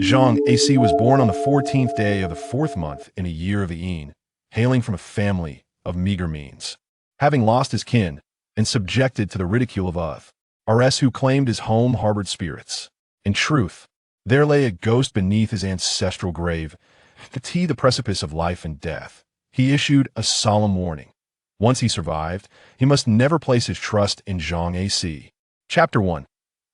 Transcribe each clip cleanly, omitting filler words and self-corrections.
Zhang A-si was born on the 14th day of the fourth month in a year of the Yin, hailing from a family of meager means. Having lost his kin and subjected to the ridicule of others who claimed his home harbored spirits. In truth, there lay a ghost beneath his ancestral grave. To the precipice of life and death, he issued a solemn warning. Once he survived, he must never place his trust in Zhang A-si. Chapter 1.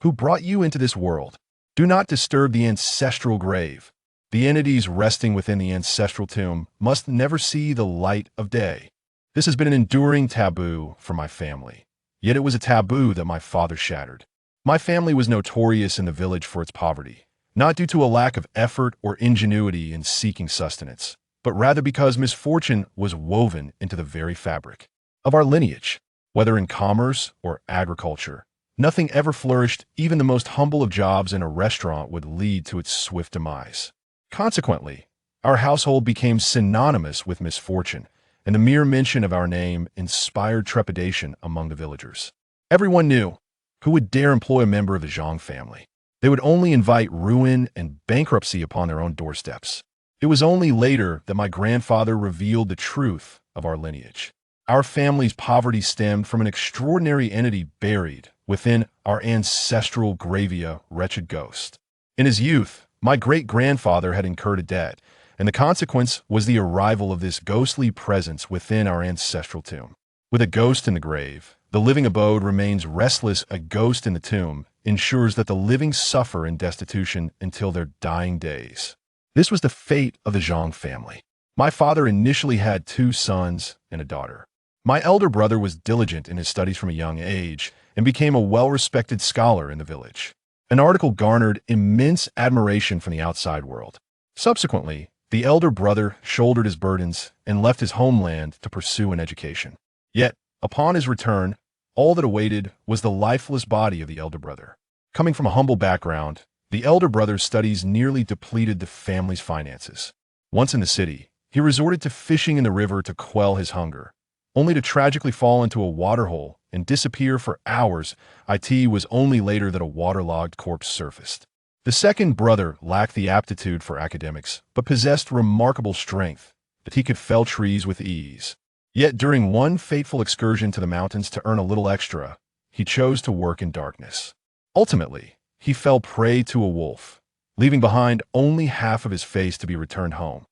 Who brought you into this world? Do not disturb the ancestral grave. The entities resting within the ancestral tomb must never see the light of day. This has been an enduring taboo for my family. Yet it was a taboo that my father shattered. My family was notorious in the village for its poverty, not due to a lack of effort or ingenuity in seeking sustenance, but rather because misfortune was woven into the very fabric of our lineage. Whether in commerce or agriculture, nothing ever flourished. Even the most humble of jobs in a restaurant would lead to its swift demise. Consequently, our household became synonymous with misfortune, and the mere mention of our name inspired trepidation among the villagers. Everyone knew who would dare employ a member of the Zhang family. They would only invite ruin and bankruptcy upon their own doorsteps. It was only later that my grandfather revealed the truth of our lineage. Our family's poverty stemmed from an extraordinary entity buried within our ancestral grave, a wretched ghost. In his youth, my great-grandfather had incurred a debt, and the consequence was the arrival of this ghostly presence within our ancestral tomb. With a ghost in the grave, the living abode remains restless. A ghost in the tomb ensures that the living suffer in destitution until their dying days. This was the fate of the Zhang family. My father initially had 2 sons and a daughter. My elder brother was diligent in his studies from a young age and became a well-respected scholar in the village. An article garnered immense admiration from the outside world. Subsequently, the elder brother shouldered his burdens and left his homeland to pursue an education. Yet, upon his return, all that awaited was the lifeless body of the elder brother. Coming from a humble background, the elder brother's studies nearly depleted the family's finances. Once in the city, he resorted to fishing in the river to quell his hunger, only to tragically fall into a waterhole and disappear for hours. It was only later that a waterlogged corpse surfaced. The second brother lacked the aptitude for academics, but possessed remarkable strength that he could fell trees with ease. Yet during one fateful excursion to the mountains to earn a little extra, he chose to work in darkness. Ultimately, he fell prey to a wolf, leaving behind only half of his face to be returned home.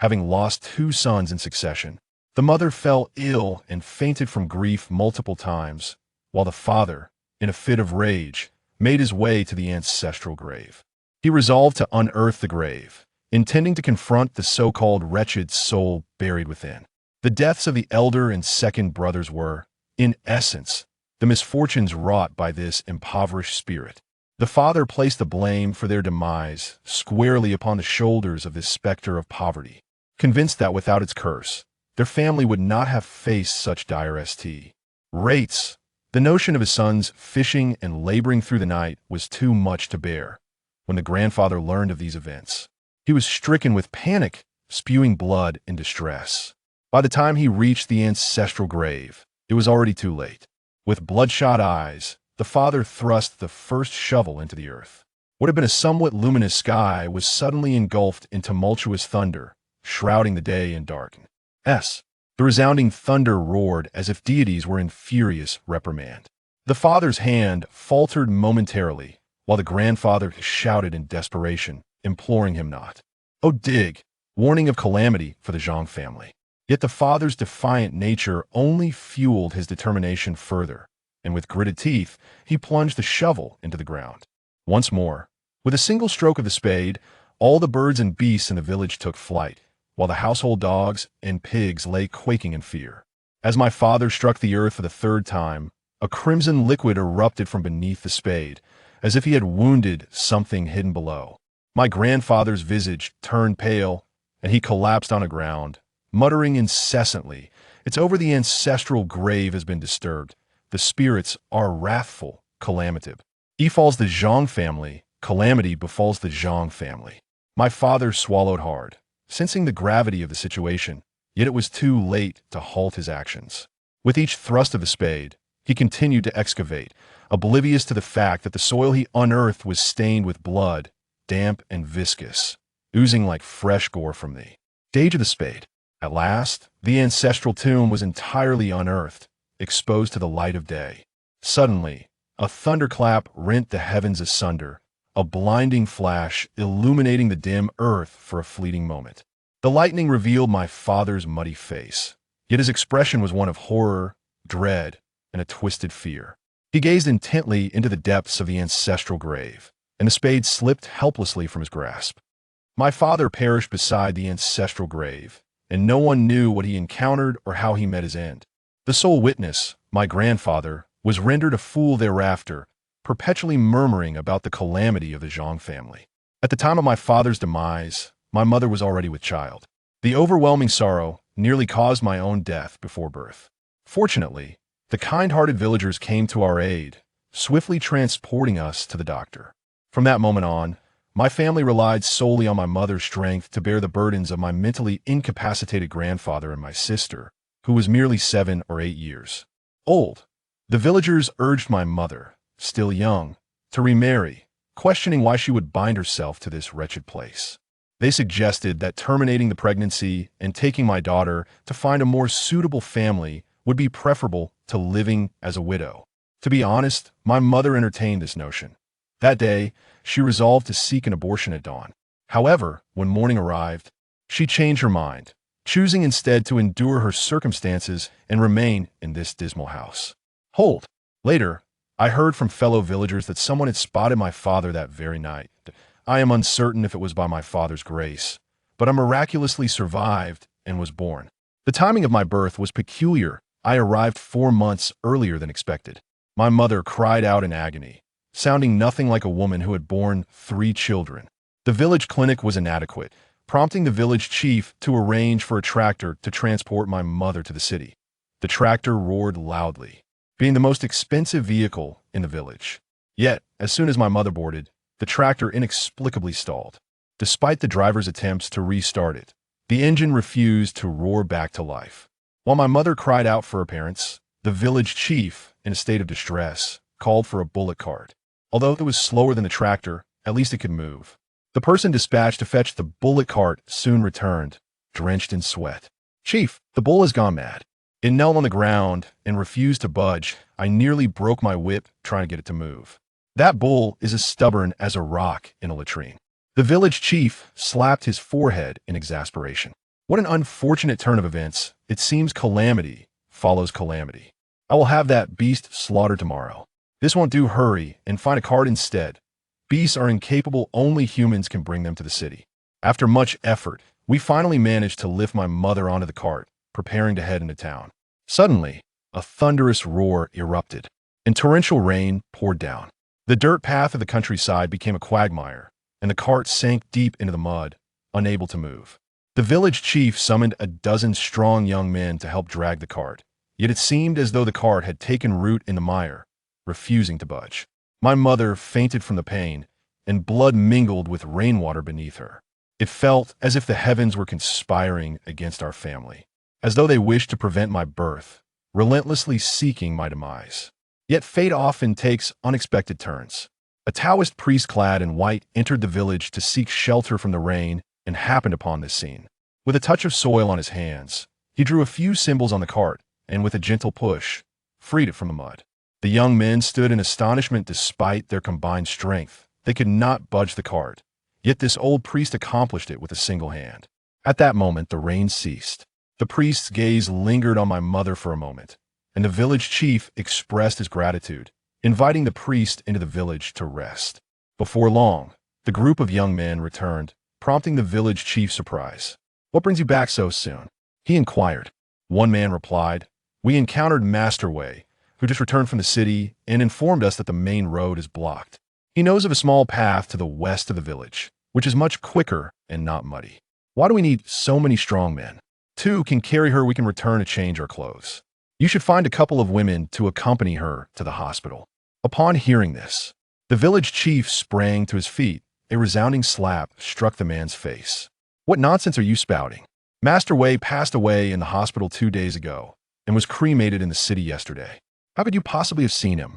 Having lost 2 sons in succession, the mother fell ill and fainted from grief multiple times, while the father, in a fit of rage, made his way to the ancestral grave. He resolved to unearth the grave, intending to confront the so-called wretched soul buried within. The deaths of the elder and second brothers were, in essence, the misfortunes wrought by this impoverished spirit. The father placed the blame for their demise squarely upon the shoulders of this specter of poverty, convinced that without its curse, their family would not have faced such dire rates. The notion of his sons fishing and laboring through the night was too much to bear. When the grandfather learned of these events, he was stricken with panic, spewing blood in distress. By the time he reached the ancestral grave, it was already too late. With bloodshot eyes, the father thrust the first shovel into the earth. What had been a somewhat luminous sky was suddenly engulfed in tumultuous thunder, shrouding the day in darkness. The resounding thunder roared as if deities were in furious reprimand. The father's hand faltered momentarily, while the grandfather shouted in desperation, imploring him not. "Oh, dig!" warning of calamity for the Zhang family. Yet the father's defiant nature only fueled his determination further, and with gritted teeth, he plunged the shovel into the ground. Once more, with a single stroke of the spade, all the birds and beasts in the village took flight, while the household dogs and pigs lay quaking in fear. As my father struck the earth for the 3rd time, a crimson liquid erupted from beneath the spade, as if he had wounded something hidden below. My grandfather's visage turned pale, and he collapsed on the ground, muttering incessantly, "It's over, the ancestral grave has been disturbed. The spirits are wrathful, calamitive. Befalls the Zhang family, calamity befalls the Zhang family." My father swallowed hard, sensing the gravity of the situation, yet it was too late to halt his actions. With each thrust of the spade, he continued to excavate, oblivious to the fact that the soil he unearthed was stained with blood damp and viscous, oozing like fresh gore from the age of the spade. At last, the ancestral tomb was entirely unearthed, exposed to the light of day. Suddenly, a thunderclap rent the heavens asunder, a blinding flash illuminating the dim earth for a fleeting moment. The lightning revealed my father's muddy face, yet his expression was one of horror, dread, and a twisted fear. He gazed intently into the depths of the ancestral grave, and the spade slipped helplessly from his grasp. My father perished beside the ancestral grave, and no one knew what he encountered or how he met his end. The sole witness, my grandfather, was rendered a fool thereafter, perpetually murmuring about the calamity of the Zhang family. At the time of my father's demise, my mother was already with child. The overwhelming sorrow nearly caused my own death before birth. Fortunately, the kind-hearted villagers came to our aid, swiftly transporting us to the doctor. From that moment on, my family relied solely on my mother's strength to bear the burdens of my mentally incapacitated grandfather and my sister, who was merely 7 or 8 years old. The villagers urged my mother, still young, to remarry, questioning why she would bind herself to this wretched place. They suggested that terminating the pregnancy and taking my daughter to find a more suitable family would be preferable to living as a widow. To be honest, my mother entertained this notion. That day, she resolved to seek an abortion at dawn. However, when morning arrived, she changed her mind, choosing instead to endure her circumstances and remain in this dismal house. Later, I heard from fellow villagers that someone had spotted my father that very night. I am uncertain if it was by my father's grace, but I miraculously survived and was born. The timing of my birth was peculiar. I arrived 4 months earlier than expected. My mother cried out in agony, sounding nothing like a woman who had borne 3 children. The village clinic was inadequate, prompting the village chief to arrange for a tractor to transport my mother to the city. The tractor roared loudly, being the most expensive vehicle in the village. Yet, as soon as my mother boarded, the tractor inexplicably stalled. Despite the driver's attempts to restart it, the engine refused to roar back to life. While my mother cried out for her parents, the village chief, in a state of distress, called for a bullock cart. Although it was slower than the tractor, at least it could move. The person dispatched to fetch the bullock cart soon returned, drenched in sweat. "Chief, the bull has gone mad." It knelt on the ground and refused to budge. I nearly broke my whip trying to get it to move. That bull is as stubborn as a rock in a latrine. The village chief slapped his forehead in exasperation. What an unfortunate turn of events. It seems calamity follows calamity. I will have that beast slaughtered tomorrow. This won't do. Hurry and find a cart instead. Beasts are incapable. Only humans can bring them to the city. After much effort, we finally managed to lift my mother onto the cart, preparing to head into town. Suddenly, a thunderous roar erupted, and torrential rain poured down. The dirt path of the countryside became a quagmire, and the cart sank deep into the mud, unable to move. The village chief summoned a dozen strong young men to help drag the cart, yet it seemed as though the cart had taken root in the mire, refusing to budge. My mother fainted from the pain, and blood mingled with rainwater beneath her. It felt as if the heavens were conspiring against our family, as though they wished to prevent my birth, relentlessly seeking my demise. Yet fate often takes unexpected turns. A Taoist priest clad in white entered the village to seek shelter from the rain and happened upon this scene. With a touch of soil on his hands, he drew a few symbols on the cart and, with a gentle push, freed it from the mud. The young men stood in astonishment. Despite their combined strength, they could not budge the cart, yet this old priest accomplished it with a single hand. At that moment, the rain ceased. The priest's gaze lingered on my mother for a moment, and the village chief expressed his gratitude, inviting the priest into the village to rest. Before long, the group of young men returned, prompting the village chief's surprise. "What brings you back so soon?" he inquired. One man replied, "We encountered Master Wei, who just returned from the city and informed us that the main road is blocked. He knows of a small path to the west of the village, which is much quicker and not muddy. Why do we need so many strong men? 2 can carry her. We can return to change our clothes. You should find a couple of women to accompany her to the hospital." Upon hearing this, the village chief sprang to his feet. A resounding slap struck the man's face. "What nonsense are you spouting? Master Wei passed away in the hospital 2 days ago and was cremated in the city yesterday. How could you possibly have seen him?"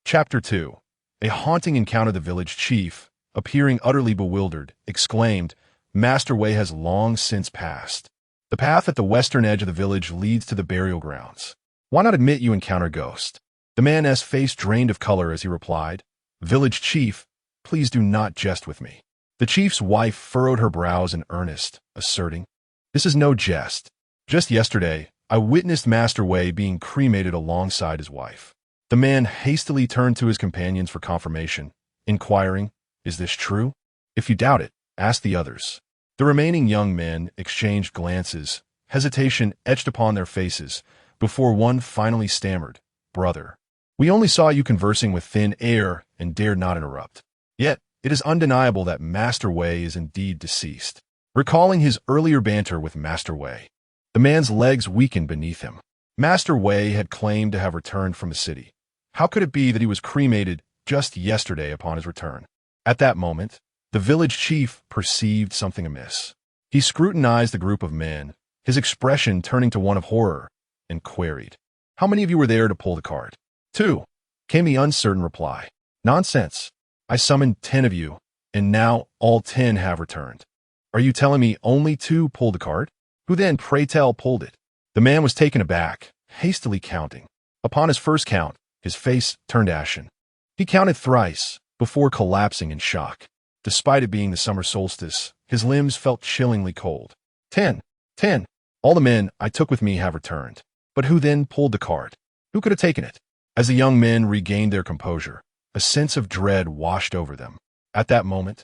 Chapter 2. A haunting encounter. The village chief, appearing utterly bewildered, exclaimed, "Master Wei has long since passed. The path at the western edge of the village leads to the burial grounds. Why not admit you encounter ghost?" The man's face drained of color as he replied, "Village chief, please do not jest with me." The chief's wife furrowed her brows in earnest, asserting, "This is no jest. Just yesterday, I witnessed Master Wei being cremated alongside his wife." The man hastily turned to his companions for confirmation, inquiring, "Is this true? If you doubt it, ask the others." The remaining young men exchanged glances, hesitation etched upon their faces, before one finally stammered, "Brother, we only saw you conversing with thin air and dared not interrupt. Yet, it is undeniable that Master Wei is indeed deceased." Recalling his earlier banter with Master Wei, the man's legs weakened beneath him. Master Wei had claimed to have returned from the city. How could it be that he was cremated just yesterday upon his return? At that moment, the village chief perceived something amiss. He scrutinized the group of men, his expression turning to one of horror, and queried, "How many of you were there to pull the cart?" "2," came the uncertain reply. "Nonsense. I summoned 10 of you, and now all 10 have returned." "Are you telling me only 2 pulled the cart? Who then, pray tell, pulled it?" The man was taken aback, hastily counting. Upon his first count, his face turned ashen. He counted thrice, before collapsing in shock. Despite it being the summer solstice, his limbs felt chillingly cold. 10. 10. All the men I took with me have returned. But who then pulled the cart? Who could have taken it? As the young men regained their composure, a sense of dread washed over them. At that moment,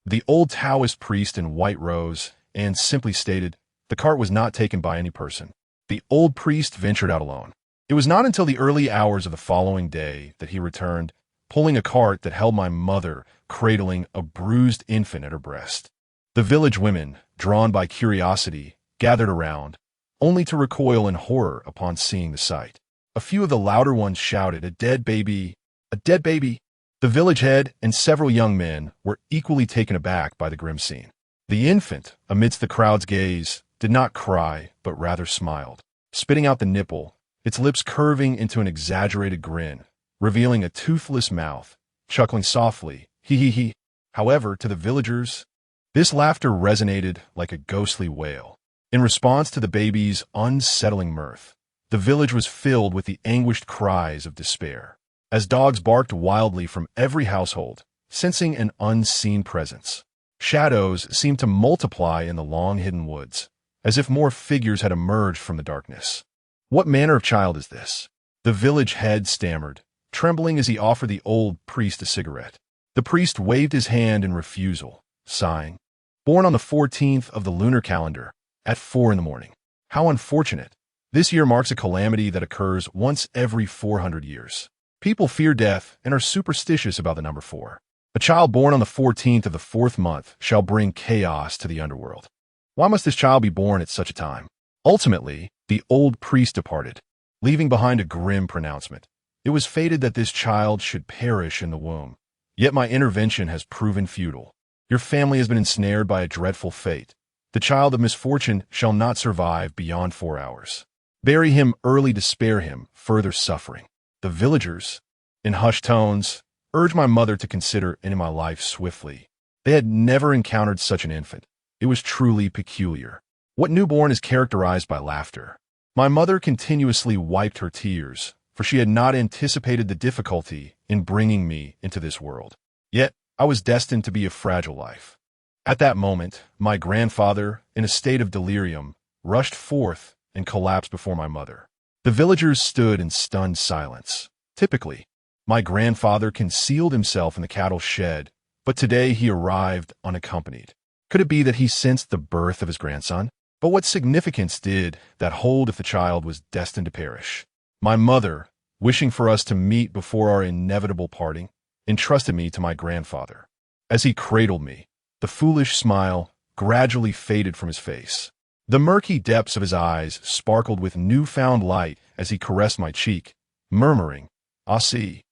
the old Taoist priest in white rose and simply stated, "The cart was not taken by any person." The old priest ventured out alone. It was not until the early hours of the following day that he returned, pulling a cart that held my mother cradling a bruised infant at her breast. The village women, drawn by curiosity, gathered around, only to recoil in horror upon seeing the sight. A few of the louder ones shouted, "A dead baby! A dead baby!" The village head and several young men were equally taken aback by the grim scene. The infant, amidst the crowd's gaze, did not cry, but rather smiled, spitting out the nipple, its lips curving into an exaggerated grin, revealing a toothless mouth, chuckling softly, "Hee hee hee." However, to the villagers, this laughter resonated like a ghostly wail. In response to the baby's unsettling mirth, the village was filled with the anguished cries of despair, as dogs barked wildly from every household, sensing an unseen presence. Shadows seemed to multiply in the long-hidden woods, as if more figures had emerged from the darkness. "What manner of child is this?" the village head stammered, trembling as he offered the old priest a cigarette. The priest waved his hand in refusal, sighing, "Born on the 14th of the lunar calendar, at 4 in the morning. How unfortunate. This year marks a calamity that occurs once every 400 years. People fear death and are superstitious about the number 4. A child born on the 14th of the 4th month shall bring chaos to the underworld. Why must this child be born at such a time?" Ultimately, the old priest departed, leaving behind a grim pronouncement. "It was fated that this child should perish in the womb. Yet my intervention has proven futile. Your family has been ensnared by a dreadful fate. The child of misfortune shall not survive beyond 4 hours. Bury him early to spare him further suffering." The villagers, in hushed tones, urged my mother to consider ending my life swiftly. They had never encountered such an infant. It was truly peculiar. What newborn is characterized by laughter? My mother continuously wiped her tears, for she had not anticipated the difficulty in bringing me into this world. Yet, I was destined to be a fragile life. At that moment, my grandfather, in a state of delirium, rushed forth and collapsed before my mother. The villagers stood in stunned silence. Typically, my grandfather concealed himself in the cattle shed, but today he arrived unaccompanied. Could it be that he sensed the birth of his grandson? But what significance did that hold if the child was destined to perish? My mother, wishing for us to meet before our inevitable parting, entrusted me to my grandfather. As he cradled me, the foolish smile gradually faded from his face. The murky depths of his eyes sparkled with newfound light as he caressed my cheek, murmuring, "A-si.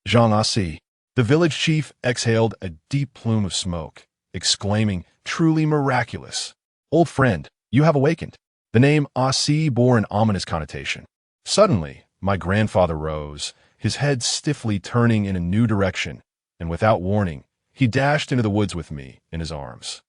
Zhang A-si." The village chief exhaled a deep plume of smoke, exclaiming, "Truly miraculous. Old friend, you have awakened." The name A-si bore an ominous connotation. Suddenly, my grandfather rose, his head stiffly turning in a new direction, and without warning, He dashed into the woods with me in his arms.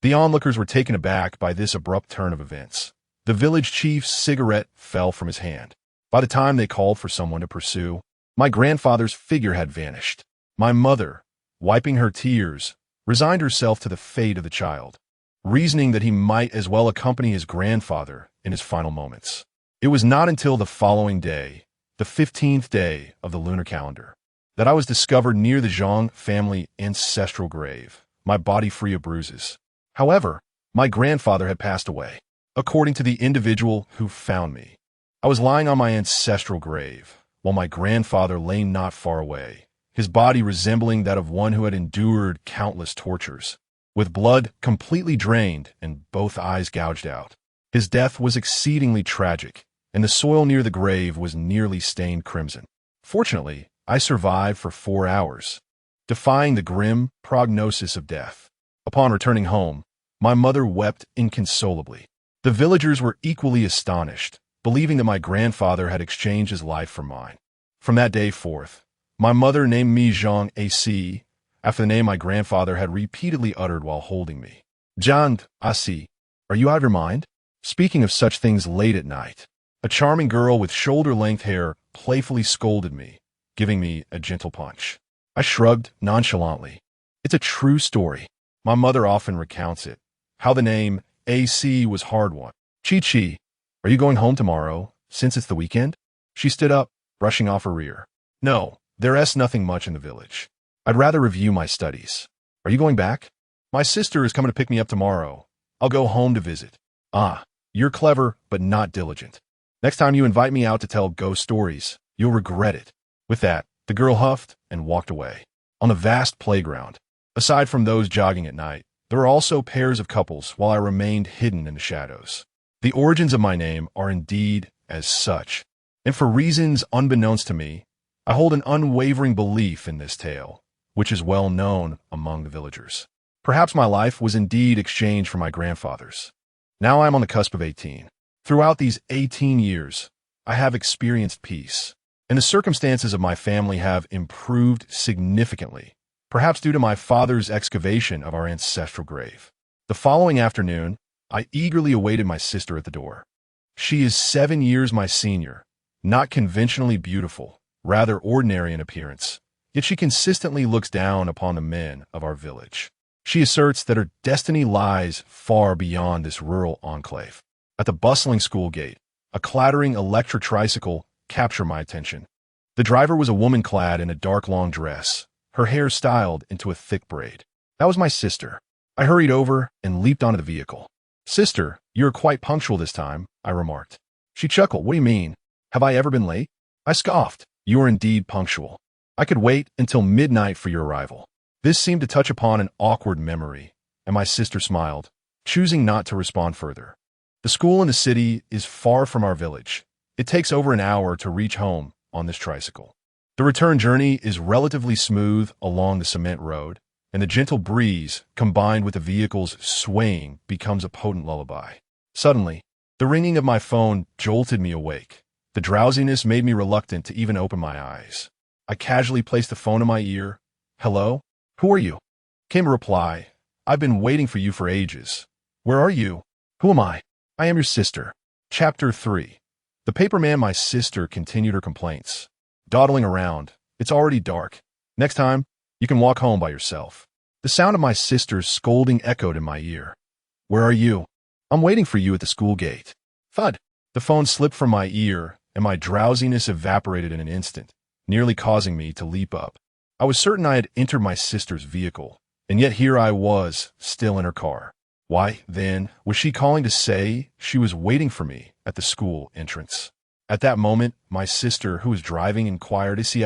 The onlookers were taken aback by this abrupt turn of events. The village chief's cigarette fell from his hand. By the time they called for someone to pursue, my grandfather's figure had vanished. My mother, wiping her tears, resigned herself to the fate of the child, reasoning that he might as well accompany his grandfather in his final moments. It was not until the following day, the 15th day of the lunar calendar, that I was discovered near the Zhang family ancestral grave, my body free of bruises. However, my grandfather had passed away. According to the individual who found me, I was lying on my ancestral grave, while my grandfather lay not far away, his body resembling that of one who had endured countless tortures, with blood completely drained and both eyes gouged out. His death was exceedingly tragic, and the soil near the grave was nearly stained crimson. Fortunately, I survived for 4 hours, defying the grim prognosis of death. Upon returning home, my mother wept inconsolably. The villagers were equally astonished, believing that my grandfather had exchanged his life for mine. From that day forth, my mother named me Zhang A-si, after the name my grandfather had repeatedly uttered while holding me. Zhang A-si, are you out of your mind? Speaking of such things late at night, a charming girl with shoulder-length hair playfully scolded me, giving me a gentle punch. I shrugged nonchalantly. It's a true story. My mother often recounts it, how the name A-si was hard won. Chi-chi, are you going home tomorrow, since it's the weekend? She stood up, brushing off her rear. No, there's nothing much in the village. I'd rather review my studies. Are you going back? My sister is coming to pick me up tomorrow. I'll go home to visit. Ah, you're clever, but not diligent. Next time you invite me out to tell ghost stories, you'll regret it. With that, the girl huffed and walked away. On a vast playground, aside from those jogging at night, there were also pairs of couples while I remained hidden in the shadows. The origins of my name are indeed as such, and for reasons unbeknownst to me, I hold an unwavering belief in this tale, which is well known among the villagers. Perhaps my life was indeed exchanged for my grandfather's. Now I am on the cusp of 18. Throughout these 18 years, I have experienced peace, and the circumstances of my family have improved significantly, perhaps due to my father's excavation of our ancestral grave. The following afternoon, I eagerly awaited my sister at the door. She is 7 years my senior, not conventionally beautiful, rather ordinary in appearance, yet she consistently looks down upon the men of our village. She asserts that her destiny lies far beyond this rural enclave. At the bustling school gate, a clattering electric tricycle captured my attention. The driver was a woman clad in a dark long dress, her hair styled into a thick braid. That was my sister. I hurried over and leaped onto the vehicle. Sister, you're quite punctual this time, I remarked. She chuckled. What do you mean? Have I ever been late? I scoffed. You are indeed punctual. I could wait until midnight for your arrival. This seemed to touch upon an awkward memory, and my sister smiled, choosing not to respond further. The school in the city is far from our village. It takes over an hour to reach home on this tricycle. The return journey is relatively smooth along the cement road, and the gentle breeze, combined with the vehicle's swaying, becomes a potent lullaby. Suddenly, the ringing of my phone jolted me awake. The drowsiness made me reluctant to even open my eyes. I casually placed the phone in my ear. Hello? Who are you? Came a reply. I've been waiting for you for ages. Where are you? Who am I? I am your sister. Chapter 3. The paperman, my sister, continued her complaints. Dawdling around. It's already dark. Next time, you can walk home by yourself. The sound of my sister's scolding echoed in my ear. Where are you? I'm waiting for you at the school gate. Thud. The phone slipped from my ear, and my drowsiness evaporated in an instant, nearly causing me to leap up. I was certain I had entered my sister's vehicle, and yet here I was, still in her car. Why, then, was she calling to say she was waiting for me at the school entrance? At that moment, my sister, who was driving, inquired, "A-si,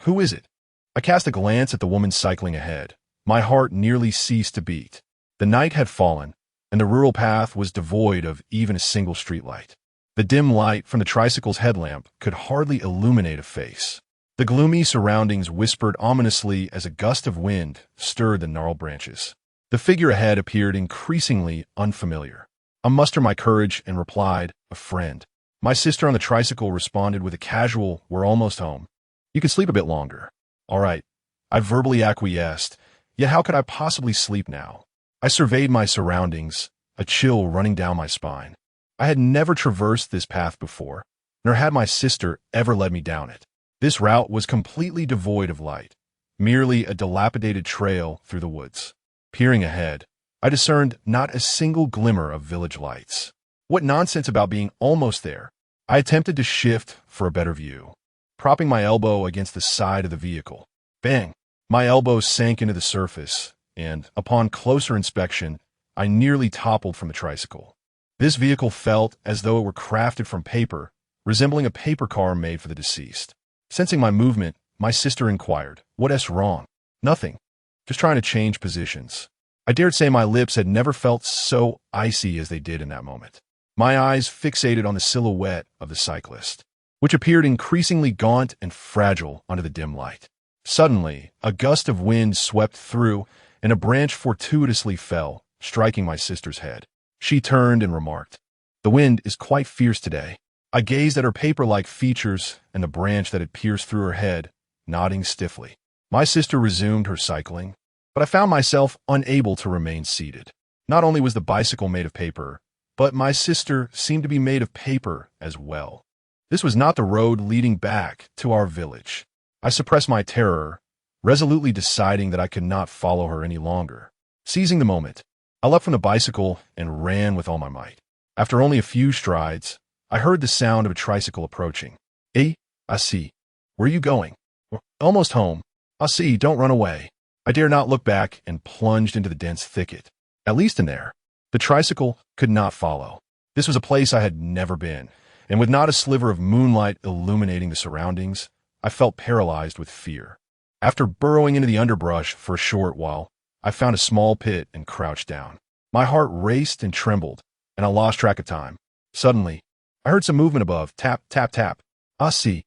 who is it?" I cast a glance at the woman cycling ahead. My heart nearly ceased to beat. The night had fallen, and the rural path was devoid of even a single streetlight. The dim light from the tricycle's headlamp could hardly illuminate a face. The gloomy surroundings whispered ominously as a gust of wind stirred the gnarled branches. The figure ahead appeared increasingly unfamiliar. I mustered my courage and replied, "A friend." My sister on the tricycle responded with a casual, "We're almost home. You can sleep a bit longer." All right. I verbally acquiesced, Yet how could I possibly sleep now? I surveyed my surroundings, a chill running down my spine. I had never traversed this path before, nor had my sister ever led me down it. This route was completely devoid of light, merely a dilapidated trail through the woods. Peering ahead, I discerned not a single glimmer of village lights. What nonsense about being almost there! I attempted to shift for a better view, propping my elbow against the side of the vehicle. Bang! My elbow sank into the surface, and, upon closer inspection, I nearly toppled from the tricycle. This vehicle felt as though it were crafted from paper, resembling a paper car made for the deceased. Sensing my movement, my sister inquired, "What's wrong?" "Nothing. Just trying to change positions." I dared say my lips had never felt so icy as they did in that moment. My eyes fixated on the silhouette of the cyclist, which appeared increasingly gaunt and fragile under the dim light. Suddenly, a gust of wind swept through, and a branch fortuitously fell, striking my sister's head. She turned and remarked, "The wind is quite fierce today." I gazed at her paper-like features and the branch that had pierced through her head, nodding stiffly. My sister resumed her cycling, but I found myself unable to remain seated. Not only was the bicycle made of paper, but my sister seemed to be made of paper as well. This was not the road leading back to our village. I suppressed my terror, resolutely deciding that I could not follow her any longer. Seizing the moment, I leapt from the bicycle and ran with all my might. After only a few strides, I heard the sound of a tricycle approaching. Zhang A-si, where are you going?" "Almost home." "A-si, don't run away." I dared not look back and plunged into the dense thicket. At least in there, the tricycle could not follow. This was a place I had never been, and with not a sliver of moonlight illuminating the surroundings, I felt paralyzed with fear. After burrowing into the underbrush for a short while, I found a small pit and crouched down. My heart raced and trembled, and I lost track of time. Suddenly, I heard some movement above. Tap, tap, tap. "A-si.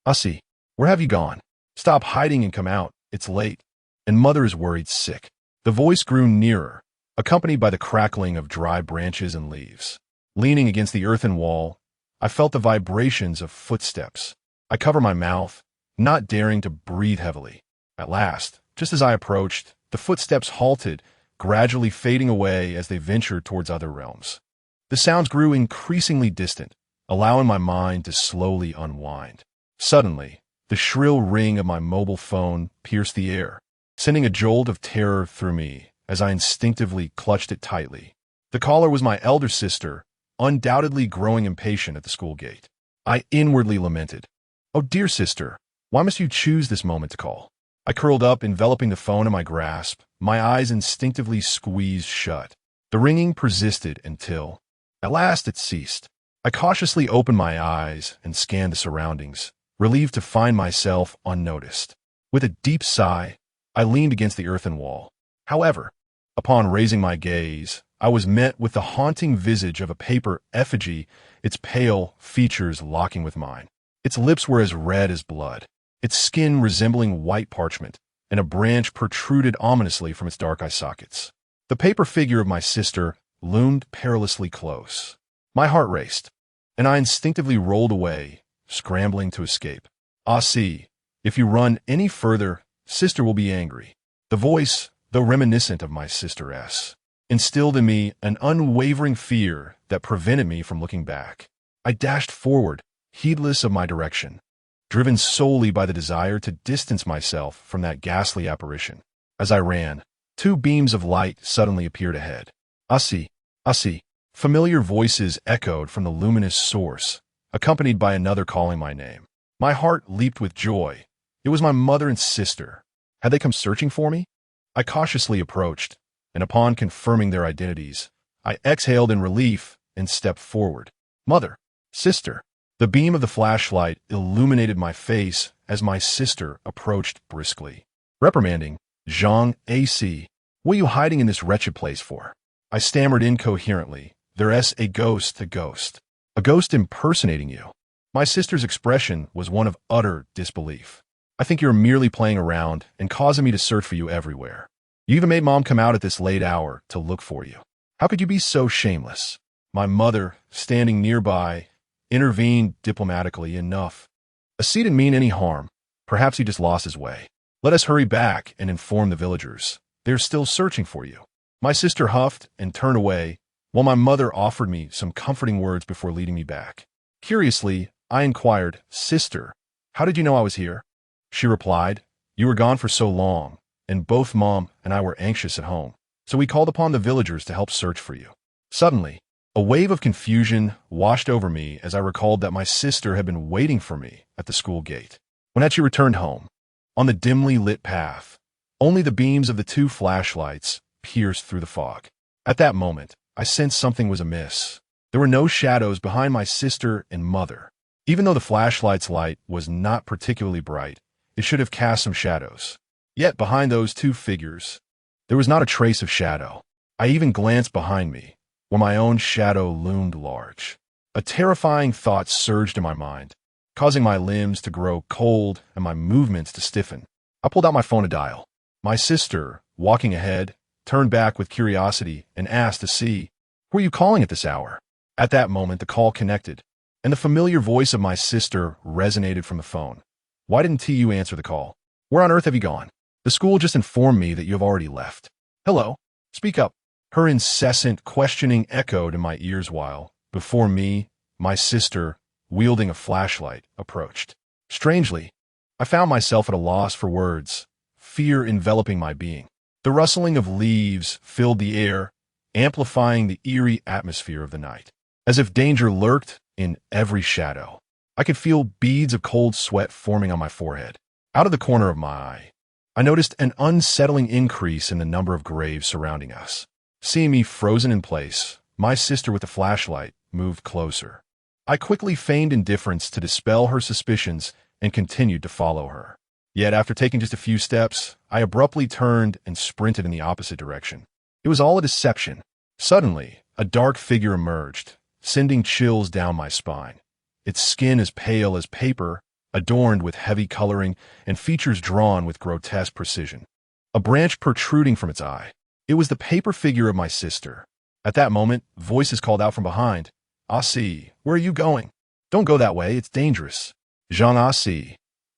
A-si, where have you gone? Stop hiding and come out. It's late. And mother is worried sick." The voice grew nearer, accompanied by the crackling of dry branches and leaves. Leaning against the earthen wall, I felt the vibrations of footsteps. I covered my mouth, not daring to breathe heavily. At last, just as I approached, the footsteps halted, gradually fading away as they ventured towards other realms. The sounds grew increasingly distant, allowing my mind to slowly unwind. Suddenly, the shrill ring of my mobile phone pierced the air, sending a jolt of terror through me as I instinctively clutched it tightly. The caller was my elder sister, undoubtedly growing impatient at the school gate. I inwardly lamented, "Oh, dear sister, why must you choose this moment to call?" I curled up, enveloping the phone in my grasp, my eyes instinctively squeezed shut. The ringing persisted until, at last, it ceased. I cautiously opened my eyes and scanned the surroundings, relieved to find myself unnoticed. With a deep sigh, I leaned against the earthen wall. However, upon raising my gaze, I was met with the haunting visage of a paper effigy, its pale features locking with mine. Its lips were as red as blood, its skin resembling white parchment, and a branch protruded ominously from its dark eye sockets. The paper figure of my sister loomed perilously close. My heart raced, and I instinctively rolled away, scrambling to escape. "A-si, if you run any further, sister will be angry." The voice, though reminiscent of my sister S, instilled in me an unwavering fear that prevented me from looking back. I dashed forward, heedless of my direction, driven solely by the desire to distance myself from that ghastly apparition. As I ran, two beams of light suddenly appeared ahead. "A-si, A-si." Familiar voices echoed from the luminous source, accompanied by another calling my name. My heart leaped with joy. It was my mother and sister. Had they come searching for me? I cautiously approached, and upon confirming their identities, I exhaled in relief and stepped forward. "Mother, sister." The beam of the flashlight illuminated my face as my sister approached briskly. Reprimanding, "Zhang A-si, what are you hiding in this wretched place for?" I stammered incoherently. "There's a ghost." "A ghost? A ghost impersonating you?" My sister's expression was one of utter disbelief. "I think you're merely playing around and causing me to search for you everywhere. You even made Mom come out at this late hour to look for you. How could you be so shameless?" My mother, standing nearby, intervened diplomatically enough. "A-si didn't mean any harm. Perhaps he just lost his way." Let us hurry back and inform the villagers. They're still searching for you." My sister huffed and turned away, while my mother offered me some comforting words before leading me back. Curiously, I inquired, "Sister, how did you know I was here?" She replied, "You were gone for so long, and both Mom and I were anxious at home, so we called upon the villagers to help search for you." Suddenly, a wave of confusion washed over me as I recalled that my sister had been waiting for me at the school gate. When had she returned home? On the dimly lit path, only the beams of the two flashlights pierced through the fog. At that moment, I sensed something was amiss. There were no shadows behind my sister and mother. Even though the flashlight's light was not particularly bright, it should have cast some shadows. Yet behind those two figures, there was not a trace of shadow. I even glanced behind me, where my own shadow loomed large. A terrifying thought surged in my mind, causing my limbs to grow cold and my movements to stiffen. I pulled out my phone to dial. My sister, walking ahead, turned back with curiosity and asked A-si, "Who are you calling at this hour?" At that moment, the call connected, and the familiar voice of my sister resonated from the phone. "Why didn't you answer the call? Where on earth have you gone? The school just informed me that you have already left. Hello, speak up." Her incessant questioning echoed in my ears while, before me, my sister, wielding a flashlight, approached. Strangely, I found myself at a loss for words, fear enveloping my being. The rustling of leaves filled the air, amplifying the eerie atmosphere of the night. As if danger lurked in every shadow, I could feel beads of cold sweat forming on my forehead. Out of the corner of my eye, I noticed an unsettling increase in the number of graves surrounding us. Seeing me frozen in place, my sister with the flashlight moved closer. I quickly feigned indifference to dispel her suspicions and continued to follow her. Yet after taking just a few steps, I abruptly turned and sprinted in the opposite direction. It was all a deception. Suddenly, a dark figure emerged, sending chills down my spine. Its skin as pale as paper, adorned with heavy coloring and features drawn with grotesque precision. A branch protruding from its eye. It was the paper figure of my sister. At that moment, voices called out from behind, "A-si, where are you going? Don't go that way, it's dangerous." "Zhang A-si,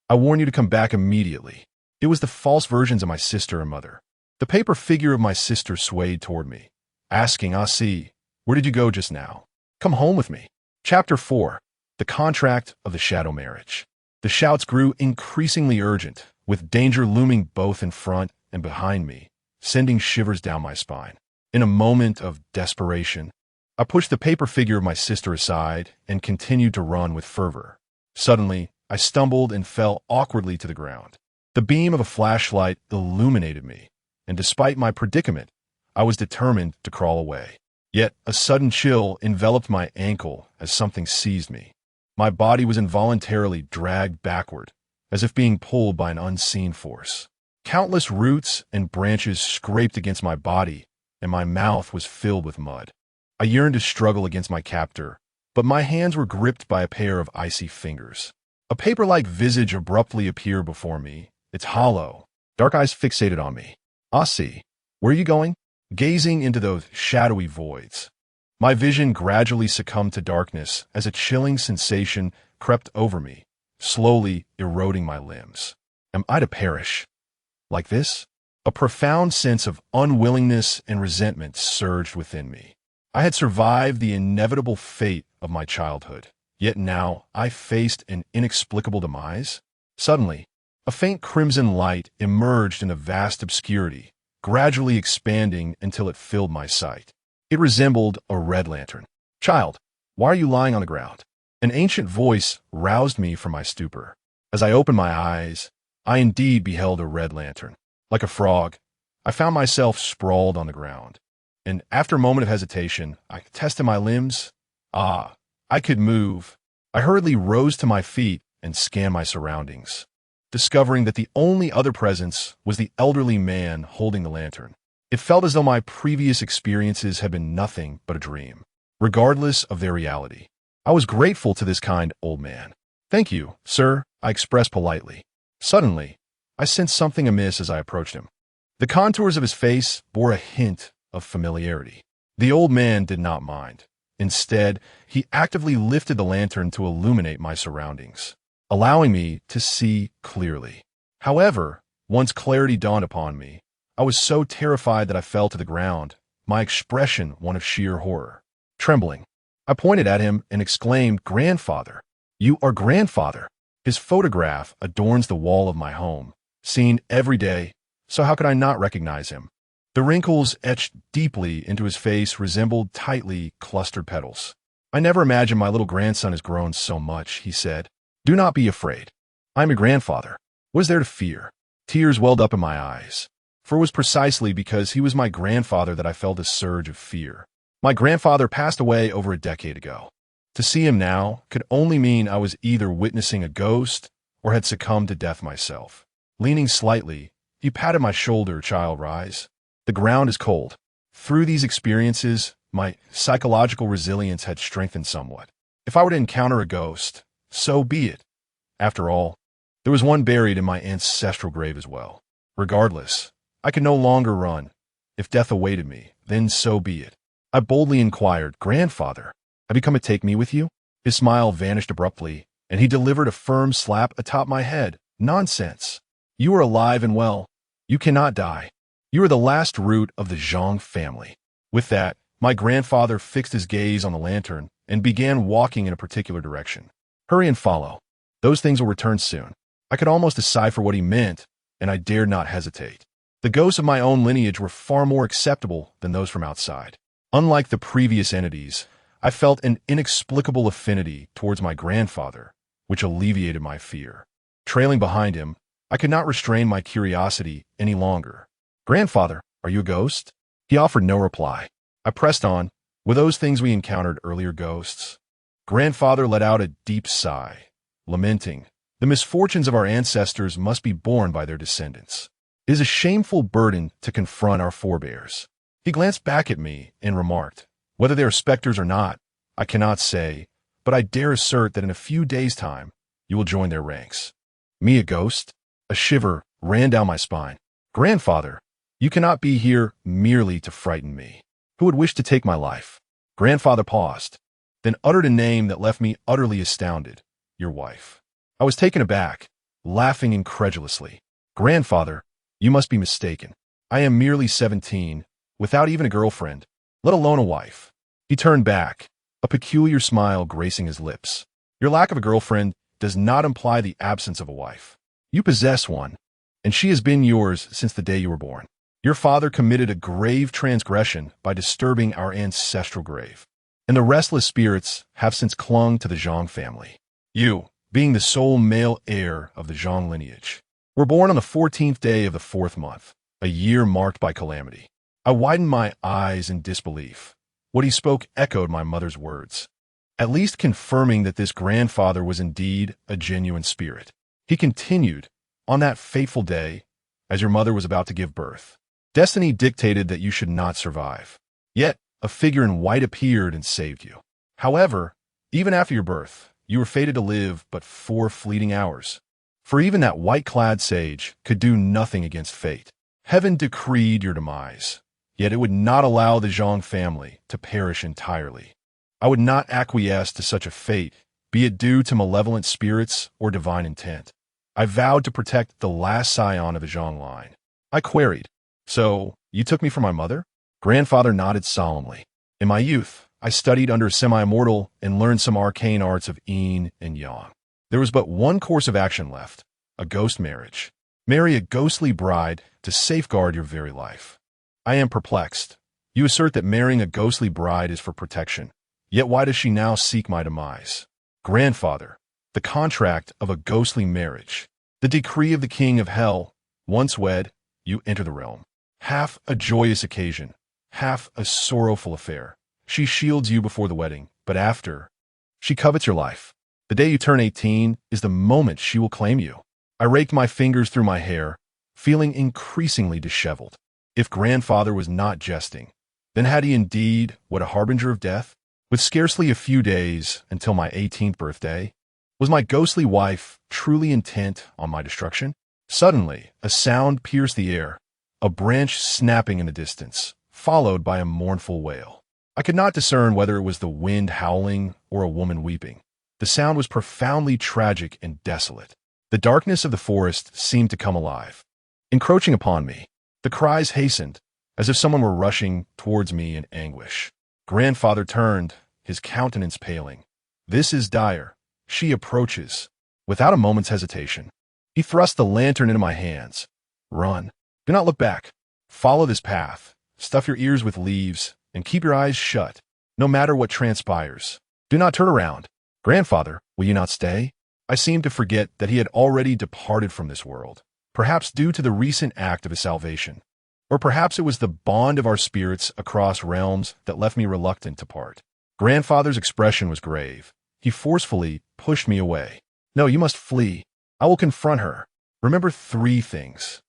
I warn you to come back immediately." It was the false versions of my sister and mother. The paper figure of my sister swayed toward me, asking, "A-si, where did you go just now? Come home with me." Chapter 4. The Contract of the Shadow Marriage. The shouts grew increasingly urgent, with danger looming both in front and behind me, sending shivers down my spine. In a moment of desperation, I pushed the paper figure of my sister aside and continued to run with fervor. Suddenly, I stumbled and fell awkwardly to the ground. The beam of a flashlight illuminated me, and despite my predicament, I was determined to crawl away. Yet a sudden chill enveloped my ankle as something seized me. My body was involuntarily dragged backward, as if being pulled by an unseen force. Countless roots and branches scraped against my body, and my mouth was filled with mud. I yearned to struggle against my captor, but my hands were gripped by a pair of icy fingers. A paper-like visage abruptly appeared before me, its hollow, dark eyes fixated on me. "A-si, where are you going?" Gazing into those shadowy voids, my vision gradually succumbed to darkness as a chilling sensation crept over me, slowly eroding my limbs. Am I to perish like this? A profound sense of unwillingness and resentment surged within me. I had survived the inevitable fate of my childhood, yet now I faced an inexplicable demise. Suddenly, a faint crimson light emerged in the vast obscurity, gradually expanding until it filled my sight. It resembled a red lantern. "Child, why are you lying on the ground?" An ancient voice roused me from my stupor. As I opened my eyes, I indeed beheld a red lantern. Like a frog, I found myself sprawled on the ground. And after a moment of hesitation, I tested my limbs. I could move. I hurriedly rose to my feet and scanned my surroundings, discovering that the only other presence was the elderly man holding the lantern. It felt as though my previous experiences had been nothing but a dream, regardless of their reality. I was grateful to this kind old man. "Thank you, sir," I expressed politely. Suddenly, I sensed something amiss as I approached him. The contours of his face bore a hint of familiarity. The old man did not mind. Instead, he actively lifted the lantern to illuminate my surroundings, allowing me to see clearly. However, Once clarity dawned upon me, I was so terrified that I fell to the ground, my expression one of sheer horror. Trembling, I pointed at him and exclaimed, "Grandfather! You are grandfather!" His photograph adorns the wall of my home, seen every day, so how could I not recognize him? The wrinkles etched deeply into his face resembled tightly clustered petals. "I never imagined my little grandson has grown so much," he said. "Do not be afraid. I am your grandfather. What is there to fear?" Tears welled up in my eyes, for it was precisely because he was my grandfather that I felt a surge of fear. My grandfather passed away over a decade ago. To see him now could only mean I was either witnessing a ghost or had succumbed to death myself. Leaning slightly, he patted my shoulder. "Child, rise. The ground is cold." Through these experiences, my psychological resilience had strengthened somewhat. If I were to encounter a ghost, so be it. After all, there was one buried in my ancestral grave as well. Regardless, I could no longer run. If death awaited me, then so be it. I boldly inquired, "Grandfather, have you come to take me with you?" His smile vanished abruptly, and he delivered a firm slap atop my head. "Nonsense. You are alive and well. You cannot die. You are the last root of the Zhang family." With that, my grandfather fixed his gaze on the lantern and began walking in a particular direction. "Hurry and follow. Those things will return soon." I could almost decipher what he meant, and I dared not hesitate. The ghosts of my own lineage were far more acceptable than those from outside. Unlike the previous entities, I felt an inexplicable affinity towards my grandfather, which alleviated my fear. Trailing behind him, I could not restrain my curiosity any longer. "Grandfather, are you a ghost?" He offered no reply. I pressed on. Were those things we encountered earlier ghosts? Grandfather let out a deep sigh, lamenting, "The misfortunes of our ancestors must be borne by their descendants. It is a shameful burden to confront our forebears." He glanced back at me and remarked, "Whether they are specters or not, I cannot say, but I dare assert that in a few days' time, you will join their ranks." Me a ghost? A shiver ran down my spine. "Grandfather, you cannot be here merely to frighten me. Who would wish to take my life?" Grandfather paused, then uttered a name that left me utterly astounded. "Your wife." I was taken aback, laughing incredulously. "Grandfather, you must be mistaken. I am merely 17, without even a girlfriend, let alone a wife." He turned back, a peculiar smile gracing his lips. "Your lack of a girlfriend does not imply the absence of a wife. You possess one, and she has been yours since the day you were born. Your father committed a grave transgression by disturbing our ancestral grave, and the restless spirits have since clung to the Zhang family. You, being the sole male heir of the Zhang lineage, were born on the 14th day of the 4th month, a year marked by calamity." I widened my eyes in disbelief. What he spoke echoed my mother's words, at least confirming that this grandfather was indeed a genuine spirit. He continued, "On that fateful day, as your mother was about to give birth, destiny dictated that you should not survive. Yet, a figure in white appeared and saved you. However, even after your birth, you were fated to live but 4 fleeting hours. For even that white-clad sage could do nothing against fate. Heaven decreed your demise, yet it would not allow the Zhang family to perish entirely. I would not acquiesce to such a fate, be it due to malevolent spirits or divine intent. I vowed to protect the last scion of the Zhang line." I queried, "So, you took me for my mother?" Grandfather nodded solemnly. "In my youth, I studied under a semi-immortal and learned some arcane arts of yin and yang. There was but one course of action left, a ghost marriage. Marry a ghostly bride to safeguard your very life." I am perplexed. You assert that marrying a ghostly bride is for protection. Yet why does she now seek my demise? Grandfather, the contract of a ghostly marriage, the decree of the king of hell. Once wed, you enter the realm. Half a joyous occasion, half a sorrowful affair. She shields you before the wedding, but after, she covets your life. The day you turn 18 is the moment she will claim you. I raked my fingers through my hair, feeling increasingly disheveled. If grandfather was not jesting, then had he indeed what a harbinger of death? With scarcely a few days until my 18th birthday, was my ghostly wife truly intent on my destruction? Suddenly, a sound pierced the air, a branch snapping in the distance, followed by a mournful wail. I could not discern whether it was the wind howling or a woman weeping. The sound was profoundly tragic and desolate. The darkness of the forest seemed to come alive. encroaching upon me. The cries hastened, as if someone were rushing towards me in anguish. Grandfather turned, his countenance paling. This is dire. She approaches. Without a moment's hesitation, he thrust the lantern into my hands. Run. Do not look back. Follow this path. Stuff your ears with leaves, and keep your eyes shut, no matter what transpires. Do not turn around. Grandfather, will you not stay? I seemed to forget that he had already departed from this world, perhaps due to the recent act of his salvation. Or perhaps it was the bond of our spirits across realms that left me reluctant to part. Grandfather's expression was grave. He forcefully pushed me away. No, you must flee. I will confront her. Remember 3 things.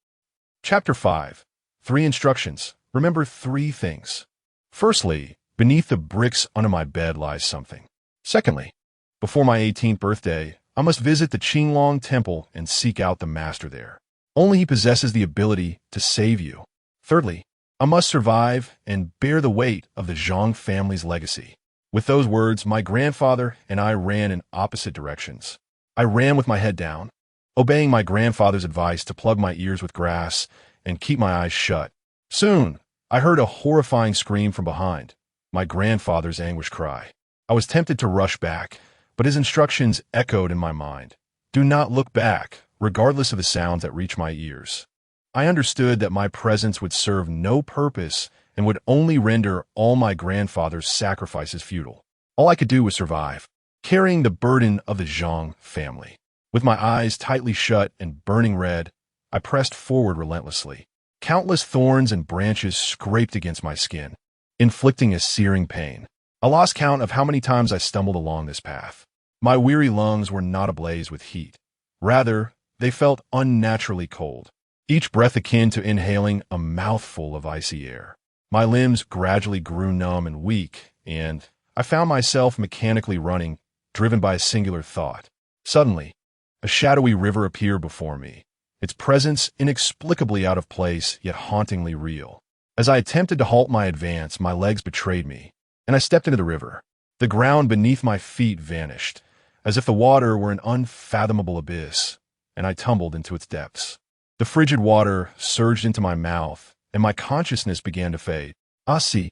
Chapter 5. 3 instructions. Remember 3 things. Firstly, beneath the bricks under my bed lies something. Secondly, before my 18th birthday, I must visit the Qinglong Temple and seek out the master there. Only he possesses the ability to save you. Thirdly, I must survive and bear the weight of the Zhang family's legacy. With those words, my grandfather and I ran in opposite directions. I ran with my head down, obeying my grandfather's advice to plug my ears with grass and keep my eyes shut. Soon, I heard a horrifying scream from behind, my grandfather's anguished cry. I was tempted to rush back, but his instructions echoed in my mind. Do not look back, regardless of the sounds that reach my ears. I understood that my presence would serve no purpose and would only render all my grandfather's sacrifices futile. All I could do was survive, carrying the burden of the Zhang family. With my eyes tightly shut and burning red, I pressed forward relentlessly. Countless thorns and branches scraped against my skin, inflicting a searing pain. I lost count of how many times I stumbled along this path. My weary lungs were not ablaze with heat. Rather, they felt unnaturally cold, each breath akin to inhaling a mouthful of icy air. My limbs gradually grew numb and weak, and I found myself mechanically running, driven by a singular thought. Suddenly, a shadowy river appeared before me, its presence inexplicably out of place yet hauntingly real. As I attempted to halt my advance, my legs betrayed me, and I stepped into the river. The ground beneath my feet vanished, as if the water were an unfathomable abyss, and I tumbled into its depths. The frigid water surged into my mouth, and my consciousness began to fade. A-si.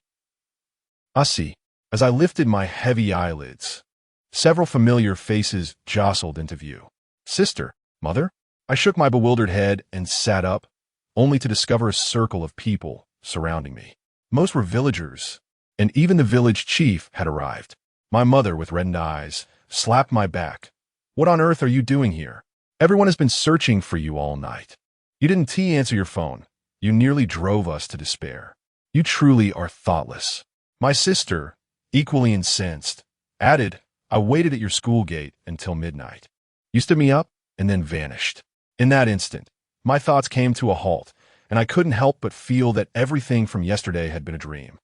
A-si. As I lifted my heavy eyelids, several familiar faces jostled into view. Sister, mother? I shook my bewildered head and sat up, only to discover a circle of people surrounding me. Most were villagers, and even the village chief had arrived. My mother, with reddened eyes, slapped my back. What on earth are you doing here? Everyone has been searching for you all night. You didn't answer your phone. You nearly drove us to despair. You truly are thoughtless. My sister, equally incensed, added, I waited at your school gate until midnight. You stood me up and then vanished. In that instant, my thoughts came to a halt, and I couldn't help but feel that everything from yesterday had been a dream.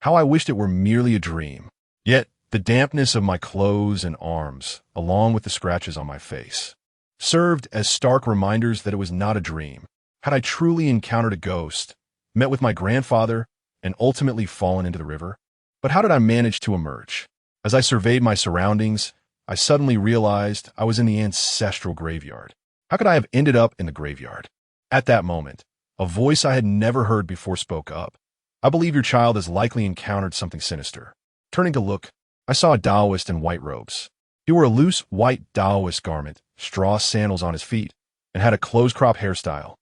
How I wished it were merely a dream. Yet, the dampness of my clothes and arms, along with the scratches on my face, served as stark reminders that it was not a dream. Had I truly encountered a ghost, met with my grandfather, and ultimately fallen into the river? But how did I manage to emerge? As I surveyed my surroundings, I suddenly realized I was in the ancestral graveyard. How could I have ended up in the graveyard? At that moment, a voice I had never heard before spoke up. I believe your child has likely encountered something sinister. Turning to look, I saw a Taoist in white robes. He wore a loose white Taoist garment, straw sandals on his feet, and had a close-crop hairstyle,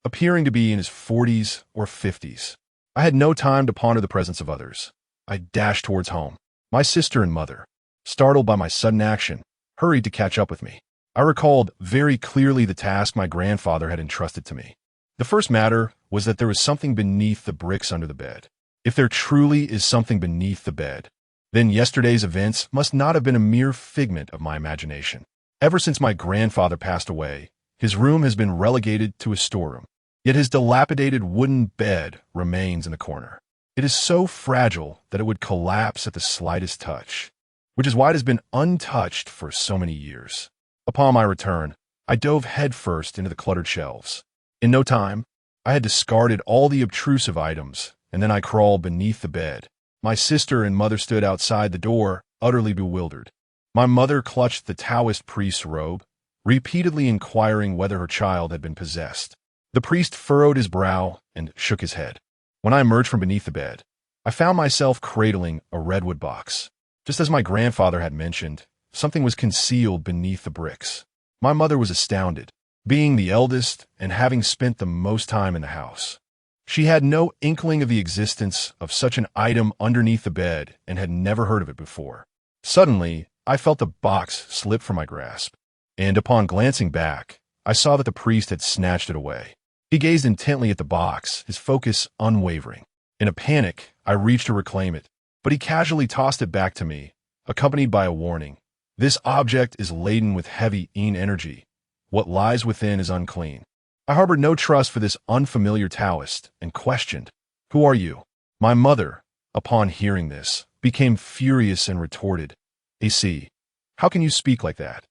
appearing to be in his 40s or 50s. I had no time to ponder the presence of others. I dashed towards home. My sister and mother, startled by my sudden action, hurried to catch up with me. I recalled very clearly the task my grandfather had entrusted to me. The first matter was that there was something beneath the bricks under the bed. If there truly is something beneath the bed, then yesterday's events must not have been a mere figment of my imagination. Ever since my grandfather passed away, his room has been relegated to a storeroom. Yet his dilapidated wooden bed remains in the corner. It is so fragile that it would collapse at the slightest touch, which is why it has been untouched for so many years. Upon my return, I dove headfirst into the cluttered shelves. In no time, I had discarded all the obtrusive items, and then I crawled beneath the bed. My sister and mother stood outside the door, utterly bewildered. My mother clutched the Taoist priest's robe, repeatedly inquiring whether her child had been possessed. The priest furrowed his brow and shook his head. When I emerged from beneath the bed, I found myself cradling a redwood box. Just as my grandfather had mentioned, something was concealed beneath the bricks. My mother was astounded, being the eldest and having spent the most time in the house. She had no inkling of the existence of such an item underneath the bed and had never heard of it before. Suddenly, I felt the box slip from my grasp, and upon glancing back, I saw that the priest had snatched it away. He gazed intently at the box, his focus unwavering. In a panic, I reached to reclaim it, but he casually tossed it back to me, accompanied by a warning. This object is laden with heavy energy. What lies within is unclean. I harbored no trust for this unfamiliar Taoist and questioned, "Who are you?" My mother, upon hearing this, became furious and retorted, "A-si, how can you speak like that?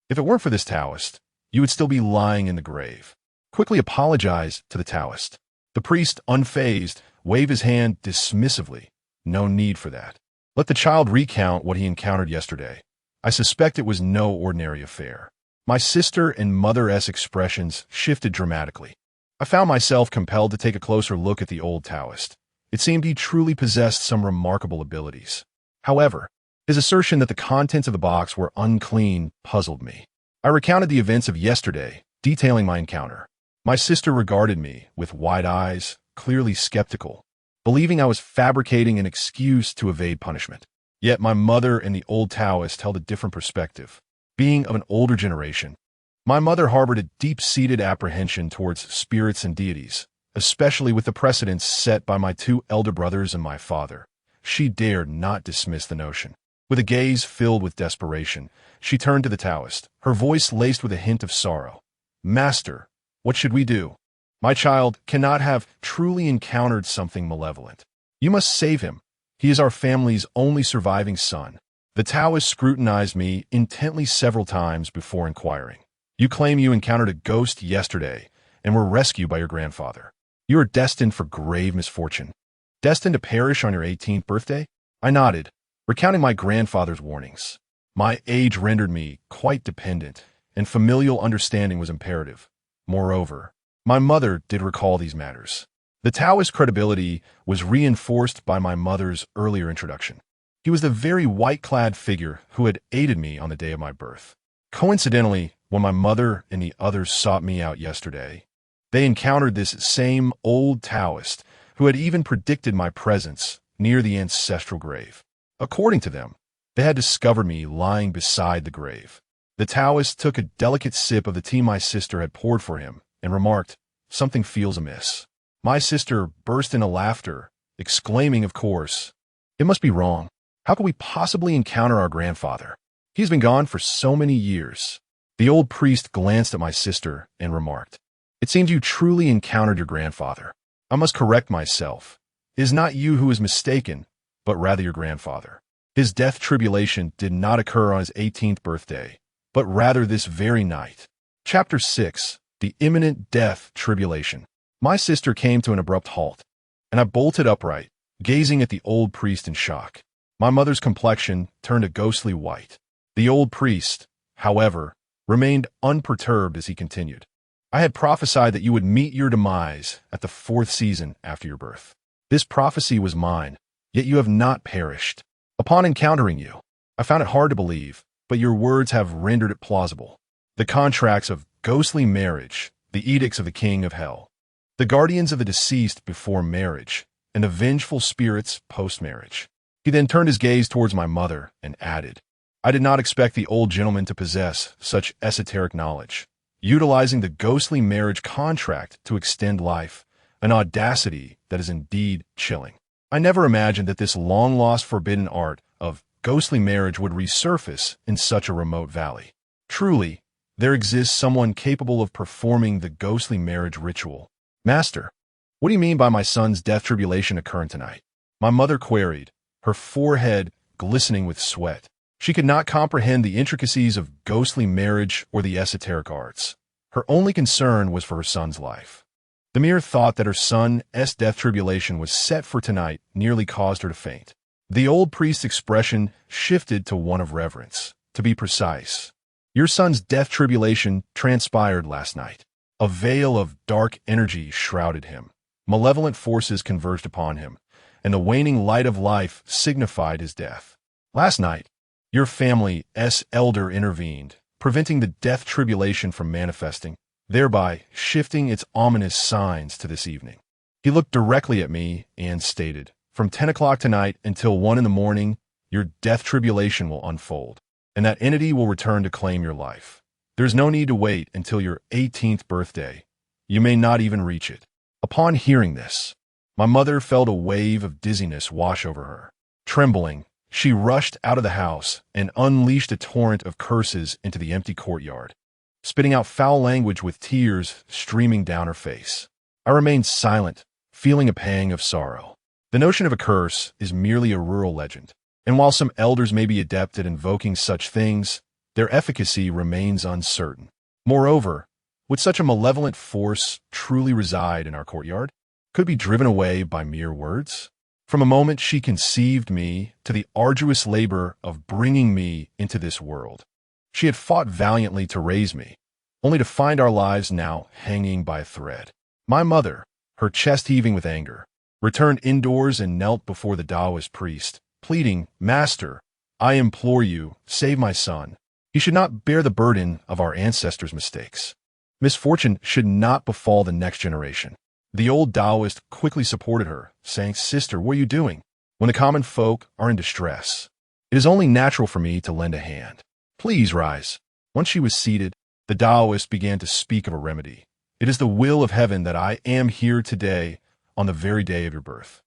If it weren't for this Taoist, you would still be lying in the grave." Quickly apologized to the Taoist. The priest, unfazed, waved his hand dismissively. "No need for that. Let the child recount what he encountered yesterday. I suspect it was no ordinary affair." My sister and mother's expressions shifted dramatically. I found myself compelled to take a closer look at the old Taoist. It seemed he truly possessed some remarkable abilities. However, his assertion that the contents of the box were unclean puzzled me. I recounted the events of yesterday, detailing my encounter. My sister regarded me with wide eyes, clearly skeptical, believing I was fabricating an excuse to evade punishment. Yet my mother and the old Taoist held a different perspective. Being of an older generation, my mother harbored a deep-seated apprehension towards spirits and deities, especially with the precedents set by my two elder brothers and my father. She dared not dismiss the notion. With a gaze filled with desperation, she turned to the Taoist, her voice laced with a hint of sorrow. "Master, what should we do? My child cannot have truly encountered something malevolent. You must save him. He is our family's only surviving son." The Taoist scrutinized me intently several times before inquiring. "You claim you encountered a ghost yesterday and were rescued by your grandfather. You are destined for grave misfortune. Destined to perish on your 18th birthday?" I nodded, recounting my grandfather's warnings. My age rendered me quite dependent, and familial understanding was imperative. Moreover, my mother did recall these matters. The Taoist's credibility was reinforced by my mother's earlier introduction. He was the very white-clad figure who had aided me on the day of my birth. Coincidentally, when my mother and the others sought me out yesterday, they encountered this same old Taoist who had even predicted my presence near the ancestral grave. According to them, they had discovered me lying beside the grave. The Taoist took a delicate sip of the tea my sister had poured for him and remarked, "Something feels amiss." My sister burst into laughter, exclaiming, "Of course, it must be wrong. How could we possibly encounter our grandfather? He's been gone for so many years." The old priest glanced at my sister and remarked, "It seems you truly encountered your grandfather. I must correct myself. It is not you who is mistaken, but rather your grandfather. His death tribulation did not occur on his 18th birthday, but rather this very night." Chapter 6. The Imminent Death Tribulation. My sister came to an abrupt halt, and I bolted upright, gazing at the old priest in shock. My mother's complexion turned a ghostly white. The old priest, however, remained unperturbed as he continued. "I had prophesied that you would meet your demise at the 4th season after your birth. This prophecy was mine, yet you have not perished. Upon encountering you, I found it hard to believe, but your words have rendered it plausible. The contracts of ghostly marriage, the edicts of the king of hell, the guardians of the deceased before marriage, and the vengeful spirits post-marriage." He then turned his gaze towards my mother and added, "I did not expect the old gentleman to possess such esoteric knowledge, utilizing the ghostly marriage contract to extend life, an audacity that is indeed chilling. I never imagined that this long-lost forbidden art of ghostly marriage would resurface in such a remote valley. Truly, there exists someone capable of performing the ghostly marriage ritual." "Master, what do you mean by my son's death tribulation occurring tonight?" my mother queried, her forehead glistening with sweat. She could not comprehend the intricacies of ghostly marriage or the esoteric arts. Her only concern was for her son's life. The mere thought that her son's death tribulation was set for tonight nearly caused her to faint. The old priest's expression shifted to one of reverence. "To be precise, your son's death tribulation transpired last night. A veil of dark energy shrouded him. Malevolent forces converged upon him, and the waning light of life signified his death. Last night, your family's elder intervened, preventing the death tribulation from manifesting, thereby shifting its ominous signs to this evening. He looked directly at me and stated, "From 10 o'clock tonight until 1 in the morning, your death tribulation will unfold, and that entity will return to claim your life. There's no need to wait until your 18th birthday. You may not even reach it." Upon hearing this, my mother felt a wave of dizziness wash over her. Trembling, she rushed out of the house and unleashed a torrent of curses into the empty courtyard, spitting out foul language with tears streaming down her face. I remained silent, feeling a pang of sorrow. The notion of a curse is merely a rural legend, and while some elders may be adept at invoking such things, their efficacy remains uncertain. Moreover, would such a malevolent force truly reside in our courtyard? Could it be driven away by mere words? From the moment she conceived me to the arduous labor of bringing me into this world, she had fought valiantly to raise me, only to find our lives now hanging by a thread. My mother, her chest heaving with anger, returned indoors and knelt before the Taoist priest, pleading, "Master, I implore you, save my son. He should not bear the burden of our ancestors' mistakes. Misfortune should not befall the next generation." The old Taoist quickly supported her, saying, "Sister, what are you doing? When the common folk are in distress, it is only natural for me to lend a hand. Please rise." Once she was seated, the Taoist began to speak of a remedy. "It is the will of heaven that I am here today on the very day of your birth.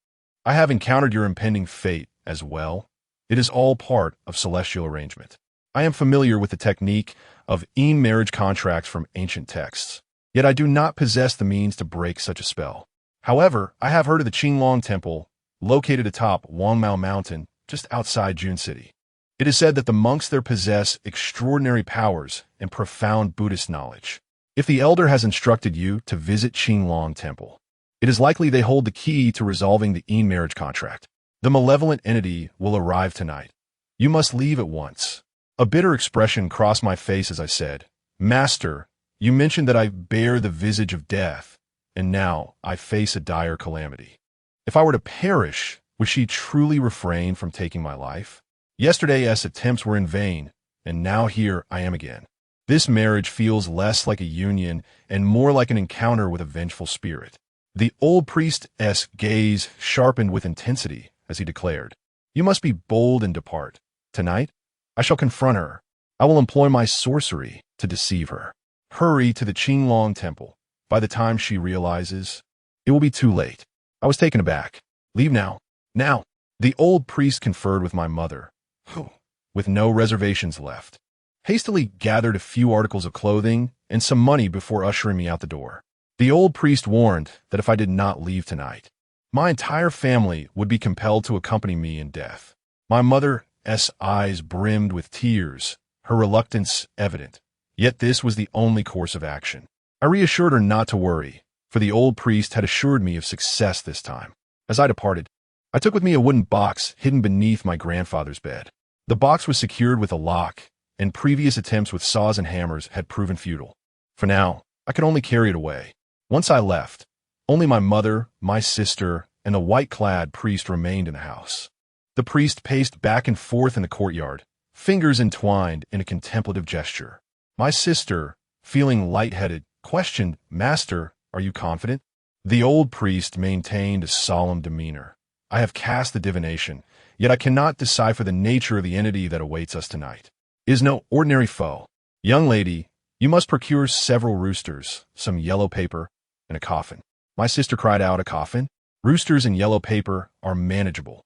I have encountered your impending fate as well. It is all part of celestial arrangement. I am familiar with the technique of marriage contracts from ancient texts, yet I do not possess the means to break such a spell. However, I have heard of the Qinglong Temple, located atop Wangmao Mountain, just outside Jun City. It is said that the monks there possess extraordinary powers and profound Buddhist knowledge. If the elder has instructed you to visit Qinglong Temple, it is likely they hold the key to resolving the marriage contract. The malevolent entity will arrive tonight. You must leave at once." A bitter expression crossed my face as I said, "Master, you mentioned that I bear the visage of death, and now I face a dire calamity. If I were to perish, would she truly refrain from taking my life? Yesterday's attempts were in vain, and now here I am again. This marriage feels less like a union and more like an encounter with a vengeful spirit." The old priest's gaze sharpened with intensity as he declared, "You must be bold and depart. Tonight, I shall confront her. I will employ my sorcery to deceive her. Hurry to the Qinglong Temple. By the time she realizes, it will be too late." I was taken aback. "Leave now. Now." The old priest conferred with my mother, who, with no reservations left, hastily gathered a few articles of clothing and some money before ushering me out the door. The old priest warned that if I did not leave tonight, my entire family would be compelled to accompany me in death. My mother's eyes brimmed with tears, her reluctance evident. Yet this was the only course of action. I reassured her not to worry, for the old priest had assured me of success this time. As I departed, I took with me a wooden box hidden beneath my grandfather's bed. The box was secured with a lock, and previous attempts with saws and hammers had proven futile. For now, I could only carry it away. Once I left, only my mother, my sister, and the white-clad priest remained in the house. The priest paced back and forth in the courtyard, fingers entwined in a contemplative gesture. My sister, feeling lightheaded, questioned, "Master, are you confident?" The old priest maintained a solemn demeanor. "I have cast the divination, yet I cannot decipher the nature of the entity that awaits us tonight. It is no ordinary foe. Young lady, you must procure several roosters, some yellow paper, and a coffin." My sister cried out, "A coffin? Roosters and yellow paper are manageable.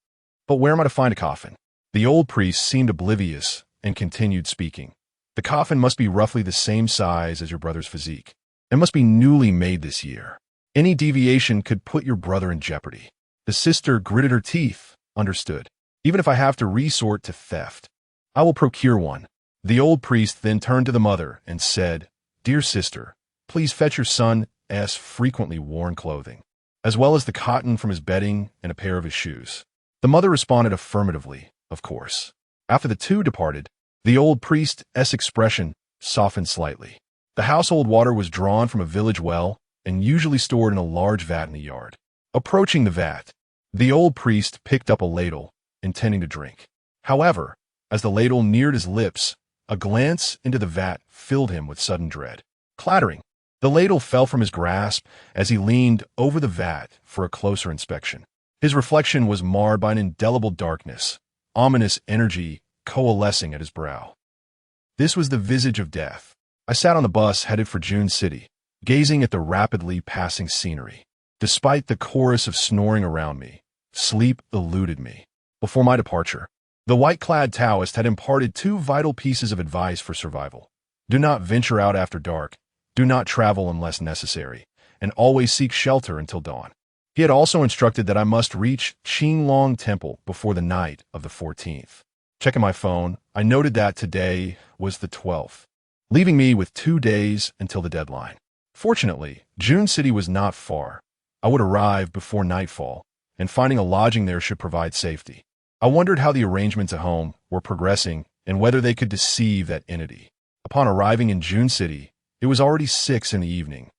But where am I to find a coffin?" The old priest seemed oblivious and continued speaking. "The coffin must be roughly the same size as your brother's physique, and must be newly made this year. Any deviation could put your brother in jeopardy." The sister gritted her teeth. "Understood. Even if I have to resort to theft, I will procure one." The old priest then turned to the mother and said, "Dear sister, please fetch your son's frequently worn clothing, as well as the cotton from his bedding and a pair of his shoes." The mother responded affirmatively, of course. After the two departed, the old priest's expression softened slightly. The household water was drawn from a village well and usually stored in a large vat in the yard. Approaching the vat, the old priest picked up a ladle, intending to drink. However, as the ladle neared his lips, a glance into the vat filled him with sudden dread. Clattering, the ladle fell from his grasp as he leaned over the vat for a closer inspection. His reflection was marred by an indelible darkness, ominous energy coalescing at his brow. This was the visage of death. I sat on the bus headed for June City, gazing at the rapidly passing scenery. Despite the chorus of snoring around me, sleep eluded me. Before my departure, the white-clad Taoist had imparted two vital pieces of advice for survival. Do not venture out after dark, do not travel unless necessary, and always seek shelter until dawn. He had also instructed that I must reach Qinglong Temple before the night of the 14th. Checking my phone, I noted that today was the 12th, leaving me with 2 days until the deadline. Fortunately, June City was not far. I would arrive before nightfall, and finding a lodging there should provide safety. I wondered how the arrangements at home were progressing and whether they could deceive that entity. Upon arriving in June City, it was already 6 in the evening,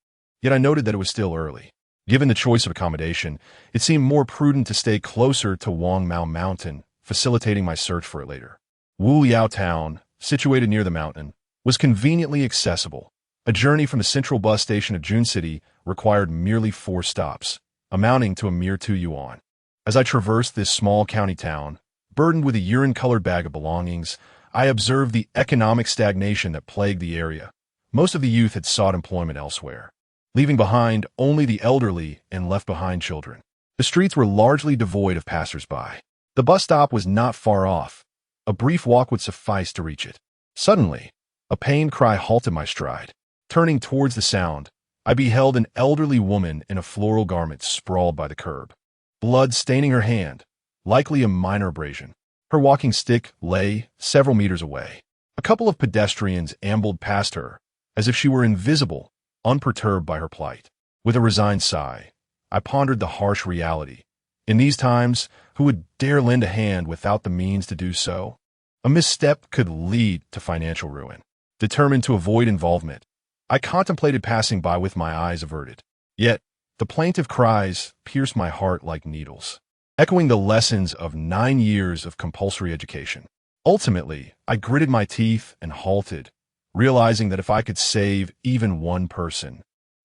yet I noted that it was still early. Given the choice of accommodation, it seemed more prudent to stay closer to Wangmao Mountain, facilitating my search for it later. Wuliao Town, situated near the mountain, was conveniently accessible. A journey from the central bus station of June City required merely 4 stops, amounting to a mere 2 yuan. As I traversed this small county town, burdened with a urine-colored bag of belongings, I observed the economic stagnation that plagued the area. Most of the youth had sought employment elsewhere, leaving behind only the elderly and left-behind children. The streets were largely devoid of passers-by. The bus stop was not far off. A brief walk would suffice to reach it. Suddenly, a pained cry halted my stride. Turning towards the sound, I beheld an elderly woman in a floral garment sprawled by the curb, blood staining her hand, likely a minor abrasion. Her walking stick lay several meters away. A couple of pedestrians ambled past her, as if she were invisible, unperturbed by her plight. With a resigned sigh, I pondered the harsh reality. In these times, who would dare lend a hand without the means to do so? A misstep could lead to financial ruin. Determined to avoid involvement, I contemplated passing by with my eyes averted. Yet, the plaintive cries pierced my heart like needles, echoing the lessons of 9 years of compulsory education. Ultimately, I gritted my teeth and halted, realizing that if I could save even one person,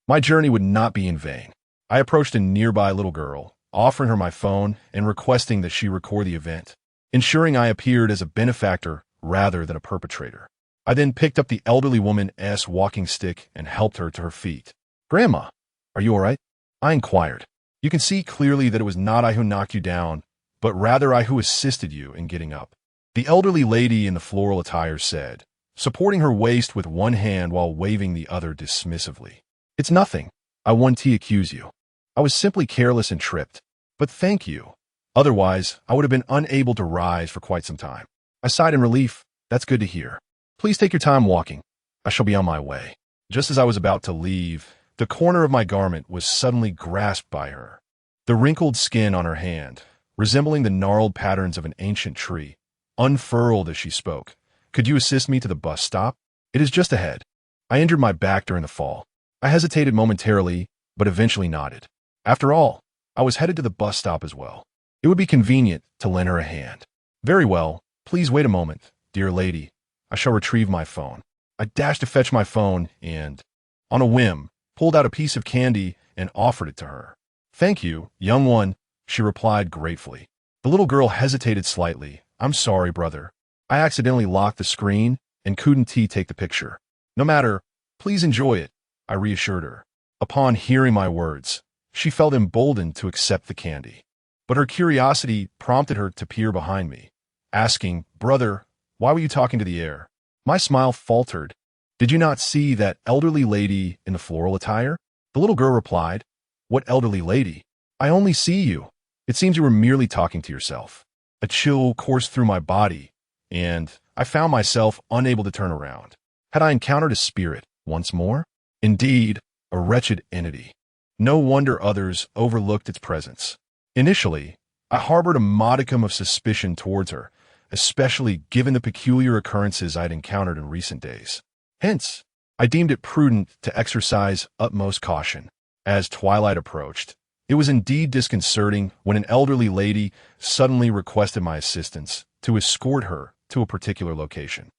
my journey would not be in vain. I approached a nearby little girl, offering her my phone and requesting that she record the event, ensuring I appeared as a benefactor rather than a perpetrator. I then picked up the elderly woman's walking stick and helped her to her feet. "Grandma, are you all right?" I inquired. "You can see clearly that it was not I who knocked you down, but rather I who assisted you in getting up," the elderly lady in the floral attire said, supporting her waist with one hand while waving the other dismissively. "It's nothing. I won't accuse you. I was simply careless and tripped. But thank you. Otherwise, I would have been unable to rise for quite some time." I sighed in relief. "That's good to hear. Please take your time walking. I shall be on my way." Just as I was about to leave, the corner of my garment was suddenly grasped by her. The wrinkled skin on her hand, resembling the gnarled patterns of an ancient tree, unfurled as she spoke. "Could you assist me to the bus stop? It is just ahead." I injured my back during the fall. I hesitated momentarily, but eventually nodded. After all, I was headed to the bus stop as well. It would be convenient to lend her a hand. "Very well. Please wait a moment, dear lady. I shall retrieve my phone." I dashed to fetch my phone and, on a whim, pulled out a piece of candy and offered it to her. "Thank you, young one," she replied gratefully. The little girl hesitated slightly. "I'm sorry, brother. I accidentally locked the screen and couldn't take the picture." "No matter. Please enjoy it," I reassured her. Upon hearing my words, she felt emboldened to accept the candy. But her curiosity prompted her to peer behind me, asking, "Brother, why were you talking to the air?" My smile faltered. "Did you not see that elderly lady in the floral attire?" The little girl replied, "What elderly lady? I only see you. It seems you were merely talking to yourself." A chill coursed through my body, and I found myself unable to turn around. Had I encountered a spirit once more? Indeed, a wretched entity. No wonder others overlooked its presence. Initially, I harbored a modicum of suspicion towards her, especially given the peculiar occurrences I had encountered in recent days. Hence, I deemed it prudent to exercise utmost caution. As twilight approached, it was indeed disconcerting when an elderly lady suddenly requested my assistance to escort her to a particular location.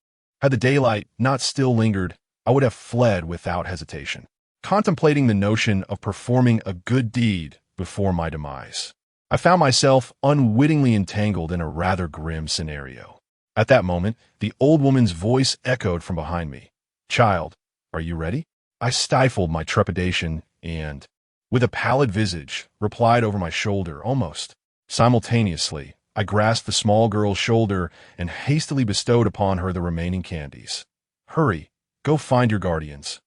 Had the daylight not still lingered, I would have fled without hesitation, contemplating the notion of performing a good deed before my demise. I found myself unwittingly entangled in a rather grim scenario. At that moment, the old woman's voice echoed from behind me. "Child, are you ready?" I stifled my trepidation and, with a pallid visage, replied over my shoulder almost. Simultaneously, I grasped the small girl's shoulder and hastily bestowed upon her the remaining candies. "Hurry, go find your guardians,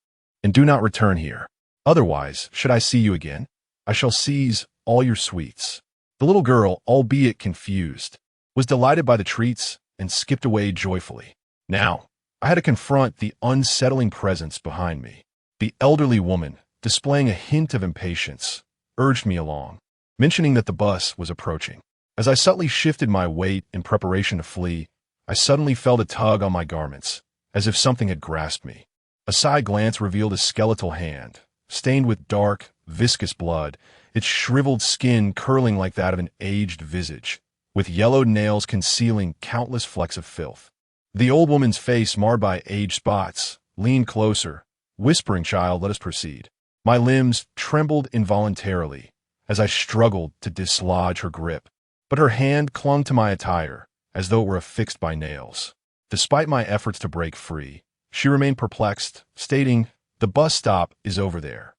and do not return here. Otherwise, should I see you again, I shall seize all your sweets." The little girl, albeit confused, was delighted by the treats and skipped away joyfully. Now, I had to confront the unsettling presence behind me. The elderly woman, displaying a hint of impatience, urged me along, mentioning that the bus was approaching. As I subtly shifted my weight in preparation to flee, I suddenly felt a tug on my garments, as if something had grasped me. A side glance revealed a skeletal hand, stained with dark, viscous blood, its shriveled skin curling like that of an aged visage, with yellowed nails concealing countless flecks of filth. The old woman's face, marred by age spots, leaned closer, whispering, "Child, let us proceed." My limbs trembled involuntarily as I struggled to dislodge her grip, but her hand clung to my attire as though it were affixed by nails. Despite my efforts to break free, she remained perplexed, stating, "The bus stop is over there."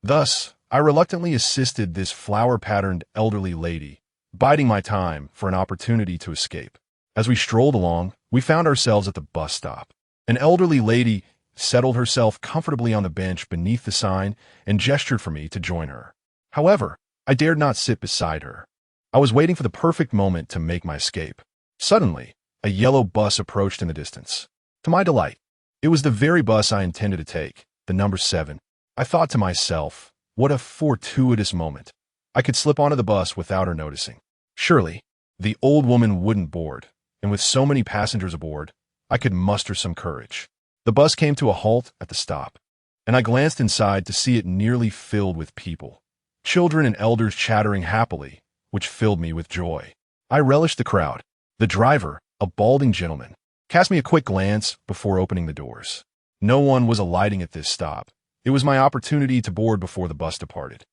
Thus, I reluctantly assisted this flower-patterned elderly lady, biding my time for an opportunity to escape. As we strolled along, we found ourselves at the bus stop. An elderly lady settled herself comfortably on the bench beneath the sign and gestured for me to join her. However, I dared not sit beside her. I was waiting for the perfect moment to make my escape. Suddenly, a yellow bus approached in the distance. To my delight, it was the very bus I intended to take, the number 7. I thought to myself, what a fortuitous moment. I could slip onto the bus without her noticing. Surely, the old woman wouldn't board, and with so many passengers aboard, I could muster some courage. The bus came to a halt at the stop, and I glanced inside to see it nearly filled with people, children and elders chattering happily, which filled me with joy. I relished the crowd. The driver, a balding gentleman, cast me a quick glance before opening the doors. No one was alighting at this stop. It was my opportunity to board before the bus departed.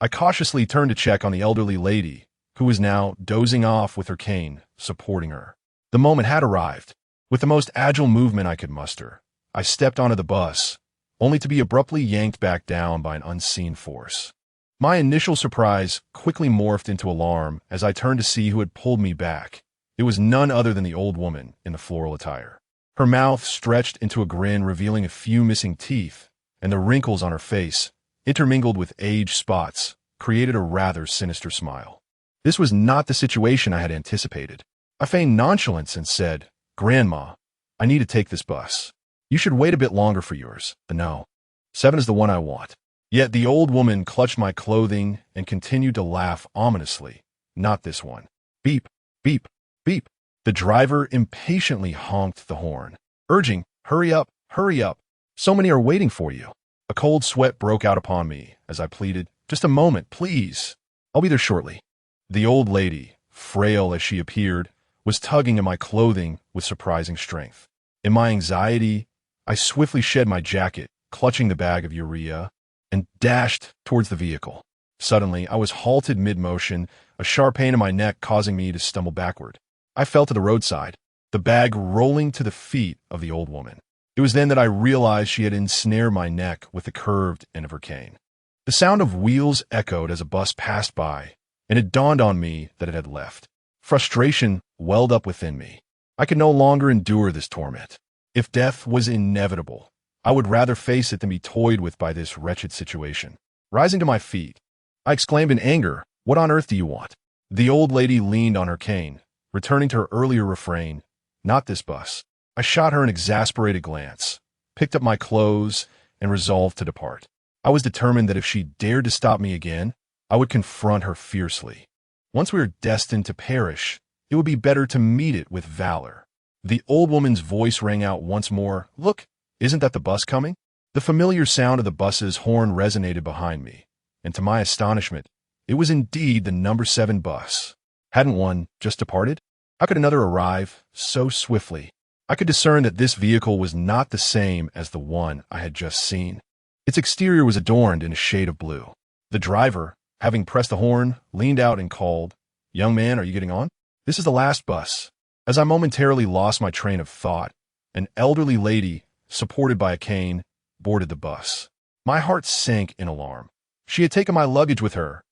I cautiously turned to check on the elderly lady, who was now dozing off with her cane, supporting her. The moment had arrived. With the most agile movement I could muster, I stepped onto the bus, only to be abruptly yanked back down by an unseen force. My initial surprise quickly morphed into alarm as I turned to see who had pulled me back. It was none other than the old woman in the floral attire. Her mouth stretched into a grin revealing a few missing teeth, and the wrinkles on her face, intermingled with age spots, created a rather sinister smile. This was not the situation I had anticipated. I feigned nonchalance and said, "Grandma, I need to take this bus. You should wait a bit longer for yours. No, 7 is the one I want." Yet the old woman clutched my clothing and continued to laugh ominously. "Not this one." Beep, beep, beep. The driver impatiently honked the horn, urging, hurry up, so many are waiting for you." A cold sweat broke out upon me as I pleaded, "Just a moment, please. I'll be there shortly." The old lady, frail as she appeared, was tugging at my clothing with surprising strength. In my anxiety, I swiftly shed my jacket, clutching the bag of urea, and dashed towards the vehicle. Suddenly, I was halted mid-motion, a sharp pain in my neck causing me to stumble backward. I fell to the roadside, the bag rolling to the feet of the old woman. It was then that I realized she had ensnared my neck with the curved end of her cane. The sound of wheels echoed as a bus passed by, and it dawned on me that it had left. Frustration welled up within me. I could no longer endure this torment. If death was inevitable, I would rather face it than be toyed with by this wretched situation. Rising to my feet, I exclaimed in anger, "What on earth do you want?" The old lady leaned on her cane, returning to her earlier refrain, "Not this bus." I shot her an exasperated glance, picked up my clothes, and resolved to depart. I was determined that if she dared to stop me again, I would confront her fiercely. Once we were destined to perish, it would be better to meet it with valor. The old woman's voice rang out once more, "Look, Isn't that the bus coming? The familiar sound of the bus's horn resonated behind me, and to my astonishment, it was indeed the number 7 bus. Hadn't one just departed? How could another arrive so swiftly? I could discern that this vehicle was not the same as the one I had just seen. Its exterior was adorned in a shade of blue. The driver, having pressed the horn, leaned out and called, "Young man, are you getting on? This is the last bus." As I momentarily lost my train of thought, an elderly lady, supported by a cane, boarded the bus. My heart sank in alarm. She had taken my luggage with her.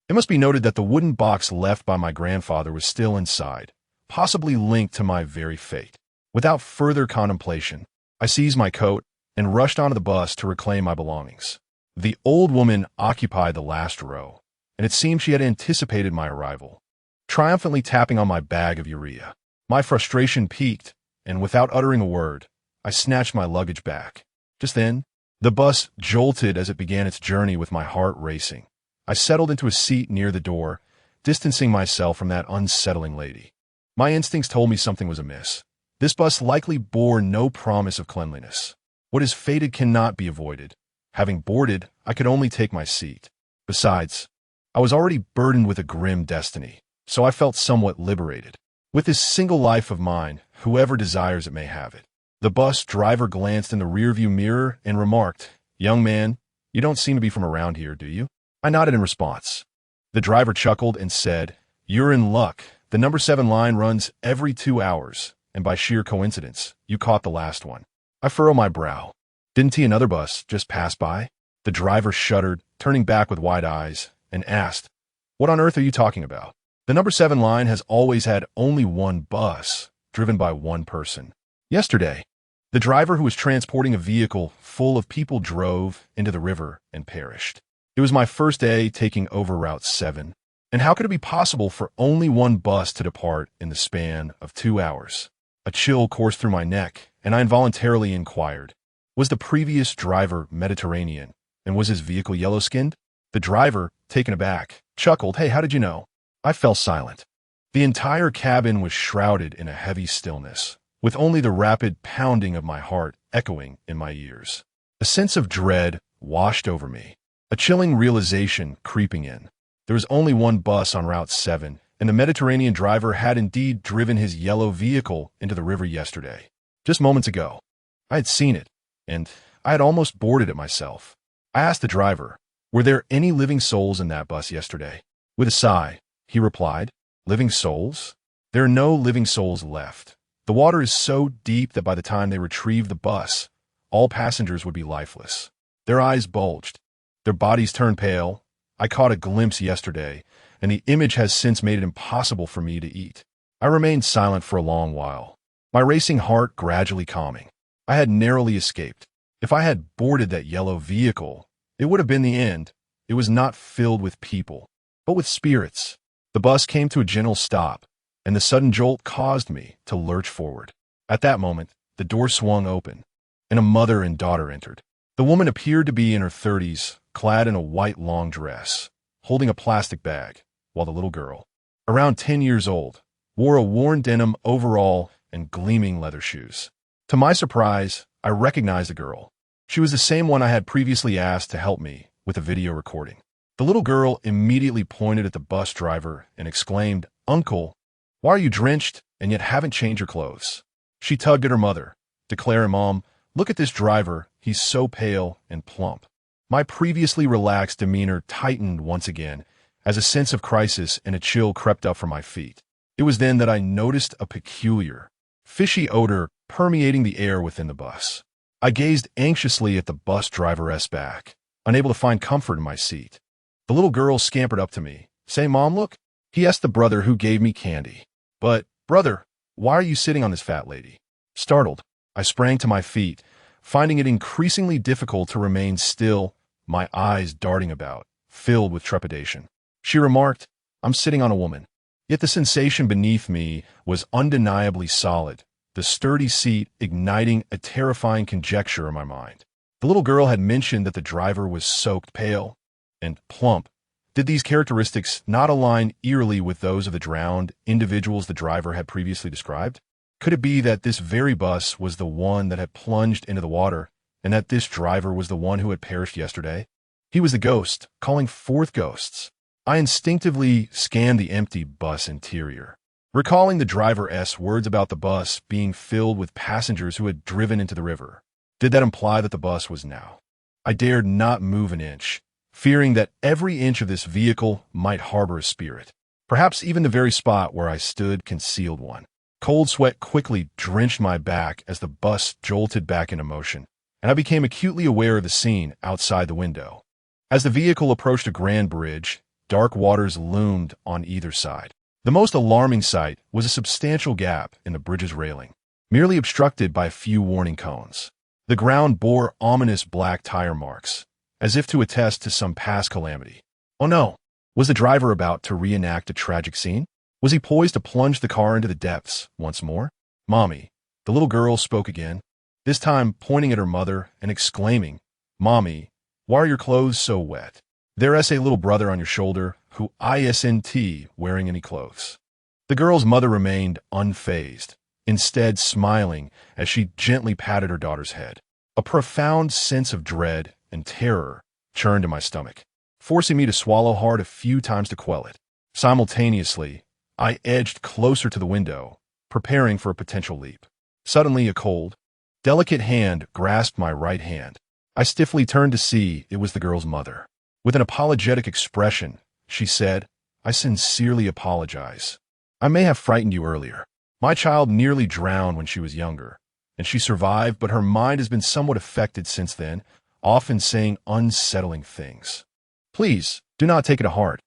It must be noted that the wooden box left by my grandfather was still inside, possibly linked to my very fate. Without further contemplation, I seized my coat and rushed onto the bus to reclaim my belongings. The old woman occupied the last row, and it seemed she had anticipated my arrival, triumphantly tapping on my bag of urea. My frustration peaked, and without uttering a word, I snatched my luggage back. Just then, the bus jolted as it began its journey with my heart racing. I settled into a seat near the door, distancing myself from that unsettling lady. My instincts told me something was amiss. This bus likely bore no promise of cleanliness. What is fated cannot be avoided. Having boarded, I could only take my seat. Besides, I was already burdened with a grim destiny, so I felt somewhat liberated. With this single life of mine, whoever desires it may have it. The bus driver glanced in the rearview mirror and remarked, "Young man, you don't seem to be from around here, do you?" I nodded in response. The driver chuckled and said, "You're in luck. The number 7 line runs every 2 hours, and by sheer coincidence, you caught the last one." I furrowed my brow. Didn't he another bus just pass by? The driver shuddered, turning back with wide eyes, and asked, "What on earth are you talking about? The number 7 line has always had only one bus, driven by one person. Yesterday, the driver who was transporting a vehicle full of people drove into the river and perished. It was my first day taking over Route 7, and how could it be possible for only one bus to depart in the span of 2 hours? A chill coursed through my neck, and I involuntarily inquired, was the previous driver Mediterranean, and was his vehicle yellow-skinned? The driver, taken aback, chuckled, "Hey, how did you know?" I fell silent. The entire cabin was shrouded in a heavy stillness, with only the rapid pounding of my heart echoing in my ears. A sense of dread washed over me, a chilling realization creeping in. There was only one bus on Route 7, and the Mediterranean driver had indeed driven his yellow vehicle into the river yesterday. Just moments ago, I had seen it, and I had almost boarded it myself. I asked the driver, were there any living souls in that bus yesterday? With a sigh, he replied, "Living souls? There are no living souls left. The water is so deep that by the time they retrieve the bus, all passengers would be lifeless." Their eyes bulged. Their bodies turned pale. I caught a glimpse yesterday, and the image has since made it impossible for me to eat. I remained silent for a long while, my racing heart gradually calming. I had narrowly escaped. If I had boarded that yellow vehicle, it would have been the end. It was not filled with people, but with spirits. The bus came to a gentle stop, and the sudden jolt caused me to lurch forward. At that moment, the door swung open, and a mother and daughter entered. The woman appeared to be in her 30s, clad in a white long dress, holding a plastic bag, while the little girl, around 10 years old, wore a worn denim overall and gleaming leather shoes. To my surprise, I recognized the girl. She was the same one I had previously asked to help me with a video recording. The little girl immediately pointed at the bus driver and exclaimed, "Uncle, why are you drenched and yet haven't changed your clothes?" She tugged at her mother, declaring, "Mom, look at this driver. He's so pale and plump." My previously relaxed demeanor tightened once again as a sense of crisis and a chill crept up from my feet. It was then that I noticed a peculiar, fishy odor permeating the air within the bus. I gazed anxiously at the bus driver's back, unable to find comfort in my seat. The little girl scampered up to me. "Say, Mom, look." He asked the brother who gave me candy. "But, brother, why are you sitting on this fat lady?" Startled, I sprang to my feet, finding it increasingly difficult to remain still, my eyes darting about, filled with trepidation. She remarked, "I'm sitting on a woman." Yet the sensation beneath me was undeniably solid, the sturdy seat igniting a terrifying conjecture in my mind. The little girl had mentioned that the driver was soaked pale and plump. Did these characteristics not align eerily with those of the drowned individuals the driver had previously described? Could it be that this very bus was the one that had plunged into the water, and that this driver was the one who had perished yesterday? He was the ghost, calling forth ghosts. I instinctively scanned the empty bus interior, recalling the driver's words about the bus being filled with passengers who had driven into the river. Did that imply that the bus was now? I dared not move an inch, fearing that every inch of this vehicle might harbor a spirit. Perhaps even the very spot where I stood concealed one. Cold sweat quickly drenched my back as the bus jolted back into motion, and I became acutely aware of the scene outside the window. As the vehicle approached a grand bridge, dark waters loomed on either side. The most alarming sight was a substantial gap in the bridge's railing, merely obstructed by a few warning cones. The ground bore ominous black tire marks, as if to attest to some past calamity. Oh no! Was the driver about to reenact a tragic scene? Was he poised to plunge the car into the depths once more? "Mommy," the little girl spoke again, this time pointing at her mother and exclaiming, "Mommy, why are your clothes so wet? There's a little brother on your shoulder who isn't wearing any clothes." The girl's mother remained unfazed, instead smiling as she gently patted her daughter's head. A profound sense of dread and terror churned in my stomach, forcing me to swallow hard a few times to quell it. Simultaneously, I edged closer to the window, preparing for a potential leap. Suddenly, a cold, delicate hand grasped my right hand. I stiffly turned to see it was the girl's mother. With an apologetic expression, she said, "I sincerely apologize. I may have frightened you earlier. My child nearly drowned when she was younger, and she survived, but her mind has been somewhat affected since then, often saying unsettling things. Please, do not take it to heart.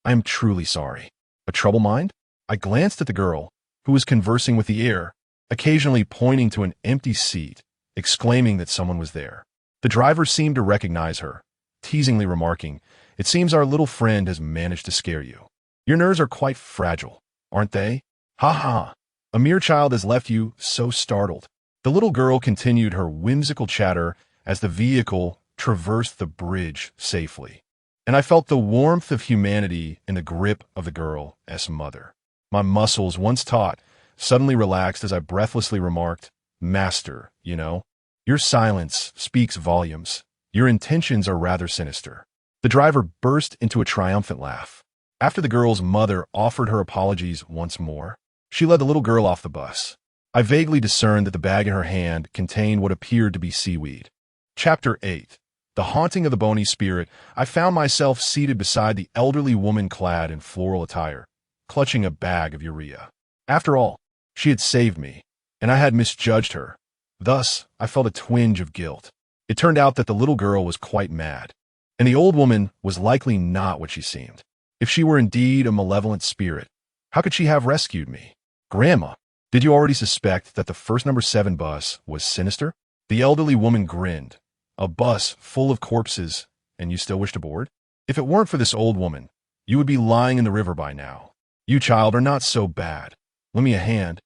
I am truly sorry." A trouble mind? I glanced at the girl, who was conversing with the air, occasionally pointing to an empty seat, exclaiming that someone was there. The driver seemed to recognize her, teasingly remarking, "It seems our little friend has managed to scare you. Your nerves are quite fragile, aren't they? Ha ha! A mere child has left you so startled." The little girl continued her whimsical chatter as the vehicle traversed the bridge safely, and I felt the warmth of humanity in the grip of the girl's mother. My muscles, once taut, suddenly relaxed as I breathlessly remarked, "Master, your silence speaks volumes. Your intentions are rather sinister." The driver burst into a triumphant laugh. After the girl's mother offered her apologies once more, she led the little girl off the bus. I vaguely discerned that the bag in her hand contained what appeared to be seaweed. Chapter 8. The Haunting of the Bony Spirit. I found myself seated beside the elderly woman clad in floral attire, clutching a bag of urea. After all, she had saved me, and I had misjudged her. Thus, I felt a twinge of guilt. It turned out that the little girl was quite mad, and the old woman was likely not what she seemed. If she were indeed a malevolent spirit, how could she have rescued me? "Grandma, did you already suspect that the first number 7 bus was sinister?" The elderly woman grinned. "A bus full of corpses, and you still wish to board? If it weren't for this old woman, you would be lying in the river by now. You, child, are not so bad. Lend me a hand,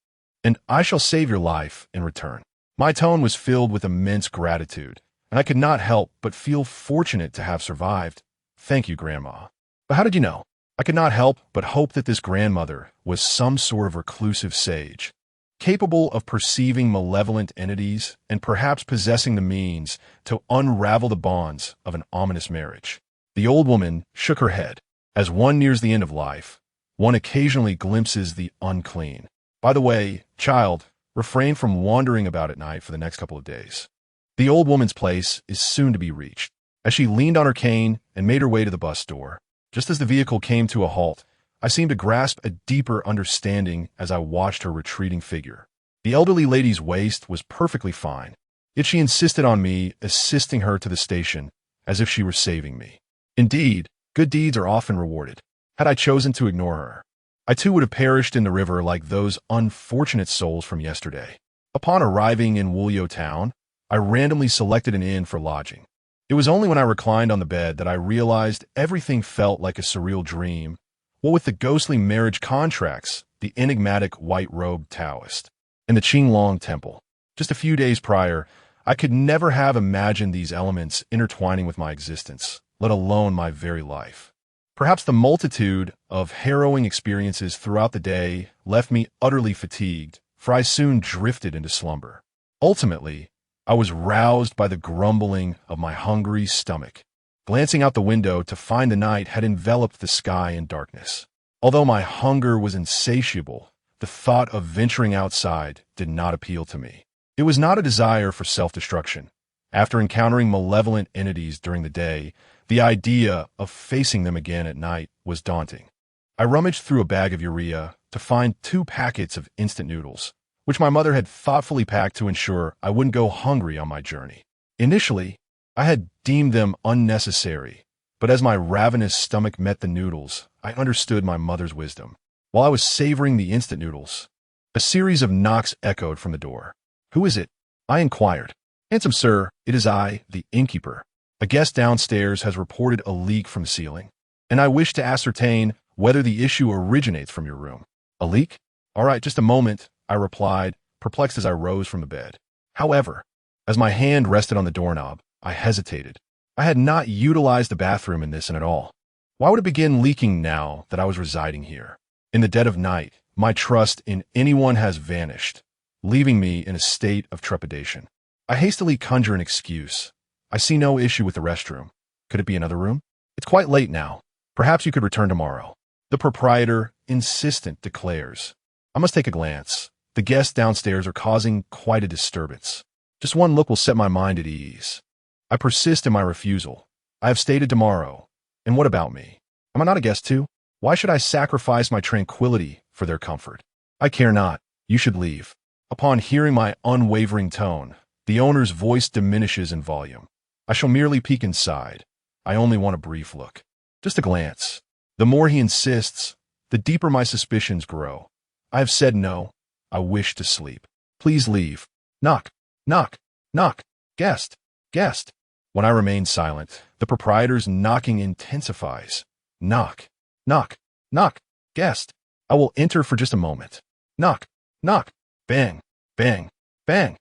and I shall save your life in return." My tone was filled with immense gratitude, and I could not help but feel fortunate to have survived. "Thank you, Grandma." But how did you know? I could not help but hope that this grandmother was some sort of reclusive sage, capable of perceiving malevolent entities and perhaps possessing the means to unravel the bonds of an ominous marriage. The old woman shook her head. As one nears the end of life, one occasionally glimpses the unclean. "By the way, child, refrain from wandering about at night for the next couple of days. The old woman's place is soon to be reached." As she leaned on her cane and made her way to the bus door, just as the vehicle came to a halt, I seemed to grasp a deeper understanding as I watched her retreating figure. The elderly lady's waist was perfectly fine, yet she insisted on me assisting her to the station as if she were saving me. Indeed, good deeds are often rewarded. Had I chosen to ignore her, I too would have perished in the river like those unfortunate souls from yesterday. Upon arriving in Wulyo town, I randomly selected an inn for lodging. It was only when I reclined on the bed that I realized everything felt like a surreal dream, what with the ghostly marriage contracts, the enigmatic white-robed Taoist, and the Qinglong Temple. Just a few days prior, I could never have imagined these elements intertwining with my existence, let alone my very life. Perhaps the multitude of harrowing experiences throughout the day left me utterly fatigued for I soon drifted into slumber. Ultimately, I was roused by the grumbling of my hungry stomach, glancing out the window to find the night had enveloped the sky in darkness. Although my hunger was insatiable, the thought of venturing outside did not appeal to me. It was not a desire for self-destruction. After encountering malevolent entities during the day, the idea of facing them again at night was daunting. I rummaged through a bag of urea to find 2 packets of instant noodles, which my mother had thoughtfully packed to ensure I wouldn't go hungry on my journey. Initially, I had deemed them unnecessary, but as my ravenous stomach met the noodles, I understood my mother's wisdom. While I was savoring the instant noodles, a series of knocks echoed from the door. "Who is it?" I inquired. "Handsome sir, it is I, the innkeeper. A guest downstairs has reported a leak from the ceiling, and I wish to ascertain whether the issue originates from your room." "A leak? All right, just a moment," I replied, perplexed as I rose from the bed. However, as my hand rested on the doorknob, I hesitated. I had not utilized the bathroom in this at all. Why would it begin leaking now that I was residing here? In the dead of night, my trust in anyone has vanished, leaving me in a state of trepidation. I hastily conjure an excuse. "I see no issue with the restroom. Could it be another room? It's quite late now. Perhaps you could return tomorrow." The proprietor, insistent, declares, "I must take a glance. The guests downstairs are causing quite a disturbance. Just one look will set my mind at ease." I persist in my refusal. "I have stated tomorrow. And what about me? Am I not a guest too? Why should I sacrifice my tranquility for their comfort? I care not. You should leave." Upon hearing my unwavering tone, the owner's voice diminishes in volume. "I shall merely peek inside. I only want a brief look. Just a glance." The more he insists, the deeper my suspicions grow. I have said no. I wish to sleep. "Please leave." Knock, knock, knock. "Guest, guest." When I remain silent, the proprietor's knocking intensifies. "Knock, knock, knock. Guest." "I will enter for just a moment." "Knock, knock." Bang, bang, bang.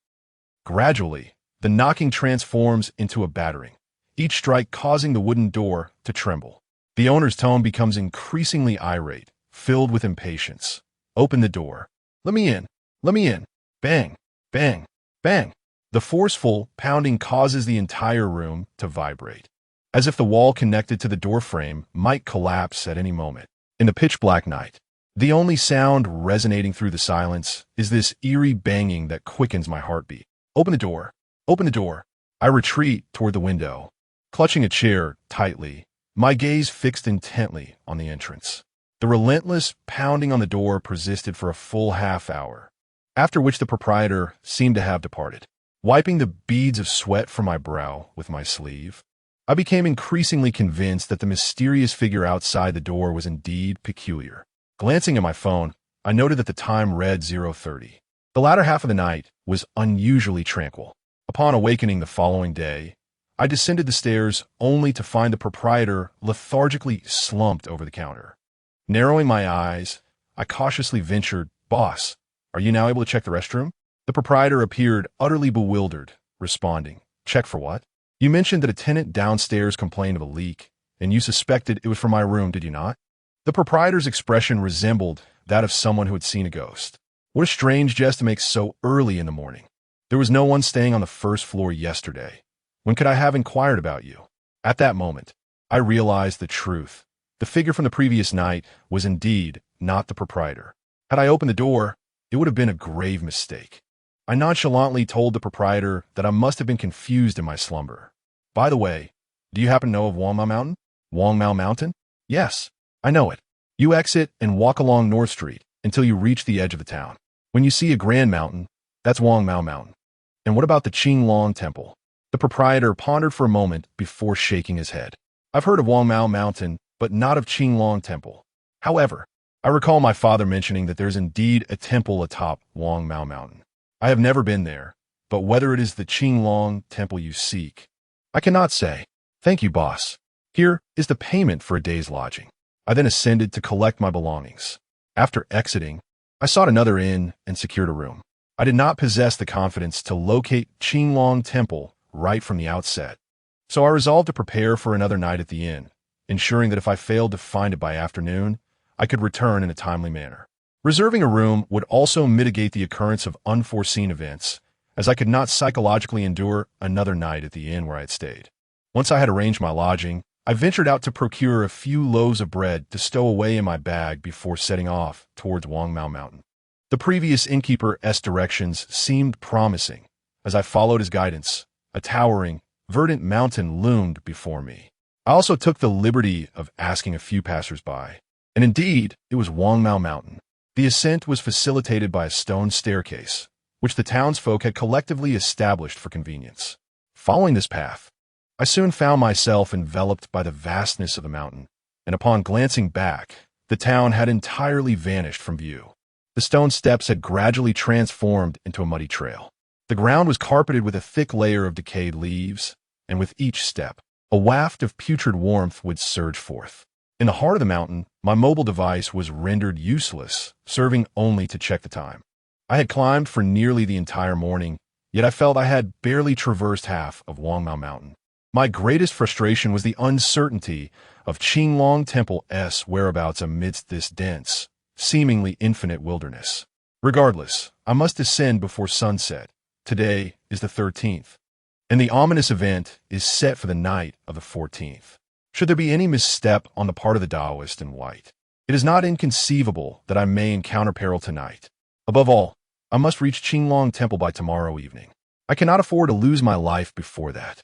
Gradually, the knocking transforms into a battering, each strike causing the wooden door to tremble. The owner's tone becomes increasingly irate, filled with impatience. "Open the door. Let me in. Let me in." Bang, bang, bang. The forceful pounding causes the entire room to vibrate, as if the wall connected to the door frame might collapse at any moment. In the pitch-black night, the only sound resonating through the silence is this eerie banging that quickens my heartbeat. "Open the door. Open the door." I retreat toward the window, clutching a chair tightly, my gaze fixed intently on the entrance. The relentless pounding on the door persisted for a full half-hour, after which the proprietor seemed to have departed. Wiping the beads of sweat from my brow with my sleeve, I became increasingly convinced that the mysterious figure outside the door was indeed peculiar. Glancing at my phone, I noted that the time read 0:30. The latter half of the night was unusually tranquil. Upon awakening the following day, I descended the stairs only to find the proprietor lethargically slumped over the counter. Narrowing my eyes, I cautiously ventured, "Boss, are you now able to check the restroom?" The proprietor appeared utterly bewildered, responding, "Check for what? You mentioned that a tenant downstairs complained of a leak, and you suspected it was from my room, did you not?" The proprietor's expression resembled that of someone who had seen a ghost. What a strange jest to make so early in the morning. There was no one staying on the first floor yesterday. When could I have inquired about you? At that moment, I realized the truth. The figure from the previous night was indeed not the proprietor. Had I opened the door, it would have been a grave mistake. I nonchalantly told the proprietor that I must have been confused in my slumber. "By the way, do you happen to know of Wangmao Mountain?" "Wangmao Mountain? Yes, I know it. You exit and walk along North Street until you reach the edge of the town. When you see a grand mountain, that's Wangmao Mountain." "And what about the Qinglong Temple?" The proprietor pondered for a moment before shaking his head. "I've heard of Wangmao Mountain, but not of Qinglong Temple. However, I recall my father mentioning that there's indeed a temple atop Wangmao Mountain. I have never been there, but whether it is the Qinglong Temple you seek, I cannot say." "Thank you, boss. Here is the payment for a day's lodging." I then ascended to collect my belongings. After exiting, I sought another inn and secured a room. I did not possess the confidence to locate Qinglong Temple right from the outset, so I resolved to prepare for another night at the inn, ensuring that if I failed to find it by afternoon, I could return in a timely manner. Reserving a room would also mitigate the occurrence of unforeseen events, as I could not psychologically endure another night at the inn where I had stayed. Once I had arranged my lodging, I ventured out to procure a few loaves of bread to stow away in my bag before setting off towards Wangmao Mountain. The previous innkeeper's directions seemed promising. As I followed his guidance, a towering, verdant mountain loomed before me. I also took the liberty of asking a few passers-by, and indeed, it was Wangmao Mountain. The ascent was facilitated by a stone staircase, which the townsfolk had collectively established for convenience. Following this path, I soon found myself enveloped by the vastness of the mountain, and upon glancing back, the town had entirely vanished from view. The stone steps had gradually transformed into a muddy trail. The ground was carpeted with a thick layer of decayed leaves, and with each step, a waft of putrid warmth would surge forth. In the heart of the mountain, my mobile device was rendered useless, serving only to check the time. I had climbed for nearly the entire morning, yet I felt I had barely traversed half of Wangmao Mountain. My greatest frustration was the uncertainty of Qinglong Temple's whereabouts amidst this dense, seemingly infinite wilderness. Regardless, I must descend before sunset. Today is the 13th, and the ominous event is set for the night of the 14th. Should there be any misstep on the part of the Taoist in white, it is not inconceivable that I may encounter peril tonight. Above all, I must reach Qinglong Temple by tomorrow evening. I cannot afford to lose my life before that.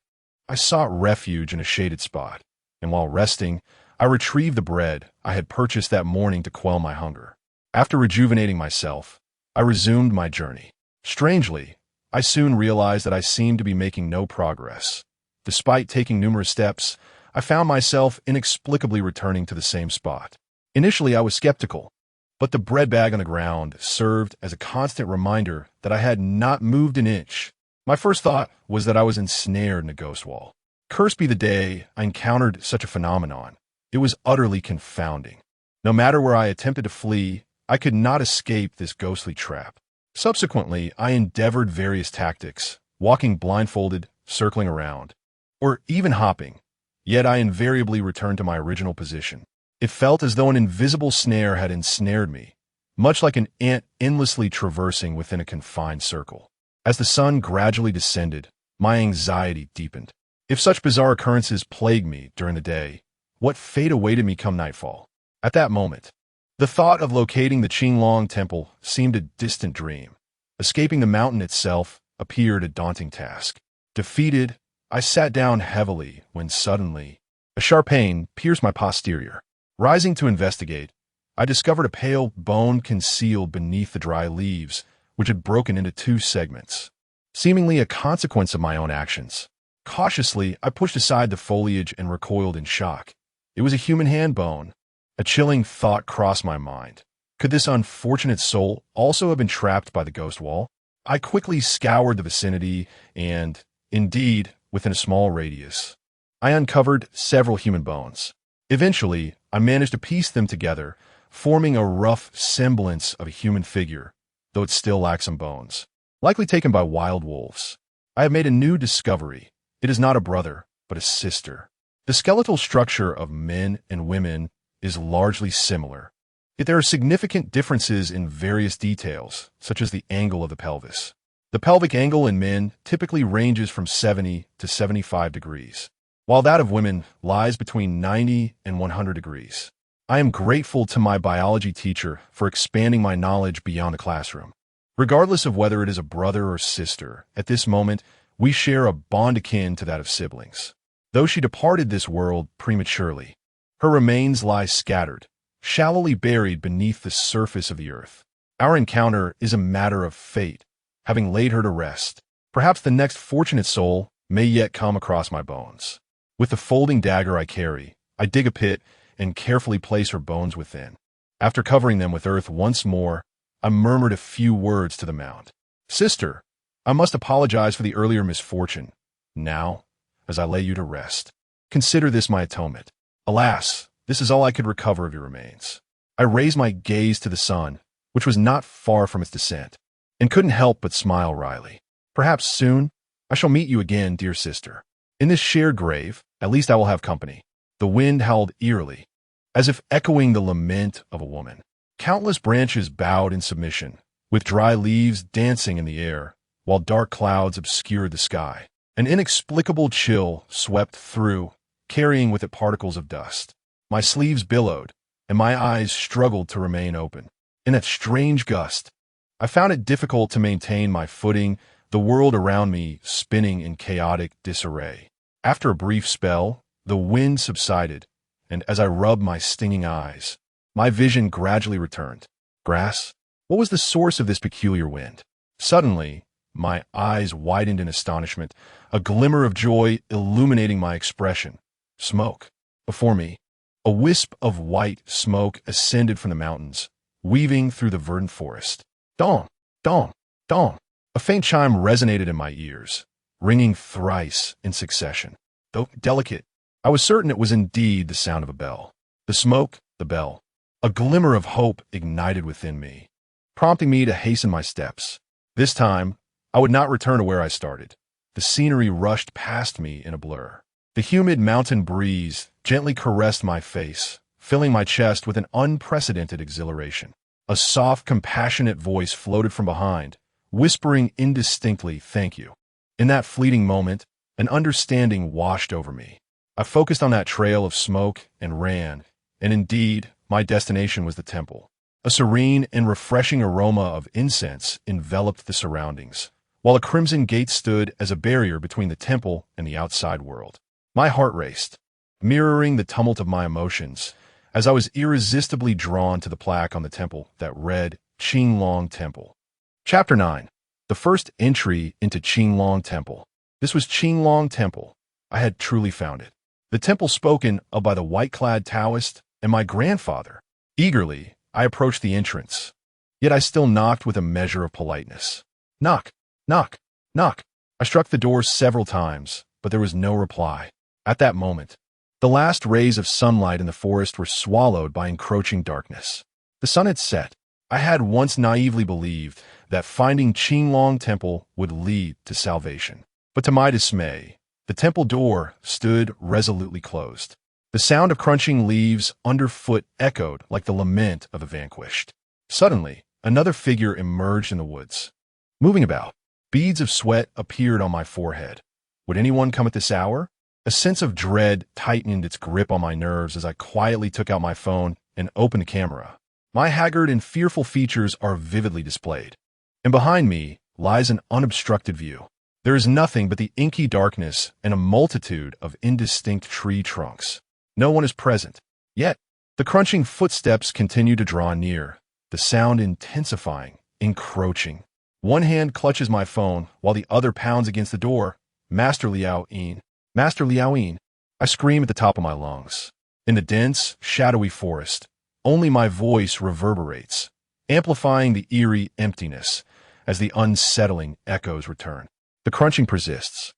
I sought refuge in a shaded spot, and while resting, I retrieved the bread I had purchased that morning to quell my hunger. After rejuvenating myself, I resumed my journey. Strangely, I soon realized that I seemed to be making no progress. Despite taking numerous steps, I found myself inexplicably returning to the same spot. Initially, I was skeptical, but the bread bag on the ground served as a constant reminder that I had not moved an inch. My first thought was that I was ensnared in a ghost wall. Cursed be the day I encountered such a phenomenon. It was utterly confounding. No matter where I attempted to flee, I could not escape this ghostly trap. Subsequently, I endeavored various tactics, walking blindfolded, circling around, or even hopping, yet I invariably returned to my original position. It felt as though an invisible snare had ensnared me, much like an ant endlessly traversing within a confined circle. As the sun gradually descended, my anxiety deepened. If such bizarre occurrences plagued me during the day, what fate awaited me come nightfall? At that moment, the thought of locating the Qinglong Temple seemed a distant dream. Escaping the mountain itself appeared a daunting task. Defeated, I sat down heavily when suddenly a sharp pain pierced my posterior. Rising to investigate, I discovered a pale bone concealed beneath the dry leaves, which had broken into two segments, seemingly a consequence of my own actions. Cautiously, I pushed aside the foliage and recoiled in shock. It was a human hand bone. A chilling thought crossed my mind. Could this unfortunate soul also have been trapped by the ghost wall? I quickly scoured the vicinity and, indeed, within a small radius, I uncovered several human bones. Eventually, I managed to piece them together, forming a rough semblance of a human figure, though it still lacked some bones, likely taken by wild wolves. I have made a new discovery. It is not a brother, but a sister. The skeletal structure of men and women is largely similar, yet there are significant differences in various details, such as the angle of the pelvis. The pelvic angle in men typically ranges from 70 to 75 degrees, while that of women lies between 90 and 100 degrees. I am grateful to my biology teacher for expanding my knowledge beyond the classroom. Regardless of whether it is a brother or sister, at this moment, we share a bond akin to that of siblings. Though she departed this world prematurely, her remains lie scattered, shallowly buried beneath the surface of the earth. Our encounter is a matter of fate, having laid her to rest. Perhaps the next fortunate soul may yet come across my bones. With the folding dagger I carry, I dig a pit and carefully place her bones within. After covering them with earth once more, I murmured a few words to the mound. Sister, I must apologize for the earlier misfortune. Now, as I lay you to rest, consider this my atonement. Alas, this is all I could recover of your remains. I raised my gaze to the sun, which was not far from its descent, and couldn't help but smile wryly. Perhaps soon I shall meet you again, dear sister. In this shared grave, at least I will have company. The wind howled eerily, as if echoing the lament of a woman. Countless branches bowed in submission, with dry leaves dancing in the air, while dark clouds obscured the sky. An inexplicable chill swept through, carrying with it particles of dust. My sleeves billowed, and my eyes struggled to remain open. In that strange gust, I found it difficult to maintain my footing, the world around me spinning in chaotic disarray. After a brief spell, the wind subsided, and as I rubbed my stinging eyes, my vision gradually returned. Grass? What was the source of this peculiar wind? Suddenly, my eyes widened in astonishment, a glimmer of joy illuminating my expression. Smoke. Before me, a wisp of white smoke ascended from the mountains, weaving through the verdant forest. Dong! Dong! Dong! A faint chime resonated in my ears, ringing thrice in succession. Though delicate, I was certain it was indeed the sound of a bell. The smoke, the bell. A glimmer of hope ignited within me, prompting me to hasten my steps. This time, I would not return to where I started. The scenery rushed past me in a blur. The humid mountain breeze gently caressed my face, filling my chest with an unprecedented exhilaration. A soft, compassionate voice floated from behind, whispering indistinctly, "Thank you." In that fleeting moment, an understanding washed over me. I focused on that trail of smoke and ran, and indeed, my destination was the temple. A serene and refreshing aroma of incense enveloped the surroundings, while a crimson gate stood as a barrier between the temple and the outside world. My heart raced, mirroring the tumult of my emotions, as I was irresistibly drawn to the plaque on the temple that read, Qinglong Temple. Chapter 9. The first entry into Qinglong Temple. This was Qinglong Temple. I had truly found it. The temple spoken of by the white-clad Taoist and my grandfather. Eagerly, I approached the entrance, yet I still knocked with a measure of politeness. Knock, knock, knock. I struck the door several times, but there was no reply. At that moment, the last rays of sunlight in the forest were swallowed by encroaching darkness. The sun had set. I had once naively believed that finding Qinglong Temple would lead to salvation. But to my dismay, the temple door stood resolutely closed. The sound of crunching leaves underfoot echoed like the lament of the vanquished. Suddenly, another figure emerged in the woods, moving about. Beads of sweat appeared on my forehead. Would anyone come at this hour? A sense of dread tightened its grip on my nerves as I quietly took out my phone and opened the camera. My haggard and fearful features are vividly displayed, and behind me lies an unobstructed view. There is nothing but the inky darkness and a multitude of indistinct tree trunks. No one is present. Yet, the crunching footsteps continue to draw near, the sound intensifying, encroaching. One hand clutches my phone while the other pounds against the door. Master Liao Yin. Master Liao Yin. I scream at the top of my lungs. In the dense, shadowy forest, only my voice reverberates, amplifying the eerie emptiness as the unsettling echoes return. The crunching persists.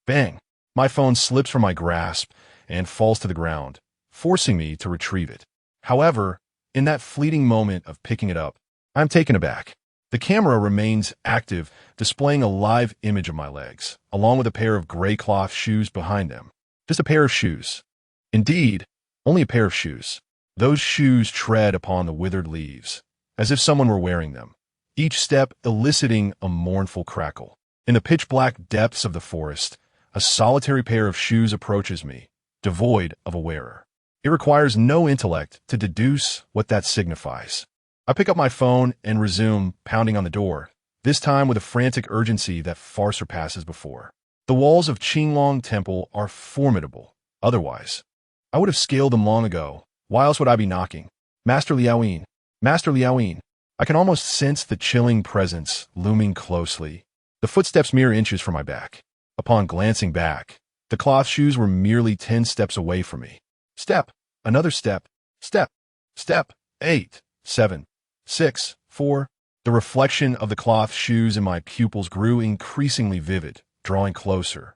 Bang! My phone slips from my grasp and falls to the ground, forcing me to retrieve it. However, in that fleeting moment of picking it up, I'm taken aback. The camera remains active, displaying a live image of my legs, along with a pair of gray cloth shoes behind them. Just a pair of shoes. Indeed, only a pair of shoes. Those shoes tread upon the withered leaves, as if someone were wearing them, each step eliciting a mournful crackle. In the pitch-black depths of the forest, a solitary pair of shoes approaches me, devoid of a wearer. It requires no intellect to deduce what that signifies. I pick up my phone and resume pounding on the door, this time with a frantic urgency that far surpasses before. The walls of Qinglong Temple are formidable. Otherwise, I would have scaled them long ago. Why else would I be knocking? Master Liao Yin. Master Liao Yin. I can almost sense the chilling presence looming closely. The footsteps mere inches from my back. Upon glancing back, the cloth shoes were merely 10 steps away from me. Step, another step, step, step, 8, 7, 6, 4. The reflection of the cloth shoes in my pupils grew increasingly vivid, drawing closer.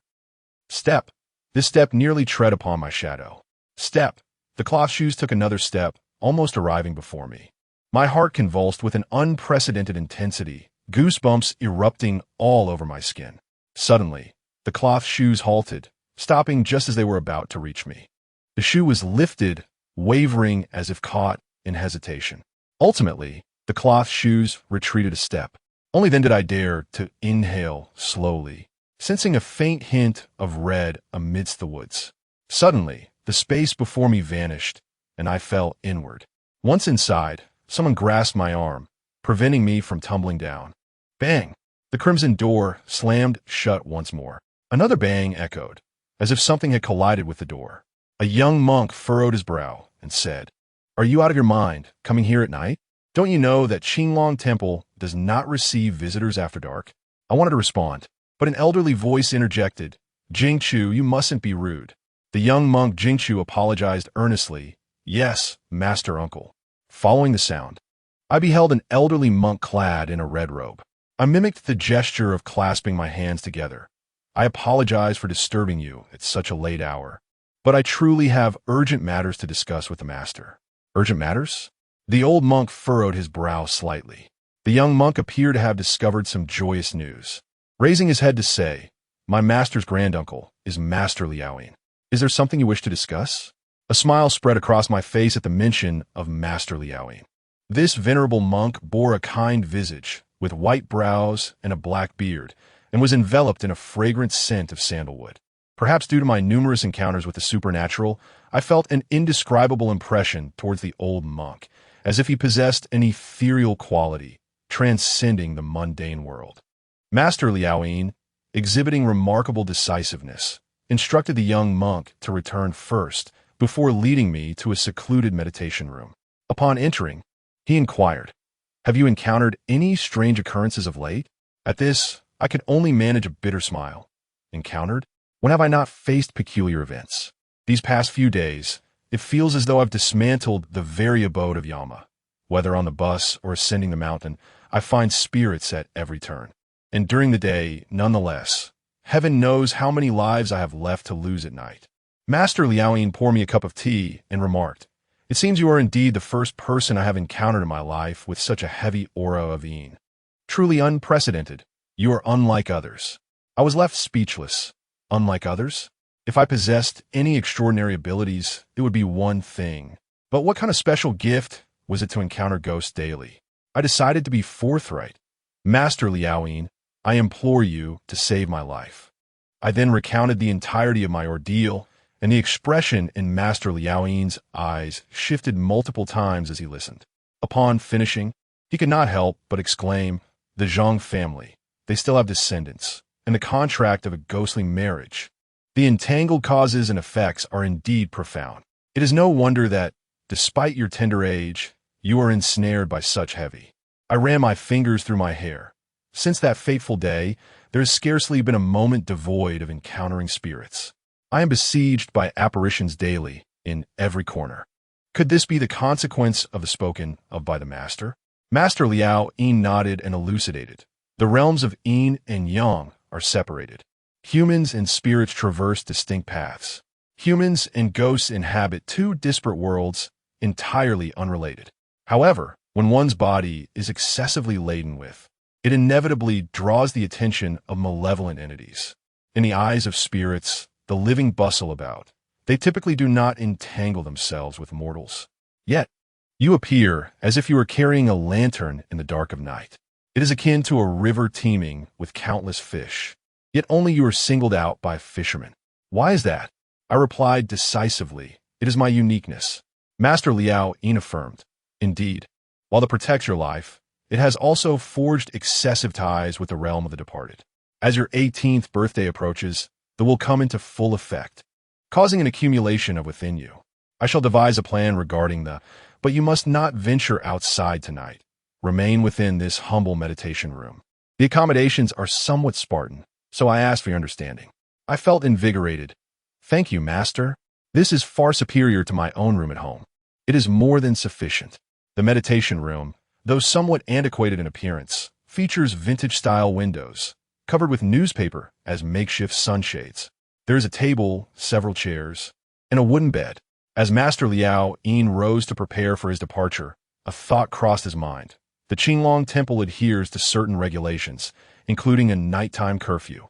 Step. This step nearly tread upon my shadow. Step. The cloth shoes took another step, almost arriving before me. My heart convulsed with an unprecedented intensity, goosebumps erupting all over my skin. Suddenly, the cloth shoes halted, stopping just as they were about to reach me. The shoe was lifted, wavering as if caught in hesitation. Ultimately, the cloth shoes retreated a step. Only then did I dare to inhale slowly, sensing a faint hint of red amidst the woods. Suddenly, the space before me vanished, and I fell inward. Once inside, someone grasped my arm, preventing me from tumbling down. Bang! The crimson door slammed shut once more. Another bang echoed, as if something had collided with the door. A young monk furrowed his brow and said, "Are you out of your mind, coming here at night? Don't you know that Qinglong Temple does not receive visitors after dark?" I wanted to respond, but an elderly voice interjected, "Jingchu, you mustn't be rude." The young monk Jingchu apologized earnestly. "Yes, master uncle." Following the sound, I beheld an elderly monk clad in a red robe. I mimicked the gesture of clasping my hands together. "I apologize for disturbing you at such a late hour, but I truly have urgent matters to discuss with the master." "Urgent matters?" The old monk furrowed his brow slightly. The young monk appeared to have discovered some joyous news. Raising his head to say, "My master's granduncle is Master Liaoyin. Is there something you wish to discuss?" A smile spread across my face at the mention of Master Liaoyin. This venerable monk bore a kind visage, with white brows and a black beard, and was enveloped in a fragrant scent of sandalwood. Perhaps due to my numerous encounters with the supernatural, I felt an indescribable impression towards the old monk, as if he possessed an ethereal quality, transcending the mundane world. Master Liaoyin, exhibiting remarkable decisiveness, instructed the young monk to return first, before leading me to a secluded meditation room. Upon entering, he inquired, "Have you encountered any strange occurrences of late?" At this, I could only manage a bitter smile. Encountered? When have I not faced peculiar events? These past few days, it feels as though I've dismantled the very abode of Yama. Whether on the bus or ascending the mountain, I find spirits at every turn. And during the day, nonetheless, heaven knows how many lives I have left to lose at night. Master Liaoyin poured me a cup of tea and remarked, "It seems you are indeed the first person I have encountered in my life with such a heavy aura of yin. Truly unprecedented. You are unlike others." I was left speechless. Unlike others? If I possessed any extraordinary abilities, it would be one thing. But what kind of special gift was it to encounter ghosts daily? I decided to be forthright. "Master Liaoyin, I implore you to save my life." I then recounted the entirety of my ordeal, and the expression in Master Liaoyin's eyes shifted multiple times as he listened. Upon finishing, he could not help but exclaim, "The Zhang family, they still have descendants, and the contract of a ghostly marriage. The entangled causes and effects are indeed profound. It is no wonder that, despite your tender age, you are ensnared by such heavy." I ran my fingers through my hair. Since that fateful day, there has scarcely been a moment devoid of encountering spirits. I am besieged by apparitions daily, in every corner. Could this be the consequence of the spoken of by the master? Master Liaoyin nodded and elucidated. The realms of yin and yang are separated. Humans and spirits traverse distinct paths. Humans and ghosts inhabit two disparate worlds, entirely unrelated. However, when one's body is excessively laden with, it inevitably draws the attention of malevolent entities. In the eyes of spirits, the living bustle about. They typically do not entangle themselves with mortals. Yet, you appear as if you were carrying a lantern in the dark of night. It is akin to a river teeming with countless fish. Yet only you are singled out by fishermen. Why is that? I replied decisively, "It is my uniqueness." Master Liaoyin affirmed, "Indeed, while it protects your life, it has also forged excessive ties with the realm of the departed. As your 18th birthday approaches, that will come into full effect, causing an accumulation of within you. I shall devise a plan regarding but you must not venture outside tonight. Remain within this humble meditation room. The accommodations are somewhat Spartan, so I ask for your understanding." I felt invigorated. "Thank you, master. This is far superior to my own room at home. It is more than sufficient." The meditation room, though somewhat antiquated in appearance, features vintage-style windows, covered with newspaper as makeshift sunshades. There is a table, several chairs, and a wooden bed. As Master Liaoyin rose to prepare for his departure, a thought crossed his mind. The Qinglong Temple adheres to certain regulations, including a nighttime curfew,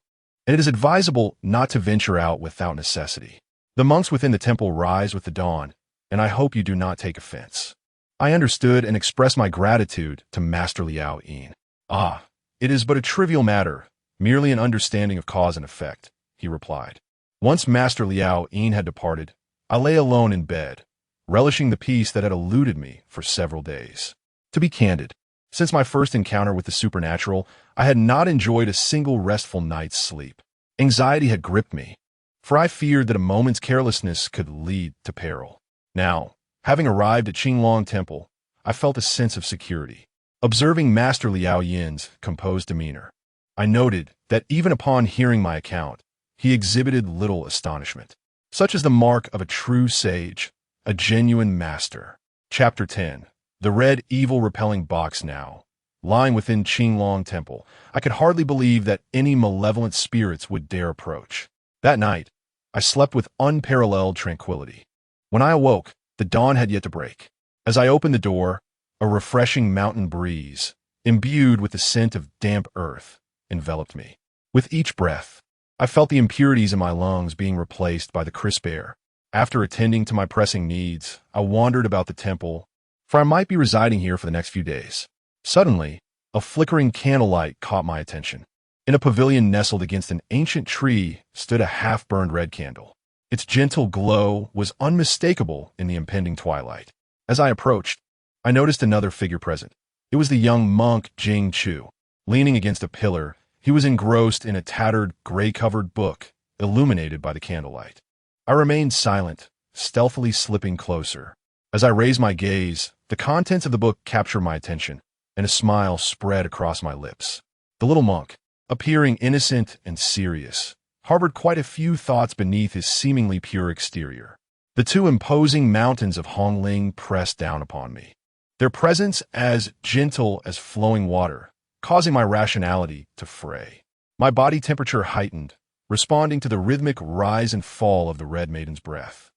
and it is advisable not to venture out without necessity. The monks within the temple rise with the dawn, and I hope you do not take offense. I understood and expressed my gratitude to Master Liao Yin. Ah, it is but a trivial matter, merely an understanding of cause and effect, he replied. Once Master Liao Yin had departed, I lay alone in bed, relishing the peace that had eluded me for several days. To be candid, since my first encounter with the supernatural, I had not enjoyed a single restful night's sleep. Anxiety had gripped me, for I feared that a moment's carelessness could lead to peril. Now, having arrived at Qinglong Temple, I felt a sense of security. Observing Master Liao Yin's composed demeanor, I noted that even upon hearing my account, he exhibited little astonishment. Such is the mark of a true sage, a genuine master. Chapter 10. The red evil-repelling box now. Lying within Qinglong Temple, I could hardly believe that any malevolent spirits would dare approach. That night, I slept with unparalleled tranquility. When I awoke, the dawn had yet to break. As I opened the door, a refreshing mountain breeze, imbued with the scent of damp earth, enveloped me. With each breath, I felt the impurities in my lungs being replaced by the crisp air. After attending to my pressing needs, I wandered about the temple, for I might be residing here for the next few days. Suddenly, a flickering candlelight caught my attention. In a pavilion nestled against an ancient tree stood a half-burned red candle. Its gentle glow was unmistakable in the impending twilight. As I approached, I noticed another figure present. It was the young monk Jing Chu. Leaning against a pillar, he was engrossed in a tattered, gray-covered book, illuminated by the candlelight. I remained silent, stealthily slipping closer. As I raised my gaze, the contents of the book captured my attention, and a smile spread across my lips. The little monk, appearing innocent and serious, harbored quite a few thoughts beneath his seemingly pure exterior. The two imposing mountains of Hongling pressed down upon me, their presence as gentle as flowing water, causing my rationality to fray. My body temperature heightened, responding to the rhythmic rise and fall of the Red Maiden's breath.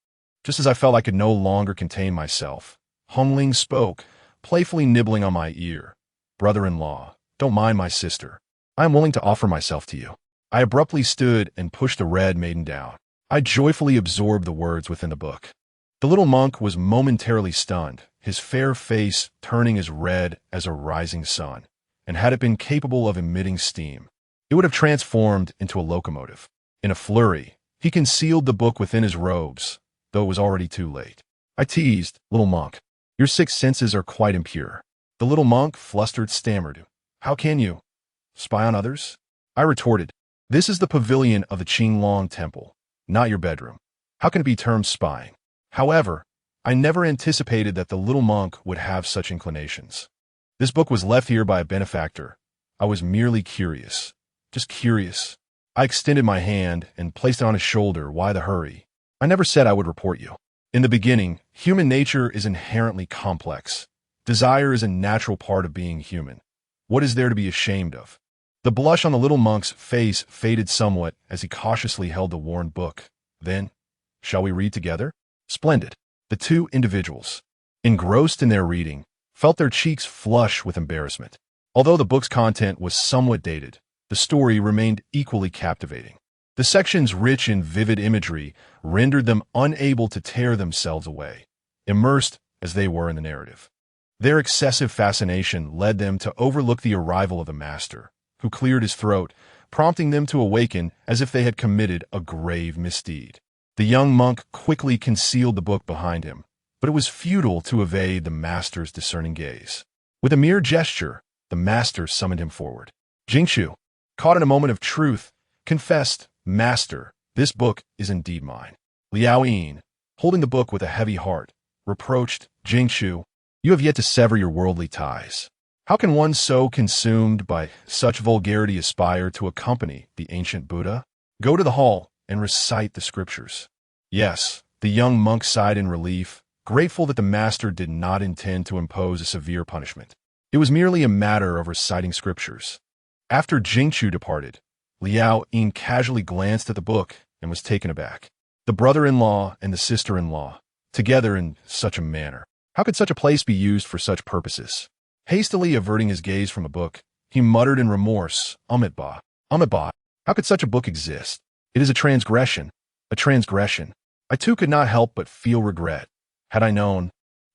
Just as I felt I could no longer contain myself, Hongling spoke, playfully nibbling on my ear. "Brother-in-law, don't mind my sister. I am willing to offer myself to you." I abruptly stood and pushed the Red Maiden down. I joyfully absorbed the words within the book. The little monk was momentarily stunned, his fair face turning as red as a rising sun, and had it been capable of emitting steam, it would have transformed into a locomotive. In a flurry, he concealed the book within his robes, though it was already too late. I teased, "Little monk, your sixth senses are quite impure." The little monk, flustered, stammered, "How can you spy on others?" I retorted, "This is the pavilion of the Qinglong Temple, not your bedroom. How can it be termed spying?" However, I never anticipated that the little monk would have such inclinations. This book was left here by a benefactor. I was merely curious. Just curious. I extended my hand and placed it on his shoulder. "Why the hurry? I never said I would report you. In the beginning, human nature is inherently complex. Desire is a natural part of being human. What is there to be ashamed of?" The blush on the little monk's face faded somewhat as he cautiously held the worn book. Then, "Shall we read together?" Splendid. The two individuals, engrossed in their reading, felt their cheeks flush with embarrassment. Although the book's content was somewhat dated, the story remained equally captivating. The section's rich and vivid imagery rendered them unable to tear themselves away, immersed as they were in the narrative. Their excessive fascination led them to overlook the arrival of the master, who cleared his throat, prompting them to awaken as if they had committed a grave misdeed. The young monk quickly concealed the book behind him, but it was futile to evade the master's discerning gaze. With a mere gesture, the master summoned him forward. Jingchu, caught in a moment of truth, confessed, "Master, this book is indeed mine." Liao Yin, holding the book with a heavy heart, reproached, "Jingchu, you have yet to sever your worldly ties. How can one so consumed by such vulgarity aspire to accompany the ancient Buddha? Go to the hall and recite the scriptures." Yes, the young monk sighed in relief, grateful that the master did not intend to impose a severe punishment. It was merely a matter of reciting scriptures. After Jingchu departed, Liao Yin casually glanced at the book and was taken aback. The brother-in-law and the sister-in-law, together in such a manner. How could such a place be used for such purposes? Hastily averting his gaze from the book, he muttered in remorse, Amitabha, Amitabha, how could such a book exist? It is a transgression, a transgression. I too could not help but feel regret. Had I known,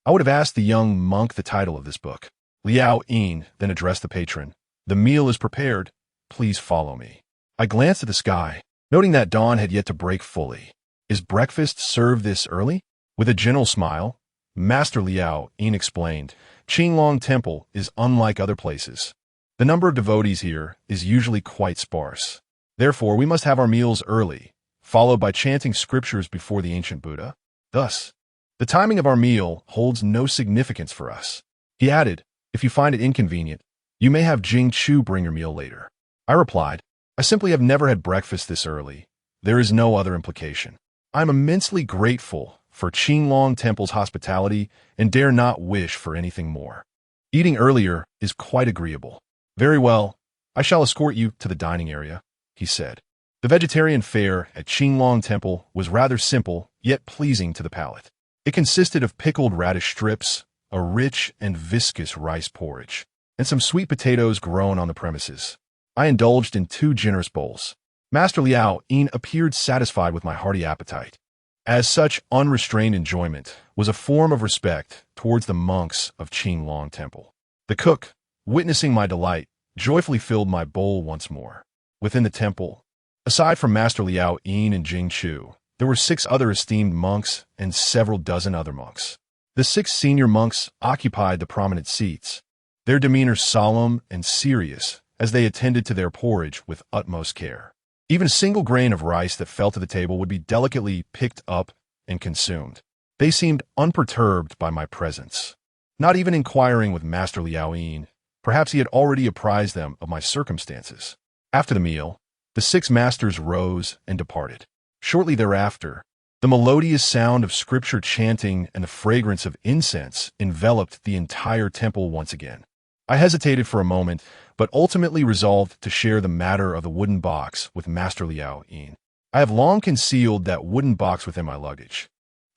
I would have asked the young monk the title of this book. Liao Yin then addressed the patron. The meal is prepared. Please follow me. I glanced at the sky, noting that dawn had yet to break fully. Is breakfast served this early? With a gentle smile, Master Liao Yin explained, Qinglong Temple is unlike other places. The number of devotees here is usually quite sparse. Therefore, we must have our meals early, followed by chanting scriptures before the ancient Buddha. Thus, the timing of our meal holds no significance for us. He added, if you find it inconvenient, you may have Jing Chu bring your meal later. I replied, I simply have never had breakfast this early. There is no other implication. I am immensely grateful for Qinglong Temple's hospitality and dare not wish for anything more. Eating earlier is quite agreeable. Very well, I shall escort you to the dining area, he said. The vegetarian fare at Qinglong Temple was rather simple, yet pleasing to the palate. It consisted of pickled radish strips, a rich and viscous rice porridge, and some sweet potatoes grown on the premises. I indulged in 2 generous bowls. Master Liao Yin appeared satisfied with my hearty appetite, as such unrestrained enjoyment was a form of respect towards the monks of Qinglong Temple. The cook, witnessing my delight, joyfully filled my bowl once more. Within the temple, aside from Master Liao Yin and Jing Chu, there were 6 other esteemed monks and several dozen other monks. The 6 senior monks occupied the prominent seats, their demeanor solemn and serious as they attended to their porridge with utmost care. Even a single grain of rice that fell to the table would be delicately picked up and consumed. They seemed unperturbed by my presence, not even inquiring with Master Liao Yin. Perhaps he had already apprised them of my circumstances. After the meal, the 6 masters rose and departed. Shortly thereafter, the melodious sound of scripture chanting and the fragrance of incense enveloped the entire temple once again. I hesitated for a moment, but ultimately resolved to share the matter of the wooden box with Master Liao Yin. I have long concealed that wooden box within my luggage,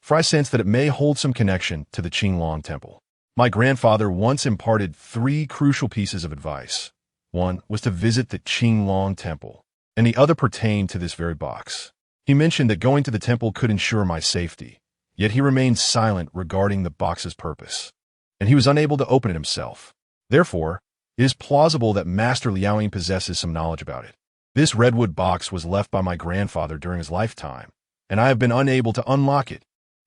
for I sense that it may hold some connection to the Qinglong Temple. My grandfather once imparted 3 crucial pieces of advice. One was to visit the Qinglong Temple, and the other pertained to this very box. He mentioned that going to the temple could ensure my safety, yet he remained silent regarding the box's purpose, and he was unable to open it himself. Therefore, it is plausible that Master Liao Yin possesses some knowledge about it. This redwood box was left by my grandfather during his lifetime, and I have been unable to unlock it.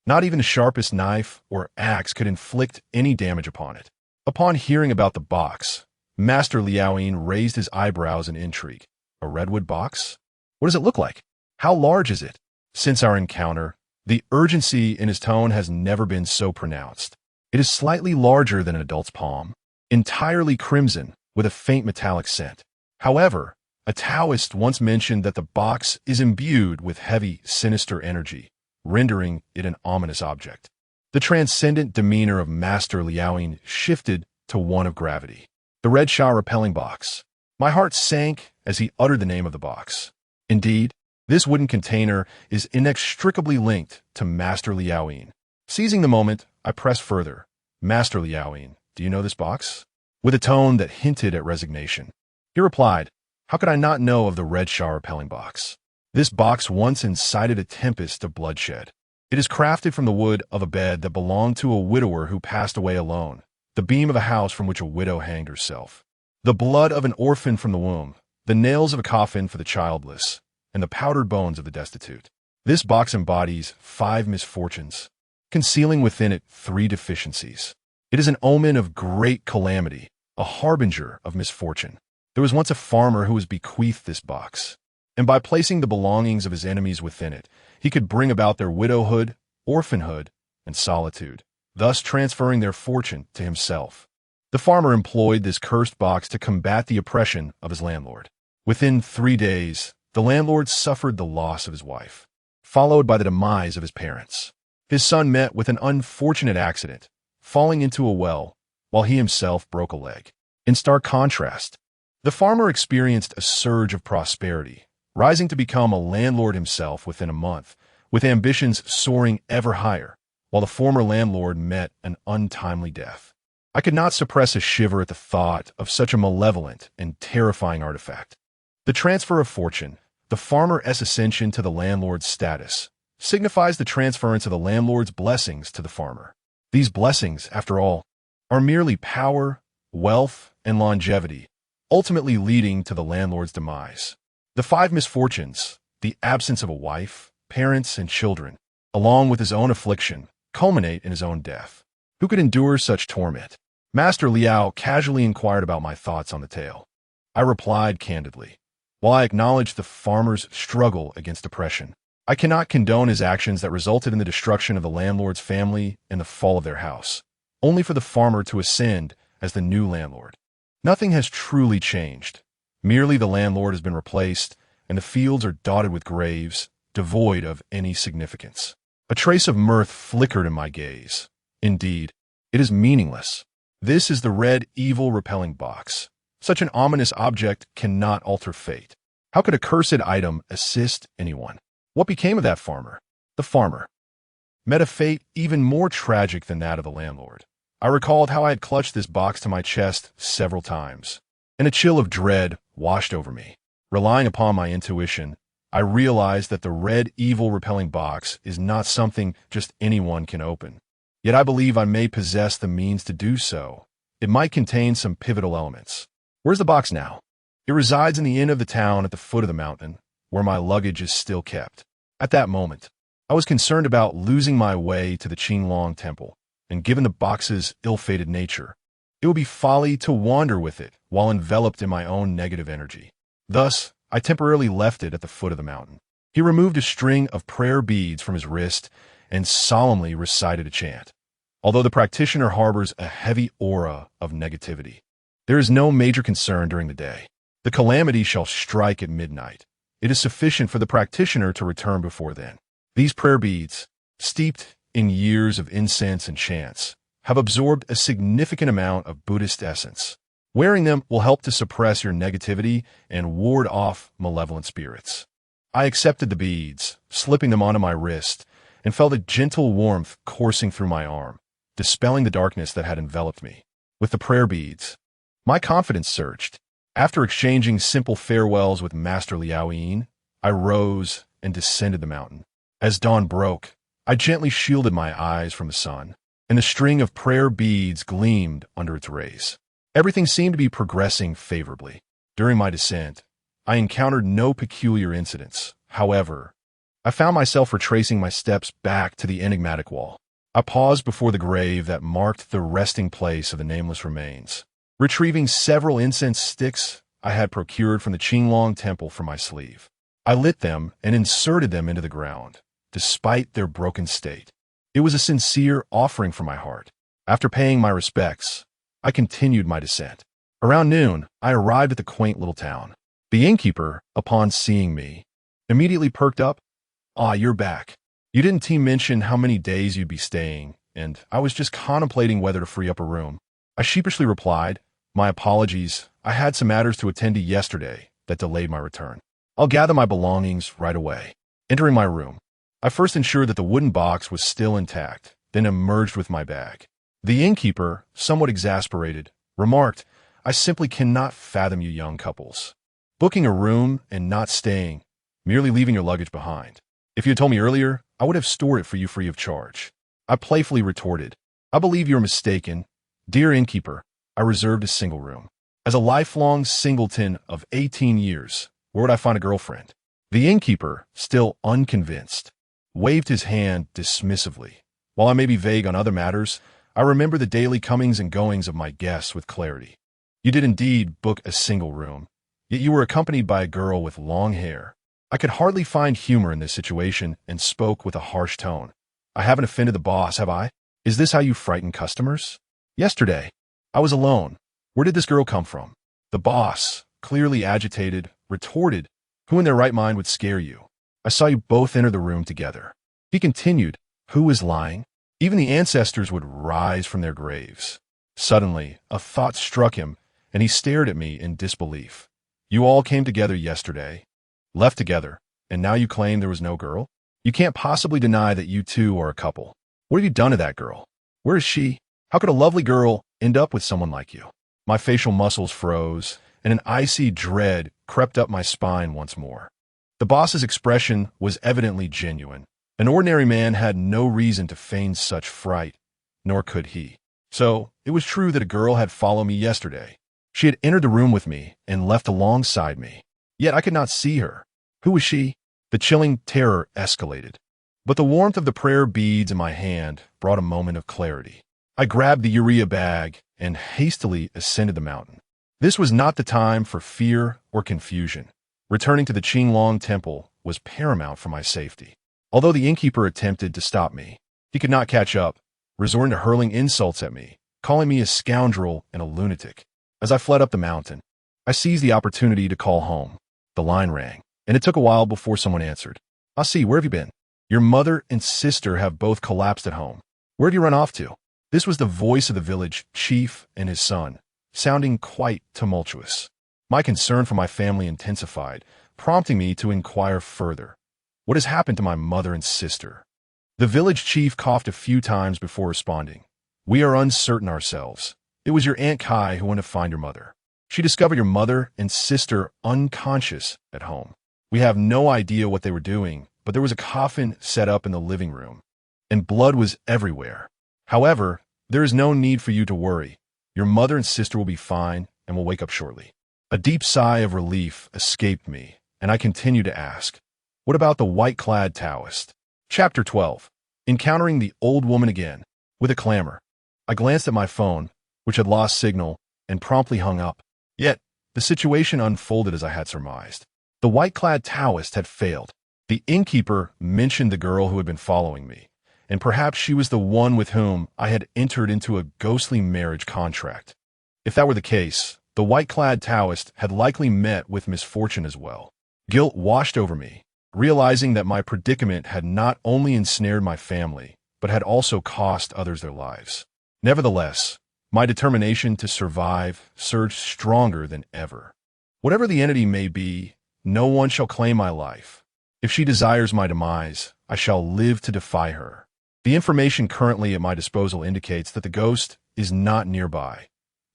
Not even the sharpest knife or axe could inflict any damage upon it. Upon hearing about the box, Master Liao Yin raised his eyebrows in intrigue. A redwood box? What does it look like? How large is it? Since our encounter, the urgency in his tone has never been so pronounced. It is slightly larger than an adult's palm, entirely crimson with a faint metallic scent. However, a Taoist once mentioned that the box is imbued with heavy, sinister energy, rendering it an ominous object. The transcendent demeanor of Master Liao Yin shifted to one of gravity. The red shower-repelling box. My heart sank as he uttered the name of the box. Indeed, this wooden container is inextricably linked to Master Liao Yin. Seizing the moment, I pressed further. Master Liao Yin, do you know this box? With a tone that hinted at resignation. He replied, how could I not know of the red shower-repelling box? This box once incited a tempest of bloodshed. It is crafted from the wood of a bed that belonged to a widower who passed away alone, the beam of a house from which a widow hanged herself, the blood of an orphan from the womb, the nails of a coffin for the childless, and the powdered bones of the destitute. This box embodies 5 misfortunes, concealing within it 3 deficiencies. It is an omen of great calamity, a harbinger of misfortune. There was once a farmer who was bequeathed this box, and by placing the belongings of his enemies within it, he could bring about their widowhood, orphanhood, and solitude, thus transferring their fortune to himself. The farmer employed this cursed box to combat the oppression of his landlord. Within 3 days, the landlord suffered the loss of his wife, followed by the demise of his parents. His son met with an unfortunate accident, falling into a well, while he himself broke a leg. In stark contrast, the farmer experienced a surge of prosperity, rising to become a landlord himself within a month, with ambitions soaring ever higher, while the former landlord met an untimely death. I could not suppress a shiver at the thought of such a malevolent and terrifying artifact. The transfer of fortune, the farmer's ascension to the landlord's status, signifies the transference of the landlord's blessings to the farmer. These blessings, after all, are merely power, wealth, and longevity, ultimately leading to the landlord's demise. The five misfortunes, the absence of a wife, parents, and children, along with his own affliction, culminate in his own death. Who could endure such torment? Master Liao casually inquired about my thoughts on the tale. I replied candidly. While I acknowledged the farmer's struggle against depression, I cannot condone his actions that resulted in the destruction of the landlord's family and the fall of their house, only for the farmer to ascend as the new landlord. Nothing has truly changed. Merely the landlord has been replaced, and the fields are dotted with graves, devoid of any significance. A trace of mirth flickered in my gaze. Indeed, it is meaningless. This is the red, evil-repelling box. Such an ominous object cannot alter fate. How could a cursed item assist anyone? What became of that farmer? The farmer met a fate even more tragic than that of the landlord. I recalled how I had clutched this box to my chest several times, and a chill of dread washed over me. Relying upon my intuition, I realized that the red, evil-repelling box is not something just anyone can open. Yet I believe I may possess the means to do so. It might contain some pivotal elements. Where's the box now? It resides in the inn of the town at the foot of the mountain, where my luggage is still kept. At that moment, I was concerned about losing my way to the Qinglong temple, and given the box's ill-fated nature, it would be folly to wander with it while enveloped in my own negative energy. Thus, I temporarily left it at the foot of the mountain. He removed a string of prayer beads from his wrist and solemnly recited a chant. Although the practitioner harbors a heavy aura of negativity, there is no major concern during the day. The calamity shall strike at midnight. It is sufficient for the practitioner to return before then. These prayer beads, steeped in years of incense and chants, have absorbed a significant amount of Buddhist essence. Wearing them will help to suppress your negativity and ward off malevolent spirits. I accepted the beads, slipping them onto my wrist, and felt a gentle warmth coursing through my arm, dispelling the darkness that had enveloped me. With the prayer beads, my confidence surged. After exchanging simple farewells with Master Liao, I rose and descended the mountain. As dawn broke, I gently shielded my eyes from the sun, and a string of prayer beads gleamed under its rays. Everything seemed to be progressing favorably. During my descent, I encountered no peculiar incidents. However, I found myself retracing my steps back to the enigmatic wall. I paused before the grave that marked the resting place of the nameless remains. Retrieving several incense sticks I had procured from the Qinglong temple from my sleeve, I lit them and inserted them into the ground, despite their broken state. It was a sincere offering from my heart. After paying my respects, I continued my descent. Around noon, I arrived at the quaint little town. The innkeeper, upon seeing me, immediately perked up. "Ah, you're back. You didn't mention how many days you'd be staying, and I was just contemplating whether to free up a room." I sheepishly replied, "My apologies. I had some matters to attend to yesterday that delayed my return. I'll gather my belongings right away." Entering my room, I first ensured that the wooden box was still intact, then emerged with my bag. The innkeeper, somewhat exasperated, remarked, "I simply cannot fathom you young couples. Booking a room and not staying, merely leaving your luggage behind. If you had told me earlier, I would have stored it for you free of charge." I playfully retorted, "I believe you're mistaken. Dear innkeeper, I reserved a single room. As a lifelong singleton of 18 years, where would I find a girlfriend?" The innkeeper, still unconvinced, waved his hand dismissively. While I may be vague on other matters, I remember the daily comings and goings of my guests with clarity. You did indeed book a single room, yet you were accompanied by a girl with long hair. I could hardly find humor in this situation and spoke with a harsh tone. "I haven't offended the boss, have I? Is this how you frighten customers?" "Yesterday, I was alone. Where did this girl come from?" The boss, clearly agitated, retorted, "Who in their right mind would scare you? I saw you both enter the room together." He continued, "Who is lying? Even the ancestors would rise from their graves." Suddenly, a thought struck him, and he stared at me in disbelief. "You all came together yesterday, left together, and now you claim there was no girl? You can't possibly deny that you two are a couple. What have you done to that girl? Where is she? How could a lovely girl end up with someone like you?" My facial muscles froze, and an icy dread crept up my spine once more. The boss's expression was evidently genuine. An ordinary man had no reason to feign such fright, nor could he. So, it was true that a girl had followed me yesterday. She had entered the room with me and left alongside me. Yet I could not see her. Who was she? The chilling terror escalated. But the warmth of the prayer beads in my hand brought a moment of clarity. I grabbed the urea bag and hastily ascended the mountain. This was not the time for fear or confusion. Returning to the Qinglong Temple was paramount for my safety. Although the innkeeper attempted to stop me, he could not catch up, resorting to hurling insults at me, calling me a scoundrel and a lunatic. As I fled up the mountain, I seized the opportunity to call home. The line rang, and it took a while before someone answered. "A-si, where have you been? Your mother and sister have both collapsed at home. Where have you run off to?" This was the voice of the village chief and his son, sounding quite tumultuous. My concern for my family intensified, prompting me to inquire further. What has happened to my mother and sister? The village chief coughed a few times before responding. "We are uncertain ourselves. It was your Aunt Kai who went to find your mother. She discovered your mother and sister unconscious at home. We have no idea what they were doing, but there was a coffin set up in the living room, and blood was everywhere. However, there is no need for you to worry. Your mother and sister will be fine and will wake up shortly." A deep sigh of relief escaped me, and I continued to ask, "What about the white-clad Taoist?" Chapter 12. Encountering the old woman again. With a clamor, I glanced at my phone, which had lost signal, and promptly hung up. Yet, the situation unfolded as I had surmised. The white-clad Taoist had failed. The innkeeper mentioned the girl who had been following me, and perhaps she was the one with whom I had entered into a ghostly marriage contract. If that were the case, the white-clad Taoist had likely met with misfortune as well. Guilt washed over me, realizing that my predicament had not only ensnared my family, but had also cost others their lives. Nevertheless, my determination to survive surged stronger than ever. Whatever the entity may be, no one shall claim my life. If she desires my demise, I shall live to defy her. The information currently at my disposal indicates that the ghost is not nearby.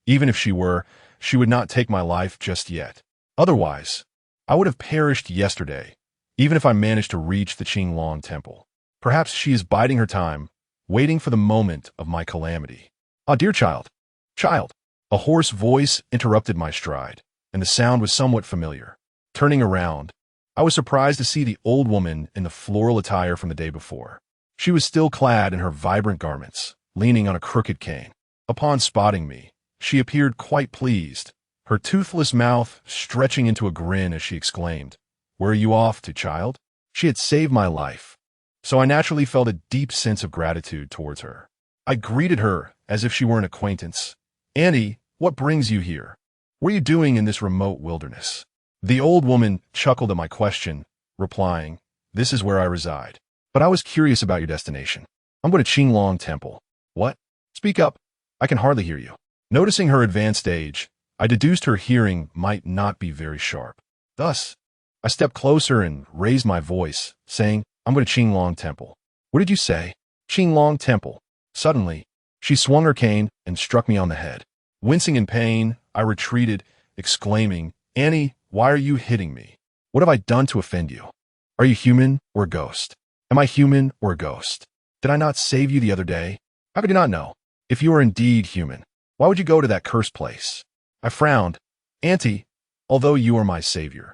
Even if she were, she would not take my life just yet. Otherwise, I would have perished yesterday, even if I managed to reach the Qinglong Temple. Perhaps she is biding her time, waiting for the moment of my calamity. "Ah, dear child, child!" A hoarse voice interrupted my stride, and the sound was somewhat familiar. Turning around, I was surprised to see the old woman in the floral attire from the day before. She was still clad in her vibrant garments, leaning on a crooked cane. Upon spotting me, she appeared quite pleased, her toothless mouth stretching into a grin as she exclaimed, "Where are you off to, child?" She had saved my life, so I naturally felt a deep sense of gratitude towards her. I greeted her as if she were an acquaintance. "Auntie, what brings you here? What are you doing in this remote wilderness?" The old woman chuckled at my question, replying, "This is where I reside. But I was curious about your destination." "I'm going to Qinglong Temple." "What? Speak up. I can hardly hear you." Noticing her advanced age, I deduced her hearing might not be very sharp. Thus, I stepped closer and raised my voice, saying, "I'm going to Qinglong Temple." "What did you say?" "Qinglong Temple." Suddenly, she swung her cane and struck me on the head. Wincing in pain, I retreated, exclaiming, "Annie, why are you hitting me? What have I done to offend you? Are you human or a ghost? Am I human or a ghost? Did I not save you the other day? How could you not know? If you are indeed human, why would you go to that cursed place?" I frowned. "Auntie, although you are my savior,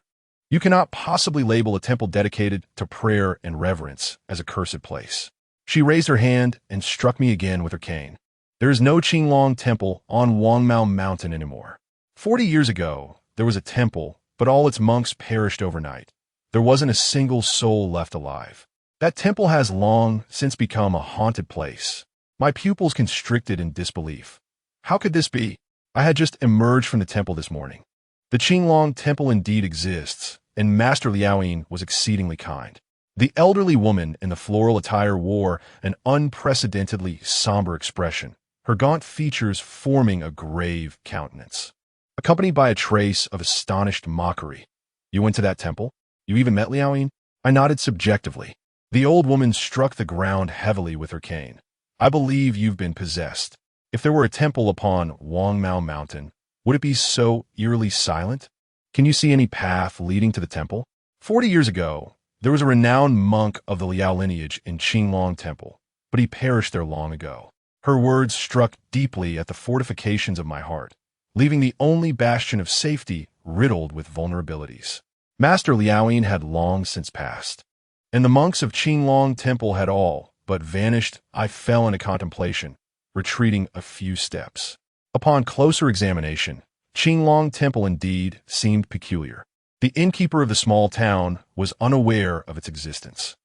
you cannot possibly label a temple dedicated to prayer and reverence as a cursed place." She raised her hand and struck me again with her cane. "There is no Qinglong Temple on Wangmao Mountain anymore. 40 years ago, there was a temple, but all its monks perished overnight. There wasn't a single soul left alive. That temple has long since become a haunted place." My pupils constricted in disbelief. How could this be? I had just emerged from the temple this morning. The Qinglong Temple indeed exists, and Master Liaoyin was exceedingly kind. The elderly woman in the floral attire wore an unprecedentedly somber expression, her gaunt features forming a grave countenance, accompanied by a trace of astonished mockery. "You went to that temple? You even met Liaoyin?" I nodded subjectively. The old woman struck the ground heavily with her cane. "I believe you've been possessed. If there were a temple upon Wangmao Mountain, would it be so eerily silent? Can you see any path leading to the temple?" 40 years ago, there was a renowned monk of the Liao lineage in Qinglong Temple, but he perished there long ago. Her words struck deeply at the fortifications of my heart, leaving the only bastion of safety riddled with vulnerabilities. Master Liaoyin had long since passed, and the monks of Qinglong Temple had all but vanished. I fell into contemplation, retreating a few steps. Upon closer examination, Qinglong Temple indeed seemed peculiar. The innkeeper of the small town was unaware of its existence,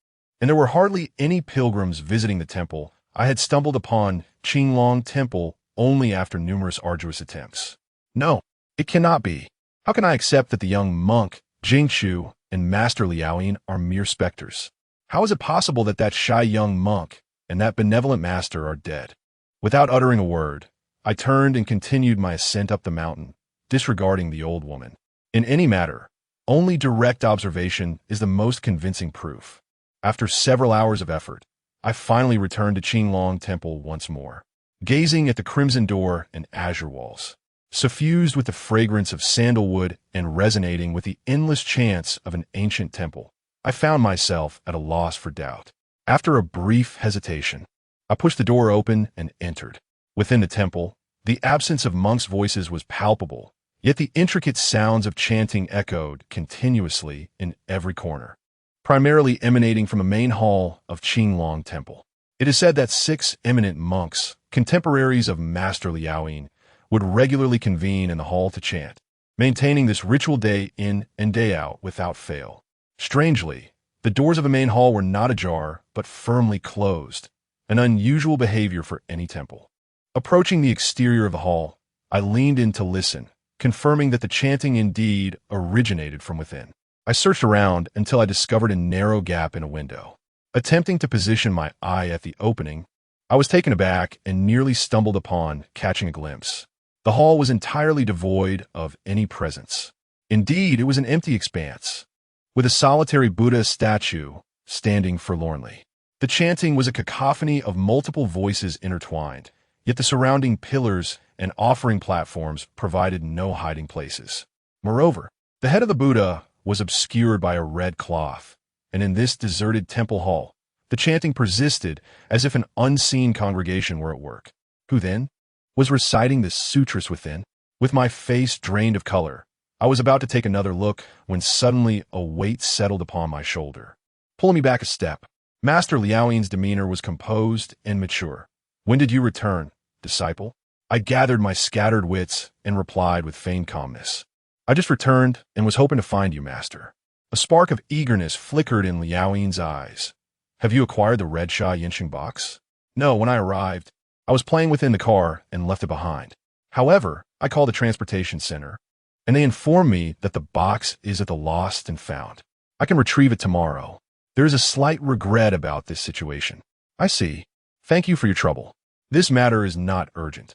and there were hardly any pilgrims visiting the temple. I had stumbled upon Qinglong Temple only after numerous arduous attempts. No, it cannot be. How can I accept that the young monk, Jingxu, and Master Liaoyin are mere specters? How is it possible that that shy young monk and that benevolent master are dead? Without uttering a word, I turned and continued my ascent up the mountain, disregarding the old woman. In any matter, only direct observation is the most convincing proof. After several hours of effort, I finally returned to Qinglong Temple once more, gazing at the crimson door and azure walls, suffused with the fragrance of sandalwood and resonating with the endless chants of an ancient temple. I found myself at a loss for doubt. After a brief hesitation, I pushed the door open and entered. Within the temple, the absence of monks' voices was palpable, yet the intricate sounds of chanting echoed continuously in every corner, primarily emanating from the main hall of Qinglong Temple. It is said that 6 eminent monks, contemporaries of Master Liaoyin, would regularly convene in the hall to chant, maintaining this ritual day in and day out without fail. Strangely, the doors of the main hall were not ajar, but firmly closed, an unusual behavior for any temple. Approaching the exterior of the hall, I leaned in to listen, confirming that the chanting indeed originated from within. I searched around until I discovered a narrow gap in a window. Attempting to position my eye at the opening, I was taken aback and nearly stumbled upon catching a glimpse. The hall was entirely devoid of any presence. Indeed, it was an empty expanse, with a solitary Buddha statue standing forlornly. The chanting was a cacophony of multiple voices intertwined, yet the surrounding pillars and offering platforms provided no hiding places. Moreover, the head of the Buddha was obscured by a red cloth, and in this deserted temple hall, the chanting persisted as if an unseen congregation were at work. Who then was reciting the sutras within? With my face drained of color, I was about to take another look when suddenly a weight settled upon my shoulder, pulling me back a step. Master Liaoyin's demeanor was composed and mature. "When did you return, disciple?" I gathered my scattered wits and replied with feigned calmness. "I just returned and was hoping to find you, master." A spark of eagerness flickered in Liaoyin's eyes. "Have you acquired the red Sha Yinxing box?" "No, when I arrived, I was playing within the car and left it behind. However, I called the transportation center, and they informed me that the box is at the lost and found. I can retrieve it tomorrow. There is a slight regret about this situation." "I see. Thank you for your trouble. This matter is not urgent.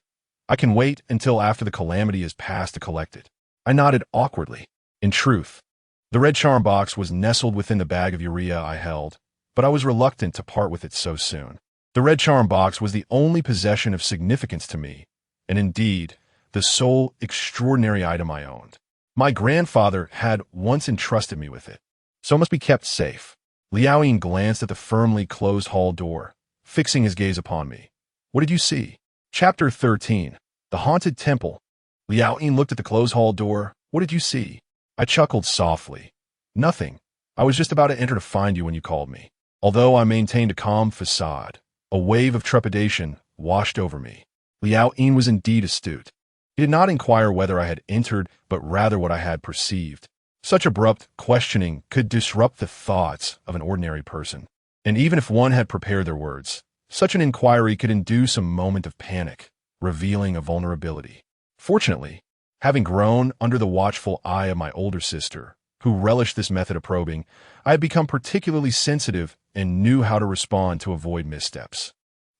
I can wait until after the calamity is past to collect it." I nodded awkwardly. In truth, the red charm box was nestled within the bag of urea I held, but I was reluctant to part with it so soon. The red charm box was the only possession of significance to me, and indeed, the sole extraordinary item I owned. My grandfather had once entrusted me with it, so it must be kept safe. Liaoyin glanced at the firmly closed hall door, fixing his gaze upon me. "What did you see?" Chapter 13. The Haunted Temple. Liaoyin looked at the closed hall door. "What did you see?" I chuckled softly. "Nothing. I was just about to enter to find you when you called me." Although I maintained a calm facade, a wave of trepidation washed over me. Liaoyin was indeed astute. He did not inquire whether I had entered, but rather what I had perceived. Such abrupt questioning could disrupt the thoughts of an ordinary person, and even if one had prepared their words, such an inquiry could induce a moment of panic, revealing a vulnerability. Fortunately, having grown under the watchful eye of my older sister, who relished this method of probing, I had become particularly sensitive and knew how to respond to avoid missteps.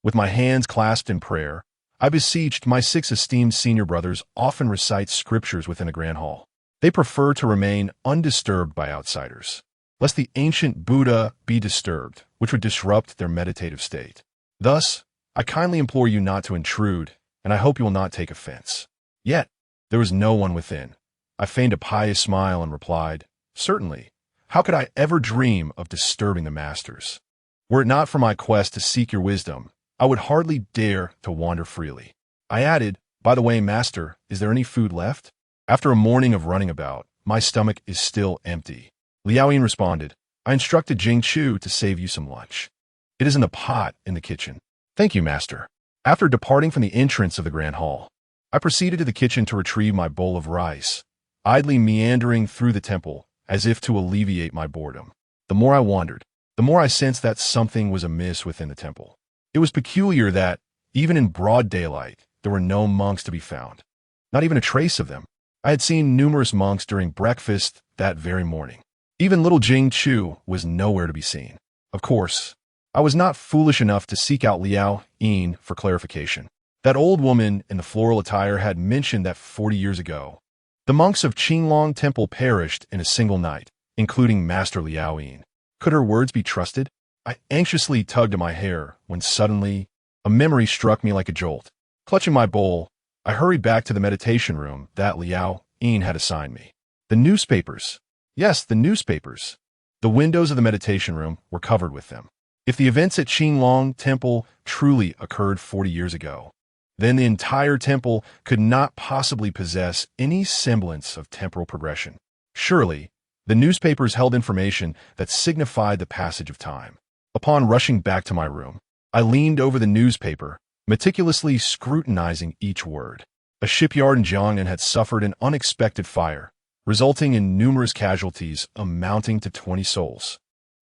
With my hands clasped in prayer, I beseeched my 6 esteemed senior brothers often recite scriptures within a grand hall. They prefer to remain undisturbed by outsiders, lest the ancient Buddha be disturbed, which would disrupt their meditative state. Thus, I kindly implore you not to intrude, and I hope you will not take offense. Yet, there was no one within. I feigned a pious smile and replied, "Certainly. How could I ever dream of disturbing the masters? Were it not for my quest to seek your wisdom, I would hardly dare to wander freely. I added, "By the way, master, is there any food left? After a morning of running about, my stomach is still empty." Liao Yin responded, "I instructed Jing Chu to save you some lunch. It is in the pot in the kitchen." "Thank you, master." After departing from the entrance of the grand hall, I proceeded to the kitchen to retrieve my bowl of rice, idly meandering through the temple as if to alleviate my boredom. The more I wandered, the more I sensed that something was amiss within the temple. It was peculiar that, even in broad daylight, there were no monks to be found. Not even a trace of them. I had seen numerous monks during breakfast that very morning. Even little Jing Chu was nowhere to be seen. Of course, I was not foolish enough to seek out Liao Yin for clarification. That old woman in the floral attire had mentioned that 40 years ago, the monks of Qinglong Temple perished in a single night, including Master Liao Yin. Could her words be trusted? I anxiously tugged at my hair when suddenly a memory struck me like a jolt. Clutching my bowl, I hurried back to the meditation room that Liao Yin had assigned me. The newspapers. Yes, the newspapers. The windows of the meditation room were covered with them. If the events at Qinglong Temple truly occurred 40 years ago, then the entire temple could not possibly possess any semblance of temporal progression. Surely, the newspapers held information that signified the passage of time. Upon rushing back to my room, I leaned over the newspaper, meticulously scrutinizing each word. A shipyard in Jiangnan had suffered an unexpected fire, resulting in numerous casualties amounting to 20 souls.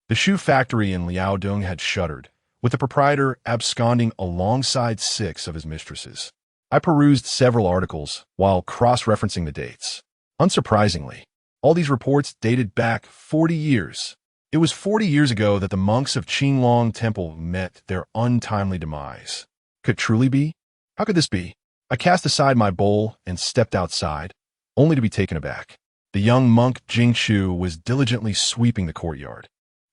The shoe factory in Liaodong had shuttered, with the proprietor absconding alongside 6 of his mistresses. I perused several articles while cross-referencing the dates. Unsurprisingly, all these reports dated back 40 years. It was 40 years ago that the monks of Qinglong Temple met their untimely demise. Could it truly be? How could this be? I cast aside my bowl and stepped outside, only to be taken aback. The young monk Jing Chu was diligently sweeping the courtyard,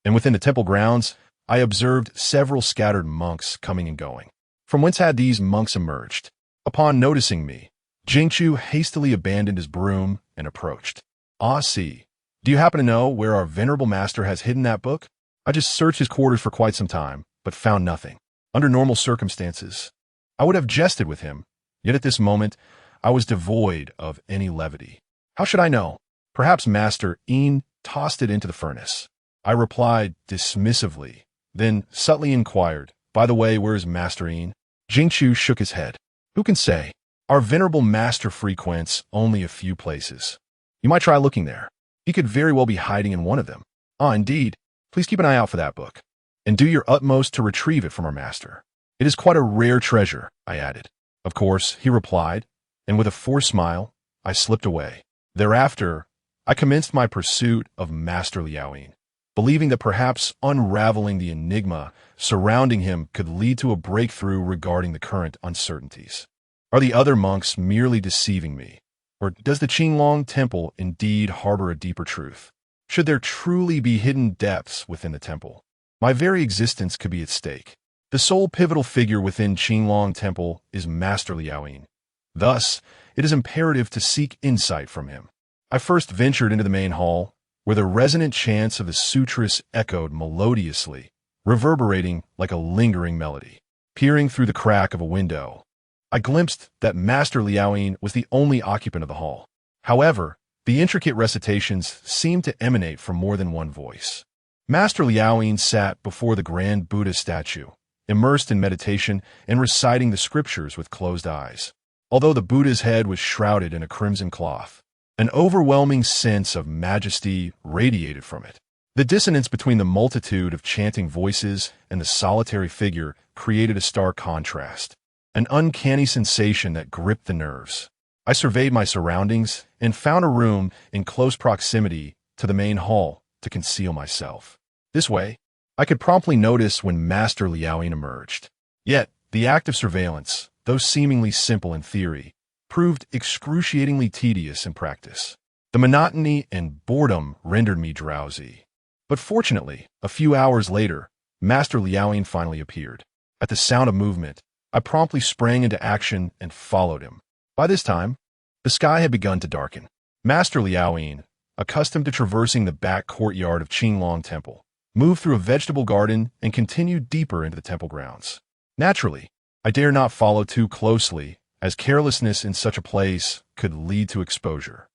and within the temple grounds, I observed several scattered monks coming and going. From whence had these monks emerged? Upon noticing me, Jing Chu hastily abandoned his broom and approached. "A-si, do you happen to know where our venerable master has hidden that book? I just searched his quarters for quite some time, but found nothing. Under normal circumstances, I would have jested with him, yet at this moment, I was devoid of any levity. How should I know? Perhaps Master Yin tossed it into the furnace." I replied dismissively, then subtly inquired, "By the way, where is Master Yin?" Jing Chu shook his head. "Who can say? Our venerable master frequents only a few places. You might try looking there. He could very well be hiding in one of them." "Ah, indeed. Please keep an eye out for that book, and do your utmost to retrieve it from our master. It is quite a rare treasure," I added. "Of course," he replied, and with a forced smile, I slipped away. Thereafter, I commenced my pursuit of Master Liao Yin, believing that perhaps unraveling the enigma surrounding him could lead to a breakthrough regarding the current uncertainties. Are the other monks merely deceiving me? Or does the Qinglong Temple indeed harbor a deeper truth? Should there truly be hidden depths within the temple, my very existence could be at stake. The sole pivotal figure within Qinglong Temple is Master Liao Yin. Thus, it is imperative to seek insight from him. I first ventured into the main hall, where the resonant chants of the sutras echoed melodiously, reverberating like a lingering melody. Peering through the crack of a window, I glimpsed that Master Liao Yin was the only occupant of the hall. However, the intricate recitations seemed to emanate from more than one voice. Master Liao Yin sat before the grand Buddha statue, immersed in meditation and reciting the scriptures with closed eyes. Although the Buddha's head was shrouded in a crimson cloth, an overwhelming sense of majesty radiated from it. The dissonance between the multitude of chanting voices and the solitary figure created a stark contrast, an uncanny sensation that gripped the nerves. I surveyed my surroundings and found a room in close proximity to the main hall to conceal myself. This way, I could promptly notice when Master Liao Yin emerged. Yet, the act of surveillance, though seemingly simple in theory, proved excruciatingly tedious in practice. The monotony and boredom rendered me drowsy. But fortunately, a few hours later, Master Liao Yin finally appeared. At the sound of movement, I promptly sprang into action and followed him. By this time, the sky had begun to darken. Master Liao Yin, accustomed to traversing the back courtyard of Qinglong Temple, moved through a vegetable garden and continued deeper into the temple grounds. Naturally, I dare not follow too closely, as carelessness in such a place could lead to exposure.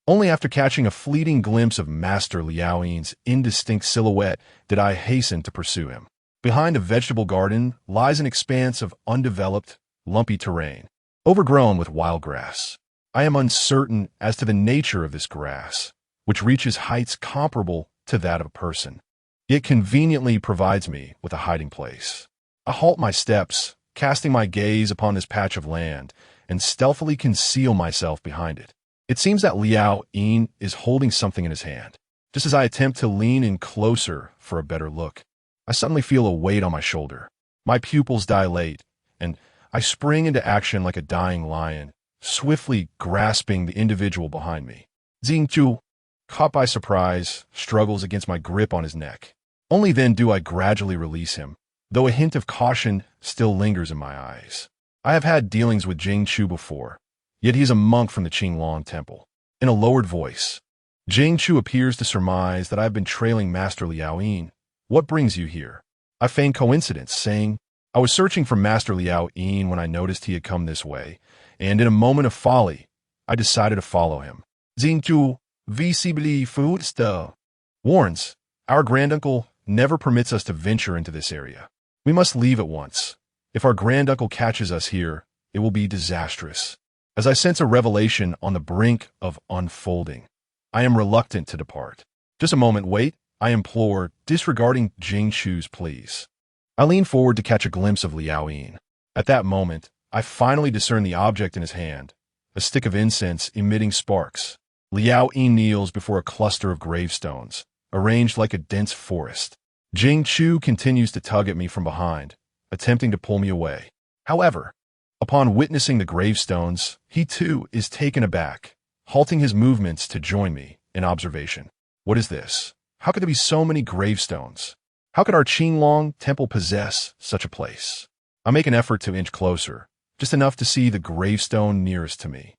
Only after catching a fleeting glimpse of Master Liao Yin's indistinct silhouette did I hasten to pursue him. Behind a vegetable garden lies an expanse of undeveloped, lumpy terrain, overgrown with wild grass. I am uncertain as to the nature of this grass, which reaches heights comparable to that of a person. It conveniently provides me with a hiding place. I halt my steps, casting my gaze upon this patch of land, and stealthily conceal myself behind it. It seems that Liao Yin is holding something in his hand. Just as I attempt to lean in closer for a better look, I suddenly feel a weight on my shoulder. My pupils dilate, and I spring into action like a dying lion, swiftly grasping the individual behind me. Jingchu, caught by surprise, struggles against my grip on his neck. Only then do I gradually release him, though a hint of caution still lingers in my eyes. I have had dealings with Jingchu before, yet he is a monk from the Qinglong Temple. In a lowered voice, Jingchu appears to surmise that I have been trailing Master Liao Yin. What brings you here? I feign coincidence, saying, I was searching for Master Liao Yin when I noticed he had come this way, and in a moment of folly, I decided to follow him. Jingchu visibly footstep warns, our granduncle never permits us to venture into this area. We must leave at once. If our granduncle catches us here, it will be disastrous. As I sense a revelation on the brink of unfolding, I am reluctant to depart. Just a moment, wait, I implore, disregarding Jingchu's pleas. I lean forward to catch a glimpse of Liao Yin. At that moment, I finally discern the object in his hand, a stick of incense emitting sparks. Liao Yin kneels before a cluster of gravestones, arranged like a dense forest. Jingchu continues to tug at me from behind, attempting to pull me away. However, upon witnessing the gravestones, he too is taken aback, halting his movements to join me in observation. What is this? How could there be so many gravestones? How could our Qinglong Temple possess such a place? I make an effort to inch closer, just enough to see the gravestone nearest to me.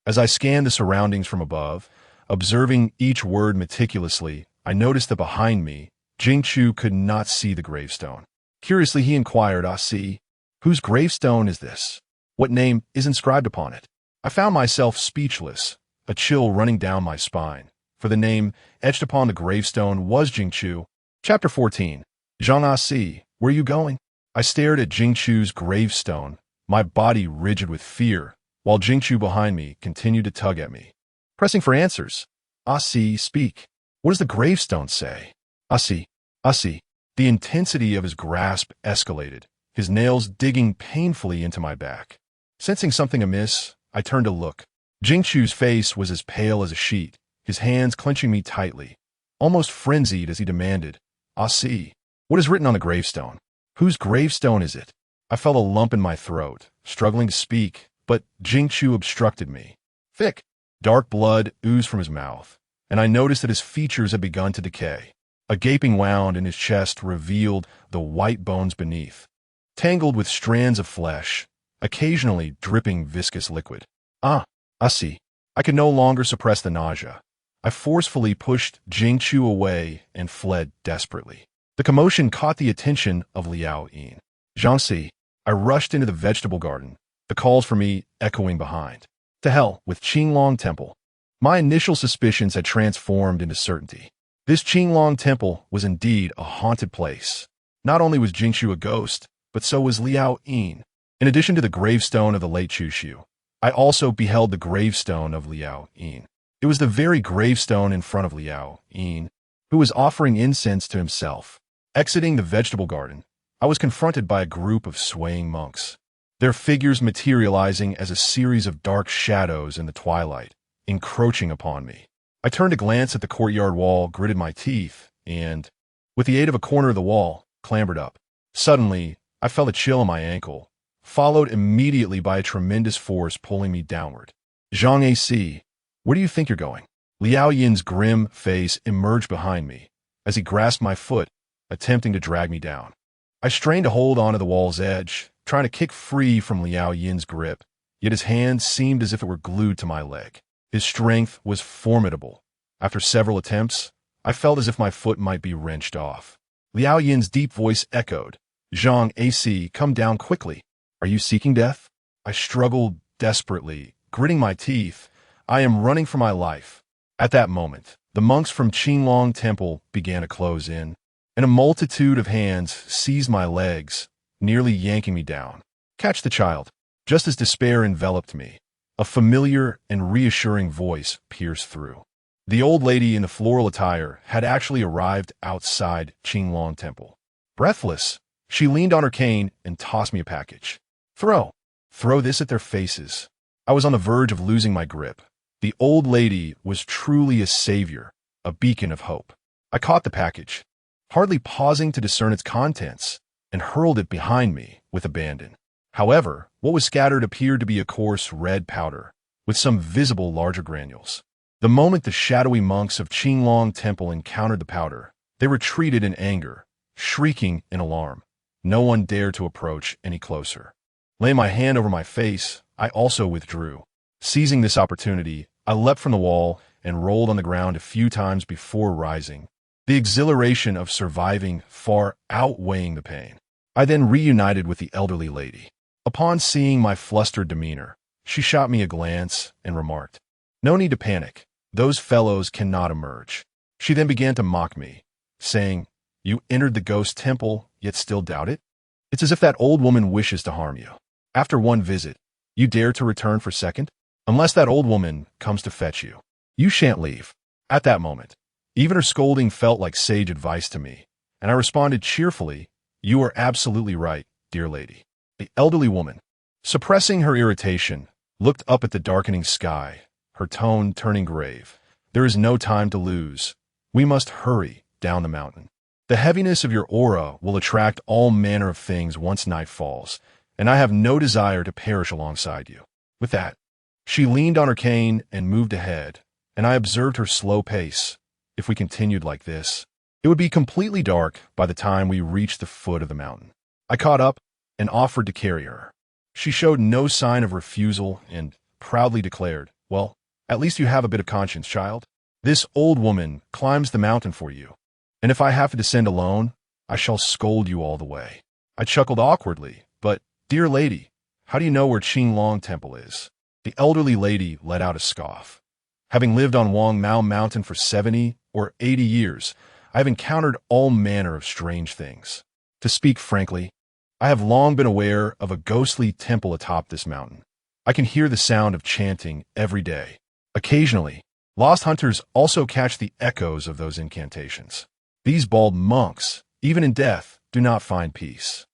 As I scan the surroundings from above, observing each word meticulously, I notice that behind me, Jingchu could not see the gravestone. Curiously, he inquired, A-si, whose gravestone is this? What name is inscribed upon it? I found myself speechless, a chill running down my spine, for the name etched upon the gravestone was Jingchu. Chapter 14. Zhang A-si, where are you going? I stared at Jingchu's gravestone, my body rigid with fear, while Jingchu behind me continued to tug at me. Pressing for answers. A-si, speak. What does the gravestone say? A-si, A-si. The intensity of his grasp escalated, his nails digging painfully into my back. Sensing something amiss, I turned to look. Jingchu's face was as pale as a sheet, his hands clenching me tightly, almost frenzied as he demanded, A-si, what is written on the gravestone? Whose gravestone is it? I felt a lump in my throat, struggling to speak, but Jingchu obstructed me. Thick, dark blood oozed from his mouth, and I noticed that his features had begun to decay. A gaping wound in his chest revealed the white bones beneath, tangled with strands of flesh, occasionally dripping viscous liquid. A-si. I could no longer suppress the nausea. I forcefully pushed Jingchu away and fled desperately. The commotion caught the attention of Liao Yin. Zhang A-si. I rushed into the vegetable garden, the calls for me echoing behind. To hell with Qinglong Temple. My initial suspicions had transformed into certainty. This Qinglong Temple was indeed a haunted place. Not only was Jingchu a ghost, but so was Liao Yin. In addition to the gravestone of the late Chushu, I also beheld the gravestone of Liao Yin. It was the very gravestone in front of Liao Yin, who was offering incense to himself. Exiting the vegetable garden, I was confronted by a group of swaying monks, their figures materializing as a series of dark shadows in the twilight, encroaching upon me. I turned to glance at the courtyard wall, gritted my teeth, and, with the aid of a corner of the wall, clambered up. Suddenly, I felt a chill on my ankle, followed immediately by a tremendous force pulling me downward. Zhang A-si, where do you think you're going? Liao Yin's grim face emerged behind me as he grasped my foot, attempting to drag me down. I strained to hold onto the wall's edge, trying to kick free from Liao Yin's grip, yet his hand seemed as if it were glued to my leg. His strength was formidable. After several attempts, I felt as if my foot might be wrenched off. Liao Yin's deep voice echoed, Zhang A-si, come down quickly. Are you seeking death? I struggled desperately, gritting my teeth. I am running for my life. At that moment, the monks from Qinglong Temple began to close in, and a multitude of hands seized my legs, nearly yanking me down. Catch the child. Just as despair enveloped me, a familiar and reassuring voice pierced through. The old lady in the floral attire had actually arrived outside Qinglong Temple. Breathless, she leaned on her cane and tossed me a package. Throw this at their faces. I was on the verge of losing my grip. The old lady was truly a savior, a beacon of hope. I caught the package, hardly pausing to discern its contents, and hurled it behind me with abandon. However, what was scattered appeared to be a coarse red powder, with some visible larger granules. The moment the shadowy monks of Qinglong Temple encountered the powder, they retreated in anger, shrieking in alarm. No one dared to approach any closer. Laying my hand over my face, I also withdrew. Seizing this opportunity, I leapt from the wall and rolled on the ground a few times before rising, the exhilaration of surviving far outweighing the pain. I then reunited with the elderly lady. Upon seeing my flustered demeanor, she shot me a glance and remarked, "No need to panic. Those fellows cannot emerge." She then began to mock me, saying, "You entered the ghost temple, yet still doubt it? It's as if that old woman wishes to harm you. After one visit, you dare to return for second? Unless that old woman comes to fetch you, you shan't leave." At that moment, even her scolding felt like sage advice to me, and I responded cheerfully, "You are absolutely right, dear lady." The elderly woman, suppressing her irritation, looked up at the darkening sky, her tone turning grave. "There is no time to lose. We must hurry down the mountain. The heaviness of your aura will attract all manner of things once night falls, and I have no desire to perish alongside you." With that, she leaned on her cane and moved ahead, and I observed her slow pace. If we continued like this, it would be completely dark by the time we reached the foot of the mountain. I caught up and offered to carry her. She showed no sign of refusal and proudly declared, "Well, at least you have a bit of conscience, child. This old woman climbs the mountain for you, and if I have to descend alone, I shall scold you all the way." I chuckled awkwardly, "But, dear lady, how do you know where Qinglong Temple is?" The elderly lady let out a scoff. "Having lived on Wang Mao Mountain for 70 or 80 years, I have encountered all manner of strange things. To speak frankly, I have long been aware of a ghostly temple atop this mountain. I can hear the sound of chanting every day. Occasionally, lost hunters also catch the echoes of those incantations. These bald monks, even in death, do not find peace."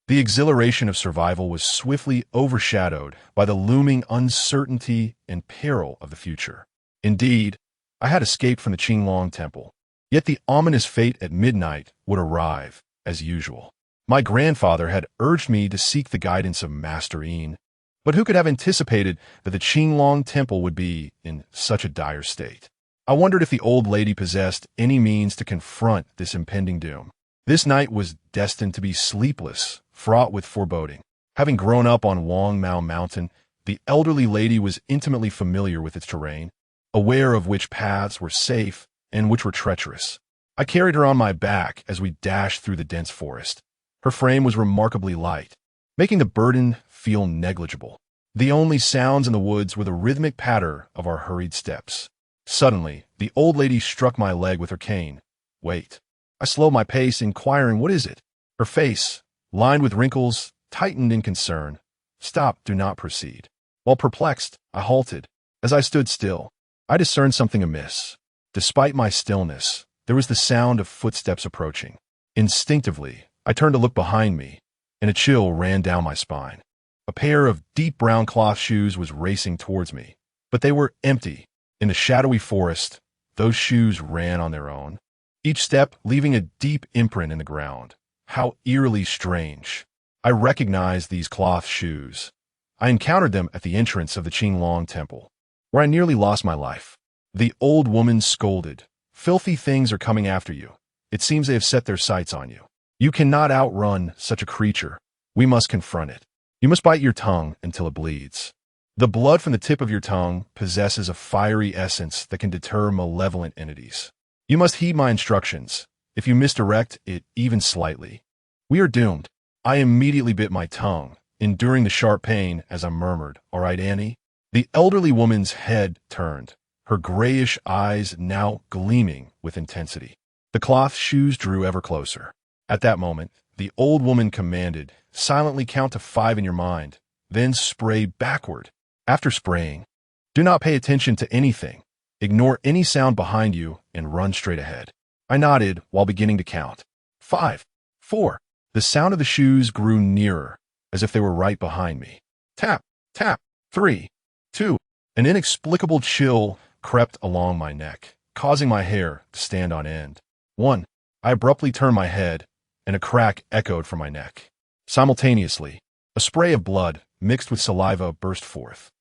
The exhilaration of survival was swiftly overshadowed by the looming uncertainty and peril of the future. Indeed, I had escaped from the Qinglong Temple, yet the ominous fate at midnight would arrive, as usual. My grandfather had urged me to seek the guidance of Master Yin, but who could have anticipated that the Qinglong Temple would be in such a dire state? I wondered if the old lady possessed any means to confront this impending doom. This night was destined to be sleepless, fraught with foreboding. Having grown up on Wang Mao Mountain, the elderly lady was intimately familiar with its terrain, aware of which paths were safe and which were treacherous. I carried her on my back as we dashed through the dense forest. Her frame was remarkably light, making the burden feel negligible. The only sounds in the woods were the rhythmic patter of our hurried steps. Suddenly, the old lady struck my leg with her cane. "Wait." I slowed my pace, inquiring, "What is it?" Her face, lined with wrinkles, tightened in concern. "Stop, do not proceed." While perplexed, I halted. As I stood still, I discerned something amiss. Despite my stillness, there was the sound of footsteps approaching. Instinctively, I turned to look behind me, and a chill ran down my spine. A pair of deep brown cloth shoes was racing towards me, but they were empty. In the shadowy forest, those shoes ran on their own, each step leaving a deep imprint in the ground. How eerily strange. I recognized these cloth shoes. I encountered them at the entrance of the Qinglong Temple, where I nearly lost my life. The old woman scolded, "Filthy things are coming after you. It seems they have set their sights on you. You cannot outrun such a creature. We must confront it. You must bite your tongue until it bleeds. The blood from the tip of your tongue possesses a fiery essence that can deter malevolent entities. You must heed my instructions. If you misdirect it even slightly, we are doomed." I immediately bit my tongue, enduring the sharp pain as I murmured, "All right, Annie." The elderly woman's head turned, her grayish eyes now gleaming with intensity. The cloth shoes drew ever closer. At that moment, the old woman commanded, "Silently count to 5 in your mind, then spray backward." After spraying, "Do not pay attention to anything. Ignore any sound behind you and run straight ahead." I nodded while beginning to count. 5, 4. The sound of the shoes grew nearer, as if they were right behind me. Tap, tap. 3, 2. An inexplicable chill crept along my neck, causing my hair to stand on end. 1. I abruptly turned my head, and a crack echoed from my neck. Simultaneously, a spray of blood mixed with saliva burst forth.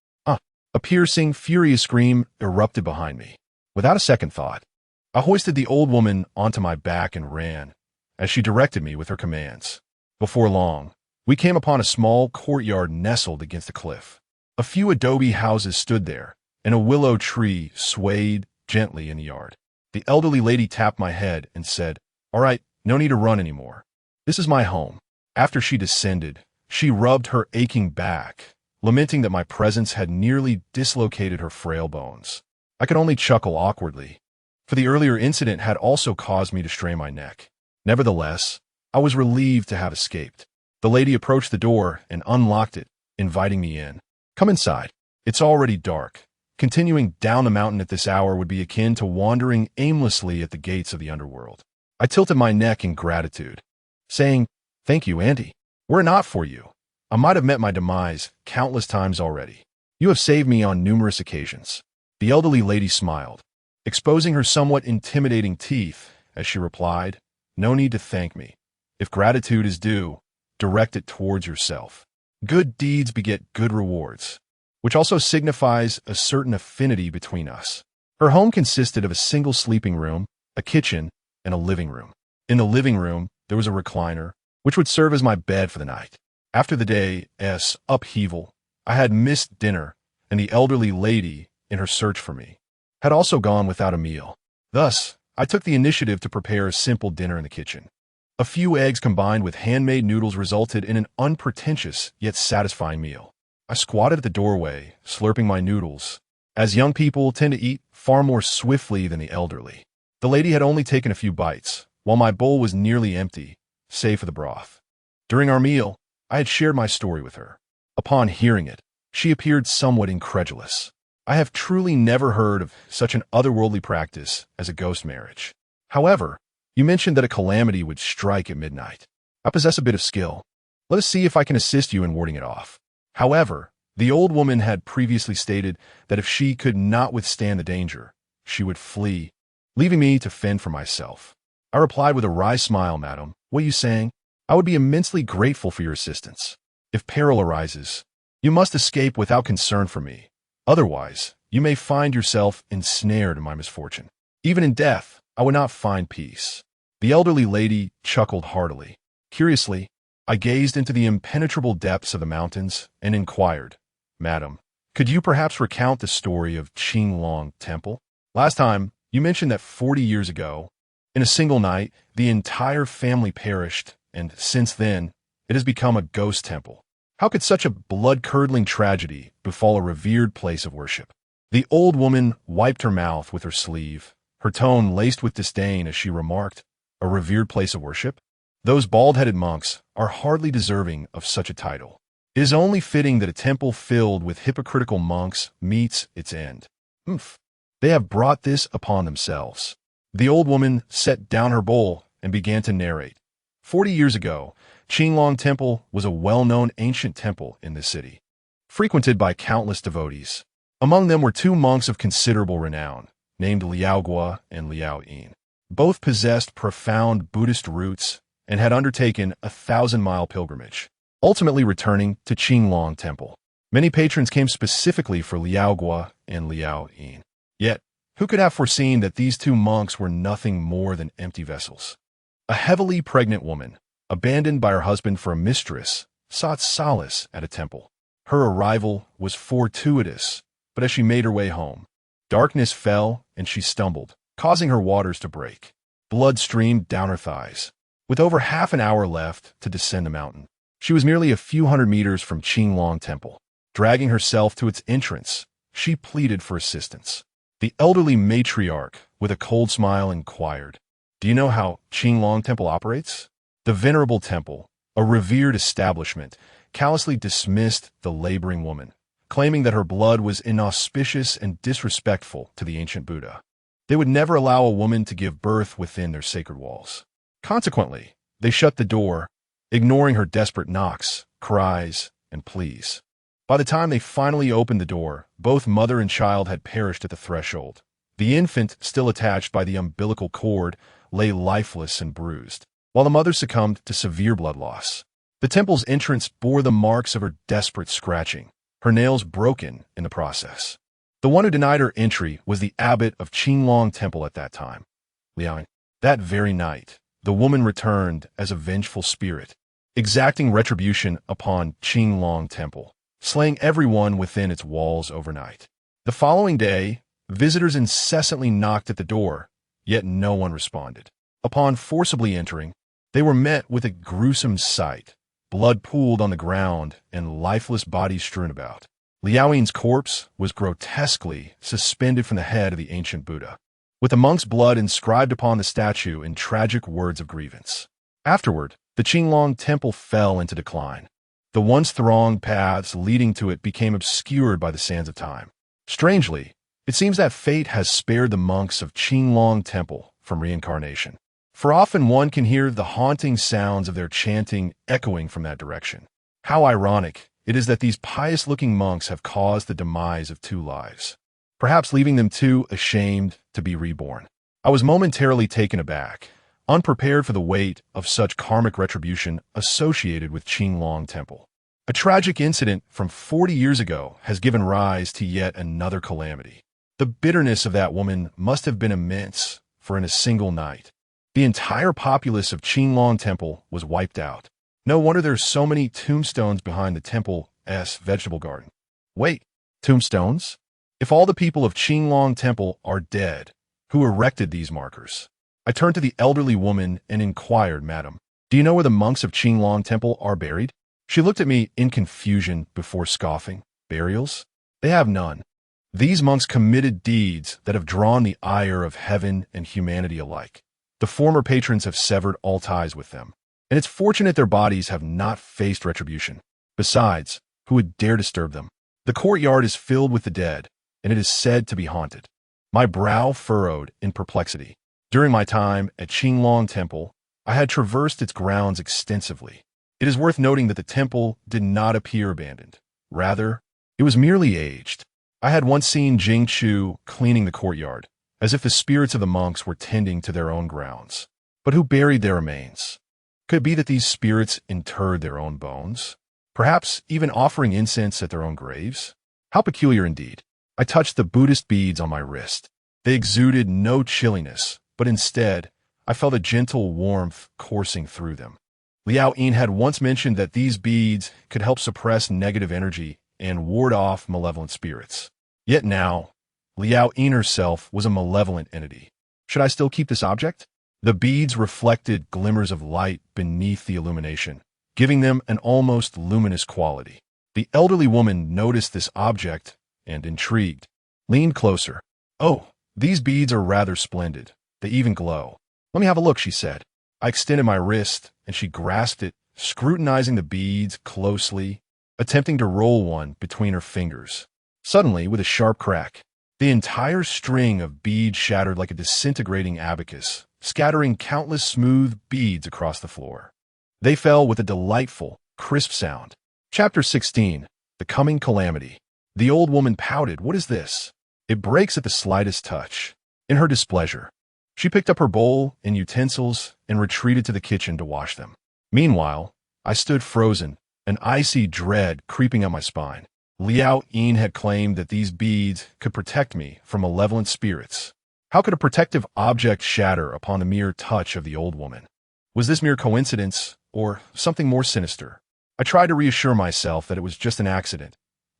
A piercing, furious scream erupted behind me. Without a second thought, I hoisted the old woman onto my back and ran, as she directed me with her commands. Before long, we came upon a small courtyard nestled against a cliff. A few adobe houses stood there, and a willow tree swayed gently in the yard. The elderly lady tapped my head and said, "All right, no need to run anymore. This is my home." After she descended, she rubbed her aching back, lamenting that my presence had nearly dislocated her frail bones. I could only chuckle awkwardly, for the earlier incident had also caused me to strain my neck. Nevertheless, I was relieved to have escaped. The lady approached the door and unlocked it, inviting me in. "Come inside. It's already dark. Continuing down the mountain at this hour would be akin to wandering aimlessly at the gates of the underworld." I tilted my neck in gratitude, saying, "Thank you, Auntie. Were it not for you, I might have met my demise countless times already. You have saved me on numerous occasions." The elderly lady smiled, exposing her somewhat intimidating teeth as she replied, "No need to thank me. If gratitude is due, direct it towards yourself. Good deeds beget good rewards," which also signifies a certain affinity between us. Her home consisted of a single sleeping room, a kitchen, and a living room. In the living room, there was a recliner, which would serve as my bed for the night. After the day's upheaval, I had missed dinner, and the elderly lady, in her search for me, had also gone without a meal. Thus, I took the initiative to prepare a simple dinner in the kitchen. A few eggs combined with handmade noodles resulted in an unpretentious yet satisfying meal. I squatted at the doorway, slurping my noodles, as young people tend to eat far more swiftly than the elderly. The lady had only taken a few bites, while my bowl was nearly empty, save for the broth. During our meal, I had shared my story with her. Upon hearing it, she appeared somewhat incredulous. I have truly never heard of such an otherworldly practice as a ghost marriage. However, you mentioned that a calamity would strike at midnight. I possess a bit of skill. Let us see if I can assist you in warding it off. However, the old woman had previously stated that if she could not withstand the danger, she would flee, leaving me to fend for myself. I replied with a wry smile, "Madam, what are you saying? I would be immensely grateful for your assistance. If peril arises, you must escape without concern for me. Otherwise, you may find yourself ensnared in my misfortune. Even in death, I would not find peace." The elderly lady chuckled heartily. Curiously, I gazed into the impenetrable depths of the mountains and inquired, "Madam, could you perhaps recount the story of Qinglong Temple? Last time, you mentioned that 40 years ago, in a single night, the entire family perished, and since then, it has become a ghost temple. How could such a blood-curdling tragedy befall a revered place of worship?" The old woman wiped her mouth with her sleeve, her tone laced with disdain as she remarked, "A revered place of worship? Those bald-headed monks are hardly deserving of such a title. It is only fitting that a temple filled with hypocritical monks meets its end. They have brought this upon themselves." The old woman set down her bowl and began to narrate. 40 years ago, Qinglong Temple was a well-known ancient temple in this city, frequented by countless devotees. Among them were 2 monks of considerable renown, named Liao Guo and Liao Yin. Both possessed profound Buddhist roots and had undertaken a 1,000-mile pilgrimage, ultimately returning to Qinglong Temple. Many patrons came specifically for Liao Guo and Liao Yin. Yet, who could have foreseen that these 2 monks were nothing more than empty vessels? A heavily pregnant woman, abandoned by her husband for a mistress, sought solace at a temple. Her arrival was fortuitous, but as she made her way home, darkness fell and she stumbled, causing her waters to break. Blood streamed down her thighs. With over half an hour left to descend the mountain, She was merely a few hundred meters from Qinglong Temple. Dragging herself to its entrance, she pleaded for assistance. The elderly matriarch, with a cold smile, inquired, "Do you know how Qinglong Temple operates?" The venerable temple, a revered establishment, callously dismissed the laboring woman, claiming that her blood was inauspicious and disrespectful to the ancient Buddha. They would never allow a woman to give birth within their sacred walls. Consequently, they shut the door, ignoring her desperate knocks, cries, and pleas. By the time they finally opened the door, both mother and child had perished at the threshold. The infant, still attached by the umbilical cord, lay lifeless and bruised, while the mother succumbed to severe blood loss. The temple's entrance bore the marks of her desperate scratching, her nails broken in the process. The one who denied her entry was the abbot of Qinglong Temple at that time, Liang. That very night, the woman returned as a vengeful spirit, exacting retribution upon Qinglong Temple, slaying everyone within its walls overnight. The following day, visitors incessantly knocked at the door, yet no one responded. Upon forcibly entering, they were met with a gruesome sight: blood pooled on the ground and lifeless bodies strewn about. Liao Yin's corpse was grotesquely suspended from the head of the ancient Buddha, with the monk's blood inscribed upon the statue in tragic words of grievance. Afterward, the Qinglong Temple fell into decline. The once thronged paths leading to it became obscured by the sands of time. Strangely, it seems that fate has spared the monks of Qinglong Temple from reincarnation, for often one can hear the haunting sounds of their chanting echoing from that direction. How ironic it is that these pious-looking monks have caused the demise of two lives, perhaps leaving them too ashamed to be reborn. I was momentarily taken aback, unprepared for the weight of such karmic retribution associated with Qinglong Temple. A tragic incident from 40 years ago has given rise to yet another calamity. The bitterness of that woman must have been immense, for in a single night, the entire populace of Qinglong Temple was wiped out. No wonder there's so many tombstones behind the temple's vegetable garden. Wait, tombstones? If all the people of Qinglong Temple are dead, who erected these markers? I turned to the elderly woman and inquired, "Madam, do you know where the monks of Qinglong Temple are buried?" She looked at me in confusion before scoffing. "Burials? They have none. These monks committed deeds that have drawn the ire of heaven and humanity alike. The former patrons have severed all ties with them, and it's fortunate their bodies have not faced retribution. Besides, who would dare disturb them? The courtyard is filled with the dead, and it is said to be haunted." My brow furrowed in perplexity. During my time at Qinglong Temple, I had traversed its grounds extensively. It is worth noting that the temple did not appear abandoned. Rather, it was merely aged. I had once seen Jing Chu cleaning the courtyard, as if the spirits of the monks were tending to their own grounds. But who buried their remains? Could it be that these spirits interred their own bones? Perhaps even offering incense at their own graves? How peculiar indeed. I touched the Buddhist beads on my wrist. They exuded no chilliness, but instead, I felt a gentle warmth coursing through them. Liao Yin had once mentioned that these beads could help suppress negative energy and ward off malevolent spirits. Yet now, Liao Yin herself was a malevolent entity. Should I still keep this object? The beads reflected glimmers of light beneath the illumination, giving them an almost luminous quality. The elderly woman noticed this object and, intrigued, leaned closer. "Oh, these beads are rather splendid. They even glow. Let me have a look," she said. I extended my wrist, and she grasped it, scrutinizing the beads closely, attempting to roll one between her fingers. Suddenly, with a sharp crack, the entire string of beads shattered like a disintegrating abacus, scattering countless smooth beads across the floor. They fell with a delightful, crisp sound. Chapter 16. The Coming Calamity. The old woman pouted. "What is this? It breaks at the slightest touch." In her displeasure, she picked up her bowl and utensils and retreated to the kitchen to wash them. Meanwhile, I stood frozen, an icy dread creeping up my spine. Liao Yin had claimed that these beads could protect me from malevolent spirits. How could a protective object shatter upon the mere touch of the old woman? Was this mere coincidence, or something more sinister? I tried to reassure myself that it was just an accident.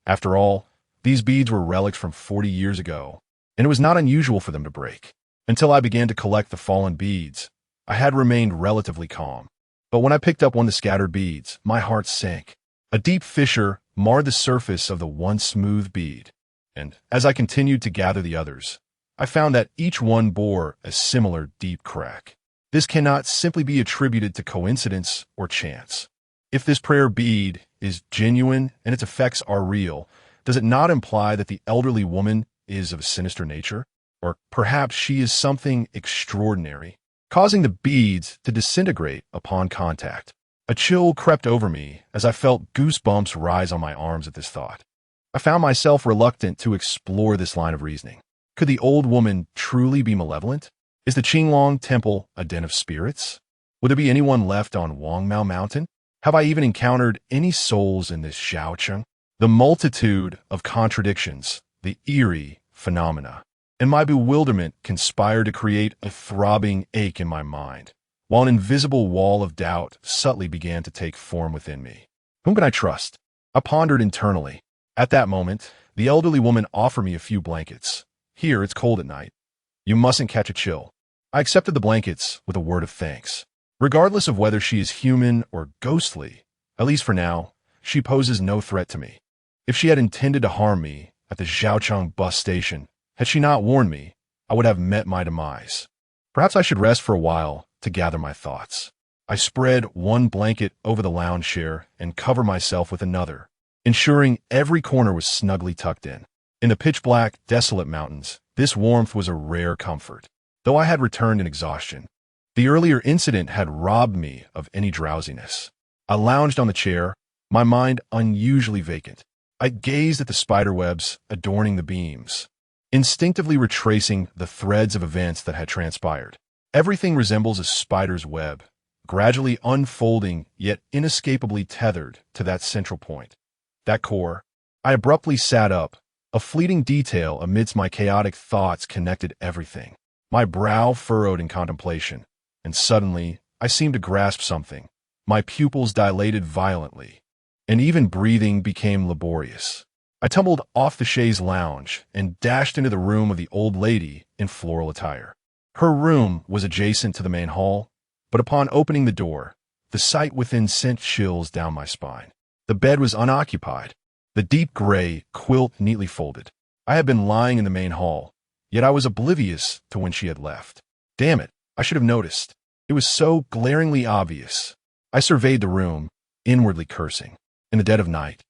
After all, these beads were relics from 40 years ago, and it was not unusual for them to break. Until I began to collect the fallen beads, I had remained relatively calm. But when I picked up one of the scattered beads, my heart sank. A deep fissure marred the surface of the once smooth bead, and as I continued to gather the others, I found that each one bore a similar deep crack. This cannot simply be attributed to coincidence or chance. If this prayer bead is genuine and its effects are real, does it not imply that the elderly woman is of a sinister nature? Or perhaps she is something extraordinary, causing the beads to disintegrate upon contact. A chill crept over me as I felt goosebumps rise on my arms at this thought. I found myself reluctant to explore this line of reasoning. Could the old woman truly be malevolent? Is the Qinglong Temple a den of spirits? Would there be anyone left on Wangmao Mountain? Have I even encountered any souls in this Xiaocheng? The multitude of contradictions, the eerie phenomena, and my bewilderment conspired to create a throbbing ache in my mind, while an invisible wall of doubt subtly began to take form within me. Whom can I trust? I pondered internally. At that moment, the elderly woman offered me a few blankets. Here, it's cold at night. You mustn't catch a chill. I accepted the blankets with a word of thanks. Regardless of whether she is human or ghostly, at least for now, she poses no threat to me. If she had intended to harm me at the Xiaocheng bus station, had she not warned me, I would have met my demise. Perhaps I should rest for a while to gather my thoughts. I spread one blanket over the lounge chair and covered myself with another, ensuring every corner was snugly tucked in. In the pitch-black, desolate mountains, this warmth was a rare comfort, though I had returned in exhaustion. The earlier incident had robbed me of any drowsiness. I lounged on the chair, my mind unusually vacant. I gazed at the spiderwebs adorning the beams, instinctively retracing the threads of events that had transpired. Everything resembles a spider's web, gradually unfolding yet inescapably tethered to that central point. That core. I abruptly sat up. A fleeting detail amidst my chaotic thoughts connected everything. My brow furrowed in contemplation, and suddenly I seemed to grasp something. My pupils dilated violently, and even breathing became laborious. I tumbled off the chaise lounge and dashed into the room of the old lady in floral attire. Her room was adjacent to the main hall, but upon opening the door, the sight within sent chills down my spine. The bed was unoccupied, the deep gray quilt neatly folded. I had been lying in the main hall, yet I was oblivious to when she had left. Damn it, I should have noticed. It was so glaringly obvious. I surveyed the room, inwardly cursing. In the dead of night,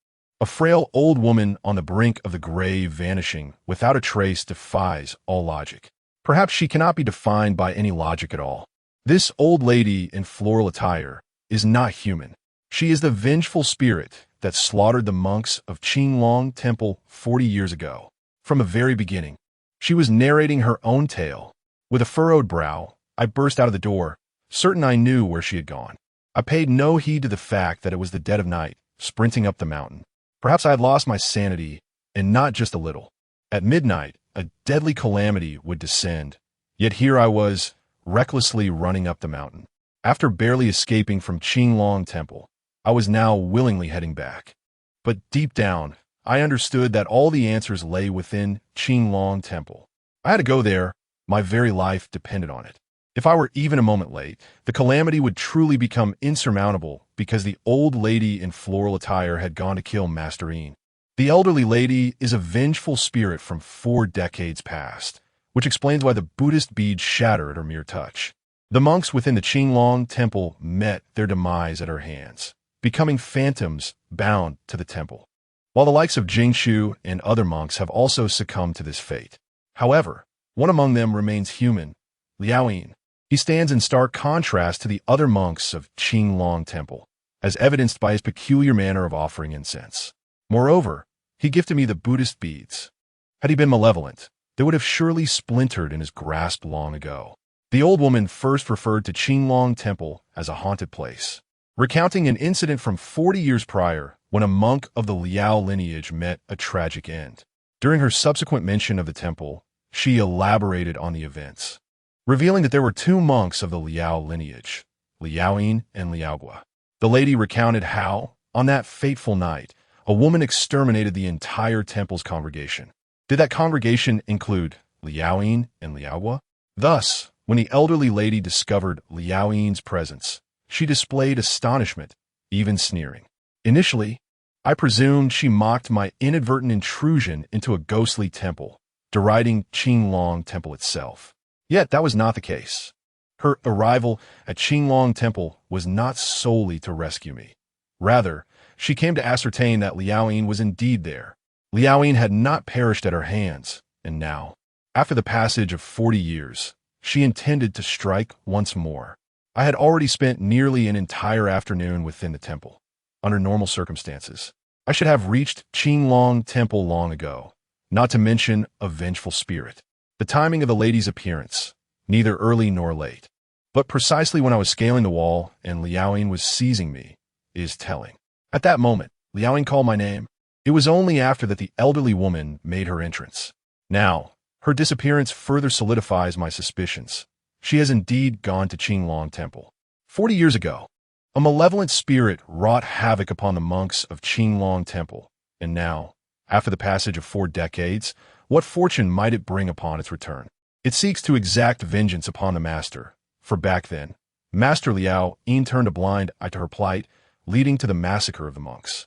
a frail old woman on the brink of the grave vanishing without a trace defies all logic. Perhaps she cannot be defined by any logic at all. This old lady in floral attire is not human. She is the vengeful spirit that slaughtered the monks of Qinglong Temple 40 years ago. From the very beginning, she was narrating her own tale. With a furrowed brow, I burst out of the door, certain I knew where she had gone. I paid no heed to the fact that it was the dead of night, sprinting up the mountain. Perhaps I had lost my sanity, and not just a little. At midnight, a deadly calamity would descend, yet here I was, recklessly running up the mountain. After barely escaping from Qinglong Temple, I was now willingly heading back. But deep down, I understood that all the answers lay within Qinglong Temple. I had to go there. My very life depended on it. If I were even a moment late, the calamity would truly become insurmountable because the old lady in floral attire had gone to kill Master Yin. The elderly lady is a vengeful spirit from 4 decades past, which explains why the Buddhist beads shatter at her mere touch. The monks within the Qinglong Temple met their demise at her hands, becoming phantoms bound to the temple, while the likes of Jingshu and other monks have also succumbed to this fate. However, one among them remains human, Liao Yin. He stands in stark contrast to the other monks of Qinglong Temple, as evidenced by his peculiar manner of offering incense. Moreover, he gifted me the Buddhist beads. Had he been malevolent, they would have surely splintered in his grasp long ago. The old woman first referred to Qinglong Temple as a haunted place, recounting an incident from 40 years prior when a monk of the Liao lineage met a tragic end. During her subsequent mention of the temple, she elaborated on the events, revealing that there were 2 monks of the Liao lineage, Liao Yin and Liao Gua. The lady recounted how, on that fateful night, a woman exterminated the entire temple's congregation. Did that congregation include Liao Yin and Liao Gua? Thus, when the elderly lady discovered Liao Yin's presence, she displayed astonishment, even sneering. Initially, I presumed she mocked my inadvertent intrusion into a ghostly temple, deriding Qinglong Temple itself. Yet that was not the case. Her arrival at Qinglong Temple was not solely to rescue me. Rather, she came to ascertain that Liaoyin was indeed there. Liaoyin had not perished at her hands, and now, after the passage of 40 years, she intended to strike once more. I had already spent nearly an entire afternoon within the temple. Under normal circumstances, I should have reached Qinglong Temple long ago, not to mention a vengeful spirit. The timing of the lady's appearance, neither early nor late, but precisely when I was scaling the wall and Liaoyin was seizing me, is telling. At that moment, Liaoyin called my name. It was only after that the elderly woman made her entrance. Now, her disappearance further solidifies my suspicions. She has indeed gone to Qinglong Temple. 40 years ago, a malevolent spirit wrought havoc upon the monks of Qinglong Temple, and now, after the passage of 4 decades, what fortune might it bring upon its return? It seeks to exact vengeance upon the master, for back then, Master Liao turned a blind eye to her plight, leading to the massacre of the monks.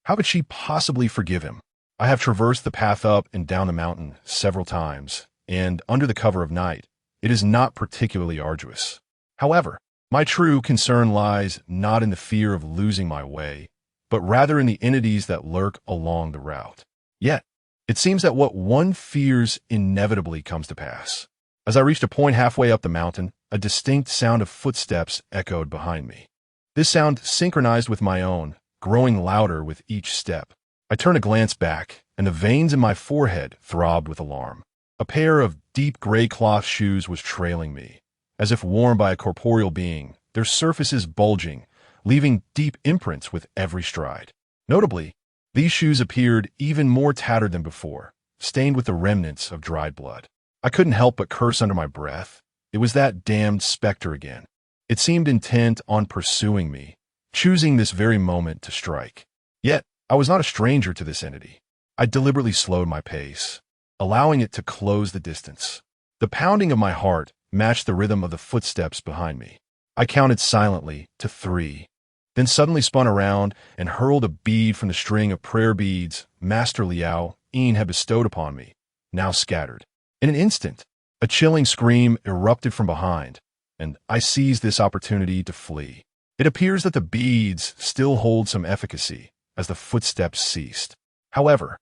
How could she possibly forgive him? I have traversed the path up and down the mountain several times, and under the cover of night, it is not particularly arduous. However, my true concern lies not in the fear of losing my way, but rather in the entities that lurk along the route. Yet, it seems that what one fears inevitably comes to pass. As I reached a point halfway up the mountain, a distinct sound of footsteps echoed behind me. This sound synchronized with my own, growing louder with each step. I turned a glance back, and the veins in my forehead throbbed with alarm. A pair of deep gray cloth shoes was trailing me, as if worn by a corporeal being, their surfaces bulging, leaving deep imprints with every stride. Notably, these shoes appeared even more tattered than before, stained with the remnants of dried blood. I couldn't help but curse under my breath. It was that damned specter again. It seemed intent on pursuing me, choosing this very moment to strike. Yet, I was not a stranger to this entity. I deliberately slowed my pace, allowing it to close the distance. The pounding of my heart matched the rhythm of the footsteps behind me. I counted silently to 3, then suddenly spun around and hurled a bead from the string of prayer beads Master Liao had bestowed upon me, now scattered. In an instant, a chilling scream erupted from behind, and I seized this opportunity to flee. It appears that the beads still hold some efficacy, as the footsteps ceased. However,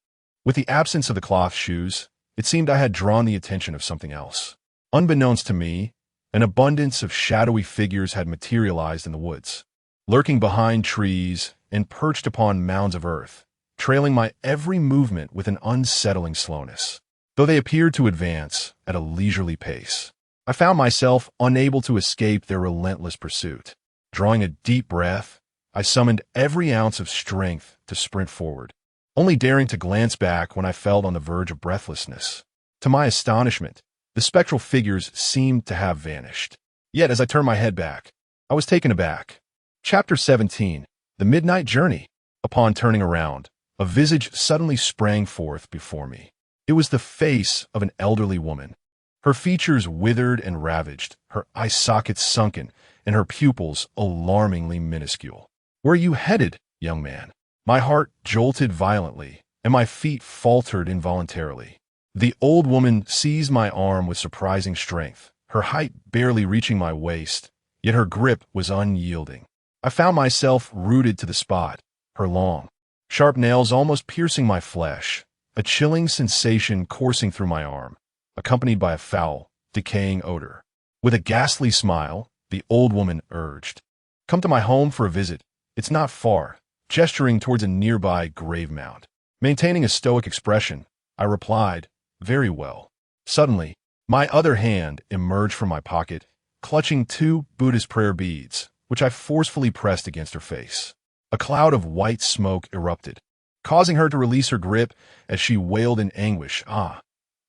with the absence of the cloth shoes, it seemed I had drawn the attention of something else. Unbeknownst to me, an abundance of shadowy figures had materialized in the woods, lurking behind trees and perched upon mounds of earth, trailing my every movement with an unsettling slowness. Though they appeared to advance at a leisurely pace, I found myself unable to escape their relentless pursuit. Drawing a deep breath, I summoned every ounce of strength to sprint forward, only daring to glance back when I felt on the verge of breathlessness. To my astonishment, the spectral figures seemed to have vanished. Yet as I turned my head back, I was taken aback. Chapter 17, The Midnight Journey. Upon turning around, a visage suddenly sprang forth before me. It was the face of an elderly woman. Her features withered and ravaged, her eye sockets sunken, and her pupils alarmingly minuscule. "Where are you headed, young man?" My heart jolted violently, and my feet faltered involuntarily. The old woman seized my arm with surprising strength, her height barely reaching my waist, yet her grip was unyielding. I found myself rooted to the spot, her long, sharp nails almost piercing my flesh, a chilling sensation coursing through my arm, accompanied by a foul, decaying odor. With a ghastly smile, the old woman urged, "Come to my home for a visit. It's not far," gesturing towards a nearby grave mound. Maintaining a stoic expression, I replied, "Very well." Suddenly, my other hand emerged from my pocket, clutching 2 Buddhist prayer beads, which I forcefully pressed against her face. A cloud of white smoke erupted, causing her to release her grip as she wailed in anguish, "Ah!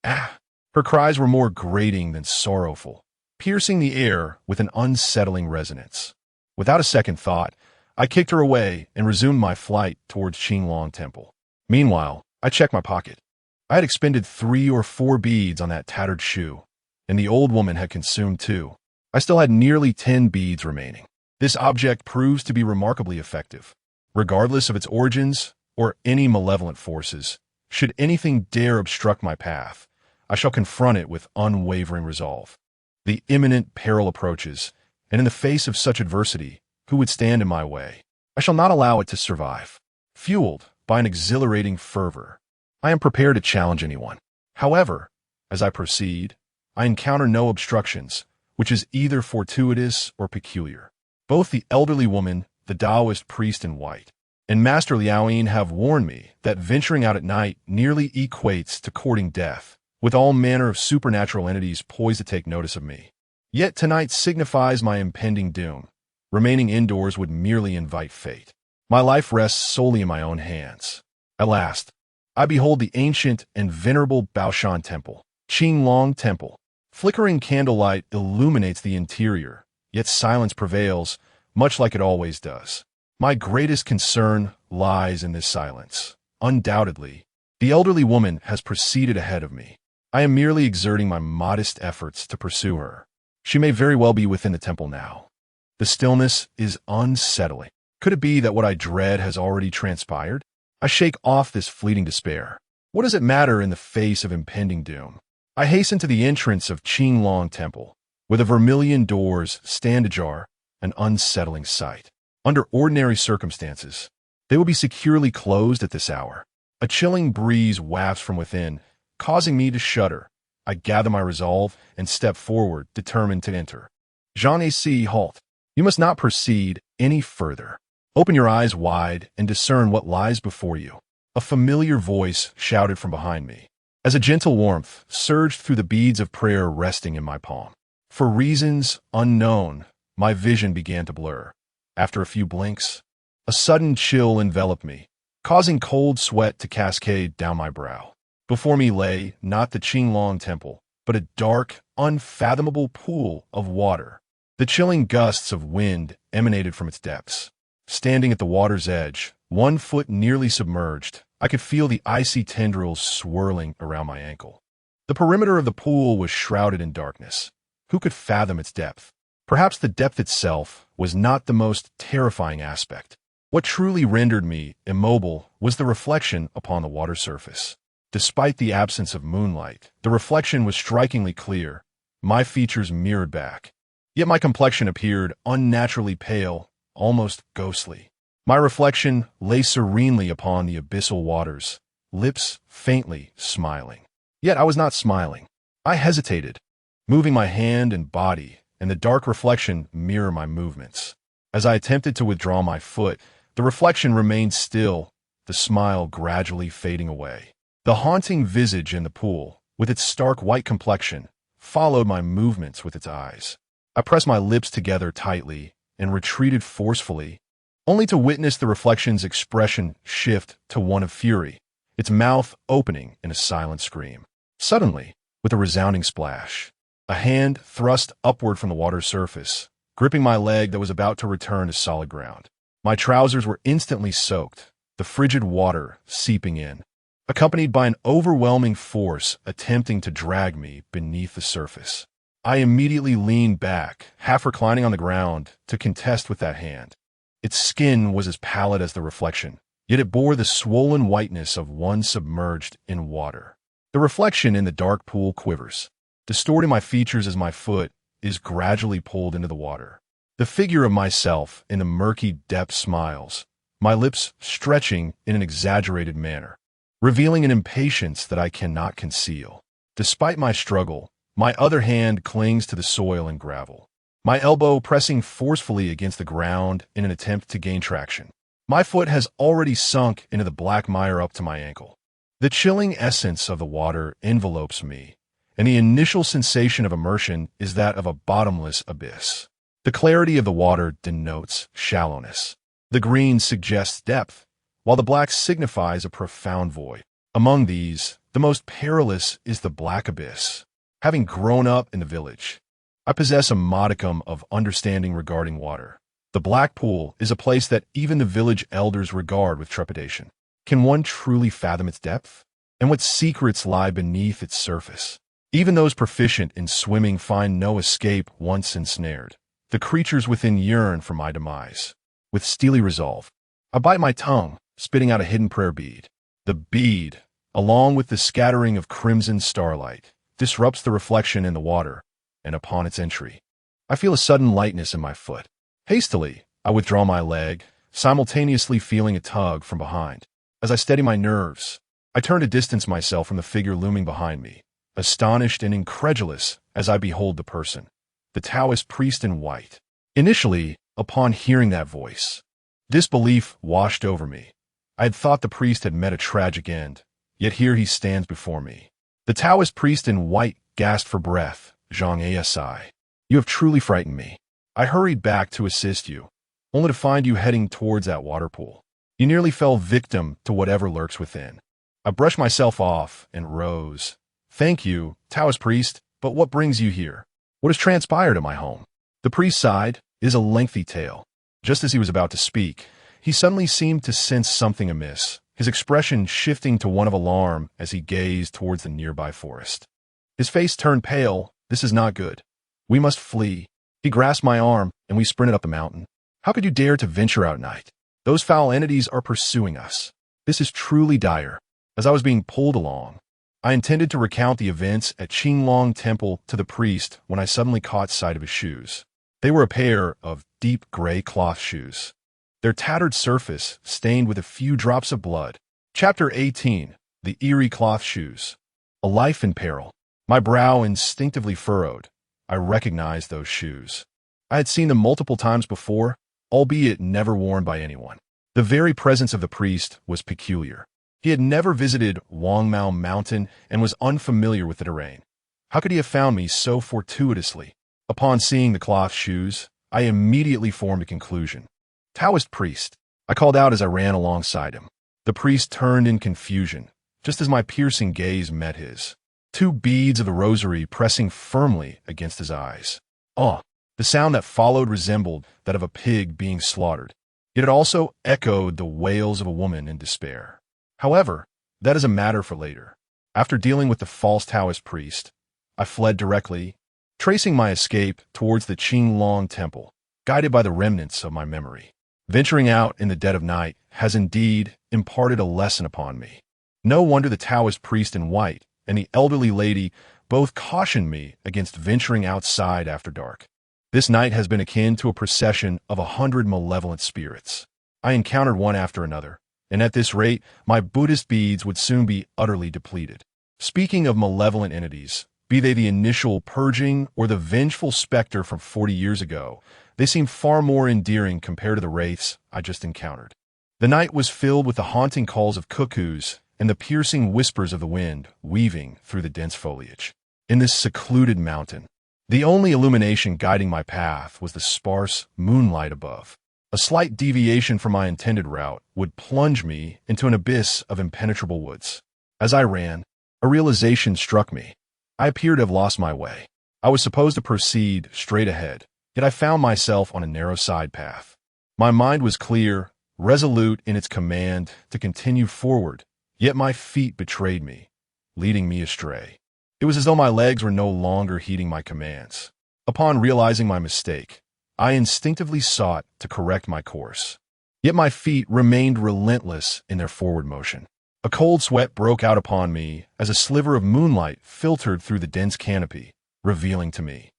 Ah!" Her cries were more grating than sorrowful, piercing the air with an unsettling resonance. Without a second thought, I kicked her away and resumed my flight towards Qinglong Temple. Meanwhile, I checked my pocket. I had expended 3 or 4 beads on that tattered shoe, and the old woman had consumed 2. I still had nearly 10 beads remaining. This object proves to be remarkably effective. Regardless of its origins or any malevolent forces, should anything dare obstruct my path, I shall confront it with unwavering resolve. The imminent peril approaches, and in the face of such adversity, who would stand in my way? I shall not allow it to survive. Fueled by an exhilarating fervor, I am prepared to challenge anyone. However, as I proceed, I encounter no obstructions, which is either fortuitous or peculiar. Both the elderly woman, the Taoist priest in white, and Master Liaoyin have warned me that venturing out at night nearly equates to courting death, with all manner of supernatural entities poised to take notice of me. Yet tonight signifies my impending doom. Remaining indoors would merely invite fate. My life rests solely in my own hands. At last, I behold the ancient and venerable Baoshan Temple, Qinglong Temple. Flickering candlelight illuminates the interior, yet silence prevails, much like it always does. My greatest concern lies in this silence. Undoubtedly, the elderly woman has proceeded ahead of me. I am merely exerting my modest efforts to pursue her. She may very well be within the temple now. The stillness is unsettling. Could it be that what I dread has already transpired? I shake off this fleeting despair. What does it matter in the face of impending doom? I hasten to the entrance of Qinglong Temple, where the vermilion doors stand ajar, an unsettling sight. Under ordinary circumstances, they would be securely closed at this hour. A chilling breeze wafts from within, causing me to shudder. I gather my resolve and step forward, determined to enter. Zhang A-si, halt. You must not proceed any further. Open your eyes wide and discern what lies before you. A familiar voice shouted from behind me, as a gentle warmth surged through the beads of prayer resting in my palm. For reasons unknown, my vision began to blur. After a few blinks, a sudden chill enveloped me, causing cold sweat to cascade down my brow. Before me lay not the Qinglong Temple, but a dark, unfathomable pool of water. The chilling gusts of wind emanated from its depths. Standing at the water's edge, 1 foot nearly submerged, I could feel the icy tendrils swirling around my ankle. The perimeter of the pool was shrouded in darkness. Who could fathom its depth? Perhaps the depth itself was not the most terrifying aspect. What truly rendered me immobile was the reflection upon the water surface. Despite the absence of moonlight, the reflection was strikingly clear, my features mirrored back. Yet my complexion appeared unnaturally pale, almost ghostly. My reflection lay serenely upon the abyssal waters, lips faintly smiling. Yet I was not smiling. I hesitated, moving my hand and body, and the dark reflection mirrored my movements. As I attempted to withdraw my foot, the reflection remained still, the smile gradually fading away. The haunting visage in the pool, with its stark white complexion, followed my movements with its eyes. I pressed my lips together tightly and retreated forcefully, only to witness the reflection's expression shift to one of fury, its mouth opening in a silent scream. Suddenly, with a resounding splash, a hand thrust upward from the water's surface, gripping my leg that was about to return to solid ground. My trousers were instantly soaked, the frigid water seeping in, accompanied by an overwhelming force attempting to drag me beneath the surface. I immediately leaned back, half reclining on the ground, to contest with that hand. Its skin was as pallid as the reflection, yet it bore the swollen whiteness of one submerged in water. The reflection in the dark pool quivers, distorting my features as my foot is gradually pulled into the water. The figure of myself in the murky depth smiles, my lips stretching in an exaggerated manner, revealing an impatience that I cannot conceal. Despite my struggle, my other hand clings to the soil and gravel, my elbow pressing forcefully against the ground in an attempt to gain traction. My foot has already sunk into the black mire up to my ankle. The chilling essence of the water envelopes me, and the initial sensation of immersion is that of a bottomless abyss. The clarity of the water denotes shallowness. The green suggests depth, while the black signifies a profound void. Among these, the most perilous is the black abyss. Having grown up in the village, I possess a modicum of understanding regarding water. The black pool is a place that even the village elders regard with trepidation. Can one truly fathom its depth? And what secrets lie beneath its surface? Even those proficient in swimming find no escape once ensnared. The creatures within yearn for my demise. With steely resolve, I bite my tongue, spitting out a hidden prayer bead. The bead, along with the scattering of crimson starlight, disrupts the reflection in the water, and upon its entry, I feel a sudden lightness in my foot. Hastily, I withdraw my leg, simultaneously feeling a tug from behind. As I steady my nerves, I turn to distance myself from the figure looming behind me, astonished and incredulous as I behold the person, the Taoist priest in white. Initially, upon hearing that voice, disbelief washed over me. I had thought the priest had met a tragic end, yet here he stands before me. The Taoist priest in white gasped for breath. Zhang A-si, you have truly frightened me. I hurried back to assist you, only to find you heading towards that water pool. You nearly fell victim to whatever lurks within. I brushed myself off and rose. Thank you, Taoist priest, but what brings you here? What has transpired at my home? The priest sighed. It is a lengthy tale. Just as he was about to speak, he suddenly seemed to sense something amiss, his expression shifting to one of alarm as he gazed towards the nearby forest. His face turned pale. This is not good. We must flee. He grasped my arm, and we sprinted up the mountain. How could you dare to venture out at night? Those foul entities are pursuing us. This is truly dire. As I was being pulled along, I intended to recount the events at Qinglong Temple to the priest when I suddenly caught sight of his shoes. They were a pair of deep gray cloth shoes, their tattered surface stained with a few drops of blood. Chapter 18. The Eerie Cloth Shoes. A life in peril. My brow instinctively furrowed. I recognized those shoes. I had seen them multiple times before, albeit never worn by anyone. The very presence of the priest was peculiar. He had never visited Wangmao Mountain and was unfamiliar with the terrain. How could he have found me so fortuitously? Upon seeing the cloth shoes, I immediately formed a conclusion. Taoist priest, I called out as I ran alongside him. The priest turned in confusion, just as my piercing gaze met his. Two beads of the rosary pressing firmly against his eyes. The sound that followed resembled that of a pig being slaughtered. Yet it also echoed the wails of a woman in despair. However, that is a matter for later. After dealing with the false Taoist priest, I fled directly, tracing my escape towards the Qinglong Temple, guided by the remnants of my memory. Venturing out in the dead of night has indeed imparted a lesson upon me. No wonder the Taoist priest in white and the elderly lady both cautioned me against venturing outside after dark. This night has been akin to a procession of 100 malevolent spirits. I encountered one after another, and at this rate, my Buddhist beads would soon be utterly depleted. Speaking of malevolent entities, be they the initial purging or the vengeful specter from 40 years ago, they seem far more endearing compared to the wraiths I just encountered. The night was filled with the haunting calls of cuckoos and the piercing whispers of the wind weaving through the dense foliage. In this secluded mountain, the only illumination guiding my path was the sparse moonlight above. A slight deviation from my intended route would plunge me into an abyss of impenetrable woods. As I ran, a realization struck me. I appeared to have lost my way. I was supposed to proceed straight ahead, yet I found myself on a narrow side path. My mind was clear, resolute in its command to continue forward, yet my feet betrayed me, leading me astray. It was as though my legs were no longer heeding my commands. Upon realizing my mistake, I instinctively sought to correct my course. Yet my feet remained relentless in their forward motion. A cold sweat broke out upon me as a sliver of moonlight filtered through the dense canopy, revealing to me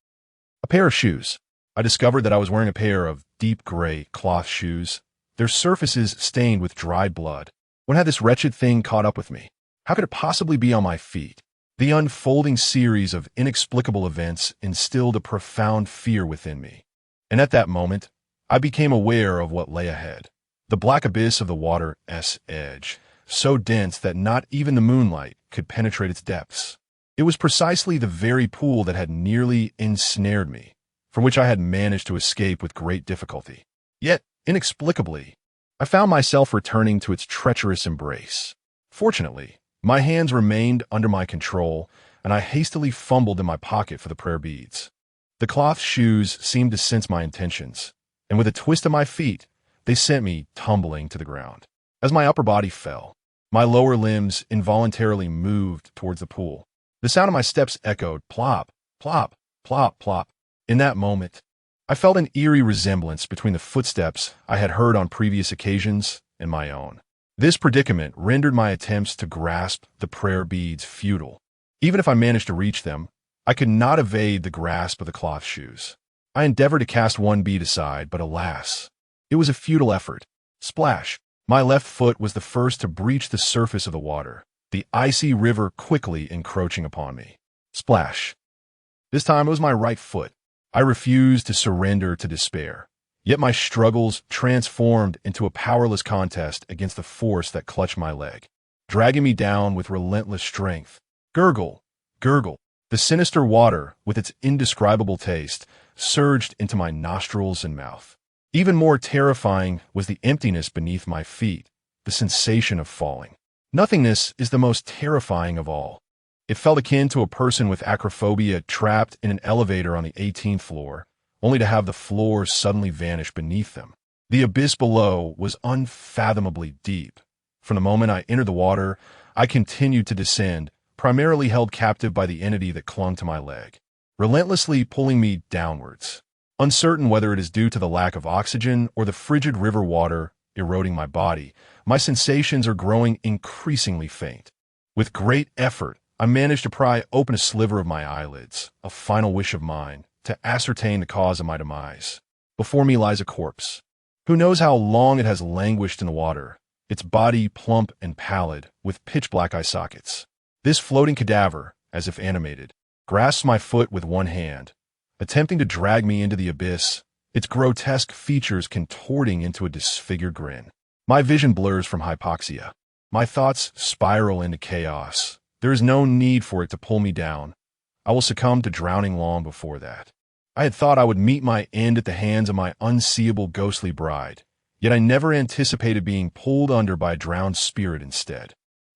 a pair of shoes. I discovered that I was wearing a pair of deep gray cloth shoes, their surfaces stained with dried blood. When had this wretched thing caught up with me? How could it possibly be on my feet? The unfolding series of inexplicable events instilled a profound fear within me. And at that moment, I became aware of what lay ahead. The black abyss of the water's edge, so dense that not even the moonlight could penetrate its depths. It was precisely the very pool that had nearly ensnared me, from which I had managed to escape with great difficulty. Yet, inexplicably, I found myself returning to its treacherous embrace. Fortunately, my hands remained under my control, and I hastily fumbled in my pocket for the prayer beads. The cloth shoes seemed to sense my intentions, and with a twist of my feet, they sent me tumbling to the ground. As my upper body fell, my lower limbs involuntarily moved towards the pool. The sound of my steps echoed, plop, plop, plop, plop. In that moment, I felt an eerie resemblance between the footsteps I had heard on previous occasions and my own. This predicament rendered my attempts to grasp the prayer beads futile. Even if I managed to reach them, I could not evade the grasp of the cloth shoes. I endeavored to cast one bead aside, but alas, it was a futile effort. Splash! My left foot was the first to breach the surface of the water, the icy river quickly encroaching upon me. Splash! This time it was my right foot. I refused to surrender to despair. Yet my struggles transformed into a powerless contest against the force that clutched my leg, dragging me down with relentless strength. Gurgle! Gurgle! The sinister water, with its indescribable taste, surged into my nostrils and mouth. Even more terrifying was the emptiness beneath my feet, the sensation of falling. Nothingness is the most terrifying of all. It felt akin to a person with acrophobia trapped in an elevator on the 18th floor, only to have the floor suddenly vanish beneath them. The abyss below was unfathomably deep. From the moment I entered the water, I continued to descend, primarily held captive by the entity that clung to my leg, relentlessly pulling me downwards. Uncertain whether it is due to the lack of oxygen or the frigid river water eroding my body, my sensations are growing increasingly faint. With great effort, I managed to pry open a sliver of my eyelids, a final wish of mine, to ascertain the cause of my demise. Before me lies a corpse. Who knows how long it has languished in the water, its body plump and pallid, with pitch-black eye sockets. This floating cadaver, as if animated, grasps my foot with one hand, attempting to drag me into the abyss, its grotesque features contorting into a disfigured grin. My vision blurs from hypoxia. My thoughts spiral into chaos. There is no need for it to pull me down. I will succumb to drowning long before that. I had thought I would meet my end at the hands of my unseeable ghostly bride, yet I never anticipated being pulled under by a drowned spirit instead.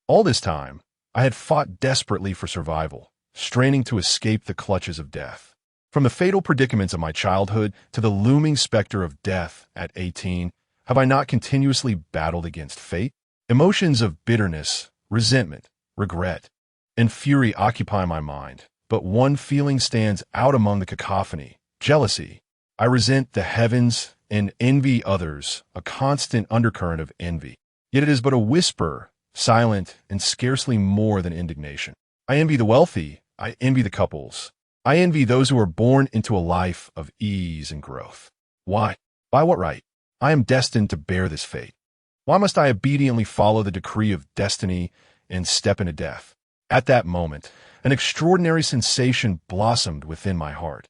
All this time, I had fought desperately for survival, straining to escape the clutches of death. From the fatal predicaments of my childhood to the looming specter of death at 18, have I not continuously battled against fate? Emotions of bitterness, resentment, regret, and fury occupy my mind, but one feeling stands out among the cacophony: jealousy. I resent the heavens and envy others, a constant undercurrent of envy. Yet it is but a whisper, silent and scarcely more than indignation. I envy the wealthy, I envy the couples. I envy those who are born into a life of ease and growth. Why? By what right? I am destined to bear this fate. Why must I obediently follow the decree of destiny and step into death? At that moment, an extraordinary sensation blossomed within my heart.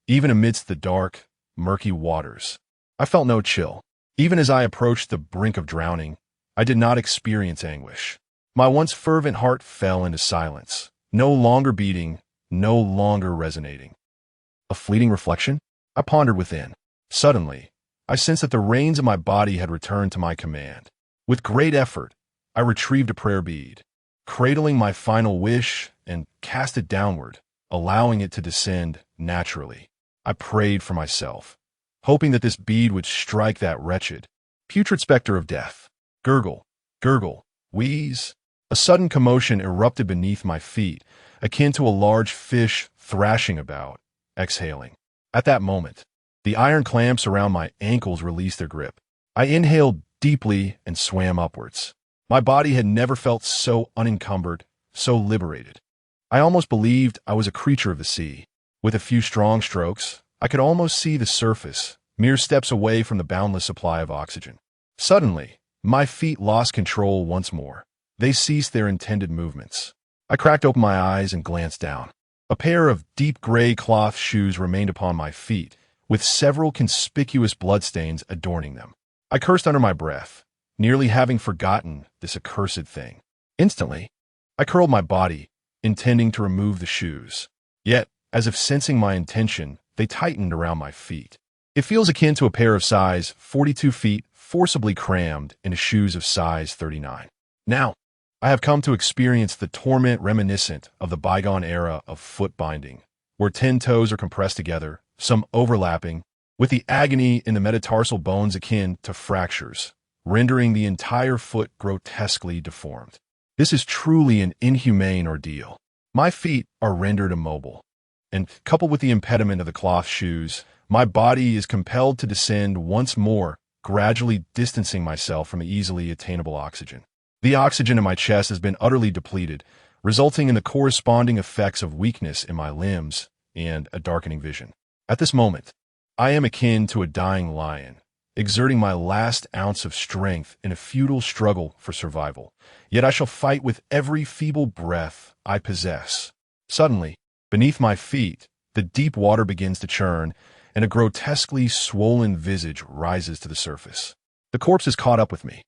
Even amidst the dark, murky waters, I felt no chill. Even as I approached the brink of drowning, I did not experience anguish. My once fervent heart fell into silence, no longer beating, no longer resonating. A fleeting reflection? I pondered within. Suddenly, I sensed that the reins of my body had returned to my command. With great effort, I retrieved a prayer bead, cradling my final wish and cast it downward, allowing it to descend naturally. I prayed for myself, hoping that this bead would strike that wretched, putrid specter of death. Gurgle, gurgle, wheeze. A sudden commotion erupted beneath my feet, akin to a large fish thrashing about, exhaling. At that moment, the iron clamps around my ankles released their grip. I inhaled deeply and swam upwards. My body had never felt so unencumbered, so liberated. I almost believed I was a creature of the sea. With a few strong strokes, I could almost see the surface, mere steps away from the boundless supply of oxygen. Suddenly, my feet lost control once more. They ceased their intended movements. I cracked open my eyes and glanced down. A pair of deep gray cloth shoes remained upon my feet, with several conspicuous bloodstains adorning them. I cursed under my breath, nearly having forgotten this accursed thing. Instantly, I curled my body, intending to remove the shoes. Yet, as if sensing my intention, they tightened around my feet. It feels akin to a pair of size 42 feet forcibly crammed into shoes of size 39. Now, I have come to experience the torment reminiscent of the bygone era of foot binding, where 10 toes are compressed together, some overlapping, with the agony in the metatarsal bones akin to fractures, rendering the entire foot grotesquely deformed. This is truly an inhumane ordeal. My feet are rendered immobile, and coupled with the impediment of the cloth shoes, My body is compelled to descend once more, gradually distancing myself from easily attainable oxygen. The oxygen in my chest has been utterly depleted, resulting in the corresponding effects of weakness in my limbs and a darkening vision. At this moment, I am akin to a dying lion, exerting my last ounce of strength in a futile struggle for survival. Yet I shall fight with every feeble breath I possess. Suddenly, beneath my feet, the deep water begins to churn, and a grotesquely swollen visage rises to the surface. The corpse is caught up with me.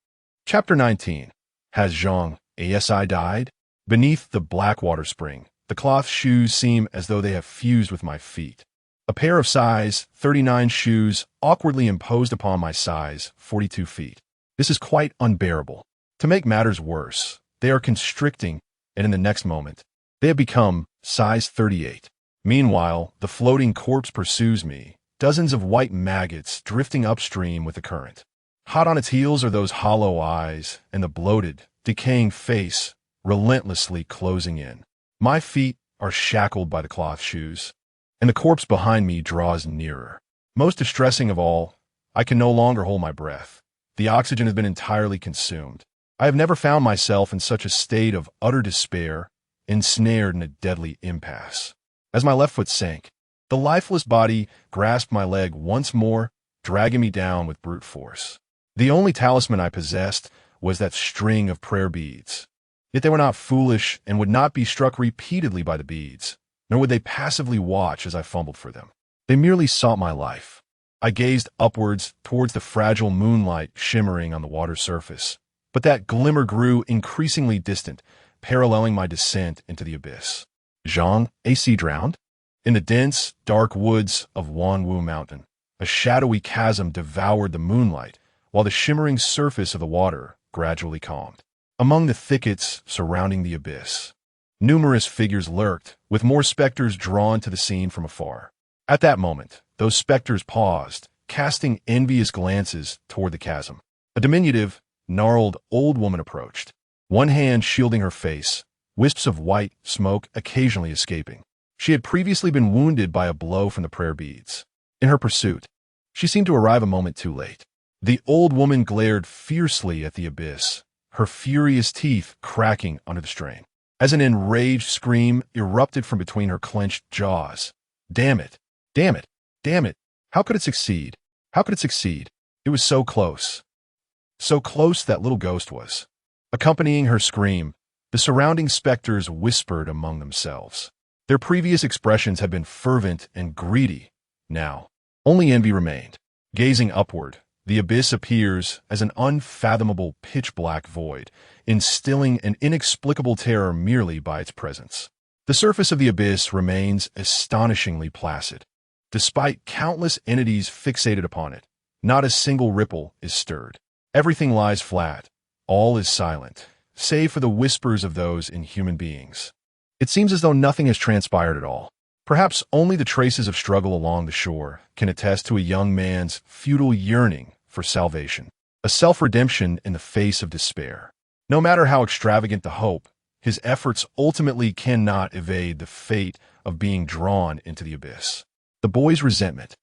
Chapter 19. Has Zhang A-si died? Beneath the black water spring, the cloth shoes seem as though they have fused with my feet. A pair of size 39 shoes awkwardly imposed upon my size 42 feet. This is quite unbearable. To make matters worse, they are constricting, and in the next moment, they have become size 38. Meanwhile, the floating corpse pursues me, dozens of white maggots drifting upstream with the current. Hot on its heels are those hollow eyes and the bloated, decaying face relentlessly closing in. My feet are shackled by the cloth shoes, and the corpse behind me draws nearer. Most distressing of all, I can no longer hold my breath. The oxygen has been entirely consumed. I have never found myself in such a state of utter despair, ensnared in a deadly impasse. As my left foot sank, the lifeless body grasped my leg once more, dragging me down with brute force. The only talisman I possessed was that string of prayer beads. Yet they were not foolish and would not be struck repeatedly by the beads, nor would they passively watch as I fumbled for them. They merely sought my life. I gazed upwards towards the fragile moonlight shimmering on the water's surface, but that glimmer grew increasingly distant, paralleling my descent into the abyss. Zhang A-si drowned? In the dense, dark woods of Wanwu Mountain, a shadowy chasm devoured the moonlight, while the shimmering surface of the water gradually calmed. Among the thickets surrounding the abyss, numerous figures lurked, with more specters drawn to the scene from afar. At that moment, those specters paused, casting envious glances toward the chasm. A diminutive, gnarled old woman approached, one hand shielding her face, wisps of white smoke occasionally escaping. She had previously been wounded by a blow from the prayer beads. In her pursuit, she seemed to arrive a moment too late. The old woman glared fiercely at the abyss, her furious teeth cracking under the strain. As an enraged scream erupted from between her clenched jaws. Damn it! Damn it! Damn it! How could it succeed? How could it succeed? It was so close. So close that little ghost was. Accompanying her scream, the surrounding specters whispered among themselves. Their previous expressions had been fervent and greedy. Now, only envy remained. Gazing upward, the abyss appears as an unfathomable pitch-black void, instilling an inexplicable terror merely by its presence. The surface of the abyss remains astonishingly placid. Despite countless entities fixated upon it, not a single ripple is stirred. Everything lies flat. All is silent, save for the whispers of those inhuman beings. It seems as though nothing has transpired at all. Perhaps only the traces of struggle along the shore can attest to a young man's futile yearning for salvation, a self-redemption in the face of despair. No matter how extravagant the hope, his efforts ultimately cannot evade the fate of being drawn into the abyss. The boy's resentment,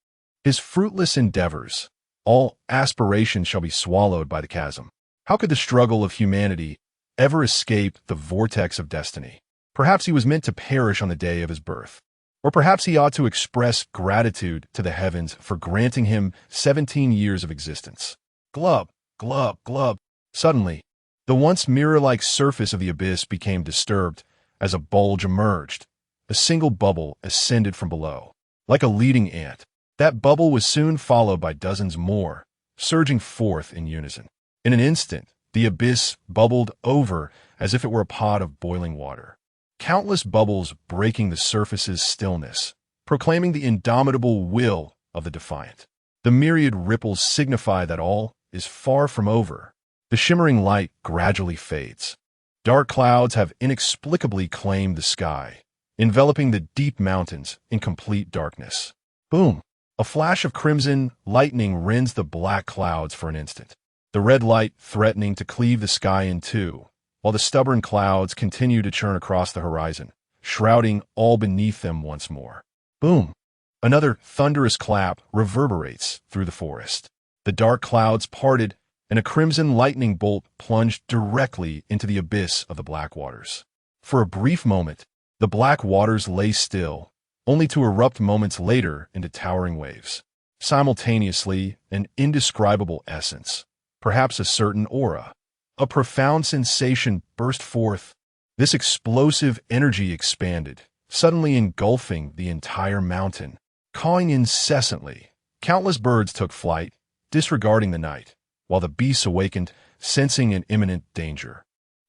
his fruitless endeavors, all aspirations shall be swallowed by the chasm. How could the struggle of humanity ever escape the vortex of destiny? Perhaps he was meant to perish on the day of his birth. Or perhaps he ought to express gratitude to the heavens for granting him 17 years of existence. Glub, glub, glub. Suddenly, the once mirror-like surface of the abyss became disturbed as a bulge emerged. A single bubble ascended from below. Like a leading ant, that bubble was soon followed by dozens more, surging forth in unison. In an instant, the abyss bubbled over as if it were a pot of boiling water. Countless bubbles breaking the surface's stillness, proclaiming the indomitable will of the defiant. The myriad ripples signify that all is far from over. The shimmering light gradually fades. Dark clouds have inexplicably claimed the sky, enveloping the deep mountains in complete darkness. Boom! A flash of crimson lightning rends the black clouds for an instant, the red light threatening to cleave the sky in two, while the stubborn clouds continue to churn across the horizon, shrouding all beneath them once more. Boom! Another thunderous clap reverberates through the forest. The dark clouds parted, and a crimson lightning bolt plunged directly into the abyss of the black waters. For a brief moment, the black waters lay still, only to erupt moments later into towering waves. Simultaneously, an indescribable essence, perhaps a certain aura, a profound sensation burst forth. This explosive energy expanded, suddenly engulfing the entire mountain. Cawing incessantly, countless birds took flight, disregarding the night, while the beasts awakened, sensing an imminent danger,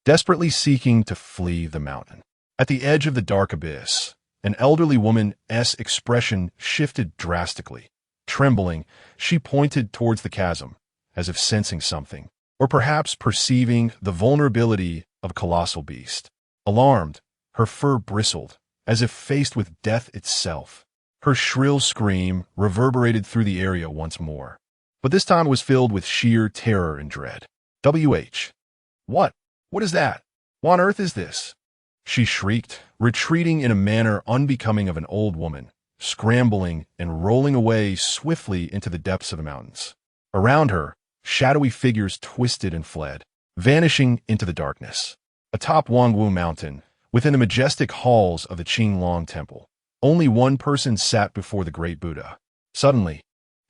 desperately seeking to flee the mountain. At the edge of the dark abyss, an elderly woman's expression shifted drastically. Trembling, she pointed towards the chasm, as if sensing something, or perhaps perceiving the vulnerability of a colossal beast. Alarmed, her fur bristled, as if faced with death itself. Her shrill scream reverberated through the area once more, but this time it was filled with sheer terror and dread. "WH! What? What is that? What on earth is this?" she shrieked, retreating in a manner unbecoming of an old woman, scrambling and rolling away swiftly into the depths of the mountains. Around her, shadowy figures twisted and fled, vanishing into the darkness. Atop Wangwu Mountain, within the majestic halls of the Qinglong Temple, only one person sat before the great Buddha. Suddenly,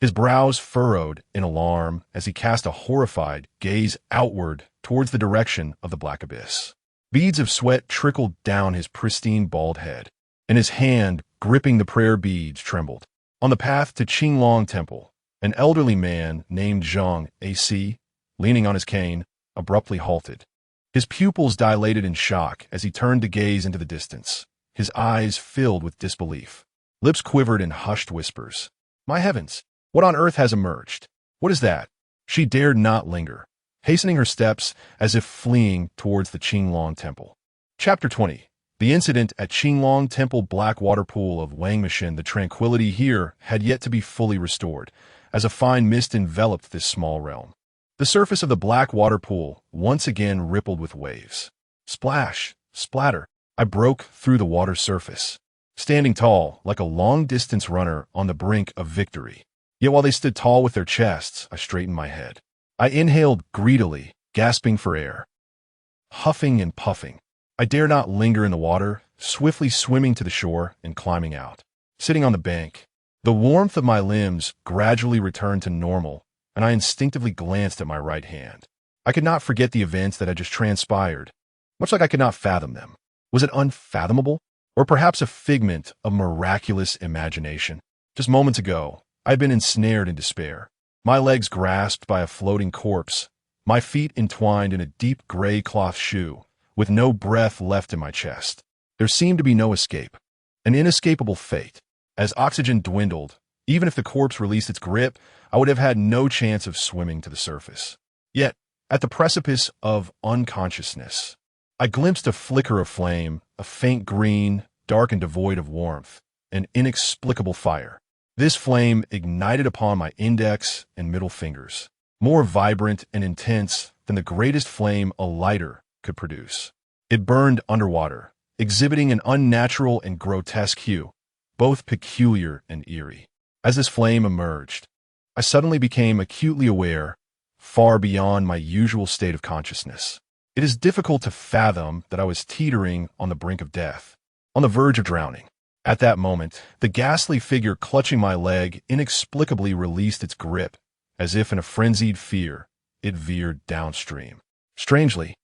his brows furrowed in alarm as he cast a horrified gaze outward towards the direction of the black abyss. Beads of sweat trickled down his pristine bald head, and his hand, gripping the prayer beads, trembled. On the path to Qinglong Temple, an elderly man named Zhang A-si, leaning on his cane, abruptly halted. His pupils dilated in shock as he turned to gaze into the distance, his eyes filled with disbelief. Lips quivered in hushed whispers. "My heavens! What on earth has emerged? What is that?" She dared not linger, hastening her steps as if fleeing towards the Qinglong Temple. Chapter 20. The incident at Qinglong Temple black water pool of Wangmishan. The tranquility here had yet to be fully restored, as a fine mist enveloped this small realm. The surface of the black water pool once again rippled with waves. Splash, splatter, I broke through the water's surface, standing tall like a long-distance runner on the brink of victory. Yet while they stood tall with their chests, I straightened my head. I inhaled greedily, gasping for air. Huffing and puffing, I dare not linger in the water, swiftly swimming to the shore and climbing out. Sitting on the bank, the warmth of my limbs gradually returned to normal, and I instinctively glanced at my right hand. I could not forget the events that had just transpired, much like I could not fathom them. Was it unfathomable? Or perhaps a figment of miraculous imagination? Just moments ago, I had been ensnared in despair, my legs grasped by a floating corpse, my feet entwined in a deep gray cloth shoe, with no breath left in my chest. There seemed to be no escape, an inescapable fate. As oxygen dwindled, even if the corpse released its grip, I would have had no chance of swimming to the surface. Yet, at the precipice of unconsciousness, I glimpsed a flicker of flame, a faint green, dark and devoid of warmth, an inexplicable fire. This flame ignited upon my index and middle fingers, more vibrant and intense than the greatest flame a lighter could produce. It burned underwater, exhibiting an unnatural and grotesque hue, both peculiar and eerie. As this flame emerged, I suddenly became acutely aware, far beyond my usual state of consciousness. It is difficult to fathom that I was teetering on the brink of death, on the verge of drowning. At that moment, the ghastly figure clutching my leg inexplicably released its grip, as if in a frenzied fear, it veered downstream. Strangely,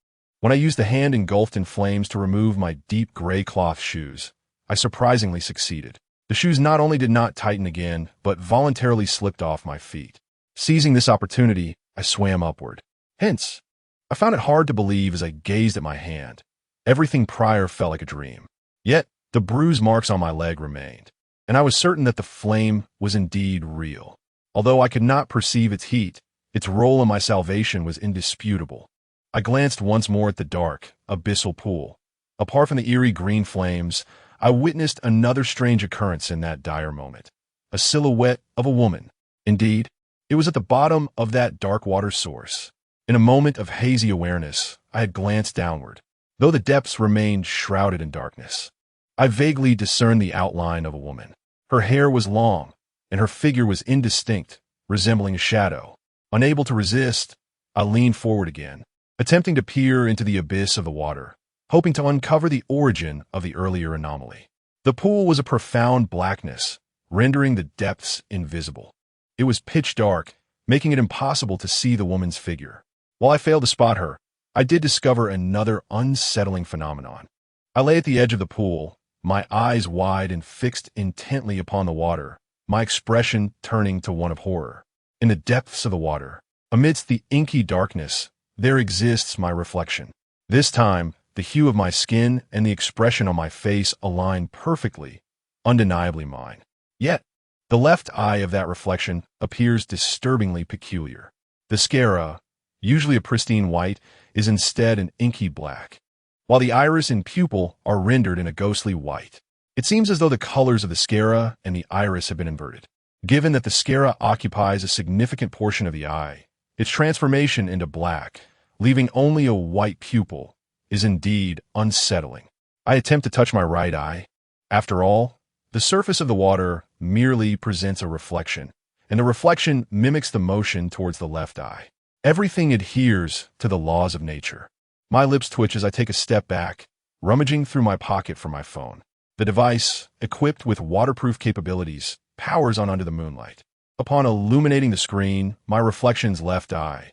when I used the hand engulfed in flames to remove my deep gray cloth shoes, I surprisingly succeeded. The shoes not only did not tighten again, but voluntarily slipped off my feet. Seizing this opportunity, I swam upward. Hence, I found it hard to believe as I gazed at my hand. Everything prior felt like a dream. Yet, the bruise marks on my leg remained, and I was certain that the flame was indeed real. Although I could not perceive its heat, its role in my salvation was indisputable. I glanced once more at the dark, abyssal pool. Apart from the eerie green flames, I witnessed another strange occurrence in that dire moment. A silhouette of a woman. Indeed, it was at the bottom of that dark water source. In a moment of hazy awareness, I had glanced downward, though the depths remained shrouded in darkness. I vaguely discerned the outline of a woman. Her hair was long, and her figure was indistinct, resembling a shadow. Unable to resist, I leaned forward again, attempting to peer into the abyss of the water, hoping to uncover the origin of the earlier anomaly. The pool was a profound blackness, rendering the depths invisible. It was pitch dark, making it impossible to see the woman's figure. While I failed to spot her, I did discover another unsettling phenomenon. I lay at the edge of the pool, my eyes wide and fixed intently upon the water, my expression turning to one of horror. In the depths of the water, amidst the inky darkness, there exists my reflection. This time, the hue of my skin and the expression on my face align perfectly, undeniably mine. Yet, the left eye of that reflection appears disturbingly peculiar. The sclera, usually a pristine white, is instead an inky black, while the iris and pupil are rendered in a ghostly white. It seems as though the colors of the sclera and the iris have been inverted. Given that the sclera occupies a significant portion of the eye, its transformation into black, leaving only a white pupil, is indeed unsettling. I attempt to touch my right eye. After all, the surface of the water merely presents a reflection, and the reflection mimics the motion towards the left eye. Everything adheres to the laws of nature. My lips twitch as I take a step back, rummaging through my pocket for my phone. The device, equipped with waterproof capabilities, powers on under the moonlight. Upon illuminating the screen, my reflection's left eye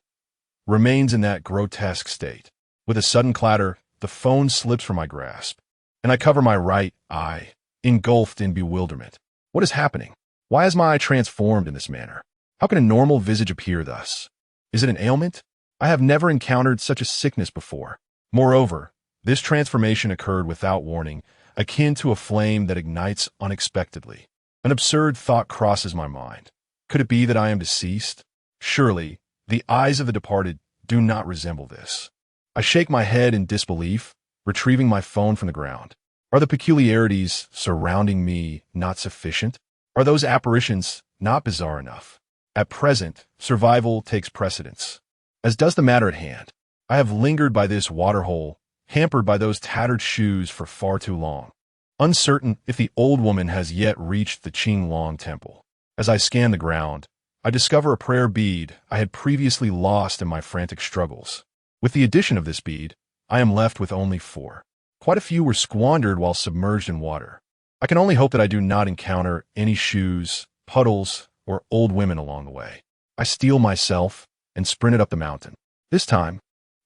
remains in that grotesque state. With a sudden clatter, the phone slips from my grasp, and I cover my right eye, engulfed in bewilderment. What is happening? Why is my eye transformed in this manner? How can a normal visage appear thus? Is it an ailment? I have never encountered such a sickness before. Moreover, this transformation occurred without warning, akin to a flame that ignites unexpectedly. An absurd thought crosses my mind. Could it be that I am deceased? Surely, the eyes of the departed do not resemble this. I shake my head in disbelief, retrieving my phone from the ground. Are the peculiarities surrounding me not sufficient? Are those apparitions not bizarre enough? At present, survival takes precedence, as does the matter at hand. I have lingered by this waterhole, hampered by those tattered shoes for far too long, uncertain if the old woman has yet reached the Qinglong temple. As I scan the ground, I discover a prayer bead I had previously lost in my frantic struggles. With the addition of this bead, I am left with only 4. Quite a few were squandered while submerged in water. I can only hope that I do not encounter any shoes, puddles, or old women along the way. I steel myself and sprinted up the mountain. This time,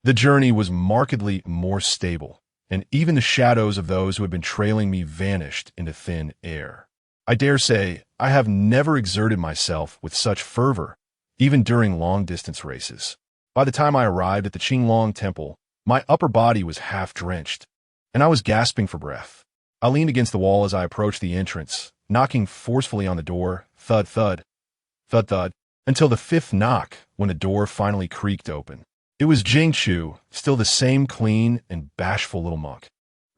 the journey was markedly more stable, and even the shadows of those who had been trailing me vanished into thin air. I dare say I have never exerted myself with such fervor, even during long-distance races. By the time I arrived at the Qinglong temple, my upper body was half-drenched, and I was gasping for breath. I leaned against the wall as I approached the entrance, knocking forcefully on the door, thud, thud, thud, thud, until the 5th knock when the door finally creaked open. It was Jingchu, still the same clean and bashful little monk,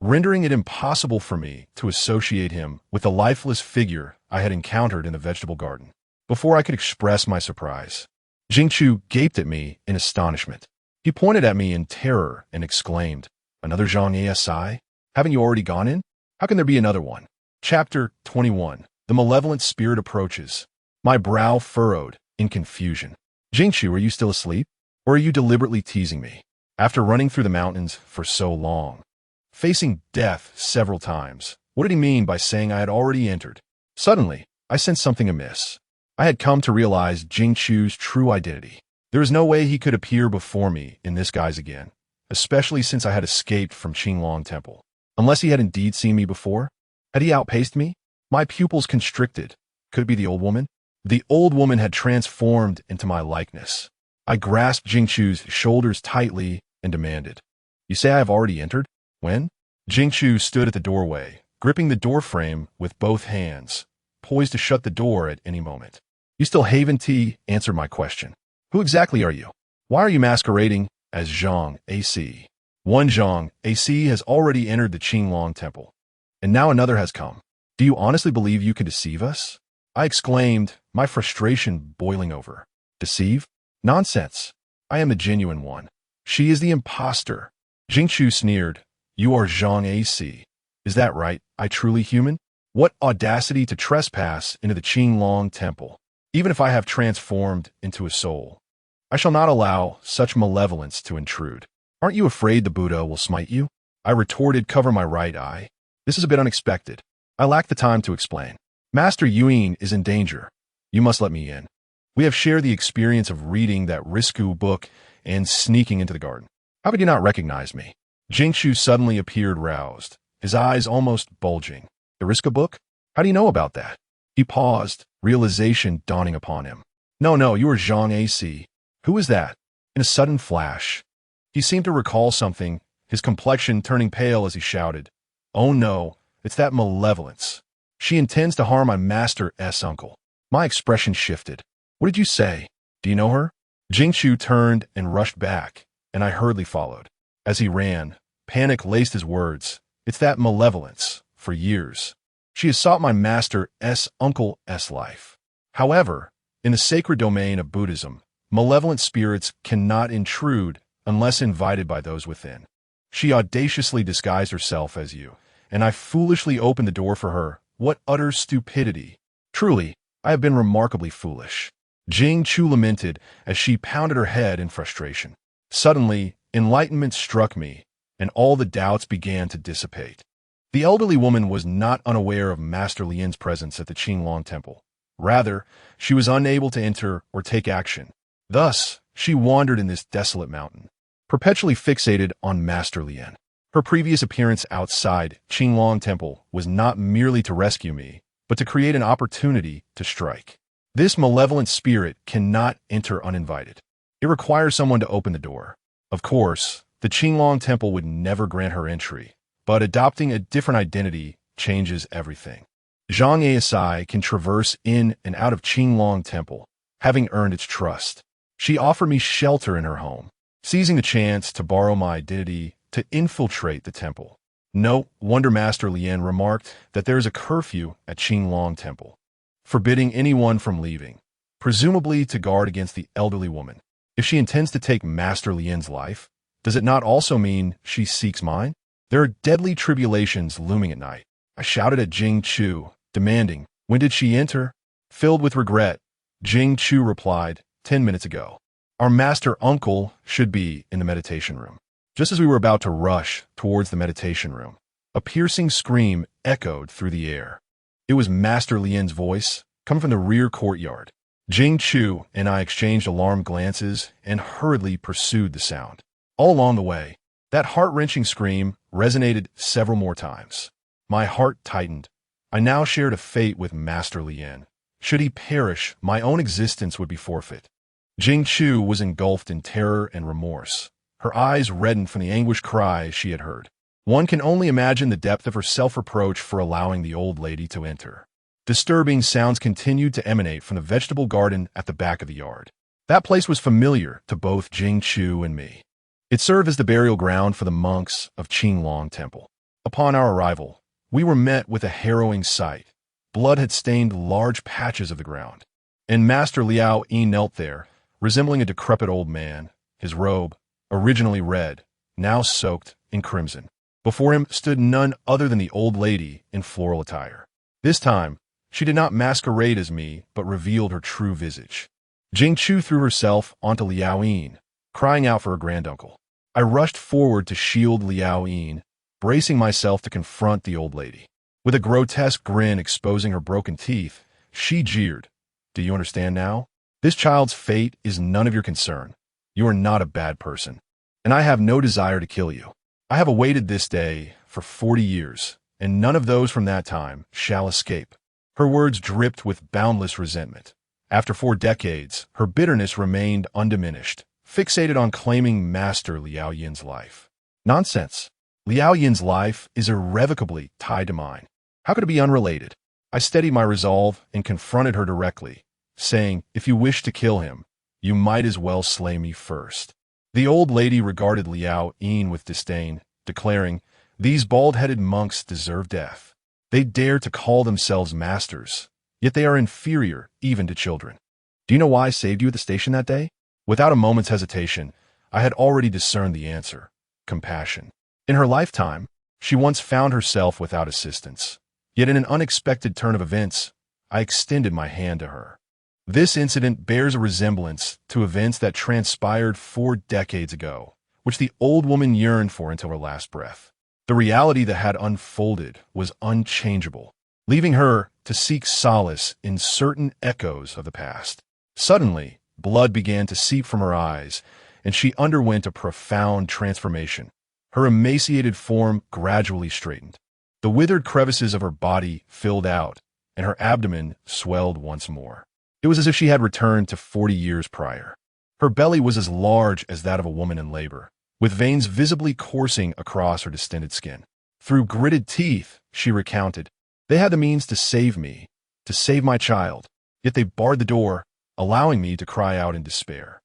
rendering it impossible for me to associate him with the lifeless figure I had encountered in the vegetable garden. Before I could express my surprise, Jingchu gaped at me in astonishment. He pointed at me in terror and exclaimed, "Another Zhang A-si? Haven't you already gone in? How can there be another one?" Chapter 21. The malevolent spirit approaches. My brow furrowed in confusion. Jingchu, are you still asleep? Or are you deliberately teasing me? After running through the mountains for so long, facing death several times, what did he mean by saying I had already entered? Suddenly, I sensed something amiss. I had come to realize Jingchu's true identity. There was no way he could appear before me in this guise again, especially since I had escaped from Qinglong Temple. Unless he had indeed seen me before? Had he outpaced me? My pupils constricted. Could it be the old woman? The old woman had transformed into my likeness. I grasped Jingchu's shoulders tightly and demanded, "You say I have already entered? When?" Jingchu stood at the doorway, gripping the doorframe with both hands, poised to shut the door at any moment. "You still Haven T?" answered my question. "Who exactly are you? Why are you masquerading as Zhang A-si? One Zhang A-si has already entered the Qinglong Temple, and now another has come. Do you honestly believe you can deceive us?" I exclaimed, my frustration boiling over. "Deceive? Nonsense. I am the genuine one. She is the imposter." Jingchu sneered. "You are Zhang A-si. Is that right? I truly human?" What audacity to trespass into the Qinglong temple, even if I have transformed into a soul. I shall not allow such malevolence to intrude. Aren't you afraid the Buddha will smite you? I retorted, cover my right eye. This is a bit unexpected. I lack the time to explain. Master Yuan is in danger. You must let me in. We have shared the experience of reading that risque book and sneaking into the garden. How could you not recognize me? Jingshu suddenly appeared roused, his eyes almost bulging. The risque book? How do you know about that? He paused, realization dawning upon him. No, you are Zhang A-si. Who is that? In a sudden flash, he seemed to recall something, his complexion turning pale as he shouted, "Oh no, it's that malevolence. She intends to harm my master's uncle." My expression shifted. What did you say? Do you know her? Jingshu turned and rushed back, and I hurriedly followed. As he ran, panic laced his words. It's that malevolence, for years. She has sought my master's uncle's life. However, in the sacred domain of Buddhism, malevolent spirits cannot intrude unless invited by those within. She audaciously disguised herself as you, and I foolishly opened the door for her. What utter stupidity! Truly, I have been remarkably foolish. Jing Chu lamented as she pounded her head in frustration. Suddenly, enlightenment struck me, and all the doubts began to dissipate. The elderly woman was not unaware of Master Lian's presence at the Qinglong temple. Rather, she was unable to enter or take action. Thus, she wandered in this desolate mountain, perpetually fixated on Master Lian. Her previous appearance outside Qinglong temple was not merely to rescue me, but to create an opportunity to strike. This malevolent spirit cannot enter uninvited. It requires someone to open the door. Of course, the Qinglong temple would never grant her entry, but adopting a different identity changes everything. Zhang A-si can traverse in and out of Qinglong temple, having earned its trust. She offered me shelter in her home, seizing the chance to borrow my identity to infiltrate the temple. No wonder Master Lian remarked that there is a curfew at Qinglong temple, forbidding anyone from leaving, presumably to guard against the elderly woman. If she intends to take Master Lian's life, does it not also mean she seeks mine? There are deadly tribulations looming at night. I shouted at Jing Chu, demanding, when did she enter? Filled with regret, Jing Chu replied, 10 minutes ago. Our master uncle should be in the meditation room. Just as we were about to rush towards the meditation room, a piercing scream echoed through the air. It was Master Lian's voice, coming from the rear courtyard. Jing Chu and I exchanged alarmed glances and hurriedly pursued the sound. All along the way, that heart-wrenching scream resonated several more times. My heart tightened. I now shared a fate with Master Lian. Should he perish, my own existence would be forfeit. Jing Chu was engulfed in terror and remorse. Her eyes reddened from the anguished cries she had heard. One can only imagine the depth of her self-reproach for allowing the old lady to enter. Disturbing sounds continued to emanate from the vegetable garden at the back of the yard. That place was familiar to both Jing Chu and me. It served as the burial ground for the monks of Qinglong Temple. Upon our arrival, we were met with a harrowing sight. Blood had stained large patches of the ground, and Master Liao Yi knelt there, resembling a decrepit old man, his robe, originally red, now soaked in crimson. Before him stood none other than the old lady in floral attire. This time, she did not masquerade as me, but revealed her true visage. Jing Chu threw herself onto Liao Yin, crying out for her granduncle. I rushed forward to shield Liao Yin, bracing myself to confront the old lady. With a grotesque grin exposing her broken teeth, she jeered. Do you understand now? This child's fate is none of your concern. You are not a bad person, and I have no desire to kill you. I have awaited this day for 40 years, and none of those from that time shall escape. Her words dripped with boundless resentment. After 4 decades, her bitterness remained undiminished, fixated on claiming Master Liao Yin's life. Nonsense. Liao Yin's life is irrevocably tied to mine. How could it be unrelated? I steadied my resolve and confronted her directly, saying, if you wish to kill him, you might as well slay me first. The old lady regarded Liao Yin with disdain, declaring, these bald-headed monks deserve death. They dare to call themselves masters, yet they are inferior even to children. Do you know why I saved you at the station that day? Without a moment's hesitation, I had already discerned the answer: compassion. In her lifetime, she once found herself without assistance, Yet in an unexpected turn of events, I extended my hand to her. This incident bears a resemblance to events that transpired 4 decades ago, which the old woman yearned for until her last breath. The reality that had unfolded was unchangeable, leaving her to seek solace in certain echoes of the past. Suddenly, blood began to seep from her eyes, and she underwent a profound transformation. Her emaciated form gradually straightened. The withered crevices of her body filled out, and her abdomen swelled once more. It was as if she had returned to 40 years prior. Her belly was as large as that of a woman in labor, with veins visibly coursing across her distended skin. Through gritted teeth, she recounted, "They had the means to save me, to save my child, yet they barred the door, allowing me to cry out in despair."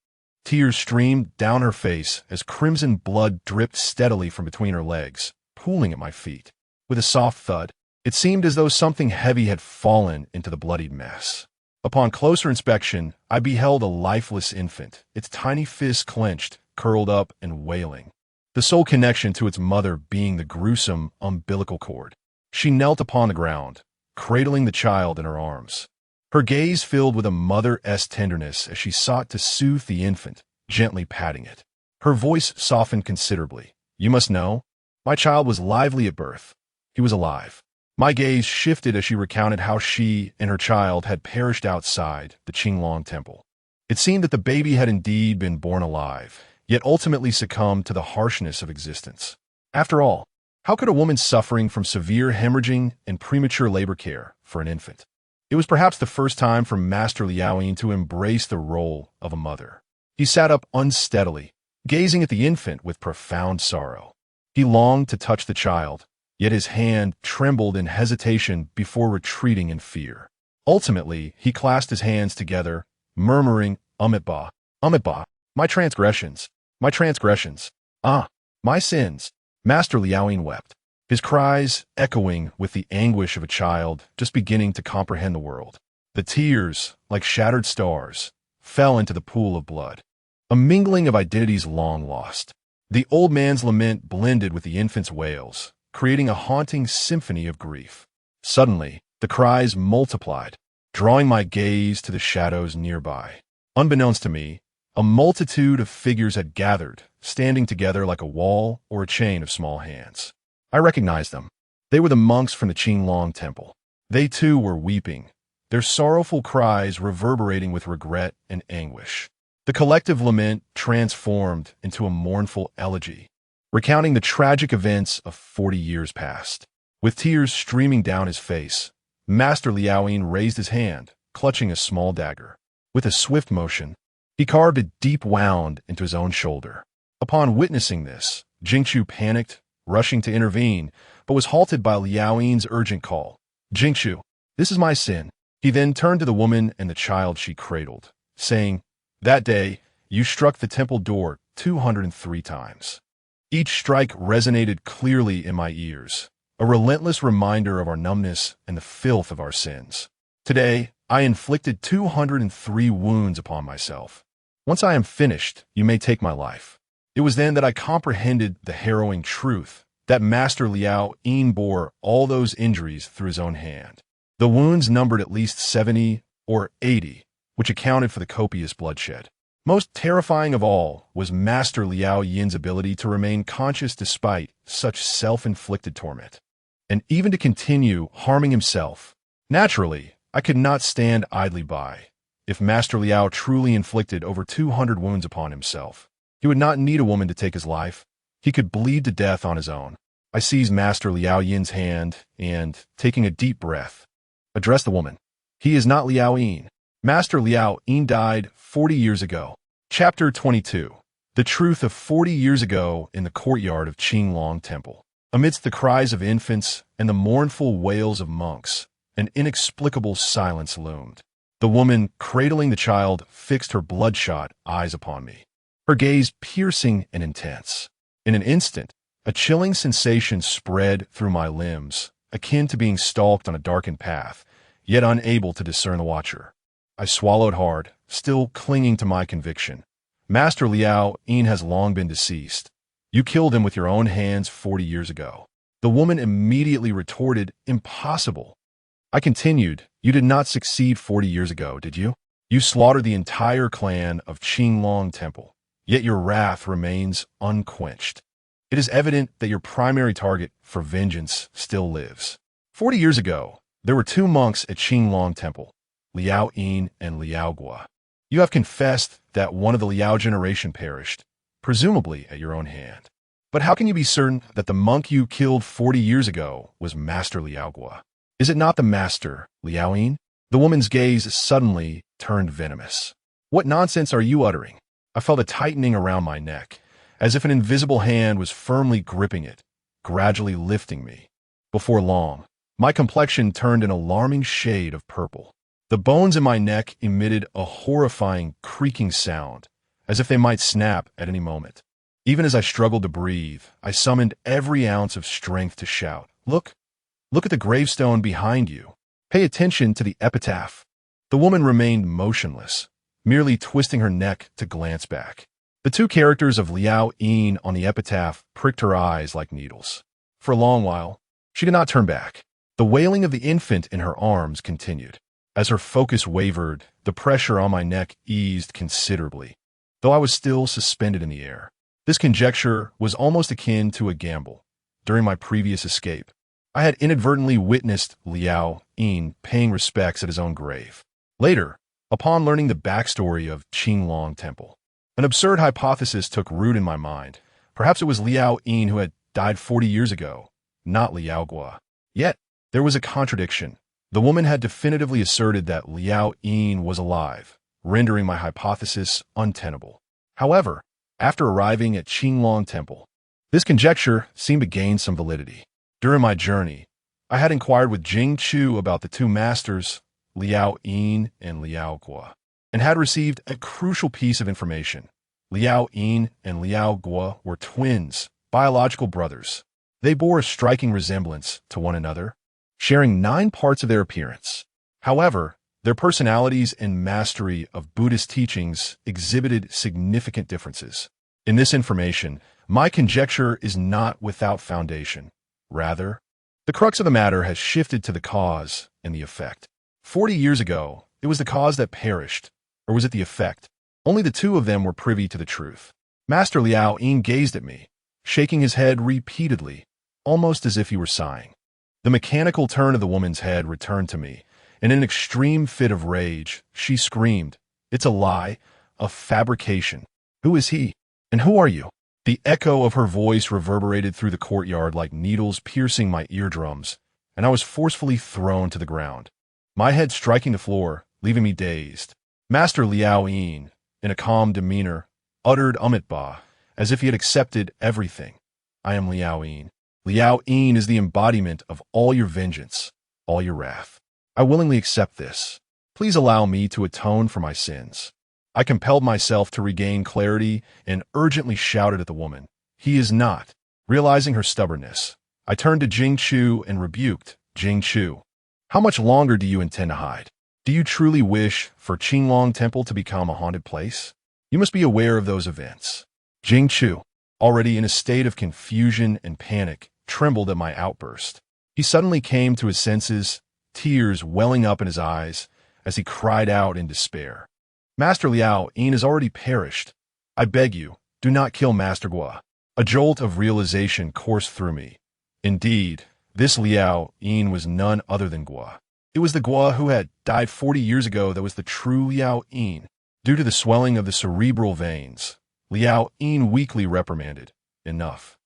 Tears streamed down her face as crimson blood dripped steadily from between her legs, pooling at my feet. With a soft thud, it seemed as though something heavy had fallen into the bloodied mess. Upon closer inspection, I beheld a lifeless infant, its tiny fists clenched, curled up and wailing, the sole connection to its mother being the gruesome umbilical cord. She knelt upon the ground, cradling the child in her arms. Her gaze filled with a mother's tenderness as she sought to soothe the infant, gently patting it. Her voice softened considerably. "You must know, my child was lively at birth. He was alive." My gaze shifted as she recounted how she and her child had perished outside the Qinglong temple. It seemed that the baby had indeed been born alive, yet ultimately succumbed to the harshness of existence. After all, how could a woman suffering from severe hemorrhaging and premature labor care for an infant? It was perhaps the first time for Master Liaoyin to embrace the role of a mother. He sat up unsteadily, gazing at the infant with profound sorrow. He longed to touch the child, yet his hand trembled in hesitation before retreating in fear. Ultimately, he clasped his hands together, murmuring, "Amitabha, Amitabha, my transgressions, my sins." Master Liaoyin wept, his cries echoing with the anguish of a child just beginning to comprehend the world. The tears, like shattered stars, fell into the pool of blood, a mingling of identities long lost. The old man's lament blended with the infant's wails, creating a haunting symphony of grief. Suddenly, the cries multiplied, drawing my gaze to the shadows nearby. Unbeknownst to me, a multitude of figures had gathered, standing together like a wall or a chain of small hands. I recognized them. They were the monks from the Qinglong temple. They too were weeping, their sorrowful cries reverberating with regret and anguish. The collective lament transformed into a mournful elegy, recounting the tragic events of 40 years past. With tears streaming down his face, Master Liaoyin raised his hand, clutching a small dagger. With a swift motion, he carved a deep wound into his own shoulder. Upon witnessing this, Jingchu panicked, rushing to intervene, but was halted by Liaoyin's urgent call. "Jingchu, this is my sin." He then turned to the woman and the child she cradled, saying, "That day, you struck the temple door 203 times. Each strike resonated clearly in my ears, a relentless reminder of our numbness and the filth of our sins. Today, I inflicted 203 wounds upon myself. Once I am finished, you may take my life." It was then that I comprehended the harrowing truth that Master Liaoyin bore all those injuries through his own hand. The wounds numbered at least 70 or 80, which accounted for the copious bloodshed. Most terrifying of all was Master Liaoyin's ability to remain conscious despite such self-inflicted torment, and even to continue harming himself. Naturally, I could not stand idly by. If Master Liao truly inflicted over 200 wounds upon himself, he would not need a woman to take his life. He could bleed to death on his own. I seized Master Liaoyin's hand and, taking a deep breath, addressed the woman. "He is not Liaoyin. Master Liaoyin died 40 years ago." Chapter 22. The truth of 40 years ago in the courtyard of Qinglong Temple. Amidst the cries of infants and the mournful wails of monks, an inexplicable silence loomed. The woman, cradling the child, fixed her bloodshot eyes upon me, her gaze piercing and intense. In an instant, a chilling sensation spread through my limbs, akin to being stalked on a darkened path, yet unable to discern the watcher. I swallowed hard, still clinging to my conviction. Master Liaoyin has long been deceased. You killed him with your own hands 40 years ago. The woman immediately retorted, "Impossible." I continued, "You did not succeed 40 years ago, did you? You slaughtered the entire clan of Qinglong Temple, yet your wrath remains unquenched. It is evident that your primary target for vengeance still lives. 40 years ago, there were two monks at Qinglong Temple, Liao Yin and Liao Gua. You have confessed that one of the Liao generation perished, presumably at your own hand. But how can you be certain that the monk you killed 40 years ago was Master Liao Gua? Is it not the master, Liao Yin?" The woman's gaze suddenly turned venomous. "What nonsense are you uttering?" I felt a tightening around my neck, as if an invisible hand was firmly gripping it, gradually lifting me. Before long, my complexion turned an alarming shade of purple. The bones in my neck emitted a horrifying creaking sound, as if they might snap at any moment. Even as I struggled to breathe, I summoned every ounce of strength to shout, Look at the gravestone behind you. Pay attention to the epitaph." The woman remained motionless, merely twisting her neck to glance back. The two characters of Liao Yin on the epitaph pricked her eyes like needles. For a long while, she did not turn back. The wailing of the infant in her arms continued. As her focus wavered, the pressure on my neck eased considerably, though I was still suspended in the air. This conjecture was almost akin to a gamble. During my previous escape, I had inadvertently witnessed Liao Yin paying respects at his own grave. Later, upon learning the backstory of Qinglong Temple, an absurd hypothesis took root in my mind. Perhaps it was Liao Yin who had died 40 years ago, not Liao Gua. Yet, there was a contradiction. The woman had definitively asserted that Liao Yin was alive, rendering my hypothesis untenable. However, after arriving at Qinglong Temple, this conjecture seemed to gain some validity. During my journey, I had inquired with Jing Chu about the two masters, Liao Yin and Liao Gua, and had received a crucial piece of information. Liao Yin and Liao Gua were twins, biological brothers. They bore a striking resemblance to one another, sharing 9 parts of their appearance. However, their personalities and mastery of Buddhist teachings exhibited significant differences. In this information, my conjecture is not without foundation. Rather, the crux of the matter has shifted to the cause and the effect. 40 years ago, it was the cause that perished, or was it the effect? Only the two of them were privy to the truth. Master Liao Yin gazed at me, shaking his head repeatedly, almost as if he were sighing. The mechanical turn of the woman's head returned to me, and in an extreme fit of rage, she screamed, "It's a lie, a fabrication. Who is he? And who are you?" The echo of her voice reverberated through the courtyard like needles piercing my eardrums, and I was forcefully thrown to the ground, my head striking the floor, leaving me dazed. Master Liao Yin, in a calm demeanor, uttered Amitabha, as if he had accepted everything. "I am Liao Yin. Liao Yin is the embodiment of all your vengeance, all your wrath. I willingly accept this. Please allow me to atone for my sins." I compelled myself to regain clarity and urgently shouted at the woman, "He is not." Realizing her stubbornness, I turned to Jing Chu and rebuked, "Jing Chu, how much longer do you intend to hide? Do you truly wish for Qinglong Temple to become a haunted place? You must be aware of those events." Jing Chu, already in a state of confusion and panic, trembled at my outburst. He suddenly came to his senses, tears welling up in his eyes, as he cried out in despair, "Master Liao Yin has already perished. I beg you, do not kill Master Gua." A jolt of realization coursed through me. Indeed, this Liao Yin was none other than Gua. It was the Gua who had died 40 years ago that was the true Liao Yin. Due to the swelling of the cerebral veins, Liao Yin weakly reprimanded, "Enough."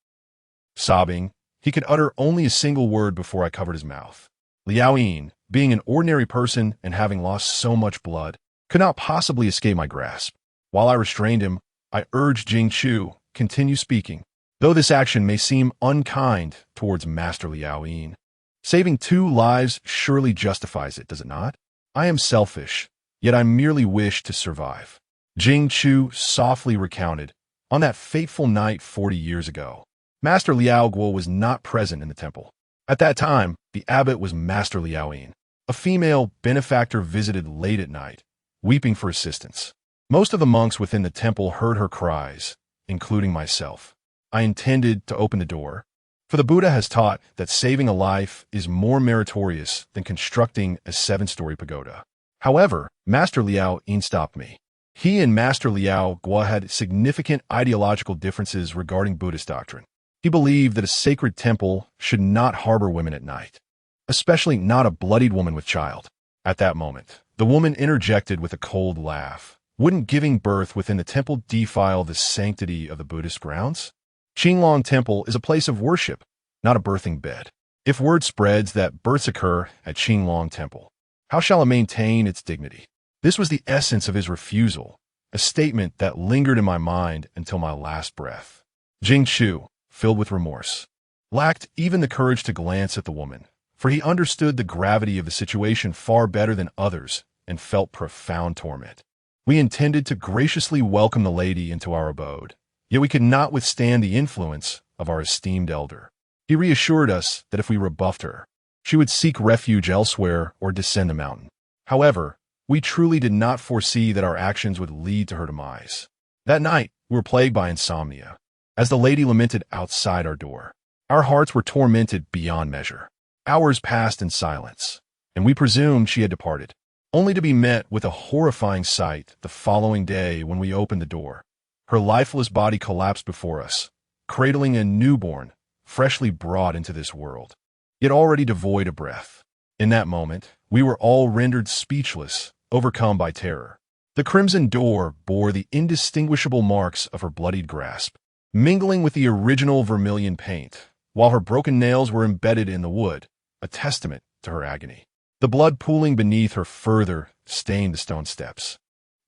Sobbing, he could utter only a single word before I covered his mouth. Liao Yin, being an ordinary person and having lost so much blood, could not possibly escape my grasp. While I restrained him, I urged Jing Chu, "Continue speaking, though this action may seem unkind towards Master Liao Yin. Saving 2 lives surely justifies it, does it not? I am selfish, yet I merely wish to survive." Jing Chu softly recounted, on that fateful night 40 years ago, Master Liao Guo was not present in the temple. At that time, the abbot was Master Liao Yin. A female benefactor visited late at night, weeping for assistance. Most of the monks within the temple heard her cries, including myself. I intended to open the door, For the Buddha has taught that saving a life is more meritorious than constructing a 7-story pagoda. However, Master Liao Yin stopped me. He and Master Liao Gua had significant ideological differences regarding Buddhist doctrine. He believed that a sacred temple should not harbor women at night, especially not a bloodied woman with child. At that moment, the woman interjected with a cold laugh. Wouldn't giving birth within the temple defile the sanctity of the Buddhist grounds? Qinglong Temple is a place of worship, not a birthing bed. If word spreads that births occur at Qinglong Temple, how shall it maintain its dignity? This was the essence of his refusal, a statement that lingered in my mind until my last breath. Jing Chu, filled with remorse, lacked even the courage to glance at the woman, for he understood the gravity of the situation far better than others and felt profound torment. We intended to graciously welcome the lady into our abode, yet we could not withstand the influence of our esteemed elder. He reassured us that if we rebuffed her, she would seek refuge elsewhere or descend the mountain. However, we truly did not foresee that our actions would lead to her demise. That night, we were plagued by insomnia. As the lady lamented outside our door, our hearts were tormented beyond measure. Hours passed in silence, and we presumed she had departed, only to be met with a horrifying sight the following day when we opened the door. Her lifeless body collapsed before us, cradling a newborn, freshly brought into this world, yet already devoid of breath. In that moment, we were all rendered speechless, overcome by terror. The crimson door bore the indistinguishable marks of her bloodied grasp, mingling with the original vermilion paint, while her broken nails were embedded in the wood, a testament to her agony. The blood pooling beneath her further stained the stone steps.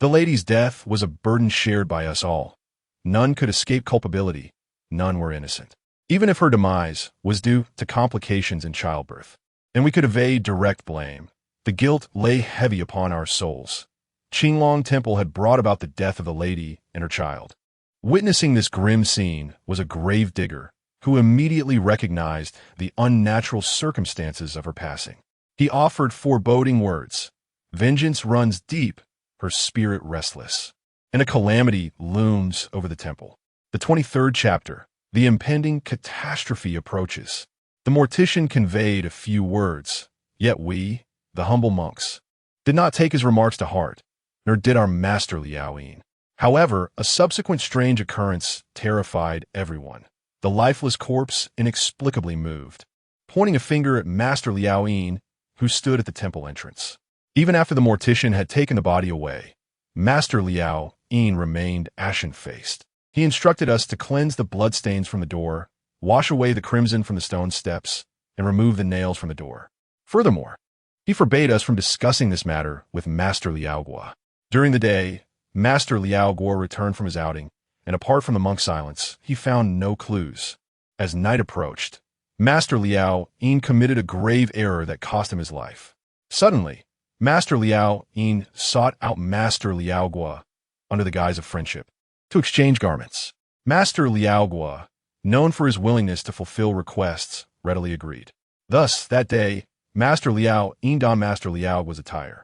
The lady's death was a burden shared by us all. None could escape culpability. None were innocent. Even if her demise was due to complications in childbirth, and we could evade direct blame, the guilt lay heavy upon our souls. Qinglong Temple had brought about the death of the lady and her child. Witnessing this grim scene was a grave digger who immediately recognized the unnatural circumstances of her passing. He offered foreboding words. Vengeance runs deep, her spirit restless, and a calamity looms over the temple. The 23rd chapter, the impending catastrophe approaches. The mortician conveyed a few words, yet we, the humble monks, did not take his remarks to heart, nor did our master Liao Yin. However, a subsequent strange occurrence terrified everyone. The lifeless corpse inexplicably moved, pointing a finger at Master Liao Yin, who stood at the temple entrance. Even after the mortician had taken the body away, Master Liao Yin remained ashen-faced. He instructed us to cleanse the bloodstains from the door, wash away the crimson from the stone steps, and remove the nails from the door. Furthermore, he forbade us from discussing this matter with Master Liao Gua. During the day, Master Liao Gua returned from his outing, and apart from the monk's silence, he found no clues. As night approached, Master Liao Yin committed a grave error that cost him his life. Suddenly, Master Liao Yin sought out Master Liao Gua under the guise of friendship to exchange garments. Master Liao Gua, known for his willingness to fulfill requests, readily agreed. Thus, that day, Master Liao Yin donned Master Liao Gua's attire,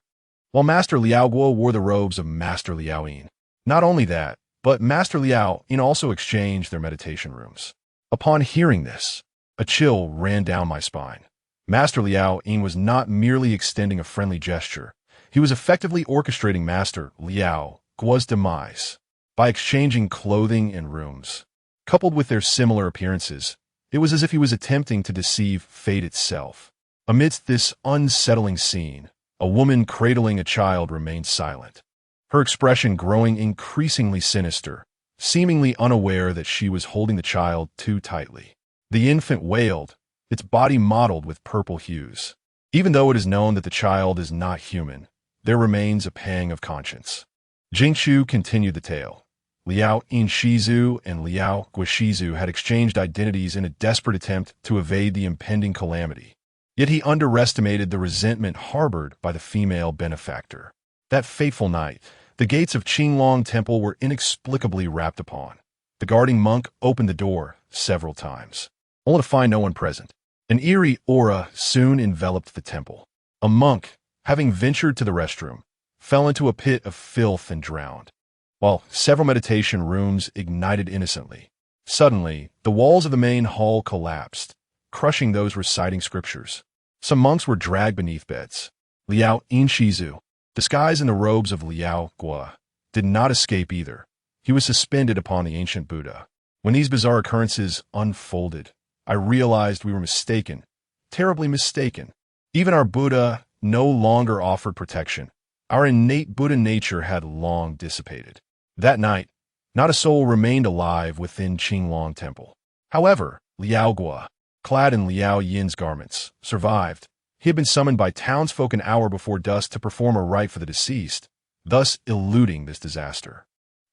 while Master Liao Gua wore the robes of Master Liao Yin. Not only that, but Master Liao Yin also exchanged their meditation rooms. Upon hearing this, a chill ran down my spine. Master Liao Yin was not merely extending a friendly gesture. He was effectively orchestrating Master Liao Gua's demise. By exchanging clothing and rooms, coupled with their similar appearances, it was as if he was attempting to deceive fate itself. Amidst this unsettling scene, a woman cradling a child remained silent, her expression growing increasingly sinister, seemingly unaware that she was holding the child too tightly. The infant wailed, its body mottled with purple hues. Even though it is known that the child is not human, there remains a pang of conscience. Jingxu continued the tale. Liao Yinshizu and Liao Guishizu had exchanged identities in a desperate attempt to evade the impending calamity. Yet he underestimated the resentment harbored by the female benefactor. That fateful night, the gates of Qinglong Temple were inexplicably rapped upon. The guarding monk opened the door several times, only to find no one present. An eerie aura soon enveloped the temple. A monk, having ventured to the restroom, fell into a pit of filth and drowned, while several meditation rooms ignited innocently. Suddenly, the walls of the main hall collapsed, crushing those reciting scriptures. Some monks were dragged beneath beds. Liao Inshizu, disguised in the robes of Liao Gua, did not escape either. He was suspended upon the ancient Buddha. When these bizarre occurrences unfolded, I realized we were mistaken, terribly mistaken. Even our Buddha no longer offered protection. Our innate Buddha nature had long dissipated. That night, not a soul remained alive within Qinglong Temple. However, Liao Gua, clad in Liao Yin's garments, survived. He had been summoned by townsfolk an hour before dusk to perform a rite for the deceased, thus eluding this disaster.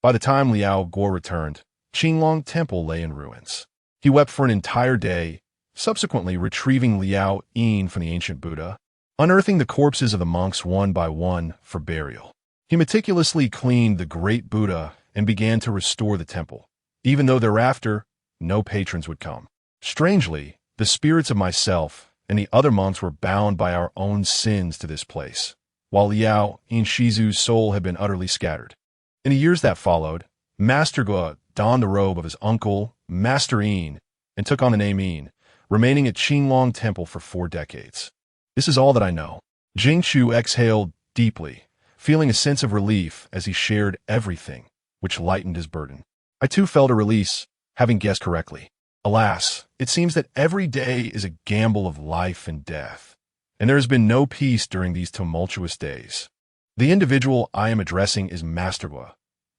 By the time Liao Gua returned, Qinglong Temple lay in ruins. He wept for an entire day, subsequently retrieving Liao Yin from the ancient Buddha, unearthing the corpses of the monks one by one for burial. He meticulously cleaned the great Buddha and began to restore the temple, even though thereafter no patrons would come. Strangely, the spirits of myself and the other monks were bound by our own sins to this place, while Liao Inshizu's soul had been utterly scattered. In the years that followed, Master Gua donned the robe of his uncle, Master Yin, and took on the name Yin, remaining at Qinglong Temple for 4 decades. This is all that I know. Jingchu exhaled deeply, feeling a sense of relief as he shared everything, which lightened his burden. I too felt a release, having guessed correctly. Alas, it seems that every day is a gamble of life and death, and there has been no peace during these tumultuous days. The individual I am addressing is Master Gua.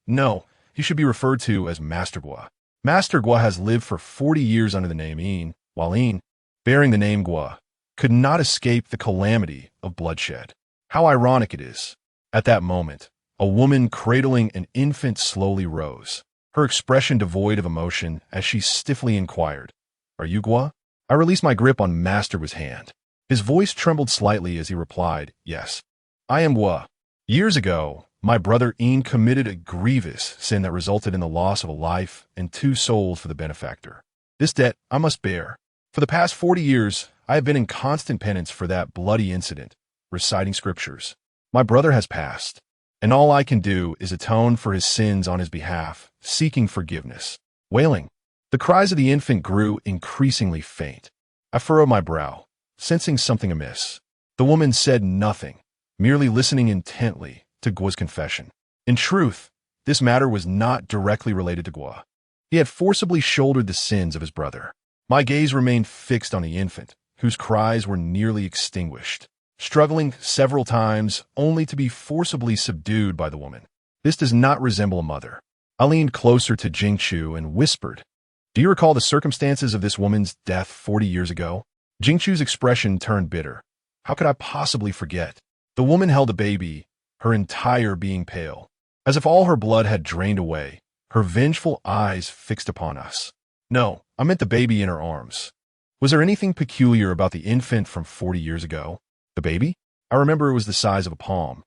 No, he should be referred to as Master Gua. Master Gua has lived for 40 years under the name Yin, while Yin, bearing the name Gua, could not escape the calamity of bloodshed. How ironic it is. At that moment, a woman cradling an infant slowly rose, her expression devoid of emotion as she stiffly inquired, "Are you Gua?" I released my grip on Master Gua's hand. His voice trembled slightly as he replied, "Yes, I am Gua. Years ago, my brother Yin committed a grievous sin that resulted in the loss of a life and 2 souls for the benefactor. This debt I must bear. For the past 40 years, I have been in constant penance for that bloody incident, reciting scriptures. My brother has passed, and all I can do is atone for his sins on his behalf, seeking forgiveness." Wailing. The cries of the infant grew increasingly faint. I furrowed my brow, sensing something amiss. The woman said nothing, merely listening intently to Gua's confession. In truth, this matter was not directly related to Gua. He had forcibly shouldered the sins of his brother. My gaze remained fixed on the infant, whose cries were nearly extinguished, struggling several times only to be forcibly subdued by the woman. This does not resemble a mother. I leaned closer to Jingchu and whispered, "Do you recall the circumstances of this woman's death 40 years ago?" Jingchu's expression turned bitter. How could I possibly forget? The woman held a baby, her entire being pale, as if all her blood had drained away, her vengeful eyes fixed upon us. No, I meant the baby in her arms. Was there anything peculiar about the infant from 40 years ago? The baby? I remember it was the size of a palm,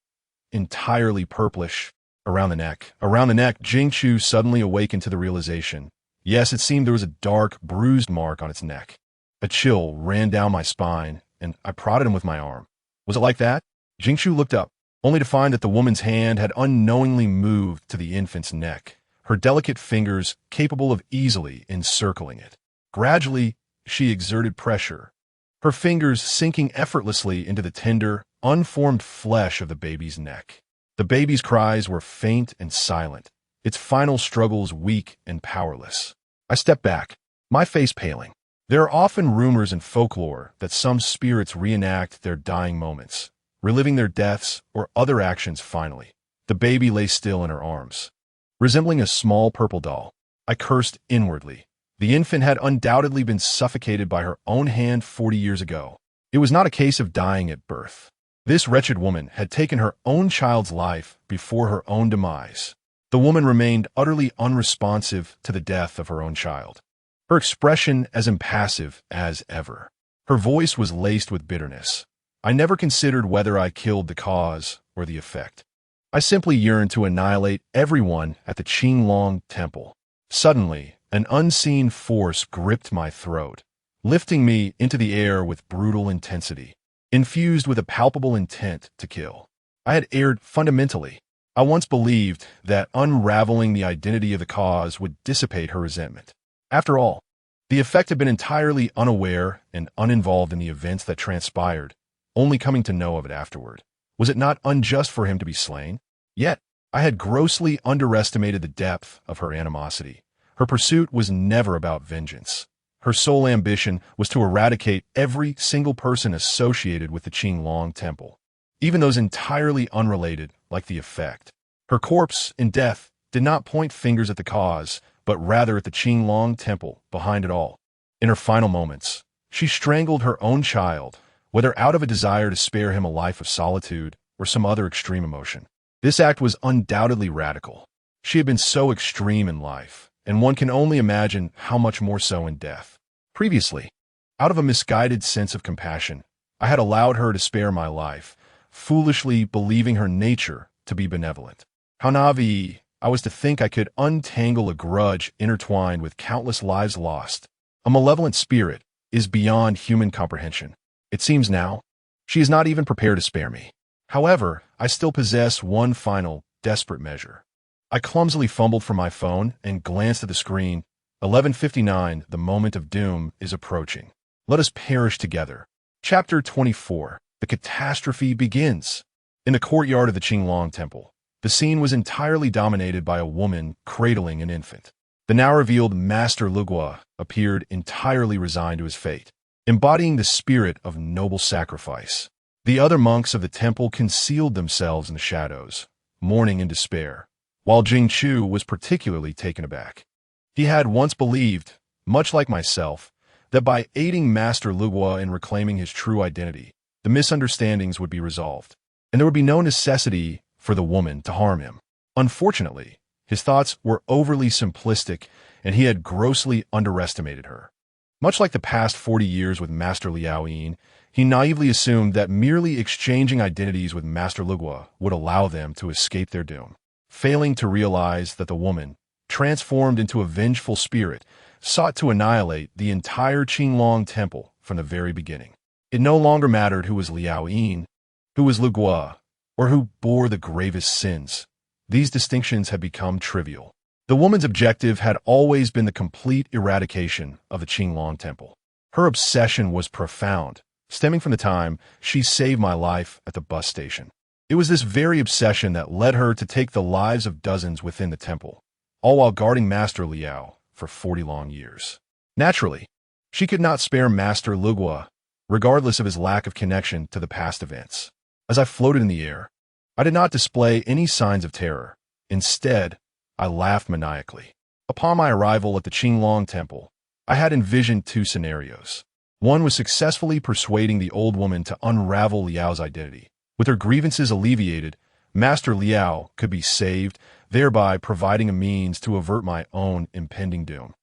entirely purplish, around the neck. Around the neck, Jingchu suddenly awakened to the realization. Yes, it seemed there was a dark, bruised mark on its neck. A chill ran down my spine, and I prodded him with my arm. Was it like that? Jingchu looked up, only to find that the woman's hand had unknowingly moved to the infant's neck, her delicate fingers capable of easily encircling it. Gradually, she exerted pressure, her fingers sinking effortlessly into the tender, unformed flesh of the baby's neck. The baby's cries were faint and silent, its final struggles weak and powerless. I stepped back, my face paling. There are often rumors in folklore that some spirits reenact their dying moments, reliving their deaths or other actions finally. The baby lay still in her arms, resembling a small purple doll. I cursed inwardly. The infant had undoubtedly been suffocated by her own hand 40 years ago. It was not a case of dying at birth. This wretched woman had taken her own child's life before her own demise. The woman remained utterly unresponsive to the death of her own child, her expression as impassive as ever. Her voice was laced with bitterness. I never considered whether I killed the cause or the effect. I simply yearned to annihilate everyone at the Qinglong Temple. Suddenly, an unseen force gripped my throat, lifting me into the air with brutal intensity, infused with a palpable intent to kill. I had erred fundamentally. I once believed that unraveling the identity of the cause would dissipate her resentment. After all, the effect had been entirely unaware and uninvolved in the events that transpired, only coming to know of it afterward. Was it not unjust for him to be slain? Yet, I had grossly underestimated the depth of her animosity. Her pursuit was never about vengeance. Her sole ambition was to eradicate every single person associated with the Qinglong Temple, even those entirely unrelated, like the effect. Her corpse, in death, did not point fingers at the cause, but rather at the Qinglong Temple behind it all. In her final moments, she strangled her own child, whether out of a desire to spare him a life of solitude or some other extreme emotion. This act was undoubtedly radical. She had been so extreme in life, and one can only imagine how much more so in death. Previously, out of a misguided sense of compassion, I had allowed her to spare my life, foolishly believing her nature to be benevolent. How naive I was to think I could untangle a grudge intertwined with countless lives lost. A malevolent spirit is beyond human comprehension. It seems now, she is not even prepared to spare me. However, I still possess one final, desperate measure. I clumsily fumbled for my phone and glanced at the screen. 11:59, the moment of doom is approaching. Let us perish together. Chapter 24. The catastrophe begins. In the courtyard of the Qinglong Temple, the scene was entirely dominated by a woman cradling an infant. The now revealed Master Lugua appeared entirely resigned to his fate, embodying the spirit of noble sacrifice. The other monks of the temple concealed themselves in the shadows, mourning in despair, while Jing Chu was particularly taken aback. He had once believed, much like myself, that by aiding Master Lugua in reclaiming his true identity, the misunderstandings would be resolved, and there would be no necessity for the woman to harm him. Unfortunately, his thoughts were overly simplistic, and he had grossly underestimated her. Much like the past 40 years with Master Liao Yin, he naively assumed that merely exchanging identities with Master Lugua would allow them to escape their doom, failing to realize that the woman, transformed into a vengeful spirit, sought to annihilate the entire Qinglong Temple from the very beginning. It no longer mattered who was Liao Yin, who was Lugua, or who bore the gravest sins. These distinctions had become trivial. The woman's objective had always been the complete eradication of the Qinglong Temple. Her obsession was profound, stemming from the time she saved my life at the bus station. It was this very obsession that led her to take the lives of dozens within the temple, all while guarding Master Liao for 40 long years. Naturally, she could not spare Master Lugua, regardless of his lack of connection to the past events. As I floated in the air, I did not display any signs of terror. Instead, I laughed maniacally. Upon my arrival at the Qinglong Temple, I had envisioned two scenarios. One was successfully persuading the old woman to unravel Liao's identity. With her grievances alleviated, Master Liao could be saved, thereby providing a means to avert my own impending doom.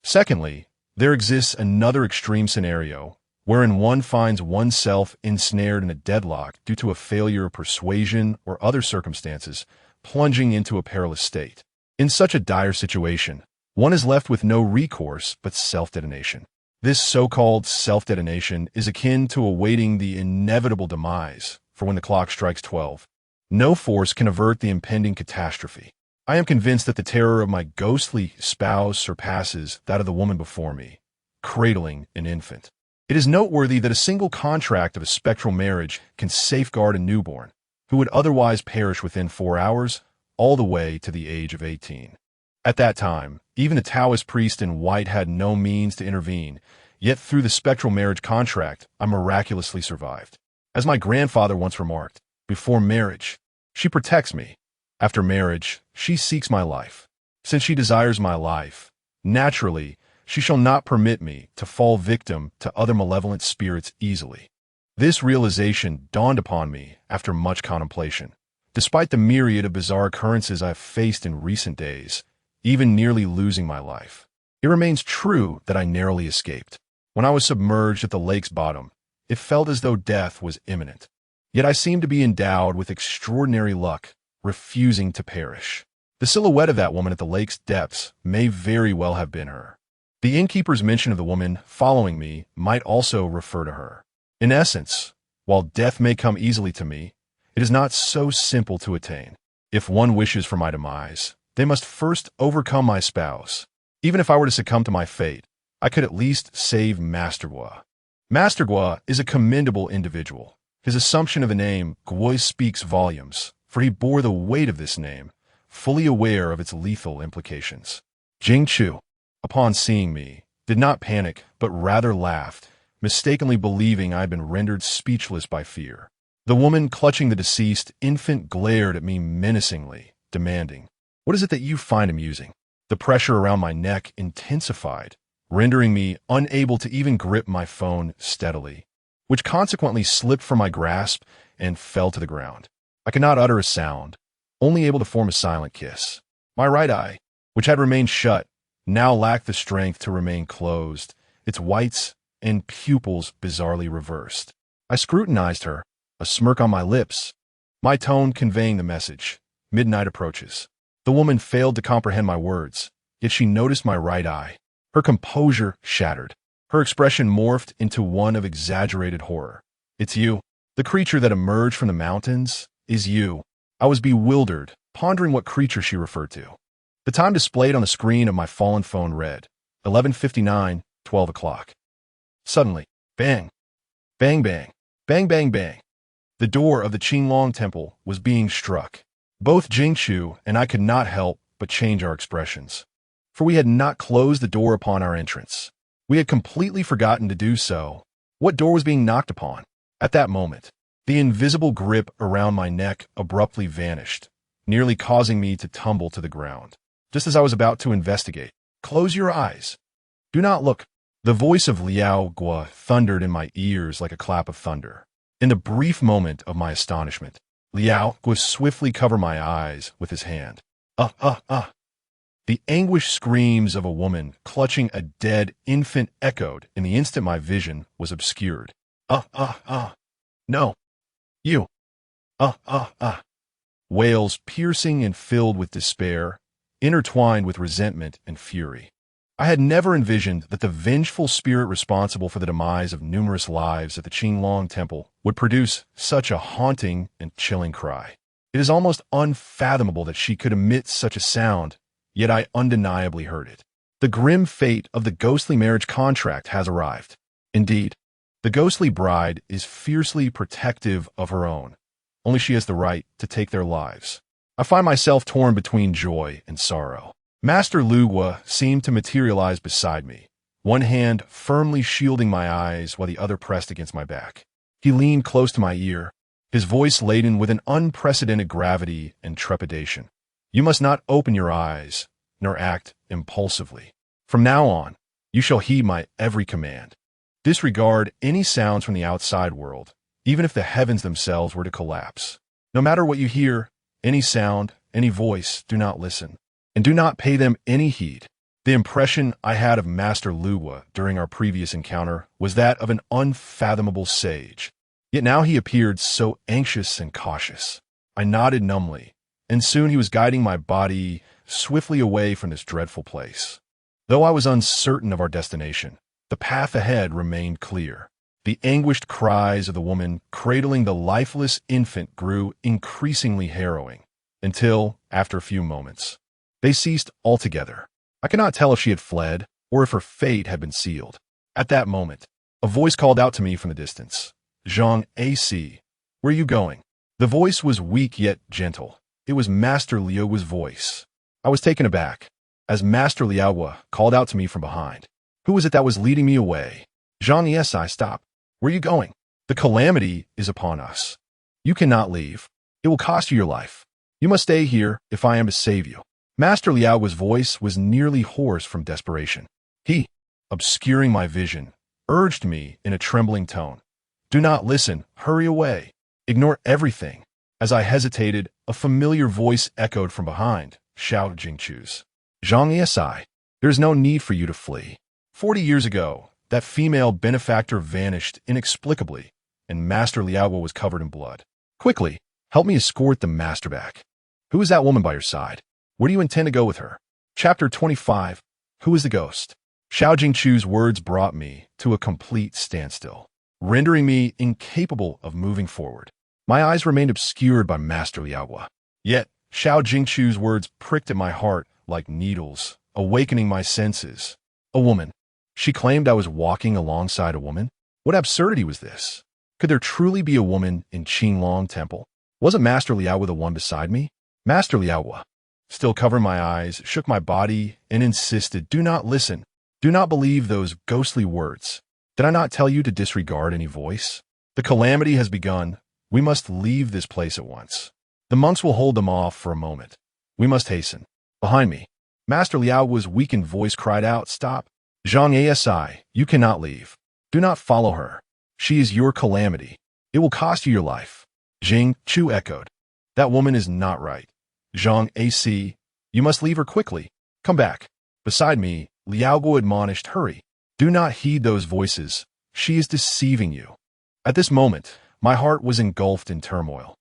Secondly, there exists another extreme scenario, wherein one finds oneself ensnared in a deadlock due to a failure of persuasion or other circumstances, plunging into a perilous state. In such a dire situation, one is left with no recourse but self-detonation. This so-called self-detonation is akin to awaiting the inevitable demise, for when the clock strikes 12, no force can avert the impending catastrophe. I am convinced that the terror of my ghostly spouse surpasses that of the woman before me, cradling an infant. It is noteworthy that a single contract of a spectral marriage can safeguard a newborn, who would otherwise perish within 4 hours, all the way to the age of 18. At that time, even the Taoist priest in white had no means to intervene, yet through the spectral marriage contract, I miraculously survived. As my grandfather once remarked, before marriage, she protects me. After marriage, she seeks my life. Since she desires my life, naturally, she shall not permit me to fall victim to other malevolent spirits easily. This realization dawned upon me after much contemplation. Despite the myriad of bizarre occurrences I have faced in recent days, even nearly losing my life, it remains true that I narrowly escaped. When I was submerged at the lake's bottom, it felt as though death was imminent. Yet I seemed to be endowed with extraordinary luck, refusing to perish. The silhouette of that woman at the lake's depths may very well have been her. The innkeeper's mention of the woman following me might also refer to her. In essence, while death may come easily to me, it is not so simple to attain. If one wishes for my demise, they must first overcome my spouse. Even if I were to succumb to my fate, I could at least save Master Gua. Master Gua is a commendable individual. His assumption of the name Gua speaks volumes, for he bore the weight of this name, fully aware of its lethal implications. Jingchu, upon seeing me, did not panic, but rather laughed, mistakenly believing I had been rendered speechless by fear. The woman clutching the deceased infant glared at me menacingly, demanding, "What is it that you find amusing?" The pressure around my neck intensified, rendering me unable to even grip my phone steadily, which consequently slipped from my grasp and fell to the ground. I could not utter a sound, only able to form a silent kiss. My right eye, which had remained shut, now lacked the strength to remain closed, its whites and pupils bizarrely reversed. I scrutinized her, a smirk on my lips, my tone conveying the message. Midnight approaches. The woman failed to comprehend my words, yet she noticed my right eye. Her composure shattered. Her expression morphed into one of exaggerated horror. "It's you. The creature that emerged from the mountains is you." I was bewildered, pondering what creature she referred to. The time displayed on the screen of my fallen phone read, 11:59, 12 o'clock. Suddenly, bang, bang, bang, bang, bang, bang. The door of the Qinglong temple was being struck. Both Jingchu and I could not help but change our expressions, for we had not closed the door upon our entrance. We had completely forgotten to do so. What door was being knocked upon? At that moment, the invisible grip around my neck abruptly vanished, nearly causing me to tumble to the ground. Just as I was about to investigate, "Close your eyes. Do not look." The voice of Liao Gua thundered in my ears like a clap of thunder. In the brief moment of my astonishment, Liao Gua swiftly covered my eyes with his hand. The anguished screams of a woman clutching a dead infant echoed in the instant my vision was obscured. No. You. Wails piercing and filled with despair, intertwined with resentment and fury. I had never envisioned that the vengeful spirit responsible for the demise of numerous lives at the Qinglong Temple would produce such a haunting and chilling cry. It is almost unfathomable that she could emit such a sound, yet I undeniably heard it. The grim fate of the ghostly marriage contract has arrived. Indeed, the ghostly bride is fiercely protective of her own. Only she has the right to take their lives. I find myself torn between joy and sorrow. Master Lu Gua seemed to materialize beside me, one hand firmly shielding my eyes while the other pressed against my back. He leaned close to my ear, his voice laden with an unprecedented gravity and trepidation. "You must not open your eyes, nor act impulsively. From now on, you shall heed my every command. Disregard any sounds from the outside world, even if the heavens themselves were to collapse. No matter what you hear, any sound, any voice, do not listen, and do not pay them any heed." The impression I had of Master Lu Gua during our previous encounter was that of an unfathomable sage. Yet now he appeared so anxious and cautious. I nodded numbly, and soon he was guiding my body swiftly away from this dreadful place. Though I was uncertain of our destination, the path ahead remained clear. The anguished cries of the woman cradling the lifeless infant grew increasingly harrowing, until, after a few moments, they ceased altogether. I could not tell if she had fled or if her fate had been sealed. At that moment, a voice called out to me from the distance. "Zhang A-si, where are you going?" The voice was weak yet gentle. It was Master Liao Gua's voice. I was taken aback, as Master Liao Gua called out to me from behind. Who was it that was leading me away? "Zhang A-si, stop. Where are you going? The calamity is upon us. You cannot leave. It will cost you your life. You must stay here if I am to save you." Master Liao Gua's voice was nearly hoarse from desperation. He, obscuring my vision, urged me in a trembling tone. "Do not listen. Hurry away. Ignore everything." As I hesitated, a familiar voice echoed from behind, shouted Jingchu's. "Zhang A-si, there is no need for you to flee. 40 years ago, that female benefactor vanished inexplicably, and Master Liao Gua was covered in blood. Quickly, help me escort the master back. Who is that woman by your side? Where do you intend to go with her?" Chapter 25. Who is the ghost? Xiao Jingchu's words brought me to a complete standstill, rendering me incapable of moving forward. My eyes remained obscured by Master Liao Gua. Yet, Xiao Jingchu's words pricked at my heart like needles awakening my senses. A woman. She claimed I was walking alongside a woman? What absurdity was this? Could there truly be a woman in Qinglong Temple? Wasn't Master Liao the one beside me? Master Liao, still covering my eyes, shook my body and insisted, "Do not listen. Do not believe those ghostly words. Did I not tell you to disregard any voice? The calamity has begun. We must leave this place at once. The monks will hold them off for a moment. We must hasten." Behind me, Master Liao's weakened voice cried out, "Stop. Zhang A-si, you cannot leave. Do not follow her. She is your calamity. It will cost you your life." Jing Chu echoed, "That woman is not right. Zhang A-si, you must leave her quickly. Come back." Beside me, Liao Guo admonished, "Hurry. Do not heed those voices. She is deceiving you." At this moment, my heart was engulfed in turmoil.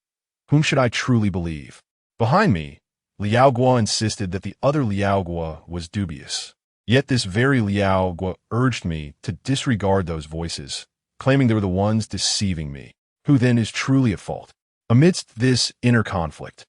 Whom should I truly believe? Behind me, Liao Guo insisted that the other Liao Guo was dubious. Yet this very Liao Guo urged me to disregard those voices, claiming they were the ones deceiving me. Who then is truly at fault? Amidst this inner conflict,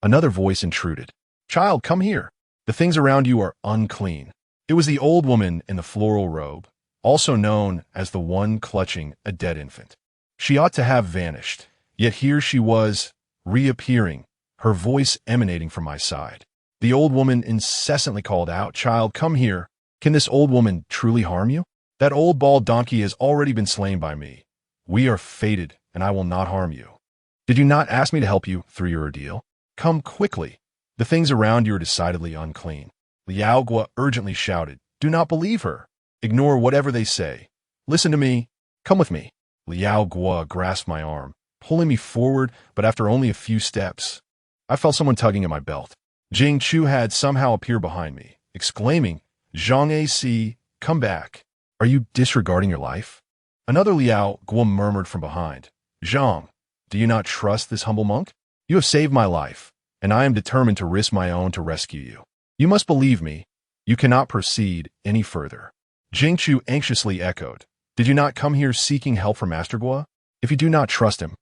another voice intruded. "Child, come here. The things around you are unclean." It was the old woman in the floral robe, also known as the one clutching a dead infant. She ought to have vanished, yet here she was, reappearing, her voice emanating from my side. The old woman incessantly called out, "Child, come here. Can this old woman truly harm you? That old bald donkey has already been slain by me. We are fated, and I will not harm you. Did you not ask me to help you through your ordeal? Come quickly. The things around you are decidedly unclean." Liao Guo urgently shouted, "Do not believe her. Ignore whatever they say. Listen to me. Come with me." Liao Guo grasped my arm, pulling me forward, but after only a few steps, I felt someone tugging at my belt. Jing Chu had somehow appeared behind me, exclaiming, "Zhang A-si, come back. Are you disregarding your life?" Another Liao Guo murmured from behind, "Zhang, do you not trust this humble monk? You have saved my life, and I am determined to risk my own to rescue you. You must believe me. You cannot proceed any further." Jing Chu anxiously echoed, "Did you not come here seeking help from Master Guo? If you do not trust him,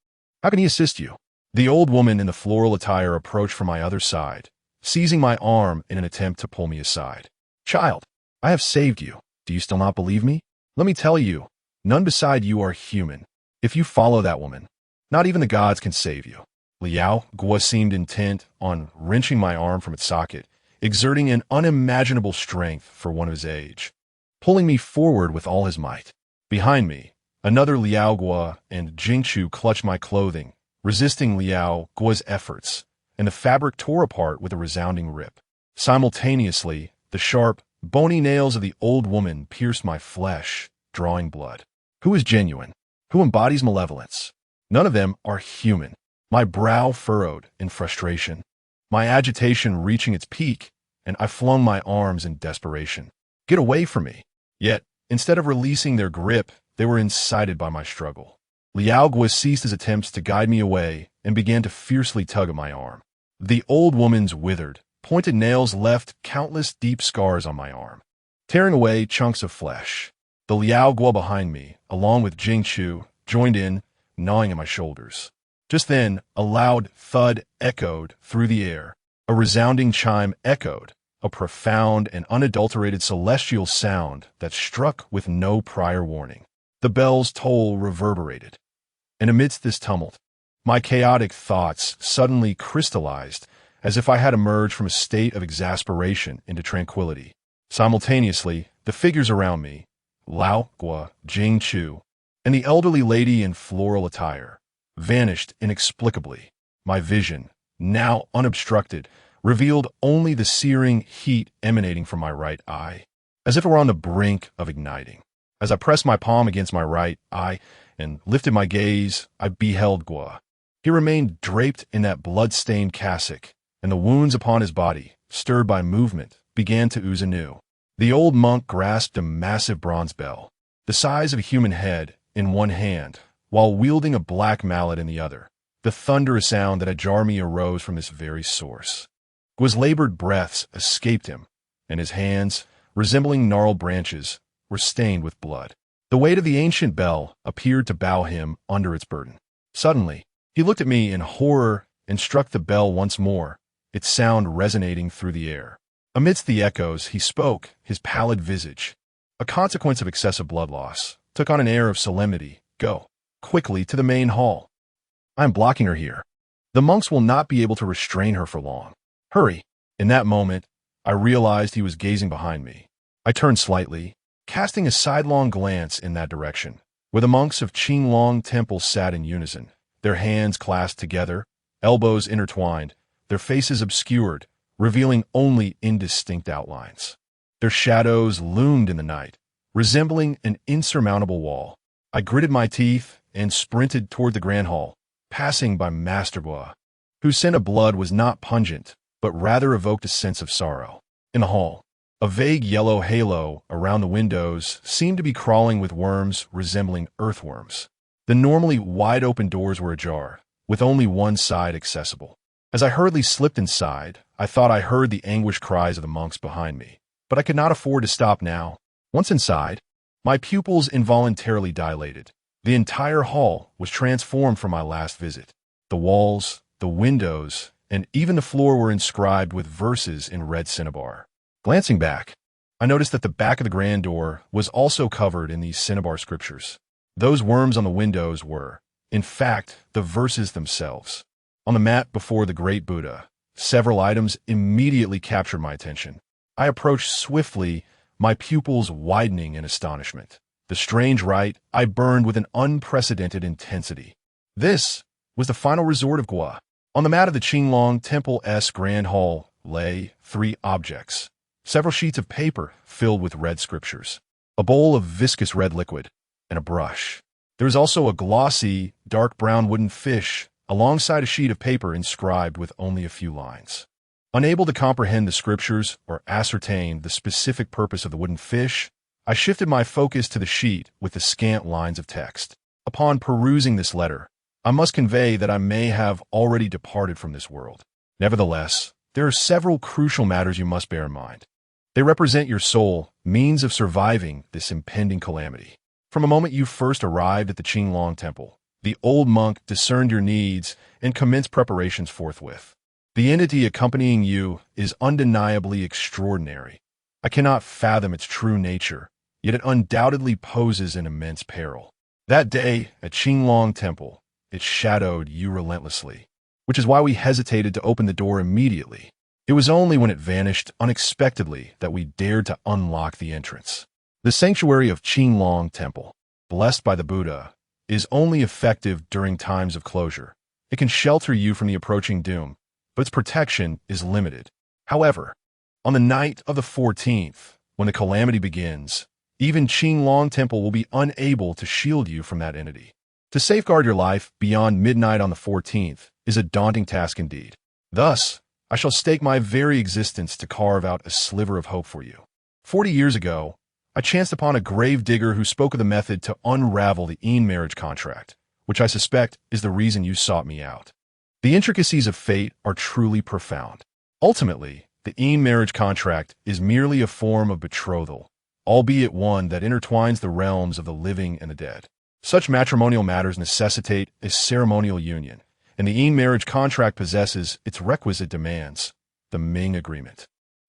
how can he assist you?" The old woman in the floral attire approached from my other side, seizing my arm in an attempt to pull me aside. "Child, I have saved you. Do you still not believe me? Let me tell you, none beside you are human. If you follow that woman, not even the gods can save you." Liao Guo seemed intent on wrenching my arm from its socket, exerting an unimaginable strength for one of his age, pulling me forward with all his might. Behind me, another Liao Guo and Jing Chu clutched my clothing, resisting Liao Guo's efforts, and the fabric tore apart with a resounding rip. Simultaneously, the sharp, bony nails of the old woman pierced my flesh, drawing blood. Who is genuine? Who embodies malevolence? None of them are human. My brow furrowed in frustration, my agitation reaching its peak, and I flung my arms in desperation. "Get away from me!" Yet, instead of releasing their grip, they were incited by my struggle. Liao Guo ceased his attempts to guide me away and began to fiercely tug at my arm. The old woman's withered, pointed nails left countless deep scars on my arm, tearing away chunks of flesh. The Liao Guo behind me, along with Jing Chu, joined in, gnawing at my shoulders. Just then, a loud thud echoed through the air. A resounding chime echoed, a profound and unadulterated celestial sound that struck with no prior warning. The bell's toll reverberated. And amidst this tumult, my chaotic thoughts suddenly crystallized as if I had emerged from a state of exasperation into tranquility. Simultaneously, the figures around me, Lao Guo, Jing Chu, and the elderly lady in floral attire, vanished inexplicably. My vision, now unobstructed, revealed only the searing heat emanating from my right eye, as if it were on the brink of igniting. As I pressed my palm against my right eye and lifted my gaze, I beheld Guo. He remained draped in that blood-stained cassock, and the wounds upon his body, stirred by movement, began to ooze anew. The old monk grasped a massive bronze bell, the size of a human head, in one hand, while wielding a black mallet in the other. The thunderous sound that had jarred me arose from this very source. Guo's labored breaths escaped him, and his hands, resembling gnarled branches, were stained with blood. The weight of the ancient bell appeared to bow him under its burden. Suddenly, he looked at me in horror and struck the bell once more, its sound resonating through the air. Amidst the echoes, he spoke, his pallid visage, a consequence of excessive blood loss, took on an air of solemnity. Go quickly to the main hall. I am blocking her here. The monks will not be able to restrain her for long. Hurry. In that moment, I realized he was gazing behind me. I turned slightly, casting a sidelong glance in that direction, where the monks of Qinglong Temple sat in unison, their hands clasped together, elbows intertwined, their faces obscured, revealing only indistinct outlines. Their shadows loomed in the night, resembling an insurmountable wall. I gritted my teeth and sprinted toward the grand hall, passing by Master Bois, whose scent of blood was not pungent, but rather evoked a sense of sorrow. In the hall, a vague yellow halo around the windows seemed to be crawling with worms resembling earthworms. The normally wide-open doors were ajar, with only one side accessible. As I hurriedly slipped inside, I thought I heard the anguished cries of the monks behind me, but I could not afford to stop now. Once inside, my pupils involuntarily dilated. The entire hall was transformed from my last visit. The walls, the windows, and even the floor were inscribed with verses in red cinnabar. Glancing back, I noticed that the back of the grand door was also covered in these cinnabar scriptures. Those worms on the windows were, in fact, the verses themselves. On the mat before the great Buddha, several items immediately captured my attention. I approached swiftly, my pupils widening in astonishment. The strange rite I burned with an unprecedented intensity. This was the final resort of Gua. On the mat of the Qinglong Temple's grand hall lay 3 objects. Several sheets of paper filled with red scriptures, a bowl of viscous red liquid, and a brush. There was also a glossy, dark brown wooden fish alongside a sheet of paper inscribed with only a few lines. Unable to comprehend the scriptures or ascertain the specific purpose of the wooden fish, I shifted my focus to the sheet with the scant lines of text. Upon perusing this letter, I must convey that I may have already departed from this world. Nevertheless, there are several crucial matters you must bear in mind. They represent your sole means of surviving this impending calamity. From the moment you first arrived at the Qinglong Temple, the old monk discerned your needs and commenced preparations forthwith. The entity accompanying you is undeniably extraordinary. I cannot fathom its true nature, yet it undoubtedly poses an immense peril. That day at Qinglong Temple, it shadowed you relentlessly, which is why we hesitated to open the door immediately. It was only when it vanished unexpectedly that we dared to unlock the entrance. The sanctuary of Qinglong Temple, blessed by the Buddha, is only effective during times of closure. It can shelter you from the approaching doom, but its protection is limited. However, on the night of the 14th, when the calamity begins, even Qinglong Temple will be unable to shield you from that entity. To safeguard your life beyond midnight on the 14th is a daunting task indeed. Thus, I shall stake my very existence to carve out a sliver of hope for you. 40 years ago, I chanced upon a grave digger who spoke of the method to unravel the marriage contract, which I suspect is the reason you sought me out. The intricacies of fate are truly profound. Ultimately, the marriage contract is merely a form of betrothal, albeit one that intertwines the realms of the living and the dead. Such matrimonial matters necessitate a ceremonial union, and the marriage contract possesses its requisite demands, the Ming Agreement.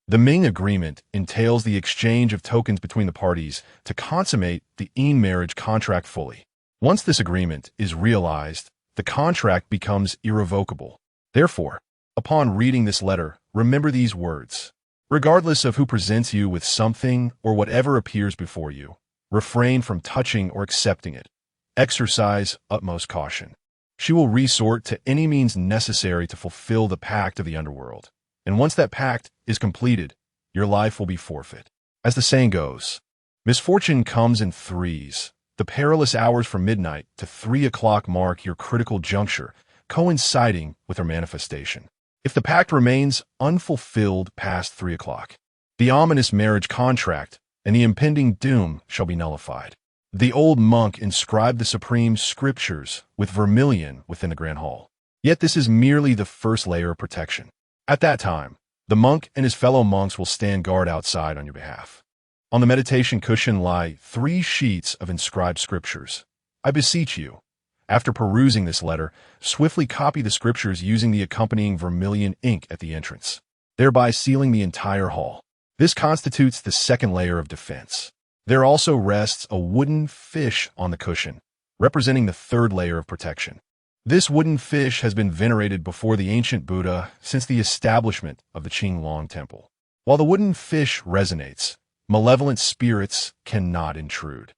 The Ming Agreement entails the exchange of tokens between the parties to consummate the marriage contract fully. Once this agreement is realized, the contract becomes irrevocable. Therefore, upon reading this letter, remember these words. Regardless of who presents you with something or whatever appears before you, refrain from touching or accepting it. Exercise utmost caution. She will resort to any means necessary to fulfill the pact of the underworld. And once that pact is completed, your life will be forfeit. As the saying goes, misfortune comes in threes. The perilous hours from midnight to 3 o'clock mark your critical juncture, coinciding with her manifestation. If the pact remains unfulfilled past 3 o'clock, the ominous marriage contract and the impending doom shall be nullified. The old monk inscribed the supreme scriptures with vermilion within the grand hall. Yet this is merely the first layer of protection. At that time, the monk and his fellow monks will stand guard outside on your behalf. On the meditation cushion lie 3 sheets of inscribed scriptures. I beseech you, after perusing this letter, swiftly copy the scriptures using the accompanying vermilion ink at the entrance. thereby sealing the entire hall. This constitutes the second layer of defense. There also rests a wooden fish on the cushion, representing the third layer of protection. This wooden fish has been venerated before the ancient Buddha since the establishment of the Qinglong Temple. While the wooden fish resonates, malevolent spirits cannot intrude.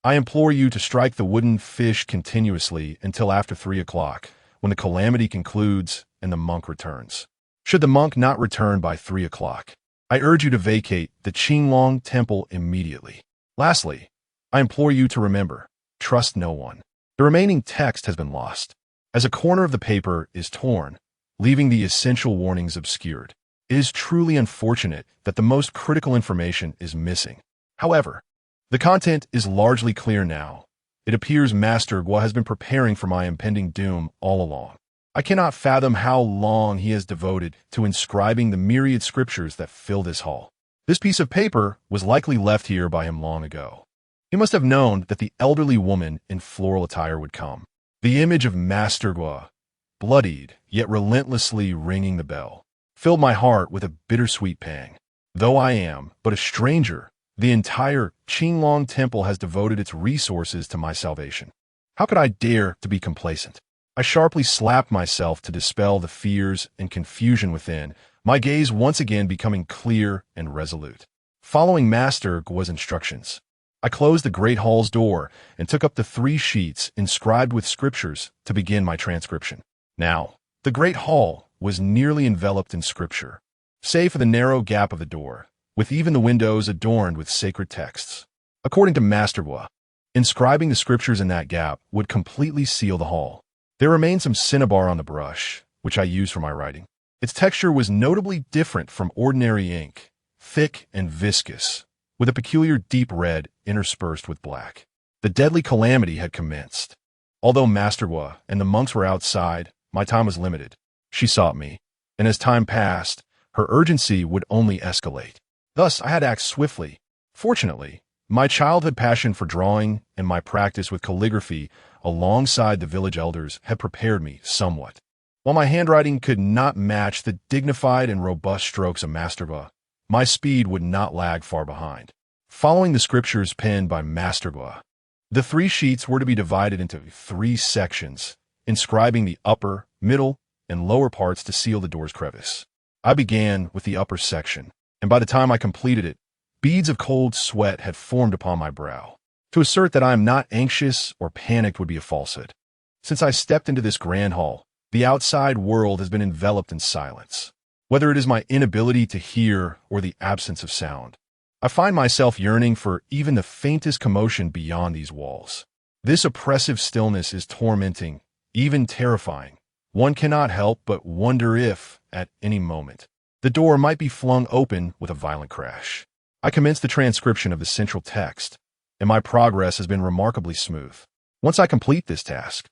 I implore you to strike the wooden fish continuously until after 3 o'clock, when the calamity concludes and the monk returns. Should the monk not return by 3 o'clock, I urge you to vacate the Qinglong Temple immediately. Lastly, I implore you to remember, trust no one. The remaining text has been lost, as a corner of the paper is torn, leaving the essential warnings obscured. It is truly unfortunate that the most critical information is missing. However, the content is largely clear now. It appears Master Gua has been preparing for my impending doom all along. I cannot fathom how long he has devoted to inscribing the myriad scriptures that fill this hall. This piece of paper was likely left here by him long ago. He must have known that the elderly woman in floral attire would come. The image of Master Gua, bloodied yet relentlessly ringing the bell, filled my heart with a bittersweet pang. Though I am but a stranger, the entire Qinglong Temple has devoted its resources to my salvation. How could I dare to be complacent? I sharply slapped myself to dispel the fears and confusion within, my gaze once again becoming clear and resolute. Following Master Gua's instructions, I closed the great hall's door and took up the 3 sheets inscribed with scriptures to begin my transcription. Now, the great hall was nearly enveloped in scripture, save for the narrow gap of the door, with even the windows adorned with sacred texts. According to Master Gua, inscribing the scriptures in that gap would completely seal the hall. There remained some cinnabar on the brush, which I used for my writing. Its texture was notably different from ordinary ink, thick and viscous, with a peculiar deep red interspersed with black. The deadly calamity had commenced. Although Master Gua and the monks were outside, my time was limited. She sought me, and as time passed, her urgency would only escalate. Thus, I had to act swiftly. Fortunately, my childhood passion for drawing and my practice with calligraphy alongside the village elders had prepared me somewhat. While my handwriting could not match the dignified and robust strokes of Master Gua, my speed would not lag far behind. Following the scriptures penned by Master Gua, the 3 sheets were to be divided into 3 sections, inscribing the upper, middle, and lower parts to seal the door's crevice. I began with the upper section, and by the time I completed it, beads of cold sweat had formed upon my brow. To assert that I am not anxious or panicked would be a falsehood. Since I stepped into this grand hall, the outside world has been enveloped in silence. Whether it is my inability to hear or the absence of sound, I find myself yearning for even the faintest commotion beyond these walls. This oppressive stillness is tormenting, even terrifying. One cannot help but wonder if, at any moment, the door might be flung open with a violent crash. I commenced the transcription of the central text, and my progress has been remarkably smooth. Once I complete this task,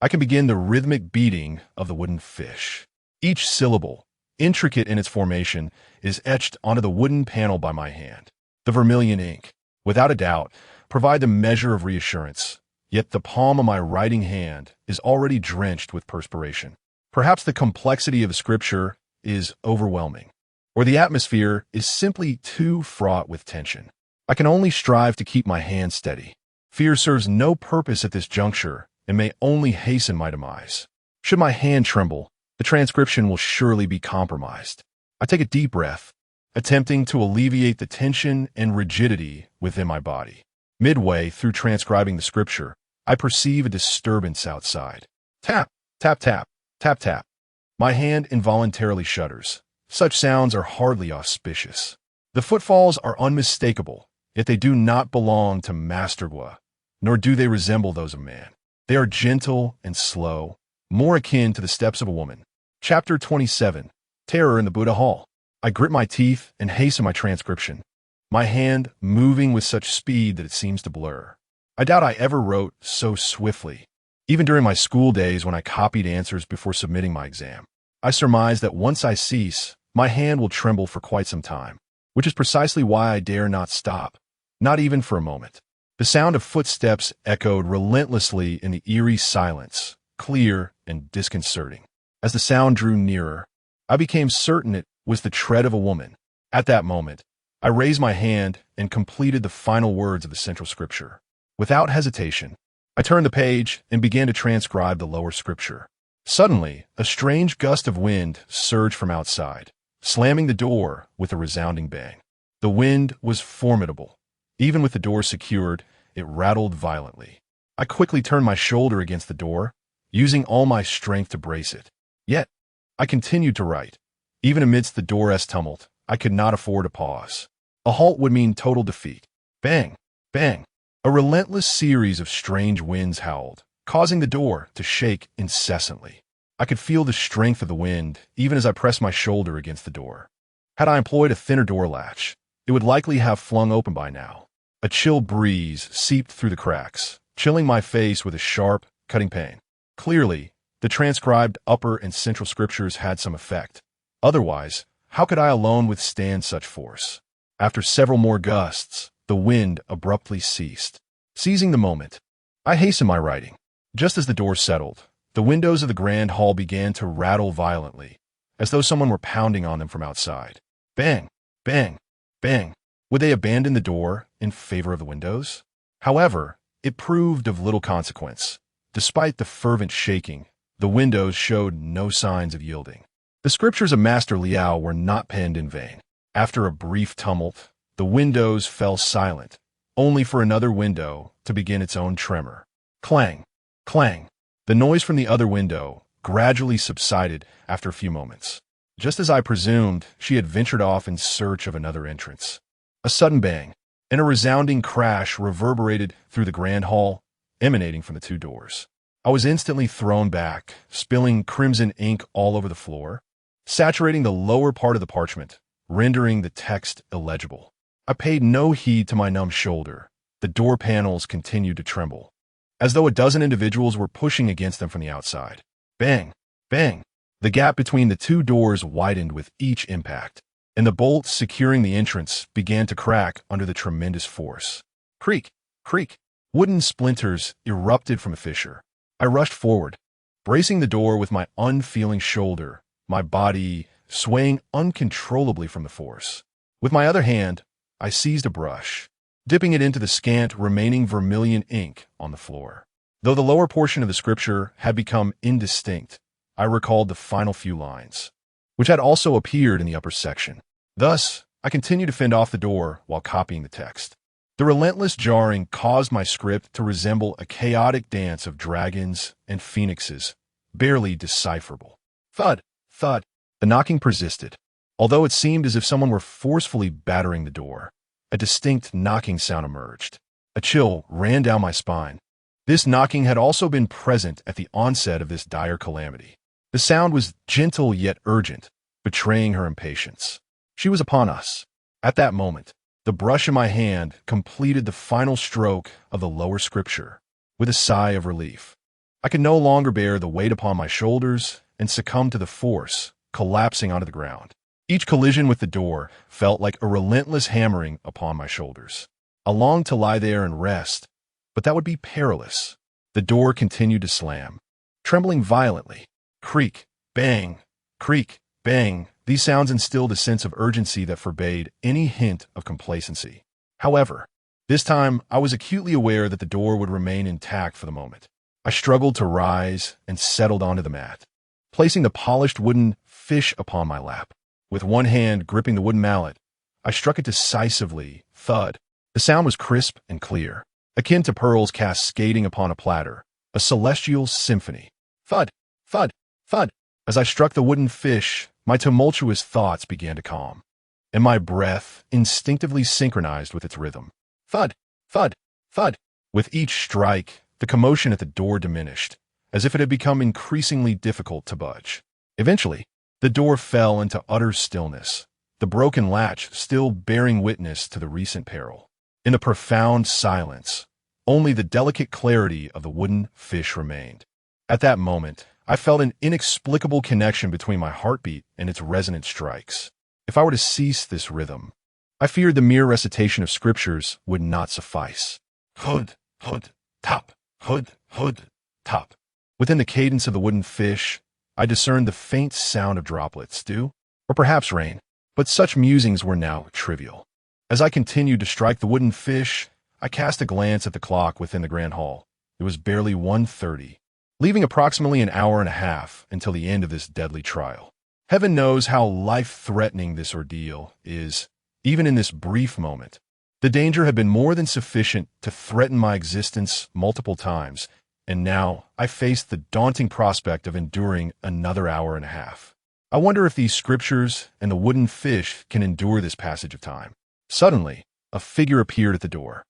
I can begin the rhythmic beating of the wooden fish. Each syllable, intricate in its formation, is etched onto the wooden panel by my hand. The vermilion ink, without a doubt, provide the measure of reassurance, yet the palm of my writing hand is already drenched with perspiration. Perhaps the complexity of scripture is overwhelming, or the atmosphere is simply too fraught with tension. I can only strive to keep my hand steady. Fear serves no purpose at this juncture and may only hasten my demise. Should my hand tremble, the transcription will surely be compromised. I take a deep breath, attempting to alleviate the tension and rigidity within my body. Midway through transcribing the scripture, I perceive a disturbance outside. Tap, tap, tap, tap, tap. My hand involuntarily shudders. Such sounds are hardly auspicious. The footfalls are unmistakable, yet they do not belong to Master Gua, nor do they resemble those of man. They are gentle and slow, more akin to the steps of a woman. Chapter 27. Terror in the Buddha Hall. I grit my teeth and hasten my transcription, my hand moving with such speed that it seems to blur. I doubt I ever wrote so swiftly, even during my school days when I copied answers before submitting my exam. I surmise that once I cease, my hand will tremble for quite some time, which is precisely why I dare not stop, not even for a moment. The sound of footsteps echoed relentlessly in the eerie silence, clear and disconcerting. As the sound drew nearer, I became certain it was the tread of a woman. At that moment, I raised my hand and completed the final words of the central scripture. Without hesitation, I turned the page and began to transcribe the lower scripture. Suddenly, a strange gust of wind surged from outside, slamming the door with a resounding bang. The wind was formidable. Even with the door secured, it rattled violently. I quickly turned my shoulder against the door, using all my strength to brace it. Yet, I continued to write. Even amidst the door's tumult, I could not afford a pause. A halt would mean total defeat. Bang! Bang! A relentless series of strange winds howled, causing the door to shake incessantly. I could feel the strength of the wind even as I pressed my shoulder against the door. Had I employed a thinner door latch, it would likely have flung open by now. A chill breeze seeped through the cracks, chilling my face with a sharp, cutting pain. Clearly, the transcribed upper and central scriptures had some effect. Otherwise, how could I alone withstand such force? After several more gusts, the wind abruptly ceased. Seizing the moment, I hastened my writing. Just as the door settled, the windows of the grand hall began to rattle violently, as though someone were pounding on them from outside. Bang! Bang! Bang! Would they abandon the door in favor of the windows? However, it proved of little consequence. Despite the fervent shaking, the windows showed no signs of yielding. The scriptures of Master Liao were not penned in vain. After a brief tumult, the windows fell silent, only for another window to begin its own tremor. Clang! Clang! The noise from the other window gradually subsided after a few moments. Just as I presumed, she had ventured off in search of another entrance. A sudden bang and a resounding crash reverberated through the grand hall, emanating from the two doors. I was instantly thrown back, spilling crimson ink all over the floor, saturating the lower part of the parchment, rendering the text illegible. I paid no heed to my numb shoulder. The door panels continued to tremble, as though a dozen individuals were pushing against them from the outside. Bang! Bang! The gap between the two doors widened with each impact, and the bolts securing the entrance began to crack under the tremendous force. Creak! Creak! Wooden splinters erupted from a fissure. I rushed forward, bracing the door with my unfeeling shoulder, my body swaying uncontrollably from the force. With my other hand, I seized a brush, dipping it into the scant remaining vermilion ink on the floor. Though the lower portion of the scripture had become indistinct, I recalled the final few lines, which had also appeared in the upper section. Thus, I continued to fend off the door while copying the text. The relentless jarring caused my script to resemble a chaotic dance of dragons and phoenixes, barely decipherable. Thud! Thud! The knocking persisted. Although it seemed as if someone were forcefully battering the door, a distinct knocking sound emerged. A chill ran down my spine. This knocking had also been present at the onset of this dire calamity. The sound was gentle yet urgent, betraying her impatience. She was upon us. At that moment, the brush in my hand completed the final stroke of the lower scripture. With a sigh of relief, I could no longer bear the weight upon my shoulders and succumbed to the force, collapsing onto the ground. Each collision with the door felt like a relentless hammering upon my shoulders. I longed to lie there and rest, but that would be perilous. The door continued to slam, trembling violently. Creak, bang, creak, bang. These sounds instilled a sense of urgency that forbade any hint of complacency. However, this time I was acutely aware that the door would remain intact for the moment. I struggled to rise and settled onto the mat, placing the polished wooden fish upon my lap. With one hand gripping the wooden mallet, I struck it decisively. Thud. The sound was crisp and clear, akin to pearls cascading upon a platter, a celestial symphony. Thud, thud, thud. As I struck the wooden fish, my tumultuous thoughts began to calm, and my breath instinctively synchronized with its rhythm. Thud, thud, thud. With each strike, the commotion at the door diminished, as if it had become increasingly difficult to budge. Eventually, the door fell into utter stillness, the broken latch still bearing witness to the recent peril. In the profound silence, only the delicate clarity of the wooden fish remained. At that moment, I felt an inexplicable connection between my heartbeat and its resonant strikes. If I were to cease this rhythm, I feared the mere recitation of scriptures would not suffice. Hud, hud, top, hud, hud, top. Within the cadence of the wooden fish, I discerned the faint sound of droplets, dew, or perhaps rain. But such musings were now trivial. As I continued to strike the wooden fish, I cast a glance at the clock within the grand hall. It was barely 1:30, leaving approximately an hour and a half until the end of this deadly trial. Heaven knows how life-threatening this ordeal is, even in this brief moment. The danger had been more than sufficient to threaten my existence multiple times, and now I faced the daunting prospect of enduring another hour and a half. I wonder if these scriptures and the wooden fish can endure this passage of time. Suddenly, a figure appeared at the door,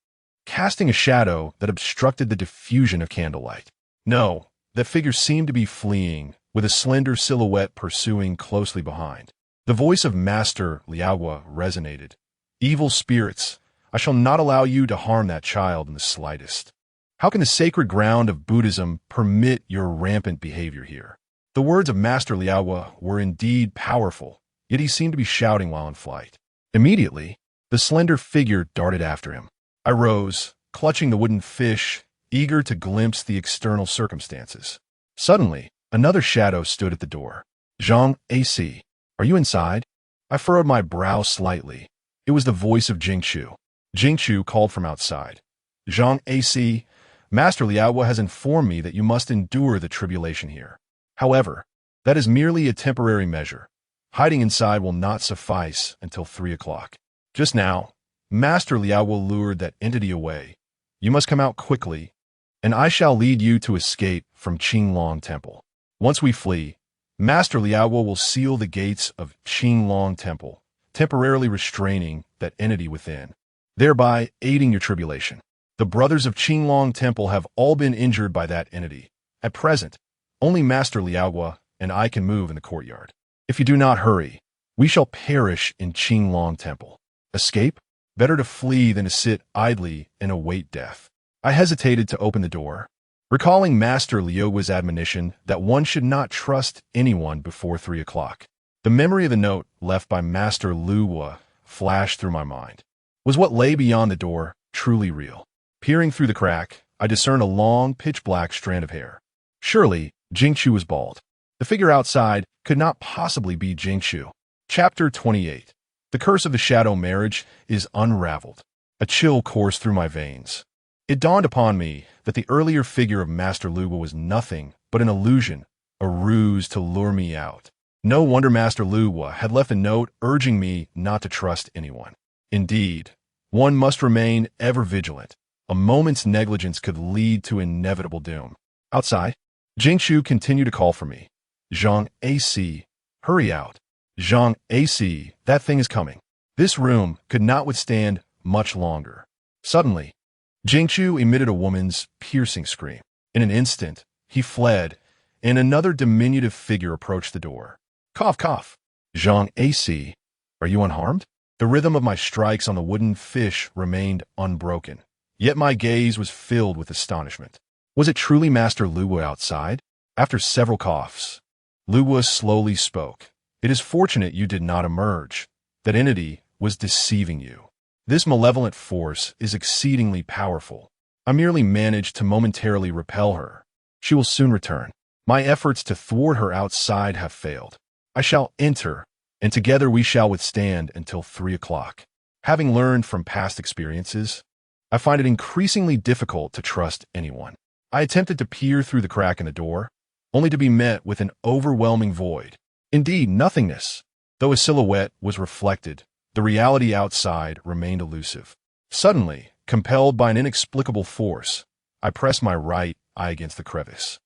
casting a shadow that obstructed the diffusion of candlelight. No, that figure seemed to be fleeing, with a slender silhouette pursuing closely behind. The voice of Master Liaohua resonated. "Evil spirits, I shall not allow you to harm that child in the slightest. How can the sacred ground of Buddhism permit your rampant behavior here?" The words of Master Liaohua were indeed powerful, yet he seemed to be shouting while in flight. Immediately, the slender figure darted after him. I rose, clutching the wooden fish, eager to glimpse the external circumstances. Suddenly, another shadow stood at the door. "Zhang A-si, are you inside?" I furrowed my brow slightly. It was the voice of Jingchu. Jingchu called from outside. "Zhang A-si, Master Liaohua has informed me that you must endure the tribulation here. However, that is merely a temporary measure. Hiding inside will not suffice until 3 o'clock. Just now, Master Liaohua lured that entity away. You must come out quickly, and I shall lead you to escape from Qinglong Temple. Once we flee, Master Liaohua will seal the gates of Qinglong Temple, temporarily restraining that entity within, thereby aiding your tribulation. The brothers of Qinglong Temple have all been injured by that entity. At present, only Master Liaohua and I can move in the courtyard. If you do not hurry, we shall perish in Qinglong Temple. Escape? Better to flee than to sit idly and await death." I hesitated to open the door, recalling Master Liaohua's admonition that one should not trust anyone before 3 o'clock. The memory of the note left by Master Liaohua flashed through my mind. Was what lay beyond the door truly real? Peering through the crack, I discerned a long, pitch-black strand of hair. Surely, Jingchu was bald. The figure outside could not possibly be Jingchu. Chapter 28. The curse of the shadow marriage is unraveled. A chill coursed through my veins. It dawned upon me that the earlier figure of Master Liaohua was nothing but an illusion, a ruse to lure me out. No wonder Master Liaohua had left a note urging me not to trust anyone. Indeed, one must remain ever vigilant. A moment's negligence could lead to inevitable doom. Outside, Jingchu continued to call for me. "Zhang A-si, hurry out. Zhang A-si, that thing is coming." This room could not withstand much longer. Suddenly, Jingchu emitted a woman's piercing scream. In an instant, he fled, and another diminutive figure approached the door. "Cough, cough. Zhang A-si, are you unharmed?" The rhythm of my strikes on the wooden fish remained unbroken, yet my gaze was filled with astonishment. Was it truly Master Liaohua outside? After several coughs, Liaohua slowly spoke. "It is fortunate you did not emerge. That entity was deceiving you. This malevolent force is exceedingly powerful. I merely managed to momentarily repel her. She will soon return. My efforts to thwart her outside have failed. I shall enter, and together we shall withstand until 3 o'clock. Having learned from past experiences, I find it increasingly difficult to trust anyone." I attempted to peer through the crack in the door, only to be met with an overwhelming void. Indeed, nothingness. Though a silhouette was reflected, the reality outside remained elusive. Suddenly, compelled by an inexplicable force, I pressed my right eye against the crevice.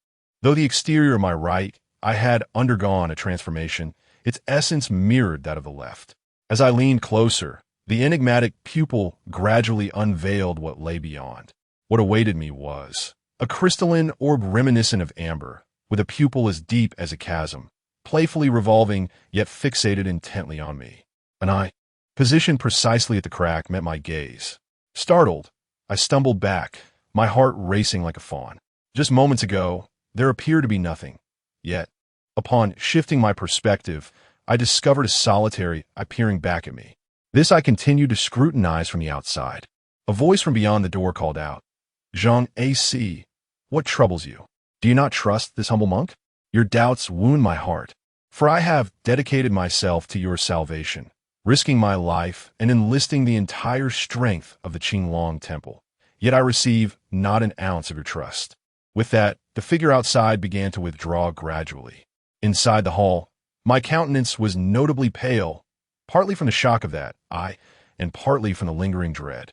Though the exterior of my right eye had undergone a transformation, its essence mirrored that of the left. As I leaned closer, the enigmatic pupil gradually unveiled what lay beyond. What awaited me was a crystalline orb reminiscent of amber, with a pupil as deep as a chasm, playfully revolving yet fixated intently on me. An eye, positioned precisely at the crack, met my gaze. Startled, I stumbled back, my heart racing like a fawn. Just moments ago, there appeared to be nothing. Yet, upon shifting my perspective, I discovered a solitary eye peering back at me. This I continued to scrutinize from the outside. A voice from beyond the door called out, "Zhang A-si, what troubles you? Do you not trust this humble monk? Your doubts wound my heart." For I have dedicated myself to your salvation, risking my life and enlisting the entire strength of the Qinglong Temple. Yet I receive not an ounce of your trust." With that, the figure outside began to withdraw gradually. Inside the hall, my countenance was notably pale, partly from the shock of that, and partly from the lingering dread.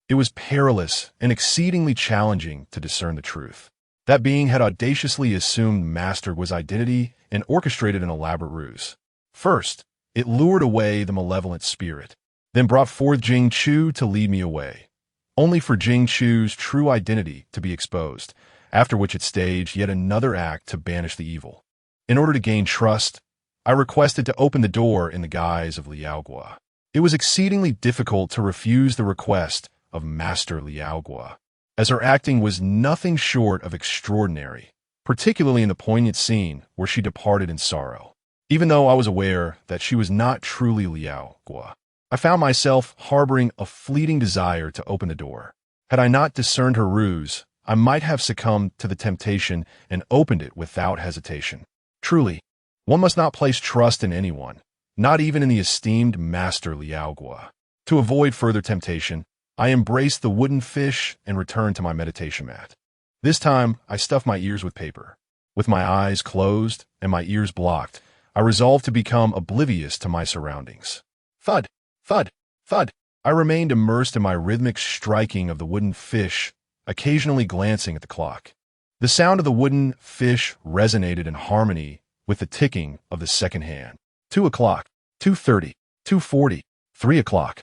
It was perilous and exceedingly challenging to discern the truth. That being had audaciously assumed Master Guo's identity and orchestrated an elaborate ruse. First, it lured away the malevolent spirit, then brought forth Jing Chu to lead me away, only for Jing Chu's true identity to be exposed, after which it staged yet another act to banish the evil. In order to gain trust, I requested to open the door in the guise of Liao Guo. It was exceedingly difficult to refuse the request of Master Liao Guo, as her acting was nothing short of extraordinary, particularly in the poignant scene where she departed in sorrow. Even though I was aware that she was not truly Liao Guo, I found myself harboring a fleeting desire to open the door. Had I not discerned her ruse, I might have succumbed to the temptation and opened it without hesitation. Truly, one must not place trust in anyone, not even in the esteemed Master Liao Guo. To avoid further temptation, I embraced the wooden fish and returned to my meditation mat. This time, I stuffed my ears with paper. With my eyes closed and my ears blocked, I resolved to become oblivious to my surroundings. Thud, thud, thud. I remained immersed in my rhythmic striking of the wooden fish, occasionally glancing at the clock. The sound of the wooden fish resonated in harmony with the ticking of the second hand. 2 o'clock, 2:30, 2:40, 3 o'clock,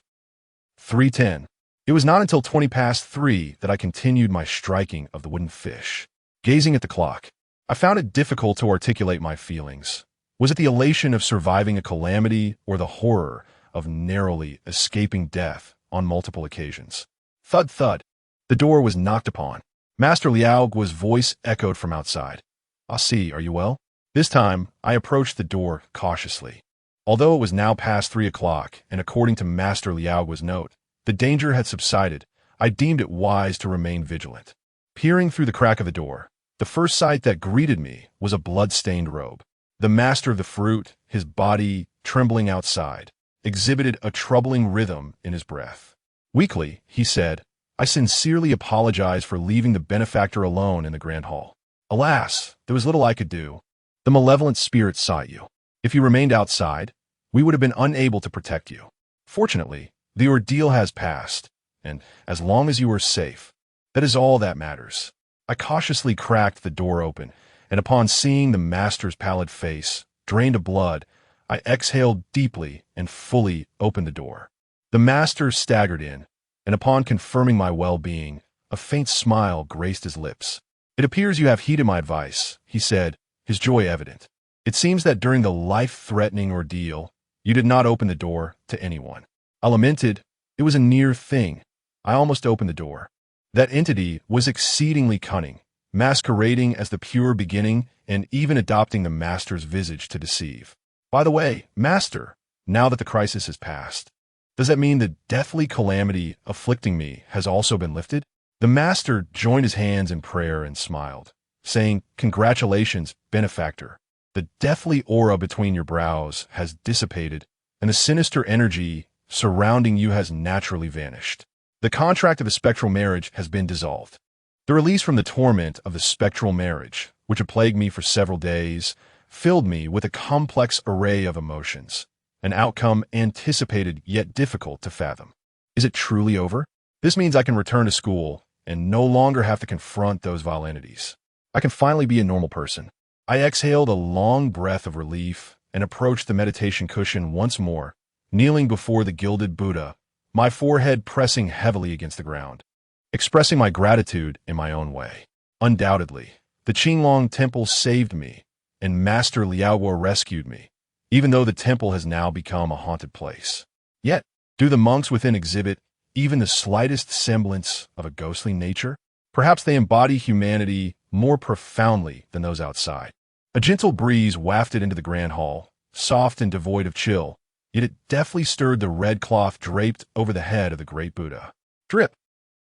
3:10. It was not until 20 past 3 that I continued my striking of the wooden fish. Gazing at the clock, I found it difficult to articulate my feelings. Was it the elation of surviving a calamity or the horror of narrowly escaping death on multiple occasions? Thud, thud. The door was knocked upon. Master Liao Guo's voice echoed from outside. "A-si, are you well?" This time, I approached the door cautiously. Although it was now past 3 o'clock, and according to Master Liao Guo's note, the danger had subsided, I deemed it wise to remain vigilant. Peering through the crack of the door, the first sight that greeted me was a blood-stained robe. The master of the fruit, his body trembling outside, exhibited a troubling rhythm in his breath. Weakly, he said, "I sincerely apologize for leaving the benefactor alone in the grand hall. Alas, there was little I could do. The malevolent spirit sought you. If you remained outside, we would have been unable to protect you. Fortunately, the ordeal has passed, and as long as you are safe, that is all that matters." I cautiously cracked the door open, and upon seeing the master's pallid face, drained of blood, I exhaled deeply and fully opened the door. The master staggered in, and upon confirming my well-being, a faint smile graced his lips. "It appears you have heeded my advice," he said, his joy evident. "It seems that during the life-threatening ordeal, you did not open the door to anyone." I lamented. It was a near thing. I almost opened the door. That entity was exceedingly cunning, masquerading as the pure beginning and even adopting the master's visage to deceive. By the way, master, now that the crisis has passed, does that mean the deathly calamity afflicting me has also been lifted? The master joined his hands in prayer and smiled, saying, "Congratulations, benefactor. The deathly aura between your brows has dissipated, and the sinister energy surrounding you has naturally vanished. The contract of a spectral marriage has been dissolved." The release from the torment of the spectral marriage, which had plagued me for several days, filled me with a complex array of emotions, an outcome anticipated yet difficult to fathom. Is it truly over? This means I can return to school and no longer have to confront those vile entities. I can finally be a normal person. I exhaled a long breath of relief and approached the meditation cushion once more, kneeling before the gilded Buddha, my forehead pressing heavily against the ground, expressing my gratitude in my own way. Undoubtedly, the Qinglong Temple saved me, and Master Liao Guo rescued me, even though the temple has now become a haunted place. Yet, do the monks within exhibit even the slightest semblance of a ghostly nature? Perhaps they embody humanity more profoundly than those outside. A gentle breeze wafted into the grand hall, soft and devoid of chill, yet it deftly stirred the red cloth draped over the head of the great Buddha. Drip!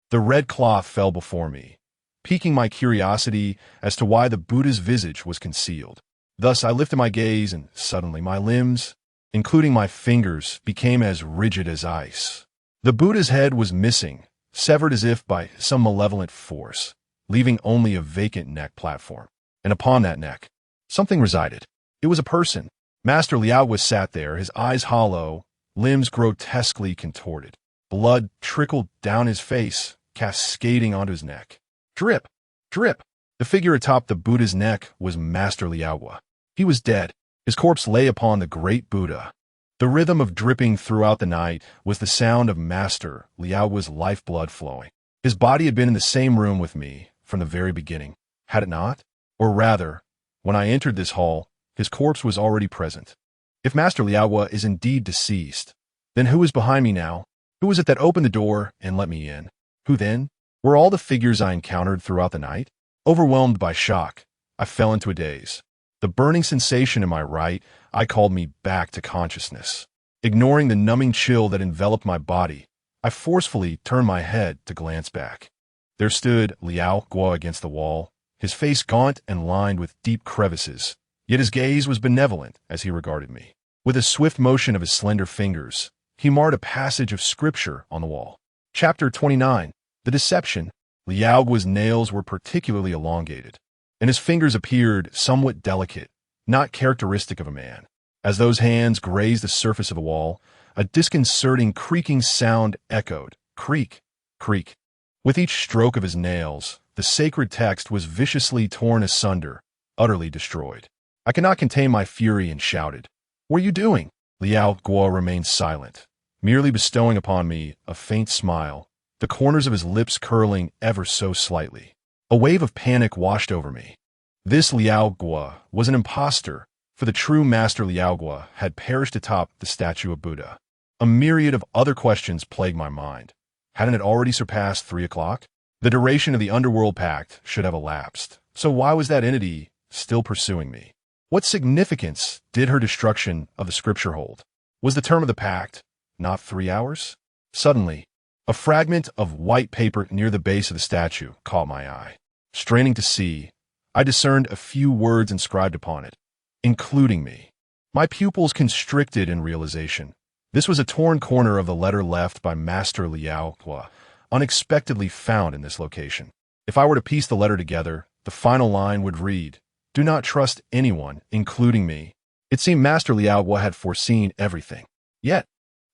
The red cloth fell before me, piquing my curiosity as to why the Buddha's visage was concealed. Thus I lifted my gaze, and suddenly my limbs, including my fingers, became as rigid as ice. The Buddha's head was missing, severed as if by some malevolent force, leaving only a vacant neck platform. And upon that neck, something resided. It was a person. Master Liao sat there, his eyes hollow, limbs grotesquely contorted. Blood trickled down his face, cascading onto his neck. Drip! Drip! The figure atop the Buddha's neck was Master Liao. He was dead. His corpse lay upon the great Buddha. The rhythm of dripping throughout the night was the sound of Master Liao's lifeblood flowing. His body had been in the same room with me from the very beginning, had it not? Or rather, when I entered this hall, his corpse was already present. If Master Liao is indeed deceased, then who is behind me now? Who was it that opened the door and let me in? Who then? Were all the figures I encountered throughout the night? Overwhelmed by shock, I fell into a daze. The burning sensation in my right eye called me back to consciousness. Ignoring the numbing chill that enveloped my body, I forcefully turned my head to glance back. There stood Liao Guo against the wall, his face gaunt and lined with deep crevices, yet his gaze was benevolent as he regarded me. With a swift motion of his slender fingers, he marked a passage of scripture on the wall. Chapter 29. The Deception. Liao Guo's nails were particularly elongated, and his fingers appeared somewhat delicate, not characteristic of a man. As those hands grazed the surface of the wall, a disconcerting creaking sound echoed. Creak, creak. With each stroke of his nails, the sacred text was viciously torn asunder, utterly destroyed. I could not contain my fury and shouted, "What are you doing?" Liao Guo remained silent, merely bestowing upon me a faint smile, the corners of his lips curling ever so slightly. A wave of panic washed over me. This Liao Guo was an impostor, for the true Master Liao Guo had perished atop the statue of Buddha. A myriad of other questions plagued my mind. Hadn't it already surpassed 3 o'clock? The duration of the underworld pact should have elapsed, so why was that entity still pursuing me? What significance did her destruction of the scripture hold? Was the term of the pact not 3 hours? Suddenly, a fragment of white paper near the base of the statue caught my eye. Straining to see, I discerned a few words inscribed upon it, including me. My pupils constricted in realization. This was a torn corner of the letter left by Master Liao Guo, unexpectedly found in this location. If I were to piece the letter together, the final line would read, "Do not trust anyone, including me." It seemed Master Liao Guo had foreseen everything. Yet,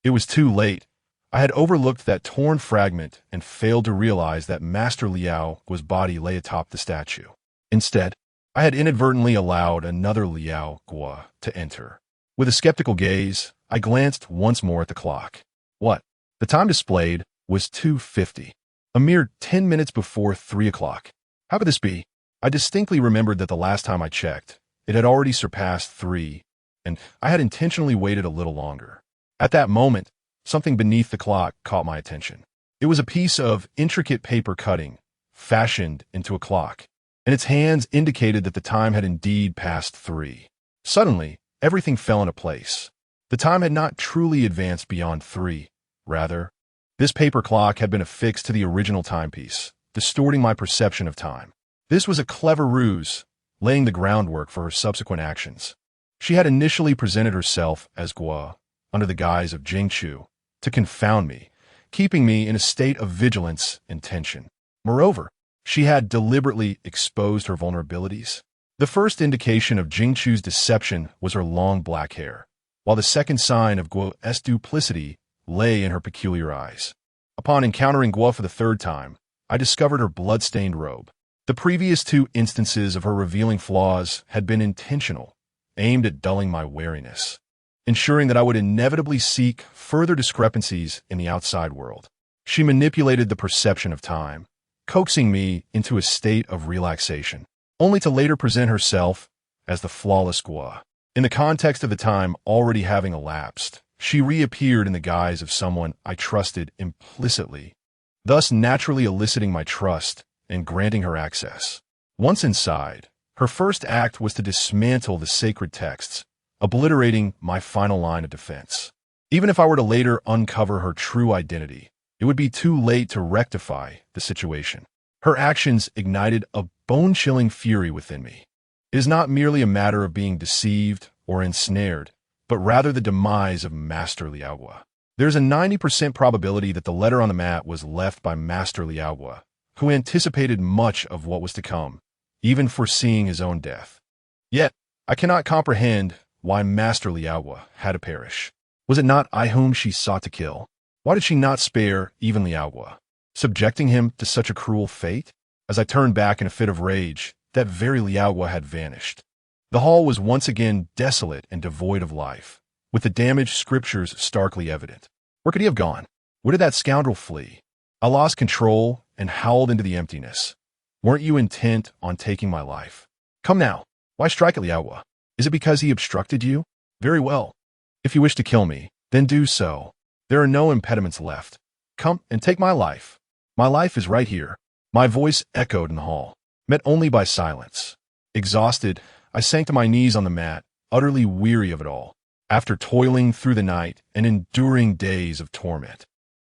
it was too late. I had overlooked that torn fragment and failed to realize that Master Liao Guo's body lay atop the statue. Instead, I had inadvertently allowed another Liao Guo to enter. With a skeptical gaze, I glanced once more at the clock. What? The time displayed was 2:50, a mere 10 minutes before 3 o'clock. How could this be? I distinctly remembered that the last time I checked, it had already surpassed 3, and I had intentionally waited a little longer. At that moment, something beneath the clock caught my attention. It was a piece of intricate paper cutting, fashioned into a clock, and its hands indicated that the time had indeed passed 3. Suddenly, everything fell into place. The time had not truly advanced beyond 3. Rather, this paper clock had been affixed to the original timepiece, distorting my perception of time. This was a clever ruse, laying the groundwork for her subsequent actions. She had initially presented herself as Guo, under the guise of Jingchu, to confound me, keeping me in a state of vigilance and tension. Moreover, she had deliberately exposed her vulnerabilities. The first indication of Jingchu's deception was her long black hair, while the second sign of Guo's duplicity lay in her peculiar eyes. Upon encountering Guo for the third time, I discovered her blood-stained robe. The previous 2 instances of her revealing flaws had been intentional, aimed at dulling my wariness, ensuring that I would inevitably seek further discrepancies in the outside world. She manipulated the perception of time, coaxing me into a state of relaxation, only to later present herself as the flawless Guo. In the context of the time already having elapsed, she reappeared in the guise of someone I trusted implicitly, thus naturally eliciting my trust and granting her access. Once inside, her first act was to dismantle the sacred texts, obliterating my final line of defense. Even if I were to later uncover her true identity, it would be too late to rectify the situation. Her actions ignited a bone-chilling fury within me. It is not merely a matter of being deceived or ensnared, but rather the demise of Master Liaohua. There's a 90% probability that the letter on the mat was left by Master Liaohua, who anticipated much of what was to come, even foreseeing his own death. Yet, I cannot comprehend why Master Liaohua had to perish. Was it not I whom she sought to kill? Why did she not spare even Liaohua, subjecting him to such a cruel fate? As I turned back in a fit of rage, that very Liaohua had vanished. The hall was once again desolate and devoid of life, with the damaged scriptures starkly evident. Where could he have gone? Where did that scoundrel flee? I lost control and howled into the emptiness. Weren't you intent on taking my life? Come now. Why strike at Liaohua? Is it because he obstructed you? Very well. If you wish to kill me, then do so. There are no impediments left. Come and take my life. My life is right here. My voice echoed in the hall, met only by silence. Exhausted, I sank to my knees on the mat, utterly weary of it all, after toiling through the night and enduring days of torment.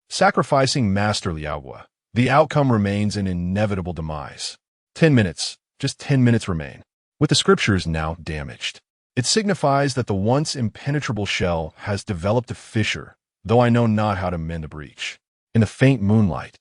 Sacrificing Master Liaohua, the outcome remains an inevitable demise. 10 minutes, just 10 minutes remain, with the scriptures now damaged. It signifies that the once impenetrable shell has developed a fissure, though I know not how to mend the breach. In the faint moonlight,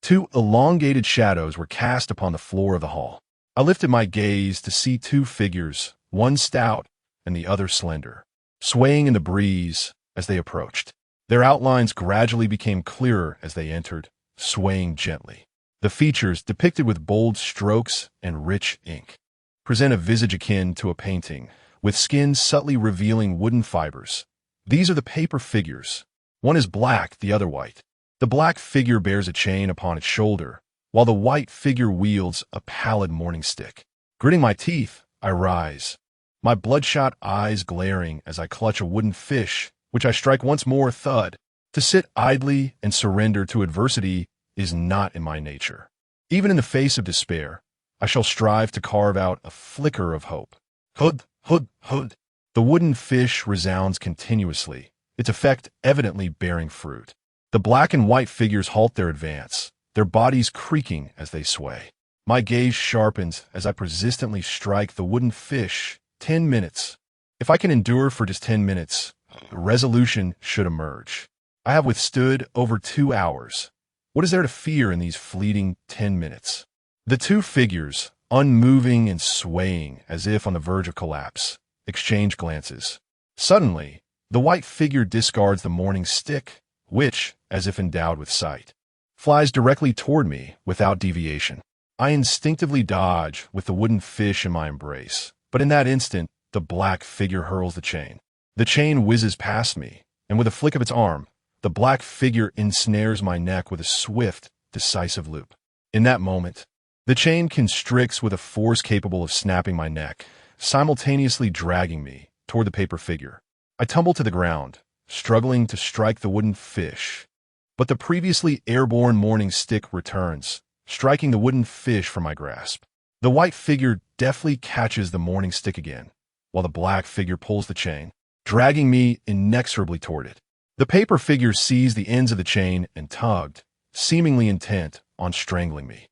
2 elongated shadows were cast upon the floor of the hall. I lifted my gaze to see 2 figures, one stout and the other slender, swaying in the breeze as they approached. Their outlines gradually became clearer as they entered, swaying gently. The features, depicted with bold strokes and rich ink, present a visage akin to a painting, with skin subtly revealing wooden fibers. These are the paper figures. One is black, the other white. The black figure bears a chain upon its shoulder, while the white figure wields a pallid mourning stick. Gritting my teeth, I rise, my bloodshot eyes glaring as I clutch a wooden fish, which I strike once more, thud. To sit idly and surrender to adversity is not in my nature. Even in the face of despair, I shall strive to carve out a flicker of hope. Hud, hud, hud. The wooden fish resounds continuously, its effect evidently bearing fruit. The black and white figures halt their advance, their bodies creaking as they sway. My gaze sharpens as I persistently strike the wooden fish. 10 minutes. If I can endure for just 10 minutes, resolution should emerge. I have withstood over 2 hours. What is there to fear in these fleeting 10 minutes? The 2 figures, unmoving and swaying as if on the verge of collapse, exchange glances. Suddenly, the white figure discards the mourning stick, which, as if endowed with sight, flies directly toward me without deviation. I instinctively dodge with the wooden fish in my embrace, but in that instant, the black figure hurls the chain. The chain whizzes past me, and with a flick of its arm, the black figure ensnares my neck with a swift, decisive loop. In that moment, the chain constricts with a force capable of snapping my neck, simultaneously dragging me toward the paper figure. I tumble to the ground, struggling to strike the wooden fish, but the previously airborne mourning stick returns, striking the wooden fish from my grasp. The white figure deftly catches the mourning stick again, while the black figure pulls the chain, dragging me inexorably toward it. The paper figure seized the ends of the chain and tugged, seemingly intent on strangling me.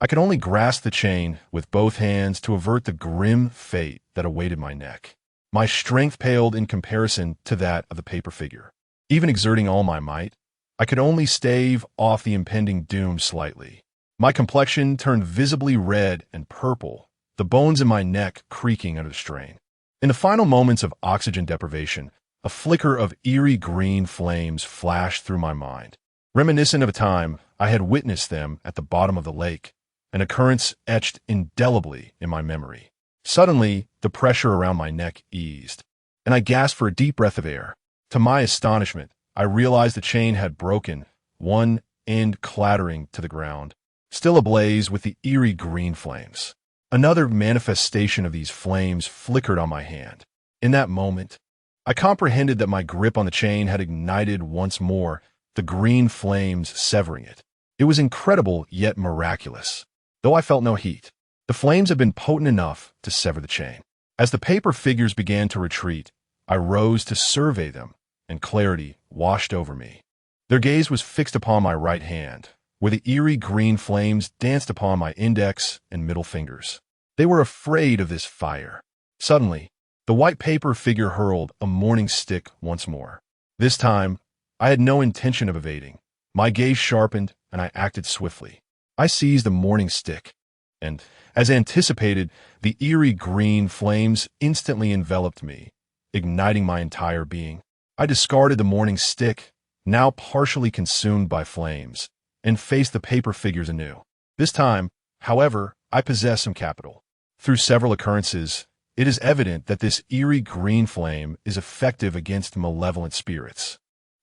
I could only grasp the chain with both hands to avert the grim fate that awaited my neck. My strength paled in comparison to that of the paper figure. Even exerting all my might, I could only stave off the impending doom slightly. My complexion turned visibly red and purple, the bones in my neck creaking under the strain. In the final moments of oxygen deprivation, a flicker of eerie green flames flashed through my mind, reminiscent of a time I had witnessed them at the bottom of the lake, an occurrence etched indelibly in my memory. Suddenly, the pressure around my neck eased, and I gasped for a deep breath of air. To my astonishment, I realized the chain had broken, one end clattering to the ground, still ablaze with the eerie green flames. Another manifestation of these flames flickered on my hand. In that moment, I comprehended that my grip on the chain had ignited once more, the green flames severing it. It was incredible yet miraculous. Though I felt no heat, the flames had been potent enough to sever the chain. As the paper figures began to retreat, I rose to survey them, and clarity washed over me. Their gaze was fixed upon my right hand, where the eerie green flames danced upon my index and middle fingers. They were afraid of this fire. Suddenly, the white paper figure hurled a morning stick once more. This time, I had no intention of evading. My gaze sharpened, and I acted swiftly. I seized the morning stick, and, as anticipated, the eerie green flames instantly enveloped me, igniting my entire being. I discarded the morning stick, now partially consumed by flames, and faced the paper figures anew. This time, however, I possessed some capital. Through several occurrences, it is evident that this eerie green flame is effective against malevolent spirits.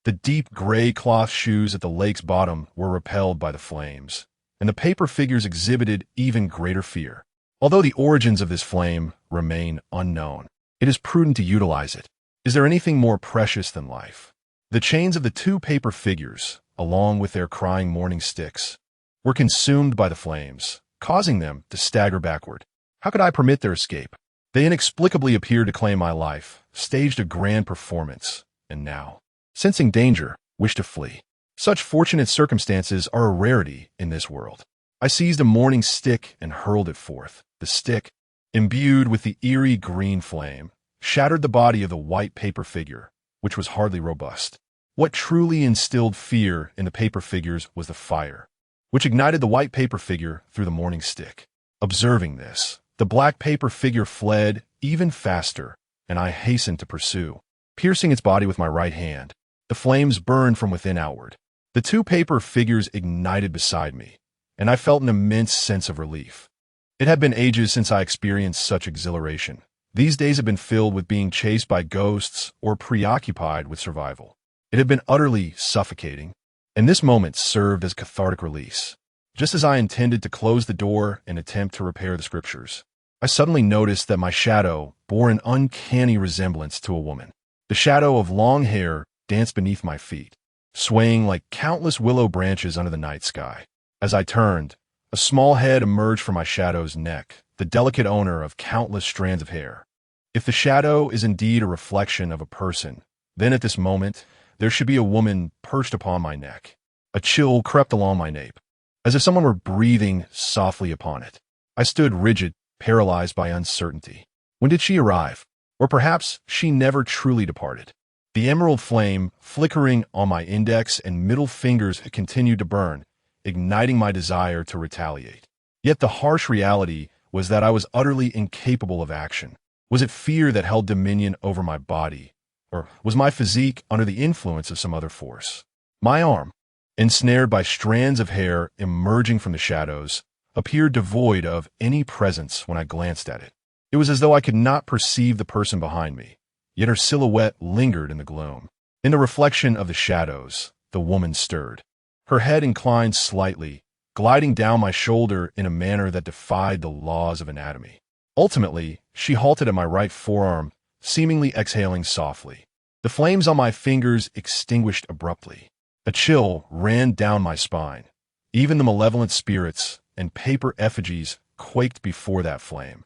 The deep gray cloth shoes at the lake's bottom were repelled by the flames, and the paper figures exhibited even greater fear. Although the origins of this flame remain unknown, it is prudent to utilize it. Is there anything more precious than life? The chains of the two paper figures, along with their crying morning sticks, were consumed by the flames, causing them to stagger backward. How could I permit their escape? They inexplicably appeared to claim my life, staged a grand performance, and now, sensing danger, wished to flee. Such fortunate circumstances are a rarity in this world. I seized a morning stick and hurled it forth. The stick, imbued with the eerie green flame, shattered the body of the white paper figure, which was hardly robust. What truly instilled fear in the paper figures was the fire, which ignited the white paper figure through the morning stick. Observing this, the black paper figure fled even faster, and I hastened to pursue, piercing its body with my right hand. The flames burned from within outward. The two paper figures ignited beside me, and I felt an immense sense of relief. It had been ages since I experienced such exhilaration. These days had been filled with being chased by ghosts or preoccupied with survival. It had been utterly suffocating, and this moment served as cathartic release. Just as I intended to close the door and attempt to repair the scriptures, I suddenly noticed that my shadow bore an uncanny resemblance to a woman. The shadow of long hair danced beneath my feet, swaying like countless willow branches under the night sky. As I turned, a small head emerged from my shadow's neck, the delicate owner of countless strands of hair. If the shadow is indeed a reflection of a person, then at this moment, there should be a woman perched upon my neck. A chill crept along my nape, as if someone were breathing softly upon it. I stood rigid, paralyzed by uncertainty. When did she arrive? Or perhaps she never truly departed. The emerald flame, flickering on my index and middle fingers, continued to burn, igniting my desire to retaliate. Yet the harsh reality was that I was utterly incapable of action. Was it fear that held dominion over my body? Or was my physique under the influence of some other force? My arm, ensnared by strands of hair emerging from the shadows, appeared devoid of any presence when I glanced at it. It was as though I could not perceive the person behind me, yet her silhouette lingered in the gloom. In the reflection of the shadows, the woman stirred. Her head inclined slightly, gliding down my shoulder in a manner that defied the laws of anatomy. Ultimately, she halted at my right forearm, seemingly exhaling softly. The flames on my fingers extinguished abruptly. A chill ran down my spine. Even the malevolent spirits and paper effigies quaked before that flame.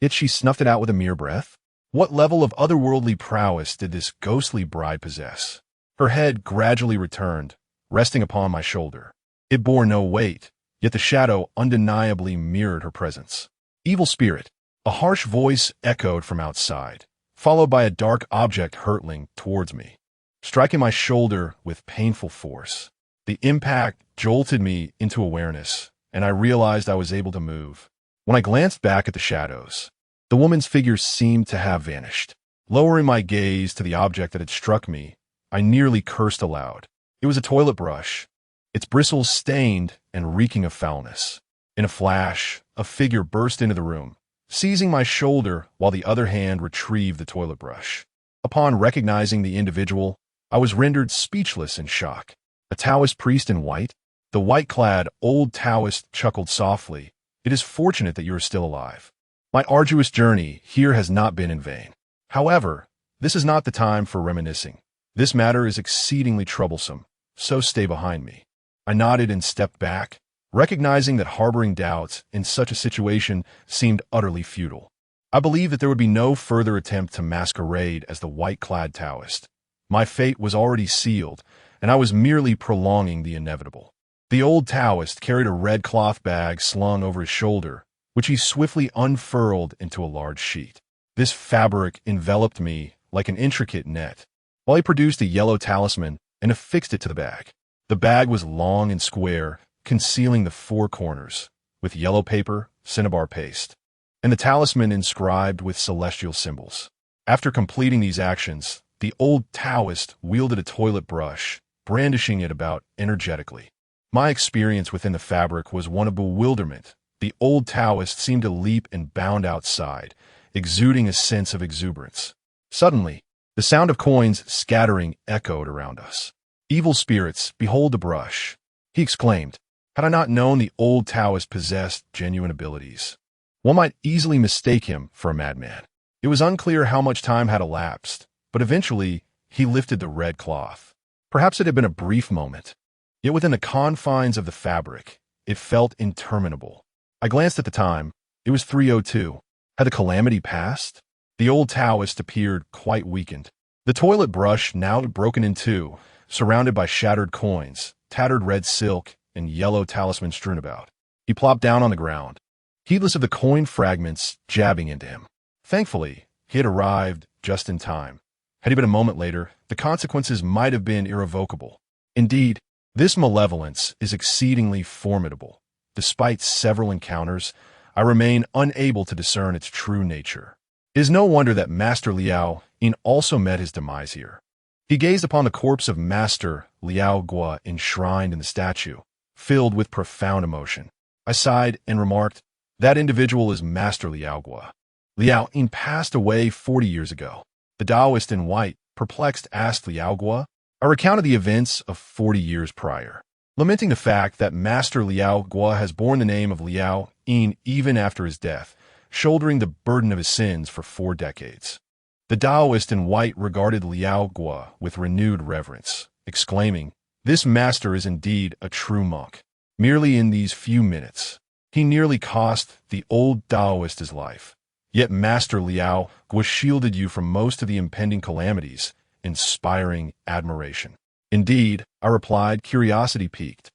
Yet she snuffed it out with a mere breath? What level of otherworldly prowess did this ghostly bride possess? Her head gradually returned, resting upon my shoulder. It bore no weight, yet the shadow undeniably mirrored her presence. Evil spirit, a harsh voice echoed from outside, followed by a dark object hurtling towards me, striking my shoulder with painful force. The impact jolted me into awareness, and I realized I was able to move. When I glanced back at the shadows, the woman's figure seemed to have vanished. Lowering my gaze to the object that had struck me, I nearly cursed aloud. It was a toilet brush, its bristles stained and reeking of foulness. In a flash, a figure burst into the room, seizing my shoulder while the other hand retrieved the toilet brush. Upon recognizing the individual, I was rendered speechless in shock. A Taoist priest in white? The white-clad old Taoist chuckled softly. It is fortunate that you are still alive. My arduous journey here has not been in vain. However, this is not the time for reminiscing. This matter is exceedingly troublesome, so stay behind me. I nodded and stepped back, recognizing that harboring doubts in such a situation seemed utterly futile. I believed that there would be no further attempt to masquerade as the white-clad Taoist. My fate was already sealed, and I was merely prolonging the inevitable. The old Taoist carried a red cloth bag slung over his shoulder, which he swiftly unfurled into a large sheet. This fabric enveloped me like an intricate net, while he produced a yellow talisman and affixed it to the bag. The bag was long and square, concealing the four corners, with yellow paper, cinnabar paste, and the talisman inscribed with celestial symbols. After completing these actions, the old Taoist wielded a toilet brush, brandishing it about energetically. My experience within the fabric was one of bewilderment. The old Taoist seemed to leap and bound outside, exuding a sense of exuberance. Suddenly, the sound of coins scattering echoed around us. "Evil spirits, behold the brush," he exclaimed. Had I not known the old Taoist possessed genuine abilities, one might easily mistake him for a madman. It was unclear how much time had elapsed, but eventually he lifted the red cloth. Perhaps it had been a brief moment, yet within the confines of the fabric, it felt interminable. I glanced at the time. It was 3:02. Had the calamity passed? The old Taoist appeared quite weakened. The toilet brush now broken in two, surrounded by shattered coins, tattered red silk, and yellow talisman strewn about. He plopped down on the ground, heedless of the coin fragments jabbing into him. Thankfully, he had arrived just in time. Had he been a moment later, the consequences might have been irrevocable. Indeed, this malevolence is exceedingly formidable. Despite several encounters, I remain unable to discern its true nature. It is no wonder that Master Liao Yin also met his demise here. He gazed upon the corpse of Master Liao Gua enshrined in the statue, filled with profound emotion. I sighed and remarked, "That individual is Master Liao Gua." Liao Yin passed away 40 years ago. The Taoist in white, perplexed, asked Liao Gua. I recounted the events of 40 years prior, lamenting the fact that Master Liao Gua has borne the name of Liao Yin even after his death, shouldering the burden of his sins for 4 decades. The Taoist in white regarded Liao Gua with renewed reverence, exclaiming, "This master is indeed a true monk." Merely in these few minutes, he nearly cost the old Taoist his life. Yet Master Liao Gua shielded you from most of the impending calamities, inspiring admiration. "Indeed," I replied, curiosity piqued.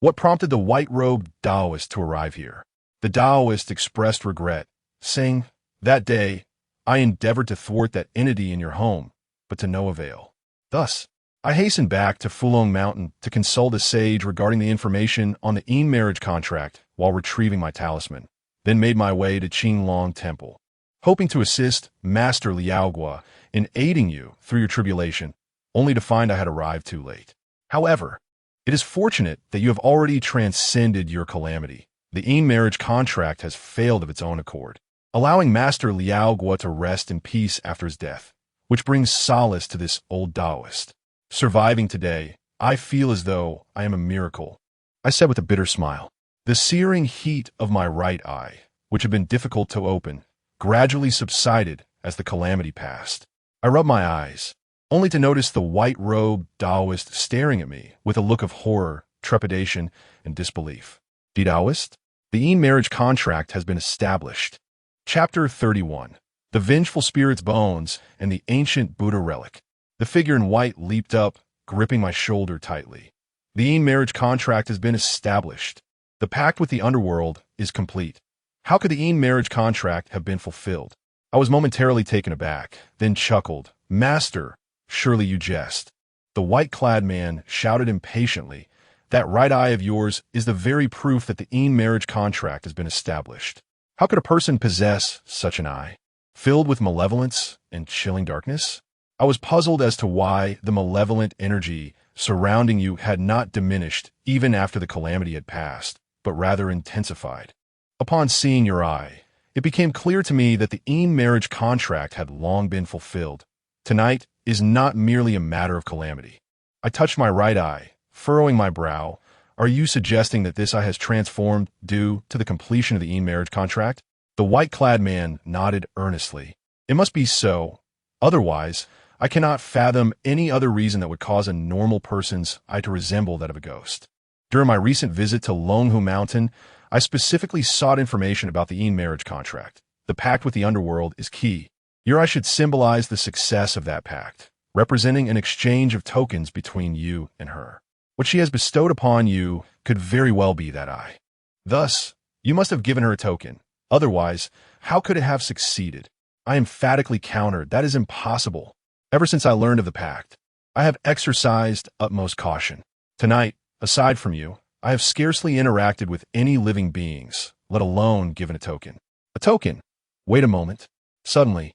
"What prompted the white-robed Taoist to arrive here?" The Taoist expressed regret, saying, "That day, I endeavored to thwart that entity in your home, but to no avail. Thus, I hastened back to Fulong Mountain to consult a sage regarding the information on the Yin marriage contract while retrieving my talisman, then made my way to Qinglong Temple, hoping to assist Master Liao Gua in aiding you through your tribulation, only to find I had arrived too late. However, it is fortunate that you have already transcended your calamity. The Yin marriage contract has failed of its own accord, allowing Master Liao Gua to rest in peace after his death, which brings solace to this old Taoist. Surviving today, I feel as though I am a miracle," I said with a bitter smile. The searing heat of my right eye, which had been difficult to open, gradually subsided as the calamity passed. I rubbed my eyes, only to notice the white-robed Taoist staring at me with a look of horror, trepidation, and disbelief. "The Taoist? The Yin marriage contract has been established." Chapter 31. The Vengeful Spirit's Bones and the Ancient Buddha Relic. The figure in white leaped up, gripping my shoulder tightly. "The Yin marriage contract has been established. The pact with the underworld is complete." How could the Yin marriage contract have been fulfilled? I was momentarily taken aback, then chuckled. "Master, surely you jest." The white-clad man shouted impatiently, "That right eye of yours is the very proof that the Yin marriage contract has been established. How could a person possess such an eye, filled with malevolence and chilling darkness?" I was puzzled as to why the malevolent energy surrounding you had not diminished even after the calamity had passed, but rather intensified. Upon seeing your eye, it became clear to me that the Yin marriage contract had long been fulfilled. Tonight is not merely a matter of calamity. I touched my right eye, furrowing my brow. "Are you suggesting that this eye has transformed due to the completion of the Yin marriage contract?" The white-clad man nodded earnestly. "It must be so. Otherwise, I cannot fathom any other reason that would cause a normal person's eye to resemble that of a ghost. During my recent visit to Longhu Mountain, I specifically sought information about the Yin marriage contract. The pact with the underworld is key. Your eye should symbolize the success of that pact, representing an exchange of tokens between you and her. What she has bestowed upon you could very well be that eye. Thus, you must have given her a token. Otherwise, how could it have succeeded?" I emphatically countered, "That is impossible. Ever since I learned of the pact, I have exercised utmost caution. Tonight, aside from you, I have scarcely interacted with any living beings, let alone given a token." A token? Wait a moment. Suddenly,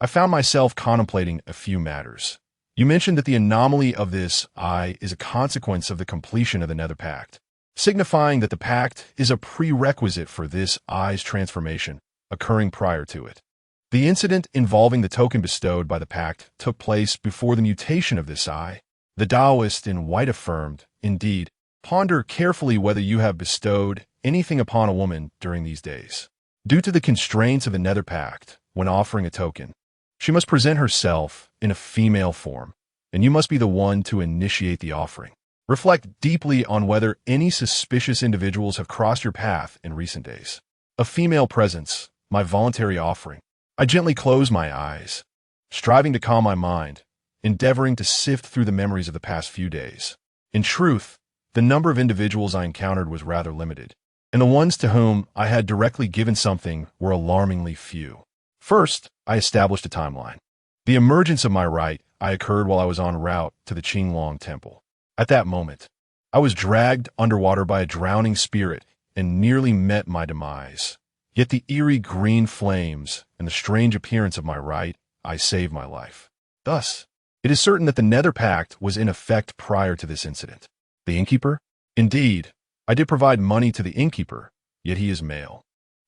I found myself contemplating a few matters. You mentioned that the anomaly of this eye is a consequence of the completion of the Nether Pact, signifying that the pact is a prerequisite for this eye's transformation, occurring prior to it. The incident involving the token bestowed by the pact took place before the mutation of this eye. The Taoist in white affirmed, "Indeed, ponder carefully whether you have bestowed anything upon a woman during these days. Due to the constraints of the Nether Pact, when offering a token, she must present herself in a female form, and you must be the one to initiate the offering. Reflect deeply on whether any suspicious individuals have crossed your path in recent days. A female presence, my voluntary offering." I gently closed my eyes, striving to calm my mind, endeavoring to sift through the memories of the past few days. In truth, the number of individuals I encountered was rather limited, and the ones to whom I had directly given something were alarmingly few. First, I established a timeline. The emergence of my right eye occurred while I was en route to the Qinglong Temple. At that moment, I was dragged underwater by a drowning spirit and nearly met my demise. Yet the eerie green flames and the strange appearance of my right eye saved my life. Thus, it is certain that the Nether Pact was in effect prior to this incident. The innkeeper? Indeed, I did provide money to the innkeeper, yet he is male.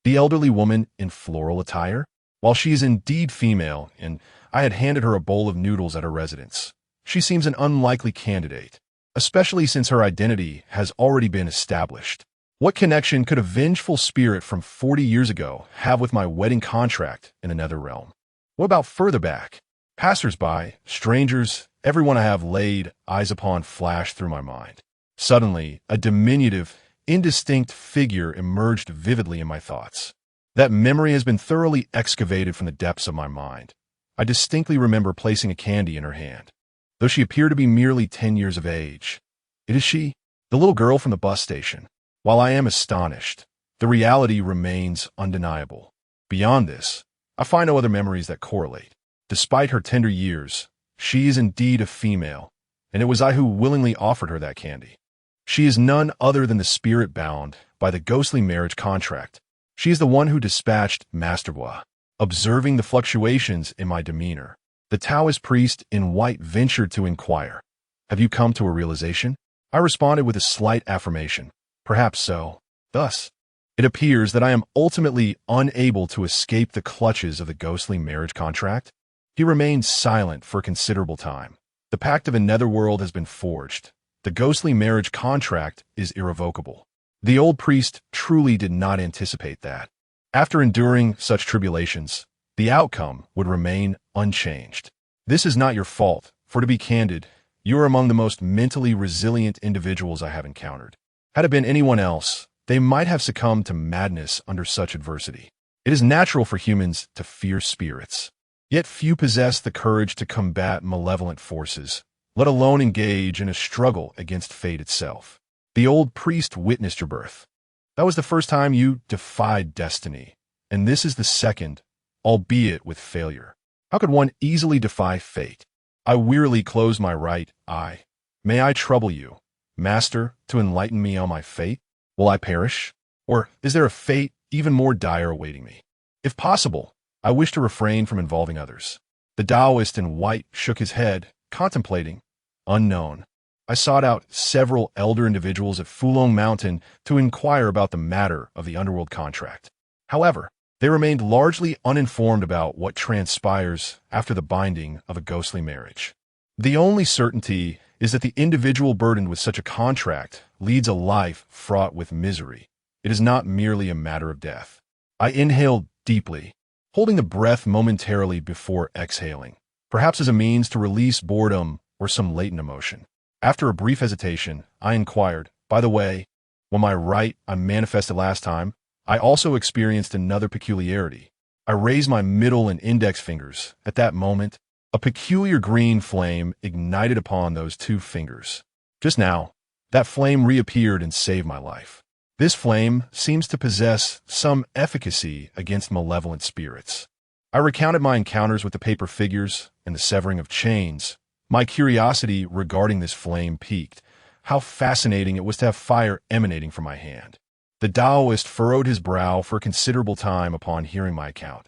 The elderly woman in floral attire? While she is indeed female, and I had handed her a bowl of noodles at her residence, she seems an unlikely candidate, especially since her identity has already been established. What connection could a vengeful spirit from 40 years ago have with my wedding contract in the Nether Realm? What about further back? Passers-by, strangers, everyone I have laid eyes upon flashed through my mind. Suddenly, a diminutive, indistinct figure emerged vividly in my thoughts. That memory has been thoroughly excavated from the depths of my mind. I distinctly remember placing a candy in her hand, though she appeared to be merely 10 years of age. It is she, the little girl from the bus station. While I am astonished, the reality remains undeniable. Beyond this, I find no other memories that correlate. Despite her tender years, she is indeed a female, and it was I who willingly offered her that candy. She is none other than the spirit bound by the ghostly marriage contract. She is the one who dispatched Master Bois. Observing the fluctuations in my demeanor, the Taoist priest in white ventured to inquire, "Have you come to a realization?" I responded with a slight affirmation. "Perhaps so." Thus, it appears that I am ultimately unable to escape the clutches of the ghostly marriage contract. He remained silent for a considerable time. The pact of a netherworld has been forged. The ghostly marriage contract is irrevocable. The old priest truly did not anticipate that. After enduring such tribulations, the outcome would remain unchanged. This is not your fault, for to be candid, you are among the most mentally resilient individuals I have encountered. Had it been anyone else, they might have succumbed to madness under such adversity. It is natural for humans to fear spirits, yet few possess the courage to combat malevolent forces, let alone engage in a struggle against fate itself. The old priest witnessed your birth. That was the first time you defied destiny, and this is the second, albeit with failure. How could one easily defy fate? I wearily closed my right eye. May I trouble you, Master, to enlighten me on my fate? Will I perish? Or is there a fate even more dire awaiting me? If possible, I wish to refrain from involving others. The Taoist in white shook his head, contemplating. Unknown. I sought out several elder individuals at Fulong Mountain to inquire about the matter of the underworld contract. However, they remained largely uninformed about what transpires after the binding of a ghostly marriage. The only certainty is that the individual burdened with such a contract leads a life fraught with misery. It is not merely a matter of death. I inhaled deeply, holding the breath momentarily before exhaling, perhaps as a means to release boredom or some latent emotion. After a brief hesitation, I inquired, "By the way, when my right eye manifested last time, I also experienced another peculiarity." I raised my middle and index fingers. At that moment, a peculiar green flame ignited upon those two fingers. Just now, that flame reappeared and saved my life. This flame seems to possess some efficacy against malevolent spirits. I recounted my encounters with the paper figures and the severing of chains. My curiosity regarding this flame piqued. How fascinating it was to have fire emanating from my hand. The Taoist furrowed his brow for a considerable time upon hearing my account.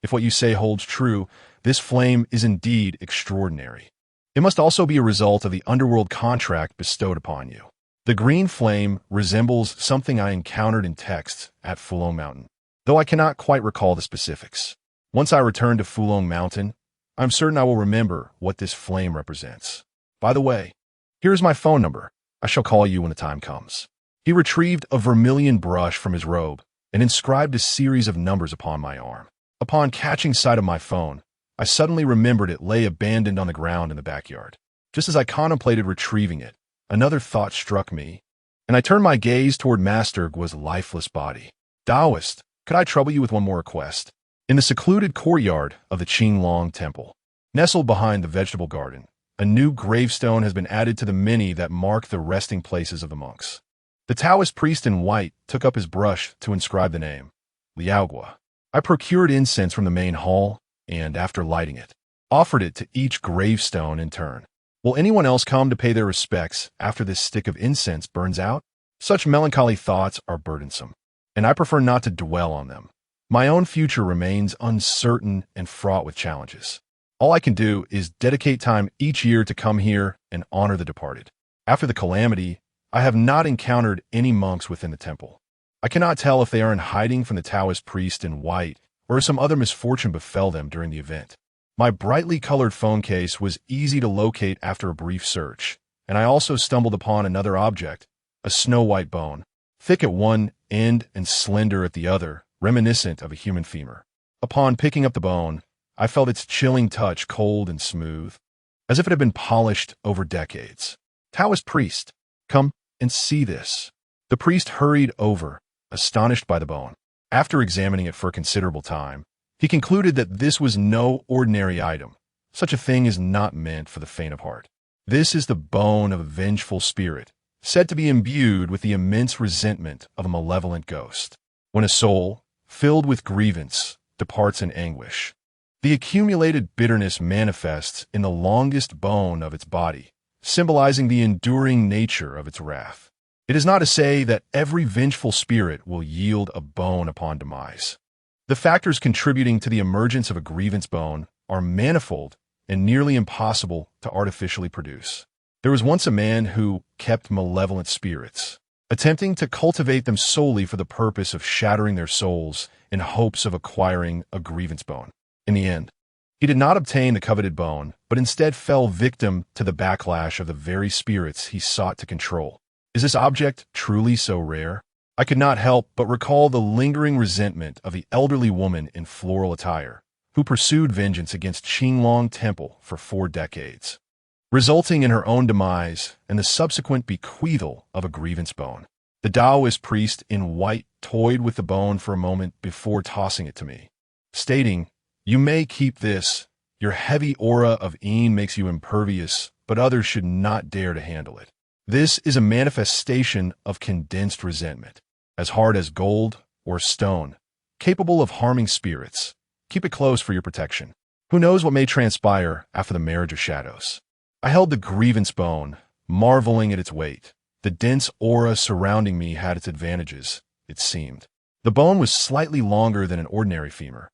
If what you say holds true, this flame is indeed extraordinary. It must also be a result of the underworld contract bestowed upon you. The green flame resembles something I encountered in texts at Fulong Mountain, though I cannot quite recall the specifics. Once I return to Fulong Mountain, I'm certain I will remember what this flame represents. By the way, here is my phone number. I shall call you when the time comes. He retrieved a vermilion brush from his robe and inscribed a series of numbers upon my arm. Upon catching sight of my phone, I suddenly remembered it lay abandoned on the ground in the backyard. Just as I contemplated retrieving it, another thought struck me, and I turned my gaze toward Master Guo's lifeless body. Taoist, could I trouble you with one more request? In the secluded courtyard of the Qinglong Temple, nestled behind the vegetable garden, a new gravestone has been added to the many that mark the resting places of the monks. The Taoist priest in white took up his brush to inscribe the name, Liao Guo. I procured incense from the main hall and, after lighting it, offered it to each gravestone in turn. Will anyone else come to pay their respects after this stick of incense burns out? Such melancholy thoughts are burdensome, and I prefer not to dwell on them. My own future remains uncertain and fraught with challenges. All I can do is dedicate time each year to come here and honor the departed. After the calamity, I have not encountered any monks within the temple. I cannot tell if they are in hiding from the Taoist priest in white or if some other misfortune befell them during the event. My brightly colored phone case was easy to locate after a brief search, and I also stumbled upon another object, a snow-white bone, thick at one end and slender at the other, reminiscent of a human femur. Upon picking up the bone, I felt its chilling touch cold and smooth, as if it had been polished over decades. Taoist priest, come and see this. The priest hurried over, astonished by the bone. After examining it for a considerable time, he concluded that this was no ordinary item. Such a thing is not meant for the faint of heart. This is the bone of a vengeful spirit, said to be imbued with the immense resentment of a malevolent ghost. When a soul, filled with grievance, departs in anguish, the accumulated bitterness manifests in the longest bone of its body, symbolizing the enduring nature of its wrath. It is not to say that every vengeful spirit will yield a bone upon demise. The factors contributing to the emergence of a grievance bone are manifold and nearly impossible to artificially produce. There was once a man who kept malevolent spirits, attempting to cultivate them solely for the purpose of shattering their souls in hopes of acquiring a grievance bone. In the end, he did not obtain the coveted bone, but instead fell victim to the backlash of the very spirits he sought to control. Is this object truly so rare? I could not help but recall the lingering resentment of the elderly woman in floral attire, who pursued vengeance against Qinglong Temple for 4 decades, resulting in her own demise and the subsequent bequeathal of a grievance bone. The Taoist priest in white toyed with the bone for a moment before tossing it to me, stating, "You may keep this. Your heavy aura of Yin makes you impervious, but others should not dare to handle it. This is a manifestation of condensed resentment, as hard as gold or stone, capable of harming spirits. Keep it close for your protection. Who knows what may transpire after the marriage of shadows?" I held the grievance bone, marveling at its weight. The dense aura surrounding me had its advantages, it seemed. The bone was slightly longer than an ordinary femur,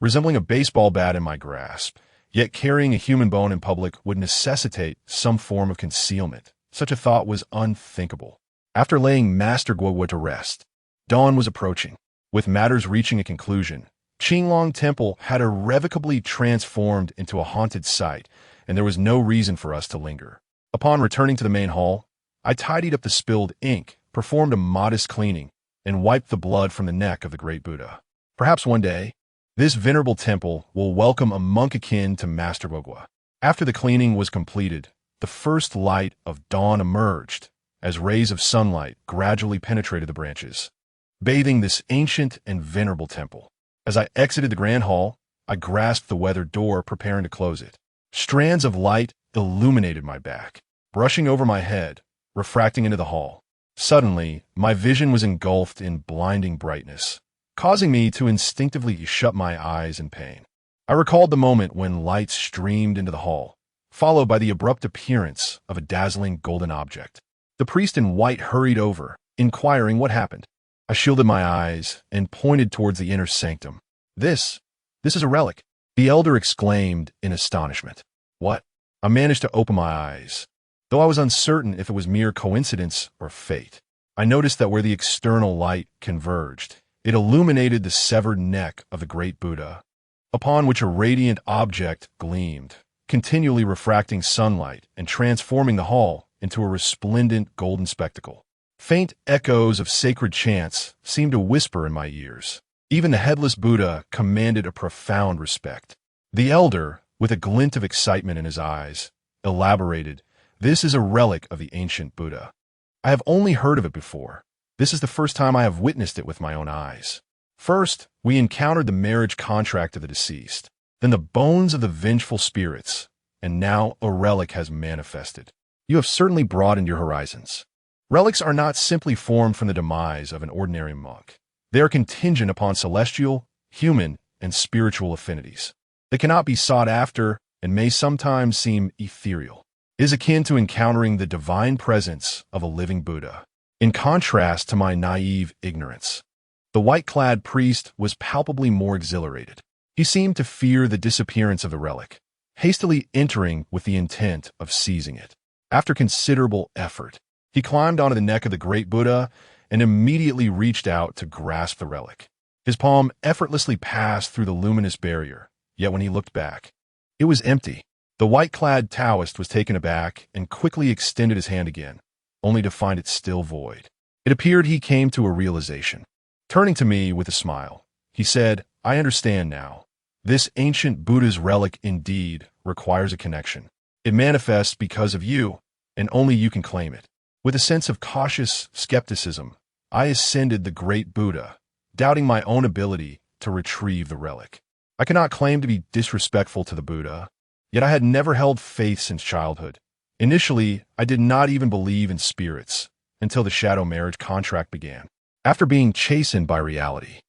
resembling a baseball bat in my grasp, yet carrying a human bone in public would necessitate some form of concealment. Such a thought was unthinkable. After laying Master Guo to rest, dawn was approaching. With matters reaching a conclusion, Qinglong Temple had irrevocably transformed into a haunted site, and there was no reason for us to linger. Upon returning to the main hall, I tidied up the spilled ink, performed a modest cleaning, and wiped the blood from the neck of the great Buddha. Perhaps one day, this venerable temple will welcome a monk akin to Master Guo. After the cleaning was completed, the first light of dawn emerged, as rays of sunlight gradually penetrated the branches, bathing this ancient and venerable temple. As I exited the grand hall, I grasped the weathered door, preparing to close it. Strands of light illuminated my back, brushing over my head, refracting into the hall. Suddenly, my vision was engulfed in blinding brightness, causing me to instinctively shut my eyes in pain. I recalled the moment when lights streamed into the hall, followed by the abrupt appearance of a dazzling golden object. The priest in white hurried over, inquiring what happened. I shielded my eyes and pointed towards the inner sanctum. This is a relic, the elder exclaimed in astonishment. What? I managed to open my eyes, though I was uncertain if it was mere coincidence or fate. I noticed that where the external light converged, it illuminated the severed neck of the great Buddha, upon which a radiant object gleamed, continually refracting sunlight and transforming the hall into a resplendent golden spectacle. Faint echoes of sacred chants seemed to whisper in my ears. Even the headless Buddha commanded a profound respect. The elder, with a glint of excitement in his eyes, elaborated, "This is a relic of the ancient Buddha. I have only heard of it before. This is the first time I have witnessed it with my own eyes. First, we encountered the marriage contract of the deceased, then the bones of the vengeful spirits, and now a relic has manifested. You have certainly broadened your horizons. Relics are not simply formed from the demise of an ordinary monk. They are contingent upon celestial, human, and spiritual affinities. They cannot be sought after and may sometimes seem ethereal. It is akin to encountering the divine presence of a living Buddha. In contrast to my naive ignorance, the white-clad priest was palpably more exhilarated. He seemed to fear the disappearance of the relic, hastily entering with the intent of seizing it. After considerable effort, he climbed onto the neck of the great Buddha and immediately reached out to grasp the relic. His palm effortlessly passed through the luminous barrier, yet when he looked back, it was empty. The white-clad Taoist was taken aback and quickly extended his hand again, only to find it still void. It appeared he came to a realization. Turning to me with a smile, he said, "I understand now. This ancient Buddha's relic indeed requires a connection. It manifests because of you, and only you can claim it." With a sense of cautious skepticism, I ascended the great Buddha, doubting my own ability to retrieve the relic. I cannot claim to be disrespectful to the Buddha, yet I had never held faith since childhood. Initially, I did not even believe in spirits until the shadow marriage contract began. After being chastened by reality,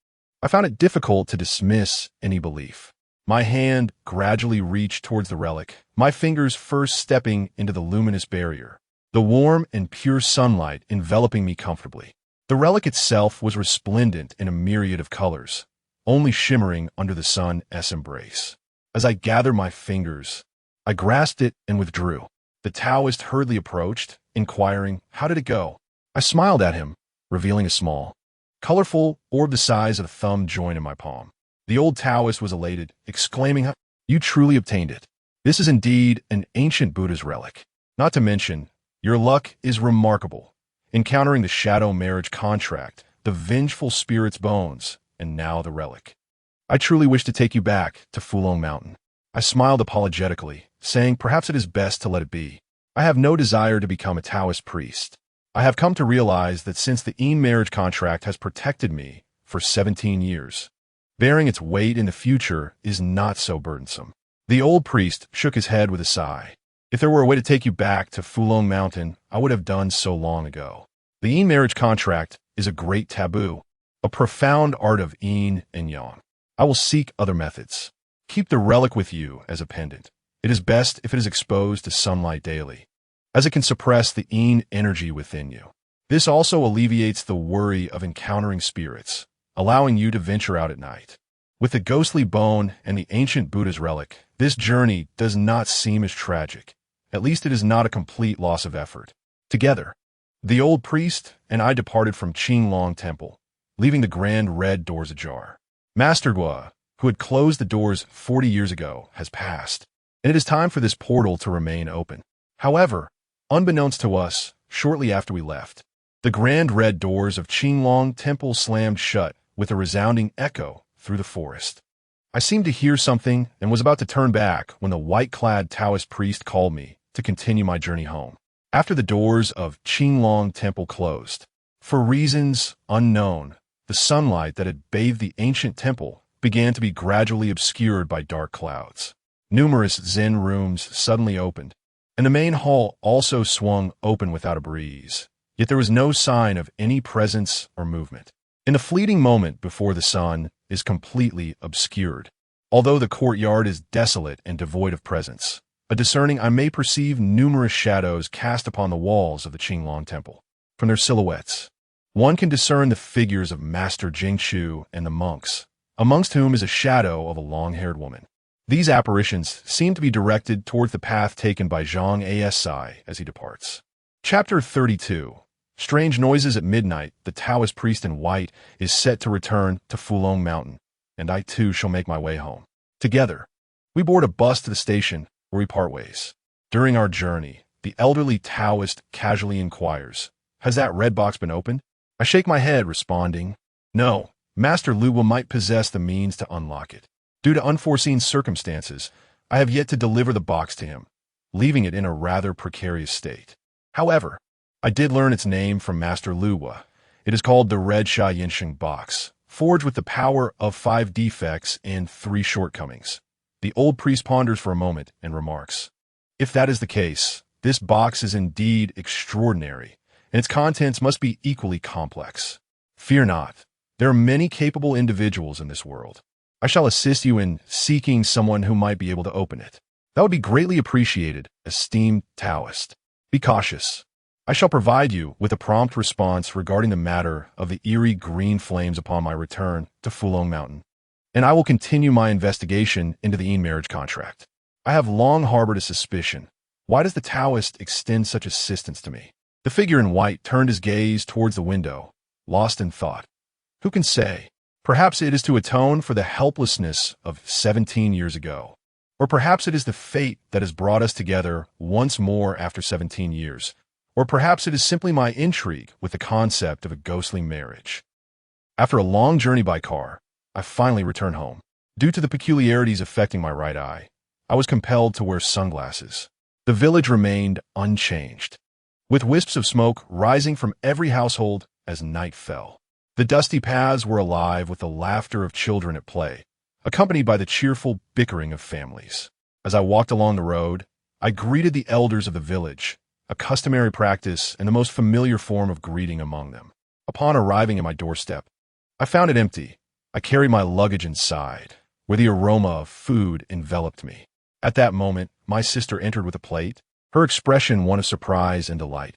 I found it difficult to dismiss any belief. My hand gradually reached towards the relic, my fingers first stepping into the luminous barrier, the warm and pure sunlight enveloping me comfortably. The relic itself was resplendent in a myriad of colors, only shimmering under the sun's embrace. As I gathered my fingers, I grasped it and withdrew. The Taoist hurriedly approached, inquiring, "How did it go?" I smiled at him, revealing a small, colorful orb the size of a thumb joint in my palm. The old Taoist was elated, exclaiming, "You truly obtained it. This is indeed an ancient Buddha's relic. Not to mention, your luck is remarkable, encountering the shadow marriage contract, the vengeful spirit's bones, and now the relic. I truly wish to take you back to Fulong Mountain." I smiled apologetically, saying perhaps it is best to let it be. I have no desire to become a Taoist priest. I have come to realize that since the marriage contract has protected me for 17 years, bearing its weight in the future is not so burdensome. The old priest shook his head with a sigh. If there were a way to take you back to Fulong Mountain, I would have done so long ago. The marriage contract is a great taboo, a profound art of yin and yang. I will seek other methods. Keep the relic with you as a pendant. It is best if it is exposed to sunlight daily, as it can suppress the yin energy within you. This also alleviates the worry of encountering spirits, allowing you to venture out at night. With the ghostly bone and the ancient Buddha's relic, this journey does not seem as tragic. At least it is not a complete loss of effort. Together, the old priest and I departed from Qinglong Temple, leaving the grand red doors ajar. Master Gua, who had closed the doors 40 years ago, has passed, and it is time for this portal to remain open. However, unbeknownst to us, shortly after we left, the grand red doors of Qinglong Temple slammed shut with a resounding echo through the forest. I seemed to hear something and was about to turn back when the white-clad Taoist priest called me to continue my journey home. After the doors of Qinglong Temple closed, for reasons unknown, the sunlight that had bathed the ancient temple began to be gradually obscured by dark clouds. Numerous Zen rooms suddenly opened, and the main hall also swung open without a breeze. Yet there was no sign of any presence or movement. In the fleeting moment before the sun is completely obscured, Although the courtyard is desolate and devoid of presence, a discerning eye may perceive numerous shadows cast upon the walls of the Qinglong Temple. From their silhouettes, one can discern the figures of Master Jingshu and the monks, amongst whom is a shadow of a long-haired woman. These apparitions seem to be directed towards the path taken by Zhang A-si as he departs. Chapter 32. Strange noises at midnight. The Taoist priest in white is set to return to Fulong Mountain, and I too shall make my way home. Together, we board a bus to the station where we part ways. During our journey, the elderly Taoist casually inquires, "Has that red box been opened?" I shake my head, responding, "No, Master Luwa might possess the means to unlock it. Due to unforeseen circumstances, I have yet to deliver the box to him, leaving it in a rather precarious state. However, I did learn its name from Master Luwa. It is called the Red Sha Yinsheng box, forged with the power of 5 defects and 3 shortcomings." The old priest ponders for a moment and remarks, "If that is the case, this box is indeed extraordinary, and its contents must be equally complex. Fear not, there are many capable individuals in this world. I shall assist you in seeking someone who might be able to open it. That would be greatly appreciated, esteemed Taoist. Be cautious. I shall provide you with a prompt response regarding the matter of the eerie green flames upon my return to Fulong Mountain, and I will continue my investigation into the marriage contract. I have long harbored a suspicion. Why does the Taoist extend such assistance to me?" The figure in white turned his gaze towards the window, lost in thought. Who can say? Perhaps it is to atone for the helplessness of 17 years ago. Or perhaps it is the fate that has brought us together once more after 17 years. Or perhaps it is simply my intrigue with the concept of a ghostly marriage. After a long journey by car, I finally returned home. Due to the peculiarities affecting my right eye, I was compelled to wear sunglasses. The village remained unchanged, with wisps of smoke rising from every household as night fell. The dusty paths were alive with the laughter of children at play, accompanied by the cheerful bickering of families. As I walked along the road, I greeted the elders of the village, a customary practice and the most familiar form of greeting among them. Upon arriving at my doorstep, I found it empty. I carried my luggage inside, where the aroma of food enveloped me. At that moment, my sister entered with a plate, her expression one of surprise and delight.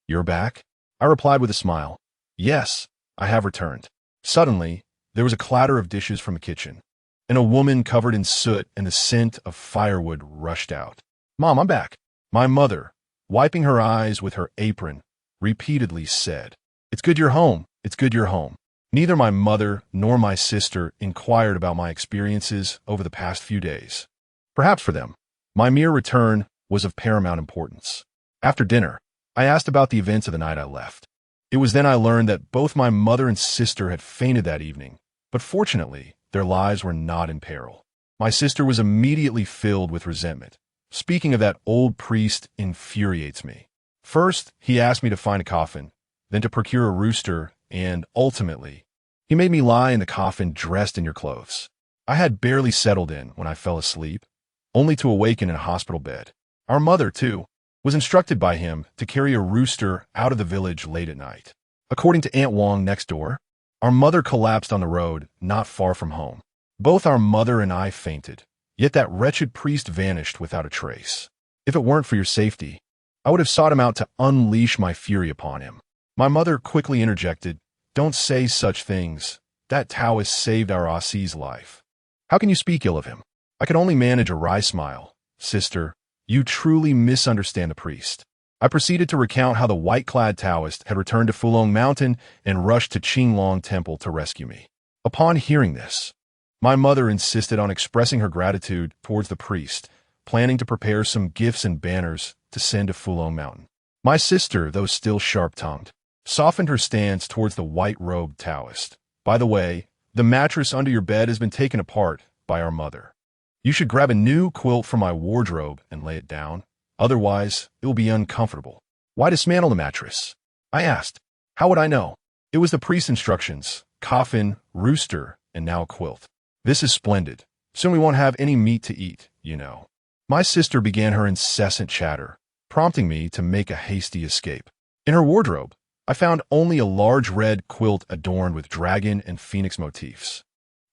"You're back?" I replied with a smile. "Yes, I have returned." Suddenly, there was a clatter of dishes from the kitchen, and a woman covered in soot and the scent of firewood rushed out. "Mom, I'm back." My mother, wiping her eyes with her apron, repeatedly said, "It's good you're home. It's good you're home." Neither my mother nor my sister inquired about my experiences over the past few days. Perhaps for them, my mere return was of paramount importance. After dinner, I asked about the events of the night I left. It was then I learned that both my mother and sister had fainted that evening, but fortunately, their lives were not in peril. My sister was immediately filled with resentment. Speaking of that old priest infuriates me. First, he asked me to find a coffin, then to procure a rooster, and ultimately, he made me lie in the coffin dressed in your clothes. I had barely settled in when I fell asleep, only to awaken in a hospital bed. Our mother, too, was instructed by him to carry a rooster out of the village late at night. According to Aunt Wong next door, our mother collapsed on the road not far from home. Both our mother and I fainted, yet that wretched priest vanished without a trace. If it weren't for your safety, I would have sought him out to unleash my fury upon him. My mother quickly interjected, "Don't say such things. That Taoist saved our A-si's life. How can you speak ill of him?" I could only manage a wry smile. "Sister, you truly misunderstand the priest." I proceeded to recount how the white-clad Taoist had returned to Fulong Mountain and rushed to Qinglong Temple to rescue me. Upon hearing this, my mother insisted on expressing her gratitude towards the priest, planning to prepare some gifts and banners to send to Fulong Mountain. My sister, though still sharp-tongued, softened her stance towards the white-robed Taoist. "By the way, the mattress under your bed has been taken apart by our mother. You should grab a new quilt from my wardrobe and lay it down. Otherwise, it will be uncomfortable." "Why dismantle the mattress?" I asked. How would I know? It was the priest's instructions: coffin, rooster, and now a quilt. "This is splendid. Soon we won't have any meat to eat, you know." My sister began her incessant chatter, prompting me to make a hasty escape. In her wardrobe, I found only a large red quilt adorned with dragon and phoenix motifs.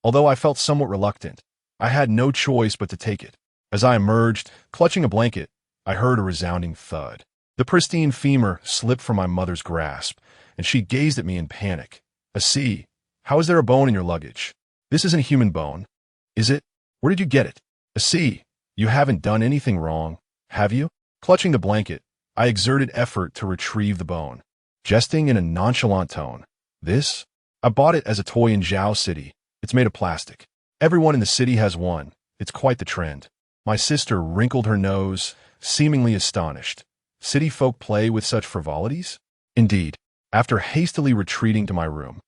Although I felt somewhat reluctant, I had no choice but to take it. As I emerged, clutching a blanket, I heard a resounding thud. The pristine femur slipped from my mother's grasp, and she gazed at me in panic. A-si, how is there a bone in your luggage? This isn't a human bone. Is it? Where did you get it? A-si, you haven't done anything wrong, have you? Clutching the blanket, I exerted effort to retrieve the bone, jesting in a nonchalant tone. This? I bought it as a toy in Zhao City. It's made of plastic. Everyone in the city has one. It's quite the trend. My sister wrinkled her nose, seemingly astonished. City folk play with such frivolities? Indeed. After hastily retreating to my room,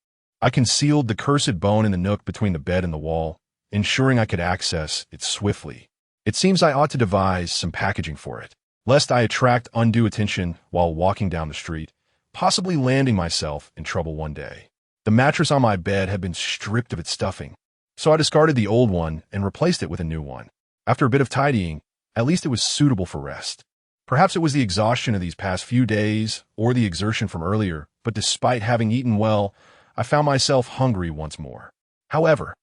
I concealed the cursed bone in the nook between the bed and the wall, ensuring I could access it swiftly. It seems I ought to devise some packaging for it, lest I attract undue attention while walking down the street, possibly landing myself in trouble one day. The mattress on my bed had been stripped of its stuffing, so I discarded the old one and replaced it with a new one. After a bit of tidying, at least it was suitable for rest. Perhaps it was the exhaustion of these past few days or the exertion from earlier, but despite having eaten well, I found myself hungry once more. However,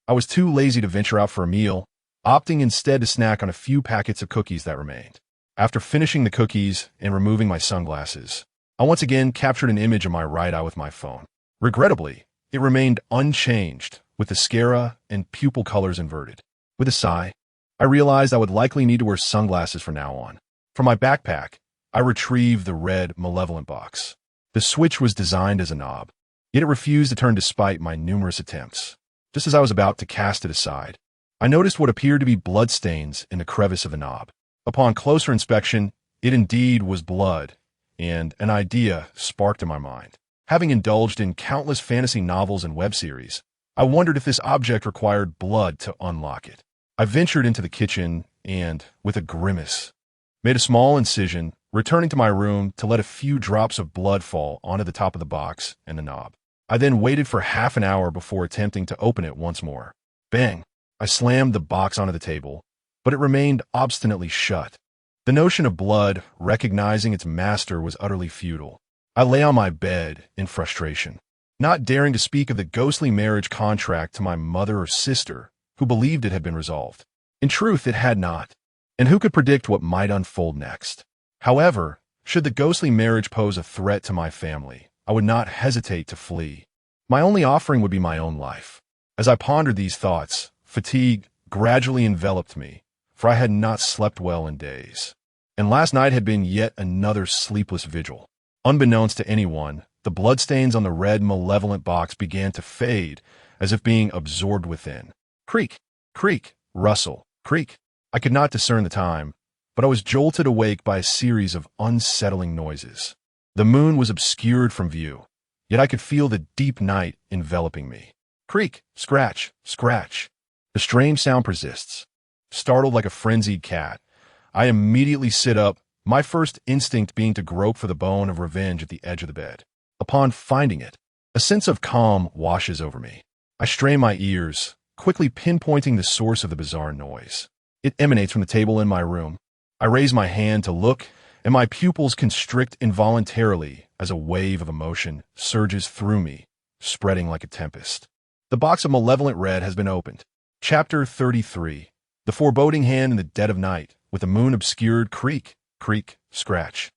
I was too lazy to venture out for a meal, opting instead to snack on a few packets of cookies that remained. After finishing the cookies and removing my sunglasses, I once again captured an image of my right eye with my phone. Regrettably, it remained unchanged, with the sclera and pupil colors inverted. With a sigh, I realized I would likely need to wear sunglasses from now on. From my backpack, I retrieved the red, malevolent box. The switch was designed as a knob, yet it refused to turn despite my numerous attempts. Just as I was about to cast it aside, I noticed what appeared to be bloodstains in the crevice of the knob. Upon closer inspection, it indeed was blood, and an idea sparked in my mind. Having indulged in countless fantasy novels and web series, I wondered if this object required blood to unlock it. I ventured into the kitchen and, with a grimace, made a small incision, returning to my room to let a few drops of blood fall onto the top of the box and the knob. I then waited for half an hour before attempting to open it once more. Bang! I slammed the box onto the table, but it remained obstinately shut. The notion of blood recognizing its master was utterly futile. I lay on my bed in frustration, not daring to speak of the ghostly marriage contract to my mother or sister, who believed it had been resolved. In truth, it had not, and who could predict what might unfold next? However, should the ghostly marriage pose a threat to my family, I would not hesitate to flee. My only offering would be my own life. As I pondered these thoughts, fatigue gradually enveloped me, for I had not slept well in days. And last night had been yet another sleepless vigil. Unbeknownst to anyone, the bloodstains on the red, malevolent box began to fade, as if being absorbed within. Creak, creak, rustle, creak. I could not discern the time, but I was jolted awake by a series of unsettling noises. The moon was obscured from view, yet I could feel the deep night enveloping me. Creak, scratch, scratch. The strange sound persists. Startled like a frenzied cat, I immediately sit up, my first instinct being to grope for the bone of revenge at the edge of the bed. Upon finding it, a sense of calm washes over me. I strain my ears, quickly pinpointing the source of the bizarre noise. It emanates from the table in my room. I raise my hand to look, and my pupils constrict involuntarily as a wave of emotion surges through me, spreading like a tempest. The box of malevolent red has been opened. Chapter 33. The foreboding hand in the dead of night, with the moon obscured. Creak, creak, scratch.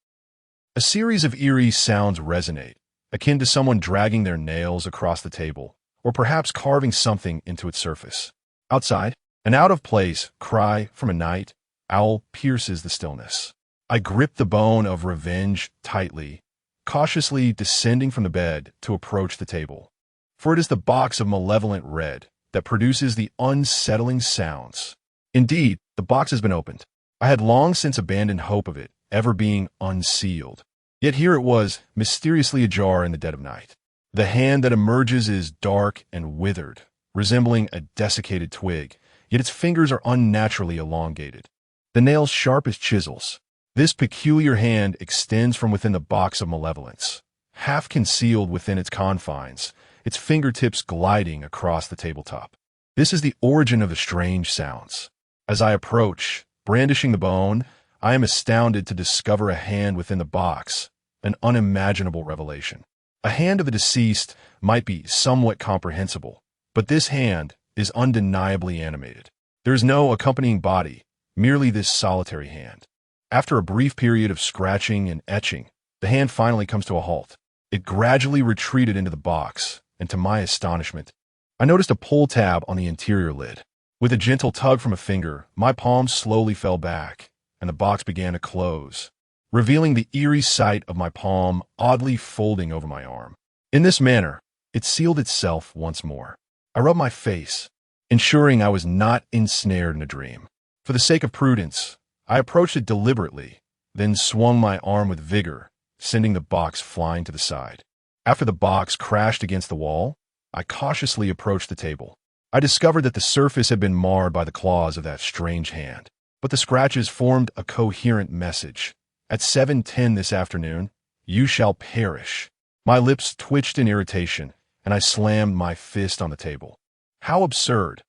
A series of eerie sounds resonate, akin to someone dragging their nails across the table, or perhaps carving something into its surface. Outside, an out-of-place cry from a night owl pierces the stillness. I grip the bone of revenge tightly, cautiously descending from the bed to approach the table. For it is the box of malevolent red that produces the unsettling sounds. Indeed, the box has been opened. I had long since abandoned hope of it ever being unsealed. Yet here it was, mysteriously ajar in the dead of night. The hand that emerges is dark and withered, resembling a desiccated twig, yet its fingers are unnaturally elongated. The nails sharp as chisels. This peculiar hand extends from within the box of malevolence, half concealed within its confines, its fingertips gliding across the tabletop. This is the origin of the strange sounds. As I approach, brandishing the bone, I am astounded to discover a hand within the box, an unimaginable revelation. A hand of the deceased might be somewhat comprehensible, but this hand is undeniably animated. There is no accompanying body, merely this solitary hand. After a brief period of scratching and etching, the hand finally comes to a halt. It gradually retreated into the box, and to my astonishment, I noticed a pull tab on the interior lid. With a gentle tug from a finger, my palm slowly fell back, and the box began to close, revealing the eerie sight of my palm oddly folding over my arm. In this manner, it sealed itself once more. I rubbed my face, ensuring I was not ensnared in a dream. For the sake of prudence, I approached it deliberately, then swung my arm with vigor, sending the box flying to the side. After the box crashed against the wall, I cautiously approached the table. I discovered that the surface had been marred by the claws of that strange hand, but the scratches formed a coherent message. At 7:10 this afternoon, you shall perish. My lips twitched in irritation, and I slammed my fist on the table. How absurd.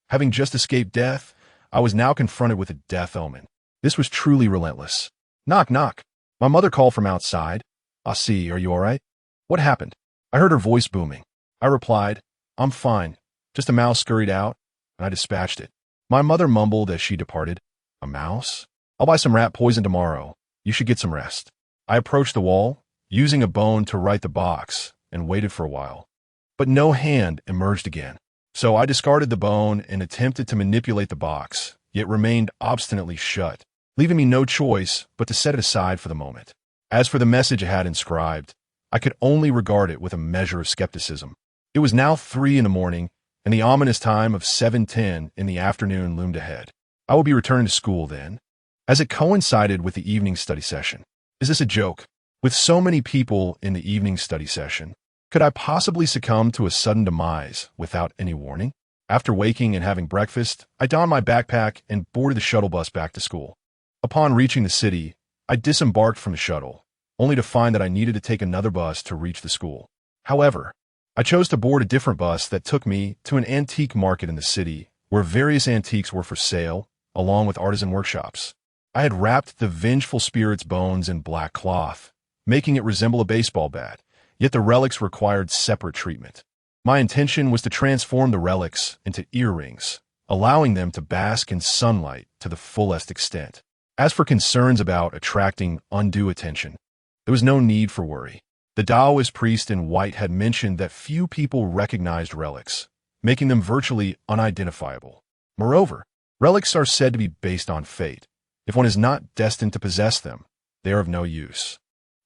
Having just escaped death, I was now confronted with a death omen. This was truly relentless. Knock, knock. My mother called from outside. A-si, are you all right? What happened? I heard her voice booming. I replied, I'm fine. Just a mouse scurried out, and I dispatched it. My mother mumbled as she departed. A mouse? I'll buy some rat poison tomorrow. You should get some rest. I approached the wall, using a bone to right the box, and waited for a while. But no hand emerged again. So I discarded the bone and attempted to manipulate the box, yet remained obstinately shut, leaving me no choice but to set it aside for the moment. As for the message it had inscribed, I could only regard it with a measure of skepticism. It was now 3 in the morning, and the ominous time of 7:10 in the afternoon loomed ahead. I would be returning to school then, as it coincided with the evening study session. Is this a joke? With so many people in the evening study session, could I possibly succumb to a sudden demise without any warning? After waking and having breakfast, I donned my backpack and boarded the shuttle bus back to school. Upon reaching the city, I disembarked from the shuttle, only to find that I needed to take another bus to reach the school. However, I chose to board a different bus that took me to an antique market in the city where various antiques were for sale, along with artisan workshops. I had wrapped the vengeful spirit's bones in black cloth, making it resemble a baseball bat, yet the relics required separate treatment. My intention was to transform the relics into earrings, allowing them to bask in sunlight to the fullest extent. As for concerns about attracting undue attention, there was no need for worry. The Taoist priest in white had mentioned that few people recognized relics, making them virtually unidentifiable. Moreover, relics are said to be based on fate. If one is not destined to possess them, they are of no use.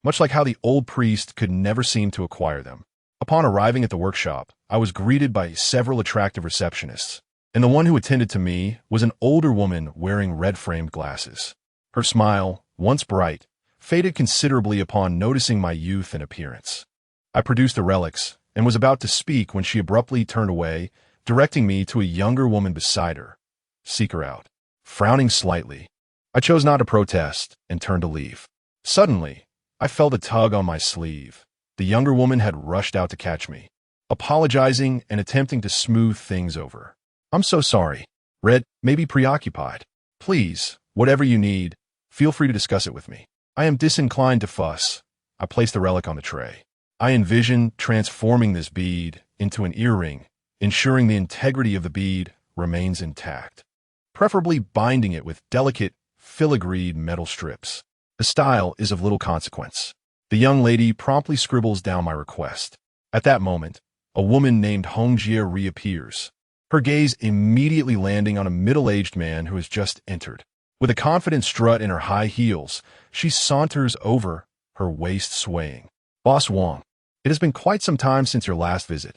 Much like how the old priest could never seem to acquire them. Upon arriving at the workshop, I was greeted by several attractive receptionists, and the one who attended to me was an older woman wearing red-framed glasses. Her smile, once bright, faded considerably upon noticing my youth and appearance. I produced the relics and was about to speak when she abruptly turned away, directing me to a younger woman beside her. Seek her out. Frowning slightly, I chose not to protest and turned to leave. Suddenly, I felt a tug on my sleeve. The younger woman had rushed out to catch me, apologizing and attempting to smooth things over. I'm so sorry. Red may be preoccupied. Please, whatever you need, feel free to discuss it with me. I am disinclined to fuss. I placed the relic on the tray. I envision transforming this bead into an earring, ensuring the integrity of the bead remains intact, preferably binding it with delicate, filigreed metal strips. The style is of little consequence. The young lady promptly scribbles down my request. At that moment, a woman named Hongjie reappears, her gaze immediately landing on a middle-aged man who has just entered. With a confident strut in her high heels, she saunters over, her waist swaying. Boss Wong, it has been quite some time since your last visit.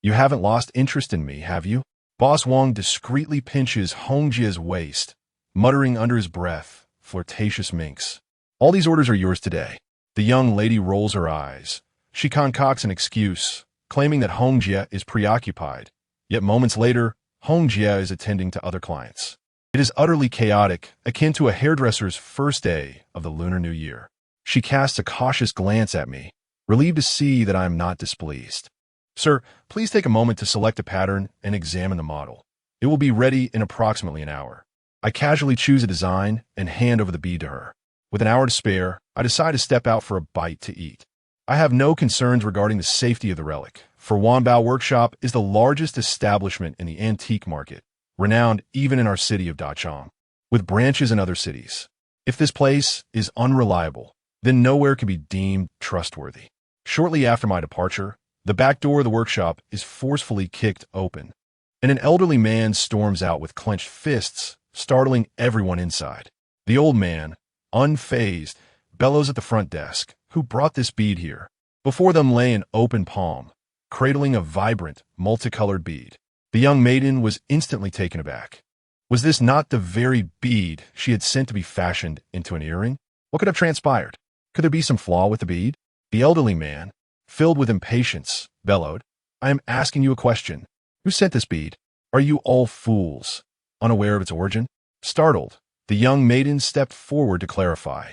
You haven't lost interest in me, have you? Boss Wong discreetly pinches Hongjie's waist, muttering under his breath, flirtatious minx. All these orders are yours today. The young lady rolls her eyes. She concocts an excuse, claiming that Hongjie is preoccupied. Yet moments later, Hongjie is attending to other clients. It is utterly chaotic, akin to a hairdresser's first day of the Lunar New Year. She casts a cautious glance at me, relieved to see that I am not displeased. Sir, please take a moment to select a pattern and examine the model. It will be ready in approximately an hour. I casually choose a design and hand over the bead to her. With an hour to spare, I decide to step out for a bite to eat. I have no concerns regarding the safety of the relic, for Wanbao Workshop is the largest establishment in the antique market, renowned even in our city of Dachang, with branches in other cities. If this place is unreliable, then nowhere can be deemed trustworthy. Shortly after my departure, the back door of the workshop is forcefully kicked open, and an elderly man storms out with clenched fists, startling everyone inside. The old man, unfazed, bellows at the front desk, "Who brought this bead here?" Before them lay an open palm, cradling a vibrant, multicolored bead. The young maiden was instantly taken aback. Was this not the very bead she had sent to be fashioned into an earring? What could have transpired? Could there be some flaw with the bead? The elderly man, filled with impatience, bellowed, "I am asking you a question. Who sent this bead? Are you all fools, unaware of its origin?" Startled, the young maiden stepped forward to clarify.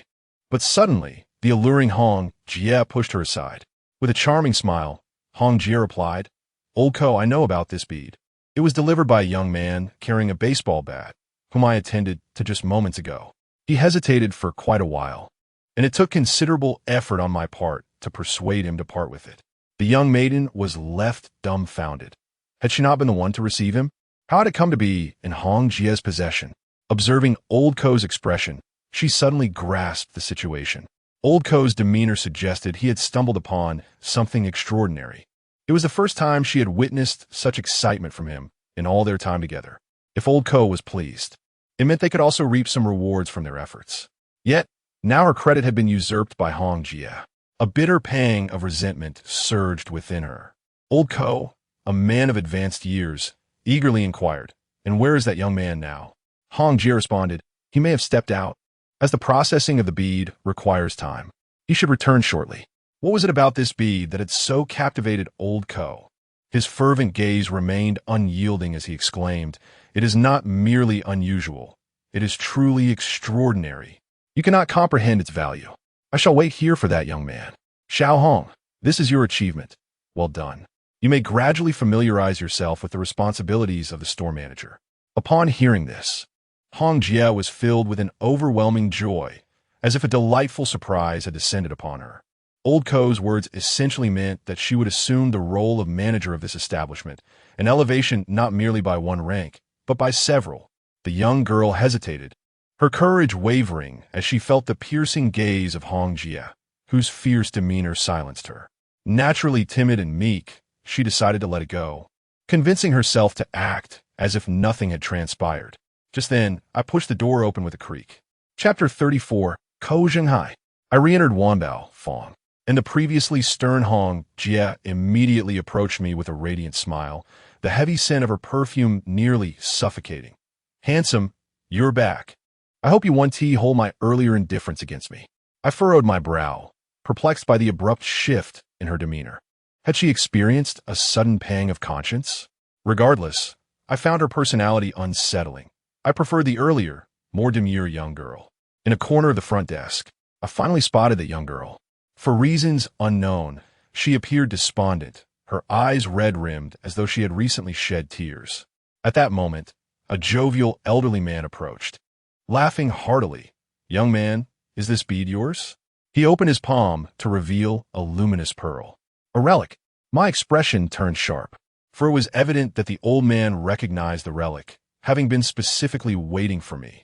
But suddenly, the alluring Hong Jie pushed her aside. With a charming smile, Hong Jie replied, "Old Ko, I know about this bead. It was delivered by a young man carrying a baseball bat, whom I attended to just moments ago." He hesitated for quite a while, and it took considerable effort on my part to persuade him to part with it. The young maiden was left dumbfounded. Had she not been the one to receive him? How had it come to be in Hong Jie's possession? Observing Old Ko's expression, she suddenly grasped the situation. Old Ko's demeanor suggested he had stumbled upon something extraordinary. It was the first time she had witnessed such excitement from him in all their time together. If Old Ko was pleased, it meant they could also reap some rewards from their efforts. Yet, now her credit had been usurped by Hong Jie. A bitter pang of resentment surged within her. Old Ko, a man of advanced years, eagerly inquired, "And where is that young man now?" Hong Jie responded, "He may have stepped out, as the processing of the bead requires time. He should return shortly." What was it about this bead that had so captivated Old Ko? His fervent gaze remained unyielding as he exclaimed, "It is not merely unusual. It is truly extraordinary. You cannot comprehend its value. I shall wait here for that young man. Xiao Hong, this is your achievement. Well done. You may gradually familiarize yourself with the responsibilities of the store manager." Upon hearing this, Hong Jie was filled with an overwhelming joy, as if a delightful surprise had descended upon her. Old Ko's words essentially meant that she would assume the role of manager of this establishment, an elevation not merely by one rank, but by several. The young girl hesitated, her courage wavering as she felt the piercing gaze of Hong Jie, whose fierce demeanor silenced her. Naturally timid and meek, she decided to let it go, convincing herself to act as if nothing had transpired. Just then, I pushed the door open with a creak. Chapter 34, Ko Zhenghai. I re-entered Wanbao, Fong, and the previously stern Hong Jie immediately approached me with a radiant smile, the heavy scent of her perfume nearly suffocating. "Handsome, you're back. I hope you won tea hold my earlier indifference against me." I furrowed my brow, perplexed by the abrupt shift in her demeanor. Had she experienced a sudden pang of conscience? Regardless, I found her personality unsettling. I preferred the earlier, more demure young girl. In a corner of the front desk, I finally spotted that young girl. For reasons unknown, she appeared despondent, her eyes red-rimmed as though she had recently shed tears. At that moment, a jovial elderly man approached, laughing heartily. "Young man, is this bead yours?" He opened his palm to reveal a luminous pearl. A relic. My expression turned sharp, for it was evident that the old man recognized the relic, having been specifically waiting for me.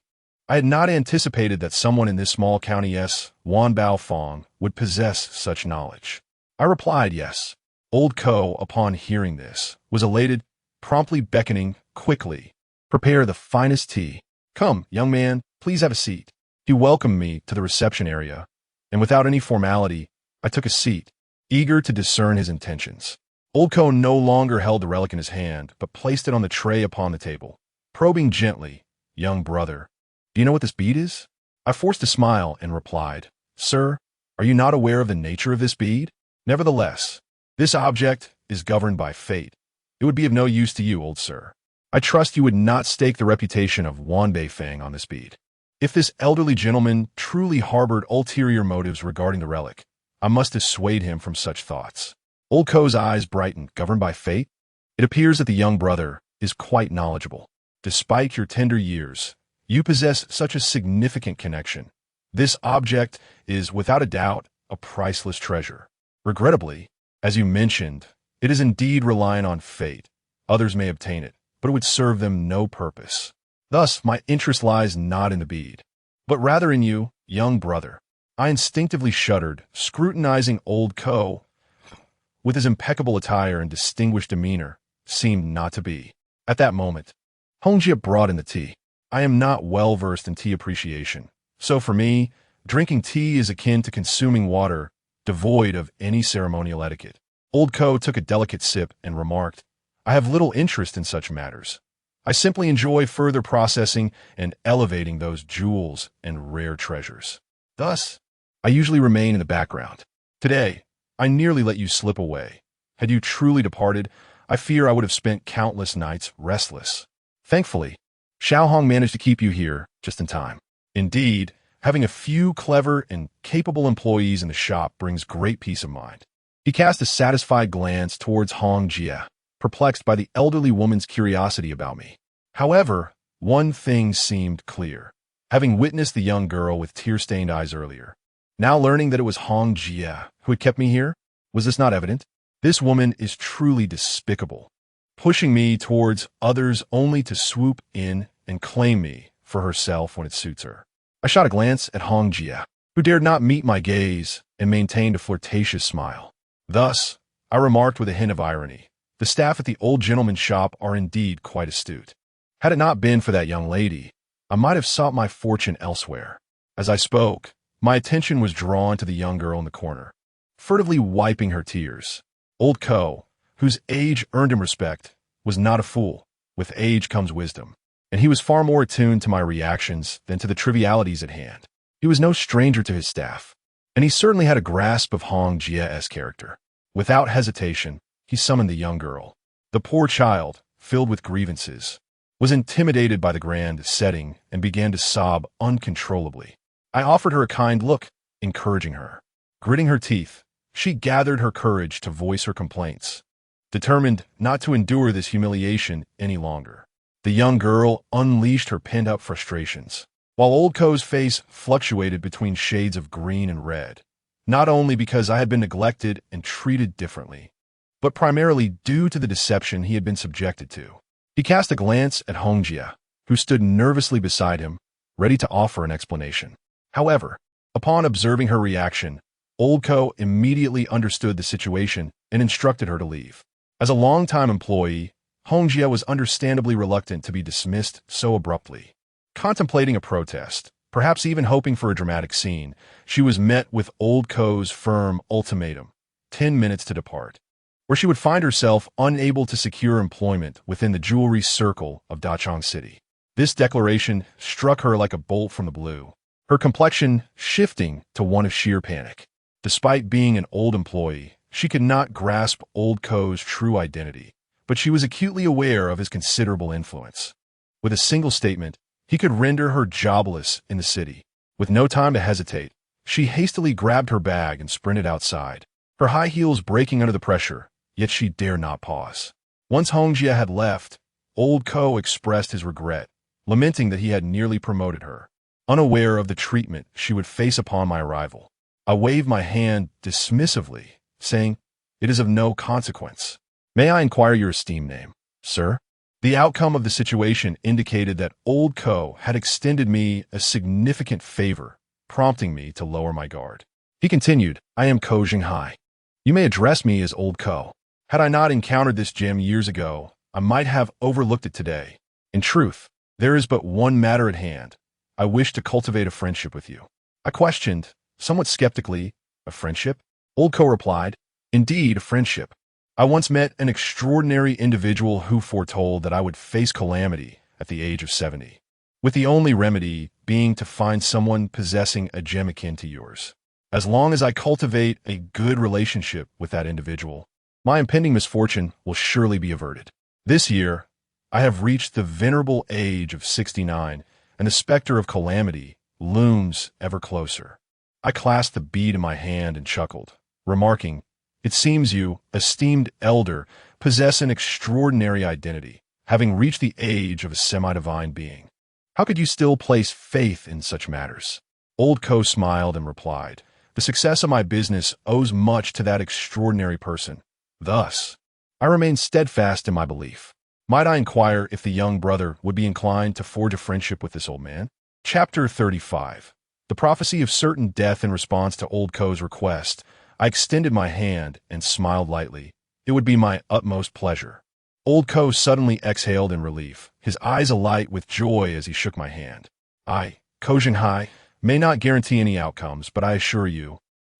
I had not anticipated that someone in this small county Wanbao Fong would possess such knowledge. I replied yes. Old Ko, upon hearing this, was elated, promptly beckoning quickly, "Prepare the finest tea. Come, young man, please have a seat." He welcomed me to the reception area, and without any formality, I took a seat, eager to discern his intentions. Old Ko no longer held the relic in his hand, but placed it on the tray upon the table, probing gently, "Young brother, do you know what this bead is?" I forced a smile and replied, "Sir, are you not aware of the nature of this bead? Nevertheless, this object is governed by fate. It would be of no use to you, old sir. I trust you would not stake the reputation of Wanbei Fang on this bead." If this elderly gentleman truly harbored ulterior motives regarding the relic, I must dissuade him from such thoughts. Old Ko's eyes brightened. "Governed by fate? It appears that the young brother is quite knowledgeable. Despite your tender years, you possess such a significant connection. This object is, without a doubt, a priceless treasure. Regrettably, as you mentioned, it is indeed reliant on fate. Others may obtain it, but it would serve them no purpose. Thus, my interest lies not in the bead, but rather in you, young brother. I instinctively shuddered, scrutinizing old Ko, with his impeccable attire and distinguished demeanor, seemed not to be. At that moment, Hongjia brought in the tea. I am not well versed in tea appreciation, so for me, drinking tea is akin to consuming water, devoid of any ceremonial etiquette. Old Ko took a delicate sip and remarked, I have little interest in such matters. I simply enjoy further processing and elevating those jewels and rare treasures. Thus, I usually remain in the background. Today, I nearly let you slip away. Had you truly departed, I fear I would have spent countless nights restless. Thankfully, Xiao Hong managed to keep you here just in time. Indeed, having a few clever and capable employees in the shop brings great peace of mind. He cast a satisfied glance towards Hong Jia, perplexed by the elderly woman's curiosity about me. However, one thing seemed clear. Having witnessed the young girl with tear-stained eyes earlier, now learning that it was Hong Jia who had kept me here, was this not evident? This woman is truly despicable, pushing me towards others only to swoop in and claim me for herself when it suits her. I shot a glance at Hong Jia, who dared not meet my gaze and maintained a flirtatious smile. Thus, I remarked with a hint of irony, the staff at the old gentleman's shop are indeed quite astute. Had it not been for that young lady, I might have sought my fortune elsewhere. As I spoke, my attention was drawn to the young girl in the corner, furtively wiping her tears. Old Ko, whose age earned him respect, was not a fool. With age comes wisdom, and he was far more attuned to my reactions than to the trivialities at hand. He was no stranger to his staff, and he certainly had a grasp of Hong Jia's character. Without hesitation, he summoned the young girl. The poor child, filled with grievances, was intimidated by the grand setting and began to sob uncontrollably. I offered her a kind look, encouraging her. Gritting her teeth, she gathered her courage to voice her complaints, determined not to endure this humiliation any longer. The young girl unleashed her pent-up frustrations, while old Ko's face fluctuated between shades of green and red, not only because I had been neglected and treated differently, but primarily due to the deception he had been subjected to. He cast a glance at Hong Jia, who stood nervously beside him, ready to offer an explanation. However, upon observing her reaction, Old Ko immediately understood the situation and instructed her to leave. As a longtime employee, Hong Jia was understandably reluctant to be dismissed so abruptly. Contemplating a protest, perhaps even hoping for a dramatic scene, she was met with Old Ko's firm ultimatum, 10 minutes to depart, where she would find herself unable to secure employment within the jewelry circle of Dachang City. This declaration struck her like a bolt from the blue, her complexion shifting to one of sheer panic. Despite being an old employee, she could not grasp Old Ko's true identity, but she was acutely aware of his considerable influence. With a single statement, he could render her jobless in the city. With no time to hesitate, she hastily grabbed her bag and sprinted outside, her high heels breaking under the pressure, yet she dare not pause. Once Hong Jia had left, Old Ko expressed his regret, lamenting that he had nearly promoted her, unaware of the treatment she would face upon my arrival. I waved my hand dismissively, saying, "It is of no consequence. May I inquire your esteemed name, sir?" The outcome of the situation indicated that Old Ko had extended me a significant favor, prompting me to lower my guard. He continued, "I am Ko Jinghai. You may address me as Old Ko. Had I not encountered this gem years ago, I might have overlooked it today. In truth, there is but one matter at hand. I wish to cultivate a friendship with you." I questioned, somewhat skeptically, "A friendship?" Old Ko replied, "Indeed, a friendship. I once met an extraordinary individual who foretold that I would face calamity at the age of 70, with the only remedy being to find someone possessing a gem akin to yours. As long as I cultivate a good relationship with that individual, my impending misfortune will surely be averted. This year, I have reached the venerable age of 69, and the specter of calamity looms ever closer." I clasped the bead in my hand and chuckled, remarking, "It seems you, esteemed elder, possess an extraordinary identity, having reached the age of a semi-divine being. How could you still place faith in such matters?" Old Ko smiled and replied, "The success of my business owes much to that extraordinary person. Thus, I remain steadfast in my belief. Might I inquire if the young brother would be inclined to forge a friendship with this old man? Chapter 35. The prophecy of certain death. In response to old Ko's request, I extended my hand and smiled lightly. It would be my utmost pleasure. Old Ko suddenly exhaled in relief, his eyes alight with joy as he shook my hand. I, Ko Zhang, may not guarantee any outcomes, but I assure you,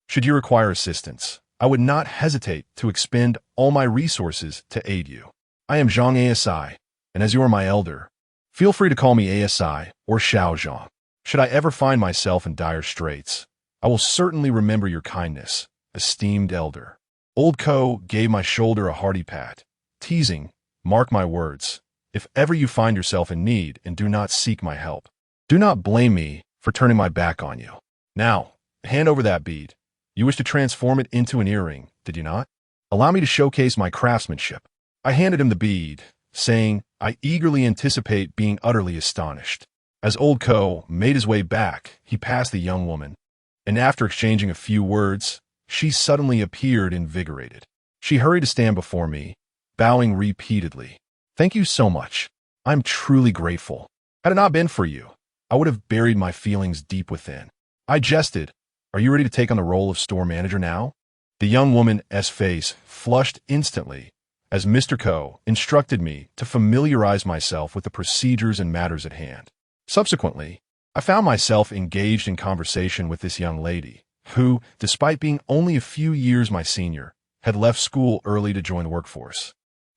should you require assistance, I would not hesitate to expend all my resources to aid you. I am Zhang A-si, and as you are my elder, feel free to call me A-si or Xiao Zhang. Should I ever find myself in dire straits, I will certainly remember your kindness, esteemed elder. Old Ko gave my shoulder a hearty pat, teasing, mark my words, if ever you find yourself in need and do not seek my help, do not blame me for turning my back on you. Now, hand over that bead. You wish to transform it into an earring, did you not? Allow me to showcase my craftsmanship. I handed him the bead, saying, I eagerly anticipate being utterly astonished. As old Ko made his way back, he passed the young woman, and after exchanging a few words, she suddenly appeared invigorated. She hurried to stand before me, bowing repeatedly. Thank you so much. I'm truly grateful. Had it not been for you, I would have buried my feelings deep within. I jested. Are you ready to take on the role of store manager now? The young woman's face flushed instantly as Mr. Ko instructed me to familiarize myself with the procedures and matters at hand. Subsequently, I found myself engaged in conversation with this young lady, who, despite being only a few years my senior, had left school early to join the workforce,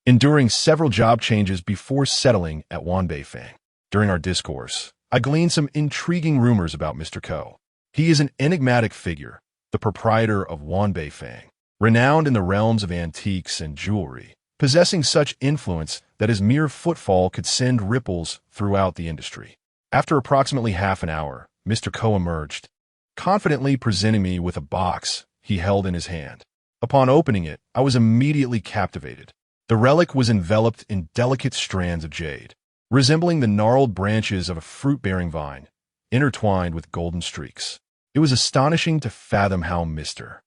enduring several job changes before settling at Wanbeifang. During our discourse, I gleaned some intriguing rumors about Mr. Ko. He is an enigmatic figure, the proprietor of Wanbeifang, renowned in the realms of antiques and jewelry, possessing such influence that his mere footfall could send ripples throughout the industry. After approximately half an hour, Mr. Ko emerged, confidently presenting me with a box he held in his hand. Upon opening it, I was immediately captivated. The relic was enveloped in delicate strands of jade, resembling the gnarled branches of a fruit-bearing vine, intertwined with golden streaks. It was astonishing to fathom how Mr.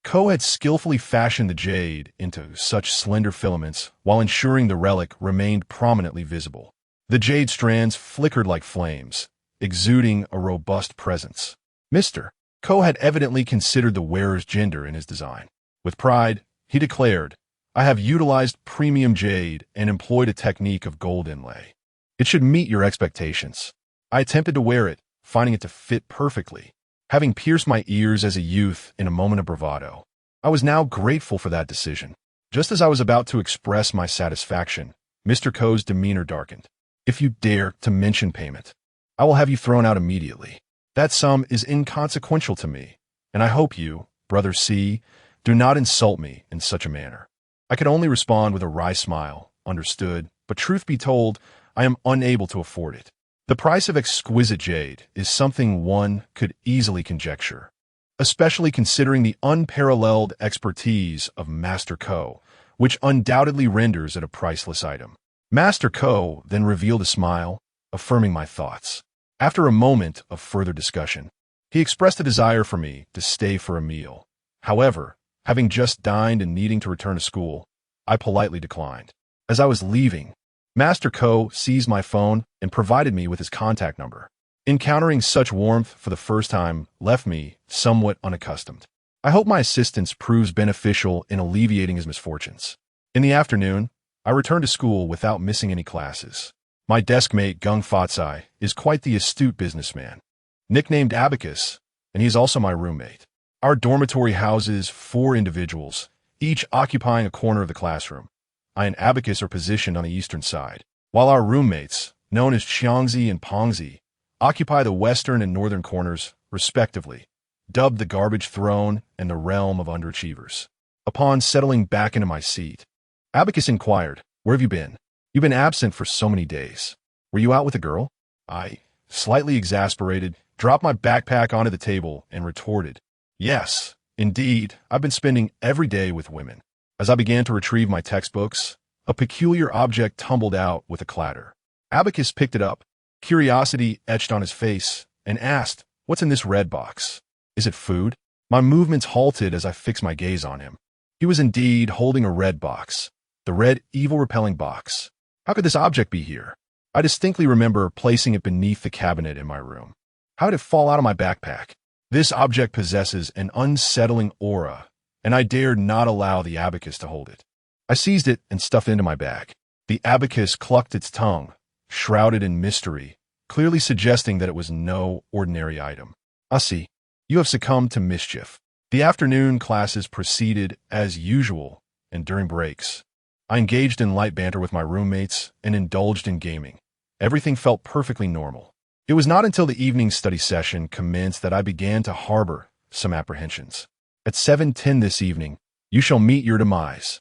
Ko had skillfully fashioned the jade into such slender filaments while ensuring the relic remained prominently visible. The jade strands flickered like flames, exuding a robust presence. Mr. Ko had evidently considered the wearer's gender in his design. With pride, he declared, I have utilized premium jade and employed a technique of gold inlay. It should meet your expectations. I attempted to wear it, finding it to fit perfectly. Having pierced my ears as a youth in a moment of bravado, I was now grateful for that decision. Just as I was about to express my satisfaction, Mr. Ko's demeanor darkened. If you dare to mention payment, I will have you thrown out immediately. That sum is inconsequential to me, and I hope you, Brother C, do not insult me in such a manner. I could only respond with a wry smile, understood, but truth be told, I am unable to afford it. The price of exquisite jade is something one could easily conjecture, especially considering the unparalleled expertise of Master Ko, which undoubtedly renders it a priceless item. Master Ko then revealed a smile, affirming my thoughts. After a moment of further discussion, he expressed a desire for me to stay for a meal. However, having just dined and needing to return to school, I politely declined. As I was leaving, Master Ko seized my phone and provided me with his contact number. Encountering such warmth for the first time left me somewhat unaccustomed. I hope my assistance proves beneficial in alleviating his misfortunes. In the afternoon, I returned to school without missing any classes. My desk mate, Gung Fatsai, is quite the astute businessman, nicknamed Abacus, and he is also my roommate. Our dormitory houses 4 individuals, each occupying a corner of the classroom. I and Abacus are positioned on the eastern side, while our roommates, known as Xiangzi and Pongzi, occupy the western and northern corners, respectively, dubbed the garbage throne and the realm of underachievers. Upon settling back into my seat, Abacus inquired, where have you been? You've been absent for so many days. Were you out with a girl? I, slightly exasperated, dropped my backpack onto the table and retorted, yes, indeed, I've been spending every day with women. As I began to retrieve my textbooks, a peculiar object tumbled out with a clatter. Abacus picked it up, curiosity etched on his face, and asked, what's in this red box? Is it food? My movements halted as I fixed my gaze on him. He was indeed holding a red box, the red evil-repelling box. How could this object be here? I distinctly remember placing it beneath the cabinet in my room. How did it fall out of my backpack? This object possesses an unsettling aura, and I dared not allow the abacus to hold it. I seized it and stuffed it into my bag. The abacus clucked its tongue, shrouded in mystery, clearly suggesting that it was no ordinary item. A-si, you have succumbed to mischief. The afternoon classes proceeded as usual, and during breaks, I engaged in light banter with my roommates and indulged in gaming. Everything felt perfectly normal. It was not until the evening study session commenced that I began to harbor some apprehensions. At 7:10 this evening, you shall meet your demise.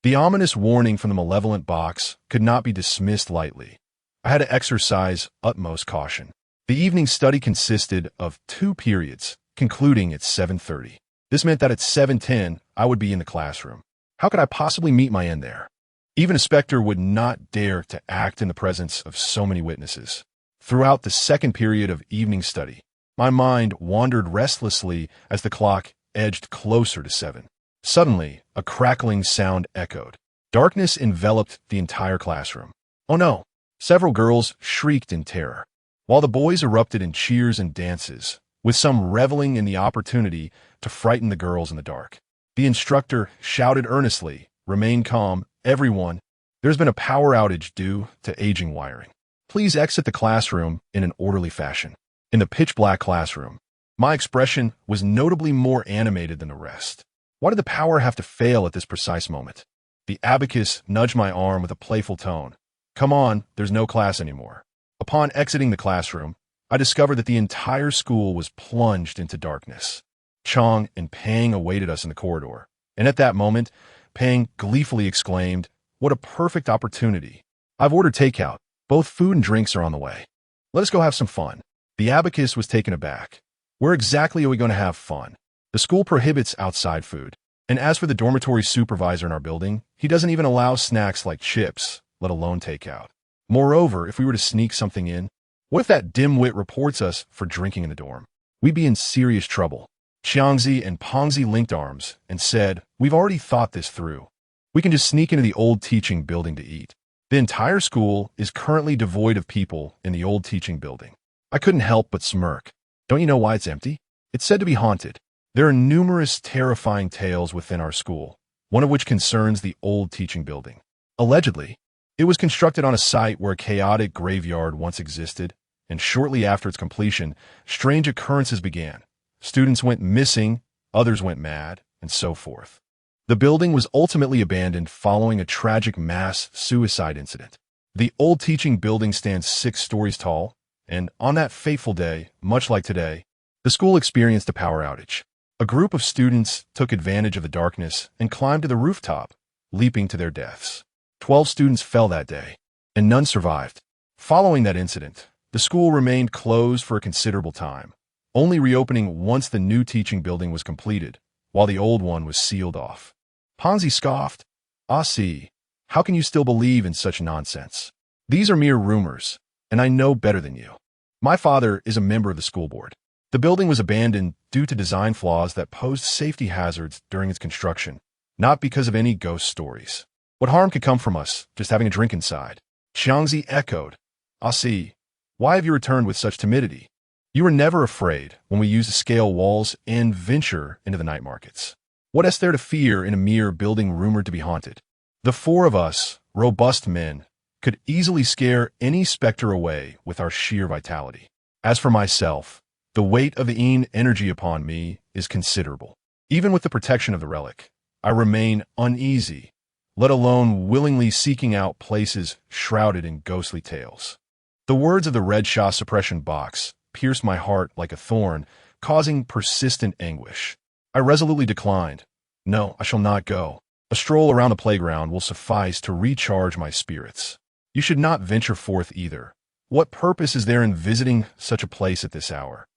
The ominous warning from the malevolent box could not be dismissed lightly. I had to exercise utmost caution. The evening study consisted of 2 periods, concluding at 7:30. This meant that at 7:10, I would be in the classroom. How could I possibly meet my end there? Even a specter would not dare to act in the presence of so many witnesses. Throughout the second period of evening study, my mind wandered restlessly as the clock edged closer to 7. Suddenly, a crackling sound echoed. Darkness enveloped the entire classroom. Oh no! Several girls shrieked in terror, while the boys erupted in cheers and dances, with some reveling in the opportunity to frighten the girls in the dark. The instructor shouted earnestly, "Remain calm, everyone. There's been a power outage due to aging wiring. Please exit the classroom in an orderly fashion." In the pitch-black classroom, my expression was notably more animated than the rest. Why did the power have to fail at this precise moment? The abacus nudged my arm with a playful tone. "Come on, there's no class anymore." Upon exiting the classroom, I discovered that the entire school was plunged into darkness. Chang and Pang awaited us in the corridor, and at that moment, Pang gleefully exclaimed, "What a perfect opportunity. I've ordered takeout. Both food and drinks are on the way. Let us go have some fun." The abacus was taken aback. Where exactly are we going to have fun? The school prohibits outside food. And as for the dormitory supervisor in our building, he doesn't even allow snacks like chips, let alone takeout. Moreover, if we were to sneak something in, what if that dimwit reports us for drinking in the dorm? We'd be in serious trouble. Xiangzi and Pengzi linked arms and said, "We've already thought this through. We can just sneak into the old teaching building to eat." The entire school is currently devoid of people in the old teaching building. I couldn't help but smirk. Don't you know why it's empty? It's said to be haunted. There are numerous terrifying tales within our school, one of which concerns the old teaching building. Allegedly, it was constructed on a site where a chaotic graveyard once existed, and shortly after its completion, strange occurrences began. Students went missing, others went mad, and so forth. The building was ultimately abandoned following a tragic mass suicide incident. The old teaching building stands 6 stories tall, and on that fateful day, much like today, the school experienced a power outage. A group of students took advantage of the darkness and climbed to the rooftop, leaping to their deaths. 12 students fell that day, and none survived. Following that incident, the school remained closed for a considerable time, only reopening once the new teaching building was completed, while the old one was sealed off. Pengzi scoffed. "A-si, how can you still believe in such nonsense? These are mere rumors, and I know better than you. My father is a member of the school board. The building was abandoned due to design flaws that posed safety hazards during its construction, not because of any ghost stories. What harm could come from us just having a drink inside?" Xiangzi echoed. "A-si, why have you returned with such timidity? You were never afraid when we used to scale walls and venture into the night markets. What is there to fear in a mere building rumored to be haunted? The 4 of us, robust men, could easily scare any specter away with our sheer vitality. As for myself, the weight of the Yin energy upon me is considerable. Even with the protection of the relic, I remain uneasy, let alone willingly seeking out places shrouded in ghostly tales." The words of the red Sha suppression box pierced my heart like a thorn, causing persistent anguish. I resolutely declined. "No, I shall not go. A stroll around the playground will suffice to recharge my spirits. You should not venture forth either. What purpose is there in visiting such a place at this hour?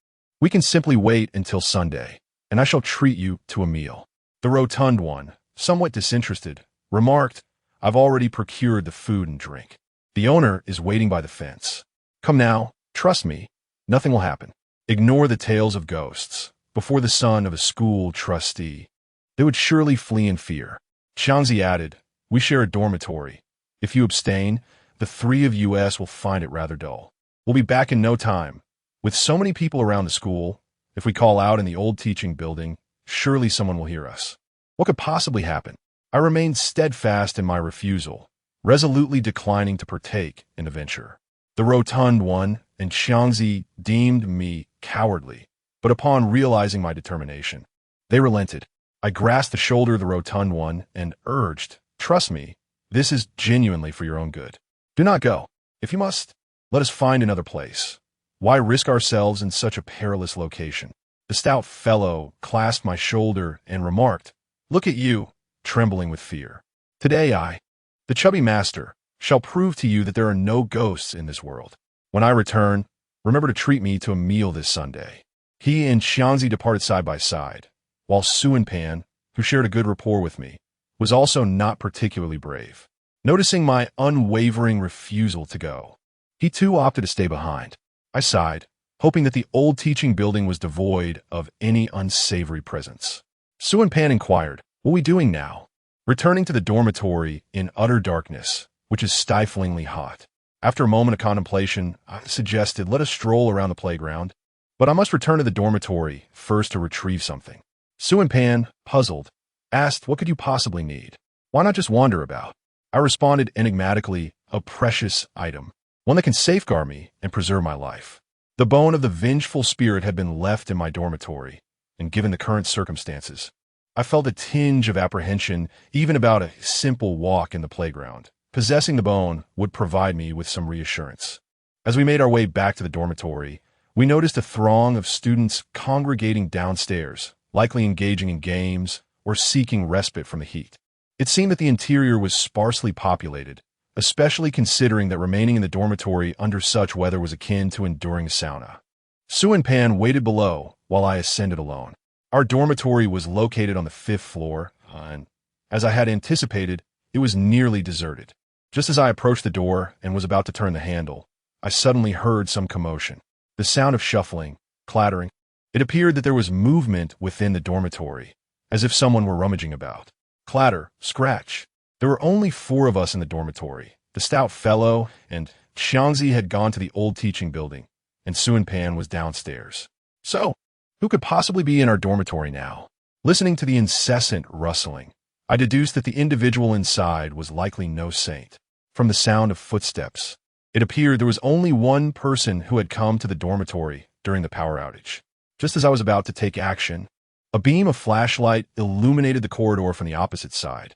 We can simply wait until Sunday, and I shall treat you to a meal." The rotund one, somewhat disinterested, remarked, "I've already procured the food and drink. The owner is waiting by the fence. Come now, trust me, nothing will happen. Ignore the tales of ghosts. Before the son of a school trustee, they would surely flee in fear." Xiangzi added, "We share a dormitory. If you abstain, the three of us will find it rather dull. We'll be back in no time. With so many people around the school, if we call out in the old teaching building, surely someone will hear us. What could possibly happen? I remained steadfast in my refusal, resolutely declining to partake in the venture. The rotund one and Zhang A-si deemed me cowardly, but upon realizing my determination, they relented. I grasped the shoulder of the rotund one and urged, "Trust me, this is genuinely for your own good. Do not go. If you must, let us find another place. Why risk ourselves in such a perilous location?" The stout fellow clasped my shoulder and remarked, "Look at you, trembling with fear. Today I, the chubby master, shall prove to you that there are no ghosts in this world. When I return, remember to treat me to a meal this Sunday." He and Zhang A-si departed side by side, while Pan, who shared a good rapport with me, was also not particularly brave. Noticing my unwavering refusal to go, he too opted to stay behind. I sighed, hoping that the old teaching building was devoid of any unsavory presence. Pan inquired, "What are we doing now?" "Returning to the dormitory in utter darkness, which is stiflingly hot." After a moment of contemplation, I suggested, "Let us stroll around the playground. But I must return to the dormitory first to retrieve something." Pan, puzzled, asked, "What could you possibly need? Why not just wander about?" I responded enigmatically, "A precious item, one that can safeguard me and preserve my life." The bone of the vengeful spirit had been left in my dormitory, and given the current circumstances, I felt a tinge of apprehension even about a simple walk in the playground. Possessing the bone would provide me with some reassurance. As we made our way back to the dormitory, we noticed a throng of students congregating downstairs, likely engaging in games or seeking respite from the heat. It seemed that the interior was sparsely populated, especially considering that remaining in the dormitory under such weather was akin to enduring a sauna. Pan waited below while I ascended alone. Our dormitory was located on the 5th floor, and as I had anticipated, it was nearly deserted. Just as I approached the door and was about to turn the handle, I suddenly heard some commotion. The sound of shuffling, clattering. It appeared that there was movement within the dormitory, as if someone were rummaging about. Clatter, scratch. There were only 4 of us in the dormitory. The stout fellow and Zhang A-si had gone to the old teaching building, and Pan was downstairs. So, who could possibly be in our dormitory now? Listening to the incessant rustling, I deduced that the individual inside was likely no saint. From the sound of footsteps, it appeared there was only one person who had come to the dormitory during the power outage. Just as I was about to take action, a beam of flashlight illuminated the corridor from the opposite side.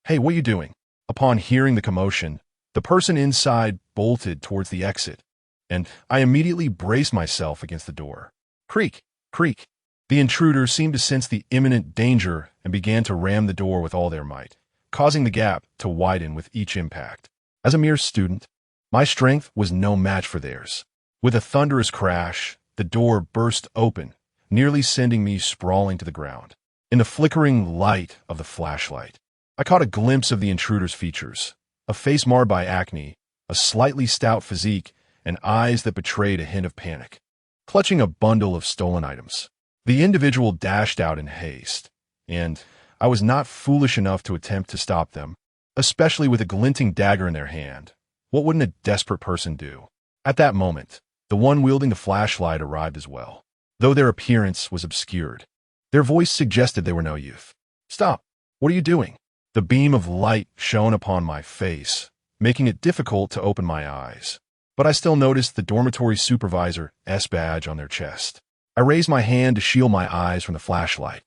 "Hey, what are you doing?" Upon hearing the commotion, the person inside bolted towards the exit, and I immediately braced myself against the door. Creak, creak. The intruders seemed to sense the imminent danger and began to ram the door with all their might, causing the gap to widen with each impact. As a mere student, my strength was no match for theirs. With a thunderous crash, the door burst open, nearly sending me sprawling to the ground. In the flickering light of the flashlight, I caught a glimpse of the intruder's features, a face marred by acne, a slightly stout physique, and eyes that betrayed a hint of panic. Clutching a bundle of stolen items, the individual dashed out in haste, and I was not foolish enough to attempt to stop them, especially with a glinting dagger in their hand. What wouldn't a desperate person do? At that moment, the one wielding the flashlight arrived as well. Though their appearance was obscured, their voice suggested they were no youth. "Stop! What are you doing?" The beam of light shone upon my face, making it difficult to open my eyes. But I still noticed the dormitory supervisor's badge on their chest. I raised my hand to shield my eyes from the flashlight.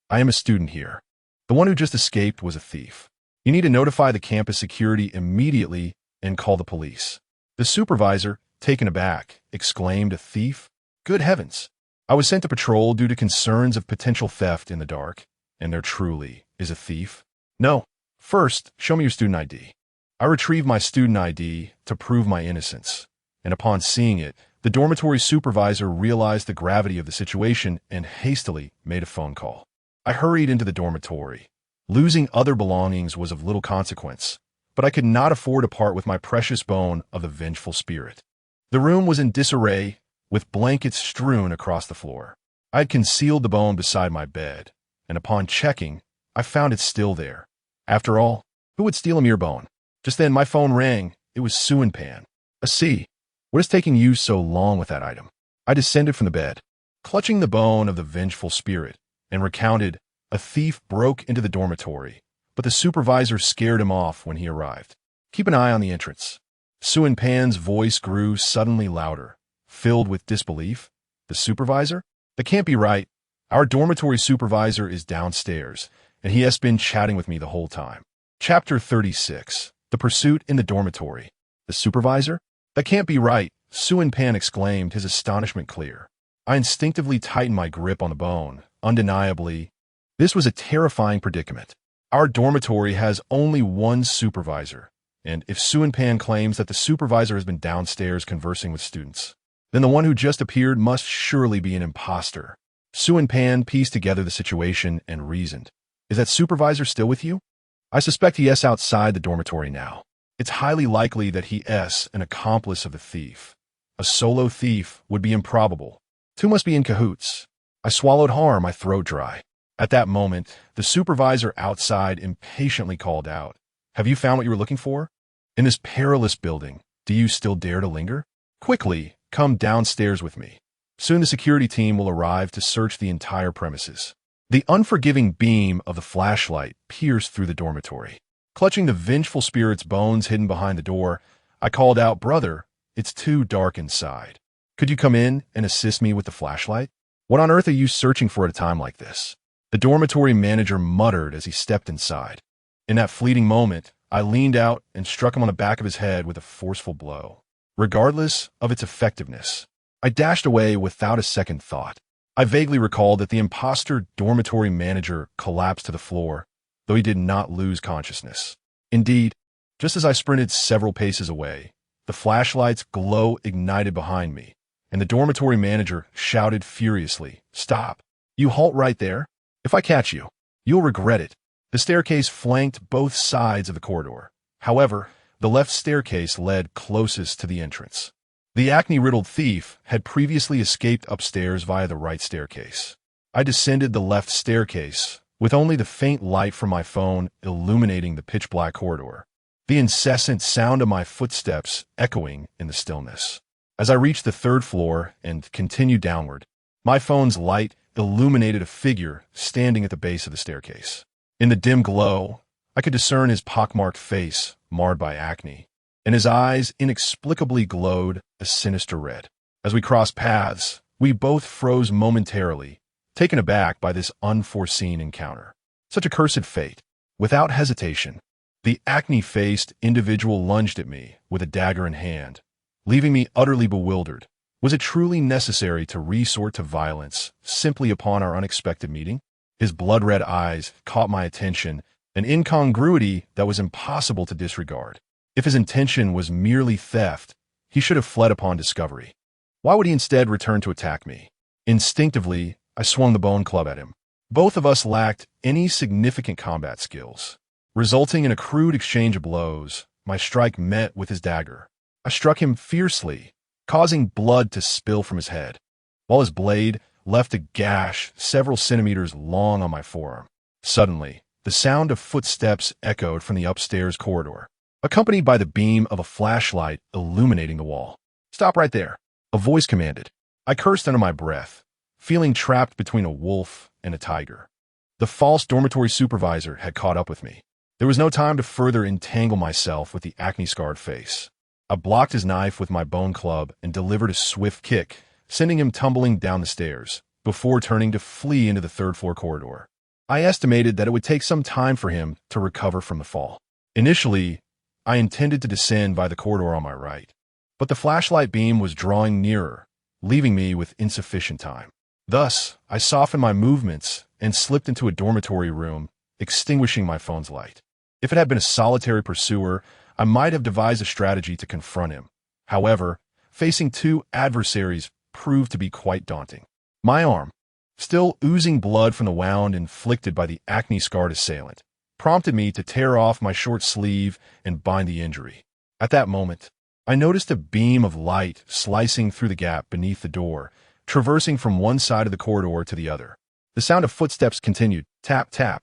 "I am a student here. The one who just escaped was a thief. You need to notify the campus security immediately and call the police." The supervisor, taken aback, exclaimed, "A thief? Good heavens! I was sent to patrol due to concerns of potential theft in the dark, and there truly is a thief. No, first, show me your student ID." I retrieved my student ID to prove my innocence, and upon seeing it, the dormitory supervisor realized the gravity of the situation and hastily made a phone call. I hurried into the dormitory. Losing other belongings was of little consequence, but I could not afford to part with my precious bone of the vengeful spirit. The room was in disarray, with blankets strewn across the floor. I had concealed the bone beside my bed, and upon checking, I found it still there. After all, who would steal a mere bone? Just then my phone rang, it was Zhang A-si. What is taking you so long with that item? I descended from the bed, clutching the bone of the vengeful spirit, and recounted, a thief broke into the dormitory, but the supervisor scared him off when he arrived. Keep an eye on the entrance. Zhang's voice grew suddenly louder, filled with disbelief. The supervisor? That can't be right. Our dormitory supervisor is downstairs, and he has been chatting with me the whole time. Chapter 36. The Pursuit in the Dormitory. The supervisor? That can't be right, Zhang exclaimed, his astonishment clear. I instinctively tightened my grip on the bone. Undeniably, this was a terrifying predicament. Our dormitory has only one supervisor, and if Zhang claims that the supervisor has been downstairs conversing with students, then the one who just appeared must surely be an imposter. Zhang pieced together the situation and reasoned. Is that supervisor still with you? I suspect he is outside the dormitory now. It's highly likely that he is an accomplice of the thief. A solo thief would be improbable. Two must be in cahoots. I swallowed hard, my throat dry. At that moment, the supervisor outside impatiently called out, Have you found what you were looking for? In this perilous building, do you still dare to linger? Quickly, come downstairs with me. Soon the security team will arrive to search the entire premises. The unforgiving beam of the flashlight pierced through the dormitory. Clutching the vengeful spirit's bones hidden behind the door, I called out, Brother, it's too dark inside. Could you come in and assist me with the flashlight? What on earth are you searching for at a time like this? The dormitory manager muttered as he stepped inside. In that fleeting moment, I leaned out and struck him on the back of his head with a forceful blow. Regardless of its effectiveness, I dashed away without a second thought. I vaguely recalled that the imposter dormitory manager collapsed to the floor, though he did not lose consciousness. Indeed, just as I sprinted several paces away, the flashlight's glow ignited behind me, and the dormitory manager shouted furiously, Stop! You halt right there. If I catch you, you'll regret it. The staircase flanked both sides of the corridor. However, the left staircase led closest to the entrance. The acne-riddled thief had previously escaped upstairs via the right staircase. I descended the left staircase, with only the faint light from my phone illuminating the pitch-black corridor, the incessant sound of my footsteps echoing in the stillness. As I reached the third floor and continued downward, my phone's light illuminated a figure standing at the base of the staircase. In the dim glow, I could discern his pockmarked face, marred by acne, and his eyes inexplicably glowed a sinister red. As we crossed paths, we both froze momentarily, taken aback by this unforeseen encounter. Such a cursed fate. Without hesitation, the acne-faced individual lunged at me with a dagger in hand, leaving me utterly bewildered. Was it truly necessary to resort to violence simply upon our unexpected meeting? His blood-red eyes caught my attention, an incongruity that was impossible to disregard. If his intention was merely theft, he should have fled upon discovery. Why would he instead return to attack me? Instinctively, I swung the bone club at him. Both of us lacked any significant combat skills. Resulting in a crude exchange of blows, my strike met with his dagger. I struck him fiercely, causing blood to spill from his head, while his blade left a gash several centimeters long on my forearm. Suddenly, the sound of footsteps echoed from the upstairs corridor, accompanied by the beam of a flashlight illuminating the wall. Stop right there, a voice commanded. I cursed under my breath, feeling trapped between a wolf and a tiger. The false dormitory supervisor had caught up with me. There was no time to further entangle myself with the acne-scarred face. I blocked his knife with my bone club and delivered a swift kick, sending him tumbling down the stairs, before turning to flee into the third-floor corridor. I estimated that it would take some time for him to recover from the fall. Initially, I intended to descend by the corridor on my right, but the flashlight beam was drawing nearer, leaving me with insufficient time. Thus, I softened my movements and slipped into a dormitory room, extinguishing my phone's light. If it had been a solitary pursuer, I might have devised a strategy to confront him. However, facing two adversaries proved to be quite daunting. My arm, still oozing blood from the wound inflicted by the acne-scarred assailant, prompted me to tear off my short sleeve and bind the injury. At that moment, I noticed a beam of light slicing through the gap beneath the door, traversing from one side of the corridor to the other. The sound of footsteps continued, tap, tap.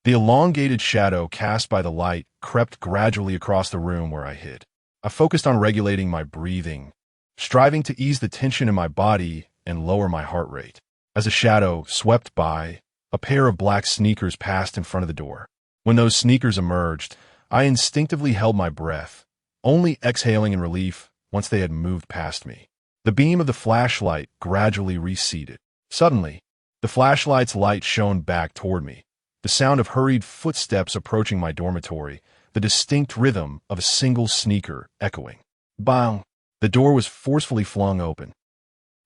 The elongated shadow cast by the light crept gradually across the room where I hid. I focused on regulating my breathing, striving to ease the tension in my body and lower my heart rate. As a shadow swept by, a pair of black sneakers passed in front of the door. When those sneakers emerged, I instinctively held my breath, only exhaling in relief once they had moved past me. The beam of the flashlight gradually receded. Suddenly, the flashlight's light shone back toward me. The sound of hurried footsteps approaching my dormitory, the distinct rhythm of a single sneaker echoing. Bang! The door was forcefully flung open.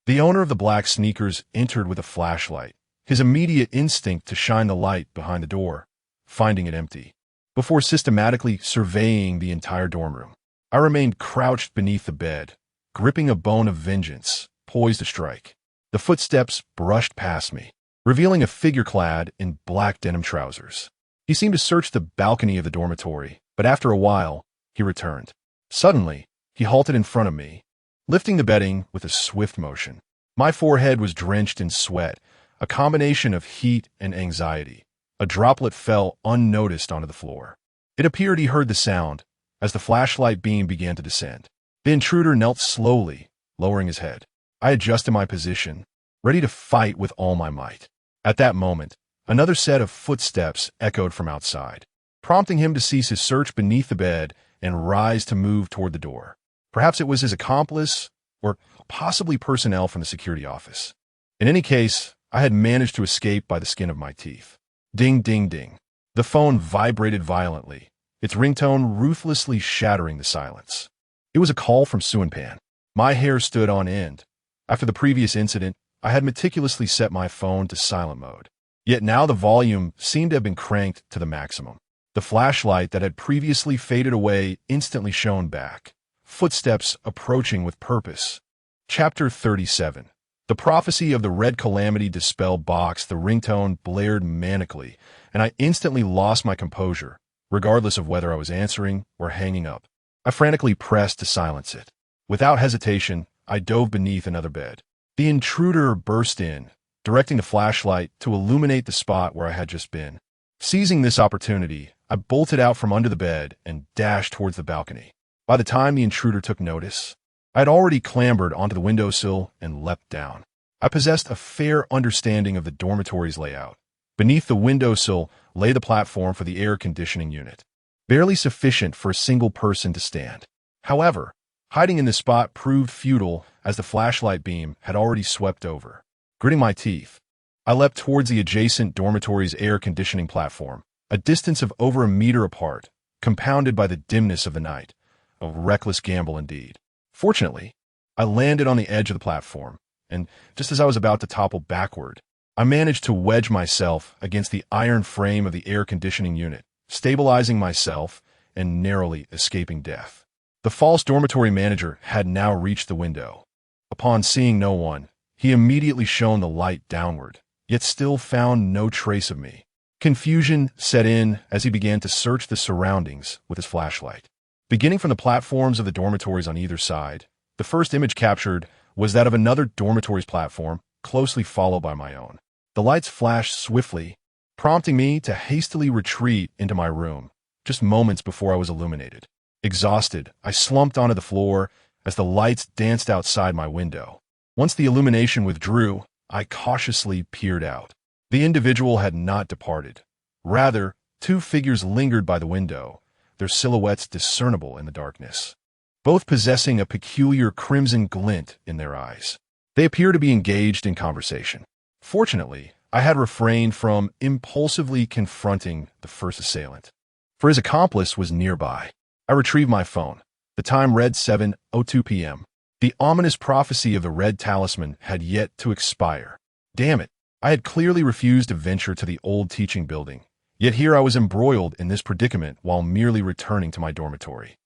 The owner of the black sneakers entered with a flashlight, his immediate instinct to shine the light behind the door, finding it empty. Before systematically surveying the entire dorm room, I remained crouched beneath the bed, gripping a bone of vengeance, poised to strike. The footsteps brushed past me, revealing a figure clad in black denim trousers. He seemed to search the balcony of the dormitory, but after a while, he returned. Suddenly, he halted in front of me, lifting the bedding with a swift motion. My forehead was drenched in sweat, a combination of heat and anxiety. A droplet fell unnoticed onto the floor. It appeared he heard the sound as the flashlight beam began to descend. The intruder knelt slowly, lowering his head. I adjusted my position, ready to fight with all my might. At that moment, another set of footsteps echoed from outside, prompting him to cease his search beneath the bed and rise to move toward the door. Perhaps it was his accomplice, or possibly personnel from the security office. In any case, I had managed to escape by the skin of my teeth. Ding, ding, ding. The phone vibrated violently, its ringtone ruthlessly shattering the silence. It was a call from Suanpan. My hair stood on end. After the previous incident, I had meticulously set my phone to silent mode. Yet now the volume seemed to have been cranked to the maximum. The flashlight that had previously faded away instantly shone back. Footsteps approaching with purpose. Chapter 37. The prophecy of the Red Calamity Dispel box. The ringtone blared manically, and I instantly lost my composure, regardless of whether I was answering or hanging up. I frantically pressed to silence it. Without hesitation, I dove beneath another bed. The intruder burst in, directing the flashlight to illuminate the spot where I had just been. Seizing this opportunity, I bolted out from under the bed and dashed towards the balcony. By the time the intruder took notice, I had already clambered onto the windowsill and leapt down. I possessed a fair understanding of the dormitory's layout. Beneath the windowsill lay the platform for the air conditioning unit, barely sufficient for a single person to stand. However, hiding in this spot proved futile as the flashlight beam had already swept over. Gritting my teeth, I leapt towards the adjacent dormitory's air conditioning platform, a distance of over a meter apart, compounded by the dimness of the night. A reckless gamble indeed. Fortunately, I landed on the edge of the platform, and just as I was about to topple backward, I managed to wedge myself against the iron frame of the air conditioning unit, stabilizing myself and narrowly escaping death. The false dormitory manager had now reached the window. Upon seeing no one, he immediately shone the light downward, yet still found no trace of me. Confusion set in as he began to search the surroundings with his flashlight. Beginning from the platforms of the dormitories on either side, the first image captured was that of another dormitory's platform, closely followed by my own. The lights flashed swiftly, prompting me to hastily retreat into my room, just moments before I was illuminated. Exhausted, I slumped onto the floor as the lights danced outside my window. Once the illumination withdrew, I cautiously peered out. The individual had not departed. Rather, two figures lingered by the window, their silhouettes discernible in the darkness, both possessing a peculiar crimson glint in their eyes. They appear to be engaged in conversation. Fortunately, I had refrained from impulsively confronting the first assailant, for his accomplice was nearby. I retrieved my phone. The time read 7:02 p.m. The ominous prophecy of the red talisman had yet to expire. Damn it, I had clearly refused to venture to the old teaching building, yet here I was embroiled in this predicament while merely returning to my dormitory.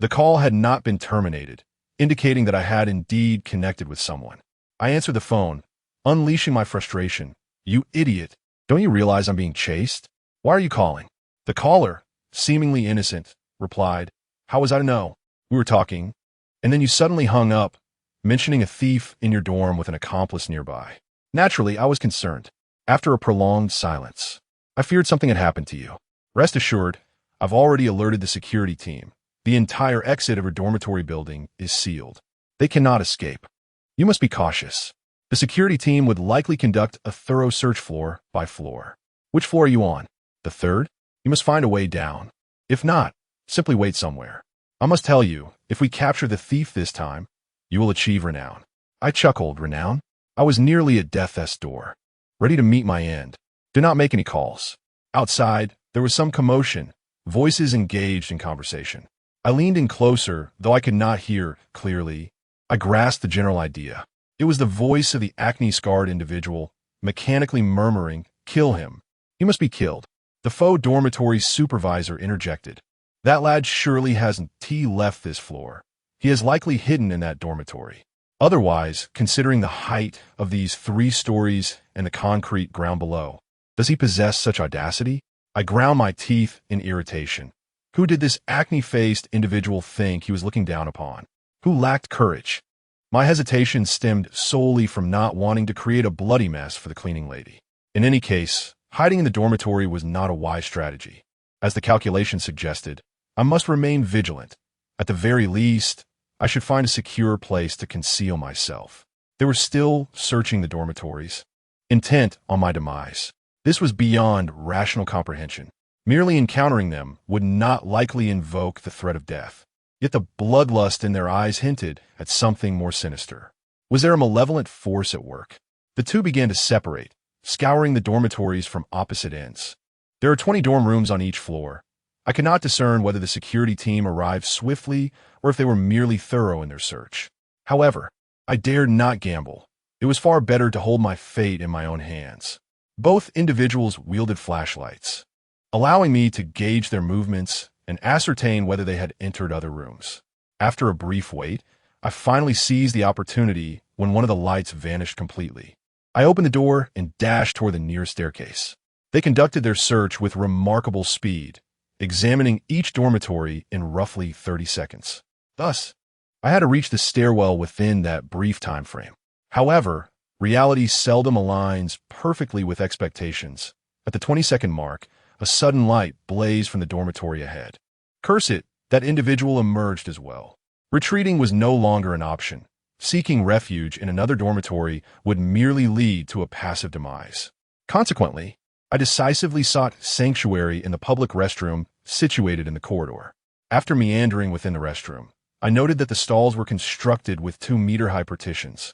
The call had not been terminated, indicating that I had indeed connected with someone. I answered the phone, unleashing my frustration. "You idiot! Don't you realize I'm being chased? Why are you calling?" The caller, seemingly innocent, replied, "How was I to know? We were talking, and then you suddenly hung up, mentioning a thief in your dorm with an accomplice nearby." Naturally, I was concerned. After a prolonged silence, "I feared something had happened to you. Rest assured, I've already alerted the security team, The entire exit of her dormitory building is sealed. They cannot escape. You must be cautious. The security team would likely conduct a thorough search floor by floor. Which floor are you on? The third? You must find a way down. If not, simply wait somewhere. I must tell you, if we capture the thief this time, you will achieve renown. I chuckled. Renown? I was nearly at death's door, ready to meet my end. Do not make any calls. Outside, there was some commotion, voices engaged in conversation. I leaned in closer, though I could not hear clearly. I grasped the general idea. It was the voice of the acne-scarred individual, mechanically murmuring, "Kill him. He must be killed." The faux dormitory supervisor interjected. "That lad surely hasn't left this floor. He is likely hidden in that dormitory. Otherwise, considering the height of these 3 stories and the concrete ground below, does he possess such audacity?" I ground my teeth in irritation. Who did this acne-faced individual think he was looking down upon? Who lacked courage? My hesitation stemmed solely from not wanting to create a bloody mess for the cleaning lady. In any case, hiding in the dormitory was not a wise strategy. As the calculation suggested, I must remain vigilant. At the very least, I should find a secure place to conceal myself. They were still searching the dormitories, intent on my demise. This was beyond rational comprehension. Merely encountering them would not likely invoke the threat of death. Yet the bloodlust in their eyes hinted at something more sinister. Was there a malevolent force at work? The two began to separate, scouring the dormitories from opposite ends. There are 20 dorm rooms on each floor. I could not discern whether the security team arrived swiftly or if they were merely thorough in their search. However, I dared not gamble. It was far better to hold my fate in my own hands. Both individuals wielded flashlights, allowing me to gauge their movements and ascertain whether they had entered other rooms. After a brief wait, I finally seized the opportunity when one of the lights vanished completely. I opened the door and dashed toward the nearest staircase. They conducted their search with remarkable speed, examining each dormitory in roughly 30 seconds. Thus, I had to reach the stairwell within that brief time frame. However, reality seldom aligns perfectly with expectations. At the 20-second mark, a sudden light blazed from the dormitory ahead. Curse it, that individual emerged as well. Retreating was no longer an option. Seeking refuge in another dormitory would merely lead to a passive demise. Consequently, I decisively sought sanctuary in the public restroom situated in the corridor. After meandering within the restroom, I noted that the stalls were constructed with 2-meter-high partitions,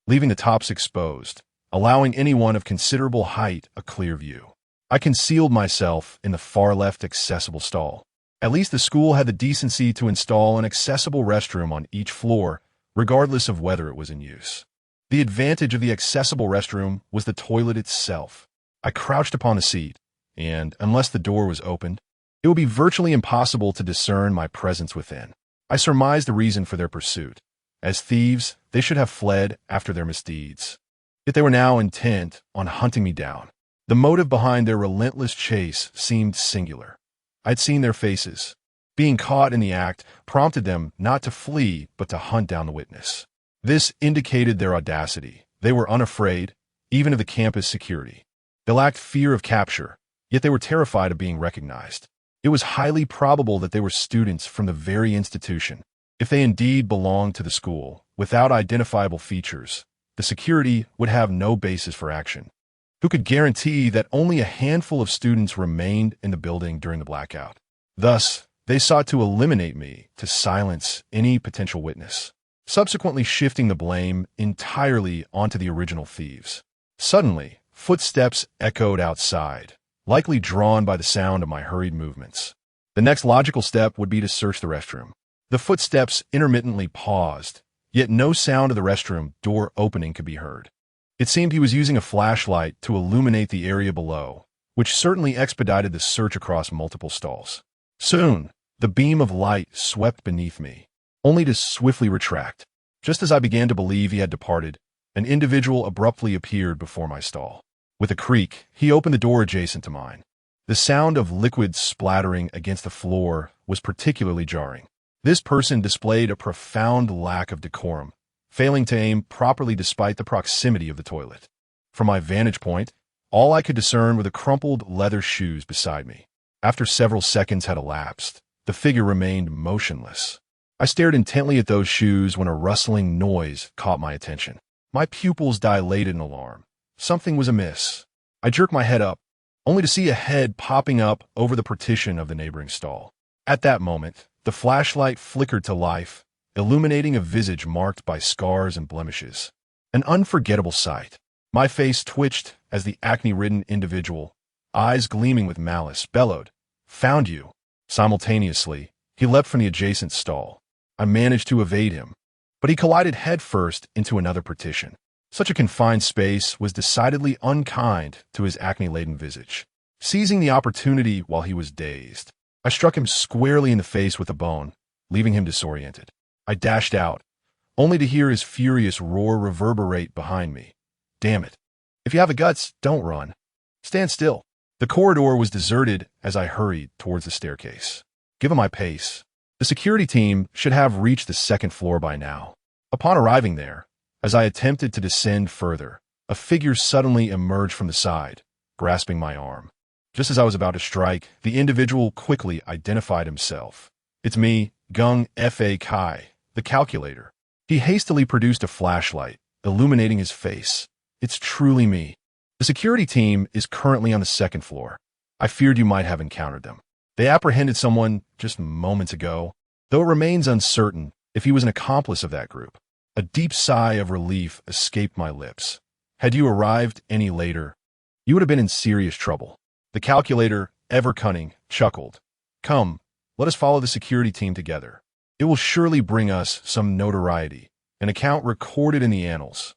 leaving the tops exposed, allowing anyone of considerable height a clear view. I concealed myself in the far-left accessible stall. At least the school had the decency to install an accessible restroom on each floor, regardless of whether it was in use. The advantage of the accessible restroom was the toilet itself. I crouched upon the seat, and, unless the door was opened, it would be virtually impossible to discern my presence within. I surmised the reason for their pursuit. As thieves, they should have fled after their misdeeds. Yet they were now intent on hunting me down. The motive behind their relentless chase seemed singular. I'd seen their faces. Being caught in the act prompted them not to flee, but to hunt down the witness. This indicated their audacity. They were unafraid, even of the campus security. They lacked fear of capture, yet they were terrified of being recognized. It was highly probable that they were students from the very institution. If they indeed belonged to the school, without identifiable features, the security would have no basis for action. Who could guarantee that only a handful of students remained in the building during the blackout? Thus, they sought to eliminate me to silence any potential witness, subsequently shifting the blame entirely onto the original thieves. Suddenly, footsteps echoed outside, likely drawn by the sound of my hurried movements. The next logical step would be to search the restroom. The footsteps intermittently paused, yet no sound of the restroom door opening could be heard. It seemed he was using a flashlight to illuminate the area below, which certainly expedited the search across multiple stalls. Soon, the beam of light swept beneath me, only to swiftly retract. Just as I began to believe he had departed, an individual abruptly appeared before my stall. With a creak, he opened the door adjacent to mine. The sound of liquid splattering against the floor was particularly jarring. This person displayed a profound lack of decorum, failing to aim properly despite the proximity of the toilet. From my vantage point, all I could discern were the crumpled leather shoes beside me. After several seconds had elapsed, The figure remained motionless. I stared intently at those shoes when a rustling noise caught my attention. My pupils dilated in alarm. Something was amiss. I jerked my head up, only to see a head popping up over the partition of the neighboring stall. At that moment, the flashlight flickered to life, illuminating a visage marked by scars and blemishes. An unforgettable sight. My face twitched as the acne-ridden individual, eyes gleaming with malice, bellowed, "Found you!" Simultaneously, he leapt from the adjacent stall. I managed to evade him, but he collided headfirst into another partition. Such a confined space was decidedly unkind to his acne-laden visage. Seizing the opportunity while he was dazed, I struck him squarely in the face with a bone, leaving him disoriented. I dashed out, only to hear his furious roar reverberate behind me. Damn it. If you have the guts, don't run. Stand still. The corridor was deserted as I hurried towards the staircase. Given my pace, the security team should have reached the second floor by now. Upon arriving there, as I attempted to descend further, a figure suddenly emerged from the side, grasping my arm. Just as I was about to strike, the individual quickly identified himself. "It's me, Zhang A-si, the calculator." He hastily produced a flashlight, illuminating his face. "It's truly me. The security team is currently on the second floor. I feared you might have encountered them. They apprehended someone just moments ago, though it remains uncertain if he was an accomplice of that group." A deep sigh of relief escaped my lips. Had you arrived any later, you would have been in serious trouble. The calculator, ever cunning, chuckled. "Come, let us follow the security team together. It will surely bring us some notoriety, an account recorded in the annals."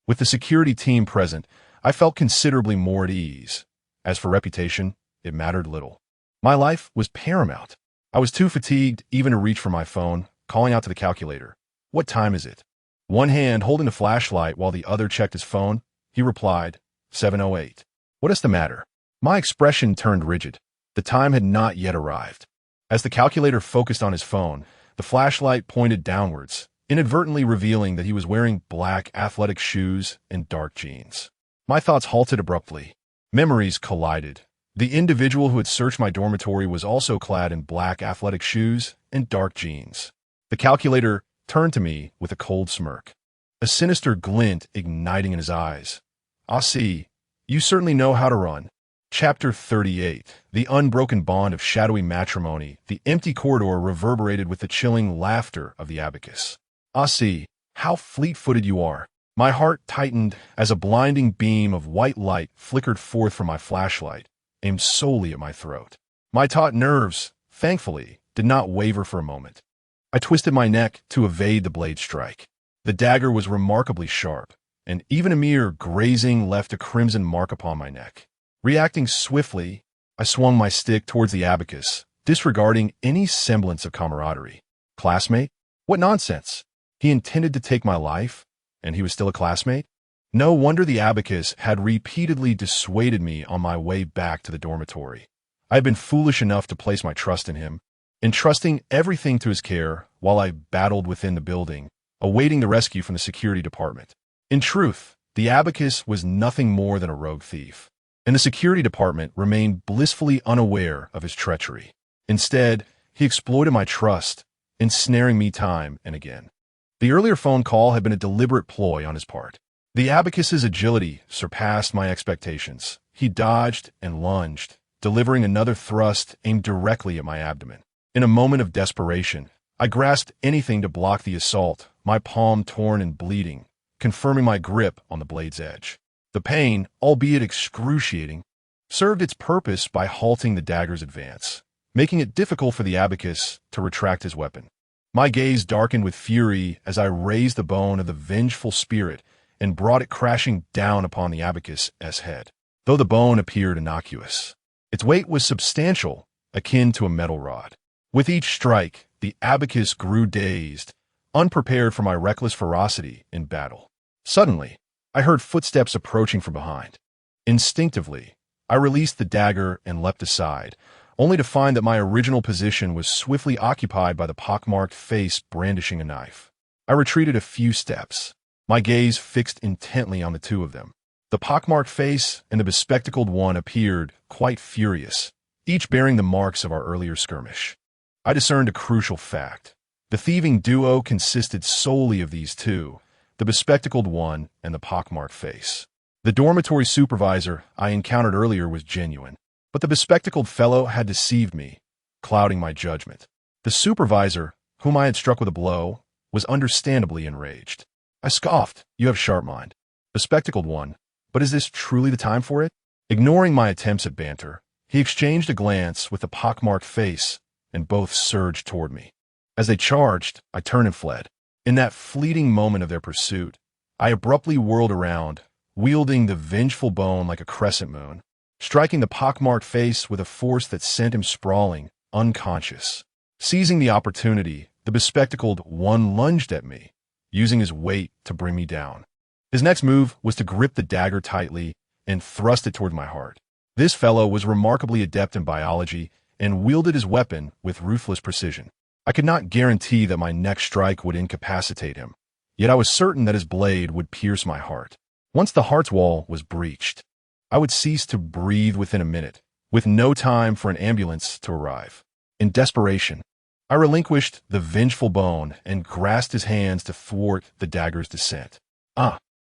With the security team present, I felt considerably more at ease. As for reputation, it mattered little. My life was paramount. I was too fatigued even to reach for my phone, calling out to the calculator, "What time is it?" One hand holding the flashlight while the other checked his phone, he replied, 7:08. "What is the matter?" My expression turned rigid. The time had not yet arrived. As the calculator focused on his phone, the flashlight pointed downwards, inadvertently revealing that he was wearing black athletic shoes and dark jeans. My thoughts halted abruptly. Memories collided. The individual who had searched my dormitory was also clad in black athletic shoes and dark jeans. The calculator turned to me with a cold smirk, a sinister glint igniting in his eyes. "A-si, you certainly know how to run." Chapter 38. The unbroken bond of shadowy matrimony. The empty corridor reverberated with the chilling laughter of the abacus. "A-si, how fleet-footed you are." My heart tightened as a blinding beam of white light flickered forth from my flashlight, aimed solely at my throat. My taut nerves, thankfully, did not waver for a moment. I twisted my neck to evade the blade strike. The dagger was remarkably sharp, and even a mere grazing left a crimson mark upon my neck. Reacting swiftly, I swung my stick towards the abacus, disregarding any semblance of camaraderie. Classmate? What nonsense! He intended to take my life, and he was still a classmate? No wonder the abacus had repeatedly dissuaded me on my way back to the dormitory. I had been foolish enough to place my trust in him, entrusting everything to his care while I battled within the building, awaiting the rescue from the security department. In truth, the abacus was nothing more than a rogue thief, and the security department remained blissfully unaware of his treachery. Instead, he exploited my trust, ensnaring me time and again. The earlier phone call had been a deliberate ploy on his part. The abacus's agility surpassed my expectations. He dodged and lunged, delivering another thrust aimed directly at my abdomen. In a moment of desperation, I grasped anything to block the assault, my palm torn and bleeding, confirming my grip on the blade's edge. The pain, albeit excruciating, served its purpose by halting the dagger's advance, making it difficult for the abacus to retract his weapon. My gaze darkened with fury as I raised the bone of the vengeful spirit and brought it crashing down upon the abacus's head. Though the bone appeared innocuous, its weight was substantial, akin to a metal rod. With each strike, the abacus grew dazed, unprepared for my reckless ferocity in battle. Suddenly, I heard footsteps approaching from behind. Instinctively, I released the dagger and leapt aside, only to find that my original position was swiftly occupied by the pockmarked face brandishing a knife. I retreated a few steps, my gaze fixed intently on the two of them. The pockmarked face and the bespectacled one appeared quite furious, each bearing the marks of our earlier skirmish. I discerned a crucial fact. The thieving duo consisted solely of these two, the bespectacled one and the pockmarked face. The dormitory supervisor I encountered earlier was genuine, but the bespectacled fellow had deceived me, clouding my judgment. The supervisor, whom I had struck with a blow, was understandably enraged. I scoffed, "You have sharp mind." Bespectacled one, but is this truly the time for it? Ignoring my attempts at banter, he exchanged a glance with the pockmarked face, and both surged toward me. As they charged, I turned and fled. In that fleeting moment of their pursuit, I abruptly whirled around, wielding the vengeful bone like a crescent moon, striking the pockmarked face with a force that sent him sprawling, unconscious. Seizing the opportunity, the bespectacled one lunged at me, using his weight to bring me down. His next move was to grip the dagger tightly and thrust it toward my heart. This fellow was remarkably adept in biology and wielded his weapon with ruthless precision. I could not guarantee that my next strike would incapacitate him, yet I was certain that his blade would pierce my heart. Once the heart's wall was breached, I would cease to breathe within a minute, with no time for an ambulance to arrive. In desperation, I relinquished the vengeful bone and grasped his hands to thwart the dagger's descent.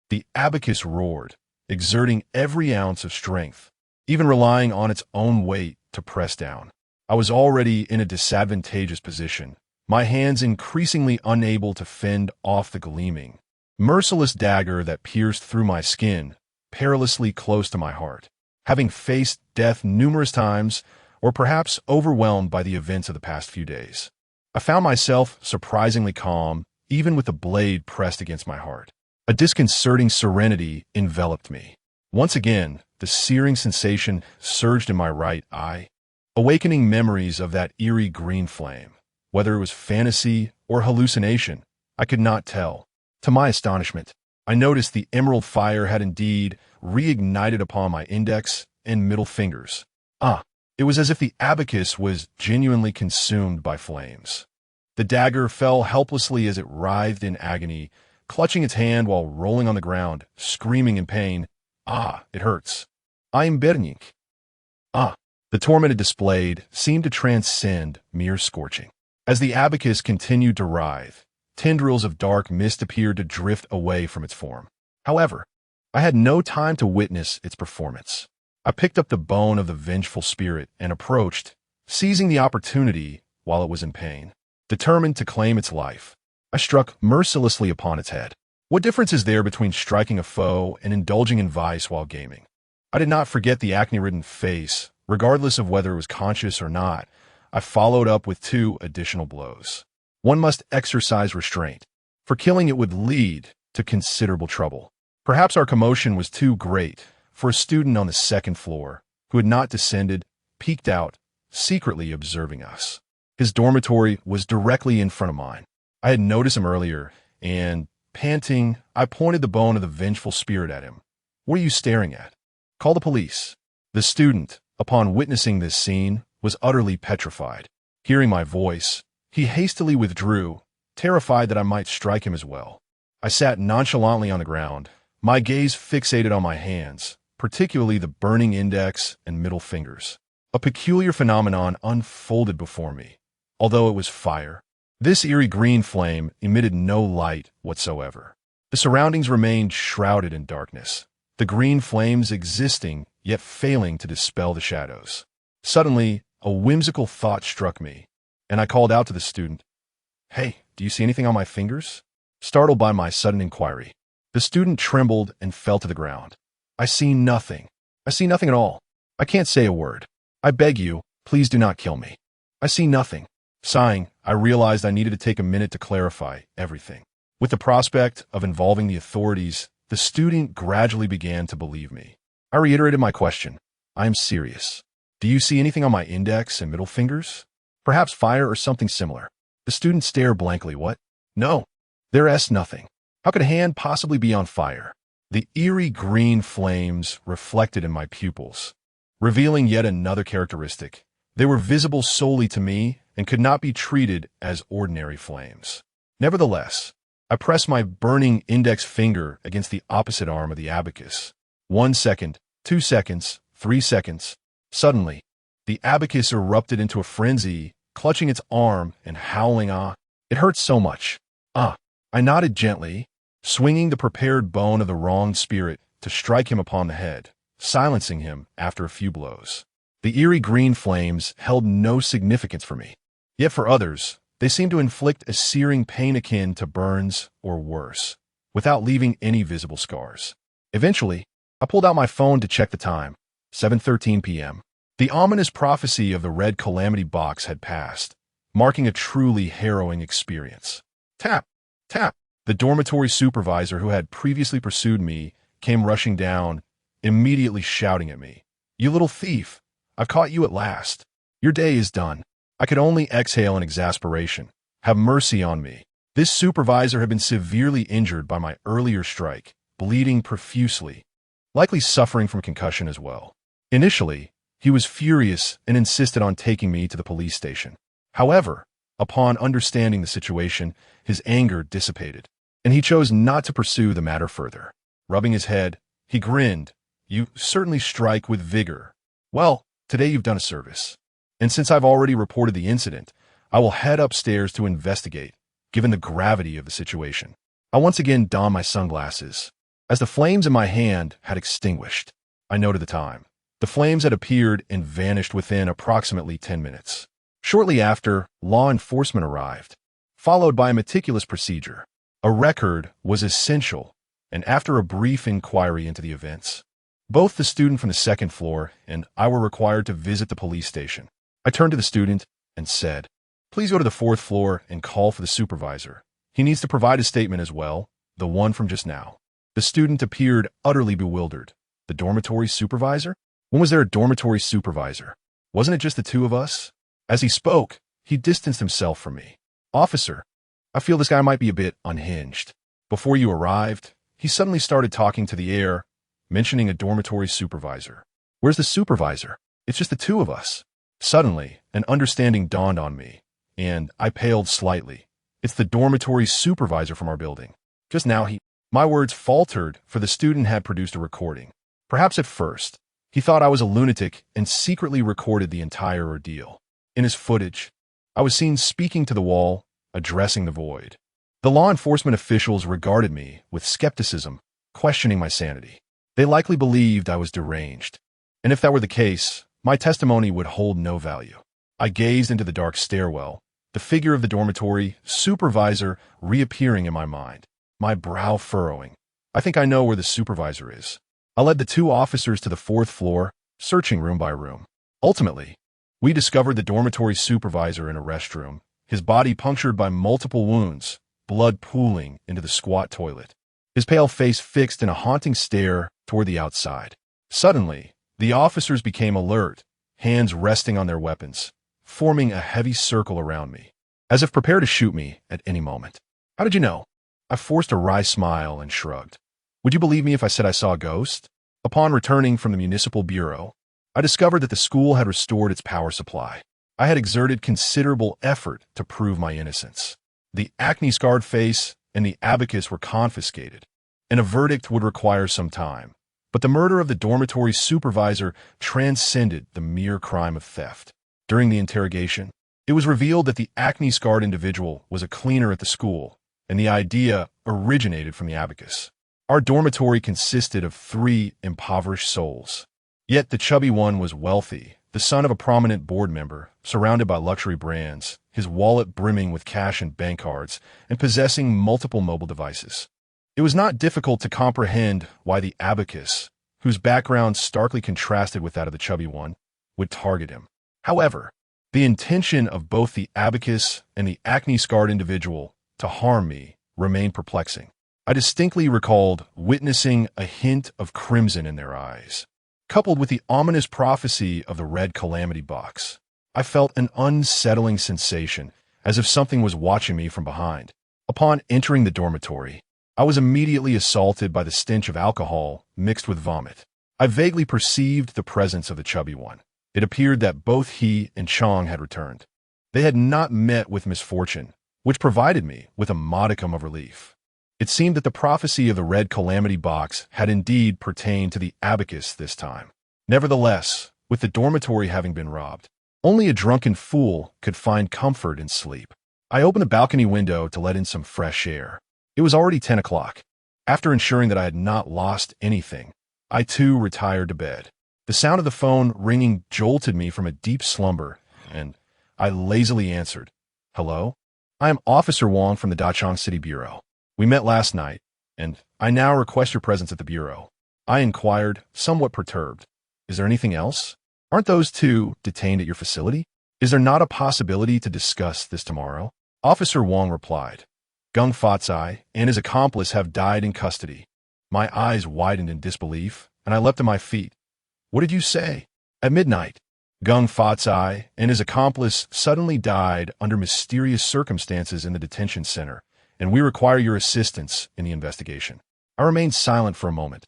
The abacus roared, exerting every ounce of strength, even relying on its own weight to press down. I was already in a disadvantageous position, my hands increasingly unable to fend off the gleaming, merciless dagger that pierced through my skin, perilously close to my heart. Having faced death numerous times, or perhaps overwhelmed by the events of the past few days, I found myself surprisingly calm, even with the blade pressed against my heart. A disconcerting serenity enveloped me. Once again, the searing sensation surged in my right eye, awakening memories of that eerie green flame. Whether it was fantasy or hallucination, I could not tell. To my astonishment, I noticed the emerald fire had indeed reignited upon my index and middle fingers. It was as if the abacus was genuinely consumed by flames. The dagger fell helplessly as it writhed in agony, clutching its hand while rolling on the ground, screaming in pain. It hurts. I am burning. The torment it displayed seemed to transcend mere scorching. As the abacus continued to writhe, tendrils of dark mist appeared to drift away from its form. However, I had no time to witness its performance. I picked up the bone of the vengeful spirit and approached, seizing the opportunity while it was in pain. Determined to claim its life, I struck mercilessly upon its head. What difference is there between striking a foe and indulging in vice while gaming? I did not forget the acne-ridden face, regardless of whether it was conscious or not. I followed up with 2 additional blows. One must exercise restraint, for killing it would lead to considerable trouble. Perhaps our commotion was too great for a student on the 2nd floor, who had not descended, peeked out, secretly observing us. His dormitory was directly in front of mine. I had noticed him earlier, and, panting, I pointed the bone of the vengeful spirit at him. "What are you staring at? Call the police." The student, upon witnessing this scene, was utterly petrified. Hearing my voice, he hastily withdrew, terrified that I might strike him as well. I sat nonchalantly on the ground, my gaze fixated on my hands, particularly the burning index and middle fingers. A peculiar phenomenon unfolded before me. Although it was fire, this eerie green flame emitted no light whatsoever. The surroundings remained shrouded in darkness, the green flames existing yet failing to dispel the shadows. Suddenly, a whimsical thought struck me, and I called out to the student, "Hey, do you see anything on my fingers?" Startled by my sudden inquiry, the student trembled and fell to the ground. "I see nothing. I see nothing at all. I can't say a word. I beg you, please do not kill me. I see nothing." Sighing, I realized I needed to take a minute to clarify everything. With the prospect of involving the authorities, the student gradually began to believe me. I reiterated my question. "I am serious. Do you see anything on my index and middle fingers? Perhaps fire or something similar?" The student stared blankly. "What? No, there's nothing. How could a hand possibly be on fire?" The eerie green flames reflected in my pupils, revealing yet another characteristic. They were visible solely to me and could not be treated as ordinary flames. Nevertheless, I pressed my burning index finger against the opposite arm of the abacus. 1 second, 2 seconds, 3 seconds. Suddenly, the abacus erupted into a frenzy clutching its arm and howling, "Ah, it hurts so much." "Ah." I nodded gently, swinging the prepared bone of the wronged spirit to strike him upon the head, silencing him after a few blows. The eerie green flames held no significance for me. Yet for others, they seemed to inflict a searing pain akin to burns or worse, without leaving any visible scars. Eventually, I pulled out my phone to check the time. 7:13 p.m. The ominous prophecy of the red calamity box had passed, marking a truly harrowing experience. Tap, tap. The dormitory supervisor who had previously pursued me came rushing down, immediately shouting at me. "You little thief! I've caught you at last. Your day is done." I could only exhale in exasperation. Have mercy on me. This supervisor had been severely injured by my earlier strike, bleeding profusely, likely suffering from concussion as well. Initially, he was furious and insisted on taking me to the police station. However, upon understanding the situation, his anger dissipated, and he chose not to pursue the matter further. Rubbing his head, he grinned. "You certainly strike with vigor. Well, today you've done a service. And since I've already reported the incident, I will head upstairs to investigate, given the gravity of the situation." I once again donned my sunglasses. As the flames in my hand had extinguished, I noted the time. The flames had appeared and vanished within approximately 10 minutes. Shortly after, law enforcement arrived, followed by a meticulous procedure. A record was essential, and after a brief inquiry into the events, both the student from the second floor and I were required to visit the police station. I turned to the student and said, "Please go to the fourth floor and call for the supervisor. He needs to provide a statement as well, the one from just now." The student appeared utterly bewildered. "The dormitory supervisor? When was there a dormitory supervisor? Wasn't it just the two of us?" As he spoke, he distanced himself from me. "Officer, I feel this guy might be a bit unhinged. Before you arrived, he suddenly started talking to the air, mentioning a dormitory supervisor. Where's the supervisor? It's just the two of us." Suddenly, an understanding dawned on me, and I paled slightly. "It's the dormitory supervisor from our building. Just now My words faltered, for the student had produced a recording. Perhaps at first, he thought I was a lunatic and secretly recorded the entire ordeal. In his footage, I was seen speaking to the wall, addressing the void. The law enforcement officials regarded me with skepticism, questioning my sanity. They likely believed I was deranged, and if that were the case, my testimony would hold no value. I gazed into the dark stairwell, the figure of the dormitory supervisor reappearing in my mind, my brow furrowing. I think I know where the supervisor is. I led the two officers to the fourth floor, searching room by room. Ultimately, we discovered the dormitory supervisor in a restroom, his body punctured by multiple wounds, blood pooling into the squat toilet, his pale face fixed in a haunting stare toward the outside. Suddenly, the officers became alert, hands resting on their weapons, forming a heavy circle around me, as if prepared to shoot me at any moment. "How did you know?" I forced a wry smile and shrugged. "Would you believe me if I said I saw a ghost?" Upon returning from the municipal bureau, I discovered that the school had restored its power supply. I had exerted considerable effort to prove my innocence. The acne-scarred face and the abacus were confiscated, and a verdict would require some time. But the murder of the dormitory supervisor transcended the mere crime of theft. During the interrogation, it was revealed that the acne-scarred individual was a cleaner at the school, and the idea originated from the abacus. Our dormitory consisted of 3 impoverished souls. Yet the chubby one was wealthy, the son of a prominent board member, surrounded by luxury brands, his wallet brimming with cash and bank cards, and possessing multiple mobile devices. It was not difficult to comprehend why the abacus, whose background starkly contrasted with that of the chubby one, would target him. However, the intention of both the abacus and the acne-scarred individual to harm me remained perplexing. I distinctly recalled witnessing a hint of crimson in their eyes. Coupled with the ominous prophecy of the red calamity box, I felt an unsettling sensation, as if something was watching me from behind. Upon entering the dormitory, I was immediately assaulted by the stench of alcohol mixed with vomit. I vaguely perceived the presence of the chubby one. It appeared that both he and Chong had returned. They had not met with misfortune, which provided me with a modicum of relief. It seemed that the prophecy of the red calamity box had indeed pertained to the abacus this time. Nevertheless, with the dormitory having been robbed, Only a drunken fool could find comfort in sleep. I opened the balcony window to let in some fresh air. It was already 10 o'clock. After ensuring that I had not lost anything, I too retired to bed. The sound of the phone ringing jolted me from a deep slumber, and I lazily answered, "Hello? I am Officer Wong from the Dachang City Bureau. We met last night, and I now request your presence at the Bureau." I inquired, somewhat perturbed. "Is there anything else? Aren't those two detained at your facility? Is there not a possibility to discuss this tomorrow?" Officer Wong replied, "Zhang A-si and his accomplice have died in custody." My eyes widened in disbelief, and I leapt to my feet. "What did you say?" "At midnight, Zhang A-si and his accomplice suddenly died under mysterious circumstances in the detention center, and we require your assistance in the investigation." I remained silent for a moment.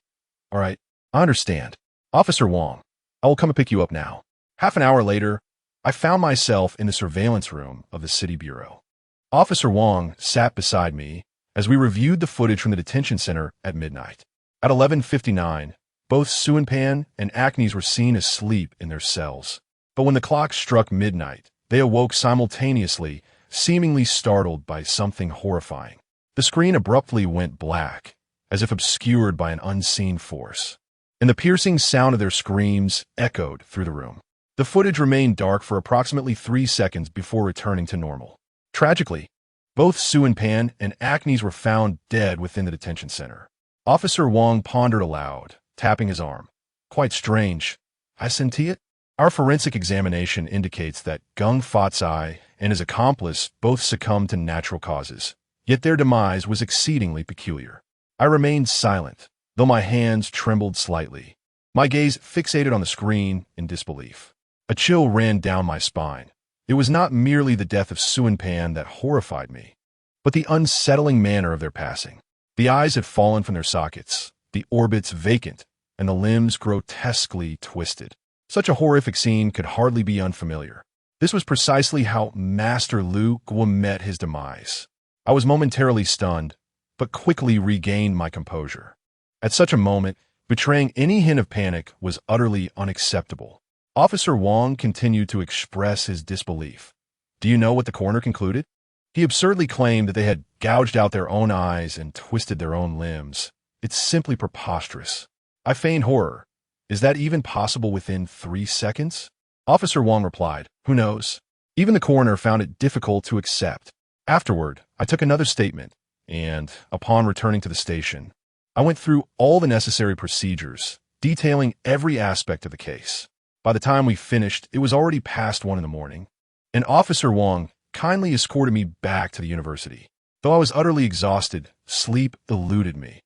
"All right, I understand. Officer Wong, I will come and pick you up now." Half an hour later, I found myself in the surveillance room of the City Bureau. Officer Wong sat beside me as we reviewed the footage from the detention center at midnight. At 11:59, both Suan-pan and Acnes were seen asleep in their cells. But when the clock struck midnight, they awoke simultaneously, seemingly startled by something horrifying. The screen abruptly went black, as if obscured by an unseen force, and the piercing sound of their screams echoed through the room. The footage remained dark for approximately 3 seconds before returning to normal. Tragically, both Suan-pan and Acnes were found dead within the detention center. Officer Wong pondered aloud, tapping his arm. "Quite strange. I senti it." Our forensic examination indicates that Zhang A-si and his accomplice both succumbed to natural causes, yet their demise was exceedingly peculiar. I remained silent, though my hands trembled slightly, my gaze fixated on the screen in disbelief. A chill ran down my spine. It was not merely the death of Suan-pan that horrified me, but the unsettling manner of their passing. The eyes had fallen from their sockets, the orbits vacant, and the limbs grotesquely twisted. Such a horrific scene could hardly be unfamiliar. This was precisely how Master Lu Guo met his demise. I was momentarily stunned, but quickly regained my composure. At such a moment, betraying any hint of panic was utterly unacceptable. Officer Wong continued to express his disbelief. "Do you know what the coroner concluded?" He absurdly claimed that they had gouged out their own eyes and twisted their own limbs. "It's simply preposterous." I feigned horror. "Is that even possible within 3 seconds?" Officer Wong replied, "Who knows?" Even the coroner found it difficult to accept. Afterward, I took another statement, and, upon returning to the station, I went through all the necessary procedures, detailing every aspect of the case. By the time we finished, it was already past 1 in the morning, and Officer Wong kindly escorted me back to the university. Though I was utterly exhausted, sleep eluded me.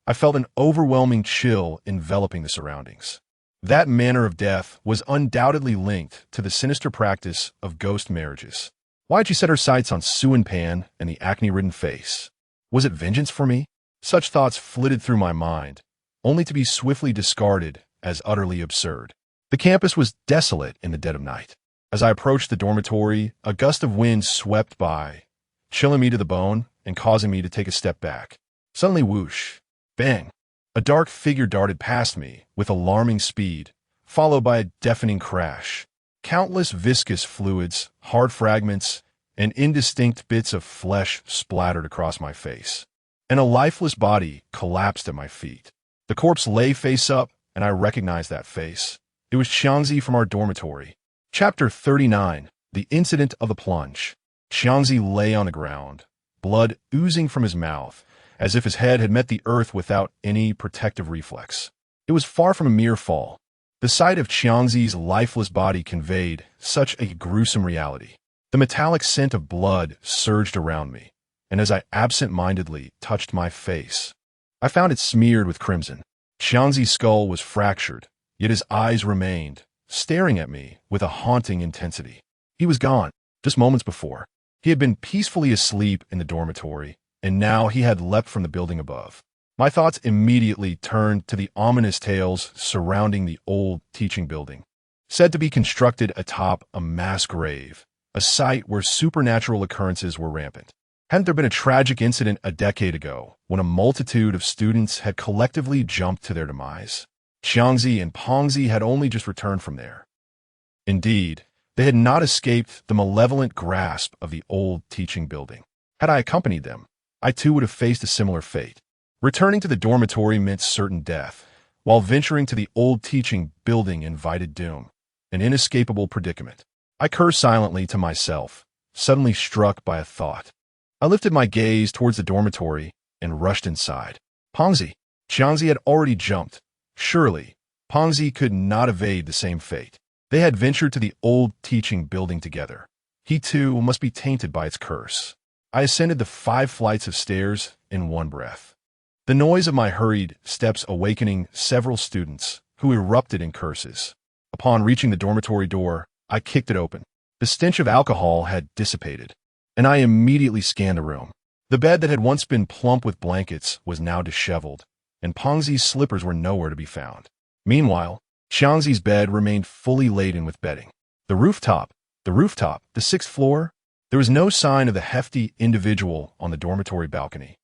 I felt an overwhelming chill enveloping the surroundings. That manner of death was undoubtedly linked to the sinister practice of ghost marriages. Why had she set her sights on Suan-pan and the acne-ridden face? Was it vengeance for me? Such thoughts flitted through my mind, only to be swiftly discarded as utterly absurd. The campus was desolate in the dead of night. As I approached the dormitory, a gust of wind swept by, chilling me to the bone and causing me to take a step back. Suddenly, whoosh, bang, a dark figure darted past me with alarming speed, followed by a deafening crash. Countless viscous fluids, hard fragments, and indistinct bits of flesh splattered across my face, and a lifeless body collapsed at my feet. The corpse lay face up, and I recognized that face. It was Zhang from our dormitory. Chapter 39, The Incident of the Plunge. Zhang lay on the ground, blood oozing from his mouth, as if his head had met the earth without any protective reflex. It was far from a mere fall. The sight of Zhang's lifeless body conveyed such a gruesome reality. The metallic scent of blood surged around me, and as I absent-mindedly touched my face, I found it smeared with crimson. Zhang's skull was fractured, yet his eyes remained, staring at me with a haunting intensity. He was gone, just moments before. He had been peacefully asleep in the dormitory, and now he had leapt from the building above. My thoughts immediately turned to the ominous tales surrounding the old teaching building, said to be constructed atop a mass grave, a site where supernatural occurrences were rampant. Hadn't there been a tragic incident a decade ago when a multitude of students had collectively jumped to their demise? Xiangzi and Pongzi had only just returned from there. Indeed, They had not escaped the malevolent grasp of the old teaching building. Had I accompanied them, I too would have faced a similar fate. Returning to the dormitory meant certain death, while venturing to the old teaching building invited doom, an inescapable predicament. I cursed silently to myself, suddenly struck by a thought. I lifted my gaze towards the dormitory and rushed inside. Pongzi. Xiangzi had already jumped. Surely, Pongzi could not evade the same fate. They had ventured to the old teaching building together. He too must be tainted by its curse. I ascended the 5 flights of stairs in one breath. The noise of my hurried steps awakening several students who erupted in curses. Upon reaching the dormitory door, I kicked it open. The stench of alcohol had dissipated, and I immediately scanned the room. The bed that had once been plump with blankets was now disheveled, and Pongzi's slippers were nowhere to be found. Meanwhile, Xiangzi's bed remained fully laden with bedding. The rooftop, the 6th floor, there was no sign of the hefty individual on the dormitory balcony.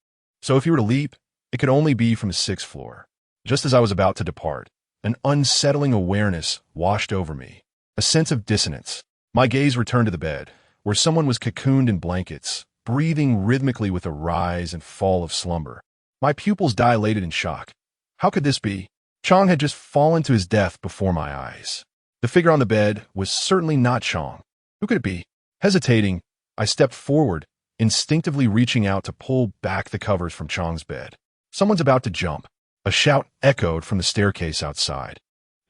So if he were to leap, it could only be from the 6th floor. Just as I was about to depart, an unsettling awareness washed over me, a sense of dissonance. My gaze returned to the bed, where someone was cocooned in blankets, breathing rhythmically with a rise and fall of slumber. My pupils dilated in shock. How could this be? Chang had just fallen to his death before my eyes. The figure on the bed was certainly not Chang. Who could it be? Hesitating, I stepped forward, instinctively reaching out to pull back the covers from Chang's bed. Someone's about to jump. A shout echoed from the staircase outside,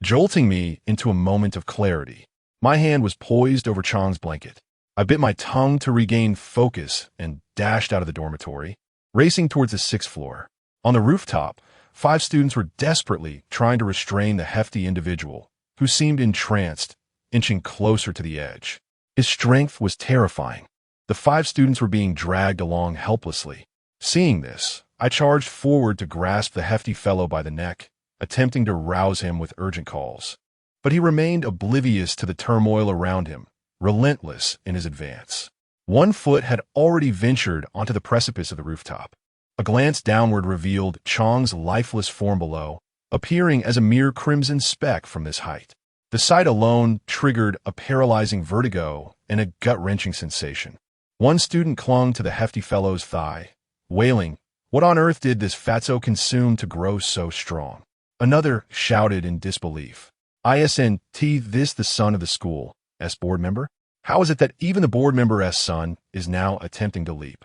jolting me into a moment of clarity. My hand was poised over Chang's blanket. I bit my tongue to regain focus and dashed out of the dormitory, racing towards the 6th floor. On the rooftop, 5 students were desperately trying to restrain the hefty individual, who seemed entranced, inching closer to the edge. His strength was terrifying. The 5 students were being dragged along helplessly. Seeing this, I charged forward to grasp the hefty fellow by the neck, attempting to rouse him with urgent calls. But he remained oblivious to the turmoil around him, relentless in his advance. One foot had already ventured onto the precipice of the rooftop. A glance downward revealed Chang's lifeless form below, appearing as a mere crimson speck from this height. The sight alone triggered a paralyzing vertigo and a gut-wrenching sensation. One student clung to the hefty fellow's thigh, wailing, "What on earth did this fatso consume to grow so strong?" Another shouted in disbelief, "Isn't this the son of the school's board member? How is it that even the board member's son is now attempting to leap?"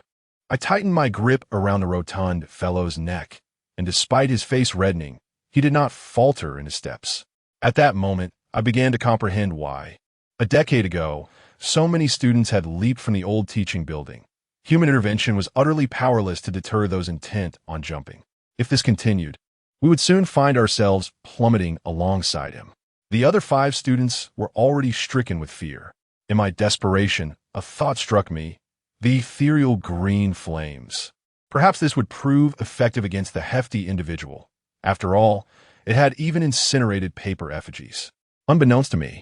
I tightened my grip around the rotund fellow's neck, and despite his face reddening, he did not falter in his steps. At that moment, I began to comprehend why. A decade ago, so many students had leaped from the old teaching building. Human intervention was utterly powerless to deter those intent on jumping. If this continued, we would soon find ourselves plummeting alongside him. The other 5 students were already stricken with fear. In my desperation, a thought struck me: the ethereal green flames. Perhaps this would prove effective against the hefty individual. After all, it had even incinerated paper effigies. Unbeknownst to me,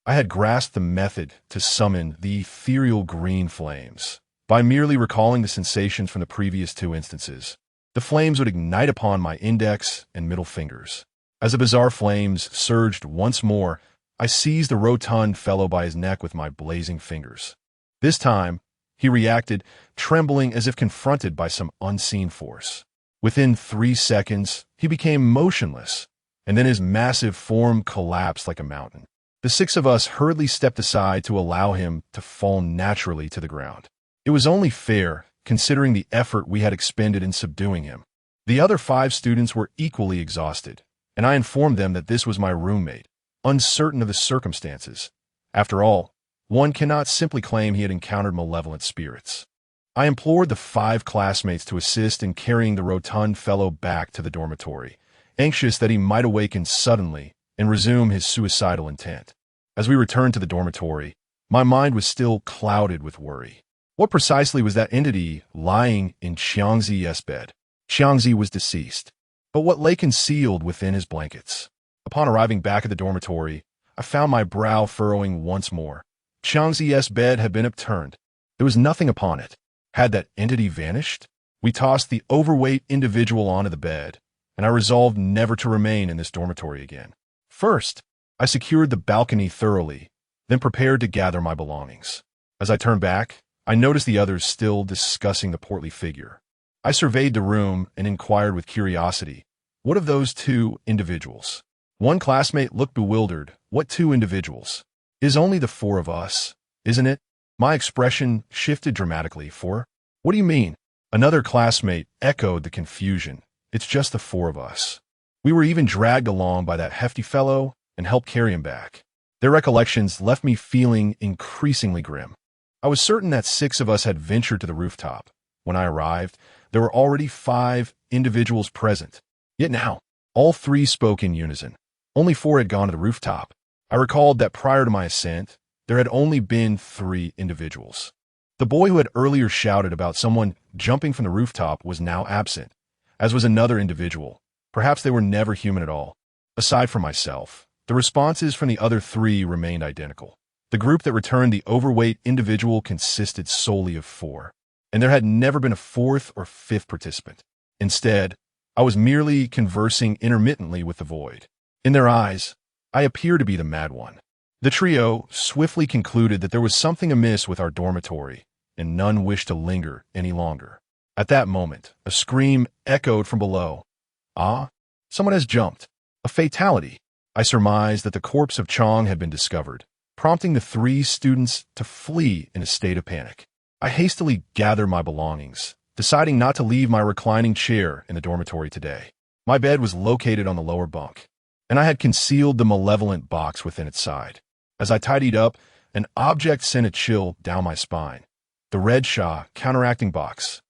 I had grasped the method to summon the ethereal green flames. By merely recalling the sensations from the previous 2 instances, the flames would ignite upon my index and middle fingers. As the bizarre flames surged once more, I seized the rotund fellow by his neck with my blazing fingers. This time, he reacted, trembling as if confronted by some unseen force. Within 3 seconds, he became motionless, and then his massive form collapsed like a mountain. The 6 of us hurriedly stepped aside to allow him to fall naturally to the ground. It was only fair, considering the effort we had expended in subduing him. The other 5 students were equally exhausted, and I informed them that this was my roommate, uncertain of the circumstances. After all, one cannot simply claim he had encountered malevolent spirits. I implored the 5 classmates to assist in carrying the rotund fellow back to the dormitory, anxious that he might awaken suddenly and resume his suicidal intent. As we returned to the dormitory, my mind was still clouded with worry. What precisely was that entity lying in Xiangzi's bed? Xiangzi was deceased, but what lay concealed within his blankets? Upon arriving back at the dormitory, I found my brow furrowing once more. Xiangzi's bed had been upturned. There was nothing upon it. Had that entity vanished? We tossed the overweight individual onto the bed, and I resolved never to remain in this dormitory again. First, I secured the balcony thoroughly, then prepared to gather my belongings. As I turned back, I noticed the others still discussing the portly figure. I surveyed the room and inquired with curiosity, "What of those two individuals?" One classmate looked bewildered. "What two individuals? Is only the four of us, isn't it?" My expression shifted dramatically. "Four? What do you mean?" Another classmate echoed the confusion. "It's just the four of us. We were even dragged along by that hefty fellow and helped carry him back." Their recollections left me feeling increasingly grim. I was certain that 6 of us had ventured to the rooftop. When I arrived, there were already 5 individuals present. Yet now, all 3 spoke in unison. Only 4 had gone to the rooftop. I recalled that prior to my ascent, there had only been 3 individuals. The boy who had earlier shouted about someone jumping from the rooftop was now absent, as was another individual. Perhaps they were never human at all. Aside from myself, the responses from the other 3 remained identical. The group that returned the overweight individual consisted solely of 4, and there had never been a 4th or 5th participant. Instead, I was merely conversing intermittently with the void. In their eyes, I appeared to be the mad one. The trio swiftly concluded that there was something amiss with our dormitory, and none wished to linger any longer. At that moment, a scream echoed from below. "Ah, someone has jumped. A fatality." I surmised that the corpse of Chang had been discovered, prompting the 3 students to flee in a state of panic. I hastily gathered my belongings, deciding not to leave my reclining chair in the dormitory today. My bed was located on the lower bunk, and I had concealed the malevolent box within its side. As I tidied up, an object sent a chill down my spine. The red Shah counteracting box.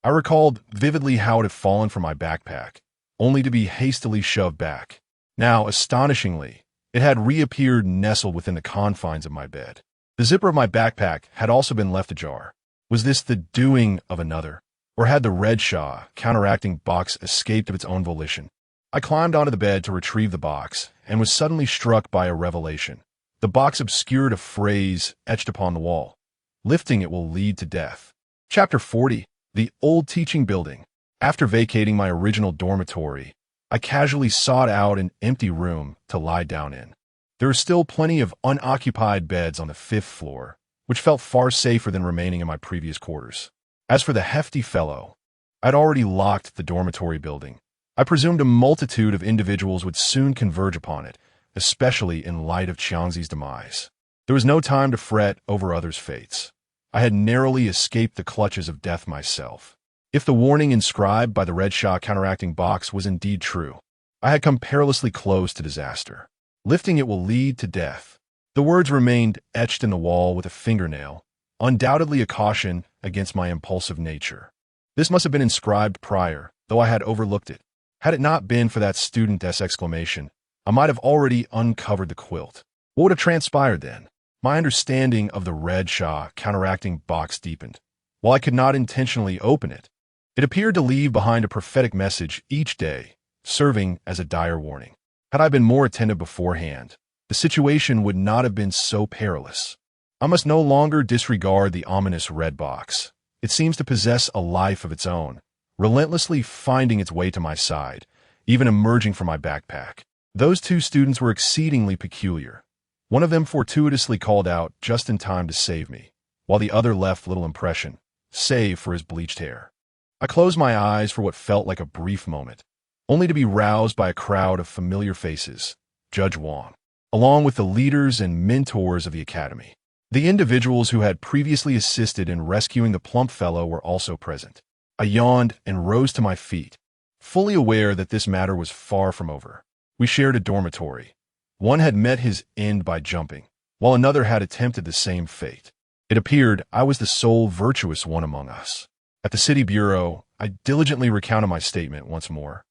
I recalled vividly how it had fallen from my backpack, only to be hastily shoved back. Now, astonishingly, it had reappeared nestled within the confines of my bed. The zipper of my backpack had also been left ajar. Was this the doing of another, or had the red Shah counteracting box escaped of its own volition? I climbed onto the bed to retrieve the box, and was suddenly struck by a revelation. The box obscured a phrase etched upon the wall. "Lifting it will lead to death." Chapter 40. The Old Teaching Building. After vacating my original dormitory, I casually sought out an empty room to lie down in. There were still plenty of unoccupied beds on the 5th floor, which felt far safer than remaining in my previous quarters. As for the hefty fellow, I'd already locked the dormitory building. I presumed a multitude of individuals would soon converge upon it, especially in light of Qiangzi's demise. There was no time to fret over others' fates. I had narrowly escaped the clutches of death myself. If the warning inscribed by the red Shah counteracting box was indeed true, I had come perilously close to disaster. "Lifting it will lead to death." The words remained etched in the wall with a fingernail, undoubtedly a caution against my impulsive nature. This must have been inscribed prior, though I had overlooked it. Had it not been for that student's exclamation, I might have already uncovered the quilt. What would have transpired then? My understanding of the red Shah counteracting box deepened. While I could not intentionally open it, it appeared to leave behind a prophetic message each day, serving as a dire warning. Had I been more attentive beforehand, the situation would not have been so perilous. I must no longer disregard the ominous red box. It seems to possess a life of its own, relentlessly finding its way to my side, even emerging from my backpack. Those 2 students were exceedingly peculiar. One of them fortuitously called out just in time to save me, while the other left little impression, save for his bleached hair. I closed my eyes for what felt like a brief moment, only to be roused by a crowd of familiar faces, Judge Wang, along with the leaders and mentors of the academy. The individuals who had previously assisted in rescuing the plump fellow were also present. I yawned and rose to my feet, fully aware that this matter was far from over. We shared a dormitory. One had met his end by jumping, while another had attempted the same fate. It appeared I was the sole virtuous one among us. At the city bureau, I diligently recounted my statement once more.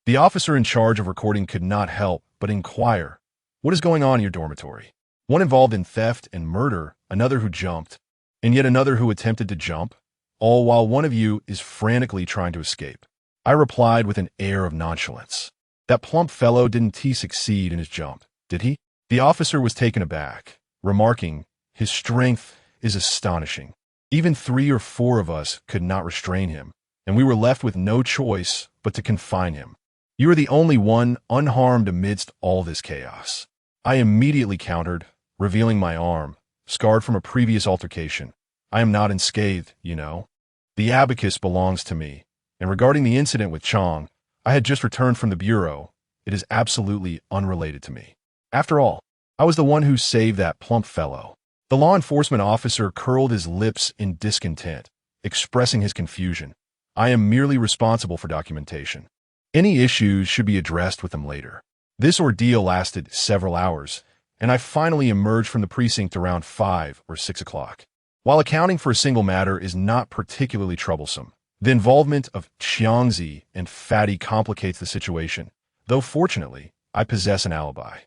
The officer in charge of recording could not help but inquire, "What is going on in your dormitory?" One involved in theft and murder, another who jumped, and yet another who attempted to jump, all while one of you is frantically trying to escape. I replied with an air of nonchalance. "That plump fellow didn't succeed in his jump, did he?" The officer was taken aback, remarking, "His strength is astonishing. Even 3 or 4 of us could not restrain him, and we were left with no choice but to confine him. You are the only one unharmed amidst all this chaos." I immediately countered, revealing my arm, scarred from a previous altercation. I am not unscathed, you know. The abacus belongs to me, and regarding the incident with Chang, I had just returned from the bureau. It is absolutely unrelated to me. After all, I was the one who saved that plump fellow. The law enforcement officer curled his lips in discontent, expressing his confusion. I am merely responsible for documentation. Any issues should be addressed with them later. This ordeal lasted several hours, and I finally emerged from the precinct around 5 or 6 o'clock. While accounting for a single matter is not particularly troublesome, the involvement of Zhang A-si and Fatty complicates the situation, though fortunately, I possess an alibi.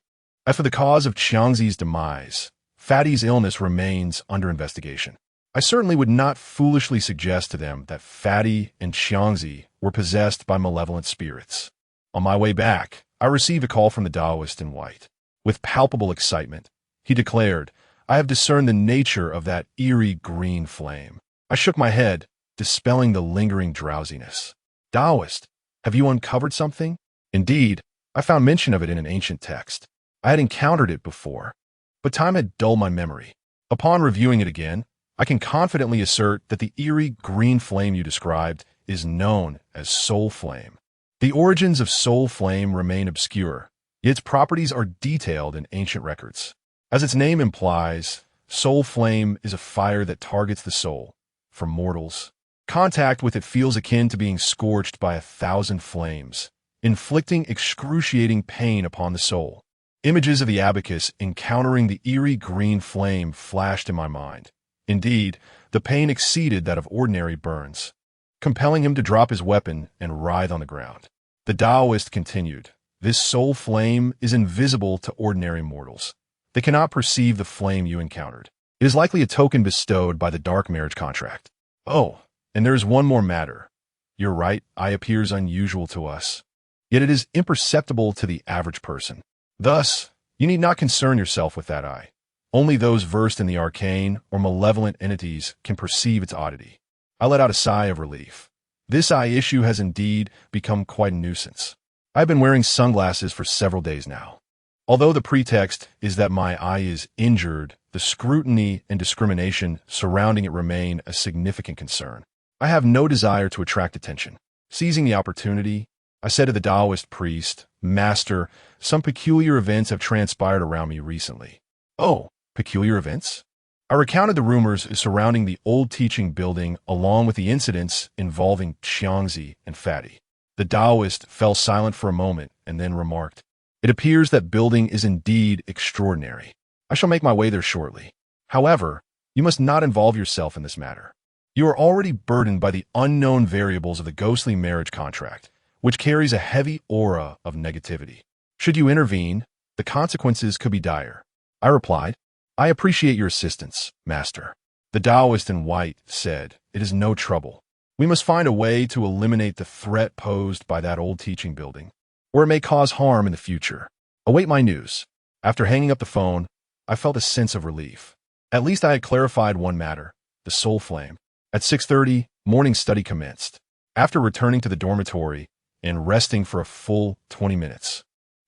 As for the cause of Zhang A-si's demise, Fatty's illness remains under investigation. I certainly would not foolishly suggest to them that Fatty and Zhang A-si were possessed by malevolent spirits. On my way back, I received a call from the Taoist in white. With palpable excitement, he declared, "I have discerned the nature of that eerie green flame." I shook my head, dispelling the lingering drowsiness. "Taoist, have you uncovered something?" Indeed, I found mention of it in an ancient text. I had encountered it before, but time had dulled my memory. Upon reviewing it again, I can confidently assert that the eerie green flame you described is known as soul flame. The origins of soul flame remain obscure, yet its properties are detailed in ancient records. As its name implies, soul flame is a fire that targets the soul. For mortals, contact with it feels akin to being scorched by 1,000 flames, inflicting excruciating pain upon the soul. Images of the abacus encountering the eerie green flame flashed in my mind. Indeed, the pain exceeded that of ordinary burns, compelling him to drop his weapon and writhe on the ground. The Taoist continued, "This soul flame is invisible to ordinary mortals. They cannot perceive the flame you encountered. It is likely a token bestowed by the dark marriage contract. Oh, and there is one more matter. Your right eye appears unusual to us, yet it is imperceptible to the average person. Thus, you need not concern yourself with that eye. Only those versed in the arcane or malevolent entities can perceive its oddity." I let out a sigh of relief. This eye issue has indeed become quite a nuisance. I've been wearing sunglasses for several days now. Although the pretext is that my eye is injured, the scrutiny and discrimination surrounding it remain a significant concern. I have no desire to attract attention. Seizing the opportunity, I said to the Taoist priest, "Master, some peculiar events have transpired around me recently." "Oh, peculiar events?" I recounted the rumors surrounding the old teaching building along with the incidents involving Zhang A-si and Fatty. The Taoist fell silent for a moment and then remarked, "It appears that building is indeed extraordinary. I shall make my way there shortly. However, you must not involve yourself in this matter. You are already burdened by the unknown variables of the ghostly marriage contract, which carries a heavy aura of negativity. Should you intervene, the consequences could be dire." I replied, "I appreciate your assistance, Master." The Taoist in white said, "It is no trouble. We must find a way to eliminate the threat posed by that old teaching building, or it may cause harm in the future. Await my news." After hanging up the phone, I felt a sense of relief. At least I had clarified one matter, the soul flame. At 6:30, morning study commenced. After returning to the dormitory and resting for a full 20 minutes,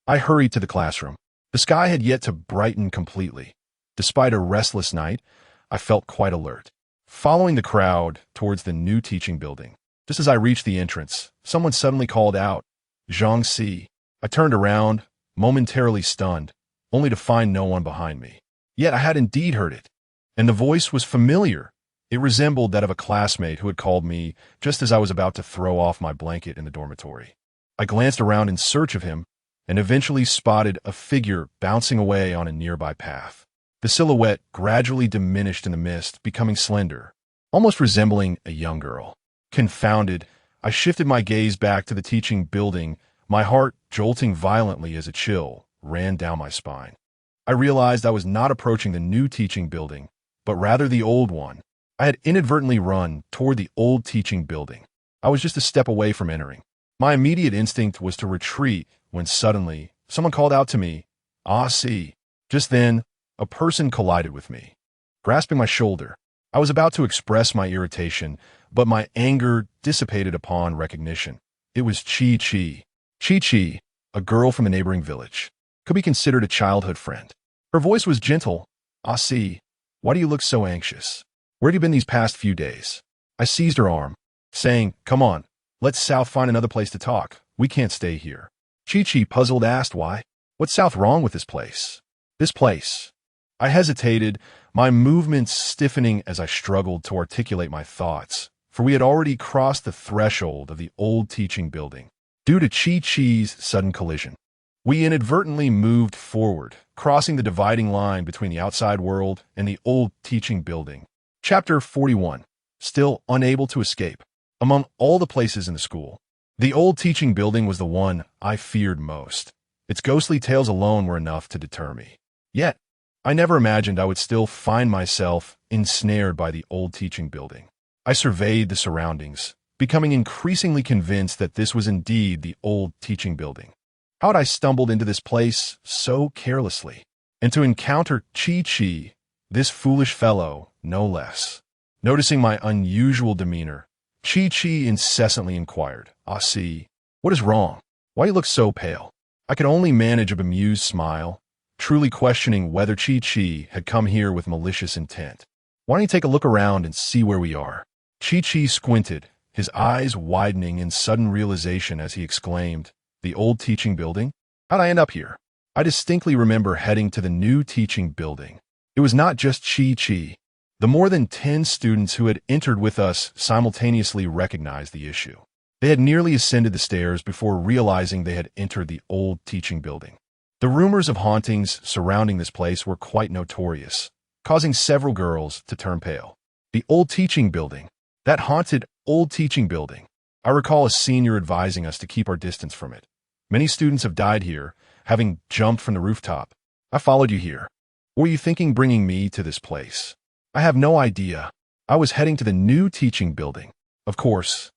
I hurried to the classroom. The sky had yet to brighten completely. Despite a restless night, I felt quite alert. Following the crowd towards the new teaching building, just as I reached the entrance, someone suddenly called out, "Zhang A-si." I turned around, momentarily stunned, only to find no one behind me. Yet I had indeed heard it, and the voice was familiar. It resembled that of a classmate who had called me just as I was about to throw off my blanket in the dormitory. I glanced around in search of him and eventually spotted a figure bouncing away on a nearby path. The silhouette gradually diminished in the mist, becoming slender, almost resembling a young girl. Confounded, I shifted my gaze back to the teaching building, my heart jolting violently as a chill ran down my spine. I realized I was not approaching the new teaching building, but rather the old one. I had inadvertently run toward the old teaching building. I was just a step away from entering. My immediate instinct was to retreat when suddenly someone called out to me, "Ah, see." Just then, a person collided with me. Grasping my shoulder, I was about to express my irritation, but my anger dissipated upon recognition. It was Chi-Chi. Chi-Chi, a girl from the neighboring village, could be considered a childhood friend. Her voice was gentle, A-si, why do you look so anxious? Where have you been these past few days? I seized her arm, saying, come on, let's South find another place to talk. We can't stay here. Chi-Chi, puzzled, asked why. What's South wrong with this place? This place. I hesitated, my movements stiffening as I struggled to articulate my thoughts, for we had already crossed the threshold of the old teaching building. Due to Chi-Chi's sudden collision, we inadvertently moved forward, crossing the dividing line between the outside world and the old teaching building. Chapter 41. Still unable to escape. Among all the places in the school, the old teaching building was the one I feared most. Its ghostly tales alone were enough to deter me. Yet, I never imagined I would still find myself ensnared by the old teaching building. I surveyed the surroundings, becoming increasingly convinced that this was indeed the old teaching building. How had I stumbled into this place so carelessly? And to encounter Chi-Chi, this foolish fellow, no less. Noticing my unusual demeanor, Chi-Chi incessantly inquired, A-si, what is wrong? Why you look so pale? I could only manage a bemused smile, truly questioning whether Chi-Chi had come here with malicious intent. Why don't you take a look around and see where we are? Chi-Chi squinted, his eyes widening in sudden realization as he exclaimed, the old teaching building? How'd I end up here? I distinctly remember heading to the new teaching building. It was not just Chi-Chi. The more than 10 students who had entered with us simultaneously recognized the issue. They had nearly ascended the stairs before realizing they had entered the old teaching building. The rumors of hauntings surrounding this place were quite notorious, causing several girls to turn pale. The old teaching building. That haunted old teaching building. I recall a senior advising us to keep our distance from it. Many students have died here, having jumped from the rooftop. I followed you here. What were you thinking bringing me to this place? I have no idea. I was heading to the new teaching building. Of course,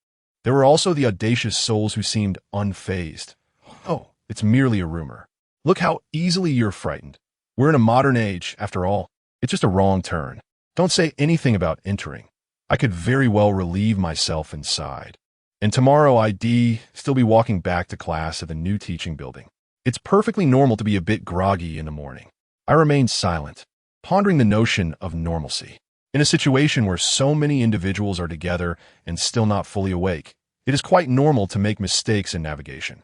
there were also the audacious souls who seemed unfazed. Oh, it's merely a rumor. Look how easily you're frightened. We're in a modern age, after all. It's just a wrong turn. Don't say anything about entering. I could very well relieve myself inside. And tomorrow I'd still be walking back to class at the new teaching building. It's perfectly normal to be a bit groggy in the morning. I remained silent, pondering the notion of normalcy. In a situation where so many individuals are together and still not fully awake, it is quite normal to make mistakes in navigation.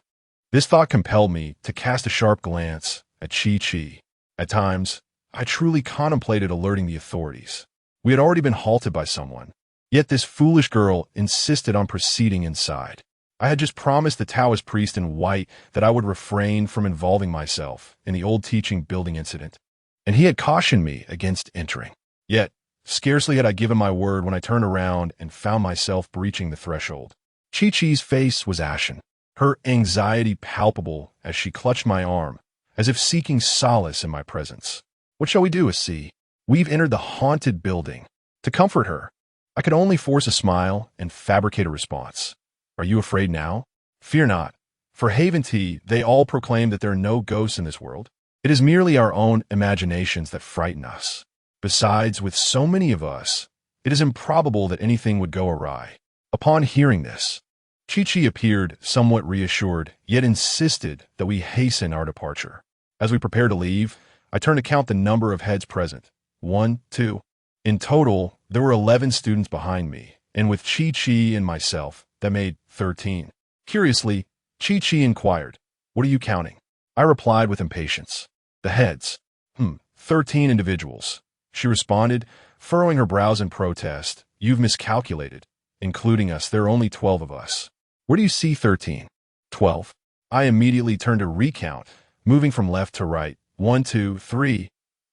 This thought compelled me to cast a sharp glance at Chi-Chi. At times, I truly contemplated alerting the authorities. We had already been halted by someone, yet this foolish girl insisted on proceeding inside. I had just promised the Taoist priest in white that I would refrain from involving myself in the old teaching building incident, and he had cautioned me against entering. Yet, scarcely had I given my word when I turned around and found myself breaching the threshold. Chi-Chi's face was ashen, her anxiety palpable as she clutched my arm, as if seeking solace in my presence. What shall we do, A-si? We've entered the haunted building. To comfort her, I could only force a smile and fabricate a response. Are you afraid now? Fear not. For Haventy, they all proclaim that there are no ghosts in this world. It is merely our own imaginations that frighten us. Besides, with so many of us, it is improbable that anything would go awry. Upon hearing this, Chi-Chi appeared somewhat reassured, yet insisted that we hasten our departure. As we prepared to leave, I turned to count the number of heads present. 1, 2. In total, there were 11 students behind me, and with Chi-Chi and myself, that made 13. Curiously, Chi-Chi inquired, what are you counting? I replied with impatience. The heads. 13 individuals. She responded, furrowing her brows in protest. You've miscalculated. Including us, there are only 12 of us. Where do you see 13? 12. I immediately turned to recount, moving from left to right. 1, 2, 3.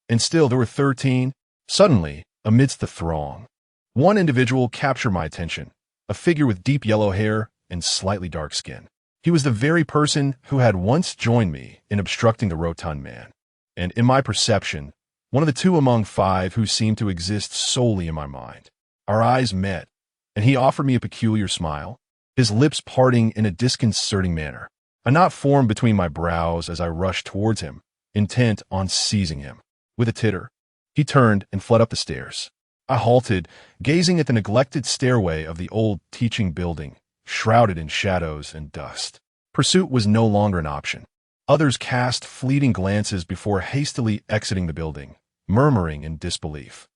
And still there were 13. Suddenly, amidst the throng, one individual captured my attention, a figure with deep yellow hair and slightly dark skin. He was the very person who had once joined me in obstructing the rotund man, and in my perception, one of the two among 5 who seemed to exist solely in my mind. Our eyes met, and he offered me a peculiar smile, his lips parting in a disconcerting manner. A knot formed between my brows as I rushed towards him, intent on seizing him. With a titter, he turned and fled up the stairs. I halted, gazing at the neglected stairway of the old teaching building, shrouded in shadows and dust. Pursuit was no longer an option. Others cast fleeting glances before hastily exiting the building, murmuring in disbelief.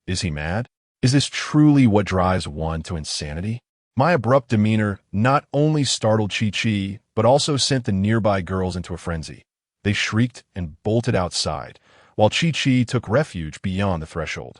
Is he mad? Is this truly what drives one to insanity? My abrupt demeanor not only startled Chi-Chi, but also sent the nearby girls into a frenzy. They shrieked and bolted outside, while Chi-Chi took refuge beyond the threshold.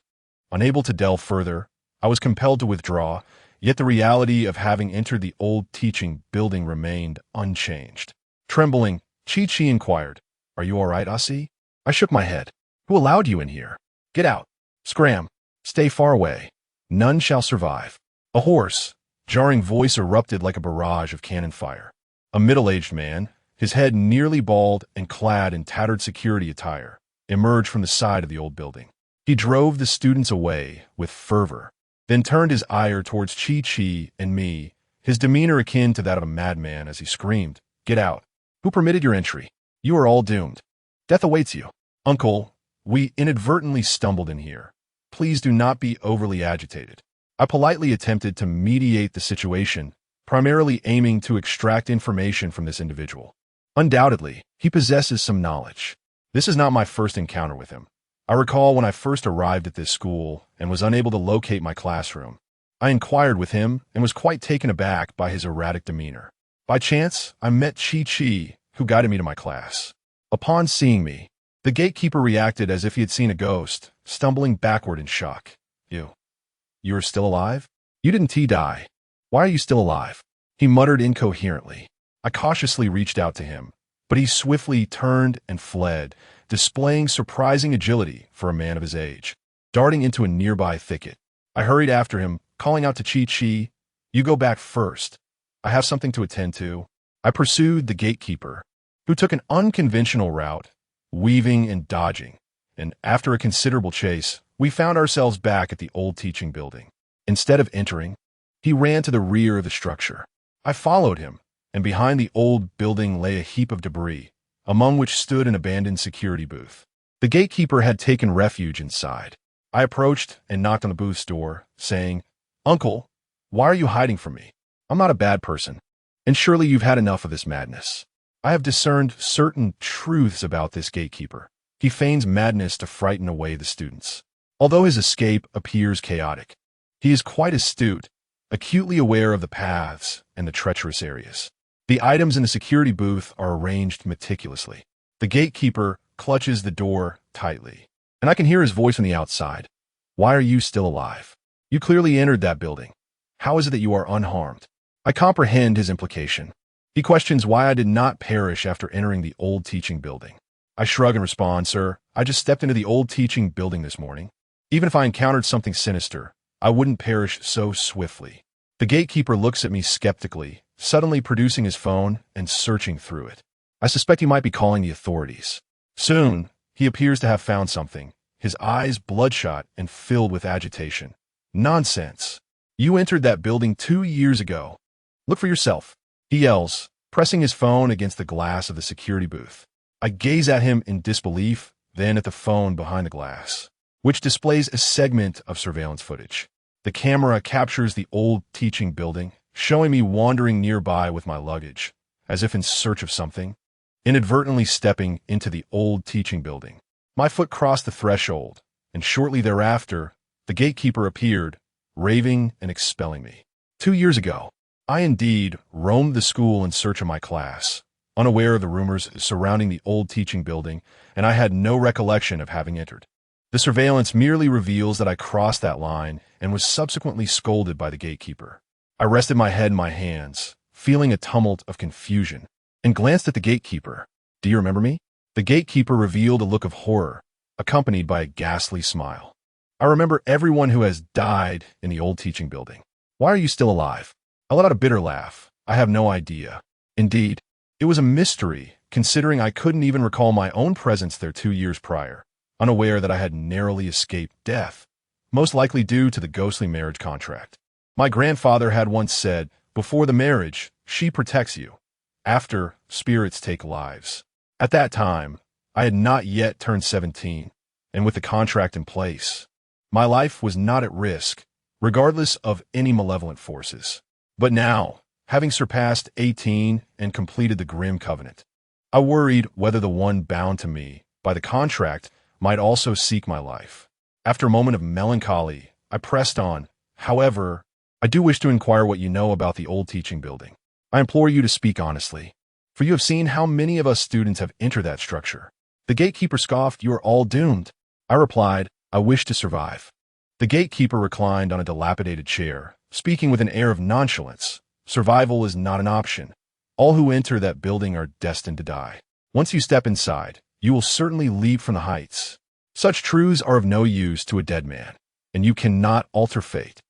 Unable to delve further, I was compelled to withdraw, yet the reality of having entered the old teaching building remained unchanged. Trembling, Chi-Chi inquired, "Are you all right, A-si?" I shook my head. "Who allowed you in here? Get out. Scram. Stay far away. None shall survive." A hoarse, jarring voice erupted like a barrage of cannon fire. A middle-aged man, his head nearly bald and clad in tattered security attire, emerged from the side of the old building. He drove the students away with fervor, then turned his ire towards Chi-Chi and me, his demeanor akin to that of a madman as he screamed, "Get out. Who permitted your entry? You are all doomed. Death awaits you." "Uncle, we inadvertently stumbled in here. Please do not be overly agitated." I politely attempted to mediate the situation, primarily aiming to extract information from this individual. Undoubtedly, he possesses some knowledge. This is not my first encounter with him. I recall when I first arrived at this school and was unable to locate my classroom. I inquired with him and was quite taken aback by his erratic demeanor. By chance, I met Chi-Chi, who guided me to my class. Upon seeing me, the gatekeeper reacted as if he had seen a ghost, stumbling backward in shock. You are still alive? You didn't die. Why are you still alive?" He muttered incoherently. I cautiously reached out to him, but he swiftly turned and fled, displaying surprising agility for a man of his age. Darting into a nearby thicket, I hurried after him, calling out to Chi-Chi, "You go back first. I have something to attend to." I pursued the gatekeeper, who took an unconventional route, weaving and dodging, and after a considerable chase, we found ourselves back at the old teaching building. Instead of entering, he ran to the rear of the structure. I followed him, and behind the old building lay a heap of debris, among which stood an abandoned security booth. The gatekeeper had taken refuge inside. I approached and knocked on the booth's door, saying, "Uncle, why are you hiding from me? I'm not a bad person, and surely you've had enough of this madness." I have discerned certain truths about this gatekeeper. He feigns madness to frighten away the students. Although his escape appears chaotic, he is quite astute, acutely aware of the paths and the treacherous areas. The items in the security booth are arranged meticulously. The gatekeeper clutches the door tightly, and I can hear his voice on the outside. "Why are you still alive? You clearly entered that building. How is it that you are unharmed?" I comprehend his implication. He questions why I did not perish after entering the old teaching building. I shrug and respond, "Sir, I just stepped into the old teaching building this morning. Even if I encountered something sinister, I wouldn't perish so swiftly." The gatekeeper looks at me skeptically, suddenly producing his phone and searching through it. I suspect he might be calling the authorities. Soon, he appears to have found something, his eyes bloodshot and filled with agitation. "Nonsense. You entered that building 2 years ago. Look for yourself," he yells, pressing his phone against the glass of the security booth. I gaze at him in disbelief, then at the phone behind the glass, which displays a segment of surveillance footage. The camera captures the old teaching building, showing me wandering nearby with my luggage, as if in search of something, inadvertently stepping into the old teaching building. My foot crossed the threshold, and shortly thereafter, the gatekeeper appeared, raving and expelling me. 2 years ago, I indeed roamed the school in search of my class, unaware of the rumors surrounding the old teaching building, and I had no recollection of having entered. The surveillance merely reveals that I crossed that line and was subsequently scolded by the gatekeeper. I rested my head in my hands, feeling a tumult of confusion, and glanced at the gatekeeper. "Do you remember me?" The gatekeeper revealed a look of horror, accompanied by a ghastly smile. "I remember everyone who has died in the old teaching building. Why are you still alive?" I let out a bitter laugh. I have no idea. Indeed, it was a mystery, considering I couldn't even recall my own presence there 2 years prior, unaware that I had narrowly escaped death, most likely due to the ghostly marriage contract. My grandfather had once said, "Before the marriage, she protects you. After, spirits take lives." At that time, I had not yet turned 17, and with the contract in place, my life was not at risk, regardless of any malevolent forces. But now, having surpassed 18 and completed the grim covenant, I worried whether the one bound to me by the contract might also seek my life. After a moment of melancholy, I pressed on. However, I do wish to inquire what you know about the old teaching building. I implore you to speak honestly, for you have seen how many of us students have entered that structure. The gatekeeper scoffed, "You are all doomed." I replied, "I wish to survive." The gatekeeper reclined on a dilapidated chair, speaking with an air of nonchalance. "Survival is not an option. All who enter that building are destined to die. Once you step inside, you will certainly leap from the heights. Such truths are of no use to a dead man, and you cannot alter fate."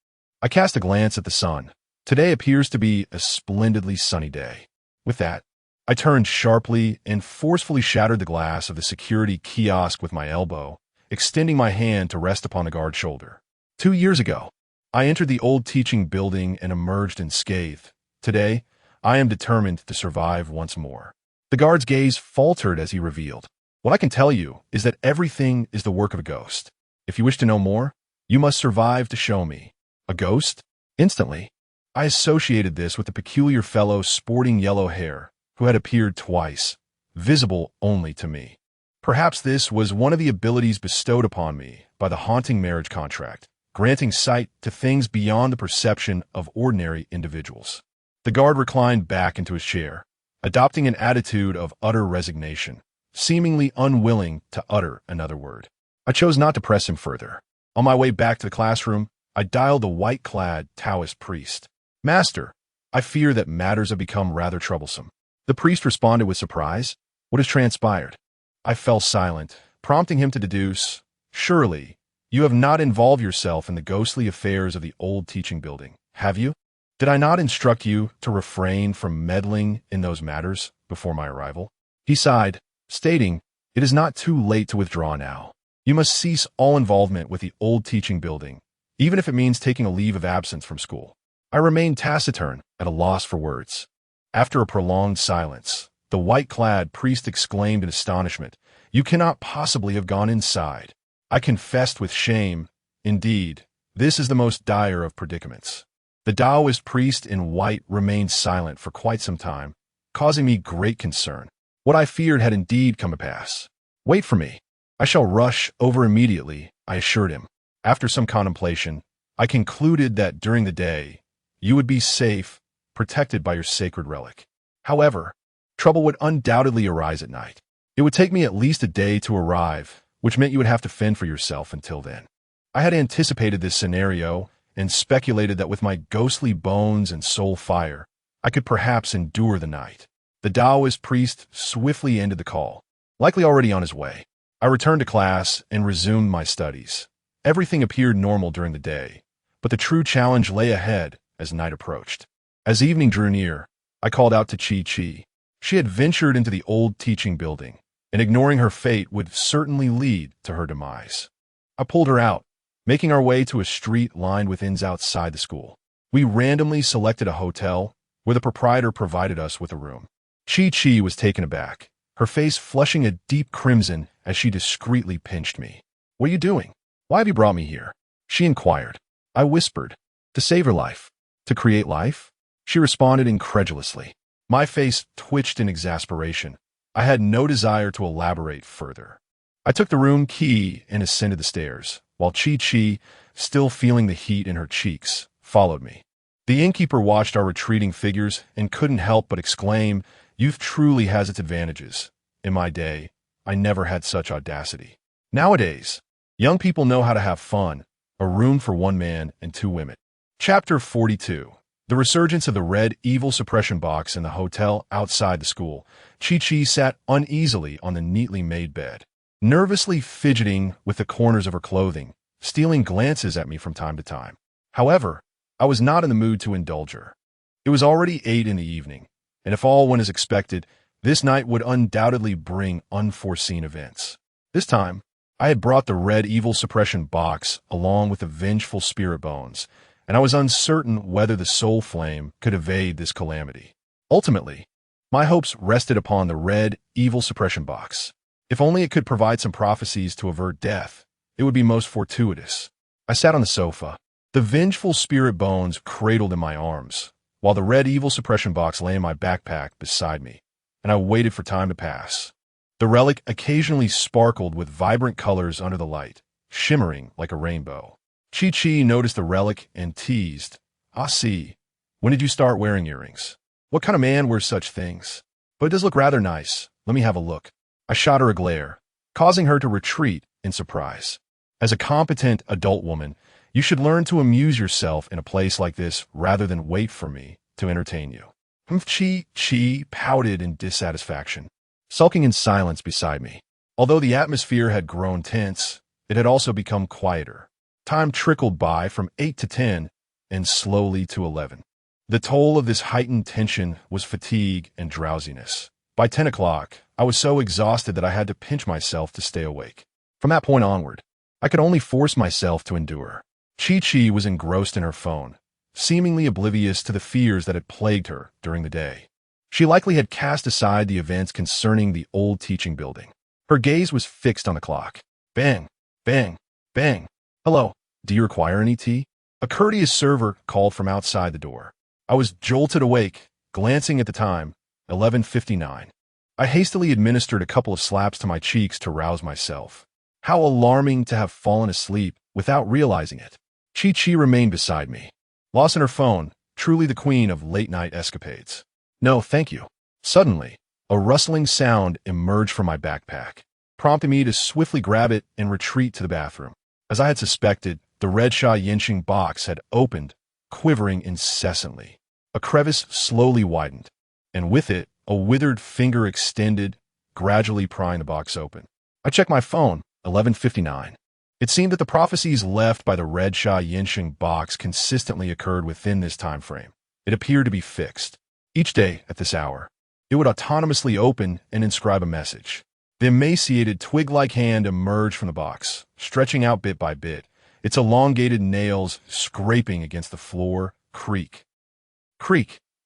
I cast a glance at the sun. Today appears to be a splendidly sunny day. With that, I turned sharply and forcefully shattered the glass of the security kiosk with my elbow, extending my hand to rest upon the guard's shoulder. 2 years ago, I entered the old teaching building and emerged unscathed. Today, I am determined to survive once more. The guard's gaze faltered as he revealed, "What I can tell you is that everything is the work of a ghost. If you wish to know more, you must survive to show me." A ghost? Instantly, I associated this with the peculiar fellow sporting yellow hair, who had appeared twice, visible only to me. Perhaps this was one of the abilities bestowed upon me by the haunting marriage contract, granting sight to things beyond the perception of ordinary individuals. The guard reclined back into his chair, adopting an attitude of utter resignation, seemingly unwilling to utter another word. I chose not to press him further. On my way back to the classroom, I dialed the white-clad Taoist priest. "Master, I fear that matters have become rather troublesome." The priest responded with surprise. "What has transpired?" I fell silent, prompting him to deduce, "Surely, you have not involved yourself in the ghostly affairs of the old teaching building, have you? Did I not instruct you to refrain from meddling in those matters before my arrival?" He sighed, stating, "It is not too late to withdraw now. You must cease all involvement with the old teaching building, even if it means taking a leave of absence from school." I remained taciturn, at a loss for words. After a prolonged silence, the white-clad priest exclaimed in astonishment, "You cannot possibly have gone inside." I confessed with shame, "Indeed, this is the most dire of predicaments." The Taoist priest in white remained silent for quite some time, causing me great concern. What I feared had indeed come to pass. "Wait for me. I shall rush over immediately," I assured him. After some contemplation, I concluded that during the day, you would be safe, protected by your sacred relic. However, trouble would undoubtedly arise at night. It would take me at least a day to arrive, which meant you would have to fend for yourself until then. I had anticipated this scenario and speculated that with my ghostly bones and soul fire, I could perhaps endure the night. The Taoist priest swiftly ended the call, likely already on his way. I returned to class and resumed my studies. Everything appeared normal during the day, but the true challenge lay ahead as night approached. As evening drew near, I called out to Chi. She had ventured into the old teaching building, and ignoring her fate would certainly lead to her demise. I pulled her out, making our way to a street lined with inns outside the school. We randomly selected a hotel, where the proprietor provided us with a room. Chi was taken aback, her face flushing a deep crimson as she discreetly pinched me. "What are you doing? Why have you brought me here?" she inquired. I whispered, "To save her life." "To create life?" She responded incredulously. My face twitched in exasperation. I had no desire to elaborate further. I took the room key and ascended the stairs, while Chi, still feeling the heat in her cheeks, followed me. The innkeeper watched our retreating figures and couldn't help but exclaim, "Youth truly has its advantages. In my day, I never had such audacity." Nowadays, young people know how to have fun, a room for one man and two women. Chapter 42. The resurgence of the red evil suppression box in the hotel outside the school. Chi sat uneasily on the neatly made bed, nervously fidgeting with the corners of her clothing, stealing glances at me from time to time. However, I was not in the mood to indulge her. It was already 8 in the evening, and if all went as expected, this night would undoubtedly bring unforeseen events. This time, I had brought the red evil suppression box along with the vengeful spirit bones, and I was uncertain whether the soul flame could evade this calamity. Ultimately, my hopes rested upon the red evil suppression box. If only it could provide some prophecies to avert death, it would be most fortuitous. I sat on the sofa, the vengeful spirit bones cradled in my arms, while the red evil suppression box lay in my backpack beside me, and I waited for time to pass. The relic occasionally sparkled with vibrant colors under the light, shimmering like a rainbow. Chi-Chi noticed the relic and teased, "A-si, when did you start wearing earrings? What kind of man wears such things? But it does look rather nice. Let me have a look." I shot her a glare, causing her to retreat in surprise. As a competent adult woman, you should learn to amuse yourself in a place like this rather than wait for me to entertain you. Chi-Chi pouted in dissatisfaction, sulking in silence beside me. Although the atmosphere had grown tense, it had also become quieter. Time trickled by from 8 to 10 and slowly to 11. The toll of this heightened tension was fatigue and drowsiness. By 10 o'clock, I was so exhausted that I had to pinch myself to stay awake. From that point onward, I could only force myself to endure. Chi-Chi was engrossed in her phone, seemingly oblivious to the fears that had plagued her during the day. She likely had cast aside the events concerning the old teaching building. Her gaze was fixed on the clock. Bang, bang, bang. "Hello, do you require any tea?" A courteous server called from outside the door. I was jolted awake, glancing at the time, 11:59. I hastily administered a couple of slaps to my cheeks to rouse myself. How alarming to have fallen asleep without realizing it. Chi-Chi remained beside me, lost in her phone, truly the queen of late-night escapades. "No, thank you." Suddenly, a rustling sound emerged from my backpack, prompting me to swiftly grab it and retreat to the bathroom. As I had suspected, the red Sha Yinxing box had opened, quivering incessantly. A crevice slowly widened, and with it, a withered finger extended, gradually prying the box open. I checked my phone, 11:59. It seemed that the prophecies left by the red Sha Yinxing box consistently occurred within this time frame. It appeared to be fixed. Each day, at this hour, it would autonomously open and inscribe a message. The emaciated twig-like hand emerged from the box, stretching out bit by bit, its elongated nails scraping against the floor, creak,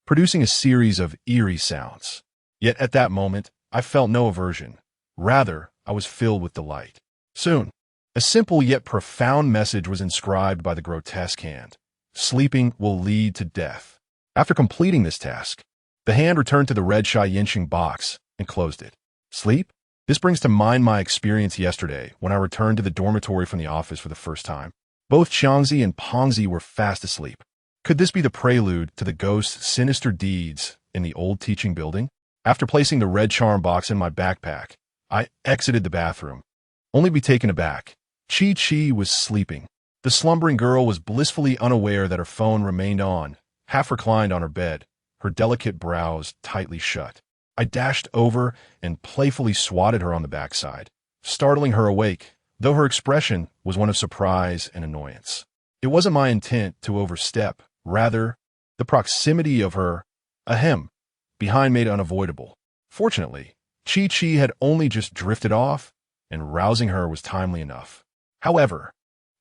producing a series of eerie sounds. Yet at that moment, I felt no aversion. Rather, I was filled with delight. Soon, a simple yet profound message was inscribed by the grotesque hand. "Sleeping will lead to death." After completing this task, the hand returned to the red Sha Yinxing box and closed it. Sleep? This brings to mind my experience yesterday when I returned to the dormitory from the office for the first time. Both Xiangzi and Pongzi were fast asleep. Could this be the prelude to the ghost's sinister deeds in the old teaching building? After placing the red charm box in my backpack, I exited the bathroom, only to be taken aback. Chi-Chi was sleeping. The slumbering girl was blissfully unaware that her phone remained on, half reclined on her bed, her delicate brows tightly shut. I dashed over and playfully swatted her on the backside, startling her awake, though her expression was one of surprise and annoyance. It wasn't my intent to overstep, rather, the proximity of her, behind made it unavoidable. Fortunately, Chi-Chi had only just drifted off, and rousing her was timely enough. However,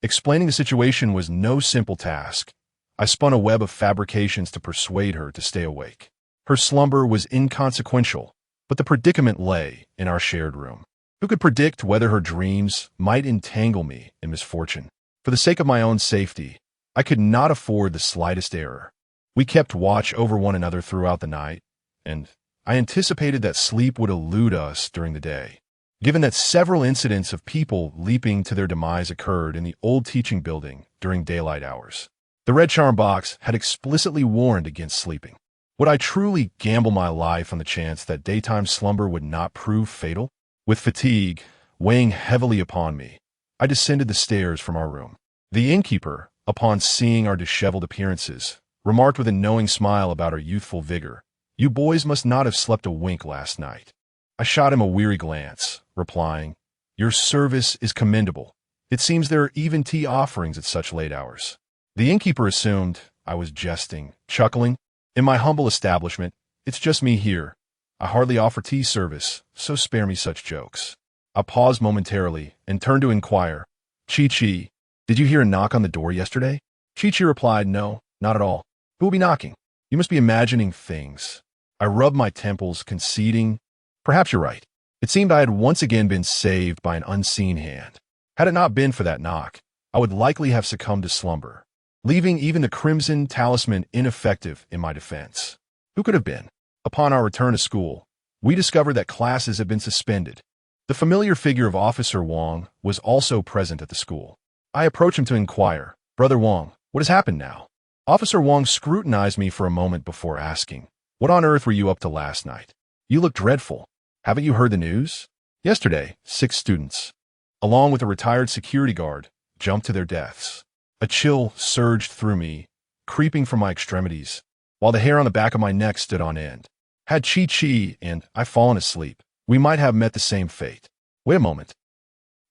explaining the situation was no simple task. I spun a web of fabrications to persuade her to stay awake. Her slumber was inconsequential, but the predicament lay in our shared room. Who could predict whether her dreams might entangle me in misfortune? For the sake of my own safety, I could not afford the slightest error. We kept watch over one another throughout the night, and I anticipated that sleep would elude us during the day. Given that several incidents of people leaping to their demise occurred in the old teaching building during daylight hours, the red charm box had explicitly warned against sleeping. Would I truly gamble my life on the chance that daytime slumber would not prove fatal? With fatigue weighing heavily upon me, I descended the stairs from our room. The innkeeper, upon seeing our disheveled appearances, remarked with a knowing smile about our youthful vigor, "You boys must not have slept a wink last night." I shot him a weary glance, replying, "Your service is commendable. It seems there are even tea offerings at such late hours." The innkeeper assumed I was jesting, chuckling, "In my humble establishment, it's just me here. I hardly offer tea service, so spare me such jokes." I paused momentarily and turned to inquire, "Chi-Chi, did you hear a knock on the door yesterday?" Chi-Chi replied, "No, not at all. Who will be knocking? You must be imagining things." I rubbed my temples, conceding, "Perhaps you're right." It seemed I had once again been saved by an unseen hand. Had it not been for that knock, I would likely have succumbed to slumber, leaving even the crimson talisman ineffective in my defense. Who could have been? Upon our return to school, we discovered that classes had been suspended. The familiar figure of Officer Wong was also present at the school. I approached him to inquire, "Brother Wong, what has happened now?" Officer Wong scrutinized me for a moment before asking, "What on earth were you up to last night? You look dreadful. Haven't you heard the news? Yesterday, 6 students, along with a retired security guard, jumped to their deaths." A chill surged through me, creeping from my extremities, while the hair on the back of my neck stood on end. Had Chi and I fallen asleep, we might have met the same fate. Wait a moment.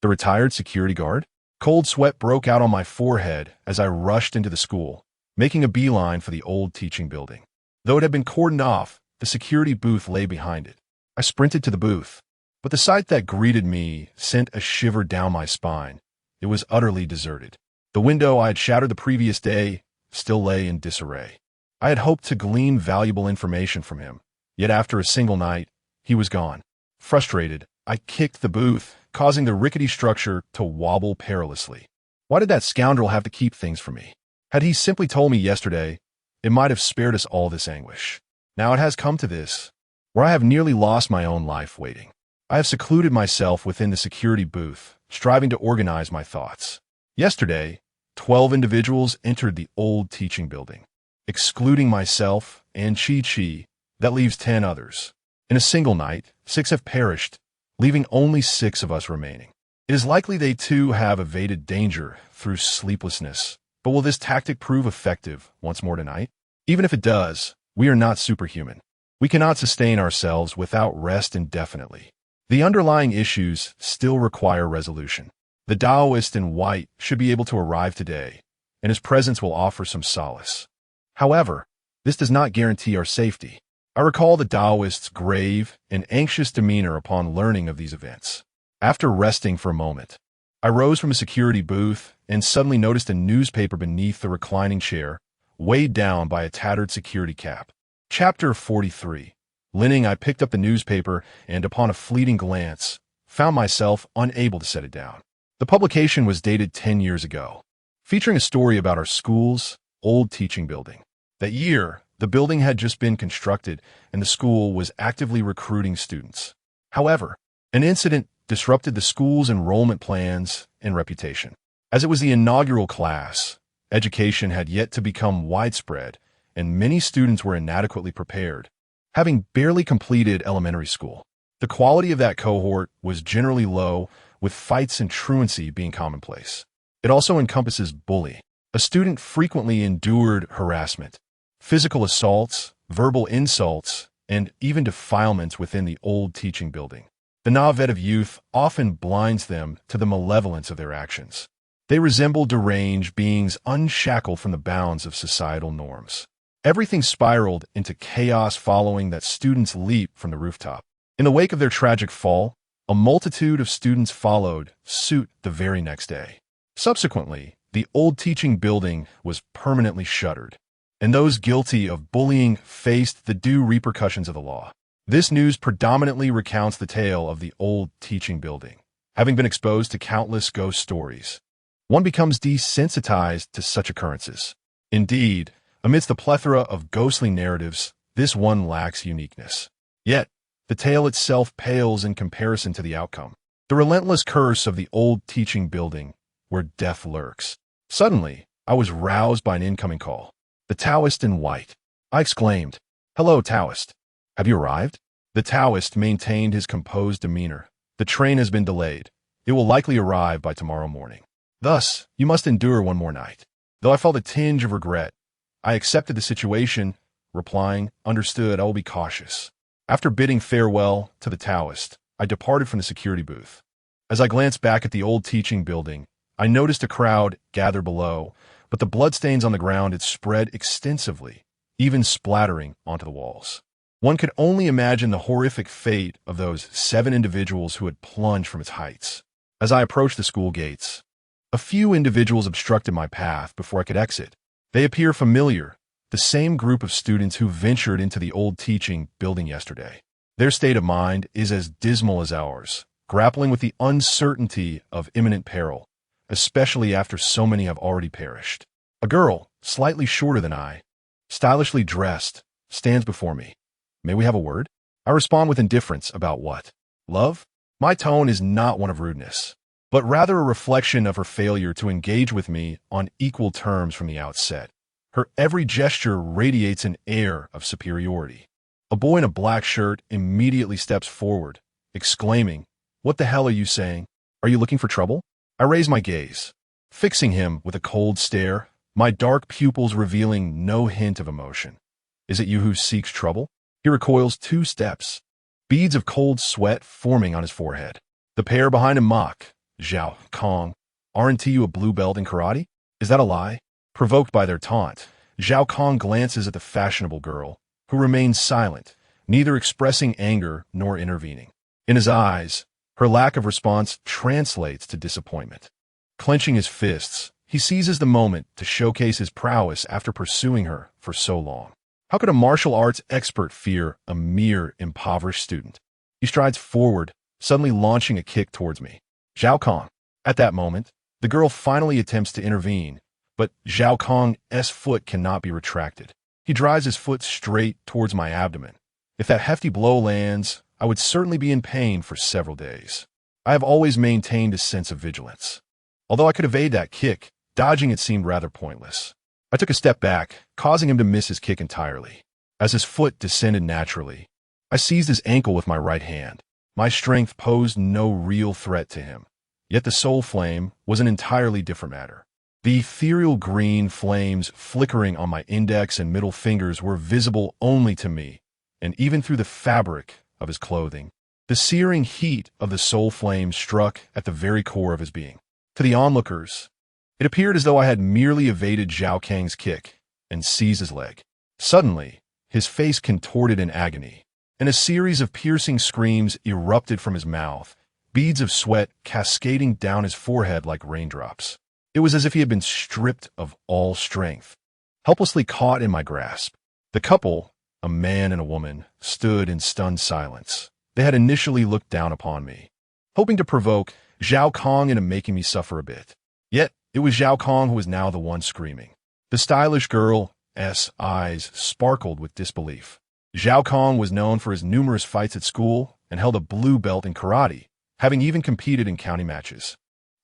The retired security guard? Cold sweat broke out on my forehead as I rushed into the school, making a beeline for the old teaching building. Though it had been cordoned off, the security booth lay behind it. I sprinted to the booth, but the sight that greeted me sent a shiver down my spine. It was utterly deserted. The window I had shattered the previous day still lay in disarray. I had hoped to glean valuable information from him, yet after a single night, he was gone. Frustrated, I kicked the booth, causing the rickety structure to wobble perilously. Why did that scoundrel have to keep things from me? Had he simply told me yesterday, it might have spared us all this anguish. Now it has come to this, where I have nearly lost my own life waiting. I have secluded myself within the security booth, striving to organize my thoughts. Yesterday, 12 individuals entered the old teaching building. Excluding myself and Chi, that leaves 10 others. In a single night, 6 have perished, leaving only 6 of us remaining. It is likely they too have evaded danger through sleeplessness, but will this tactic prove effective once more tonight? Even if it does, we are not superhuman. We cannot sustain ourselves without rest indefinitely. The underlying issues still require resolution. The Taoist in white should be able to arrive today, and his presence will offer some solace. However, this does not guarantee our safety. I recall the Taoist's grave and anxious demeanor upon learning of these events. After resting for a moment, I rose from a security booth and suddenly noticed a newspaper beneath the reclining chair, weighed down by a tattered security cap. Chapter 43. Leaning, I picked up the newspaper and, upon a fleeting glance, found myself unable to set it down. The publication was dated 10 years ago, featuring a story about our school's old teaching building. That year, the building had just been constructed and the school was actively recruiting students. However, an incident disrupted the school's enrollment plans and reputation. As it was the inaugural class, education had yet to become widespread, and many students were inadequately prepared, having barely completed elementary school. The quality of that cohort was generally low, with fights and truancy being commonplace. It also encompasses bullying. A student frequently endured harassment, physical assaults, verbal insults, and even defilement within the old teaching building. The naivete of youth often blinds them to the malevolence of their actions. They resemble deranged beings unshackled from the bounds of societal norms. Everything spiraled into chaos following that student's leap from the rooftop. In the wake of their tragic fall, a multitude of students followed suit the very next day. Subsequently, the old teaching building was permanently shuttered, and those guilty of bullying faced the due repercussions of the law. This news predominantly recounts the tale of the old teaching building. Having been exposed to countless ghost stories, one becomes desensitized to such occurrences. Indeed, amidst the plethora of ghostly narratives, this one lacks uniqueness. Yet, the tale itself pales in comparison to the outcome. The relentless curse of the old teaching building, where death lurks. Suddenly, I was roused by an incoming call. The Taoist in white. I exclaimed, "Hello, Taoist. Have you arrived?" The Taoist maintained his composed demeanor. "The train has been delayed. It will likely arrive by tomorrow morning. Thus, you must endure one more night." Though I felt a tinge of regret, I accepted the situation, replying, "Understood, I will be cautious." After bidding farewell to the Taoist, I departed from the security booth. As I glanced back at the old teaching building, I noticed a crowd gather below, but the bloodstains on the ground had spread extensively, even splattering onto the walls. One could only imagine the horrific fate of those 7 individuals who had plunged from its heights. As I approached the school gates, a few individuals obstructed my path before I could exit. They appear familiar, the same group of students who ventured into the old teaching building yesterday. Their state of mind is as dismal as ours, grappling with the uncertainty of imminent peril, especially after so many have already perished. A girl, slightly shorter than I, stylishly dressed, stands before me. "May we have a word?" I respond with indifference about what? Love? My tone is not one of rudeness, but rather a reflection of her failure to engage with me on equal terms from the outset. Her every gesture radiates an air of superiority. A boy in a black shirt immediately steps forward, exclaiming, "What the hell are you saying? Are you looking for trouble?" I raise my gaze, fixing him with a cold stare, my dark pupils revealing no hint of emotion. "Is it you who seeks trouble?" He recoils 2 steps, beads of cold sweat forming on his forehead. The pair behind him mock, "Zhao Kong, aren't you a blue belt in karate? Is that a lie?" Provoked by their taunt, Zhao Kong glances at the fashionable girl, who remains silent, neither expressing anger nor intervening. In his eyes, her lack of response translates to disappointment. Clenching his fists, he seizes the moment to showcase his prowess after pursuing her for so long. How could a martial arts expert fear a mere impoverished student? He strides forward, suddenly launching a kick towards me. "Zhao Kong." At that moment, the girl finally attempts to intervene, but Zhao Kong's foot cannot be retracted. He drives his foot straight towards my abdomen. If that hefty blow lands, I would certainly be in pain for several days. I have always maintained a sense of vigilance. Although I could evade that kick, dodging it seemed rather pointless. I took a step back, causing him to miss his kick entirely. As his foot descended naturally, I seized his ankle with my right hand. My strength posed no real threat to him. Yet the soul flame was an entirely different matter. The ethereal green flames flickering on my index and middle fingers were visible only to me, and even through the fabric of his clothing. The searing heat of the soul flame struck at the very core of his being. To the onlookers, it appeared as though I had merely evaded Zhao Kang's kick and seized his leg. Suddenly, his face contorted in agony, and a series of piercing screams erupted from his mouth, beads of sweat cascading down his forehead like raindrops. It was as if he had been stripped of all strength, helplessly caught in my grasp. The couple, a man and a woman, stood in stunned silence. They had initially looked down upon me, hoping to provoke Zhao Kong into making me suffer a bit. Yet, it was Zhao Kong who was now the one screaming. The stylish girl's eyes sparkled with disbelief. Zhao Kong was known for his numerous fights at school and held a blue belt in karate, having even competed in county matches.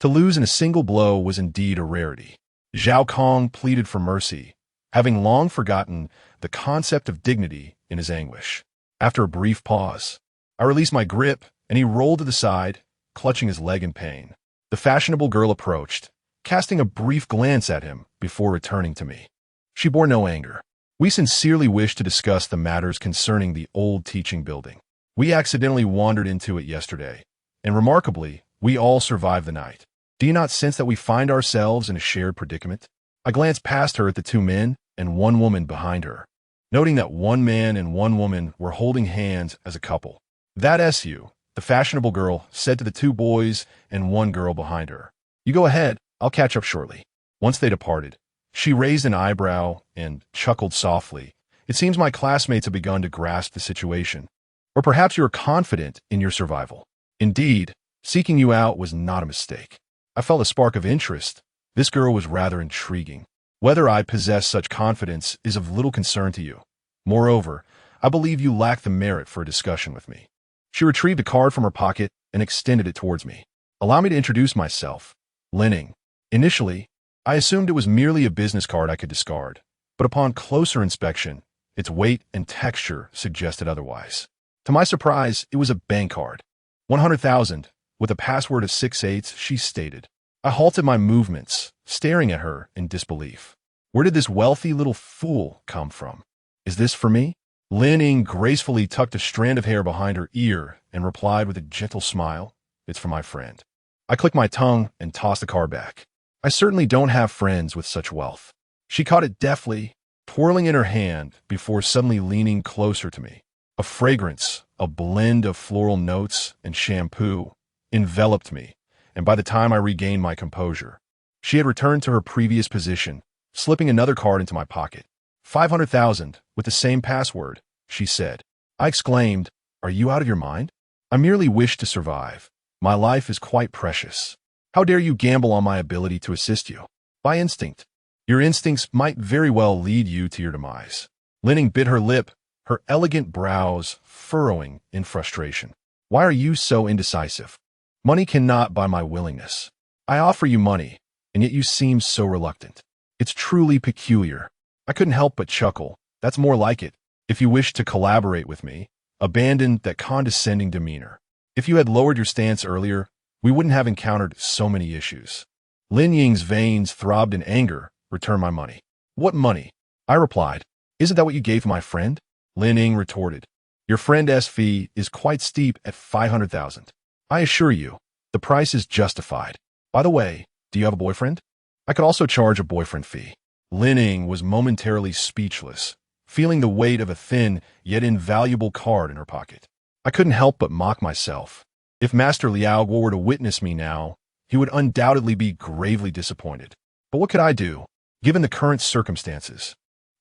To lose in a single blow was indeed a rarity. Zhao Kong pleaded for mercy, having long forgotten the concept of dignity in his anguish. After a brief pause, I released my grip, and he rolled to the side, clutching his leg in pain. The fashionable girl approached, casting a brief glance at him before returning to me. She bore no anger. "We sincerely wish to discuss the matters concerning the old teaching building. We accidentally wandered into it yesterday, and remarkably, we all survived the night. Do you not sense that we find ourselves in a shared predicament?" I glanced past her at the 2 men and 1 woman behind her, noting that 1 man and 1 woman were holding hands as a couple. "That's you," the fashionable girl said to the 2 boys and 1 girl behind her. "You go ahead, I'll catch up shortly." Once they departed, she raised an eyebrow and chuckled softly. "It seems my classmates have begun to grasp the situation. Or perhaps you are confident in your survival. Indeed, seeking you out was not a mistake." I felt a spark of interest. This girl was rather intriguing. Whether I possess such confidence is of little concern to you. Moreover, I believe you lack the merit for a discussion with me. She retrieved a card from her pocket and extended it towards me. "Allow me to introduce myself. Linning." Initially, I assumed it was merely a business card I could discard, but upon closer inspection, its weight and texture suggested otherwise. To my surprise, it was a bank card. 100,000, with a password of 6/8, she stated. I halted my movements, staring at her in disbelief. Where did this wealthy little fool come from? "Is this for me?" Linning gracefully tucked a strand of hair behind her ear and replied with a gentle smile, "It's for my friend." I clicked my tongue and tossed the card back. I certainly don't have friends with such wealth. She caught it deftly, twirling in her hand before suddenly leaning closer to me. A fragrance, a blend of floral notes and shampoo, enveloped me, and by the time I regained my composure, she had returned to her previous position, slipping another card into my pocket. 500,000, with the same password, she said. I exclaimed, "Are you out of your mind? I merely wish to survive. My life is quite precious. How dare you gamble on my ability to assist you? By instinct. Your instincts might very well lead you to your demise." Linning bit her lip, her elegant brows furrowing in frustration. Why are you so indecisive? Money cannot buy my willingness. I offer you money, and yet you seem so reluctant. It's truly peculiar. I couldn't help but chuckle. That's more like it. If you wish to collaborate with me, abandon that condescending demeanor. If you had lowered your stance earlier, we wouldn't have encountered so many issues. Lin Ying's veins throbbed in anger. Return my money. What money? I replied. Isn't that what you gave my friend? Lin Ying retorted. Your friend's fee is quite steep at 500,000. I assure you, the price is justified. By the way, do you have a boyfriend? I could also charge a boyfriend fee. Lin Ying was momentarily speechless, feeling the weight of a thin yet invaluable card in her pocket. I couldn't help but mock myself. If Master Liao were to witness me now, he would undoubtedly be gravely disappointed. But what could I do, given the current circumstances?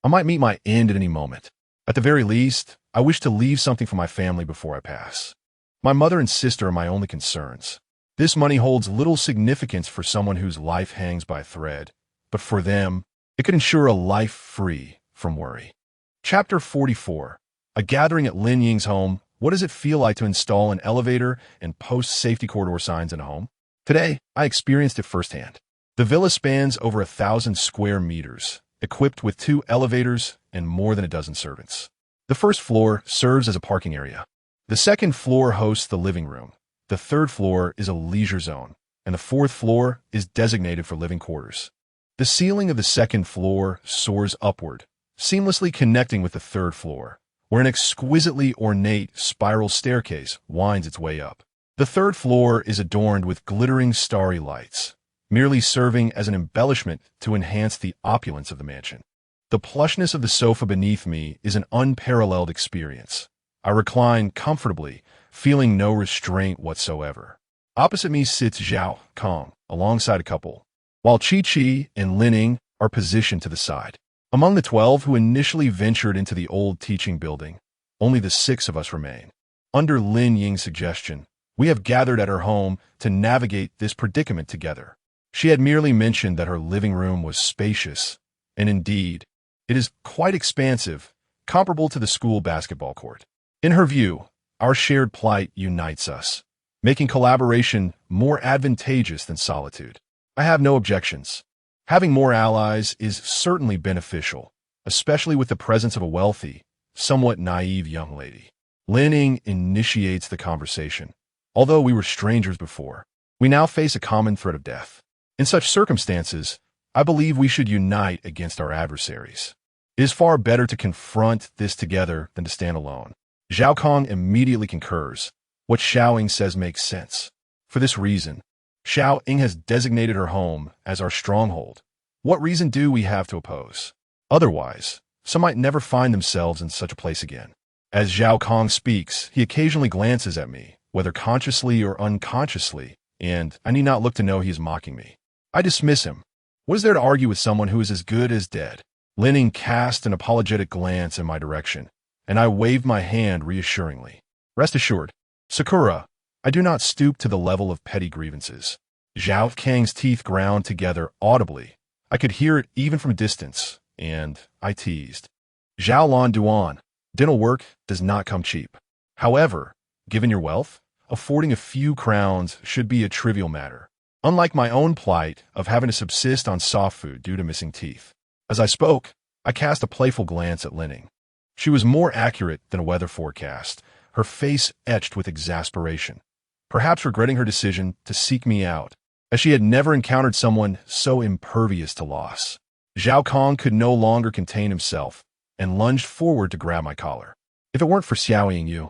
I might meet my end at any moment. At the very least, I wish to leave something for my family before I pass. My mother and sister are my only concerns. This money holds little significance for someone whose life hangs by a thread, but for them, it could ensure a life free from worry. Chapter 44. A gathering at Lin Ying's home. What does it feel like to install an elevator and post safety corridor signs in a home? Today, I experienced it firsthand. The villa spans over 1,000 square meters, equipped with 2 elevators and more than a dozen servants. The first floor serves as a parking area. The second floor hosts the living room. The third floor is a leisure zone, and the fourth floor is designated for living quarters. The ceiling of the second floor soars upward, seamlessly connecting with the third floor, where an exquisitely ornate spiral staircase winds its way up. The third floor is adorned with glittering starry lights, merely serving as an embellishment to enhance the opulence of the mansion. The plushness of the sofa beneath me is an unparalleled experience. I recline comfortably, feeling no restraint whatsoever. Opposite me sits Zhao Kong, alongside a couple, while Chi-Chi and Lin Ying are positioned to the side. Among the 12 who initially ventured into the old teaching building, only the 6 of us remain. Under Lin Ying's suggestion, we have gathered at her home to navigate this predicament together. She had merely mentioned that her living room was spacious, and indeed, it is quite expansive, comparable to the school basketball court. In her view, our shared plight unites us, making collaboration more advantageous than solitude. I have no objections. Having more allies is certainly beneficial, especially with the presence of a wealthy, somewhat naive young lady. Lin Ying initiates the conversation. Although we were strangers before, we now face a common threat of death. In such circumstances, I believe we should unite against our adversaries. It is far better to confront this together than to stand alone. Zhao Kong immediately concurs. What Xiao Ying says makes sense. For this reason, Xiao Ying has designated her home as our stronghold. What reason do we have to oppose? Otherwise, some might never find themselves in such a place again. As Zhao Kong speaks, he occasionally glances at me, whether consciously or unconsciously, and I need not look to know he is mocking me. I dismiss him. What is there to argue with someone who is as good as dead? Lin Ying cast an apologetic glance in my direction, and I waved my hand reassuringly. Rest assured, Sakura, I do not stoop to the level of petty grievances. Zhao Kang's teeth ground together audibly. I could hear it even from a distance, and I teased. Zhao Lan Duan, dental work does not come cheap. However, given your wealth, affording a few crowns should be a trivial matter, unlike my own plight of having to subsist on soft food due to missing teeth. As I spoke, I cast a playful glance at Lin Ying. She was more accurate than a weather forecast, her face etched with exasperation, perhaps regretting her decision to seek me out, as she had never encountered someone so impervious to loss. Zhao Kong could no longer contain himself and lunged forward to grab my collar. If it weren't for Xiao Ying,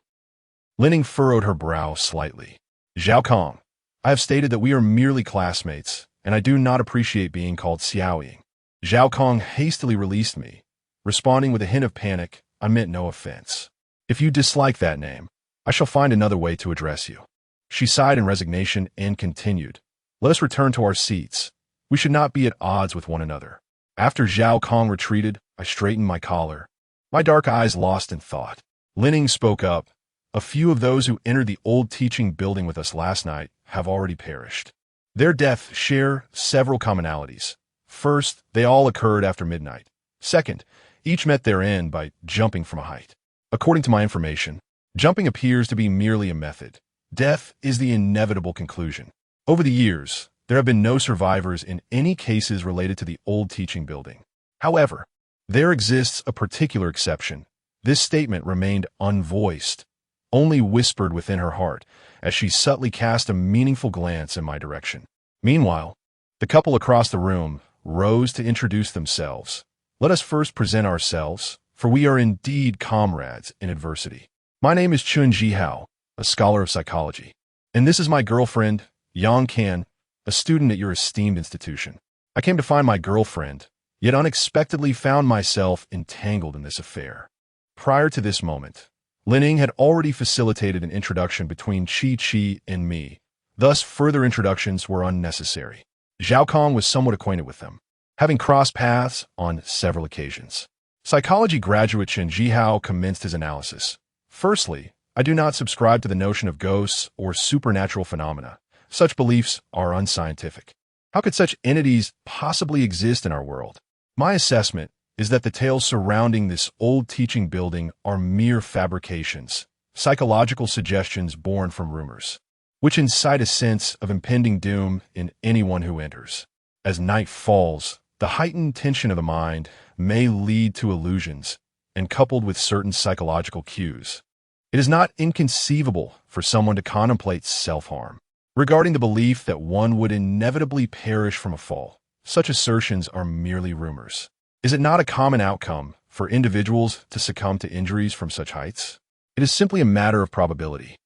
Lin Ying furrowed her brow slightly. Zhao Kong, I have stated that we are merely classmates, and I do not appreciate being called Xiao Ying. Zhao Kong hastily released me, responding with a hint of panic. I meant no offense. If you dislike that name, I shall find another way to address you. She sighed in resignation and continued. Let us return to our seats. We should not be at odds with one another. After Zhao Kong retreated, I straightened my collar, my dark eyes lost in thought. Lin Ying spoke up. A few of those who entered the old teaching building with us last night have already perished. Their deaths share several commonalities. First, they all occurred after midnight. Second, each met their end by jumping from a height. According to my information, jumping appears to be merely a method. Death is the inevitable conclusion. Over the years, there have been no survivors in any cases related to the old teaching building. However, there exists a particular exception. This statement remained unvoiced, only whispered within her heart, as she subtly cast a meaningful glance in my direction. Meanwhile, the couple across the room rose to introduce themselves. Let us first present ourselves, for we are indeed comrades in adversity. My name is Chun Ji-hao, a scholar of psychology, and this is my girlfriend, Yang Kan, a student at your esteemed institution. I came to find my girlfriend, yet unexpectedly found myself entangled in this affair. Prior to this moment, Lining had already facilitated an introduction between Chi and me, thus further introductions were unnecessary. Zhao Kong was somewhat acquainted with them, having crossed paths on several occasions. Psychology graduate Chen Jihao commenced his analysis. Firstly, I do not subscribe to the notion of ghosts or supernatural phenomena. Such beliefs are unscientific. How could such entities possibly exist in our world? My assessment is that the tales surrounding this old teaching building are mere fabrications, psychological suggestions born from rumors, which incite a sense of impending doom in anyone who enters. As night falls, the heightened tension of the mind may lead to illusions, and coupled with certain psychological cues, it is not inconceivable for someone to contemplate self-harm. Regarding the belief that one would inevitably perish from a fall, such assertions are merely rumors. Is it not a common outcome for individuals to succumb to injuries from such heights? It is simply a matter of probability.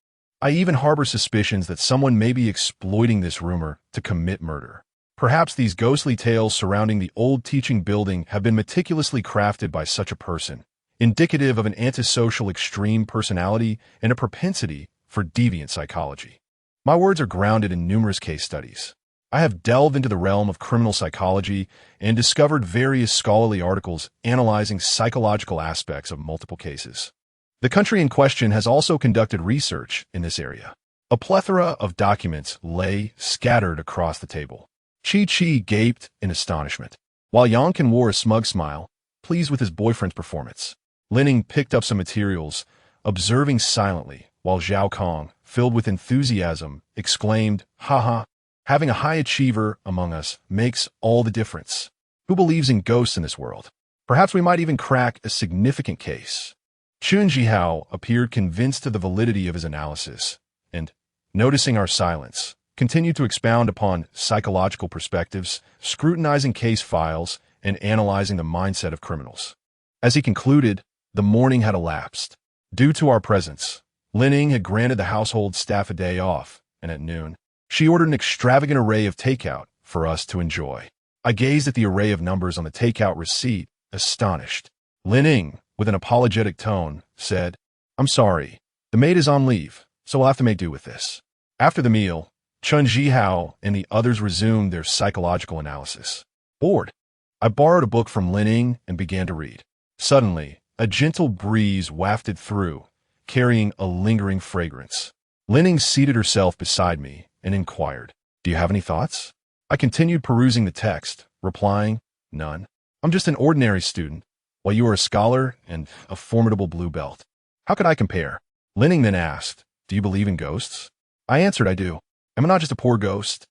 I even harbor suspicions that someone may be exploiting this rumor to commit murder. Perhaps these ghostly tales surrounding the old teaching building have been meticulously crafted by such a person, indicative of an antisocial extreme personality and a propensity for deviant psychology. My words are grounded in numerous case studies. I have delved into the realm of criminal psychology and discovered various scholarly articles analyzing psychological aspects of multiple cases. The country in question has also conducted research in this area. A plethora of documents lay scattered across the table. Chi gaped in astonishment, while Yonkin wore a smug smile, pleased with his boyfriend's performance. Lining picked up some materials, observing silently, while Zhao Kong, filled with enthusiasm, exclaimed, "Haha, having a high achiever among us makes all the difference. Who believes in ghosts in this world? Perhaps we might even crack a significant case." Chun Jihao appeared convinced of the validity of his analysis, and, noticing our silence, continued to expound upon psychological perspectives, scrutinizing case files, and analyzing the mindset of criminals. As he concluded, the morning had elapsed. Due to our presence, Lining had granted the household staff a day off, and at noon, she ordered an extravagant array of takeout for us to enjoy. I gazed at the array of numbers on the takeout receipt, astonished. Lining, with an apologetic tone, said, "I'm sorry, the maid is on leave, so we'll have to make do with this." After the meal, Chun Jihao and the others resumed their psychological analysis. Bored, I borrowed a book from Lining and began to read. Suddenly, a gentle breeze wafted through, carrying a lingering fragrance. Lining seated herself beside me and inquired, "Do you have any thoughts?" I continued perusing the text, replying, "None. I'm just an ordinary student, while you are a scholar and a formidable blue belt. How could I compare?" Lining then asked, "Do you believe in ghosts?" I answered, "I do. Am I not just a poor ghost?"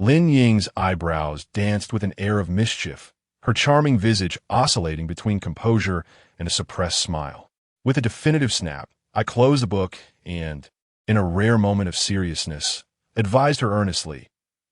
Lin Ying's eyebrows danced with an air of mischief, her charming visage oscillating between composure and a suppressed smile. With a definitive snap, I closed the book and, in a rare moment of seriousness, advised her earnestly,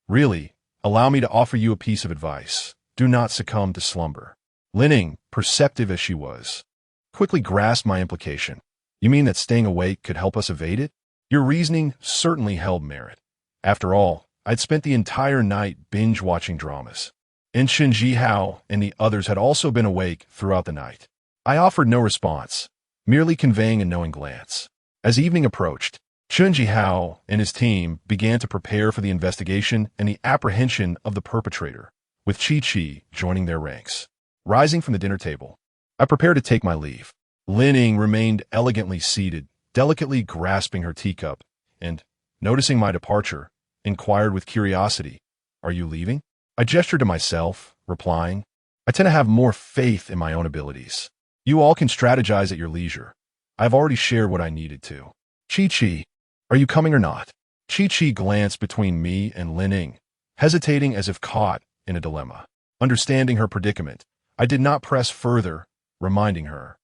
"Really, allow me to offer you a piece of advice. Do not succumb to slumber." Lining, perceptive as she was, quickly grasped my implication. "You mean that staying awake could help us evade it?" Your reasoning certainly held merit. After all, I'd spent the entire night binge-watching dramas. And Shin Jihao and the others had also been awake throughout the night. I offered no response, merely conveying a knowing glance. As evening approached, Chun Jihao and his team began to prepare for the investigation and the apprehension of the perpetrator, with Chi joining their ranks. Rising from the dinner table, I prepared to take my leave. Lining remained elegantly seated, delicately grasping her teacup, and, noticing my departure, inquired with curiosity, "Are you leaving?" I gestured to myself, replying, "I tend to have more faith in my own abilities. You all can strategize at your leisure. I've already shared what I needed to. Chi-Chi, are you coming or not? Chi-Chi glanced between me and Lin-Ying, hesitating as if caught in a dilemma. Understanding her predicament, I did not press further, reminding her,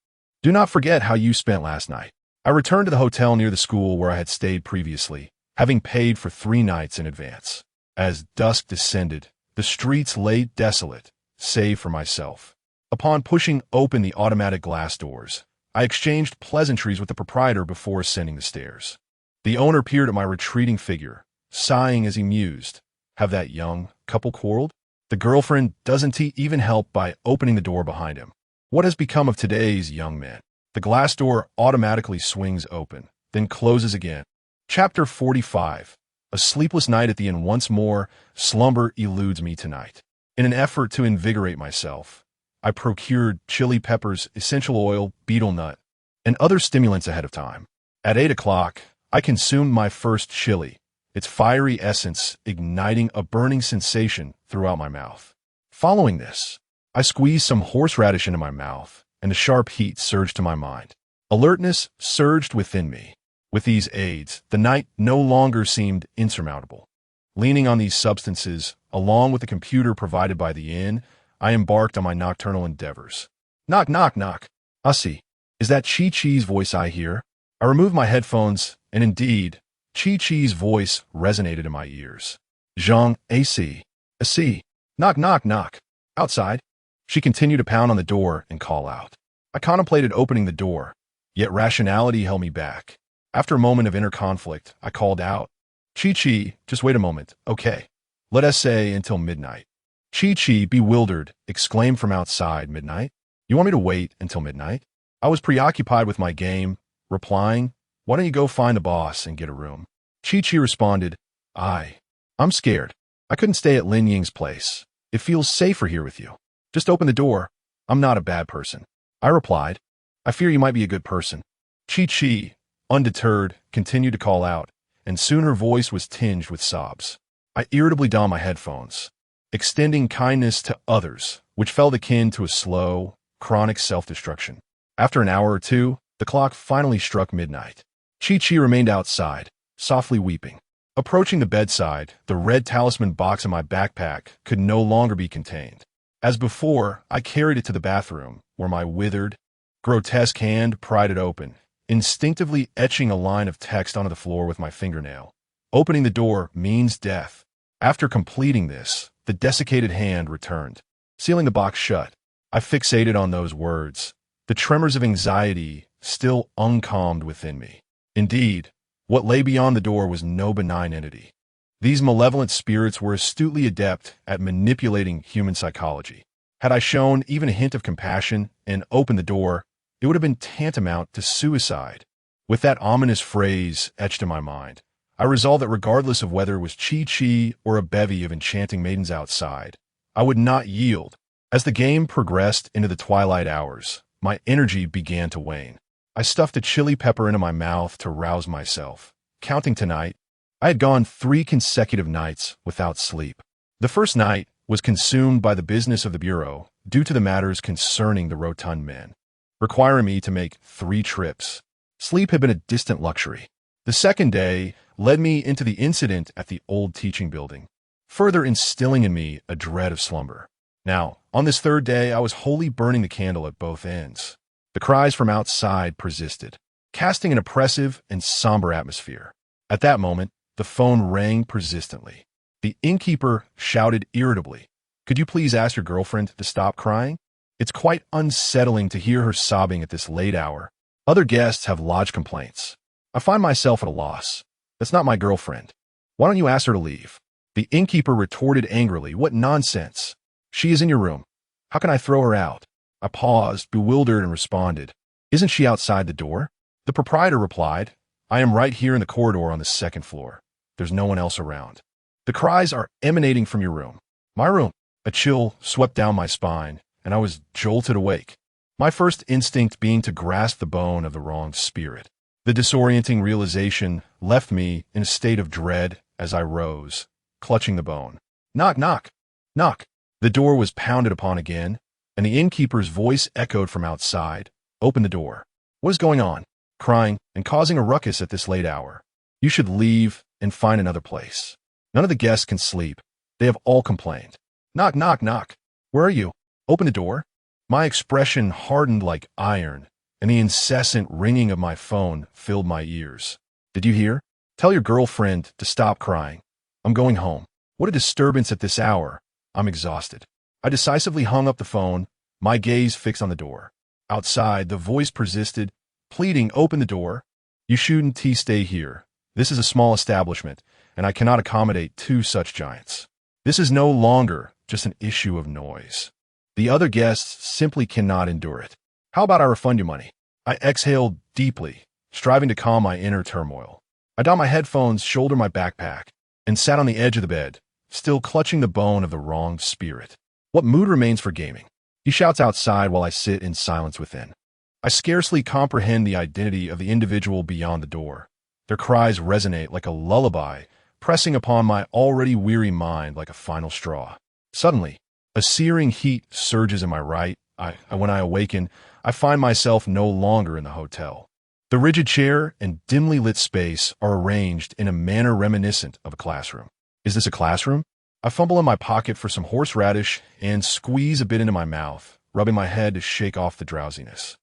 "Do not forget how you spent last night." I returned to the hotel near the school where I had stayed previously, having paid for 3 nights in advance. As dusk descended, the streets lay desolate, save for myself. Upon pushing open the automatic glass doors, I exchanged pleasantries with the proprietor before ascending the stairs. The owner peered at my retreating figure, sighing as he mused, "Have that young couple quarreled? The girlfriend doesn't even help by opening the door behind him. What has become of today's young men?" The glass door automatically swings open, then closes again. Chapter 45. A sleepless night at the inn. Once more, slumber eludes me tonight. In an effort to invigorate myself, I procured chili peppers, essential oil, betel nut, and other stimulants ahead of time. At 8 o'clock, I consumed my first chili, its fiery essence igniting a burning sensation throughout my mouth. Following this, I squeezed some horseradish into my mouth, and a sharp heat surged to my mind. Alertness surged within me. With these aids, the night no longer seemed insurmountable. Leaning on these substances, along with the computer provided by the inn, I embarked on my nocturnal endeavors. Knock, knock, knock. A-si, is that Chi-Chi's voice I hear? I removed my headphones, and indeed, Chi-Chi's voice resonated in my ears. Zhang A-si. A-si. Knock, knock, knock. Outside. She continued to pound on the door and call out. I contemplated opening the door, yet rationality held me back. After a moment of inner conflict, I called out, "Chi-Chi, just wait a moment, okay? Let us say until midnight." Chi-Chi, bewildered, exclaimed from outside, "Midnight? You want me to wait until midnight?" I was preoccupied with my game, replying, "Why don't you go find the boss and get a room?" Chi-Chi responded, I'm scared. I couldn't stay at Lin Ying's place. It feels safer here with you. Just open the door. I'm not a bad person." I replied, "I fear you might be a good person." Chi-Chi, undeterred, continued to call out, and soon her voice was tinged with sobs. I irritably donned my headphones, extending kindness to others, which felt akin to a slow, chronic self-destruction. After an hour or two, the clock finally struck midnight. Chi-Chi remained outside, softly weeping. Approaching the bedside, the red talisman box in my backpack could no longer be contained. As before, I carried it to the bathroom, where my withered, grotesque hand pried it open, instinctively etching a line of text onto the floor with my fingernail. Opening the door means death. After completing this, the desiccated hand returned. Sealing the box shut, I fixated on those words, the tremors of anxiety still uncalmed within me. Indeed, what lay beyond the door was no benign entity. These malevolent spirits were astutely adept at manipulating human psychology. Had I shown even a hint of compassion and opened the door, it would have been tantamount to suicide. With that ominous phrase etched in my mind, I resolved that regardless of whether it was Chi-Chi or a bevy of enchanting maidens outside, I would not yield. As the game progressed into the twilight hours, my energy began to wane. I stuffed a chili pepper into my mouth to rouse myself. Counting tonight, I had gone 3 consecutive nights without sleep. The first night was consumed by the business of the bureau due to the matters concerning the rotund men, requiring me to make 3 trips. Sleep had been a distant luxury. The second day led me into the incident at the old teaching building, further instilling in me a dread of slumber. Now, on this third day, I was wholly burning the candle at both ends. The cries from outside persisted, casting an oppressive and somber atmosphere. At that moment, the phone rang persistently. The innkeeper shouted irritably, "Could you please ask your girlfriend to stop crying? It's quite unsettling to hear her sobbing at this late hour. Other guests have lodged complaints. I find myself at a loss. That's not my girlfriend. Why don't you ask her to leave?" The innkeeper retorted angrily, "What nonsense! She is in your room. How can I throw her out?" I paused, bewildered, and responded, "Isn't she outside the door?" The proprietor replied, "I am right here in the corridor on the 2nd floor. There's no one else around. The cries are emanating from your room." My room. A chill swept down my spine, and I was jolted awake. My first instinct being to grasp the bone of the wronged spirit. The disorienting realization left me in a state of dread as I rose, clutching the bone. "Knock, knock, knock." The door was pounded upon again, and the innkeeper's voice echoed from outside. "Open the door." "What is going on?" crying and causing a ruckus at this late hour. You should leave and find another place. None of the guests can sleep. They have all complained. Knock, knock, knock. Where are you? Open the door. My expression hardened like iron, and the incessant ringing of my phone filled my ears. Did you hear? Tell your girlfriend to stop crying. I'm going home. What a disturbance at this hour. I'm exhausted. I decisively hung up the phone, my gaze fixed on the door. Outside, the voice persisted, pleading, open the door. You shouldn't stay here. This is a small establishment, and I cannot accommodate two such giants. This is no longer just an issue of noise. The other guests simply cannot endure it. How about I refund your money? I exhaled deeply, striving to calm my inner turmoil. I donned my headphones, shouldered my backpack, and sat on the edge of the bed, still clutching the bone of the wronged spirit. What mood remains for gaming? He shouts outside while I sit in silence within. I scarcely comprehend the identity of the individual beyond the door. Their cries resonate like a lullaby, pressing upon my already weary mind like a final straw. Suddenly, a searing heat surges in my right. When I awaken, I find myself no longer in the hotel. The rigid chair and dimly lit space are arranged in a manner reminiscent of a classroom. Is this a classroom? I fumble in my pocket for some horseradish and squeeze a bit into my mouth, rubbing my head to shake off the drowsiness.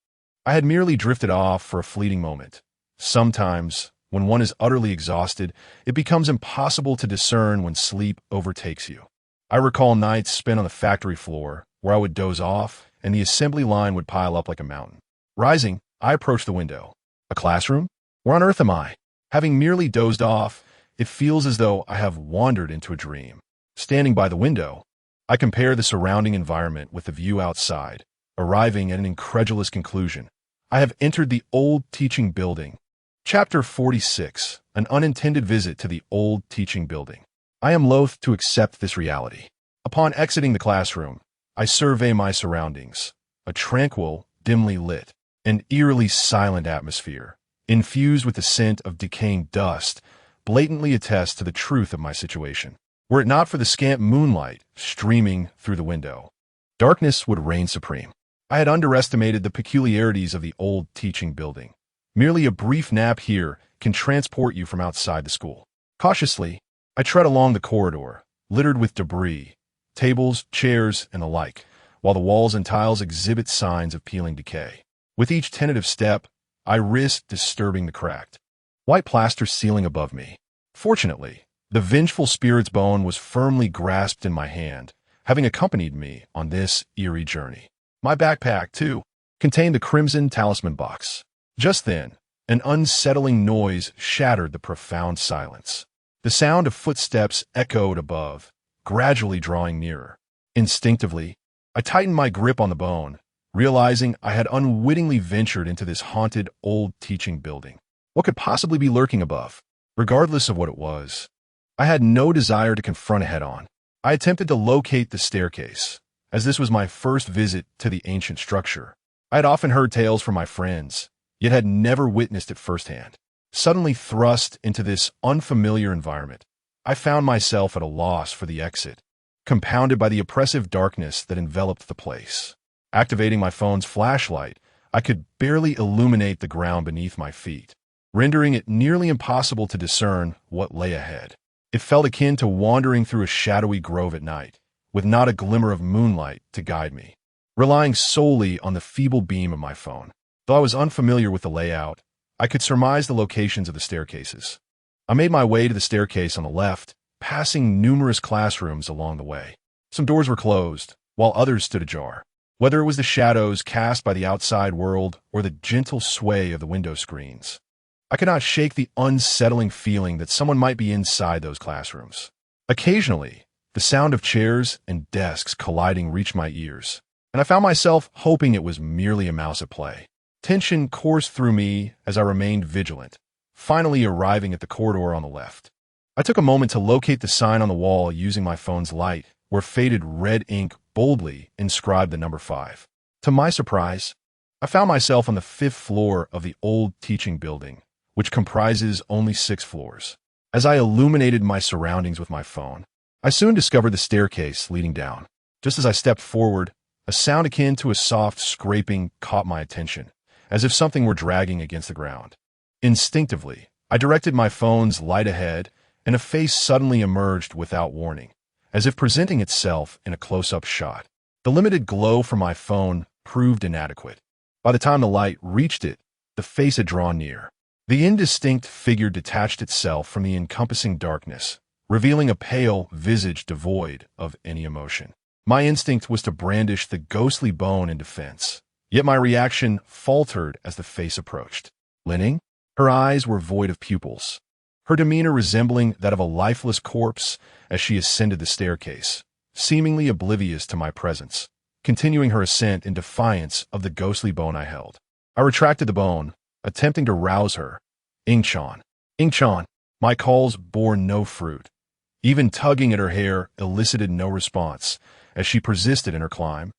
I had merely drifted off for a fleeting moment. Sometimes, when one is utterly exhausted, it becomes impossible to discern when sleep overtakes you. I recall nights spent on the factory floor, where I would doze off, and the assembly line would pile up like a mountain. Rising, I approached the window. A classroom? Where on earth am I? Having merely dozed off, it feels as though I have wandered into a dream. Standing by the window, I compare the surrounding environment with the view outside, arriving at an incredulous conclusion. I have entered the old teaching building. Chapter 46, An Unintended Visit to the Old Teaching Building. I am loath to accept this reality. Upon exiting the classroom, I survey my surroundings. A tranquil, dimly lit, and eerily silent atmosphere, infused with the scent of decaying dust, blatantly attests to the truth of my situation. Were it not for the scant moonlight streaming through the window, darkness would reign supreme. I had underestimated the peculiarities of the old teaching building. Merely a brief nap here can transport you from outside the school. Cautiously, I tread along the corridor, littered with debris, tables, chairs, and the like, while the walls and tiles exhibit signs of peeling decay. With each tentative step, I risk disturbing the cracked, white plaster ceiling above me. Fortunately, the vengeful spirit's bone was firmly grasped in my hand, having accompanied me on this eerie journey. My backpack, too, contained the crimson talisman box. Just then, an unsettling noise shattered the profound silence. The sound of footsteps echoed above, gradually drawing nearer. Instinctively, I tightened my grip on the bone, realizing I had unwittingly ventured into this haunted old teaching building. What could possibly be lurking above? Regardless of what it was, I had no desire to confront it head-on. I attempted to locate the staircase, as this was my first visit to the ancient structure. I had often heard tales from my friends, yet had never witnessed it firsthand. Suddenly thrust into this unfamiliar environment, I found myself at a loss for the exit, compounded by the oppressive darkness that enveloped the place. Activating my phone's flashlight, I could barely illuminate the ground beneath my feet, rendering it nearly impossible to discern what lay ahead. It felt akin to wandering through a shadowy grove at night, with not a glimmer of moonlight to guide me. Relying solely on the feeble beam of my phone, though I was unfamiliar with the layout, I could surmise the locations of the staircases. I made my way to the staircase on the left, passing numerous classrooms along the way. Some doors were closed, while others stood ajar. Whether it was the shadows cast by the outside world or the gentle sway of the window screens, I could not shake the unsettling feeling that someone might be inside those classrooms. Occasionally, the sound of chairs and desks colliding reached my ears, and I found myself hoping it was merely a mouse at play. Tension coursed through me as I remained vigilant, finally arriving at the corridor on the left. I took a moment to locate the sign on the wall using my phone's light, where faded red ink boldly inscribed the number 5. To my surprise, I found myself on the 5th floor of the old teaching building, which comprises only 6 floors. As I illuminated my surroundings with my phone, I soon discovered the staircase leading down. Just as I stepped forward, a sound akin to a soft scraping caught my attention, as if something were dragging against the ground. Instinctively, I directed my phone's light ahead, and a face suddenly emerged without warning, as if presenting itself in a close-up shot. The limited glow from my phone proved inadequate. By the time the light reached it, the face had drawn near. The indistinct figure detached itself from the encompassing darkness, revealing a pale visage devoid of any emotion. My instinct was to brandish the ghostly bone in defense, yet my reaction faltered as the face approached. Linning? Her eyes were void of pupils, her demeanor resembling that of a lifeless corpse as she ascended the staircase, seemingly oblivious to my presence, continuing her ascent in defiance of the ghostly bone I held. I retracted the bone, attempting to rouse her. Ingchan. Ingchan. My calls bore no fruit. Even tugging at her hair elicited no response as she persisted in her climb,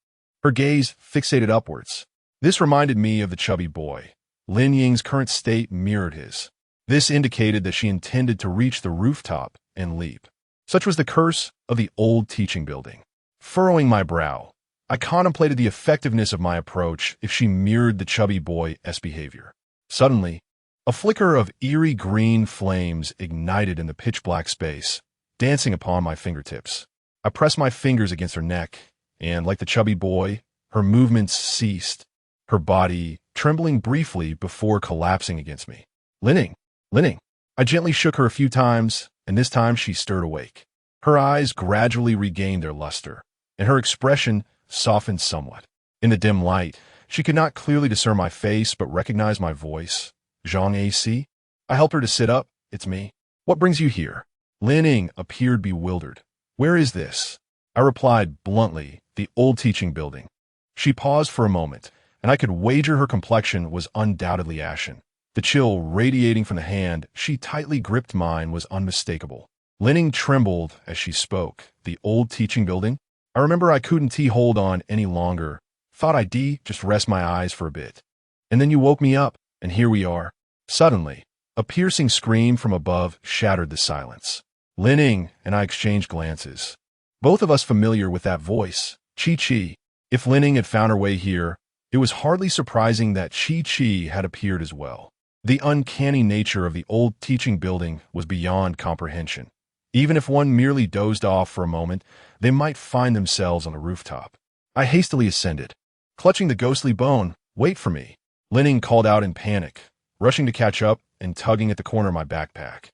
her gaze fixated upwards. This reminded me of the chubby boy. Lin Ying's current state mirrored his. This indicated that she intended to reach the rooftop and leap. Such was the curse of the old teaching building. Furrowing my brow, I contemplated the effectiveness of my approach if she mirrored the chubby boy's behavior. Suddenly, a flicker of eerie green flames ignited in the pitch-black space, dancing upon my fingertips. I pressed my fingers against her neck, and, like the chubby boy, her movements ceased, her body trembling briefly before collapsing against me. Linning! Linning! I gently shook her a few times, and this time she stirred awake. Her eyes gradually regained their luster, and her expression softened somewhat. In the dim light, she could not clearly discern my face but recognized my voice. Zhang A-si? I helped her to sit up. It's me. What brings you here? Linning appeared bewildered. Where is this? I replied bluntly, the old teaching building. She paused for a moment, and I could wager her complexion was undoubtedly ashen. The chill radiating from the hand she tightly gripped mine was unmistakable. Linning trembled as she spoke. The old teaching building? I remember I couldn't hold on any longer. Thought I'd just rest my eyes for a bit. And then you woke me up, and here we are. Suddenly, a piercing scream from above shattered the silence. Linning and I exchanged glances. Both of us familiar with that voice, Chi-Chi. If Linning had found her way here, it was hardly surprising that Chi-Chi had appeared as well. The uncanny nature of the old teaching building was beyond comprehension. Even if one merely dozed off for a moment, they might find themselves on a rooftop. I hastily ascended. Clutching the ghostly bone, "Wait for me," Linning called out in panic, rushing to catch up and tugging at the corner of my backpack.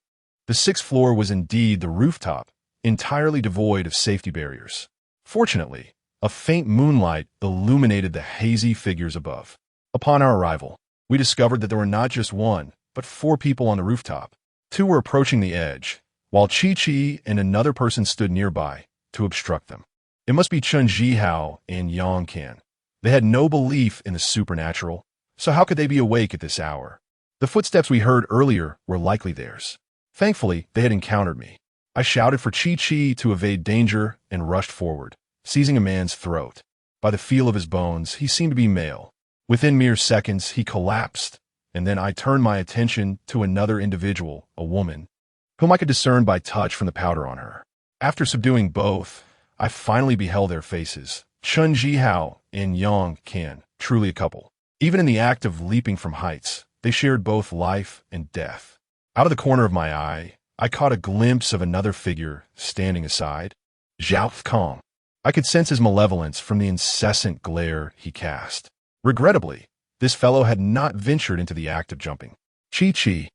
The sixth floor was indeed the rooftop, entirely devoid of safety barriers. Fortunately, a faint moonlight illuminated the hazy figures above. Upon our arrival, we discovered that there were not just one, but 4 people on the rooftop. 2 were approaching the edge, while Chi-Chi and another person stood nearby to obstruct them. It must be Chun Jihao and Yang Can. They had no belief in the supernatural, so how could they be awake at this hour? The footsteps we heard earlier were likely theirs. Thankfully, they had encountered me. I shouted for Chi-Chi to evade danger and rushed forward, seizing a man's throat. By the feel of his bones, he seemed to be male. Within mere seconds, he collapsed, and then I turned my attention to another individual, a woman, whom I could discern by touch from the powder on her. After subduing both, I finally beheld their faces. Chun Jihao and Yang Can, truly a couple. Even in the act of leaping from heights, they shared both life and death. Out of the corner of my eye, I caught a glimpse of another figure standing aside. Zhao Kong. I could sense his malevolence from the incessant glare he cast. Regrettably, this fellow had not ventured into the act of jumping. Chi-Chi,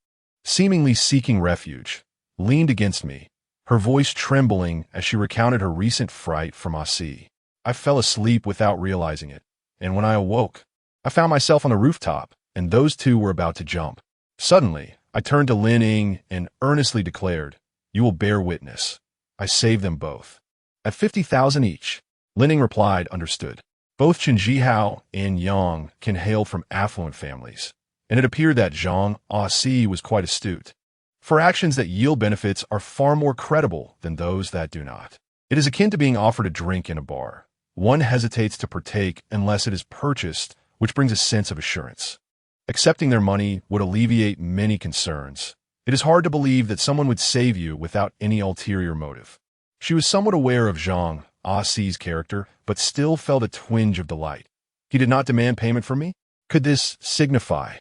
seemingly seeking refuge, leaned against me, her voice trembling as she recounted her recent fright from A-si. I fell asleep without realizing it, and when I awoke, I found myself on the rooftop, and those 2 were about to jump. Suddenly, I turned to Lin Ying and earnestly declared, "You will bear witness. I saved them both." At 50,000 each, Lin Ying replied, "Understood." Both Chun Jihao and Yang Can hailed from affluent families, and it appeared that Zhang A-si was quite astute. For actions that yield benefits are far more credible than those that do not. It is akin to being offered a drink in a bar. One hesitates to partake unless it is purchased, which brings a sense of assurance. Accepting their money would alleviate many concerns. It is hard to believe that someone would save you without any ulterior motive. She was somewhat aware of Zhang A-si's character, but still felt a twinge of delight. He did not demand payment from me? Could this signify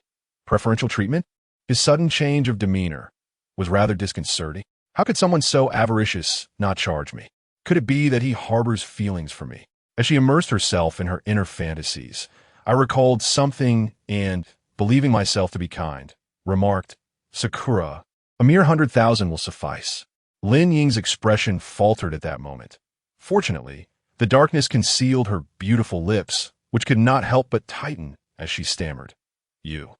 preferential treatment? His sudden change of demeanor was rather disconcerting. How could someone so avaricious not charge me? Could it be that he harbors feelings for me? As she immersed herself in her inner fantasies, I recalled something and, believing myself to be kind, remarked, "Sakura, a mere 100,000 will suffice." Lin Ying's expression faltered at that moment. Fortunately, the darkness concealed her beautiful lips, which could not help but tighten as she stammered. You.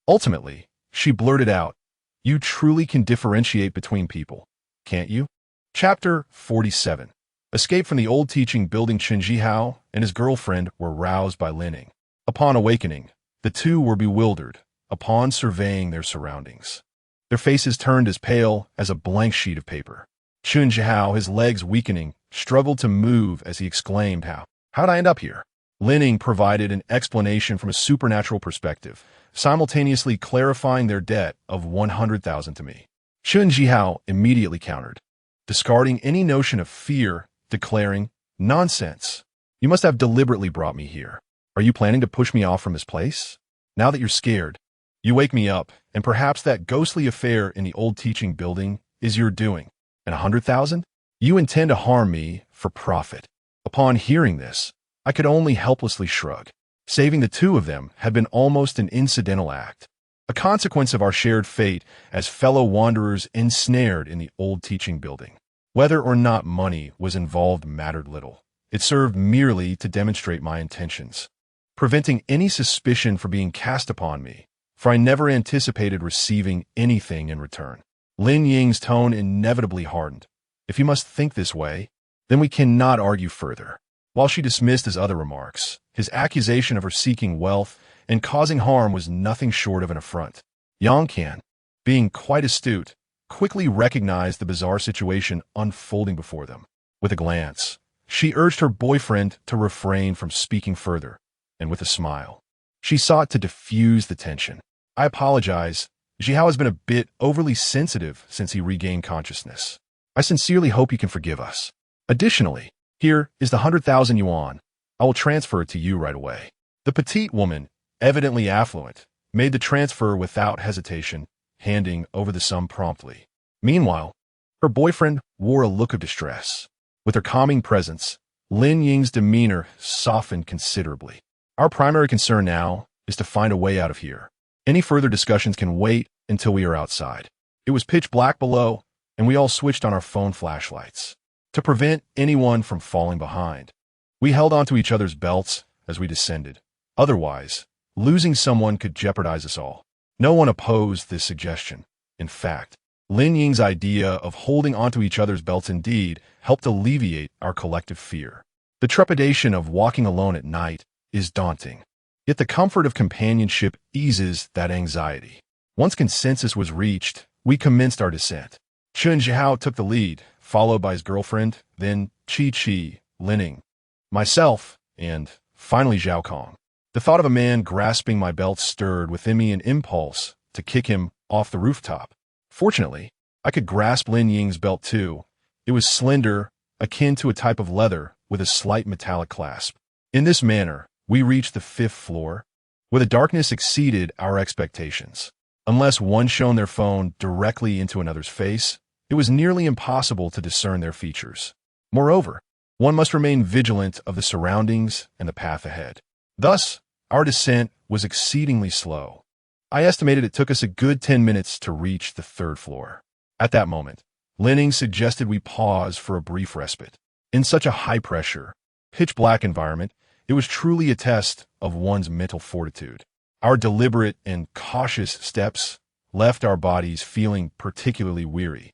Ultimately, she blurted out, "You truly can differentiate between people, can't you?" Chapter 47. Escape from the old teaching building. Chen Jihao and his girlfriend were roused by Lin Ying. Upon awakening, the two were bewildered upon surveying their surroundings. Their faces turned as pale as a blank sheet of paper. Chen Jihao, his legs weakening, struggled to move as he exclaimed, How'd I end up here?" Lin Ying provided an explanation from a supernatural perspective, simultaneously clarifying their debt of 100,000 to me. Chen Jihao immediately countered, discarding any notion of fear, declaring, "Nonsense. You must have deliberately brought me here. Are you planning to push me off from this place? Now that you're scared, you wake me up, and perhaps that ghostly affair in the old teaching building is your doing. And 100,000? You intend to harm me for profit." Upon hearing this, I could only helplessly shrug. Saving the two of them had been almost an incidental act, a consequence of our shared fate as fellow wanderers ensnared in the old teaching building. Whether or not money was involved mattered little. It served merely to demonstrate my intentions, preventing any suspicion from being cast upon me, for I never anticipated receiving anything in return. Lin Ying's tone inevitably hardened. "If you must think this way, then we cannot argue further." While she dismissed his other remarks, his accusation of her seeking wealth and causing harm was nothing short of an affront. Yang Qian, being quite astute, quickly recognized the bizarre situation unfolding before them. With a glance, she urged her boyfriend to refrain from speaking further, and with a smile, she sought to diffuse the tension. "I apologize. Zhihao has been a bit overly sensitive since he regained consciousness. I sincerely hope you can forgive us. Additionally, here is the 100,000 yuan. I will transfer it to you right away." The petite woman, evidently affluent, made the transfer without hesitation, handing over the sum promptly. Meanwhile, her boyfriend wore a look of distress. With her calming presence, Lin Ying's demeanor softened considerably. "Our primary concern now is to find a way out of here. Any further discussions can wait until we are outside." It was pitch black below, and we all switched on our phone flashlights. To prevent anyone from falling behind, we held onto each other's belts as we descended. Otherwise, losing someone could jeopardize us all. No one opposed this suggestion. In fact, Lin Ying's idea of holding onto each other's belts indeed helped alleviate our collective fear. The trepidation of walking alone at night is daunting, yet the comfort of companionship eases that anxiety. Once consensus was reached, we commenced our descent. Chen Jihao took the lead, followed by his girlfriend, then Chi, Lin Ying, myself, and finally Zhao Kong. The thought of a man grasping my belt stirred within me an impulse to kick him off the rooftop. Fortunately, I could grasp Lin Ying's belt too. It was slender, akin to a type of leather with a slight metallic clasp. In this manner, we reached the 5th floor, where the darkness exceeded our expectations. Unless one shone their phone directly into another's face, it was nearly impossible to discern their features. Moreover, one must remain vigilant of the surroundings and the path ahead. Thus, our descent was exceedingly slow. I estimated it took us a good 10 minutes to reach the 3rd floor. At that moment, Lin Ying suggested we pause for a brief respite. In such a high-pressure, pitch-black environment, it was truly a test of one's mental fortitude. Our deliberate and cautious steps left our bodies feeling particularly weary,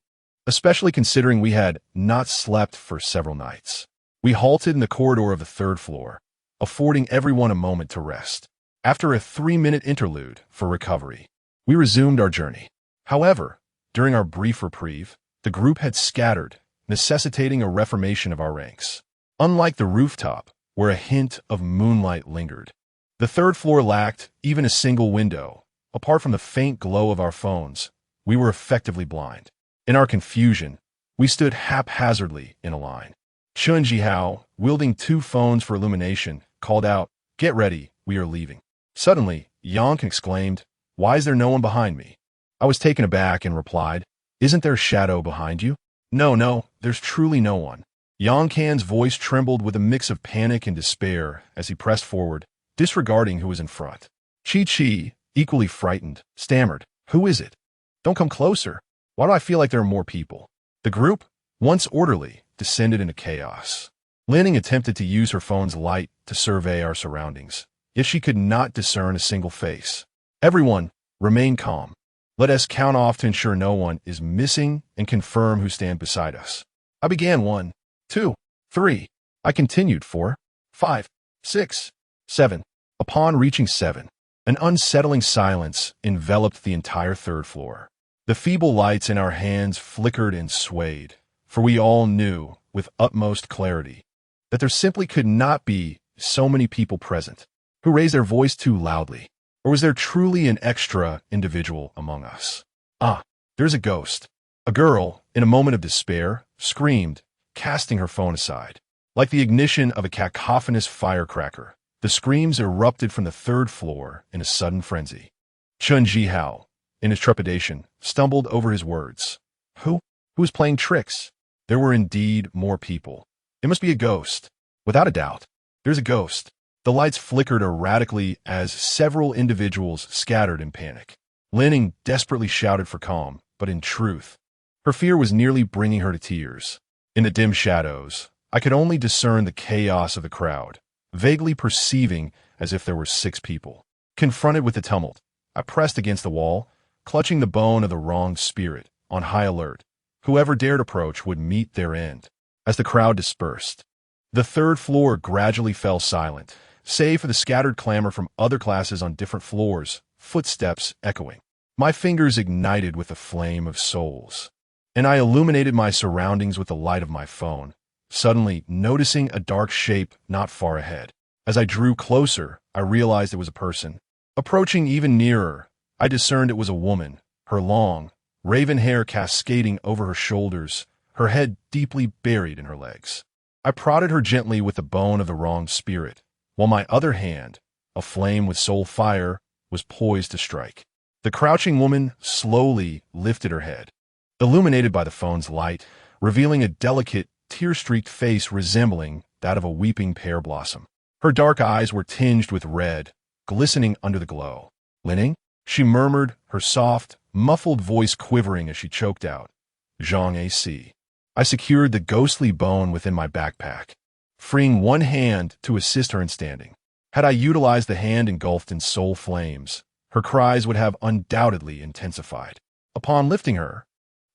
especially considering we had not slept for several nights. We halted in the corridor of the 3rd floor, affording everyone a moment to rest. After a 3-minute interlude for recovery, we resumed our journey. However, during our brief reprieve, the group had scattered, necessitating a reformation of our ranks. Unlike the rooftop, where a hint of moonlight lingered, the 3rd floor lacked even a single window. Apart from the faint glow of our phones, we were effectively blind. In our confusion, we stood haphazardly in a line. Chen Jihao, wielding 2 phones for illumination, called out, "Get ready, we are leaving. Suddenly, Yang exclaimed, "Why is there no one behind me?" I was taken aback and replied, "Isn't there a shadow behind you?" No, there's truly no one." Yang Kan's voice trembled with a mix of panic and despair as he pressed forward, disregarding who was in front. Chi, equally frightened, stammered, "Who is it? Don't come closer. Why do I feel like there are more people?" The group, once orderly, descended into chaos. Lining attempted to use her phone's light to survey our surroundings, yet she could not discern a single face. "Everyone, remain calm. Let us count off to ensure no one is missing and confirm who stand beside us." I began 1, 2, 3. I continued 4, 5, 6, 7. Upon reaching 7, an unsettling silence enveloped the entire third floor. The feeble lights in our hands flickered and swayed, for we all knew, with utmost clarity, that there simply could not be so many people present who raised their voice too loudly. Or was there truly an extra individual among us? There's a ghost. A girl, in a moment of despair, screamed, casting her phone aside. Like the ignition of a cacophonous firecracker, the screams erupted from the third floor in a sudden frenzy. Chun Jihao, in his trepidation, stumbled over his words. Who was playing tricks? There were indeed more people. It must be a ghost. Without a doubt, there's a ghost. The lights flickered erratically as several individuals scattered in panic. Lining desperately shouted for calm, but in truth, her fear was nearly bringing her to tears. In the dim shadows, I could only discern the chaos of the crowd, vaguely perceiving as if there were 6 people. Confronted with the tumult, I pressed against the wall, clutching the bone of the wronged spirit, on high alert. Whoever dared approach would meet their end. As the crowd dispersed, the third floor gradually fell silent, save for the scattered clamor from other classes on different floors, footsteps echoing. My fingers ignited with the flame of souls, and I illuminated my surroundings with the light of my phone, suddenly noticing a dark shape not far ahead. As I drew closer, I realized it was a person. Approaching even nearer, I discerned it was a woman, her long, raven hair cascading over her shoulders, her head deeply buried in her legs. I prodded her gently with the bone of the wronged spirit, while my other hand, aflame with soul fire, was poised to strike. The crouching woman slowly lifted her head, illuminated by the phone's light, revealing a delicate, tear-streaked face resembling that of a weeping pear blossom. Her dark eyes were tinged with red, glistening under the glow. "Lining?" she murmured, her soft, muffled voice quivering as she choked out, "Zhang A-si." I secured the ghostly bone within my backpack, freeing one hand to assist her in standing. Had I utilized the hand engulfed in soul flames, her cries would have undoubtedly intensified. Upon lifting her,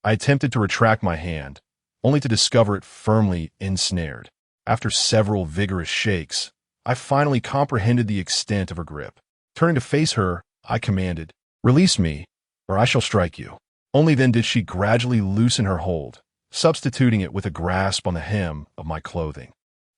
I attempted to retract my hand, only to discover it firmly ensnared. After several vigorous shakes, I finally comprehended the extent of her grip. Turning to face her, I commanded, "Release me, or I shall strike you." Only then did she gradually loosen her hold, substituting it with a grasp on the hem of my clothing.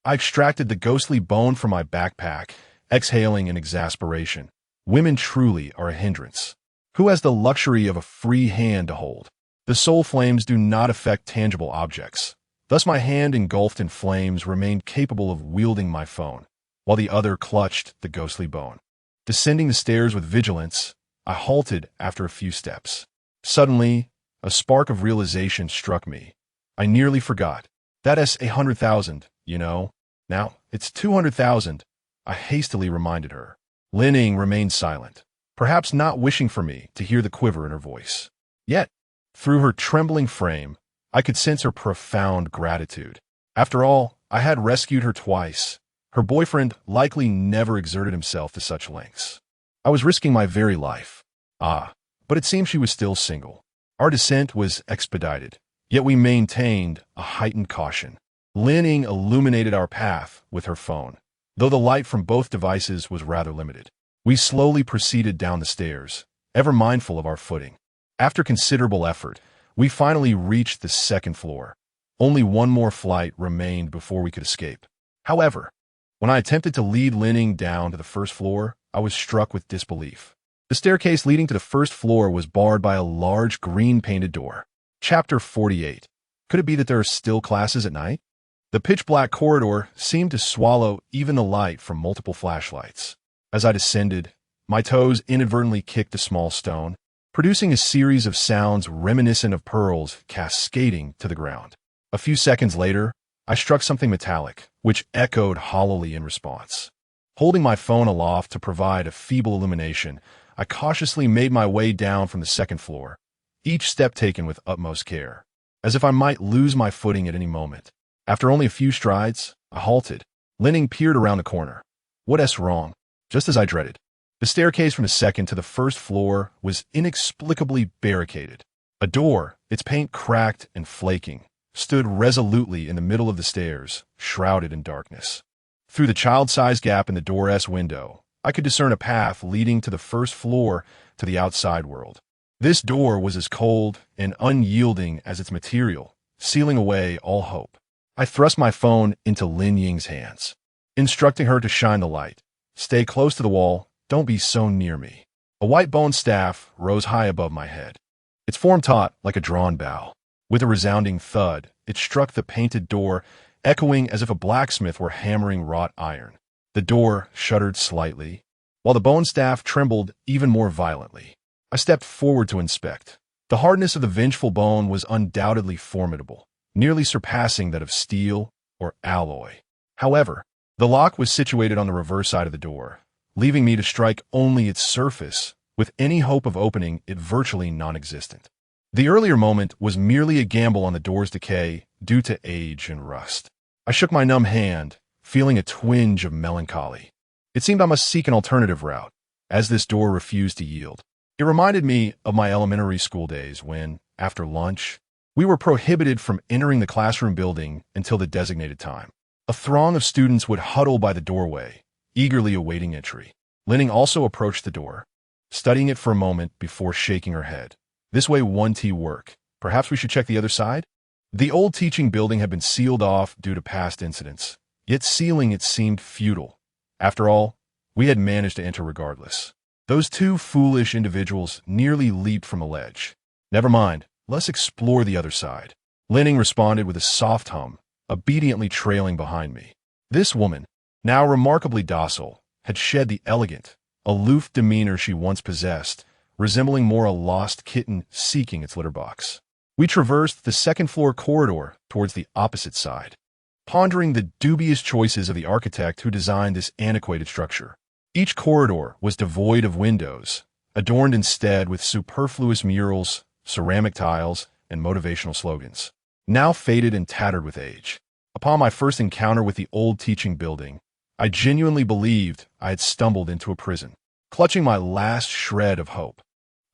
I extracted the ghostly bone from my backpack, exhaling in exasperation. Women truly are a hindrance. Who has the luxury of a free hand to hold? The soul flames do not affect tangible objects. Thus my hand engulfed in flames remained capable of wielding my phone, while the other clutched the ghostly bone. Descending the stairs with vigilance, I halted after a few steps. Suddenly, a spark of realization struck me. I nearly forgot. That's 100,000, you know. Now, it's 200,000, I hastily reminded her. Lining remained silent, perhaps not wishing for me to hear the quiver in her voice. Yet, through her trembling frame, I could sense her profound gratitude. After all, I had rescued her twice. Her boyfriend likely never exerted himself to such lengths. I was risking my very life. But it seemed she was still single. Our descent was expedited, yet we maintained a heightened caution. Lining illuminated our path with her phone, though the light from both devices was rather limited. We slowly proceeded down the stairs, ever mindful of our footing. After considerable effort, we finally reached the second floor. Only one more flight remained before we could escape. However, when I attempted to lead Lining down to the first floor, I was struck with disbelief. The staircase leading to the first floor was barred by a large green-painted door. Chapter 48. Could it be that there are still classes at night? The pitch-black corridor seemed to swallow even the light from multiple flashlights. As I descended, my toes inadvertently kicked a small stone, producing a series of sounds reminiscent of pearls cascading to the ground. A few seconds later, I struck something metallic, which echoed hollowly in response. Holding my phone aloft to provide a feeble illumination, I cautiously made my way down from the second floor, each step taken with utmost care, as if I might lose my footing at any moment. After only a few strides, I halted. Linning peered around the corner. What's wrong? Just as I dreaded. The staircase from the second to the first floor was inexplicably barricaded. A door, its paint cracked and flaking, stood resolutely in the middle of the stairs, shrouded in darkness. Through the child-sized gap in the door's window, I could discern a path leading to the first floor to the outside world. This door was as cold and unyielding as its material, sealing away all hope. I thrust my phone into Lin Ying's hands, instructing her to shine the light. Stay close to the wall, don't be so near me. A white bone staff rose high above my head, its form taut like a drawn bow. With a resounding thud, it struck the painted door, echoing as if a blacksmith were hammering wrought iron. The door shuddered slightly, while the bone staff trembled even more violently. I stepped forward to inspect. The hardness of the vengeful bone was undoubtedly formidable, nearly surpassing that of steel or alloy. However, the lock was situated on the reverse side of the door, leaving me to strike only its surface, with any hope of opening it virtually non-existent. The earlier moment was merely a gamble on the door's decay due to age and rust. I shook my numb hand, feeling a twinge of melancholy. It seemed I must seek an alternative route, as this door refused to yield. It reminded me of my elementary school days when, after lunch, we were prohibited from entering the classroom building until the designated time. A throng of students would huddle by the doorway, eagerly awaiting entry. Linning also approached the door, studying it for a moment before shaking her head. This way won't work. Perhaps we should check the other side? The old teaching building had been sealed off due to past incidents, yet sealing it seemed futile. After all, we had managed to enter regardless. Those two foolish individuals nearly leaped from a ledge. Never mind, let's explore the other side. Linning responded with a soft hum, obediently trailing behind me. This woman, now remarkably docile, had shed the elegant, aloof demeanor she once possessed, resembling more a lost kitten seeking its litter box. We traversed the second-floor corridor towards the opposite side, pondering the dubious choices of the architect who designed this antiquated structure. Each corridor was devoid of windows, adorned instead with superfluous murals, ceramic tiles, and motivational slogans, now faded and tattered with age. Upon my first encounter with the old teaching building, I genuinely believed I had stumbled into a prison. Clutching my last shred of hope,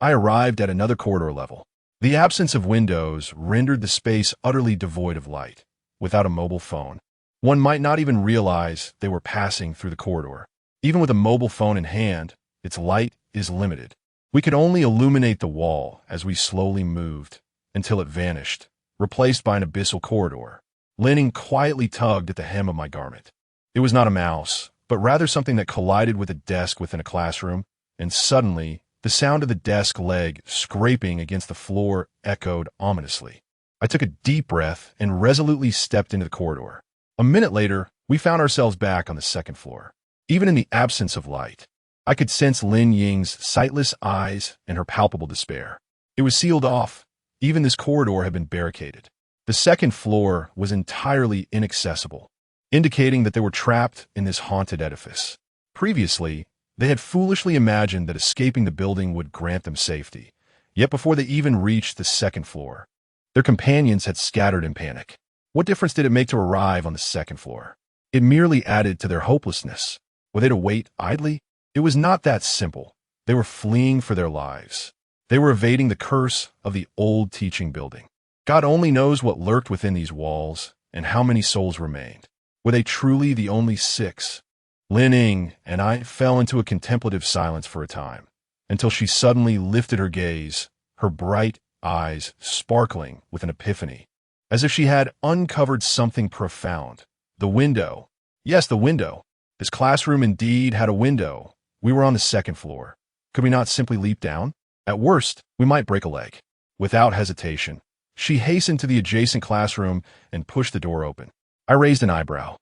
I arrived at another corridor level. The absence of windows rendered the space utterly devoid of light. Without a mobile phone, one might not even realize they were passing through the corridor. Even with a mobile phone in hand, its light is limited. We could only illuminate the wall as we slowly moved, until it vanished, replaced by an abyssal corridor. Linning quietly tugged at the hem of my garment. It was not a mouse, but rather something that collided with a desk within a classroom, and suddenly, the sound of the desk leg scraping against the floor echoed ominously. I took a deep breath and resolutely stepped into the corridor. A minute later, we found ourselves back on the second floor. Even in the absence of light, I could sense Lin Ying's sightless eyes and her palpable despair. It was sealed off. Even this corridor had been barricaded. The second floor was entirely inaccessible, indicating that they were trapped in this haunted edifice. Previously, they had foolishly imagined that escaping the building would grant them safety, yet before they even reached the second floor, their companions had scattered in panic. What difference did it make to arrive on the second floor? It merely added to their hopelessness. Were they to wait idly? It was not that simple. They were fleeing for their lives. They were evading the curse of the old teaching building. God only knows what lurked within these walls and how many souls remained. Were they truly the only 6? Lin Ying and I fell into a contemplative silence for a time, until she suddenly lifted her gaze, her bright eyes sparkling with an epiphany, as if she had uncovered something profound. The window. Yes, the window. This classroom indeed had a window. We were on the second floor. Could we not simply leap down? At worst, we might break a leg. Without hesitation, she hastened to the adjacent classroom and pushed the door open. I raised an eyebrow.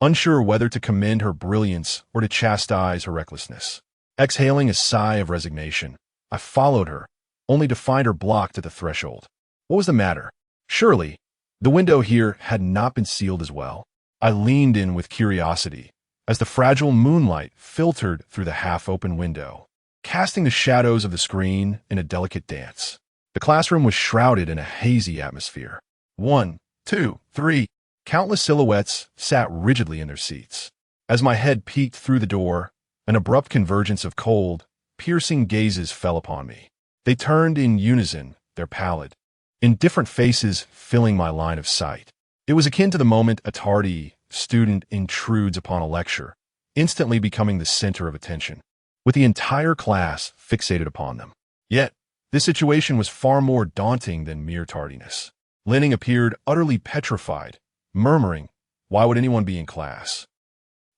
unsure whether to commend her brilliance or to chastise her recklessness. Exhaling a sigh of resignation, I followed her, only to find her blocked at the threshold. What was the matter? Surely, the window here had not been sealed as well. I leaned in with curiosity, as the fragile moonlight filtered through the half-open window, casting the shadows of the screen in a delicate dance. The classroom was shrouded in a hazy atmosphere. 1, 2, 3. Countless silhouettes sat rigidly in their seats. As my head peeked through the door, an abrupt convergence of cold, piercing gazes fell upon me. They turned in unison, their pallid, indifferent faces filling my line of sight. It was akin to the moment a tardy student intrudes upon a lecture, instantly becoming the center of attention, with the entire class fixated upon them. Yet, this situation was far more daunting than mere tardiness. Linning appeared utterly petrified, murmuring, "Why would anyone be in class?"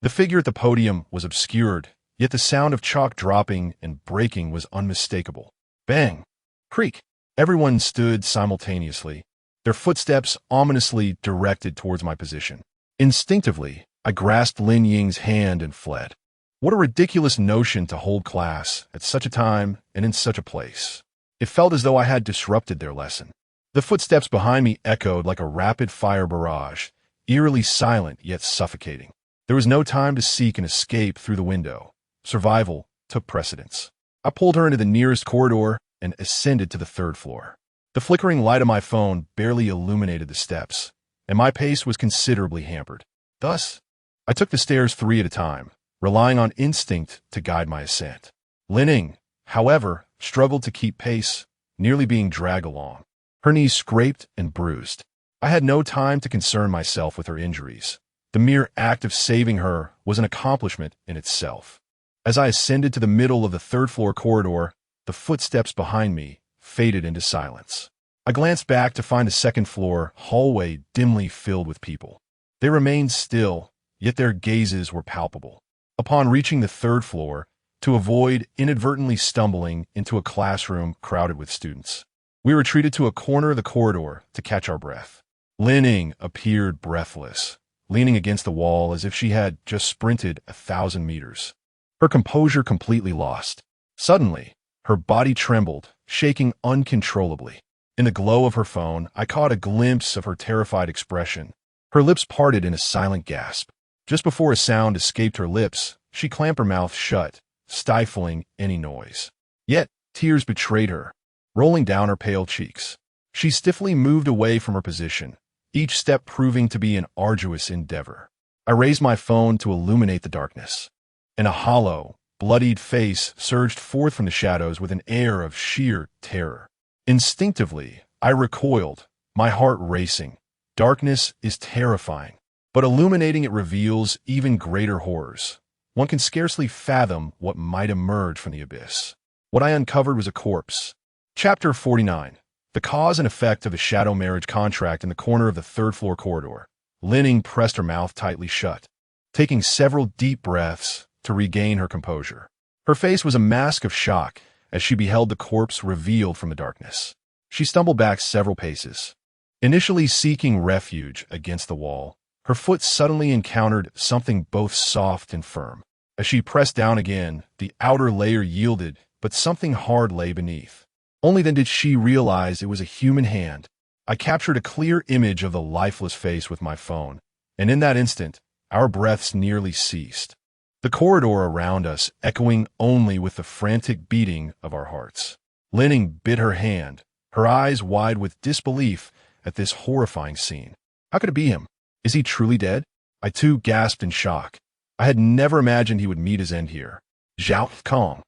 The figure at the podium was obscured, yet the sound of chalk dropping and breaking was unmistakable. Bang! Creak! Everyone stood simultaneously, their footsteps ominously directed towards my position. Instinctively, I grasped Lin Ying's hand and fled. What a ridiculous notion to hold class at such a time and in such a place. It felt as though I had disrupted their lesson. The footsteps behind me echoed like a rapid-fire barrage, eerily silent yet suffocating. There was no time to seek an escape through the window. Survival took precedence. I pulled her into the nearest corridor and ascended to the third floor. The flickering light of my phone barely illuminated the steps, and my pace was considerably hampered. Thus, I took the stairs 3 at a time, relying on instinct to guide my ascent. Linning, however, struggled to keep pace, nearly being dragged along. Her knees scraped and bruised. I had no time to concern myself with her injuries. The mere act of saving her was an accomplishment in itself. As I ascended to the middle of the third-floor corridor, the footsteps behind me faded into silence. I glanced back to find the second-floor hallway dimly filled with people. They remained still, yet their gazes were palpable. Upon reaching the third floor, to avoid inadvertently stumbling into a classroom crowded with students, we retreated to a corner of the corridor to catch our breath. Linning appeared breathless, leaning against the wall as if she had just sprinted 1,000 meters. Her composure completely lost. Suddenly, her body trembled, shaking uncontrollably. In the glow of her phone, I caught a glimpse of her terrified expression. Her lips parted in a silent gasp. Just before a sound escaped her lips, she clamped her mouth shut, stifling any noise. Yet, tears betrayed her, rolling down her pale cheeks. She stiffly moved away from her position, each step proving to be an arduous endeavor. I raised my phone to illuminate the darkness, and a hollow, bloodied face surged forth from the shadows with an air of sheer terror. Instinctively, I recoiled, my heart racing. Darkness is terrifying, but illuminating it reveals even greater horrors. One can scarcely fathom what might emerge from the abyss. What I uncovered was a corpse. Chapter 49. The cause and effect of a shadow marriage contract in the corner of the third-floor corridor. Linning pressed her mouth tightly shut, taking several deep breaths to regain her composure. Her face was a mask of shock as she beheld the corpse revealed from the darkness. She stumbled back several paces, initially seeking refuge against the wall. Her foot suddenly encountered something both soft and firm. As she pressed down again, the outer layer yielded, but something hard lay beneath. Only then did she realize it was a human hand. I captured a clear image of the lifeless face with my phone, and in that instant, our breaths nearly ceased. The corridor around us echoing only with the frantic beating of our hearts. Linning bit her hand, her eyes wide with disbelief at this horrifying scene. How could it be him? Is he truly dead? I too gasped in shock. I had never imagined he would meet his end here. Zhao Kong.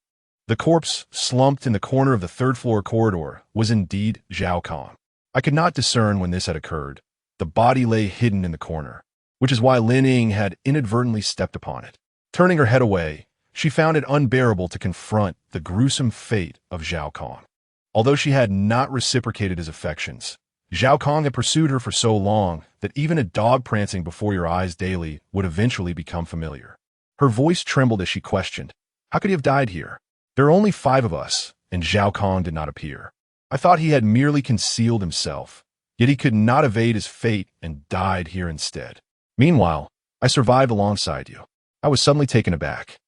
The corpse, slumped in the corner of the third-floor corridor, was indeed Zhao Kong. I could not discern when this had occurred. The body lay hidden in the corner, which is why Lin Ying had inadvertently stepped upon it. Turning her head away, she found it unbearable to confront the gruesome fate of Zhao Kong. Although she had not reciprocated his affections, Zhao Kong had pursued her for so long that even a dog prancing before your eyes daily would eventually become familiar. Her voice trembled as she questioned, "How could he have died here? There are only 5 of us, and Zhao Kong did not appear. I thought he had merely concealed himself, yet he could not evade his fate and died here instead." Meanwhile, I survived alongside you. I was suddenly taken aback.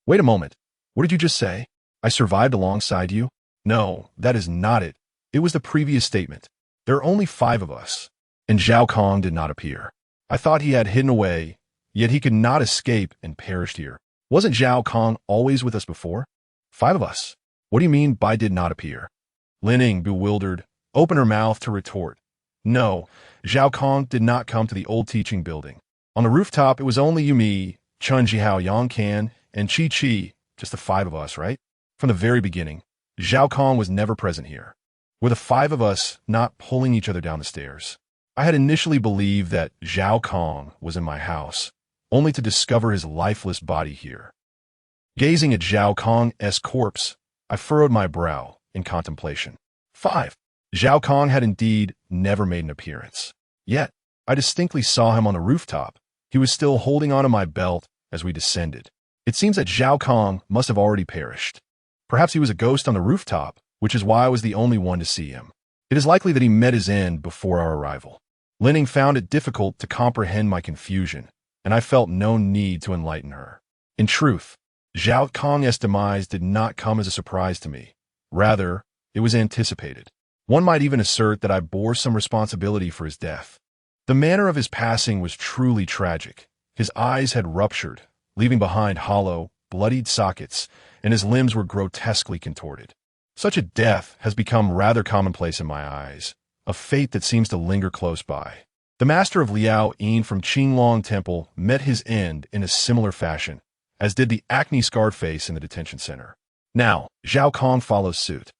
Wait a moment. What did you just say? I survived alongside you? No, that is not it. It was the previous statement. There are only 5 of us. And Zhao Kong did not appear. I thought he had hidden away, yet he could not escape and perished here. Wasn't Zhao Kong always with us before? 5 of us. What do you mean by did not appear? Lining, bewildered, opened her mouth to retort. No, Zhao Kong did not come to the old teaching building. On the rooftop, it was only you, me, Chun Jihao, Yang Kan, and Chi Chi, just the 5 of us, right? From the very beginning, Zhao Kong was never present here. Were the 5 of us not pulling each other down the stairs? I had initially believed that Zhao Kong was in my house, only to discover his lifeless body here. Gazing at Zhao Kong's corpse, I furrowed my brow in contemplation. 5. Zhao Kong had indeed never made an appearance. Yet, I distinctly saw him on the rooftop. He was still holding onto my belt as we descended. It seems that Zhao Kong must have already perished. Perhaps he was a ghost on the rooftop, which is why I was the only one to see him. It is likely that he met his end before our arrival. Lining found it difficult to comprehend my confusion, and I felt no need to enlighten her. In truth, Zhao Kong's demise did not come as a surprise to me. Rather, it was anticipated. One might even assert that I bore some responsibility for his death. The manner of his passing was truly tragic. His eyes had ruptured, leaving behind hollow, bloodied sockets, and his limbs were grotesquely contorted. Such a death has become rather commonplace in my eyes, a fate that seems to linger close by. The master of Liao Yin from Qinglong Temple met his end in a similar fashion, as did the acne-scarred face in the detention center. Now, Zhao Kong follows suit.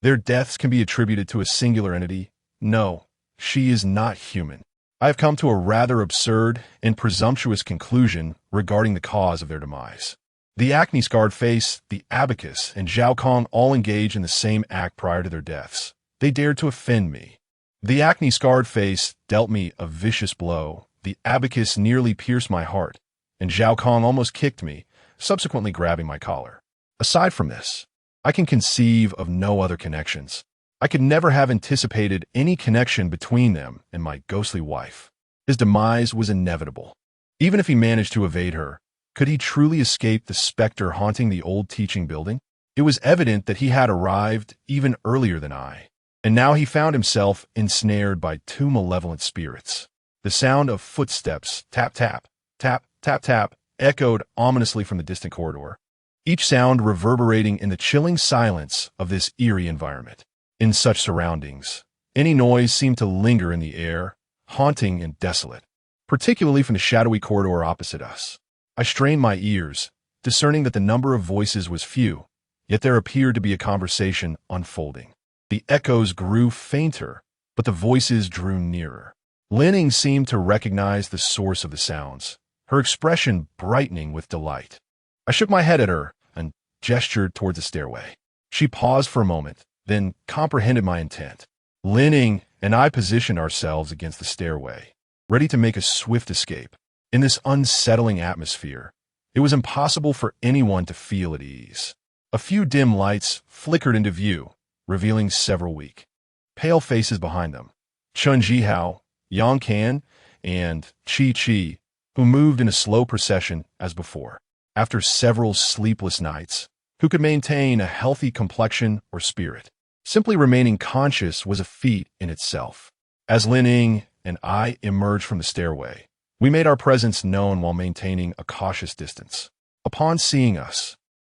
Their deaths can be attributed to a singular entity. No, she is not human. I have come to a rather absurd and presumptuous conclusion regarding the cause of their demise. The acne-scarred face, the abacus, and Zhao Kong all engaged in the same act prior to their deaths. They dared to offend me. The acne-scarred face dealt me a vicious blow. The abacus nearly pierced my heart, and Zhao Kong almost kicked me, subsequently grabbing my collar. Aside from this, I can conceive of no other connections. I could never have anticipated any connection between them and my ghostly wife. His demise was inevitable. Even if he managed to evade her, could he truly escape the specter haunting the old teaching building? It was evident that he had arrived even earlier than I, and now he found himself ensnared by 2 malevolent spirits. The sound of footsteps, tap, tap, tap, tap, tap, echoed ominously from the distant corridor, each sound reverberating in the chilling silence of this eerie environment. In such surroundings, any noise seemed to linger in the air, haunting and desolate, particularly from the shadowy corridor opposite us. I strained my ears, discerning that the number of voices was few, yet there appeared to be a conversation unfolding. The echoes grew fainter, but the voices drew nearer. Lining seemed to recognize the source of the sounds, her expression brightening with delight. I shook my head at her and gestured towards the stairway. She paused for a moment, then comprehended my intent. Lining and I positioned ourselves against the stairway, ready to make a swift escape. In this unsettling atmosphere, it was impossible for anyone to feel at ease. A few dim lights flickered into view, revealing several weak, pale faces behind them. Chun Jihao, Yang Kan, and Chi Chi, who moved in a slow procession as before. After several sleepless nights, who could maintain a healthy complexion or spirit? Simply remaining conscious was a feat in itself. As Lining and I emerged from the stairway, we made our presence known while maintaining a cautious distance. Upon seeing us,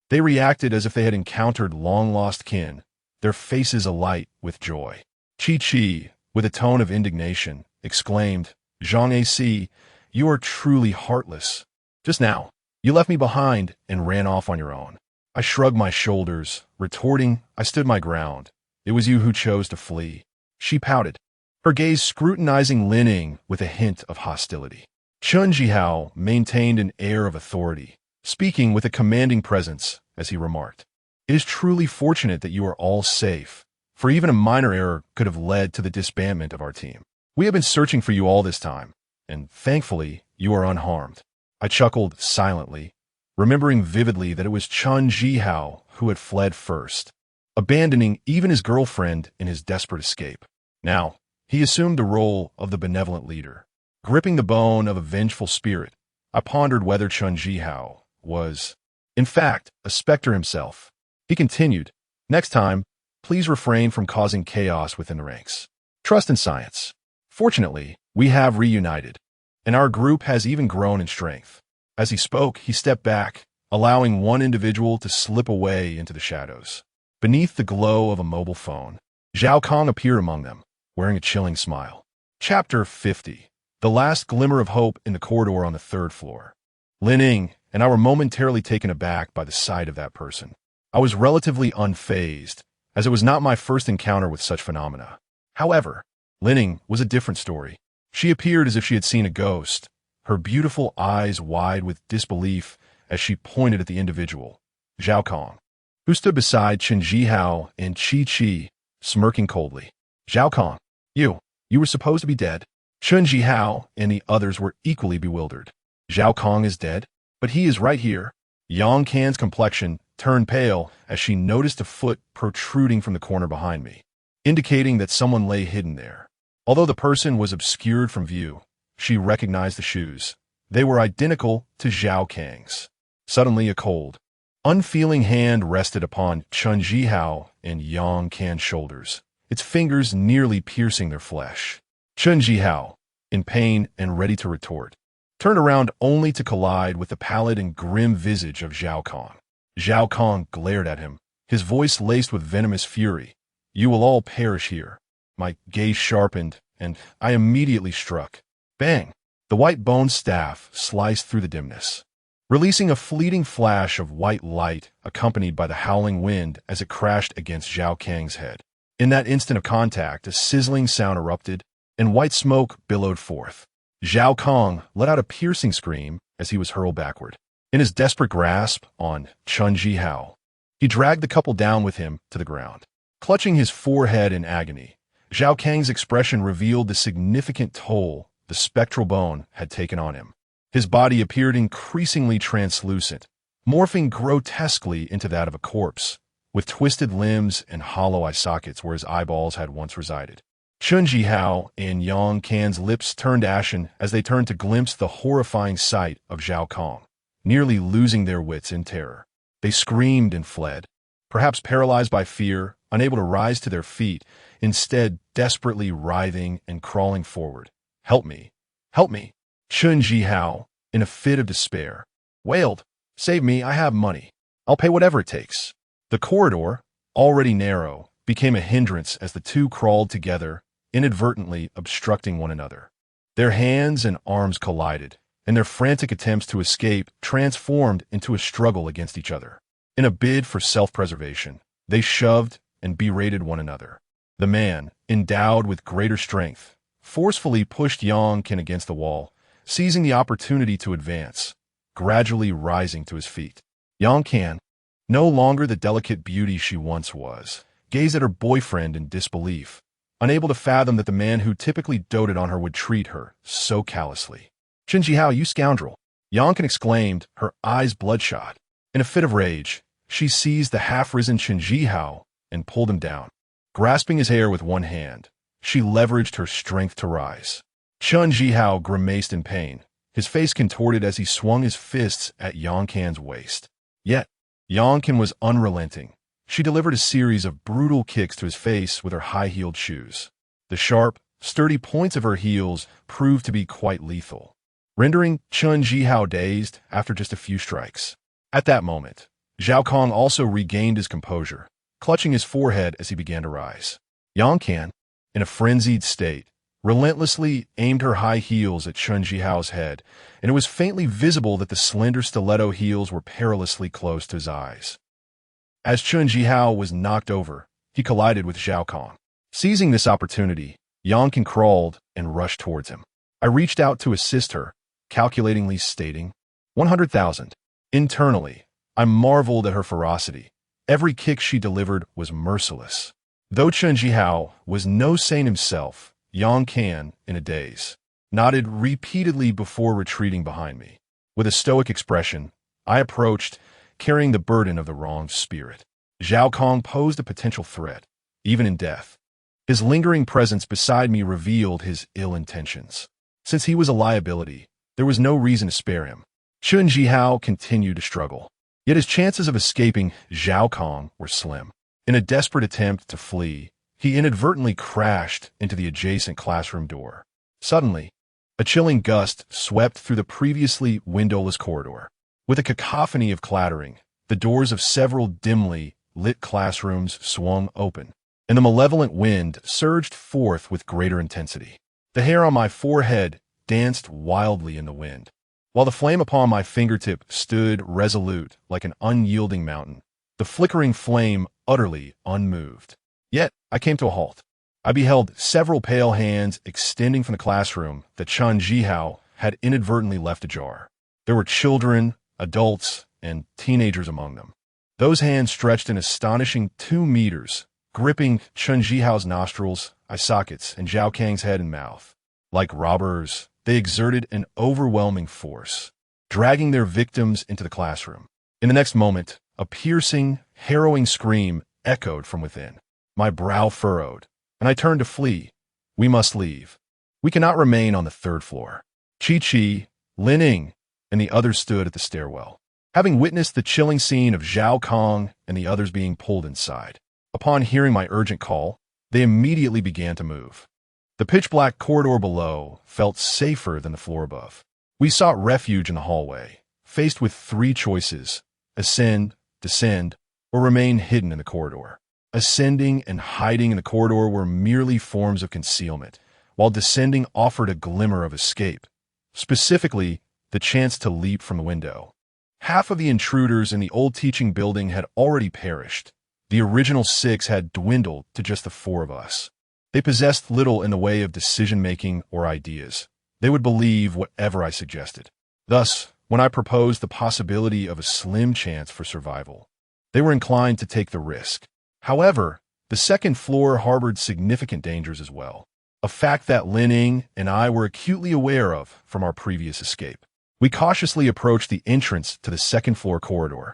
they reacted as if they had encountered long-lost kin, their faces alight with joy. Chi Chi, with a tone of indignation, exclaimed, "Zhang A-si, you are truly heartless. Just now, you left me behind and ran off on your own." I shrugged my shoulders, retorting, "I stood my ground. It was you who chose to flee." She pouted, her gaze scrutinizing Lining with a hint of hostility. Chun Jihao maintained an air of authority, speaking with a commanding presence as he remarked, "It is truly fortunate that you are all safe, for even a minor error could have led to the disbandment of our team. We have been searching for you all this time, and thankfully you are unharmed." I chuckled silently, remembering vividly that it was Chun Jihao who had fled first, abandoning even his girlfriend in his desperate escape. Now, he assumed the role of the benevolent leader, gripping the bone of a vengeful spirit I pondered whether Chun Jihao was, in fact, a specter himself. He continued, "Next time, please refrain from causing chaos within the ranks. Trust in science. Fortunately, we have reunited, and our group has even grown in strength." As he spoke, he stepped back, allowing one individual to slip away into the shadows. Beneath the glow of a mobile phone, Zhao Kong appeared among them, wearing a chilling smile. Chapter 50. The last glimmer of hope in the corridor on the third floor. Lin Ying and I were momentarily taken aback by the sight of that person. I was relatively unfazed, as it was not my first encounter with such phenomena. However, Lin Ying was a different story. She appeared as if she had seen a ghost, her beautiful eyes wide with disbelief as she pointed at the individual, Zhao Kong, who stood beside Chen Jihao and Qi Qi, smirking coldly. "Zhao Kong, you were supposed to be dead." Chen Jihao and the others were equally bewildered. "Zhao Kong is dead? But he is right here." Yang Kan's complexion turned pale as she noticed a foot protruding from the corner behind me, indicating that someone lay hidden there. Although the person was obscured from view, she recognized the shoes. They were identical to Zhao Kang's. Suddenly, a cold, unfeeling hand rested upon Chen Jihao and Yang Kan's shoulders, its fingers nearly piercing their flesh. Chen Jihao, in pain and ready to retort, turned around only to collide with the pallid and grim visage of Zhao Kong. Zhao Kong glared at him, his voice laced with venomous fury. "You will all perish here." My gaze sharpened, and I immediately struck. Bang! The white bone staff sliced through the dimness, releasing a fleeting flash of white light accompanied by the howling wind as it crashed against Zhao Kang's head. In that instant of contact, a sizzling sound erupted, and white smoke billowed forth. Zhao Kong let out a piercing scream as he was hurled backward. In his desperate grasp on Chen Jihao, he dragged the couple down with him to the ground. Clutching his forehead in agony, Zhao Kang's expression revealed the significant toll the spectral bone had taken on him. His body appeared increasingly translucent, morphing grotesquely into that of a corpse, with twisted limbs and hollow eye sockets where his eyeballs had once resided. Chen Jihao and Yang Kan's lips turned ashen as they turned to glimpse the horrifying sight of Zhao Kong, nearly losing their wits in terror. They screamed and fled, perhaps paralyzed by fear, unable to rise to their feet, instead desperately writhing and crawling forward. "Help me! Help me!" Chen Jihao, in a fit of despair, wailed, "Save me, I have money. I'll pay whatever it takes." The corridor, already narrow, became a hindrance as the two crawled together, inadvertently obstructing one another. Their hands and arms collided, and their frantic attempts to escape transformed into a struggle against each other. In a bid for self-preservation, they shoved and berated one another. The man, endowed with greater strength, forcefully pushed Yang Kan against the wall, seizing the opportunity to advance, gradually rising to his feet. Yang Kan, no longer the delicate beauty she once was, gazed at her boyfriend in disbelief, unable to fathom that the man who typically doted on her would treat her so callously. "Chen Jihao, you scoundrel!" Yang Kan exclaimed, her eyes bloodshot. In a fit of rage, she seized the half-risen Chen Jihao and pulled him down. Grasping his hair with one hand, she leveraged her strength to rise. Chen Jihao grimaced in pain, his face contorted as he swung his fists at Yang Kan's waist. Yet, Yang Kan was unrelenting. She delivered a series of brutal kicks to his face with her high-heeled shoes. The sharp, sturdy points of her heels proved to be quite lethal, rendering Chen Jihao dazed after just a few strikes. At that moment, Zhao Kong also regained his composure, clutching his forehead as he began to rise. Yang Kan, in a frenzied state, relentlessly aimed her high heels at Chen Jihao's head, and it was faintly visible that the slender stiletto heels were perilously close to his eyes. As Chen Jihao was knocked over, he collided with Zhao Kong. Seizing this opportunity, Yang Kan crawled and rushed towards him. I reached out to assist her, calculatingly stating, 100,000. Internally, I marveled at her ferocity. Every kick she delivered was merciless. Though Chen Jihao was no saint himself, Yang Kan, in a daze, nodded repeatedly before retreating behind me. With a stoic expression, I approached, carrying the burden of the wronged spirit. Zhao Kong posed a potential threat, even in death. His lingering presence beside me revealed his ill intentions. Since he was a liability, There was no reason to spare him. Chun Jihao continued to struggle. Yet his chances of escaping Zhao Kong were slim. In a desperate attempt to flee, he inadvertently crashed into the adjacent classroom door. Suddenly, a chilling gust swept through the previously windowless corridor. With a cacophony of clattering, the doors of several dimly lit classrooms swung open, and the malevolent wind surged forth with greater intensity. The hair on my forehead danced wildly in the wind, while the flame upon my fingertip stood resolute like an unyielding mountain, the flickering flame utterly unmoved. Yet I came to a halt. I beheld several pale hands extending from the classroom that Chun Jihao had inadvertently left ajar. There were children, adults, and teenagers among them. Those hands stretched an astonishing 2 meters, gripping Chun Jihao's nostrils, eye sockets, and Zhao Kang's head and mouth. Like robbers, they exerted an overwhelming force, dragging their victims into the classroom. In the next moment, a piercing, harrowing scream echoed from within. My brow furrowed, and I turned to flee. We must leave. We cannot remain on the 3rd floor. Chi-Chi, Lin-Ning, and the others stood at the stairwell, having witnessed the chilling scene of Zhao Kong and the others being pulled inside. Upon hearing my urgent call, they immediately began to move. The pitch-black corridor below felt safer than the floor above. We sought refuge in the hallway, faced with 3 choices: ascend, descend, or remain hidden in the corridor. Ascending and hiding in the corridor were merely forms of concealment, while descending offered a glimmer of escape, specifically the chance to leap from the window. Half of the intruders in the old teaching building had already perished. The original 6 had dwindled to just the 4 of us. They possessed little in the way of decision-making or ideas. They would believe whatever I suggested. Thus, when I proposed the possibility of a slim chance for survival, they were inclined to take the risk. However, the 2nd floor harbored significant dangers as well, a fact that Lin-Ning and I were acutely aware of from our previous escape. We cautiously approached the entrance to the 2nd floor corridor,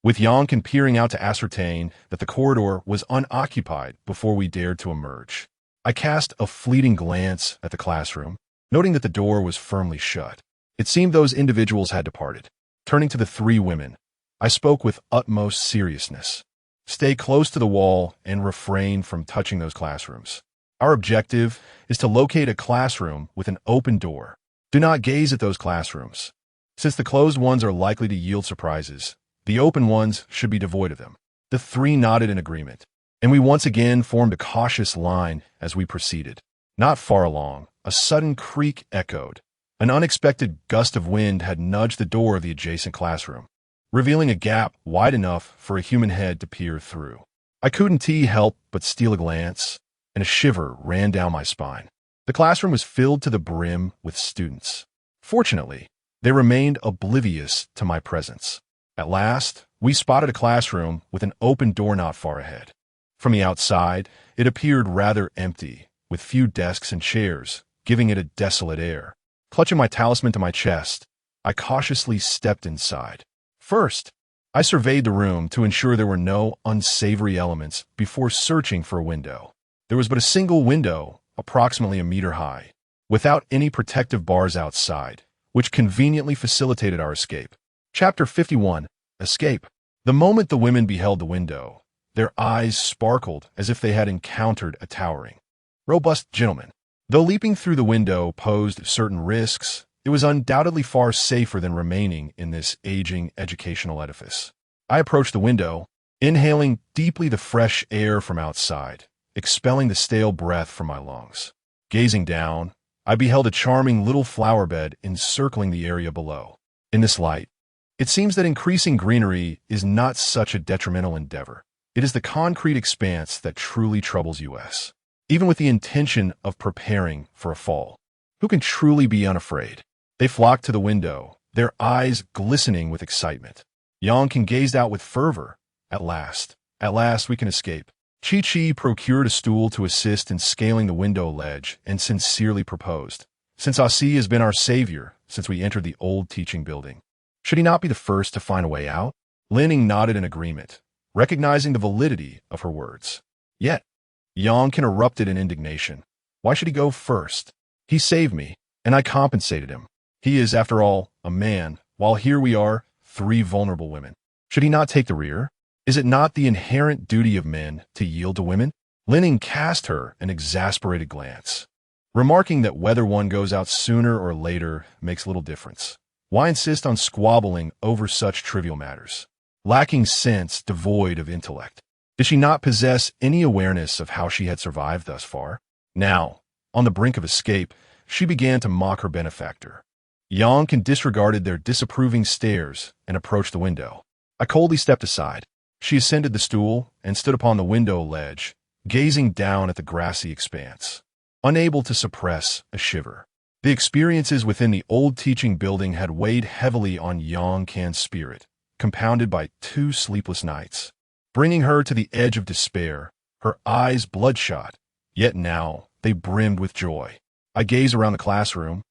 with Yonkin peering out to ascertain that the corridor was unoccupied before we dared to emerge. I cast a fleeting glance at the classroom, noting that the door was firmly shut. It seemed those individuals had departed. Turning to the 3 women, I spoke with utmost seriousness. Stay close to the wall and refrain from touching those classrooms. Our objective is to locate a classroom with an open door. Do not gaze at those classrooms. Since the closed ones are likely to yield surprises, the open ones should be devoid of them. The 3 nodded in agreement, and we once again formed a cautious line as we proceeded. Not far along, a sudden creak echoed. An unexpected gust of wind had nudged the door of the adjacent classroom, revealing a gap wide enough for a human head to peer through. I couldn't help but steal a glance, and a shiver ran down my spine. The classroom was filled to the brim with students. Fortunately, they remained oblivious to my presence. At last, we spotted a classroom with an open door not far ahead. From the outside, it appeared rather empty, with few desks and chairs, giving it a desolate air. Clutching my talisman to my chest, I cautiously stepped inside. First, I surveyed the room to ensure there were no unsavory elements before searching for a window. There was but a single window, approximately 1 meter high, without any protective bars outside, which conveniently facilitated our escape. Chapter 51. Escape. The moment the women beheld the window, their eyes sparkled as if they had encountered a towering, robust gentleman. Though leaping through the window posed certain risks, it was undoubtedly far safer than remaining in this aging educational edifice. I approached the window, inhaling deeply the fresh air from outside, expelling the stale breath from my lungs. Gazing down, I beheld a charming little flower bed encircling the area below. In this light, it seems that increasing greenery is not such a detrimental endeavor. It is the concrete expanse that truly troubles us. Even with the intention of preparing for a fall, who can truly be unafraid? They flocked to the window, their eyes glistening with excitement. Yonkin gazed out with fervor. At last we can escape. Chi-Chi procured a stool to assist in scaling the window ledge and sincerely proposed, "Since A-si has been our savior since we entered the old teaching building, should he not be the first to find a way out?" Lin-Ning nodded in agreement, recognizing the validity of her words. Yet, Yonkin erupted in indignation. Why should he go first? He saved me, and I compensated him. He is, after all, a man, while here we are, three vulnerable women. Should he not take the rear? Is it not the inherent duty of men to yield to women? Linning cast her an exasperated glance, remarking that whether one goes out sooner or later makes little difference. Why insist on squabbling over such trivial matters? Lacking sense, devoid of intellect. Did she not possess any awareness of how she had survived thus far? Now, on the brink of escape, she began to mock her benefactor. Yang disregarded their disapproving stares and approached the window. I coldly stepped aside. She ascended the stool and stood upon the window ledge, gazing down at the grassy expanse, unable to suppress a shiver. The experiences within the old teaching building had weighed heavily on Yang spirit, compounded by 2 sleepless nights, bringing her to the edge of despair, her eyes bloodshot, yet now they brimmed with joy. I gazed around the classroom,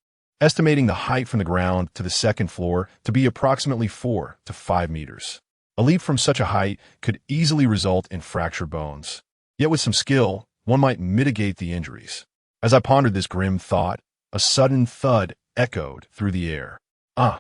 estimating the height from the ground to the second floor to be approximately 4 to 5 meters. A leap from such a height could easily result in fractured bones. Yet with some skill, one might mitigate the injuries. As I pondered this grim thought, a sudden thud echoed through the air. Ah!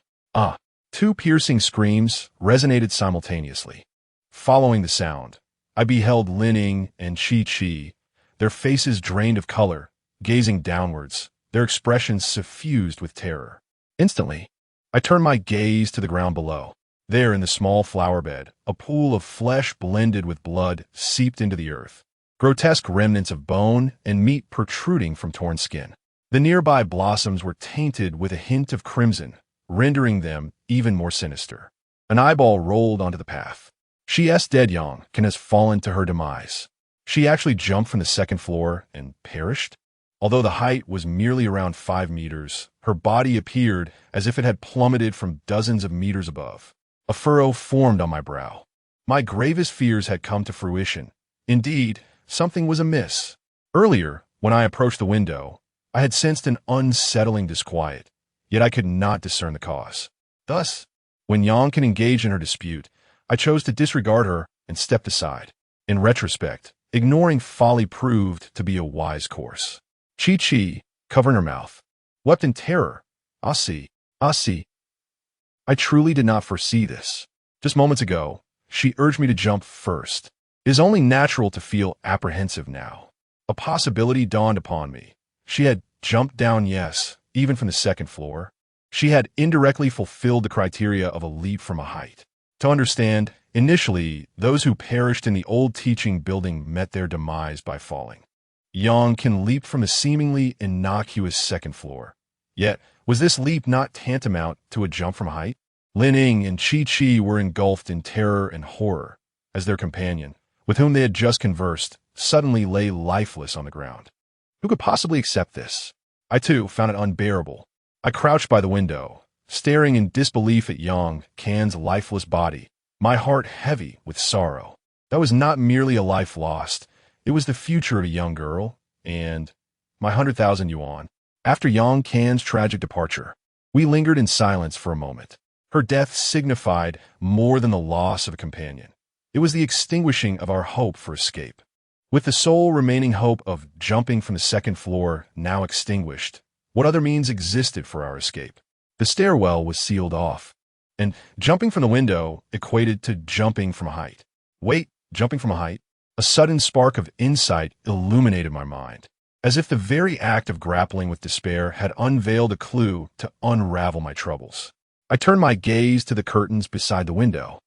2 piercing screams resonated simultaneously. Following the sound, I beheld Linning and Chi, their faces drained of color, gazing downwards, their expressions suffused with terror. Instantly, I turned my gaze to the ground below. There in the small flower bed, a pool of flesh blended with blood seeped into the earth, grotesque remnants of bone and meat protruding from torn skin. The nearby blossoms were tainted with a hint of crimson, rendering them even more sinister. An eyeball rolled onto the path. Chi's dead Yang has fallen to her demise. She actually jumped from the second floor and perished? Although the height was merely around 5 meters, her body appeared as if it had plummeted from dozens of meters above. A furrow formed on my brow. My gravest fears had come to fruition. Indeed, something was amiss. Earlier, when I approached the window, I had sensed an unsettling disquiet, yet I could not discern the cause. Thus, when Yang engaged in her dispute, I chose to disregard her and stepped aside. In retrospect, ignoring folly proved to be a wise course. Chi, covering her mouth, wept in terror. A-si. I truly did not foresee this. Just moments ago, she urged me to jump first. It is only natural to feel apprehensive now. A possibility dawned upon me. She had jumped down, yes, even from the second floor. She had indirectly fulfilled the criteria of a leap from a height. To understand, initially, those who perished in the old teaching building met their demise by falling. Yang leaped from a seemingly innocuous second floor. Yet, was this leap not tantamount to a jump from height? Linning and Chi were engulfed in terror and horror, as their companion, with whom they had just conversed, suddenly lay lifeless on the ground. Who could possibly accept this? I, too, found it unbearable. I crouched by the window, staring in disbelief at Yang's lifeless body, my heart heavy with sorrow. That was not merely a life lost. It was the future of a young girl, and my 100,000 yuan. After Yang's tragic departure, we lingered in silence for a moment. Her death signified more than the loss of a companion. It was the extinguishing of our hope for escape. With the sole remaining hope of jumping from the second floor now extinguished, what other means existed for our escape? The stairwell was sealed off, and jumping from the window equated to jumping from a height. Wait, jumping from a height? A sudden spark of insight illuminated my mind, as if the very act of grappling with despair had unveiled a clue to unravel my troubles. I turned my gaze to the curtains beside the window.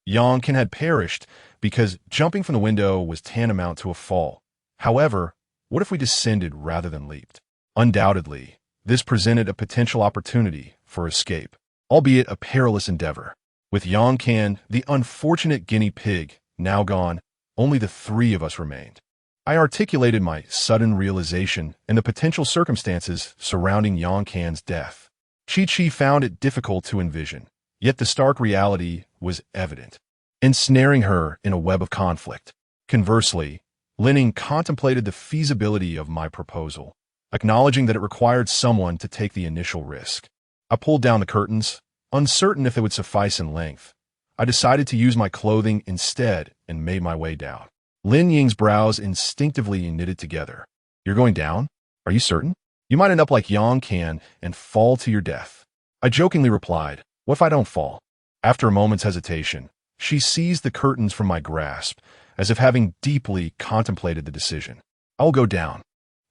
Yang had perished because jumping from the window was tantamount to a fall. However, what if we descended rather than leaped? Undoubtedly, this presented a potential opportunity for escape, albeit a perilous endeavor. With Yang, the unfortunate guinea pig, now gone, only the 3 of us remained. I articulated my sudden realization and the potential circumstances surrounding Yang's death. Chi found it difficult to envision, yet the stark reality was evident, ensnaring her in a web of conflict. Conversely, Linning contemplated the feasibility of my proposal, acknowledging that it required someone to take the initial risk. I pulled down the curtains, uncertain if they would suffice in length. I decided to use my clothing instead and made my way down. Lin Ying's brows instinctively knitted together. You're going down? Are you certain? You might end up like Yang and fall to your death. I jokingly replied, "What if I don't fall?" After a moment's hesitation, she seized the curtains from my grasp, as if having deeply contemplated the decision. "I will go down.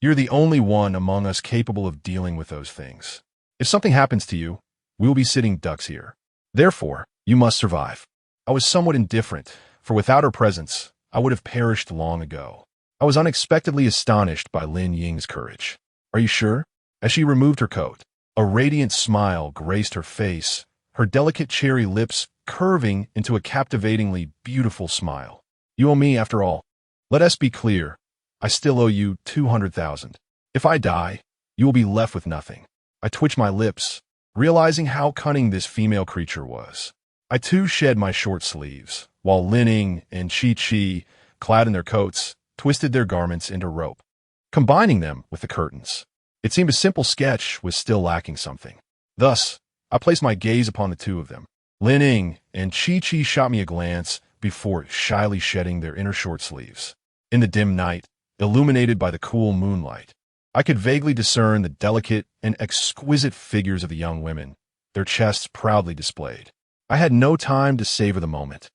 You're the only one among us capable of dealing with those things. If something happens to you, we will be sitting ducks here. Therefore, you must survive." I was somewhat indifferent, for without her presence, I would have perished long ago. I was unexpectedly astonished by Lin Ying's courage. "Are you sure?" As she removed her coat, a radiant smile graced her face, her delicate cherry lips curving into a captivatingly beautiful smile. "You owe me, after all. Let us be clear. I still owe you 200,000. If I die, you will be left with nothing." I twitched my lips, realizing how cunning this female creature was. I too shed my short sleeves, while Lin Ying and Chi, clad in their coats, twisted their garments into rope, combining them with the curtains. It seemed a simple sketch was still lacking something. Thus, I placed my gaze upon the two of them. Lin Ying and Chi shot me a glance before shyly shedding their inner short sleeves. In the dim night, illuminated by the cool moonlight, I could vaguely discern the delicate and exquisite figures of the young women, their chests proudly displayed. I had no time to savor the moment.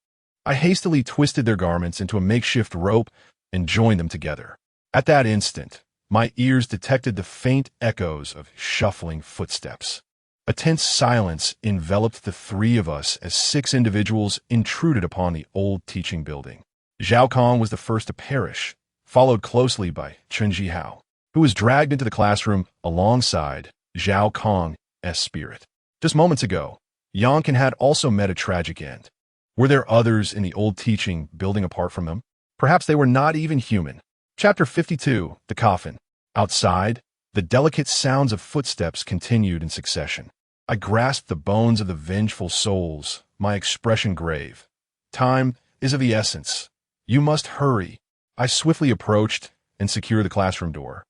I hastily twisted their garments into a makeshift rope and joined them together. At that instant, my ears detected the faint echoes of shuffling footsteps. A tense silence enveloped the three of us as 6 individuals intruded upon the old teaching building. Zhao Kong was the first to perish, followed closely by Chen Jihao, who was dragged into the classroom alongside Zhao Kong's spirit. Just moments ago, Yonkin had also met a tragic end. Were there others in the old teaching building apart from them? Perhaps they were not even human. Chapter 52, The Coffin. Outside, the delicate sounds of footsteps continued in succession. I grasped the bones of the vengeful souls, my expression grave. "Time is of the essence. You must hurry." I swiftly approached and secured the classroom door,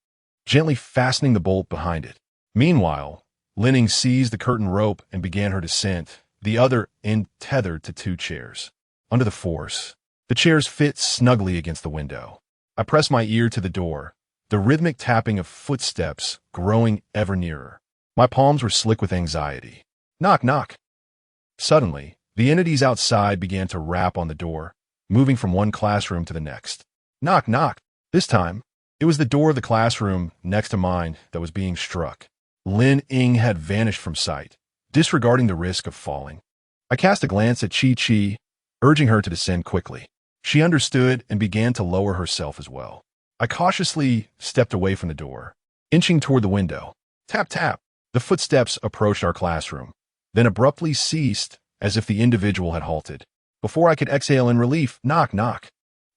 gently fastening the bolt behind it. Meanwhile, Lin Ying seized the curtain rope and began her descent, the other end tethered to 2 chairs. Under the force, the chairs fit snugly against the window. I pressed my ear to the door, the rhythmic tapping of footsteps growing ever nearer. My palms were slick with anxiety. Knock, knock. Suddenly, the entities outside began to rap on the door, moving from one classroom to the next. Knock, knock. This time, it was the door of the classroom next to mine that was being struck. Lin Ying had vanished from sight, disregarding the risk of falling. I cast a glance at Chi, urging her to descend quickly. She understood and began to lower herself as well. I cautiously stepped away from the door, inching toward the window. Tap, tap. The footsteps approached our classroom, then abruptly ceased as if the individual had halted. Before I could exhale in relief, knock, knock.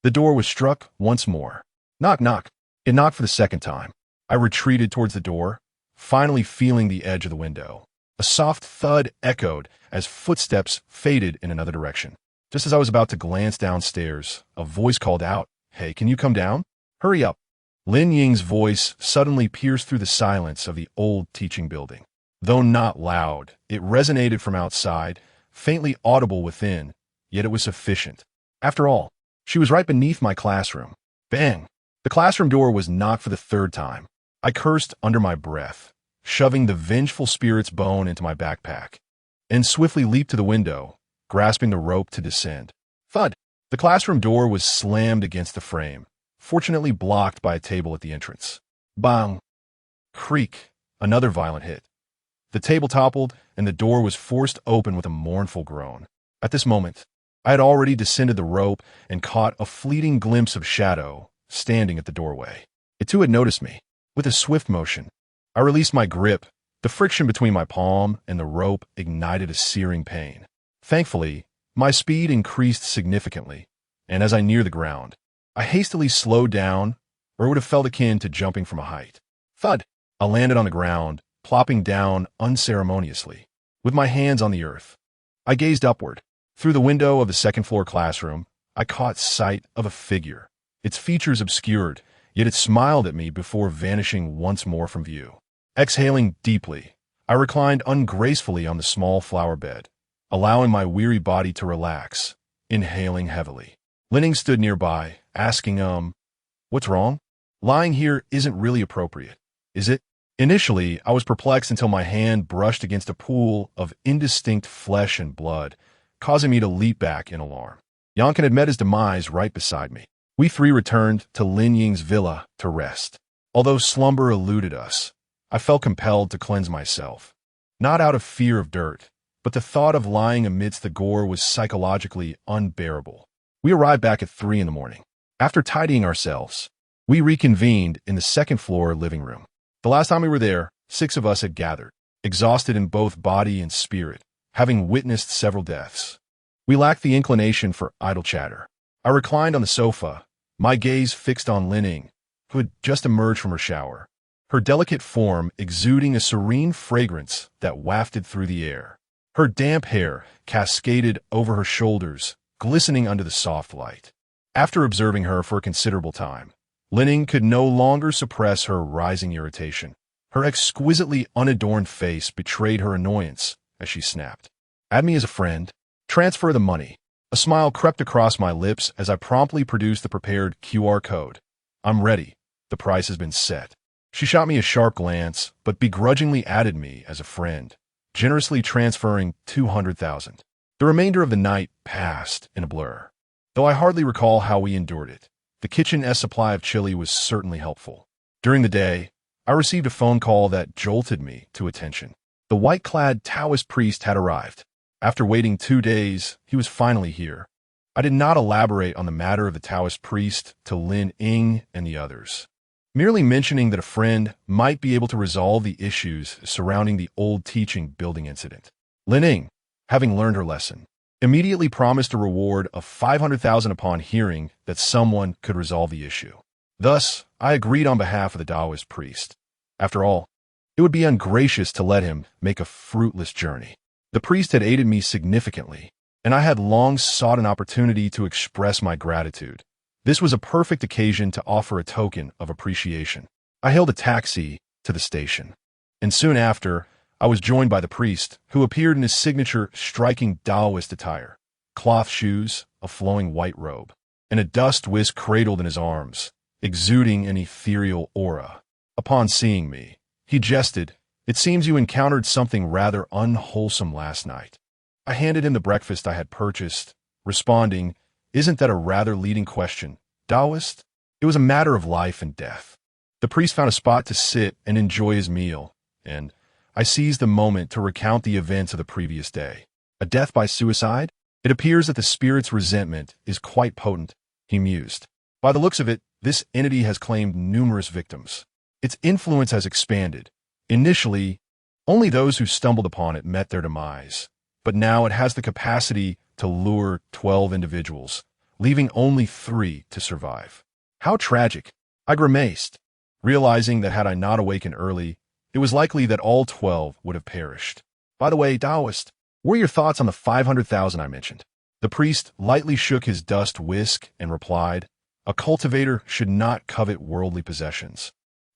The door was struck once more. Knock, knock. It knocked for the second time. I retreated towards the door, finally feeling the edge of the window. A soft thud echoed as footsteps faded in another direction. Just as I was about to glance downstairs, a voice called out, "Hey, can you come down? Hurry up." Lin Ying's voice suddenly pierced through the silence of the old teaching building. Though not loud, it resonated from outside, faintly audible within, yet it was sufficient. After all, she was right beneath my classroom. Bang! The classroom door was knocked for the 3rd time. I cursed under my breath, shoving the vengeful spirit's bone into my backpack, and swiftly leaped to the window, grasping the rope to descend. Thud! The classroom door was slammed against the frame, fortunately blocked by a table at the entrance. Bang! Creak! Another violent hit. The table toppled, and the door was forced open with a mournful groan. At this moment, I had already descended the rope and caught a fleeting glimpse of Shadow standing at the doorway. It too had noticed me. With a swift motion, I released my grip. The friction between my palm and the rope ignited a searing pain. Thankfully, my speed increased significantly, and as I neared the ground, I hastily slowed down, or it would have felt akin to jumping from a height. Thud! I landed on the ground, plopping down unceremoniously. With my hands on the earth, I gazed upward. Through the window of the 2nd-floor classroom, I caught sight of a figure, its features obscured, yet it smiled at me before vanishing once more from view. Exhaling deeply, I reclined ungracefully on the small flower bed, allowing my weary body to relax, inhaling heavily. Lin Ying stood nearby, asking, what's wrong? Lying here isn't really appropriate, is it? Initially, I was perplexed until my hand brushed against a pool of indistinct flesh and blood, causing me to leap back in alarm. Yankin had met his demise right beside me. We three returned to Lin Ying's villa to rest. Although slumber eluded us, I felt compelled to cleanse myself. Not out of fear of dirt, but the thought of lying amidst the gore was psychologically unbearable. We arrived back at 3 in the morning. After tidying ourselves, we reconvened in the second-floor living room. The last time we were there, 6 of us had gathered, exhausted in both body and spirit, having witnessed several deaths. We lacked the inclination for idle chatter. I reclined on the sofa, my gaze fixed on Lin Ying, who had just emerged from her shower, her delicate form exuding a serene fragrance that wafted through the air. Her damp hair cascaded over her shoulders, glistening under the soft light. After observing her for a considerable time, Lin Ying could no longer suppress her rising irritation. Her exquisitely unadorned face betrayed her annoyance as she snapped, "Add me as a friend. Transfer the money." A smile crept across my lips as I promptly produced the prepared QR code. "I'm ready. The price has been set." She shot me a sharp glance, but begrudgingly added me as a friend, generously transferring 200,000. The remainder of the night passed in a blur. Though I hardly recall how we endured it, the kitchen-s supply of chili was certainly helpful. During the day, I received a phone call that jolted me to attention. The white-clad Taoist priest had arrived. After waiting 2 days, he was finally here. I did not elaborate on the matter of the Taoist priest to Lin Ying and the others, merely mentioning that a friend might be able to resolve the issues surrounding the old teaching building incident. Lin Ying, having learned her lesson, immediately promised a reward of 500,000 upon hearing that someone could resolve the issue. Thus, I agreed on behalf of the Taoist priest. After all, it would be ungracious to let him make a fruitless journey. The priest had aided me significantly, and I had long sought an opportunity to express my gratitude. This was a perfect occasion to offer a token of appreciation. I hailed a taxi to the station, and soon after, I was joined by the priest, who appeared in his signature striking Taoist attire, cloth shoes, a flowing white robe, and a dust whisk cradled in his arms, exuding an ethereal aura. Upon seeing me, he jested, "It seems you encountered something rather unwholesome last night." I handed him the breakfast I had purchased, responding, "Isn't that a rather leading question, Taoist?" It was a matter of life and death. The priest found a spot to sit and enjoy his meal, and I seized the moment to recount the events of the previous day. "A death by suicide? It appears that the spirit's resentment is quite potent," he mused. "By the looks of it, this entity has claimed numerous victims. Its influence has expanded. Initially, only those who stumbled upon it met their demise, but now it has the capacity to lure 12 individuals, leaving only 3 to survive." How tragic! I grimaced, realizing that had I not awakened early, it was likely that all 12 would have perished. "By the way, Taoist, what are your thoughts on the 500,000 I mentioned?" The priest lightly shook his dust whisk and replied, "A cultivator should not covet worldly possessions.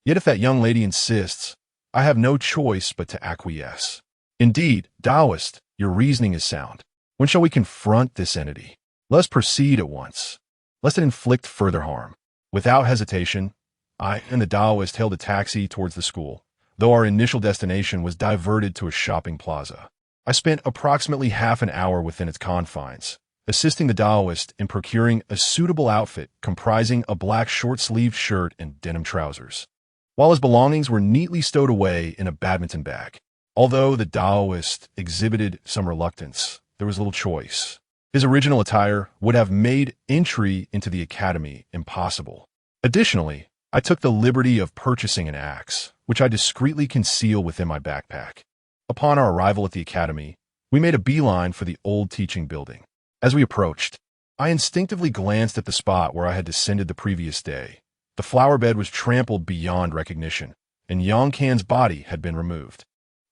Yet if that young lady insists, I have no choice but to acquiesce." "Indeed, Taoist, your reasoning is sound. When shall we confront this entity? Let us proceed at once, lest it inflict further harm." Without hesitation, I and the Taoist hailed a taxi towards the school, though our initial destination was diverted to a shopping plaza. I spent approximately half an hour within its confines, assisting the Taoist in procuring a suitable outfit comprising a black short-sleeved shirt and denim trousers, while his belongings were neatly stowed away in a badminton bag. Although the Taoist exhibited some reluctance, there was little choice. His original attire would have made entry into the academy impossible. Additionally, I took the liberty of purchasing an axe, which I discreetly concealed within my backpack. Upon our arrival at the academy, we made a beeline for the old teaching building. As we approached, I instinctively glanced at the spot where I had descended the previous day. The flower bed was trampled beyond recognition, and Yang Kan's body had been removed.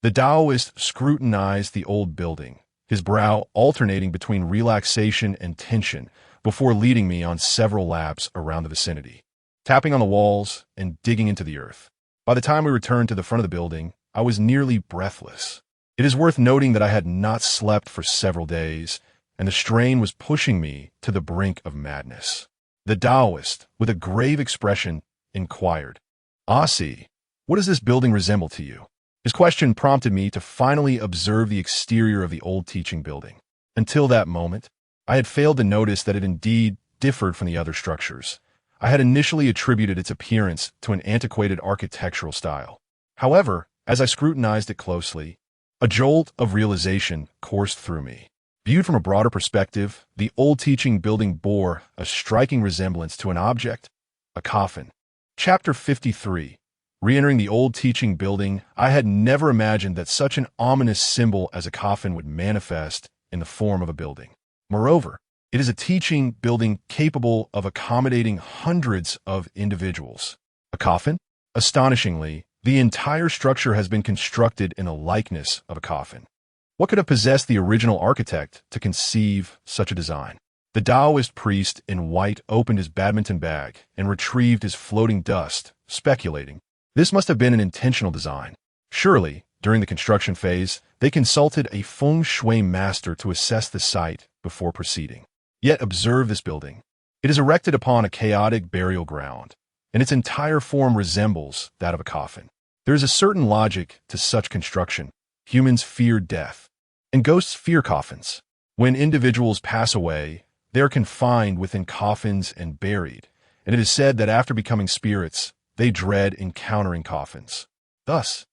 The Taoist scrutinized the old building, his brow alternating between relaxation and tension before leading me on several laps around the vicinity, tapping on the walls and digging into the earth. By the time we returned to the front of the building, I was nearly breathless. It is worth noting that I had not slept for several days, and the strain was pushing me to the brink of madness. The Taoist, with a grave expression, inquired, "A-si, What does this building resemble to you? His question prompted me to finally observe the exterior of the old teaching building. Until that moment, I had failed to notice that it indeed differed from the other structures. I had initially attributed its appearance to an antiquated architectural style. However, as I scrutinized it closely, a jolt of realization coursed through me. Viewed from a broader perspective, the old teaching building bore a striking resemblance to an object, a coffin. Chapter 53. Re-entering the old teaching building, I had never imagined that such an ominous symbol as a coffin would manifest in the form of a building. Moreover, it is a teaching building capable of accommodating hundreds of individuals. A coffin? Astonishingly, the entire structure has been constructed in the likeness of a coffin. What could have possessed the original architect to conceive such a design? The Taoist priest in white opened his badminton bag and retrieved his floating dust, speculating, this must have been an intentional design. Surely, during the construction phase, they consulted a feng shui master to assess the site before proceeding. Yet observe this building. It is erected upon a chaotic burial ground, and its entire form resembles that of a coffin. There is a certain logic to such construction. Humans fear death, and ghosts fear coffins. When individuals pass away, they are confined within coffins and buried, and it is said that after becoming spirits, they dread encountering coffins. Thus,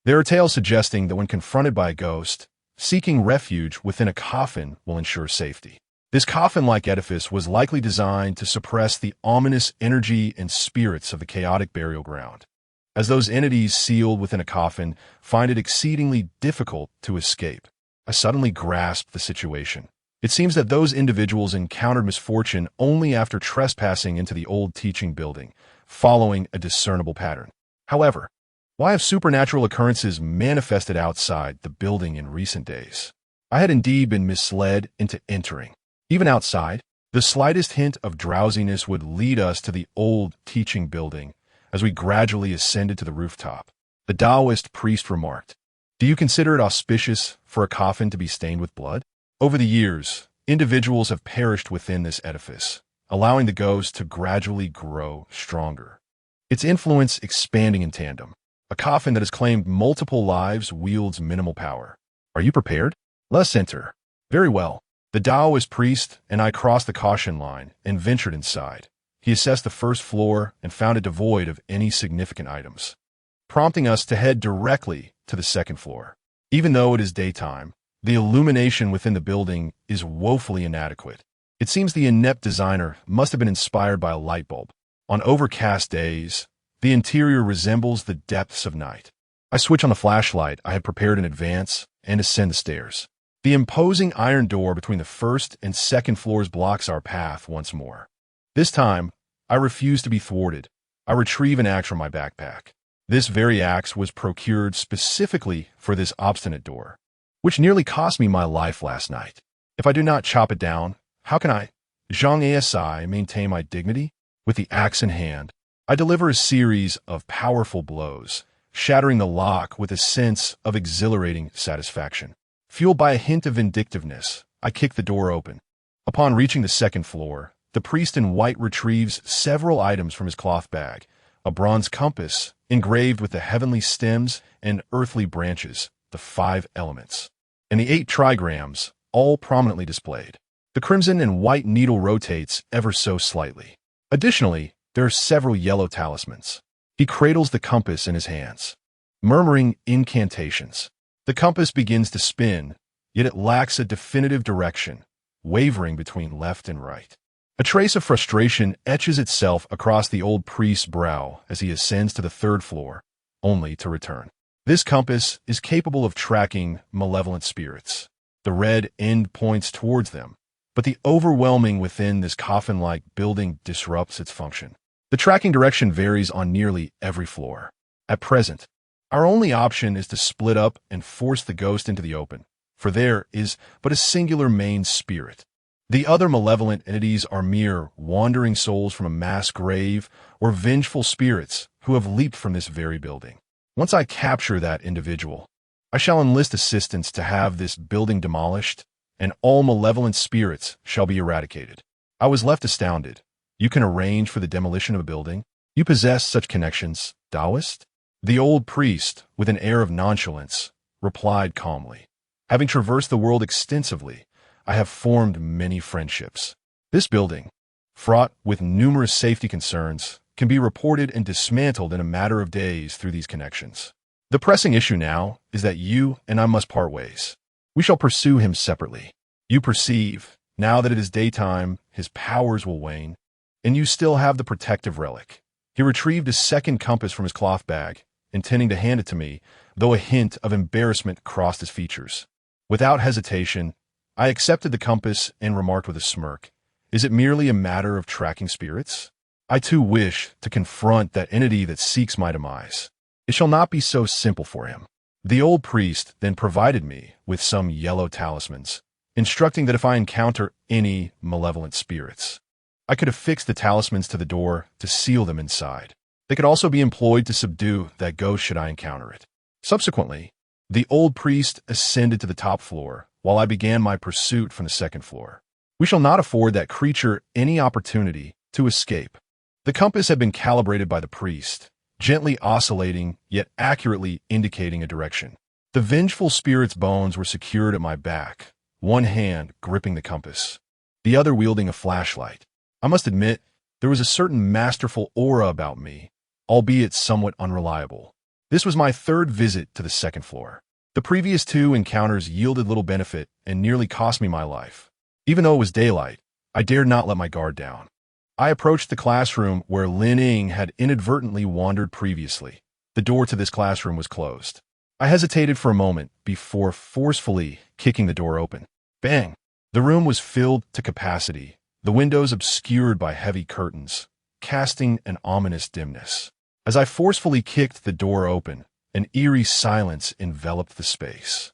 there are tales suggesting that when confronted by a ghost, seeking refuge within a coffin will ensure safety. This coffin-like edifice was likely designed to suppress the ominous energy and spirits of the chaotic burial ground, as those entities sealed within a coffin find it exceedingly difficult to escape. I suddenly grasped the situation. It seems that those individuals encountered misfortune only after trespassing into the old teaching building, following a discernible pattern. However, why have supernatural occurrences manifested outside the building in recent days? I had indeed been misled into entering. Even outside, the slightest hint of drowsiness would lead us to the old teaching building as we gradually ascended to the rooftop. The Taoist priest remarked, "Do you consider it auspicious for a coffin to be stained with blood?" Over the years, individuals have perished within this edifice, allowing the ghost to gradually grow stronger, its influence expanding in tandem. A coffin that has claimed multiple lives wields minimal power. Are you prepared? Let's enter. Very well. The Taoist priest and I crossed the caution line and ventured inside. He assessed the first floor and found it devoid of any significant items, prompting us to head directly to the second floor. Even though it is daytime, the illumination within the building is woefully inadequate. It seems the inept designer must have been inspired by a light bulb. On overcast days, the interior resembles the depths of night. I switch on the flashlight I had prepared in advance and ascend the stairs. The imposing iron door between the first and second floors blocks our path once more. This time, I refuse to be thwarted. I retrieve an axe from my backpack. This very axe was procured specifically for this obstinate door, which nearly cost me my life last night. If I do not chop it down, how can I, Zhang A-si, maintain my dignity? With the axe in hand, I deliver a series of powerful blows, shattering the lock with a sense of exhilarating satisfaction. Fueled by a hint of vindictiveness, I kick the door open. Upon reaching the second floor, the priest in white retrieves several items from his cloth bag, a bronze compass engraved with the heavenly stems and earthly branches, the 5 elements, and the 8 trigrams, all prominently displayed. The crimson and white needle rotates ever so slightly. Additionally, there are several yellow talismans. He cradles the compass in his hands, murmuring incantations. The compass begins to spin, yet it lacks a definitive direction, wavering between left and right. A trace of frustration etches itself across the old priest's brow as he ascends to the 3rd floor, only to return. This compass is capable of tracking malevolent spirits. The red end points towards them, but the overwhelming within this coffin-like building disrupts its function. The tracking direction varies on nearly every floor. At present, our only option is to split up and force the ghost into the open, for there is but a singular main spirit. The other malevolent entities are mere wandering souls from a mass grave or vengeful spirits who have leaped from this very building. Once I capture that individual, I shall enlist assistance to have this building demolished, and all malevolent spirits shall be eradicated. I was left astounded. You can arrange for the demolition of a building? You possess such connections, Taoist? The old priest, with an air of nonchalance, replied calmly, "Having traversed the world extensively, I have formed many friendships. This building, fraught with numerous safety concerns, can be reported and dismantled in a matter of days through these connections. The pressing issue now is that you and I must part ways. We shall pursue him separately. You perceive, now that it is daytime, his powers will wane, and you still have the protective relic." He retrieved a second compass from his cloth bag, intending to hand it to me, though a hint of embarrassment crossed his features. Without hesitation, I accepted the compass and remarked with a smirk, "Is it merely a matter of tracking spirits? I too wish to confront that entity that seeks my demise. It shall not be so simple for him." The old priest then provided me with some yellow talismans, instructing that if I encounter any malevolent spirits, I could affix the talismans to the door to seal them inside. They could also be employed to subdue that ghost should I encounter it. Subsequently, the old priest ascended to the top floor, while I began my pursuit from the second floor. We shall not afford that creature any opportunity to escape. The compass had been calibrated by the priest, gently oscillating yet accurately indicating a direction. The vengeful spirit's bones were secured at my back, one hand gripping the compass, the other wielding a flashlight. I must admit, there was a certain masterful aura about me, albeit somewhat unreliable. This was my third visit to the second floor. The previous two encounters yielded little benefit and nearly cost me my life. Even though it was daylight, I dared not let my guard down. I approached the classroom where Lin Ying had inadvertently wandered previously. The door to this classroom was closed. I hesitated for a moment before forcefully kicking the door open. Bang! The room was filled to capacity, the windows obscured by heavy curtains, casting an ominous dimness. As I forcefully kicked the door open, an eerie silence enveloped the space.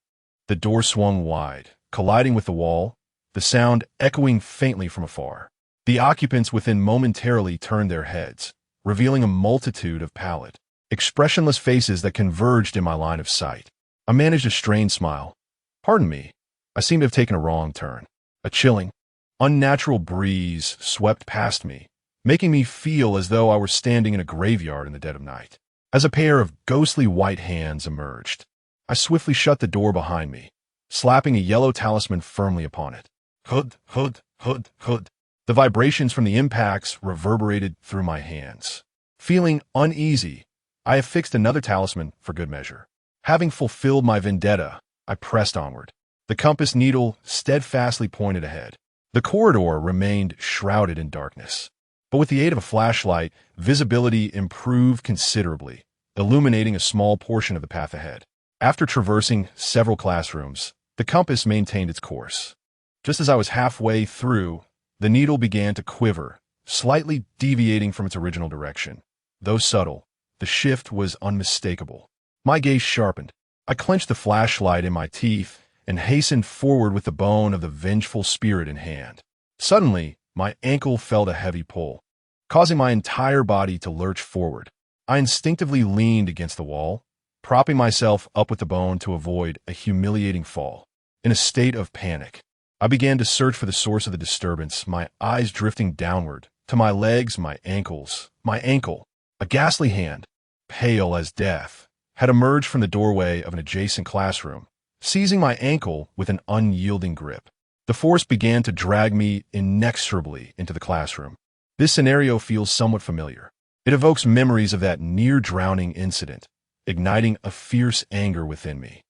The door swung wide, colliding with the wall, the sound echoing faintly from afar. The occupants within momentarily turned their heads, revealing a multitude of pallid, expressionless faces that converged in my line of sight. I managed a strained smile. "Pardon me, I seem to have taken a wrong turn." A chilling, unnatural breeze swept past me, making me feel as though I were standing in a graveyard in the dead of night. As a pair of ghostly white hands emerged, I swiftly shut the door behind me, slapping a yellow talisman firmly upon it. Hood, hood, hood, hood. The vibrations from the impacts reverberated through my hands. Feeling uneasy, I affixed another talisman for good measure. Having fulfilled my vendetta, I pressed onward. The compass needle steadfastly pointed ahead. The corridor remained shrouded in darkness, but with the aid of a flashlight, visibility improved considerably, illuminating a small portion of the path ahead. After traversing several classrooms, the compass maintained its course. Just as I was halfway through, the needle began to quiver, slightly deviating from its original direction. Though subtle, the shift was unmistakable. My gaze sharpened. I clenched the flashlight in my teeth and hastened forward with the bone of the vengeful spirit in hand. Suddenly, my ankle felt a heavy pull, causing my entire body to lurch forward. I instinctively leaned against the wall, propping myself up with the bone to avoid a humiliating fall. In a state of panic, I began to search for the source of the disturbance, my eyes drifting downward, to my legs, my ankles, my ankle. A ghastly hand, pale as death, had emerged from the doorway of an adjacent classroom, seizing my ankle with an unyielding grip. The force began to drag me inexorably into the classroom. This scenario feels somewhat familiar. It evokes memories of that near-drowning incident, igniting a fierce anger within me.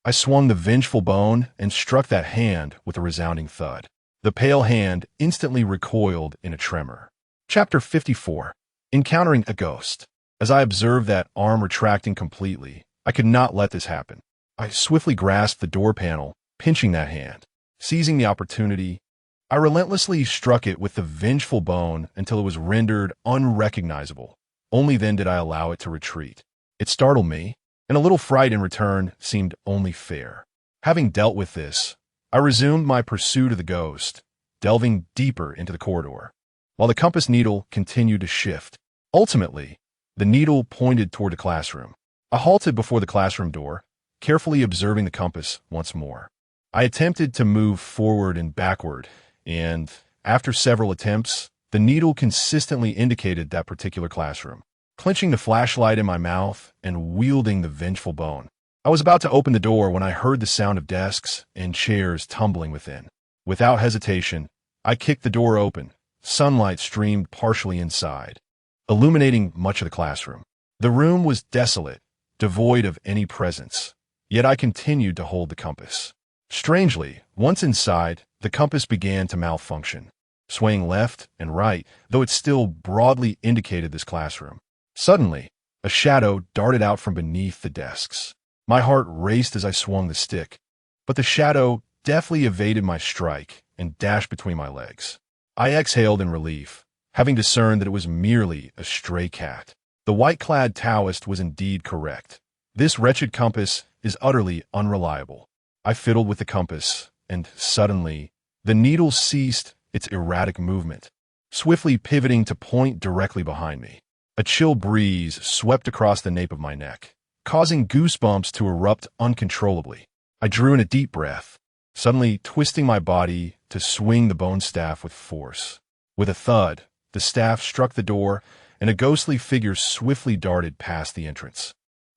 I swung the vengeful bone and struck that hand with a resounding thud. The pale hand instantly recoiled in a tremor. Chapter 54. Encountering a Ghost. As I observed that arm retracting completely, I could not let this happen. I swiftly grasped the door panel, pinching that hand. Seizing the opportunity, I relentlessly struck it with the vengeful bone until it was rendered unrecognizable. Only then did I allow it to retreat. It startled me, and a little fright in return seemed only fair. Having dealt with this, I resumed my pursuit of the ghost, delving deeper into the corridor, while the compass needle continued to shift. Ultimately, the needle pointed toward the classroom. I halted before the classroom door, carefully observing the compass once more. I attempted to move forward and backward, and, after several attempts, the needle consistently indicated that particular classroom. clenching the flashlight in my mouth and wielding the vengeful bone. I was about to open the door when I heard the sound of desks and chairs tumbling within. Without hesitation, I kicked the door open. Sunlight streamed partially inside, illuminating much of the classroom. The room was desolate, devoid of any presence, yet I continued to hold the compass. Strangely, once inside, the compass began to malfunction, swaying left and right, though it still broadly indicated this classroom. Suddenly, a shadow darted out from beneath the desks. My heart raced as I swung the stick, but the shadow deftly evaded my strike and dashed between my legs. I exhaled in relief, having discerned that it was merely a stray cat. The white-clad Taoist was indeed correct. This wretched compass is utterly unreliable. I fiddled with the compass, and suddenly, the needle ceased its erratic movement, swiftly pivoting to point directly behind me. A chill breeze swept across the nape of my neck, causing goosebumps to erupt uncontrollably. I drew in a deep breath, suddenly twisting my body to swing the bone staff with force. With a thud, the staff struck the door, and a ghostly figure swiftly darted past the entrance.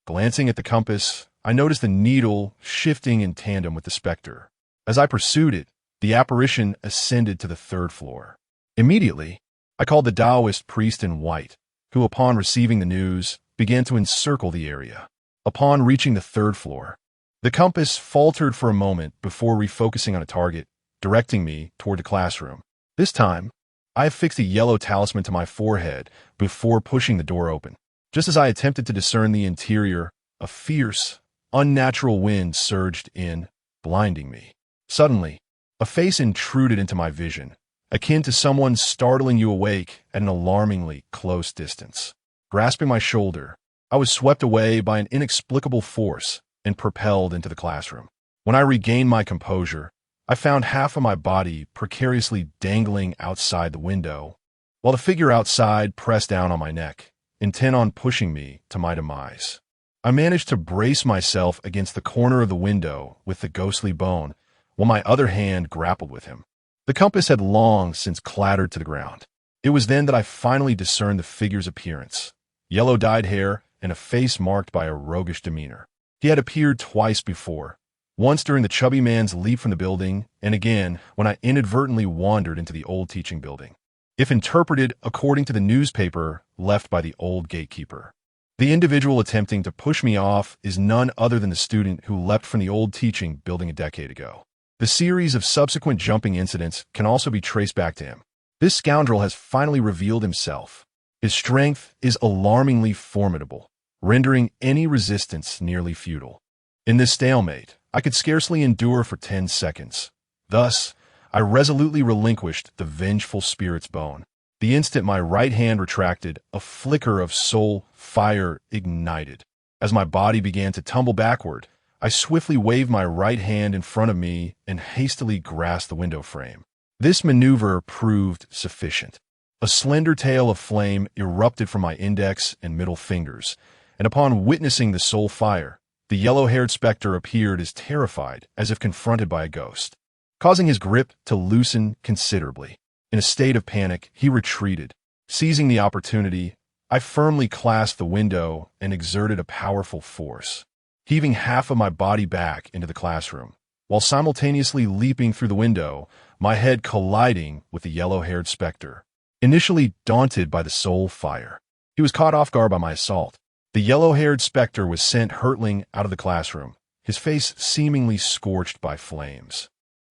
Glancing at the compass, I noticed the needle shifting in tandem with the specter. As I pursued it, the apparition ascended to the third floor. Immediately, I called the Taoist priest in white, who, upon receiving the news, began to encircle the area. Upon reaching the third floor, the compass faltered for a moment before refocusing on a target, directing me toward the classroom. This time, I affixed a yellow talisman to my forehead before pushing the door open. Just as I attempted to discern the interior, a fierce, unnatural wind surged in, blinding me. Suddenly, a face intruded into my vision, akin to someone startling you awake at an alarmingly close distance. Grasping my shoulder, I was swept away by an inexplicable force and propelled into the classroom. When I regained my composure, I found half of my body precariously dangling outside the window, while the figure outside pressed down on my neck, intent on pushing me to my demise. I managed to brace myself against the corner of the window with the ghostly bone, while my other hand grappled with him. The compass had long since clattered to the ground. It was then that I finally discerned the figure's appearance: yellow-dyed hair and a face marked by a roguish demeanor. He had appeared twice before, once during the chubby man's leap from the building, and again when I inadvertently wandered into the old teaching building. If interpreted according to the newspaper left by the old gatekeeper, the individual attempting to push me off is none other than the student who leapt from the old teaching building a decade ago. The series of subsequent jumping incidents can also be traced back to him. This scoundrel has finally revealed himself. His strength is alarmingly formidable, rendering any resistance nearly futile. In this stalemate, I could scarcely endure for 10 seconds. Thus, I resolutely relinquished the vengeful spirit's bone. The instant my right hand retracted, a flicker of soul fire ignited. As my body began to tumble backward, I swiftly waved my right hand in front of me and hastily grasped the window frame. This maneuver proved sufficient. A slender tail of flame erupted from my index and middle fingers, and upon witnessing the soul fire, the yellow-haired specter appeared as terrified as if confronted by a ghost, causing his grip to loosen considerably. In a state of panic, he retreated. Seizing the opportunity, I firmly clasped the window and exerted a powerful force, heaving half of my body back into the classroom, while simultaneously leaping through the window, my head colliding with the yellow-haired specter. Initially daunted by the soul fire, he was caught off guard by my assault. The yellow-haired specter was sent hurtling out of the classroom, his face seemingly scorched by flames,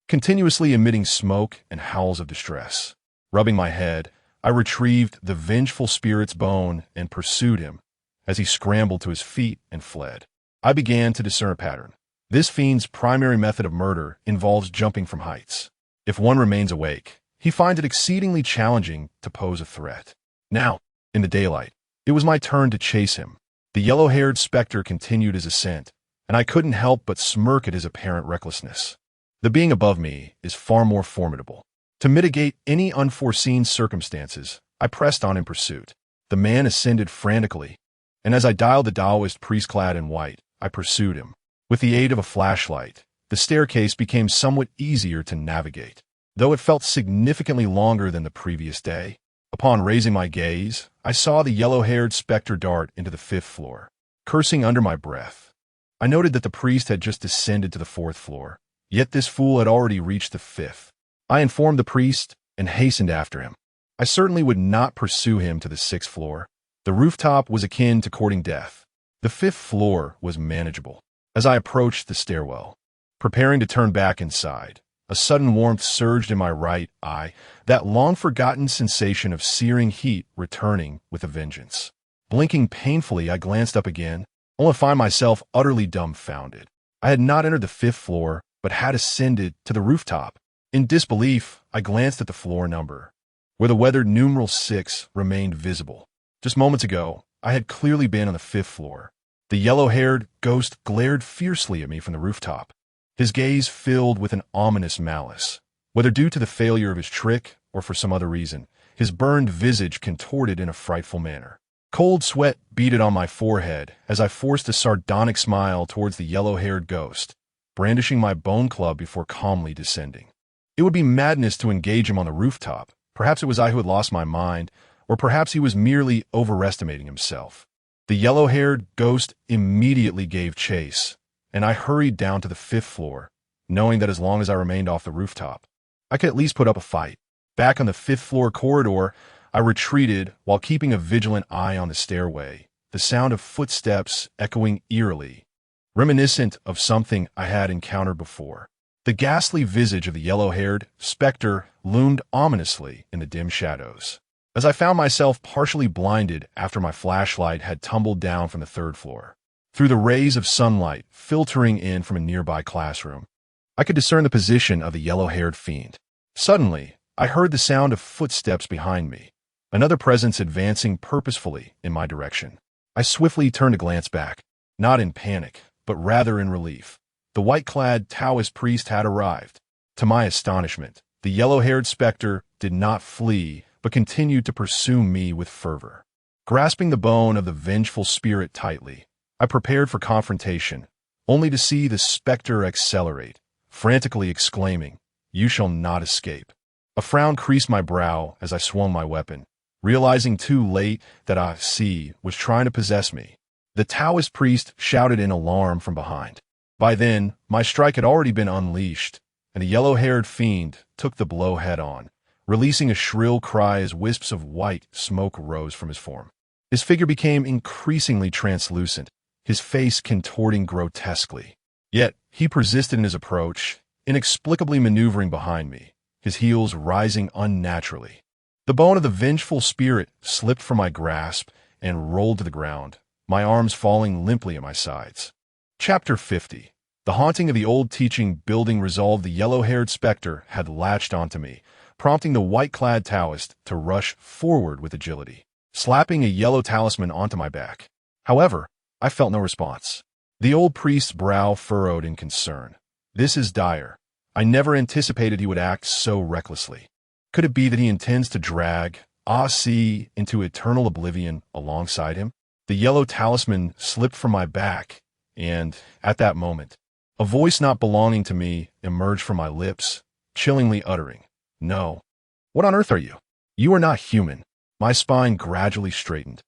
continuously emitting smoke and howls of distress. Rubbing my head, I retrieved the vengeful spirit's bone and pursued him as he scrambled to his feet and fled. I began to discern a pattern. This fiend's primary method of murder involves jumping from heights. If one remains awake, he finds it exceedingly challenging to pose a threat. Now, in the daylight, it was my turn to chase him. The yellow-haired specter continued his ascent, and I couldn't help but smirk at his apparent recklessness. The being above me is far more formidable. To mitigate any unforeseen circumstances, I pressed on in pursuit. The man ascended frantically, and as I dialed the Taoist priest clad in white, I pursued him. With the aid of a flashlight, the staircase became somewhat easier to navigate, though it felt significantly longer than the previous day. Upon raising my gaze, I saw the yellow-haired specter dart into the fifth floor. Cursing under my breath, I noted that the priest had just descended to the fourth floor, yet this fool had already reached the fifth. I informed the priest and hastened after him. I certainly would not pursue him to the sixth floor. The rooftop was akin to courting death. The fifth floor was manageable. As I approached the stairwell, preparing to turn back inside, a sudden warmth surged in my right eye, that long-forgotten sensation of searing heat returning with a vengeance. Blinking painfully, I glanced up again, only to find myself utterly dumbfounded. I had not entered the fifth floor, but had ascended to the rooftop. In disbelief, I glanced at the floor number, where the weathered numeral 6 remained visible. Just moments ago, I had clearly been on the fifth floor. The yellow-haired ghost glared fiercely at me from the rooftop, his gaze filled with an ominous malice. Whether due to the failure of his trick or for some other reason, his burned visage contorted in a frightful manner. Cold sweat beaded on my forehead as I forced a sardonic smile towards the yellow-haired ghost, brandishing my bone club before calmly descending. It would be madness to engage him on the rooftop. Perhaps it was I who had lost my mind, or perhaps he was merely overestimating himself. The yellow-haired ghost immediately gave chase, and I hurried down to the fifth floor, knowing that as long as I remained off the rooftop, I could at least put up a fight. Back on the fifth floor corridor, I retreated while keeping a vigilant eye on the stairway, the sound of footsteps echoing eerily, reminiscent of something I had encountered before. The ghastly visage of the yellow-haired specter loomed ominously in the dim shadows. As I found myself partially blinded after my flashlight had tumbled down from the third floor, through the rays of sunlight filtering in from a nearby classroom, I could discern the position of the yellow-haired fiend. Suddenly, I heard the sound of footsteps behind me, another presence advancing purposefully in my direction. I swiftly turned to glance back, not in panic, but rather in relief. The white-clad Taoist priest had arrived. To my astonishment, the yellow-haired specter did not flee, but continued to pursue me with fervor. Grasping the bone of the vengeful spirit tightly, I prepared for confrontation, only to see the specter accelerate, frantically exclaiming, "You shall not escape." A frown creased my brow as I swung my weapon, realizing too late that Zhang A-si was trying to possess me. The Taoist priest shouted in alarm from behind. By then, my strike had already been unleashed, and the yellow-haired fiend took the blow head-on, releasing a shrill cry as wisps of white smoke rose from his form. His figure became increasingly translucent, his face contorting grotesquely. Yet, he persisted in his approach, inexplicably maneuvering behind me, his heels rising unnaturally. The bone of the vengeful spirit slipped from my grasp and rolled to the ground, my arms falling limply at my sides. Chapter 50. The haunting of the old teaching building resolved. The yellow-haired specter had latched onto me, prompting the white-clad Taoist to rush forward with agility, slapping a yellow talisman onto my back. However, I felt no response. The old priest's brow furrowed in concern. This is dire. I never anticipated he would act so recklessly. Could it be that he intends to drag Zhang A-si into eternal oblivion alongside him? The yellow talisman slipped from my back, and, at that moment, a voice not belonging to me emerged from my lips, chillingly uttering, "No. What on earth are you? You are not human." My spine gradually straightened,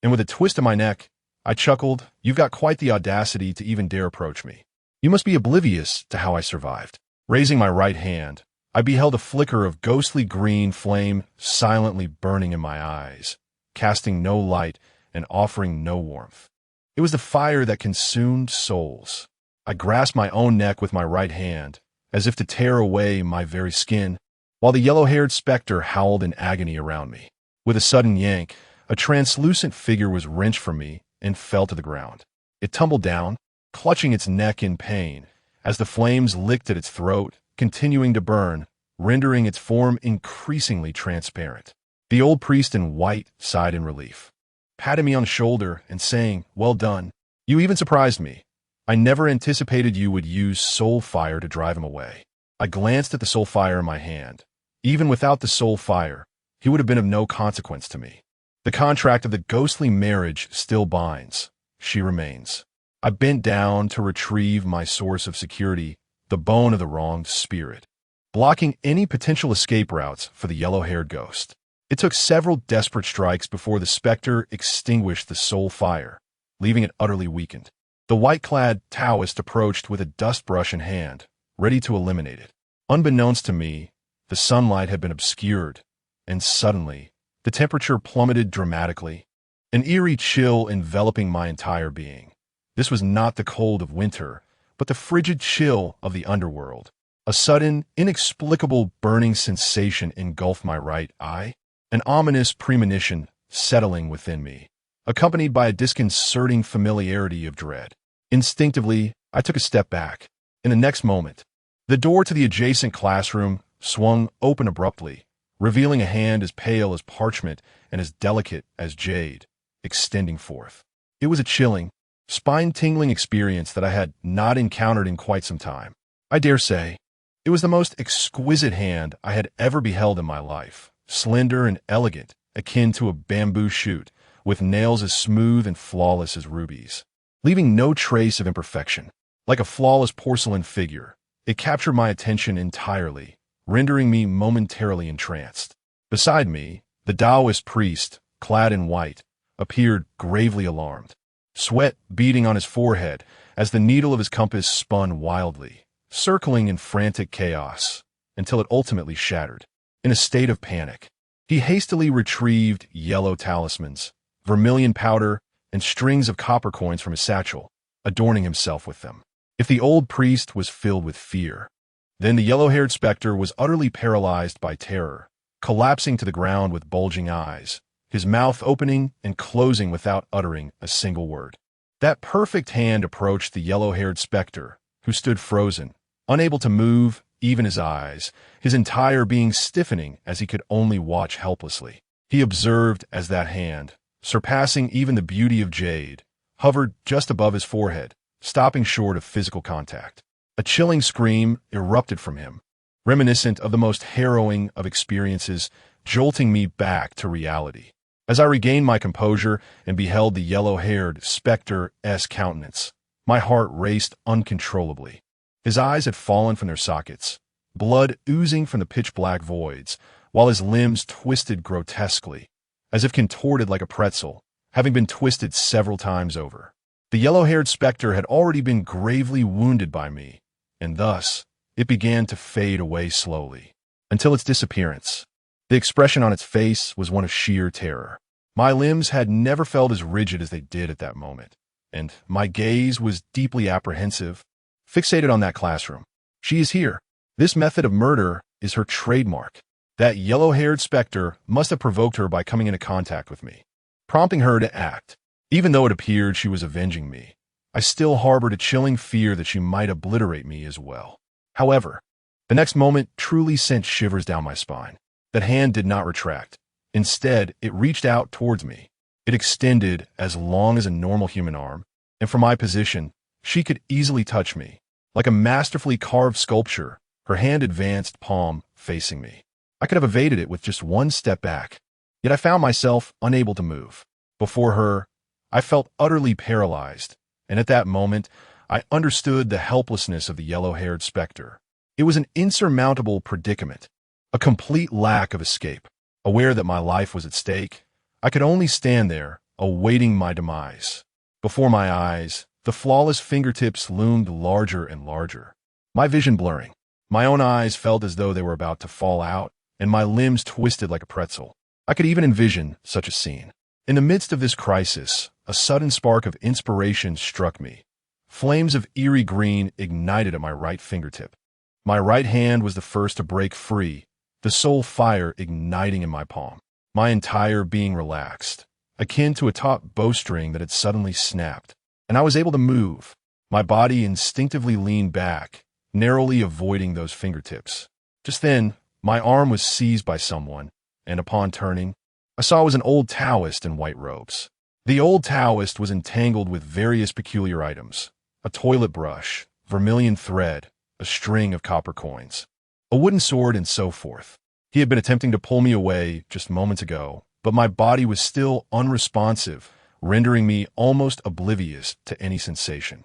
and with a twist of my neck, I chuckled, "You've got quite the audacity to even dare approach me. You must be oblivious to how I survived." Raising my right hand, I beheld a flicker of ghostly green flame silently burning in my eyes, casting no light and offering no warmth. It was the fire that consumed souls. I grasped my own neck with my right hand, as if to tear away my very skin, while the yellow-haired specter howled in agony around me. With a sudden yank, a translucent figure was wrenched from me and fell to the ground. It tumbled down, clutching its neck in pain, as the flames licked at its throat, continuing to burn, rendering its form increasingly transparent. The old priest in white sighed in relief, patting me on the shoulder and saying, "Well done. You even surprised me. I never anticipated you would use soul fire to drive him away." I glanced at the soul fire in my hand. Even without the soul fire, he would have been of no consequence to me. The contract of the ghostly marriage still binds. She remains. I bent down to retrieve my source of security, the bone of the wronged spirit, blocking any potential escape routes for the yellow-haired ghost. It took several desperate strikes before the specter extinguished the soul fire, leaving it utterly weakened. The white-clad Taoist approached with a dustbrush in hand, ready to eliminate it. Unbeknownst to me, the sunlight had been obscured, and suddenly, the temperature plummeted dramatically, an eerie chill enveloping my entire being. This was not the cold of winter, but the frigid chill of the underworld. A sudden, inexplicable burning sensation engulfed my right eye, an ominous premonition settling within me, accompanied by a disconcerting familiarity of dread. Instinctively, I took a step back. In the next moment, the door to the adjacent classroom swung open abruptly, revealing a hand as pale as parchment and as delicate as jade, extending forth. It was a chilling, spine-tingling experience that I had not encountered in quite some time. I dare say, it was the most exquisite hand I had ever beheld in my life, slender and elegant, akin to a bamboo shoot, with nails as smooth and flawless as rubies, leaving no trace of imperfection. Like a flawless porcelain figure, it captured my attention entirely, rendering me momentarily entranced. Beside me, the Taoist priest, clad in white, appeared gravely alarmed, sweat beading on his forehead as the needle of his compass spun wildly, circling in frantic chaos, until it ultimately shattered. In a state of panic, he hastily retrieved yellow talismans, vermilion powder, and strings of copper coins from his satchel, adorning himself with them. If the old priest was filled with fear, then the yellow-haired specter was utterly paralyzed by terror, collapsing to the ground with bulging eyes, his mouth opening and closing without uttering a single word. That perfect hand approached the yellow-haired specter, who stood frozen, unable to move, even his eyes, his entire being stiffening as he could only watch helplessly. He observed as that hand, surpassing even the beauty of jade, hovered just above his forehead, stopping short of physical contact. A chilling scream erupted from him, reminiscent of the most harrowing of experiences, jolting me back to reality. As I regained my composure and beheld the yellow-haired specter-esque countenance, my heart raced uncontrollably. His eyes had fallen from their sockets, blood oozing from the pitch-black voids, while his limbs twisted grotesquely, as if contorted like a pretzel, having been twisted several times over. The yellow-haired specter had already been gravely wounded by me, and thus it began to fade away slowly, until its disappearance. The expression on its face was one of sheer terror. My limbs had never felt as rigid as they did at that moment, and my gaze was deeply apprehensive, fixated on that classroom. She is here. This method of murder is her trademark. That yellow-haired specter must have provoked her by coming into contact with me, prompting her to act. Even though it appeared she was avenging me, I still harbored a chilling fear that she might obliterate me as well. However, the next moment truly sent shivers down my spine. That hand did not retract. Instead, it reached out towards me. It extended as long as a normal human arm, and from my position, she could easily touch me. Like a masterfully carved sculpture, her hand advanced, palm facing me. I could have evaded it with just one step back, yet I found myself unable to move. Before her, I felt utterly paralyzed, and at that moment, I understood the helplessness of the yellow-haired specter. It was an insurmountable predicament, a complete lack of escape. Aware that my life was at stake, I could only stand there, awaiting my demise. Before my eyes, the flawless fingertips loomed larger and larger, my vision blurring. My own eyes felt as though they were about to fall out, and my limbs twisted like a pretzel. I could even envision such a scene. In the midst of this crisis, a sudden spark of inspiration struck me. Flames of eerie green ignited at my right fingertip. My right hand was the first to break free, the soul fire igniting in my palm. My entire being relaxed, akin to a taut bowstring that had suddenly snapped, and I was able to move. My body instinctively leaned back, narrowly avoiding those fingertips. Just then, my arm was seized by someone, and upon turning, I saw it was an old Taoist in white robes. The old Taoist was entangled with various peculiar items: a toilet brush, vermilion thread, a string of copper coins, a wooden sword, and so forth. He had been attempting to pull me away just moments ago, but my body was still unresponsive, rendering me almost oblivious to any sensation.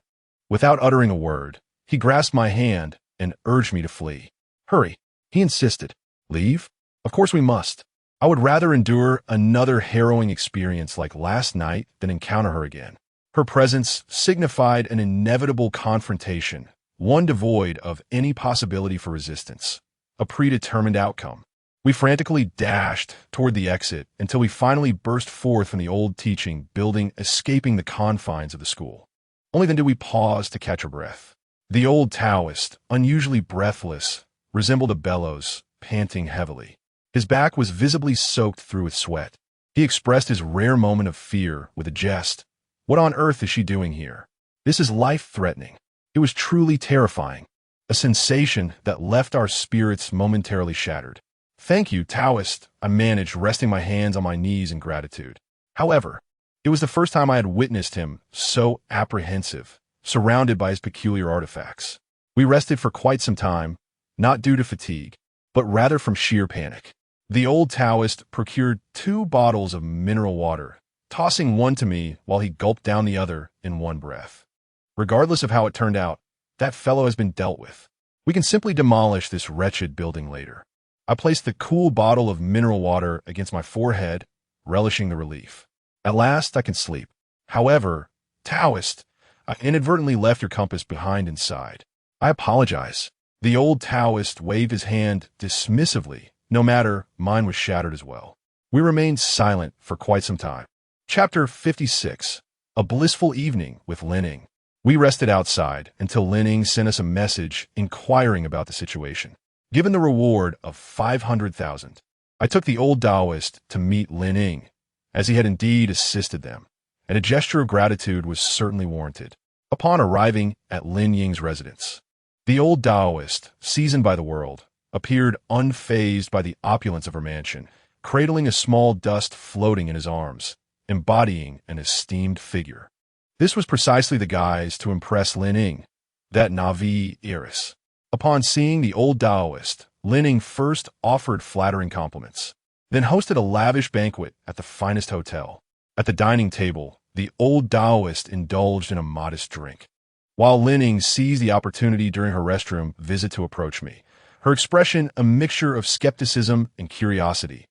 Without uttering a word, he grasped my hand and urged me to flee. "Hurry," he insisted. "Leave? Of course we must." I would rather endure another harrowing experience like last night than encounter her again. Her presence signified an inevitable confrontation, one devoid of any possibility for resistance, a predetermined outcome. We frantically dashed toward the exit until we finally burst forth from the old teaching building, escaping the confines of the school. Only then did we pause to catch our breath. The old Taoist, unusually breathless, resembled a bellows, panting heavily. His back was visibly soaked through with sweat. He expressed his rare moment of fear with a jest. What on earth is she doing here? This is life-threatening. It was truly terrifying, a sensation that left our spirits momentarily shattered. Thank you, Taoist, I managed, resting my hands on my knees in gratitude. However, it was the first time I had witnessed him so apprehensive, surrounded by his peculiar artifacts. We rested for quite some time, not due to fatigue, but rather from sheer panic. The old Taoist procured 2 bottles of mineral water, tossing one to me while he gulped down the other in one breath. Regardless of how it turned out, that fellow has been dealt with. We can simply demolish this wretched building later. I placed the cool bottle of mineral water against my forehead, relishing the relief. At last, I can sleep. However, Taoist, I inadvertently left your compass behind inside. I apologize. The old Taoist waved his hand dismissively. No matter, mine was shattered as well. We remained silent for quite some time. Chapter 56. A blissful evening with Lining. We rested outside until Lining sent us a message inquiring about the situation. Given the reward of 500,000, I took the old Taoist to meet Lining, as he had indeed assisted them, and a gesture of gratitude was certainly warranted. Upon arriving at Lin Ying's residence, the old Taoist, seasoned by the world, appeared unfazed by the opulence of her mansion, cradling a small dust floating in his arms, embodying an esteemed figure. This was precisely the guise to impress Lining, that Navi heiress. Upon seeing the old Taoist, Lining first offered flattering compliments, then hosted a lavish banquet at the finest hotel. At the dining table, the old Taoist indulged in a modest drink, while Lining seized the opportunity during her restroom visit to approach me, her expression a mixture of skepticism and curiosity.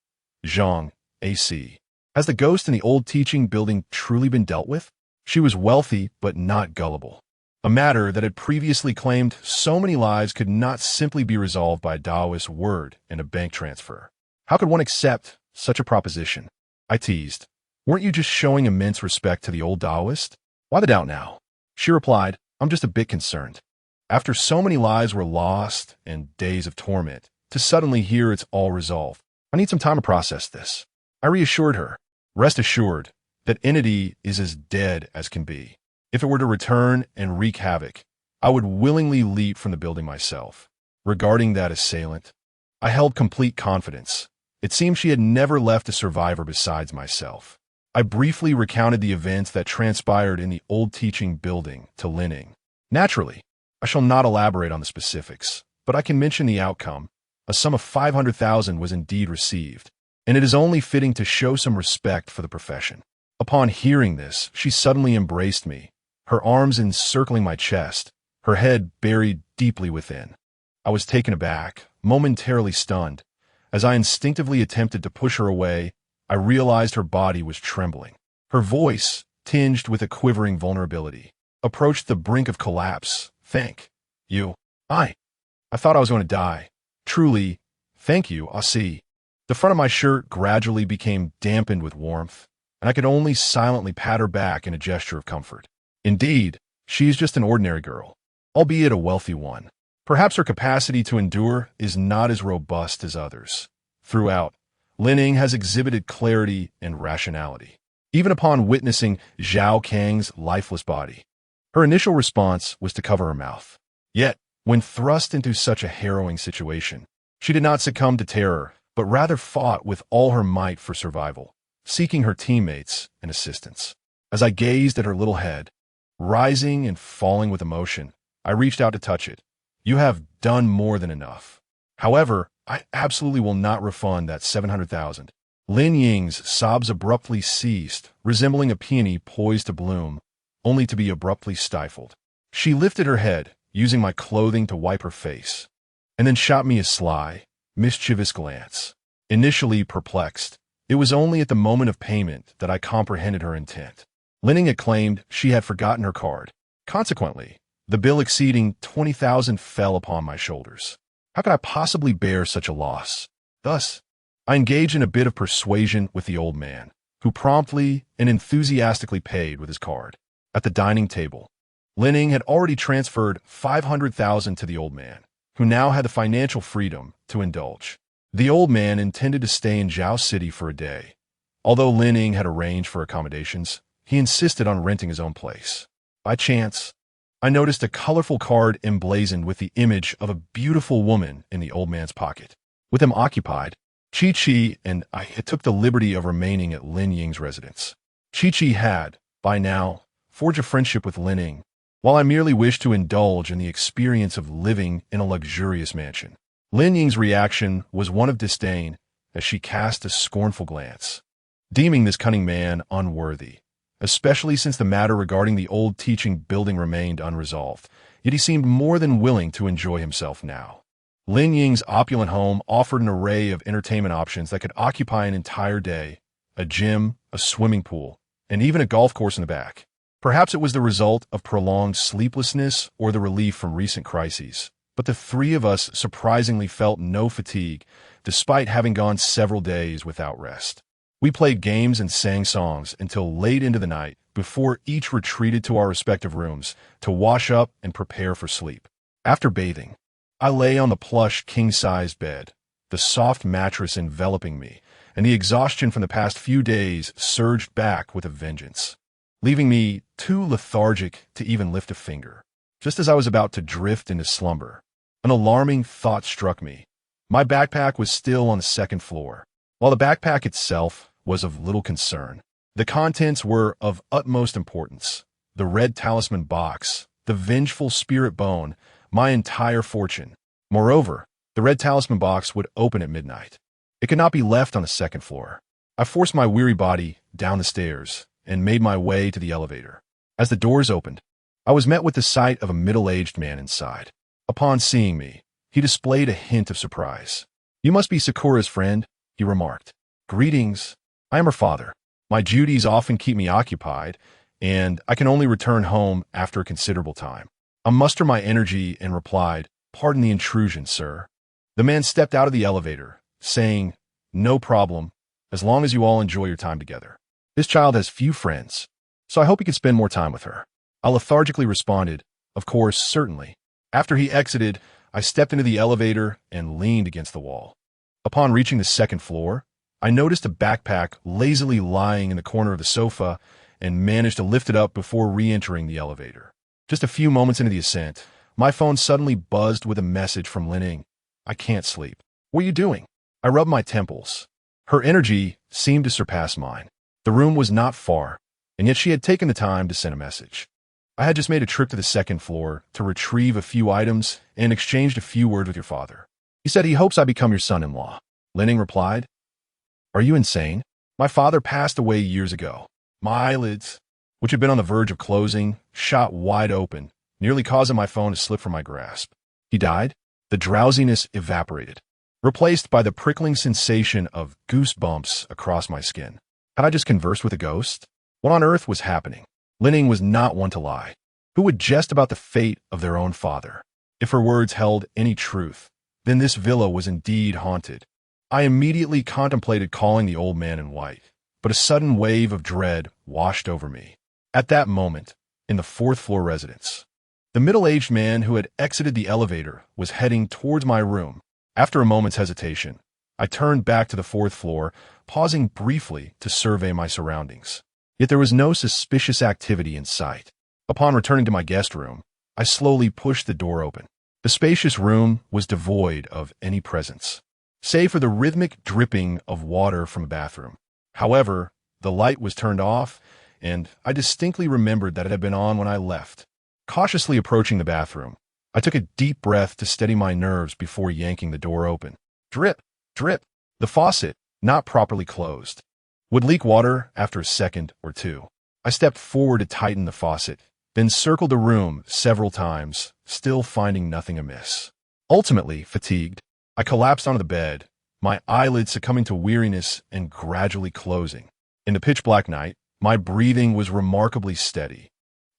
Zhang A-si. Has the ghost in the old teaching building truly been dealt with? She was wealthy but not gullible. A matter that had previously claimed so many lives could not simply be resolved by a Taoist word and a bank transfer. How could one accept such a proposition? I teased. Weren't you just showing immense respect to the old Taoist? Why the doubt now? She replied, I'm just a bit concerned. After so many lives were lost and days of torment, to suddenly hear it's all resolved, I need some time to process this. I reassured her, rest assured, that entity is as dead as can be. If it were to return and wreak havoc, I would willingly leap from the building myself. Regarding that assailant, I held complete confidence. It seemed she had never left a survivor besides myself. I briefly recounted the events that transpired in the old teaching building to Lining. Naturally, I shall not elaborate on the specifics, but I can mention the outcome. A sum of 500,000 was indeed received, and it is only fitting to show some respect for the profession. Upon hearing this, she suddenly embraced me, her arms encircling my chest, her head buried deeply within. I was taken aback, momentarily stunned. As I instinctively attempted to push her away, I realized her body was trembling. Her voice, tinged with a quivering vulnerability, approached the brink of collapse. Thank you. I thought I was going to die. Truly, thank you, A-si. The front of my shirt gradually became dampened with warmth, and I could only silently pat her back in a gesture of comfort. Indeed, she is just an ordinary girl, albeit a wealthy one. Perhaps her capacity to endure is not as robust as others. Throughout, Lining has exhibited clarity and rationality, even upon witnessing Zhao Kang's lifeless body. Her initial response was to cover her mouth. Yet, when thrust into such a harrowing situation, she did not succumb to terror, but rather fought with all her might for survival, seeking her teammates and assistance. As I gazed at her little head, rising and falling with emotion, I reached out to touch it. You have done more than enough. However, I absolutely will not refund that 700,000. Lin Ying's sobs abruptly ceased, resembling a peony poised to bloom, only to be abruptly stifled. She lifted her head, using my clothing to wipe her face, and then shot me a sly, mischievous glance. Initially perplexed, it was only at the moment of payment that I comprehended her intent. Linning had claimed she had forgotten her card. Consequently, the bill exceeding 20,000 fell upon my shoulders. How could I possibly bear such a loss? Thus, I engaged in a bit of persuasion with the old man, who promptly and enthusiastically paid with his card. At the dining table, Linning had already transferred 500,000 to the old man, who now had the financial freedom to indulge. The old man intended to stay in Zhao City for a day. Although Linning had arranged for accommodations, he insisted on renting his own place. By chance, I noticed a colorful card emblazoned with the image of a beautiful woman in the old man's pocket. With him occupied, Chi-Chi and I took the liberty of remaining at Lin Ying's residence. Chi-Chi had, by now, forged a friendship with Linning, while I merely wished to indulge in the experience of living in a luxurious mansion. Lin Ying's reaction was one of disdain as she cast a scornful glance, deeming this cunning man unworthy, especially since the matter regarding the old teaching building remained unresolved, yet he seemed more than willing to enjoy himself now. Lin Ying's opulent home offered an array of entertainment options that could occupy an entire day: a gym, a swimming pool, and even a golf course in the back. Perhaps it was the result of prolonged sleeplessness or the relief from recent crises, but the three of us surprisingly felt no fatigue, despite having gone several days without rest. We played games and sang songs until late into the night before each retreated to our respective rooms to wash up and prepare for sleep. After bathing, I lay on the plush king-sized bed, the soft mattress enveloping me, and the exhaustion from the past few days surged back with a vengeance, leaving me too lethargic to even lift a finger. Just as I was about to drift into slumber, an alarming thought struck me. My backpack was still on the second floor. While the backpack itself was of little concern, the contents were of utmost importance. The red talisman box, the vengeful spirit bone, my entire fortune. Moreover, the red talisman box would open at midnight. It could not be left on the second floor. I forced my weary body down the stairs and made my way to the elevator. As the doors opened, I was met with the sight of a middle-aged man inside. Upon seeing me, he displayed a hint of surprise. "You must be Sakura's friend," he remarked. "Greetings. I am her father. My duties often keep me occupied, and I can only return home after a considerable time." I mustered my energy and replied, "Pardon the intrusion, sir." The man stepped out of the elevator, saying, "No problem, as long as you all enjoy your time together. This child has few friends, so I hope you can spend more time with her." I lethargically responded, "Of course, certainly." After he exited, I stepped into the elevator and leaned against the wall. Upon reaching the second floor, I noticed a backpack lazily lying in the corner of the sofa and managed to lift it up before re-entering the elevator. Just a few moments into the ascent, my phone suddenly buzzed with a message from Linning. "I can't sleep." "What are you doing?" I rubbed my temples. Her energy seemed to surpass mine. The room was not far, and yet she had taken the time to send a message. "I had just made a trip to the second floor to retrieve a few items and exchanged a few words with your father. He said he hopes I become your son-in-law." Linning replied, "Are you insane? My father passed away years ago." My eyelids, which had been on the verge of closing, shot wide open, nearly causing my phone to slip from my grasp. "He died?" The drowsiness evaporated, replaced by the prickling sensation of goosebumps across my skin. Had I just conversed with a ghost? What on earth was happening? Linning was not one to lie. Who would jest about the fate of their own father? If her words held any truth, then this villa was indeed haunted. I immediately contemplated calling the old man in white, but a sudden wave of dread washed over me. At that moment, in the fourth-floor residence, the middle-aged man who had exited the elevator was heading towards my room. After a moment's hesitation, I turned back to the fourth floor, pausing briefly to survey my surroundings. Yet there was no suspicious activity in sight. Upon returning to my guest room, I slowly pushed the door open. The spacious room was devoid of any presence, save for the rhythmic dripping of water from a bathroom. However, the light was turned off, and I distinctly remembered that it had been on when I left. Cautiously approaching the bathroom, I took a deep breath to steady my nerves before yanking the door open. Drip, drip. The faucet, not properly closed, would leak water after a second or two. I stepped forward to tighten the faucet, then circled the room several times, still finding nothing amiss. Ultimately, fatigued, I collapsed onto the bed, my eyelids succumbing to weariness and gradually closing. In the pitch-black night, my breathing was remarkably steady.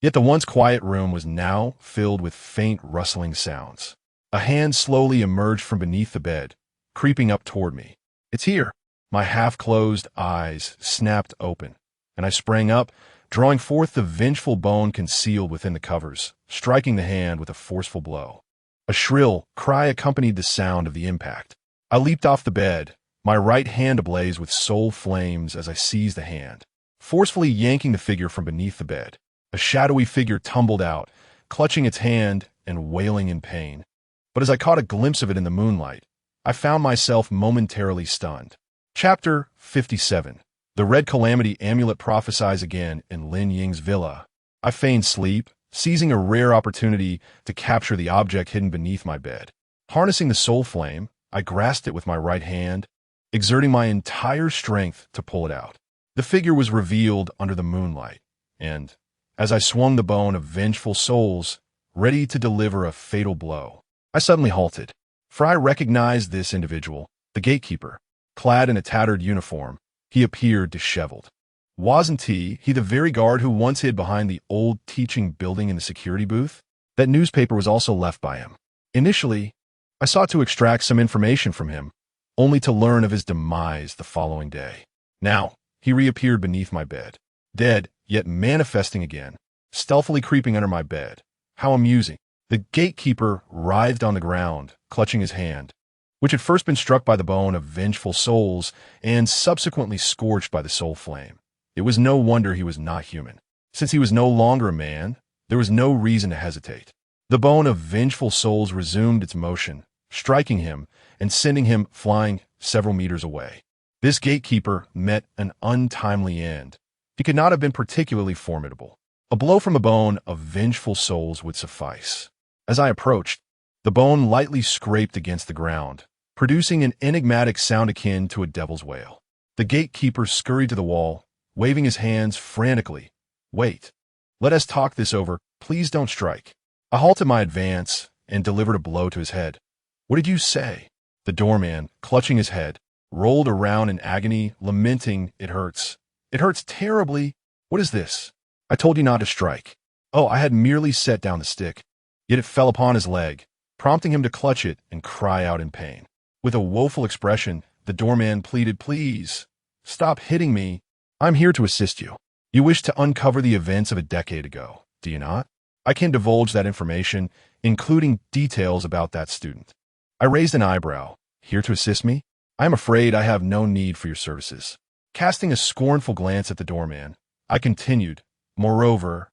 Yet the once quiet room was now filled with faint rustling sounds. A hand slowly emerged from beneath the bed, creeping up toward me. "It's here." My half-closed eyes snapped open, and I sprang up, drawing forth the vengeful bone concealed within the covers, striking the hand with a forceful blow. A shrill cry accompanied the sound of the impact. I leaped off the bed, my right hand ablaze with soul flames as I seized the hand, forcefully yanking the figure from beneath the bed. A shadowy figure tumbled out, clutching its hand and wailing in pain. But as I caught a glimpse of it in the moonlight, I found myself momentarily stunned. Chapter 57. The Red Calamity Amulet prophesies again in Lin Ying's villa. I feigned sleep, seizing a rare opportunity to capture the object hidden beneath my bed. Harnessing the soul flame, I grasped it with my right hand, exerting my entire strength to pull it out. The figure was revealed under the moonlight, and, as I swung the bone of vengeful souls, ready to deliver a fatal blow, I suddenly halted, for I recognized this individual, the gatekeeper. Clad in a tattered uniform, he appeared disheveled. Wasn't he the very guard who once hid behind the old teaching building in the security booth? That newspaper was also left by him. Initially, I sought to extract some information from him, only to learn of his demise the following day. Now, he reappeared beneath my bed, dead, yet manifesting again, stealthily creeping under my bed. How amusing. The gatekeeper writhed on the ground, clutching his hand, which had first been struck by the bone of vengeful souls and subsequently scorched by the soul flame. It was no wonder he was not human. Since he was no longer a man, there was no reason to hesitate. The bone of vengeful souls resumed its motion, striking him and sending him flying several meters away. This gatekeeper met an untimely end. He could not have been particularly formidable. A blow from the bone of vengeful souls would suffice. As I approached, the bone lightly scraped against the ground, producing an enigmatic sound akin to a devil's wail. The gatekeeper scurried to the wall, waving his hands frantically. "Wait. Let us talk this over. Please don't strike." I halted my advance and delivered a blow to his head. "What did you say?" The doorman, clutching his head, rolled around in agony, lamenting, "It hurts. It hurts terribly. What is this?" "I told you not to strike." "Oh, I had merely set down the stick." Yet it fell upon his leg, prompting him to clutch it and cry out in pain. With a woeful expression, the doorman pleaded, "Please, stop hitting me. I'm here to assist you. You wish to uncover the events of a decade ago, do you not? I can divulge that information, including details about that student." I raised an eyebrow. "Here to assist me? I am afraid I have no need for your services." Casting a scornful glance at the doorman, I continued, "Moreover,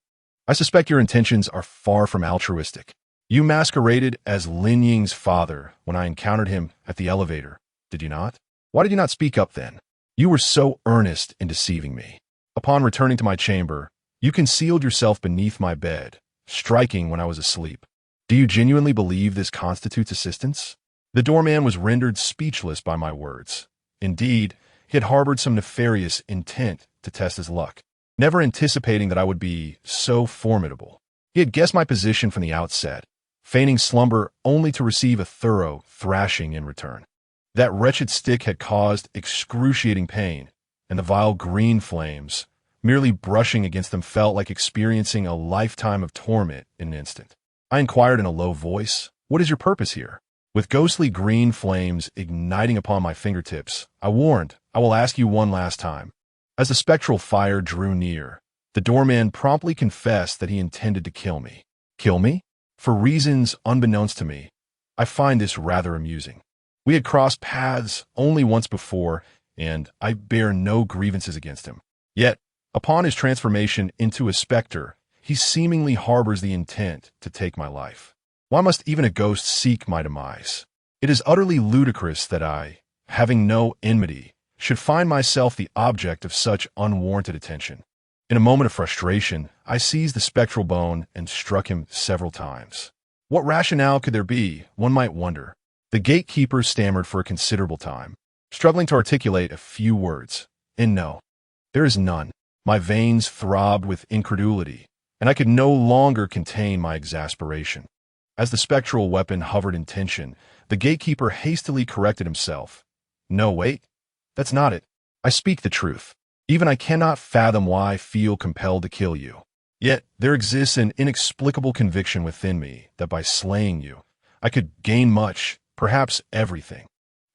I suspect your intentions are far from altruistic. You masqueraded as Lin Ying's father when I encountered him at the elevator, did you not? Why did you not speak up then? You were so earnest in deceiving me. Upon returning to my chamber, you concealed yourself beneath my bed, striking when I was asleep. Do you genuinely believe this constitutes assistance?" The doorman was rendered speechless by my words. Indeed, he had harbored some nefarious intent to test his luck, never anticipating that I would be so formidable. He had guessed my position from the outset, feigning slumber only to receive a thorough thrashing in return. That wretched stick had caused excruciating pain, and the vile green flames, merely brushing against them, felt like experiencing a lifetime of torment in an instant. I inquired in a low voice, "What is your purpose here?" With ghostly green flames igniting upon my fingertips, I warned, "I will ask you one last time." As the spectral fire drew near, the doorman promptly confessed that he intended to kill me. Kill me? For reasons unbeknownst to me, I find this rather amusing. We had crossed paths only once before, and I bear no grievances against him. Yet, upon his transformation into a specter, he seemingly harbors the intent to take my life. Why must even a ghost seek my demise? It is utterly ludicrous that I, having no enmity, should find myself the object of such unwarranted attention. In a moment of frustration, I seized the spectral bone and struck him several times. What rationale could there be, one might wonder? The gatekeeper stammered for a considerable time, struggling to articulate a few words. And no, there is none. My veins throbbed with incredulity, and I could no longer contain my exasperation. As the spectral weapon hovered in tension, the gatekeeper hastily corrected himself. No, wait. That's not it. I speak the truth. Even I cannot fathom why I feel compelled to kill you. Yet there exists an inexplicable conviction within me that by slaying you, I could gain much, perhaps everything.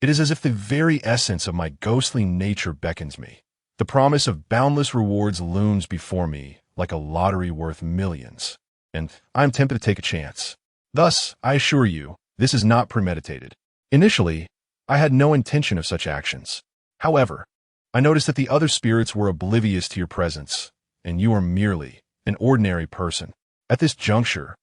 It is as if the very essence of my ghostly nature beckons me. The promise of boundless rewards looms before me like a lottery worth millions, and I am tempted to take a chance. Thus, I assure you, this is not premeditated. Initially, I had no intention of such actions. However, I noticed that the other spirits were oblivious to your presence, and you are merely an ordinary person. At this juncture,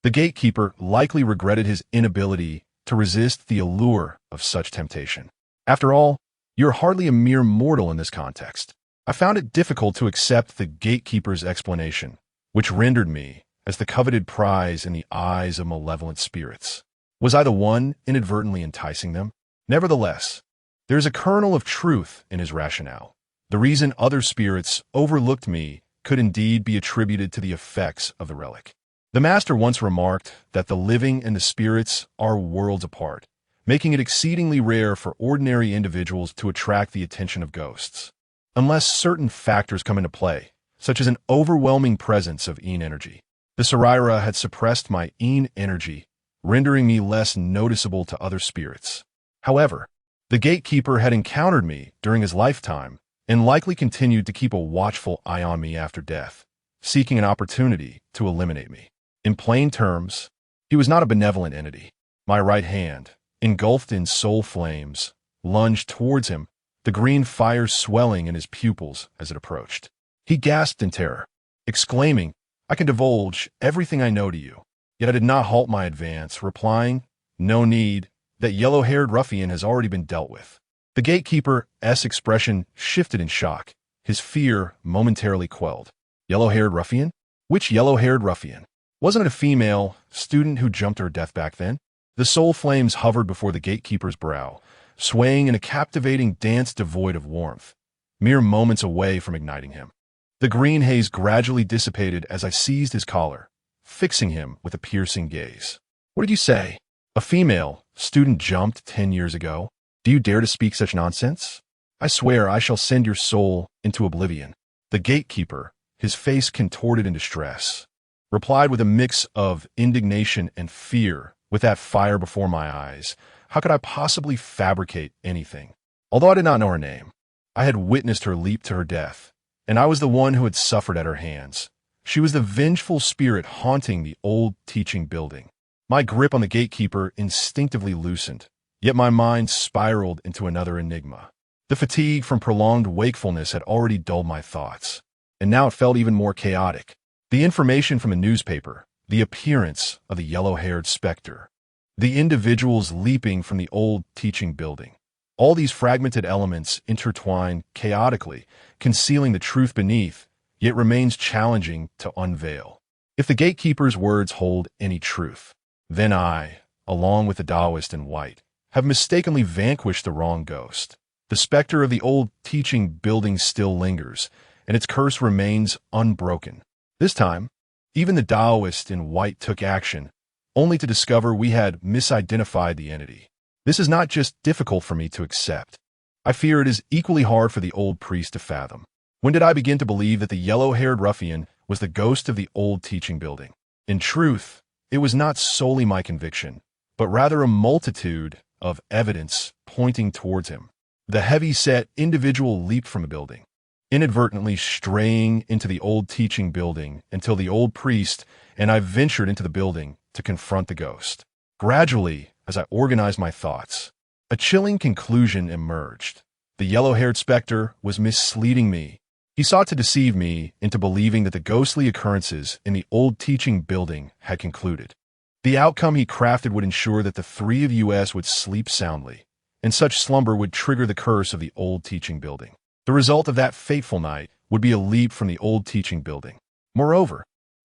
the gatekeeper likely regretted his inability to resist the allure of such temptation. After all, you're hardly a mere mortal in this context. I found it difficult to accept the gatekeeper's explanation, which rendered me as the coveted prize in the eyes of malevolent spirits. Was I the one inadvertently enticing them? Nevertheless, there is a kernel of truth in his rationale. The reason other spirits overlooked me could indeed be attributed to the effects of the relic. The master once remarked that the living and the spirits are worlds apart, making it exceedingly rare for ordinary individuals to attract the attention of ghosts. Unless certain factors come into play, such as an overwhelming presence of Yin energy. The Saraira had suppressed my Yin energy, rendering me less noticeable to other spirits. However, the gatekeeper had encountered me during his lifetime and likely continued to keep a watchful eye on me after death, seeking an opportunity to eliminate me. In plain terms, he was not a benevolent entity. My right hand, engulfed in soul flames, lunged towards him, the green fire swelling in his pupils as it approached. He gasped in terror, exclaiming, "I can divulge everything I know to you." Yet I did not halt my advance, replying, "No need. That yellow-haired ruffian has already been dealt with." The gatekeeper's expression shifted in shock, his fear momentarily quelled. Yellow-haired ruffian? Which yellow-haired ruffian? Wasn't it a female student who jumped to her death back then? The soul flames hovered before the gatekeeper's brow, swaying in a captivating dance devoid of warmth, mere moments away from igniting him. The green haze gradually dissipated as I seized his collar, fixing him with a piercing gaze. "What did you say? A female student jumped 10 years ago? Do you dare to speak such nonsense? I swear I shall send your soul into oblivion." The gatekeeper, his face contorted in distress, replied with a mix of indignation and fear. "With that fire before my eyes, how could I possibly fabricate anything?" Although I did not know her name, I had witnessed her leap to her death, and I was the one who had suffered at her hands. She was the vengeful spirit haunting the old teaching building. My grip on the gatekeeper instinctively loosened, yet my mind spiraled into another enigma. The fatigue from prolonged wakefulness had already dulled my thoughts, and now it felt even more chaotic. The information from the newspaper, the appearance of the yellow-haired specter, the individuals leaping from the old teaching building. All these fragmented elements intertwine chaotically, concealing the truth beneath, yet remains challenging to unveil. If the gatekeeper's words hold any truth, then I, along with the Taoist in white, have mistakenly vanquished the wrong ghost. The specter of the old teaching building still lingers, and its curse remains unbroken. This time, even the Taoist in white took action, only to discover we had misidentified the entity. This is not just difficult for me to accept. I fear it is equally hard for the old priest to fathom. When did I begin to believe that the yellow-haired ruffian was the ghost of the old teaching building? In truth, it was not solely my conviction, but rather a multitude of evidence pointing towards him. The heavy-set individual leaped from the building, inadvertently straying into the old teaching building until the old priest and I ventured into the building to confront the ghost. Gradually, as I organized my thoughts, a chilling conclusion emerged. The yellow-haired specter was misleading me. He sought to deceive me into believing that the ghostly occurrences in the old teaching building had concluded. The outcome he crafted would ensure that the three of us would sleep soundly, and such slumber would trigger the curse of the old teaching building. The result of that fateful night would be a leap from the old teaching building. Moreover,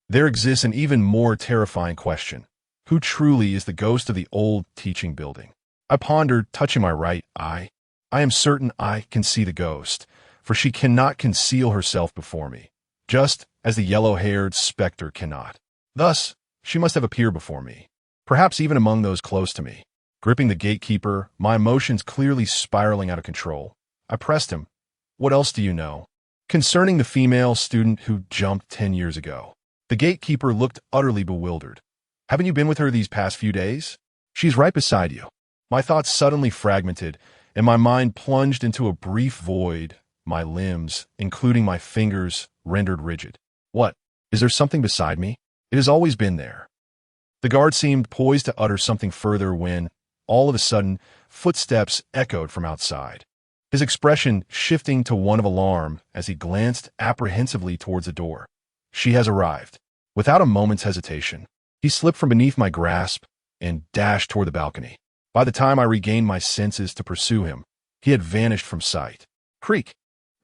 there exists an even more terrifying question. Who truly is the ghost of the old teaching building? I pondered, touching my right eye. I am certain I can see the ghost, for she cannot conceal herself before me, just as the yellow-haired specter cannot. Thus, she must have appeared before me, perhaps even among those close to me. Gripping the gatekeeper, my emotions clearly spiraling out of control. I pressed him. What else do you know? Concerning the female student who jumped 10 years ago. The gatekeeper looked utterly bewildered. Haven't you been with her these past few days? She's right beside you. My thoughts suddenly fragmented, and my mind plunged into a brief void, my limbs, including my fingers, rendered rigid. What? Is there something beside me? It has always been there. The guard seemed poised to utter something further when, all of a sudden, footsteps echoed from outside. His expression shifting to one of alarm as he glanced apprehensively towards the door. She has arrived. Without a moment's hesitation, he slipped from beneath my grasp and dashed toward the balcony. By the time I regained my senses to pursue him, he had vanished from sight. Creak!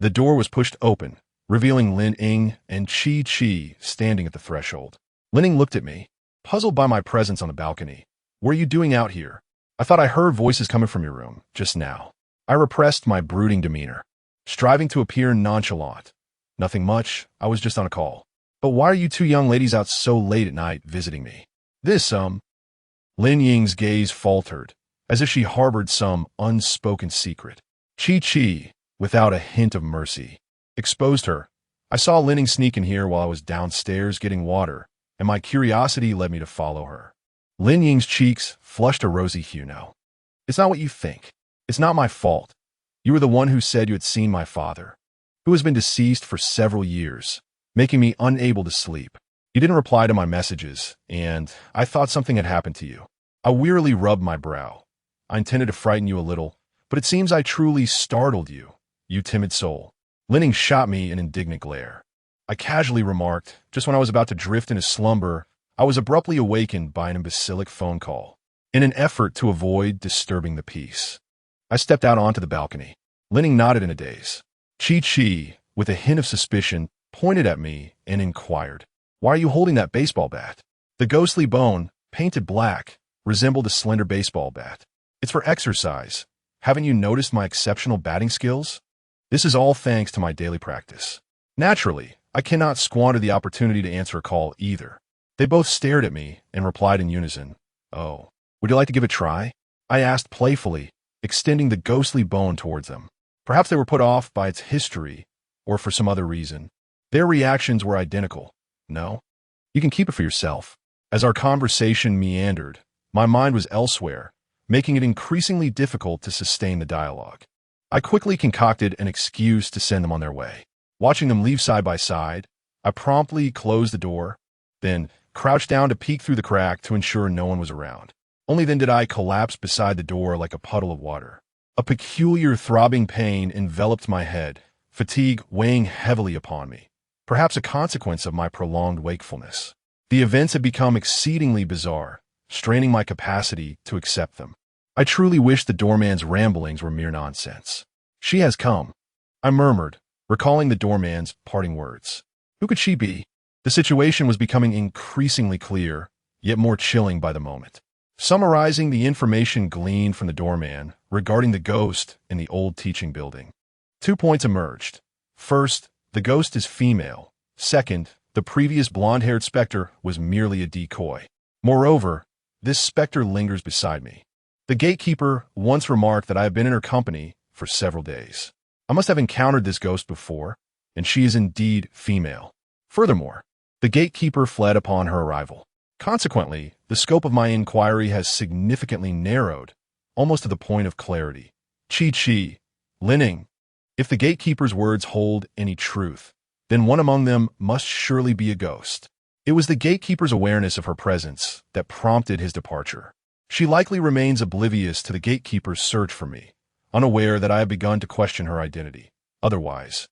The door was pushed open, revealing Lin Ying and Chi standing at the threshold. Lin Ying looked at me, puzzled by my presence on the balcony. What are you doing out here? I thought I heard voices coming from your room, just now. I repressed my brooding demeanor, striving to appear nonchalant. Nothing much, I was just on a call. But why are you two young ladies out so late at night visiting me? Lin Ying's gaze faltered, as if she harbored some unspoken secret. Chi, without a hint of mercy, exposed her. I saw Lin Ying sneak in here while I was downstairs getting water, and my curiosity led me to follow her. Lin Ying's cheeks flushed a rosy hue now. It's not what you think. It's not my fault. You were the one who said you had seen my father, who has been deceased for several years, making me unable to sleep. You didn't reply to my messages, and I thought something had happened to you. I wearily rubbed my brow. I intended to frighten you a little, but it seems I truly startled you, you timid soul. Lin Ying shot me an indignant glare. I casually remarked, just when I was about to drift into slumber, I was abruptly awakened by an imbecilic phone call, in an effort to avoid disturbing the peace. I stepped out onto the balcony. Lin Ying nodded in a daze. Chi, with a hint of suspicion, pointed at me and inquired, "Why are you holding that baseball bat?" The ghostly bone, painted black, resembled a slender baseball bat. It's for exercise. Haven't you noticed my exceptional batting skills? This is all thanks to my daily practice. Naturally, I cannot squander the opportunity to answer a call either. They both stared at me and replied in unison, "Oh, would you like to give it a try?" I asked playfully, extending the ghostly bone towards them. Perhaps they were put off by its history, or for some other reason. Their reactions were identical. No? You can keep it for yourself. As our conversation meandered, my mind was elsewhere, making it increasingly difficult to sustain the dialogue. I quickly concocted an excuse to send them on their way. Watching them leave side by side, I promptly closed the door, then crouched down to peek through the crack to ensure no one was around. Only then did I collapse beside the door like a puddle of water. A peculiar throbbing pain enveloped my head, fatigue weighing heavily upon me, perhaps a consequence of my prolonged wakefulness. The events had become exceedingly bizarre, straining my capacity to accept them. I truly wished the doorman's ramblings were mere nonsense. "She has come," I murmured, recalling the doorman's parting words. Who could she be? The situation was becoming increasingly clear, yet more chilling by the moment. Summarizing the information gleaned from the doorman regarding the ghost in the old teaching building, 2 points emerged. First, the ghost is female. Second, the previous blonde-haired specter was merely a decoy. Moreover, this specter lingers beside me. The gatekeeper once remarked that I have been in her company for several days. I must have encountered this ghost before, and she is indeed female. Furthermore, the gatekeeper fled upon her arrival. Consequently, the scope of my inquiry has significantly narrowed, almost to the point of clarity. Chi, Lin Ying. If the gatekeeper's words hold any truth, then one among them must surely be a ghost. It was the gatekeeper's awareness of her presence that prompted his departure. She likely remains oblivious to the gatekeeper's search for me, unaware that I have begun to question her identity. Otherwise,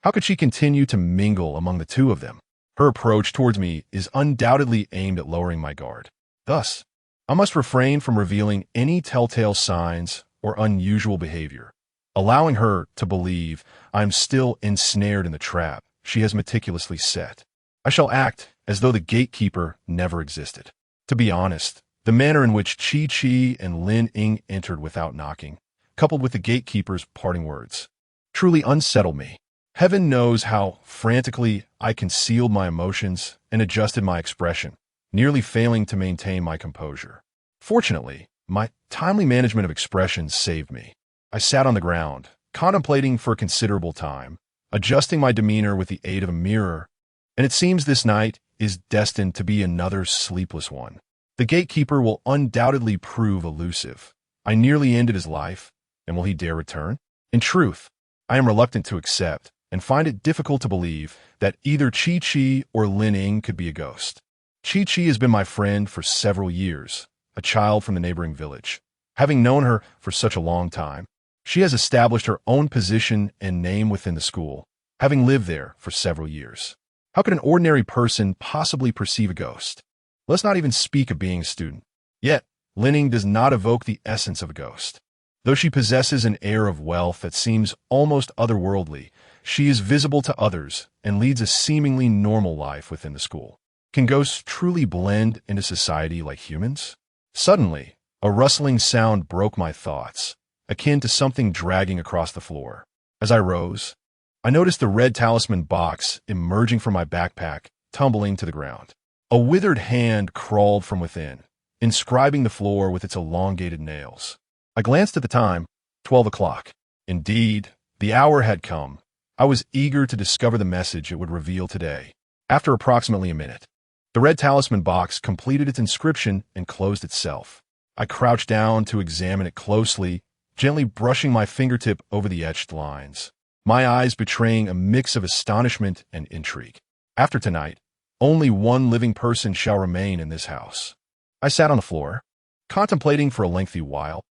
how could she continue to mingle among the two of them? Her approach towards me is undoubtedly aimed at lowering my guard. Thus, I must refrain from revealing any telltale signs or unusual behavior, allowing her to believe I am still ensnared in the trap she has meticulously set. I shall act as though the gatekeeper never existed. To be honest, the manner in which Chi and Lin Ying entered without knocking, coupled with the gatekeeper's parting words, truly unsettled me. Heaven knows how frantically I concealed my emotions and adjusted my expression, nearly failing to maintain my composure. Fortunately, my timely management of expressions saved me. I sat on the ground, contemplating for a considerable time, adjusting my demeanor with the aid of a mirror, and it seems this night is destined to be another sleepless one. The gatekeeper will undoubtedly prove elusive. I nearly ended his life, and will he dare return? In truth, I am reluctant to accept, and find it difficult to believe that either Chi-Chi or Lin-Ing could be a ghost. Chi-Chi has been my friend for several years, a child from the neighboring village. Having known her for such a long time, she has established her own position and name within the school, having lived there for several years. How could an ordinary person possibly perceive a ghost? Let's not even speak of being a student. Yet, Lin-Ing does not evoke the essence of a ghost. Though she possesses an air of wealth that seems almost otherworldly, she is visible to others and leads a seemingly normal life within the school. Can ghosts truly blend into society like humans? Suddenly, a rustling sound broke my thoughts, akin to something dragging across the floor. As I rose, I noticed the red talisman box emerging from my backpack, tumbling to the ground. A withered hand crawled from within, inscribing the floor with its elongated nails. I glanced at the time, 12 o'clock. Indeed, the hour had come. I was eager to discover the message it would reveal today. After approximately a minute, the red talisman box completed its inscription and closed itself. I crouched down to examine it closely, gently brushing my fingertip over the etched lines, my eyes betraying a mix of astonishment and intrigue. After tonight, only one living person shall remain in this house. I sat on the floor, contemplating for a lengthy while.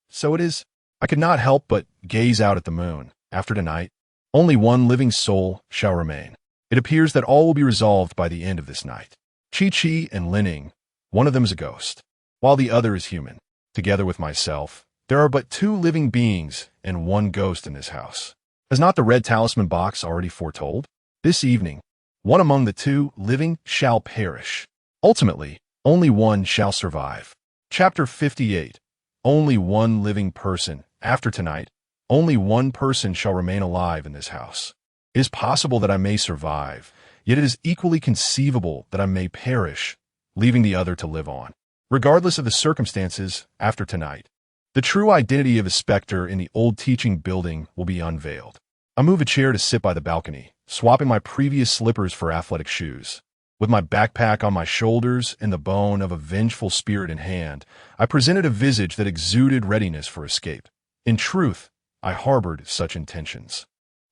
So it is. I could not help but gaze out at the moon. After tonight, only one living soul shall remain. It appears that all will be resolved by the end of this night. Chi-Chi and Lin-Ing, one of them is a ghost, while the other is human. Together with myself, there are but two living beings and one ghost in this house. Has not the red talisman box already foretold? This evening, one among the two living shall perish. Ultimately, only one shall survive. Chapter 58. Only one living person. After tonight, only one person shall remain alive in this house. It is possible that I may survive, yet it is equally conceivable that I may perish, leaving the other to live on. Regardless of the circumstances, after tonight, the true identity of the specter in the old teaching building will be unveiled. I move a chair to sit by the balcony, swapping my previous slippers for athletic shoes. With my backpack on my shoulders and the bone of a vengeful spirit in hand, I presented a visage that exuded readiness for escape. In truth, I harbored such intentions.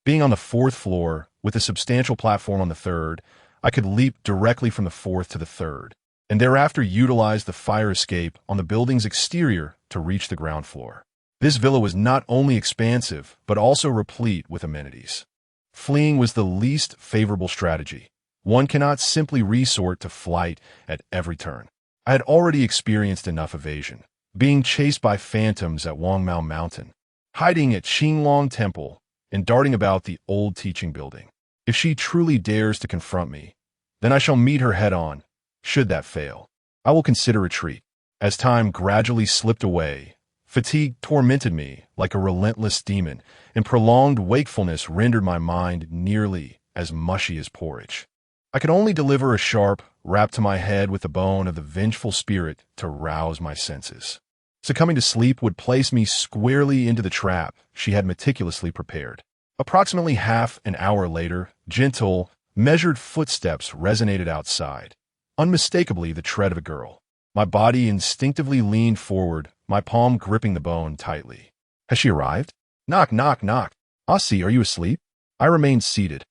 Being on the fourth floor, with a substantial platform on the third, I could leap directly from the fourth to the third, and thereafter utilize the fire escape on the building's exterior to reach the ground floor. This villa was not only expansive, but also replete with amenities. Fleeing was the least favorable strategy. One cannot simply resort to flight at every turn. I had already experienced enough evasion, being chased by phantoms at Wangmao Mountain, hiding at Qinglong Temple, and darting about the old teaching building. If she truly dares to confront me, then I shall meet her head-on. Should that fail, I will consider retreat. As time gradually slipped away, fatigue tormented me like a relentless demon, and prolonged wakefulness rendered my mind nearly as mushy as porridge. I could only deliver a sharp rap to my head with the bone of the vengeful spirit to rouse my senses. Succumbing to sleep would place me squarely into the trap she had meticulously prepared. Approximately half an hour later, gentle, measured footsteps resonated outside, unmistakably the tread of a girl. My body instinctively leaned forward, my palm gripping the bone tightly. Has she arrived? Knock, knock, knock. A-si, are you asleep? I remained seated,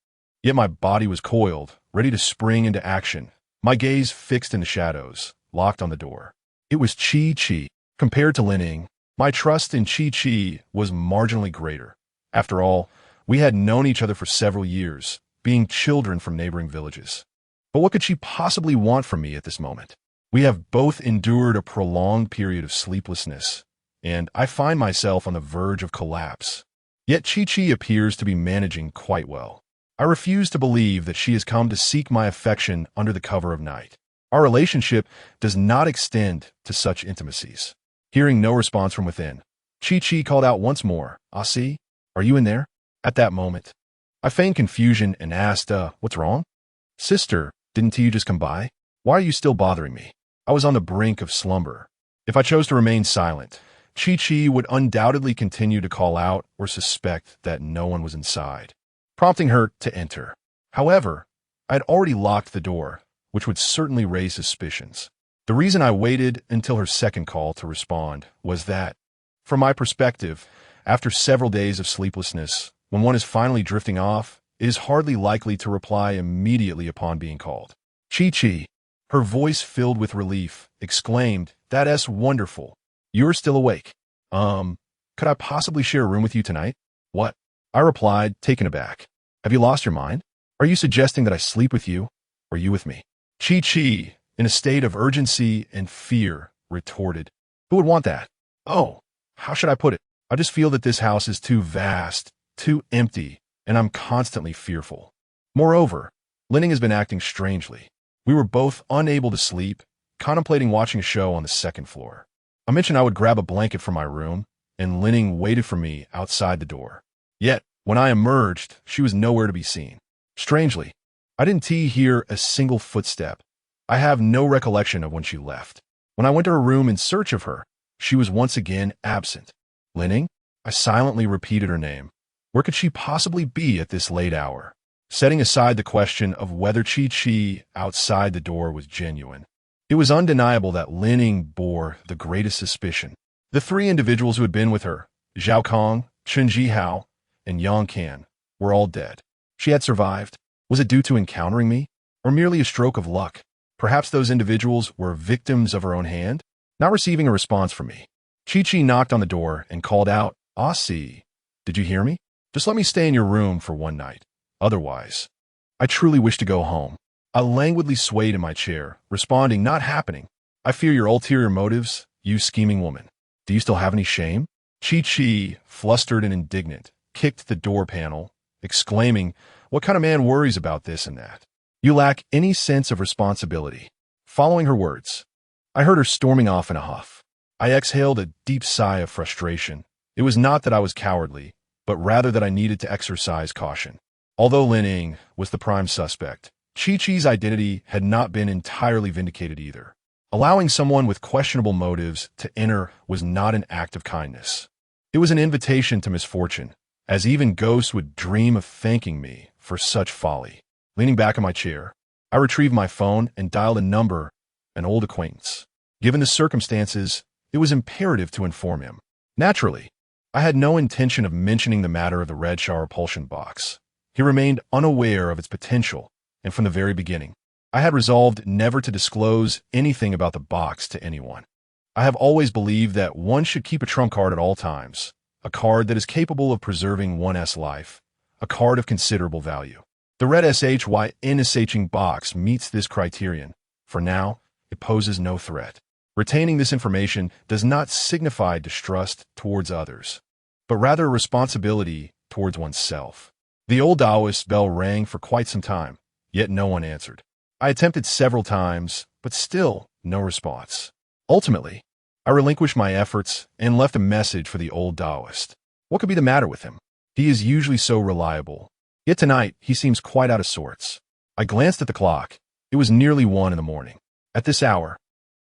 yet my body was coiled, ready to spring into action, my gaze fixed in the shadows, locked on the door. It was Chi-Chi. Compared to Lin-Ing, my trust in Chi-Chi was marginally greater. After all, we had known each other for several years, being children from neighboring villages. But what could she possibly want from me at this moment? We have both endured a prolonged period of sleeplessness, and I find myself on the verge of collapse. Yet Chi-Chi appears to be managing quite well. I refuse to believe that she has come to seek my affection under the cover of night. Our relationship does not extend to such intimacies. Hearing no response from within, Chi-Chi called out once more, A-si, are you in there? At that moment, I feigned confusion and asked, what's wrong? Sister, didn't you just come by? Why are you still bothering me? I was on the brink of slumber, If I chose to remain silent, Chi-Chi would undoubtedly continue to call out or suspect that no one was inside, prompting her to enter. However, I had already locked the door, which would certainly raise suspicions. The reason I waited until her second call to respond was that, from my perspective, after several days of sleeplessness, when one is finally drifting off, it is hardly likely to reply immediately upon being called. Chi-Chi, her voice filled with relief, exclaimed, "That's wonderful. You're still awake. Could I possibly share a room with you tonight?" "What?" I replied, taken aback. "Have you lost your mind? Are you suggesting that I sleep with you, or you with me?" Chi-Chi, in a state of urgency and fear, retorted, "Who would want that? Oh, how should I put it? I just feel that this house is too vast, too empty, and I'm constantly fearful. Moreover, Linning has been acting strangely. We were both unable to sleep, contemplating watching a show on the second floor. I mentioned I would grab a blanket from my room, and Linning waited for me outside the door. Yet, when I emerged, she was nowhere to be seen. Strangely, I didn't hear a single footstep. I have no recollection of when she left. When I went to her room in search of her, she was once again absent. Linning? I silently repeated her name. Where could she possibly be at this late hour? Setting aside the question of whether Chi-Chi outside the door was genuine, it was undeniable that Linning bore the greatest suspicion. The three individuals who had been with her, Zhao Kong, Chen Jihao, and Yang Kan, were all dead. She had survived. Was it due to encountering me, or merely a stroke of luck? Perhaps those individuals were victims of her own hand? Not receiving a response from me, Chi-Chi knocked on the door and called out, "A-si, did you hear me? Just let me stay in your room for one night. Otherwise, I truly wish to go home." I languidly swayed in my chair, responding, "Not happening. I fear your ulterior motives, you scheming woman. Do you still have any shame?" Chi-Chi, flustered and indignant, kicked the door panel, exclaiming, "What kind of man worries about this and that? You lack any sense of responsibility." Following her words, I heard her storming off in a huff. I exhaled a deep sigh of frustration. It was not that I was cowardly, but rather that I needed to exercise caution. Although Linning was the prime suspect, Chi-Chi's identity had not been entirely vindicated either. Allowing someone with questionable motives to enter was not an act of kindness. It was an invitation to misfortune, as even ghosts would dream of thanking me for such folly. Leaning back in my chair, I retrieved my phone and dialed a number, an old acquaintance. Given the circumstances, it was imperative to inform him. Naturally, I had no intention of mentioning the matter of the red shower repulsion box. He remained unaware of its potential, and from the very beginning, I had resolved never to disclose anything about the box to anyone. I have always believed that one should keep a trump card at all times, a card that is capable of preserving one's life, a card of considerable value. The red SHYNSHing box meets this criterion. For now, it poses no threat. Retaining this information does not signify distrust towards others, but rather a responsibility towards oneself. The old Taoist bell rang for quite some time, yet no one answered. I attempted several times, but still no response. Ultimately, I relinquished my efforts and left a message for the old Taoist. What could be the matter with him? He is usually so reliable. Yet tonight, he seems quite out of sorts. I glanced at the clock. It was nearly 1 in the morning. At this hour,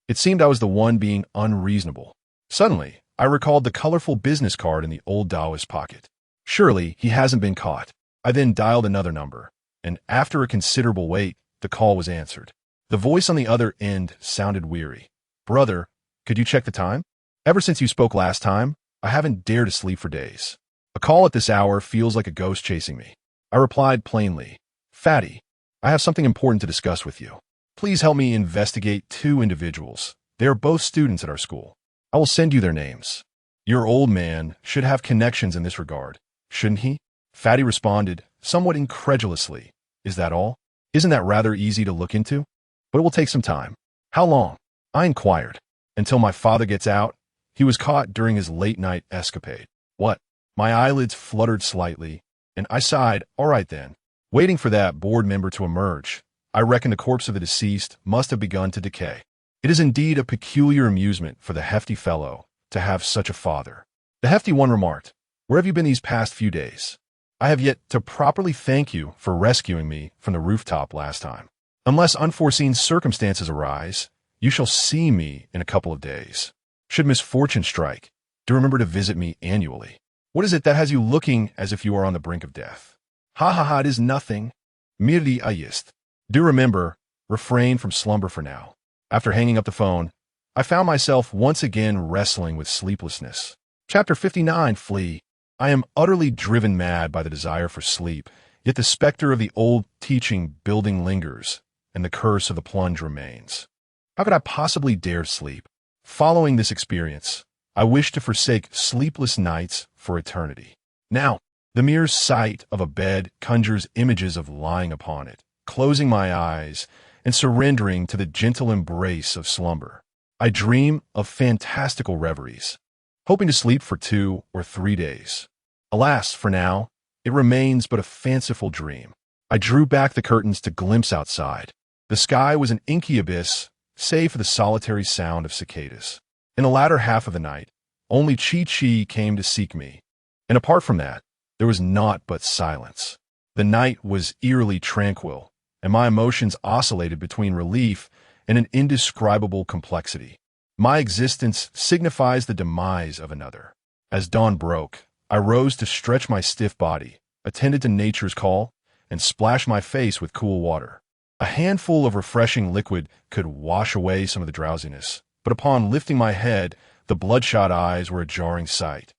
it seemed I was the one being unreasonable. Suddenly, I recalled the colorful business card in the old Taoist's pocket. Surely, he hasn't been caught. I then dialed another number, and after a considerable wait, the call was answered. The voice on the other end sounded weary. "Brother, could you check the time? Ever since you spoke last time, I haven't dared to sleep for days. A call at this hour feels like a ghost chasing me." I replied plainly, "Fatty, I have something important to discuss with you. Please help me investigate 2 individuals. They are both students at our school. I will send you their names. Your old man should have connections in this regard, shouldn't he?" Fatty responded, somewhat incredulously, "Is that all? Isn't that rather easy to look into? But it will take some time." "How long?" I inquired. "Until my father gets out. He was caught during his late-night escapade." "What?" My eyelids fluttered slightly, and I sighed, "All right then." Waiting for that board member to emerge, I reckon the corpse of the deceased must have begun to decay. It is indeed a peculiar amusement for the hefty fellow to have such a father. The hefty one remarked, "Where have you been these past few days? I have yet to properly thank you for rescuing me from the rooftop last time. Unless unforeseen circumstances arise, you shall see me in a couple of days." Should misfortune strike, do remember to visit me annually. What is it that has you looking as if you are on the brink of death? Ha ha ha, it is nothing. Mirdi ayist. Do remember, refrain from slumber for now. After hanging up the phone, I found myself once again wrestling with sleeplessness. Chapter 59, Flee. I am utterly driven mad by the desire for sleep, yet the specter of the old teaching building lingers, and the curse of the plunge remains. How could I possibly dare sleep? Following this experience, I wish to forsake sleepless nights for eternity. Now, the mere sight of a bed conjures images of lying upon it, closing my eyes, and surrendering to the gentle embrace of slumber. I dream of fantastical reveries, hoping to sleep for 2 or 3 days. Alas, for now, it remains but a fanciful dream. I drew back the curtains to glimpse outside. The sky was an inky abyss, save for the solitary sound of cicadas. In the latter half of the night, only Chi-Chi came to seek me, and apart from that, there was naught but silence. The night was eerily tranquil, and my emotions oscillated between relief and an indescribable complexity. My existence signifies the demise of another. As dawn broke, I rose to stretch my stiff body, attended to nature's call, and splashed my face with cool water. A handful of refreshing liquid could wash away some of the drowsiness, but upon lifting my head, the bloodshot eyes were a jarring sight,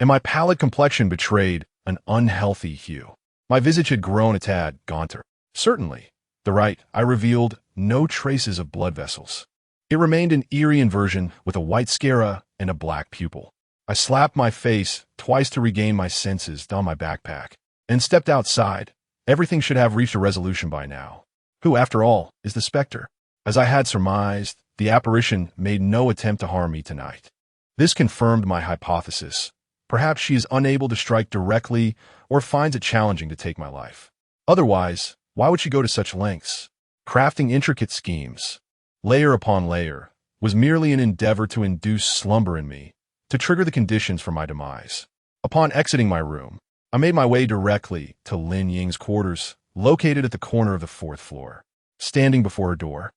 and my pallid complexion betrayed an unhealthy hue. My visage had grown a tad gaunter. Certainly, the right eye revealed no traces of blood vessels. It remained an eerie inversion with a white sclera and a black pupil. I slapped my face twice to regain my senses on my backpack, and stepped outside. Everything should have reached a resolution by now. Who, after all, is the specter? As I had surmised, the apparition made no attempt to harm me tonight. This confirmed my hypothesis. Perhaps she is unable to strike directly or finds it challenging to take my life. Otherwise, why would she go to such lengths? Crafting intricate schemes, layer upon layer, was merely an endeavor to induce slumber in me, to trigger the conditions for my demise. Upon exiting my room, I made my way directly to Lin Ying's quarters, located at the corner of the 4th floor. Standing before her door,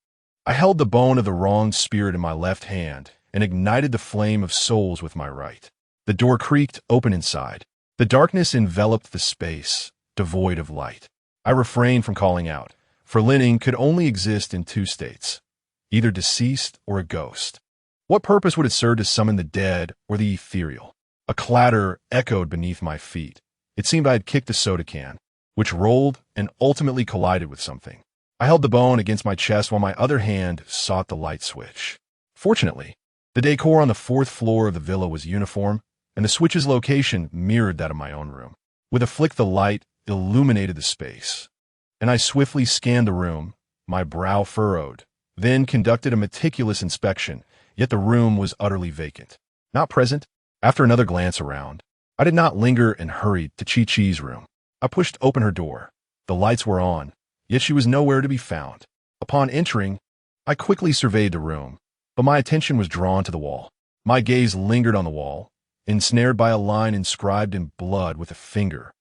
I held the bone of the wronged spirit in my left hand and ignited the flame of souls with my right. The door creaked open inside. The darkness enveloped the space, devoid of light. I refrained from calling out, for Lin Ying could only exist in 2 states, either deceased or a ghost. What purpose would it serve to summon the dead or the ethereal? A clatter echoed beneath my feet. It seemed I had kicked a soda can, which rolled and ultimately collided with something. I held the bone against my chest while my other hand sought the light switch. Fortunately, the decor on the 4th floor of the villa was uniform, and the switch's location mirrored that of my own room. With a flick, the light illuminated the space, and I swiftly scanned the room, my brow furrowed, then conducted a meticulous inspection, yet the room was utterly vacant. Not present. After another glance around, I did not linger and hurried to Chi-Chi's room. I pushed open her door. The lights were on, yet she was nowhere to be found. Upon entering, I quickly surveyed the room, but my attention was drawn to the wall. My gaze lingered on the wall, ensnared by a line inscribed in blood with a finger.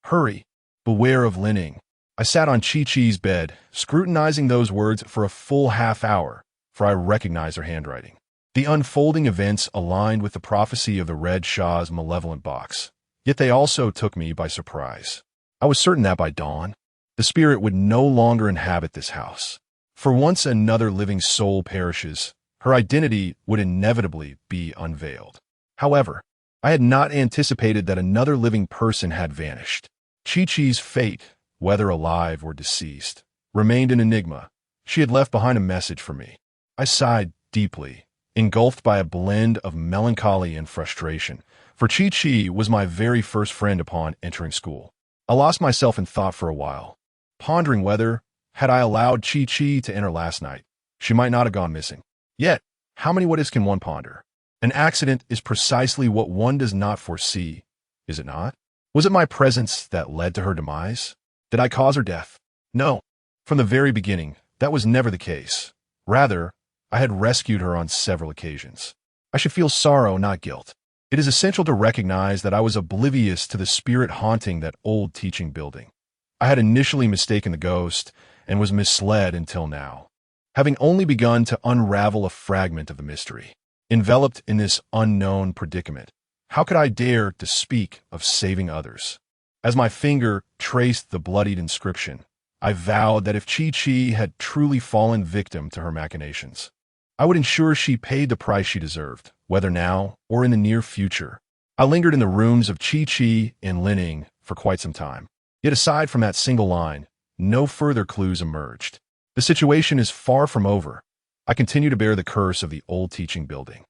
Hurry, beware of Lin Ying. I sat on Chi-Chi's bed, scrutinizing those words for a full half-hour, for I recognized her handwriting. The unfolding events aligned with the prophecy of the Red Shah's malevolent box, yet they also took me by surprise. I was certain that by dawn, the spirit would no longer inhabit this house. For once another living soul perishes, her identity would inevitably be unveiled. However, I had not anticipated that another living person had vanished. Chi-Chi's fate, whether alive or deceased, remained an enigma. She had left behind a message for me. I sighed deeply, engulfed by a blend of melancholy and frustration, for Chi-Chi was my very first friend upon entering school. I lost myself in thought for a while, pondering whether, had I allowed Chi-Chi to enter last night, she might not have gone missing. Yet, how many what-ifs can one ponder? An accident is precisely what one does not foresee, is it not? Was it my presence that led to her demise? Did I cause her death? No. From the very beginning, that was never the case. Rather, I had rescued her on several occasions. I should feel sorrow, not guilt. It is essential to recognize that I was oblivious to the spirit haunting that old teaching building. I had initially mistaken the ghost and was misled until now, having only begun to unravel a fragment of the mystery. Enveloped in this unknown predicament, how could I dare to speak of saving others? As my finger traced the bloodied inscription, I vowed that if Chi-Chi had truly fallen victim to her machinations, I would ensure she paid the price she deserved, whether now or in the near future. I lingered in the rooms of Chi-Chi and Lining for quite some time. Yet aside from that single line, no further clues emerged. The situation is far from over. I continue to bear the curse of the old teaching building.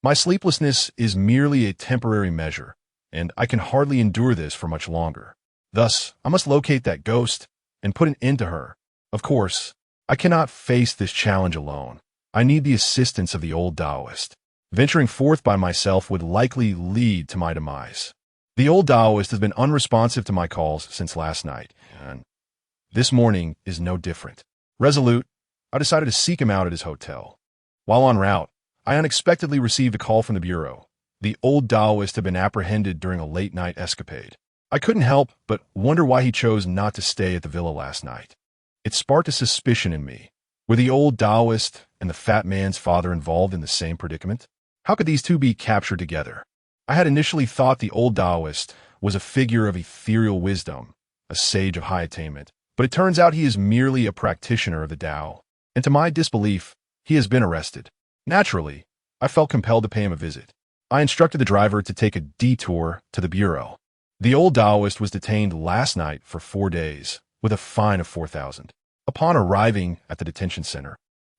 My sleeplessness is merely a temporary measure, and I can hardly endure this for much longer. Thus, I must locate that ghost and put an end to her. Of course, I cannot face this challenge alone. I need the assistance of the old Taoist. Venturing forth by myself would likely lead to my demise. The old Taoist has been unresponsive to my calls since last night, and this morning is no different. Resolute, I decided to seek him out at his hotel. While en route, I unexpectedly received a call from the bureau. The old Taoist had been apprehended during a late-night escapade. I couldn't help but wonder why he chose not to stay at the villa last night. It sparked a suspicion in me. Were the old Taoist and the fat man's father involved in the same predicament? How could these two be captured together? I had initially thought the old Taoist was a figure of ethereal wisdom, a sage of high attainment, but it turns out he is merely a practitioner of the Tao, and to my disbelief, he has been arrested. Naturally, I felt compelled to pay him a visit. I instructed the driver to take a detour to the bureau. The old Taoist was detained last night for 4 days, with a fine of 4,000. Upon arriving at the detention center,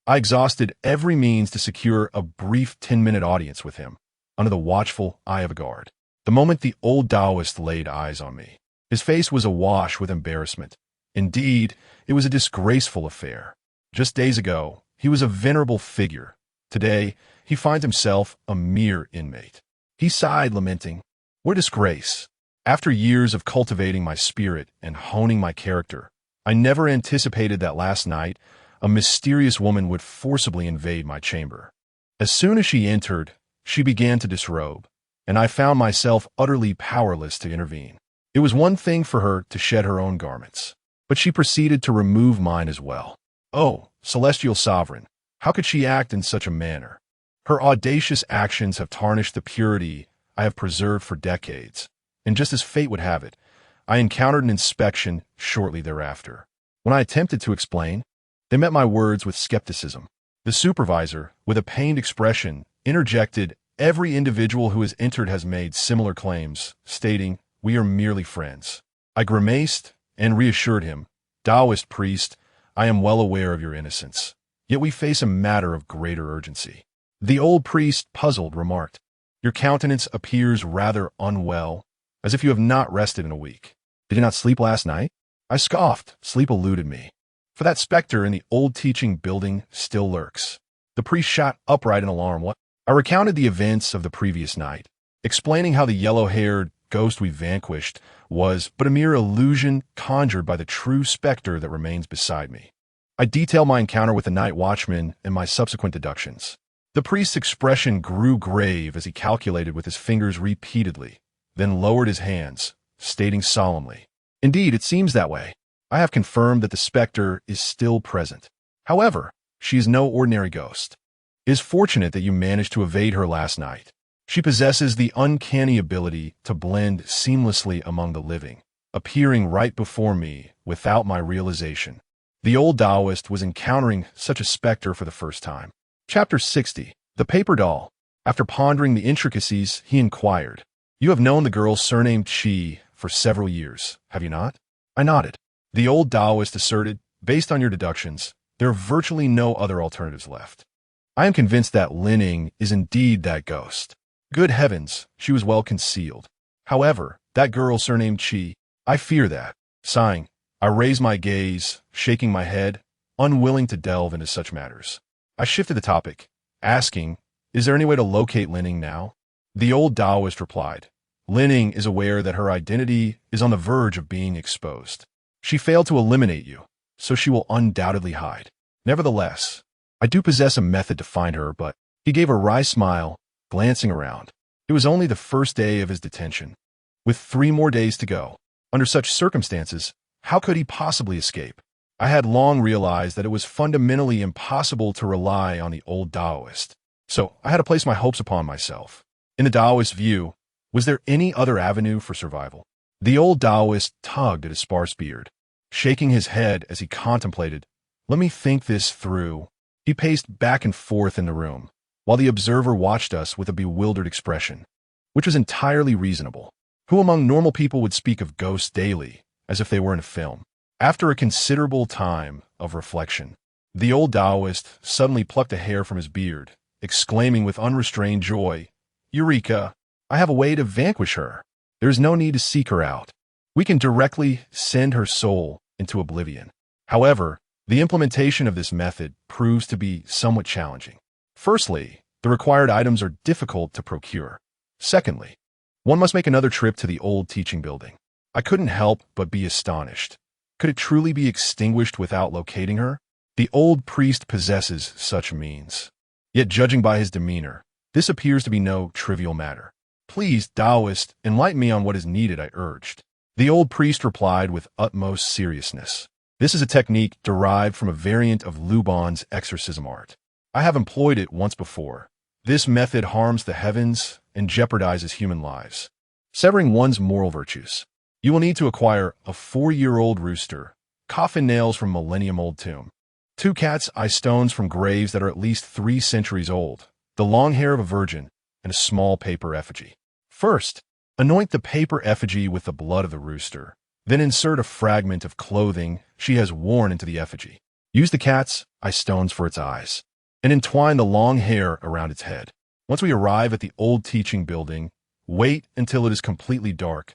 I exhausted every means to secure a brief 10-minute audience with him, under the watchful eye of a guard. The moment the old Taoist laid eyes on me, his face was awash with embarrassment. Indeed, it was a disgraceful affair. Just days ago, he was a venerable figure. Today, he finds himself a mere inmate. He sighed, lamenting, "What disgrace! After years of cultivating my spirit and honing my character, I never anticipated that last night a mysterious woman would forcibly invade my chamber. As soon as she entered, she began to disrobe, and I found myself utterly powerless to intervene. It was one thing for her to shed her own garments, but she proceeded to remove mine as well. Oh, celestial sovereign, how could she act in such a manner? Her audacious actions have tarnished the purity I have preserved for decades, and just as fate would have it, I encountered an inspection shortly thereafter. When I attempted to explain, they met my words with skepticism. The supervisor, with a pained expression, interjected, "Every individual who has entered has made similar claims, stating, 'We are merely friends.'" I grimaced and reassured him, "Taoist priest, I am well aware of your innocence. Yet we face a matter of greater urgency." The old priest, puzzled, remarked, "Your countenance appears rather unwell, as if you have not rested in a week. Did you not sleep last night?" I scoffed. Sleep eluded me. For that specter in the old teaching building still lurks. The priest shot upright in alarm. "What?" I recounted the events of the previous night, explaining how the yellow-haired ghost we vanquished was but a mere illusion conjured by the true specter that remains beside me. I detailed my encounter with the night watchman and my subsequent deductions. The priest's expression grew grave as he calculated with his fingers repeatedly, then lowered his hands, stating solemnly, "Indeed, it seems that way. I have confirmed that the specter is still present. However, she is no ordinary ghost. It is fortunate that you managed to evade her last night. She possesses the uncanny ability to blend seamlessly among the living, appearing right before me without my realization." The old Taoist was encountering such a specter for the first time. Chapter 60. The Paper Doll. After pondering the intricacies, he inquired, "You have known the girl surnamed Chi for several years, have you not?" I nodded. The old Taoist asserted, "Based on your deductions, there are virtually no other alternatives left. I am convinced that Lining is indeed that ghost. Good heavens, she was well concealed. However, that girl surnamed Chi, I fear that." Sighing, I raised my gaze, shaking my head, unwilling to delve into such matters. I shifted the topic, asking, "Is there any way to locate Lining now?" The old Taoist replied, "Lining is aware that her identity is on the verge of being exposed. She failed to eliminate you, so she will undoubtedly hide. Nevertheless, I do possess a method to find her," but he gave a wry smile, glancing around. It was only the first day of his detention, with 3 more days to go. Under such circumstances, how could he possibly escape? I had long realized that it was fundamentally impossible to rely on the old Taoist. So I had to place my hopes upon myself. In the Taoist view, was there any other avenue for survival? The old Taoist tugged at his sparse beard, shaking his head as he contemplated. Let me think this through. He paced back and forth in the room, while the observer watched us with a bewildered expression, which was entirely reasonable. Who among normal people would speak of ghosts daily, as if they were in a film? After a considerable time of reflection, the old Taoist suddenly plucked a hair from his beard, exclaiming with unrestrained joy, Eureka! I have a way to vanquish her. There is no need to seek her out. We can directly send her soul into oblivion. However, the implementation of this method proves to be somewhat challenging. Firstly, the required items are difficult to procure. Secondly, one must make another trip to the old teaching building. I couldn't help but be astonished. Could it truly be extinguished without locating her? The old priest possesses such means. Yet judging by his demeanor, this appears to be no trivial matter. Please, Taoist, enlighten me on what is needed, I urged. The old priest replied with utmost seriousness. This is a technique derived from a variant of Lubon's exorcism art. I have employed it once before. This method harms the heavens and jeopardizes human lives, severing one's moral virtues. You will need to acquire a 4-year-old rooster, coffin nails from millennium-old tomb, 2 cat's eye stones from graves that are at least 3 centuries old, the long hair of a virgin, and a small paper effigy. First, anoint the paper effigy with the blood of the rooster. Then insert a fragment of clothing she has worn into the effigy. Use the cat's eye stones for its eyes, and entwine the long hair around its head. Once we arrive at the old teaching building, wait until it is completely dark,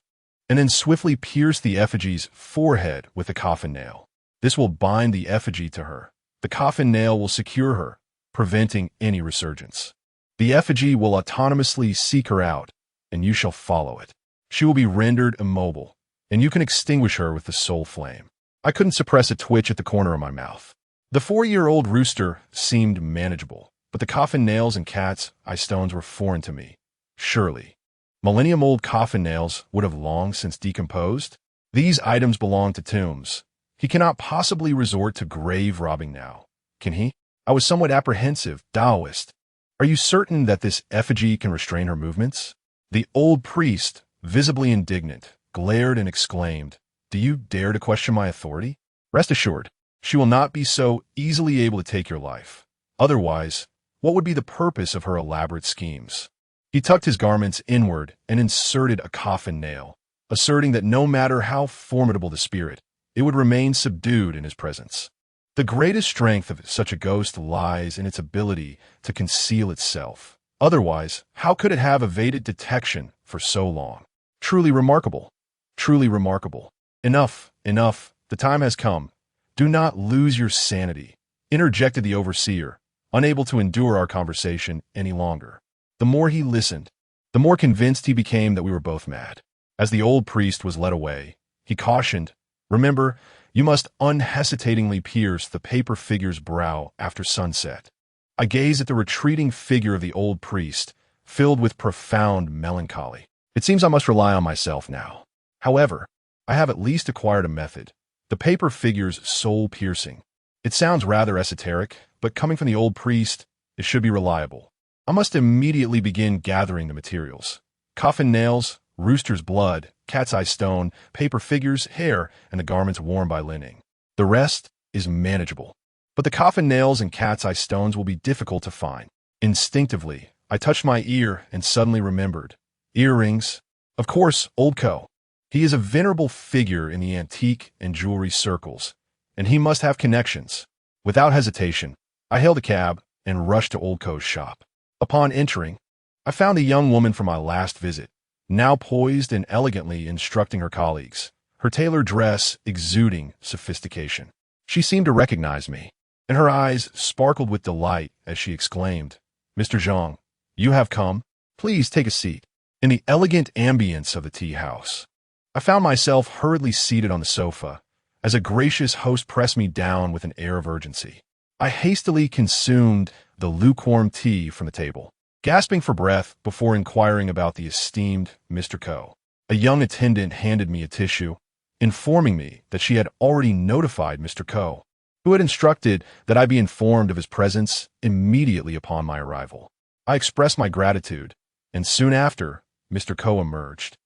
and then swiftly pierce the effigy's forehead with a coffin nail. This will bind the effigy to her. The coffin nail will secure her, preventing any resurgence. The effigy will autonomously seek her out, and you shall follow it. She will be rendered immobile, and you can extinguish her with the soul flame. I couldn't suppress a twitch at the corner of my mouth. The 4-year-old rooster seemed manageable, but the coffin nails and cat's eye stones were foreign to me. Surely, millennium-old coffin nails would have long since decomposed? These items belong to tombs. He cannot possibly resort to grave robbing now, can he? I was somewhat apprehensive. Taoist, are you certain that this effigy can restrain her movements? The old priest, visibly indignant, glared and exclaimed, Do you dare to question my authority? Rest assured, she will not be so easily able to take your life. Otherwise, what would be the purpose of her elaborate schemes? He tucked his garments inward and inserted a coffin nail, asserting that no matter how formidable the spirit, it would remain subdued in his presence. The greatest strength of such a ghost lies in its ability to conceal itself. Otherwise, how could it have evaded detection for so long? Truly remarkable. Truly remarkable. Enough, enough. The time has come. Do not lose your sanity, interjected the overseer, unable to endure our conversation any longer. The more he listened, the more convinced he became that we were both mad. As the old priest was led away, he cautioned, Remember, you must unhesitatingly pierce the paper figure's brow after sunset. I gazed at the retreating figure of the old priest, filled with profound melancholy. It seems I must rely on myself now. However, I have at least acquired a method, the paper figure's soul-piercing. It sounds rather esoteric, but coming from the old priest, it should be reliable. I must immediately begin gathering the materials. Coffin nails, rooster's blood, cat's eye stone, paper figures, hair, and the garments worn by Linning. The rest is manageable. But the coffin nails and cat's eye stones will be difficult to find. Instinctively, I touched my ear and suddenly remembered. Earrings. Of course, Old Co. He is a venerable figure in the antique and jewelry circles, and he must have connections. Without hesitation, I hailed a cab and rushed to Old Co's shop. Upon entering, I found the young woman from my last visit, now poised and elegantly instructing her colleagues, her tailored dress exuding sophistication. She seemed to recognize me, and her eyes sparkled with delight as she exclaimed, Mr. Zhang, you have come? Please take a seat. In the elegant ambience of the tea house, I found myself hurriedly seated on the sofa as a gracious host pressed me down with an air of urgency. I hastily consumed the lukewarm tea from the table, gasping for breath before inquiring about the esteemed Mr. Co. A young attendant handed me a tissue, informing me that she had already notified Mr. Co., who had instructed that I be informed of his presence immediately upon my arrival. I expressed my gratitude, and soon after, Mr. Ko emerged,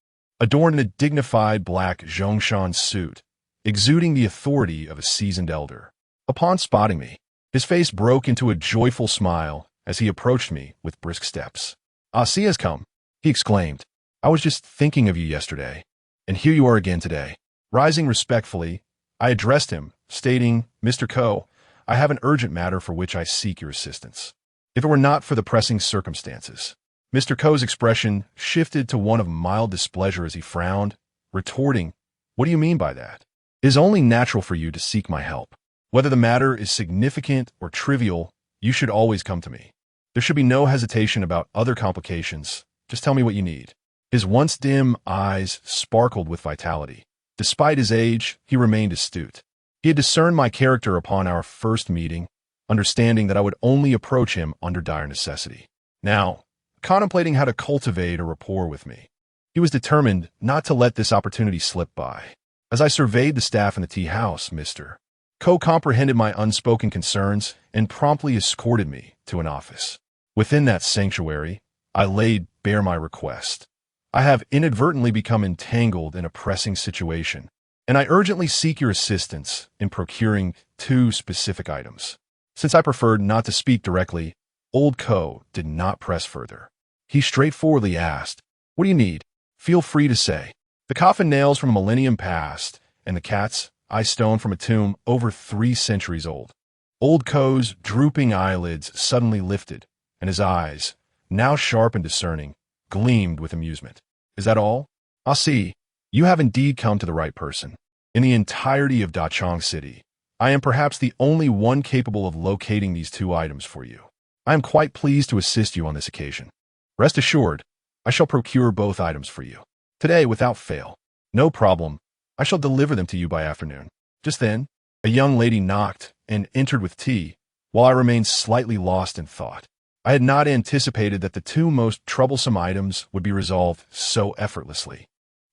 adorned in a dignified black Zhongshan suit, exuding the authority of a seasoned elder. Upon spotting me, his face broke into a joyful smile as he approached me with brisk steps. "A-si has come," he exclaimed. "I was just thinking of you yesterday, and here you are again today." Rising respectfully, I addressed him, stating, "Mr. Ko, I have an urgent matter for which I seek your assistance. If it were not for the pressing circumstances." Mr. Ko's expression shifted to one of mild displeasure as he frowned, retorting, "What do you mean by that? It is only natural for you to seek my help. Whether the matter is significant or trivial, you should always come to me. There should be no hesitation about other complications. Just tell me what you need." His once dim eyes sparkled with vitality. Despite his age, he remained astute. He had discerned my character upon our first meeting, understanding that I would only approach him under dire necessity. Now, contemplating how to cultivate a rapport with me, he was determined not to let this opportunity slip by. As I surveyed the staff in the tea house, Mr. Ko comprehended my unspoken concerns and promptly escorted me to an office. Within that sanctuary, I laid bare my request. "I have inadvertently become entangled in a pressing situation, and I urgently seek your assistance in procuring 2 specific items." Since I preferred not to speak directly, old Ko did not press further. He straightforwardly asked, "What do you need? Feel free to say." The coffin nails from a millennium past, and the cat's eye stone from a tomb over 3 centuries old. Old Ko's drooping eyelids suddenly lifted, and his eyes, now sharp and discerning, gleamed with amusement. "Is that all? A-si, you have indeed come to the right person. In the entirety of Dachang City, I am perhaps the only one capable of locating these 2 items for you. I am quite pleased to assist you on this occasion. Rest assured, I shall procure both items for you today without fail. No problem. I shall deliver them to you by afternoon." Just then, a young lady knocked and entered with tea, while I remained slightly lost in thought. I had not anticipated that the 2 most troublesome items would be resolved so effortlessly.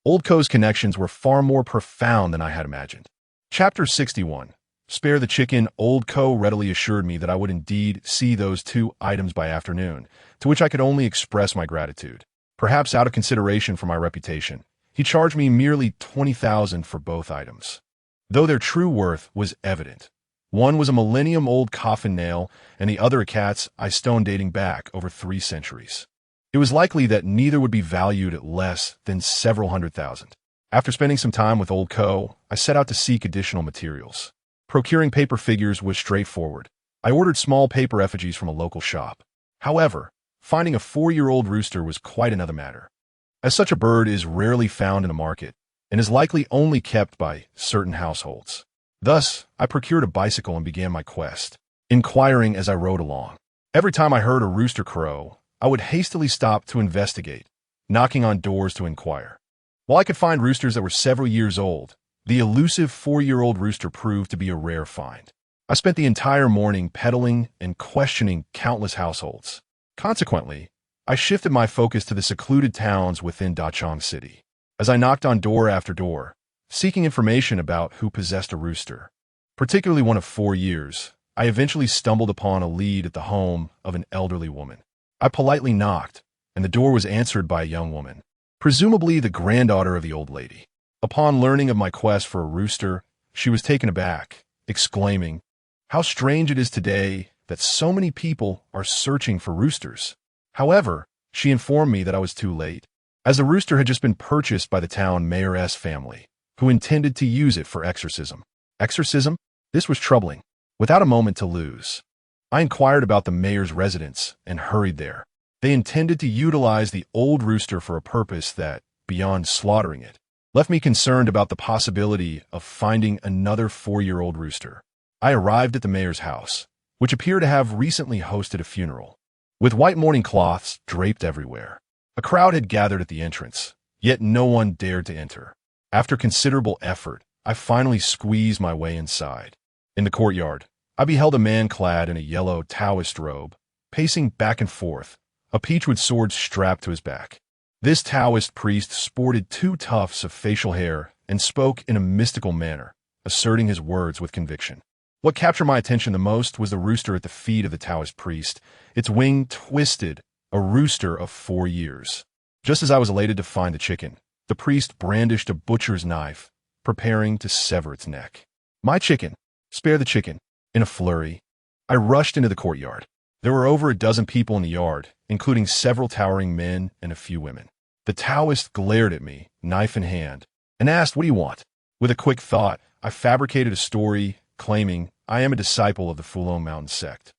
Old Ko's connections were far more profound than I had imagined. Chapter 61. Spare the chicken. Old Ko readily assured me that I would indeed see those 2 items by afternoon, to which I could only express my gratitude. Perhaps out of consideration for my reputation, he charged me merely 20,000 for both items, though their true worth was evident. One was a millennium-old coffin nail, and the other a cat's eye stone dating back over 3 centuries. It was likely that neither would be valued at less than several $100,000. After spending some time with old Ko, I set out to seek additional materials. Procuring paper figures was straightforward. I ordered small paper effigies from a local shop. However, finding a 4-year-old rooster was quite another matter, as such a bird is rarely found in the market and is likely only kept by certain households. Thus, I procured a bicycle and began my quest, inquiring as I rode along. Every time I heard a rooster crow, I would hastily stop to investigate, knocking on doors to inquire. While I could find roosters that were several years old, the elusive 4-year-old rooster proved to be a rare find. I spent the entire morning peddling and questioning countless households. Consequently, I shifted my focus to the secluded towns within Dachang City. As I knocked on door after door, seeking information about who possessed a rooster, particularly one of 4 years, I eventually stumbled upon a lead at the home of an elderly woman. I politely knocked, and the door was answered by a young woman, presumably the granddaughter of the old lady. Upon learning of my quest for a rooster, she was taken aback, exclaiming, "How strange it is today that so many people are searching for roosters." However, she informed me that I was too late, as the rooster had just been purchased by the town mayoress family, who intended to use it for exorcism. Exorcism? This was troubling. Without a moment to lose, I inquired about the mayor's residence and hurried there. They intended to utilize the old rooster for a purpose that, beyond slaughtering it, left me concerned about the possibility of finding another 4-year-old rooster. I arrived at the mayor's house, which appeared to have recently hosted a funeral, with white mourning cloths draped everywhere. A crowd had gathered at the entrance, yet no one dared to enter. After considerable effort, I finally squeezed my way inside. In the courtyard, I beheld a man clad in a yellow Taoist robe, pacing back and forth, a peachwood sword strapped to his back. This Taoist priest sported 2 tufts of facial hair and spoke in a mystical manner, asserting his words with conviction. What captured my attention the most was the rooster at the feet of the Taoist priest, its wing twisted a rooster of 4 years. Just as I was elated to find the chicken, the priest brandished a butcher's knife, preparing to sever its neck. "My chicken! Spare the chicken!" In a flurry, I rushed into the courtyard. There were over a dozen people in the yard, including several towering men and a few women. The Taoist glared at me, knife in hand, and asked, "What do you want?" With a quick thought, I fabricated a story claiming I am a disciple of the Fulong Mountain sect.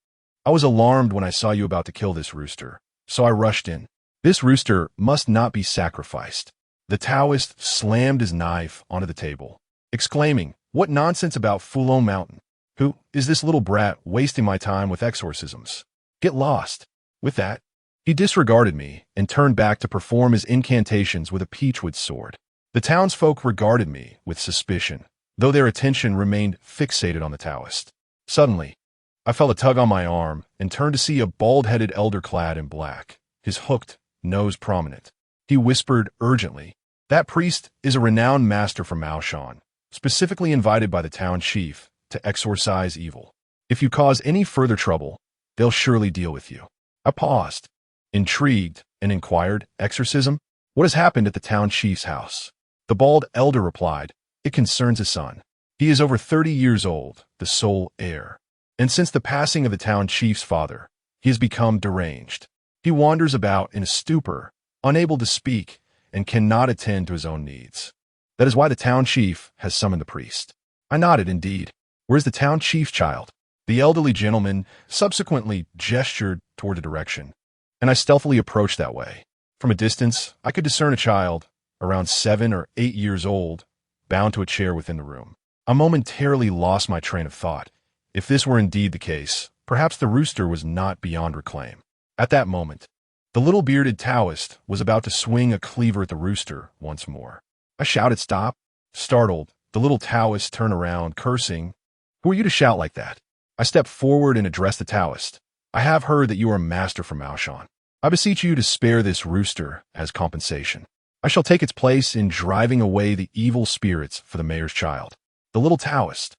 "I was alarmed when I saw you about to kill this rooster, so I rushed in. This rooster must not be sacrificed." The Taoist slammed his knife onto the table, exclaiming, "What nonsense about Fulong Mountain? Who is this little brat wasting my time with exorcisms? Get lost." With that, he disregarded me and turned back to perform his incantations with a peachwood sword. The townsfolk regarded me with suspicion, though their attention remained fixated on the Taoist. Suddenly, I felt a tug on my arm and turned to see a bald-headed elder clad in black, his hooked nose prominent. He whispered urgently, "That priest is a renowned master from Maoshan, specifically invited by the town chief to exorcise evil. If you cause any further trouble, they'll surely deal with you." I paused, intrigued, and inquired, "Exorcism? What has happened at the town chief's house?" The bald elder replied, "It concerns his son. He is over 30 years old, the sole heir. And since the passing of the town chief's father, he has become deranged. He wanders about in a stupor, unable to speak, and cannot attend to his own needs. That is why the town chief has summoned the priest." I nodded, "Indeed. Where's the town chief's child?" The elderly gentleman subsequently gestured toward the direction, and I stealthily approached that way. From a distance, I could discern a child, around 7 or 8 years old, bound to a chair within the room. I momentarily lost my train of thought. If this were indeed the case, perhaps the rooster was not beyond reclaim. At that moment, the little bearded Taoist was about to swing a cleaver at the rooster once more. I shouted, "Stop!" Startled, the little Taoist turned around, cursing, "Who are you to shout like that?" I stepped forward and addressed the Taoist. "I have heard that you are a master from Maoshan. I beseech you to spare this rooster as compensation. I shall take its place in driving away the evil spirits for the mayor's child." The little Taoist,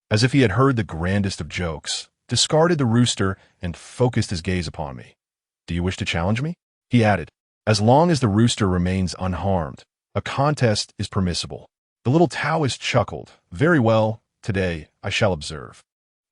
as if he had heard the grandest of jokes, discarded the rooster and focused his gaze upon me. "Do you wish to challenge me?" he added. "As long as the rooster remains unharmed, a contest is permissible." The little Taoist chuckled. "Very well, today I shall observe.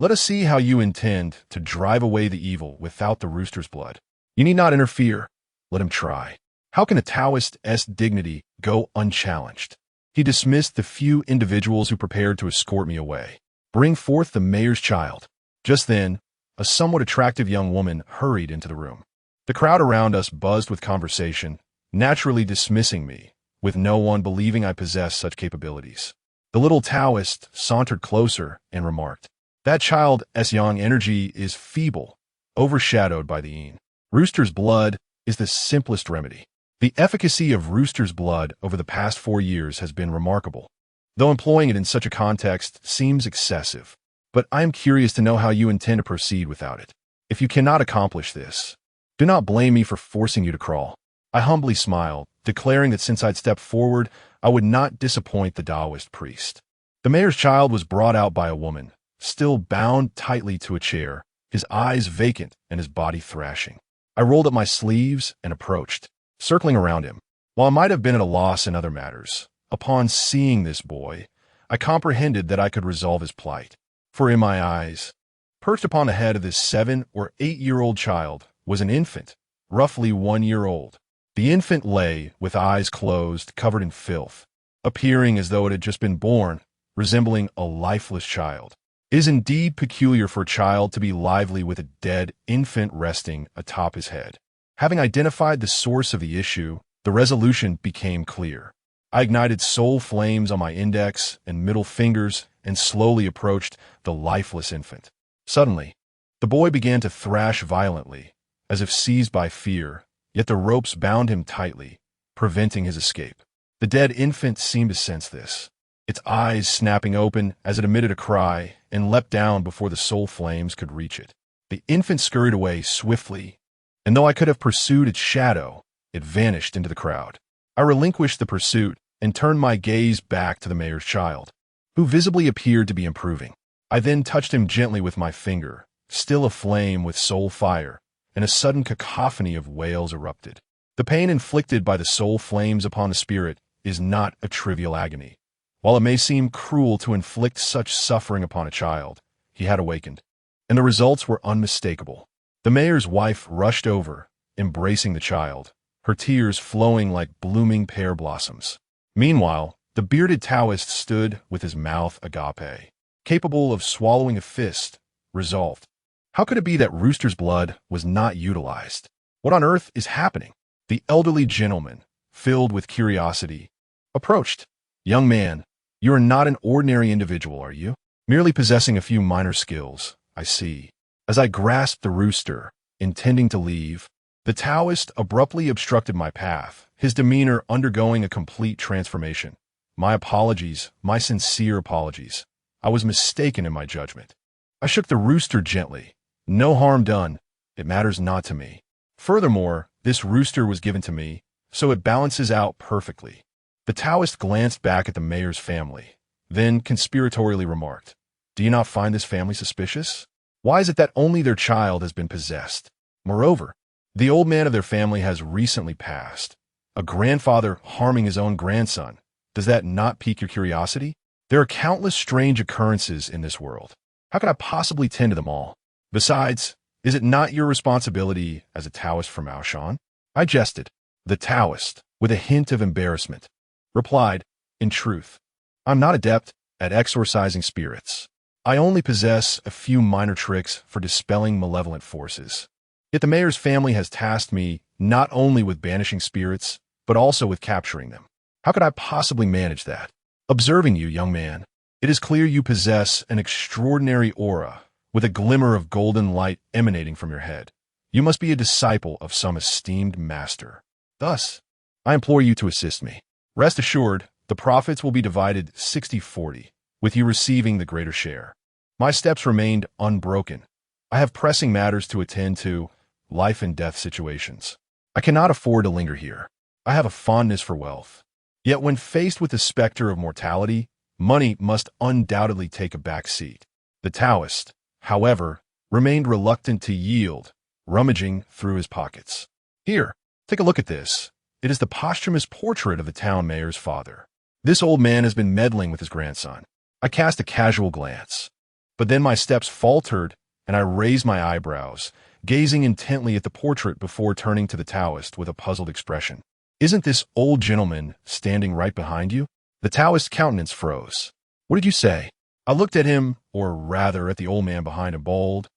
Let us see how you intend to drive away the evil without the rooster's blood. You need not interfere. Let him try." How can a Taoist's dignity go unchallenged? He dismissed the few individuals who prepared to escort me away. "Bring forth the mayor's child." Just then, a somewhat attractive young woman hurried into the room. The crowd around us buzzed with conversation, naturally dismissing me, with no one believing I possessed such capabilities. The little Taoist sauntered closer and remarked, "That child's young energy is feeble, overshadowed by the yin. Rooster's blood is the simplest remedy." The efficacy of rooster's blood over the past 4 years has been remarkable, though employing it in such a context seems excessive. But I am curious to know how you intend to proceed without it. If you cannot accomplish this, do not blame me for forcing you to crawl. I humbly smiled, declaring that since I'd stepped forward, I would not disappoint the Taoist priest. The mayor's child was brought out by a woman, still bound tightly to a chair, his eyes vacant and his body thrashing. I rolled up my sleeves and approached, circling around him. While I might have been at a loss in other matters, upon seeing this boy, I comprehended that I could resolve his plight. For in my eyes, perched upon the head of this 7 or 8-year-old child, was an infant, roughly 1 year old. The infant lay with eyes closed, covered in filth, appearing as though it had just been born, resembling a lifeless child. It is indeed peculiar for a child to be lively with a dead infant resting atop his head. Having identified the source of the issue, the resolution became clear. I ignited soul flames on my index and middle fingers and slowly approached the lifeless infant. Suddenly, the boy began to thrash violently, as if seized by fear, yet the ropes bound him tightly, preventing his escape. The dead infant seemed to sense this, its eyes snapping open as it emitted a cry and leapt down before the soul flames could reach it. The infant scurried away swiftly, and though I could have pursued its shadow, it vanished into the crowd. I relinquished the pursuit and turned my gaze back to the mayor's child, who visibly appeared to be improving. I then touched him gently with my finger, still aflame with soul fire, and a sudden cacophony of wails erupted. The pain inflicted by the soul flames upon the spirit is not a trivial agony. While it may seem cruel to inflict such suffering upon a child, he had awakened, and the results were unmistakable. The mayor's wife rushed over, embracing the child, her tears flowing like blooming pear blossoms. Meanwhile, the bearded Taoist stood with his mouth agape, capable of swallowing a fist, resolved. How could it be that Rooster's blood was not utilized? What on earth is happening? The elderly gentleman, filled with curiosity, approached. Young man, you are not an ordinary individual, are you? Merely possessing a few minor skills, I see. As I grasped the rooster, intending to leave, the Taoist abruptly obstructed my path, his demeanor undergoing a complete transformation. My apologies, my sincere apologies. I was mistaken in my judgment. I shook the rooster gently. No harm done. It matters not to me. Furthermore, this rooster was given to me, so it balances out perfectly. The Taoist glanced back at the mayor's family, then conspiratorially remarked, Do you not find this family suspicious? Why is it that only their child has been possessed? Moreover, the old man of their family has recently passed. A grandfather harming his own grandson. Does that not pique your curiosity? There are countless strange occurrences in this world. How can I possibly tend to them all? Besides, is it not your responsibility as a Taoist from Aoshan? I jested. The Taoist, with a hint of embarrassment, replied, In truth, I'm not adept at exorcising spirits. I only possess a few minor tricks for dispelling malevolent forces. Yet the mayor's family has tasked me not only with banishing spirits, but also with capturing them. How could I possibly manage that? Observing you, young man, it is clear you possess an extraordinary aura, with a glimmer of golden light emanating from your head. You must be a disciple of some esteemed master. Thus, I implore you to assist me. Rest assured, the profits will be divided 60-40, with you receiving the greater share. My steps remained unbroken. I have pressing matters to attend to, life and death situations. I cannot afford to linger here. I have a fondness for wealth. Yet when faced with the specter of mortality, money must undoubtedly take a back seat. The Taoist, however, remained reluctant to yield, rummaging through his pockets. Here, take a look at this. It is the posthumous portrait of the town mayor's father. This old man has been meddling with his grandson. I cast a casual glance, but then my steps faltered and I raised my eyebrows, gazing intently at the portrait before turning to the Taoist with a puzzled expression. Isn't this old gentleman standing right behind you? The Taoist's countenance froze. What did you say? I looked at him, or rather at the old man behind him, bald,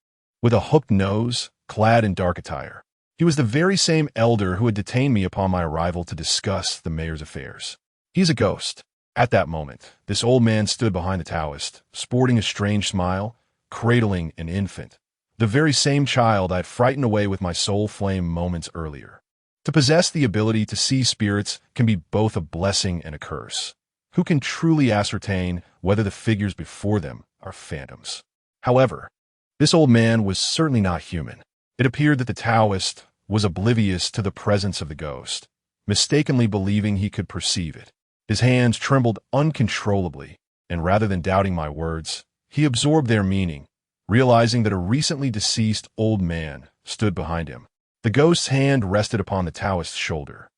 with a hooked nose, clad in dark attire. He was the very same elder who had detained me upon my arrival to discuss the mayor's affairs. He's a ghost. At that moment, this old man stood behind the Taoist, sporting a strange smile, cradling an infant, the very same child I had frightened away with my soul flame moments earlier. To possess the ability to see spirits can be both a blessing and a curse. Who can truly ascertain whether the figures before them are phantoms? However, this old man was certainly not human. It appeared that the Taoist was oblivious to the presence of the ghost, mistakenly believing he could perceive it. His hands trembled uncontrollably, and rather than doubting my words, he absorbed their meaning, realizing that a recently deceased old man stood behind him. The ghost's hand rested upon the Taoist's shoulder,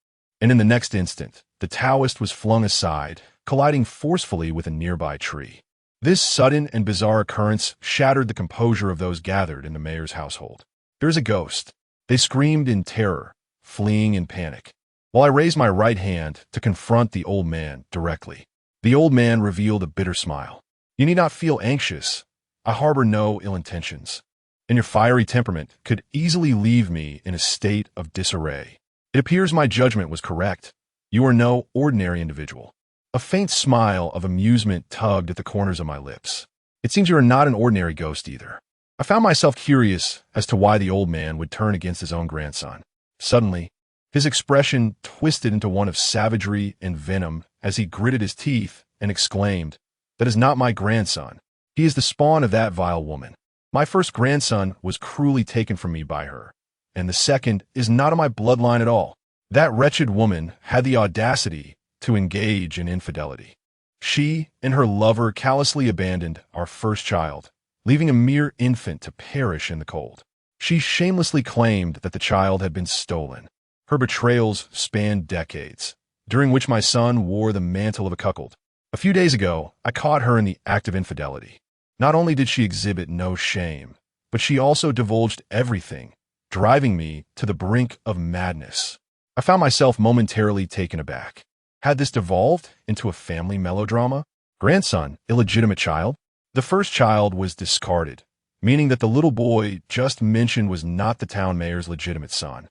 and in the next instant, the Taoist was flung aside, colliding forcefully with a nearby tree. This sudden and bizarre occurrence shattered the composure of those gathered in the mayor's household. There's a ghost. They screamed in terror, fleeing in panic, while I raised my right hand to confront the old man directly. The old man revealed a bitter smile. You need not feel anxious. I harbor no ill intentions, and your fiery temperament could easily leave me in a state of disarray. It appears my judgment was correct. You are no ordinary individual. A faint smile of amusement tugged at the corners of my lips. It seems you are not an ordinary ghost either. I found myself curious as to why the old man would turn against his own grandson. Suddenly, his expression twisted into one of savagery and venom as he gritted his teeth and exclaimed, That is not my grandson. He is the spawn of that vile woman. My first grandson was cruelly taken from me by her, and the second is not of my bloodline at all. That wretched woman had the audacity to engage in infidelity. She and her lover callously abandoned our first child, leaving a mere infant to perish in the cold. She shamelessly claimed that the child had been stolen. Her betrayals spanned decades, during which my son wore the mantle of a cuckold. A few days ago, I caught her in the act of infidelity. Not only did she exhibit no shame, but she also divulged everything, driving me to the brink of madness. I found myself momentarily taken aback. Had this devolved into a family melodrama? Grandson, illegitimate child? The first child was discarded, meaning that the little boy just mentioned was not the town mayor's legitimate son,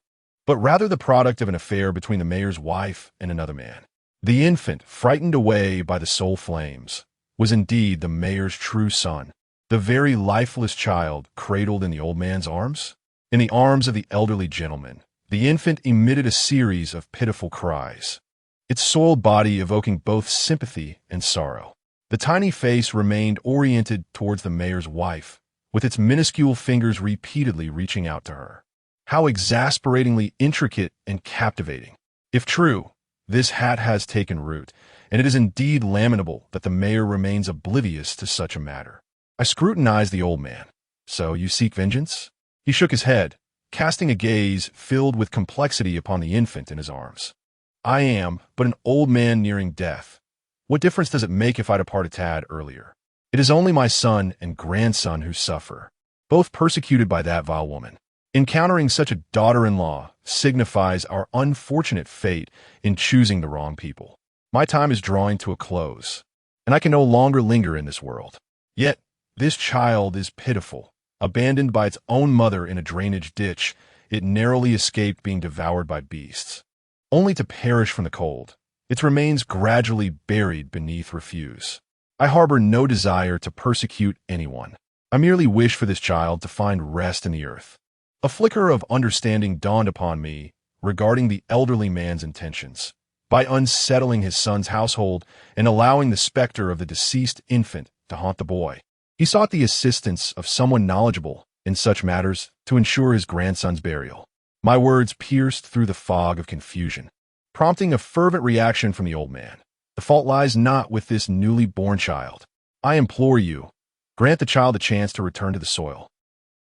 but rather the product of an affair between the mayor's wife and another man. The infant, frightened away by the soul flames, was indeed the mayor's true son, the very lifeless child cradled in the old man's arms. In the arms of the elderly gentleman, the infant emitted a series of pitiful cries, its soiled body evoking both sympathy and sorrow. The tiny face remained oriented towards the mayor's wife, with its minuscule fingers repeatedly reaching out to her. How exasperatingly intricate and captivating. If true, this hat has taken root, and it is indeed lamentable that the mayor remains oblivious to such a matter. I scrutinized the old man. So you seek vengeance? He shook his head, casting a gaze filled with complexity upon the infant in his arms. I am but an old man nearing death. What difference does it make if I depart a tad earlier? It is only my son and grandson who suffer, both persecuted by that vile woman. Encountering such a daughter-in-law signifies our unfortunate fate in choosing the wrong people. My time is drawing to a close, and I can no longer linger in this world. Yet, this child is pitiful. Abandoned by its own mother in a drainage ditch, it narrowly escaped being devoured by beasts, only to perish from the cold, its remains gradually buried beneath refuse. I harbor no desire to persecute anyone. I merely wish for this child to find rest in the earth. A flicker of understanding dawned upon me regarding the elderly man's intentions. By unsettling his son's household and allowing the specter of the deceased infant to haunt the boy, he sought the assistance of someone knowledgeable in such matters to ensure his grandson's burial. My words pierced through the fog of confusion, prompting a fervent reaction from the old man. The fault lies not with this newly born child. I implore you, grant the child a chance to return to the soil,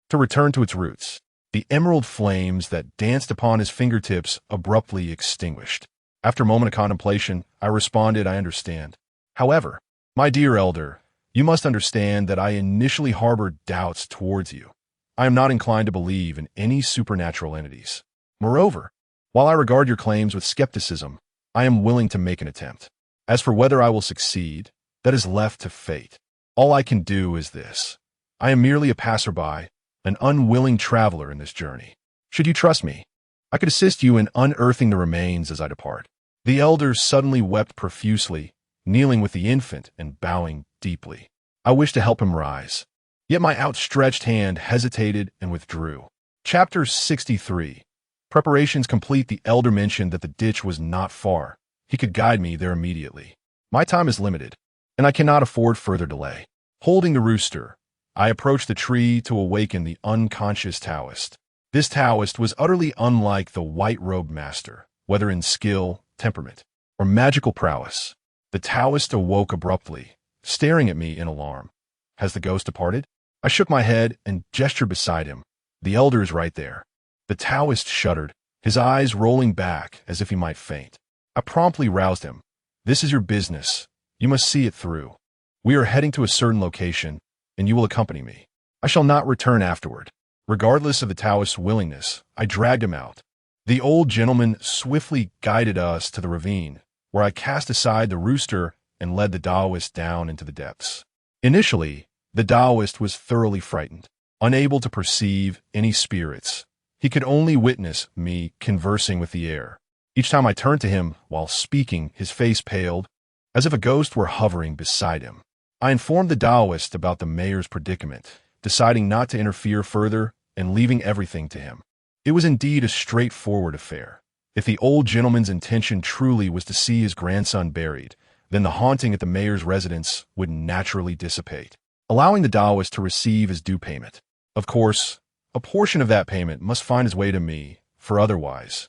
to return to its roots. The emerald flames that danced upon his fingertips abruptly extinguished. After a moment of contemplation, I responded, I understand. However, my dear elder, you must understand that I initially harbored doubts towards you. I am not inclined to believe in any supernatural entities. Moreover, while I regard your claims with skepticism, I am willing to make an attempt. As for whether I will succeed, that is left to fate. All I can do is this. I am merely a passerby, an unwilling traveler in this journey. Should you trust me, I could assist you in unearthing the remains as I depart. The elder suddenly wept profusely, kneeling with the infant and bowing deeply. I wished to help him rise, yet my outstretched hand hesitated and withdrew. Chapter 63. Preparations complete. The elder mentioned that the ditch was not far. He could guide me there immediately. My time is limited, and I cannot afford further delay. Holding the rooster, I approached the tree to awaken the unconscious Taoist. This Taoist was utterly unlike the white-robed master, whether in skill, temperament, or magical prowess. The Taoist awoke abruptly, staring at me in alarm. Has the ghost departed? I shook my head and gestured beside him. The elder is right there. The Taoist shuddered, his eyes rolling back as if he might faint. I promptly roused him. This is your business. You must see it through. We are heading to a certain location, and you will accompany me. I shall not return afterward. Regardless of the Taoist's willingness, I dragged him out. The old gentleman swiftly guided us to the ravine, where I cast aside the rooster and led the Taoist down into the depths. Initially, the Taoist was thoroughly frightened, unable to perceive any spirits. He could only witness me conversing with the air. Each time I turned to him while speaking, his face paled, as if a ghost were hovering beside him. I informed the Taoist about the mayor's predicament, deciding not to interfere further and leaving everything to him. It was indeed a straightforward affair. If the old gentleman's intention truly was to see his grandson buried, then the haunting at the mayor's residence would naturally dissipate, allowing the Taoist to receive his due payment. Of course, a portion of that payment must find its way to me, for otherwise,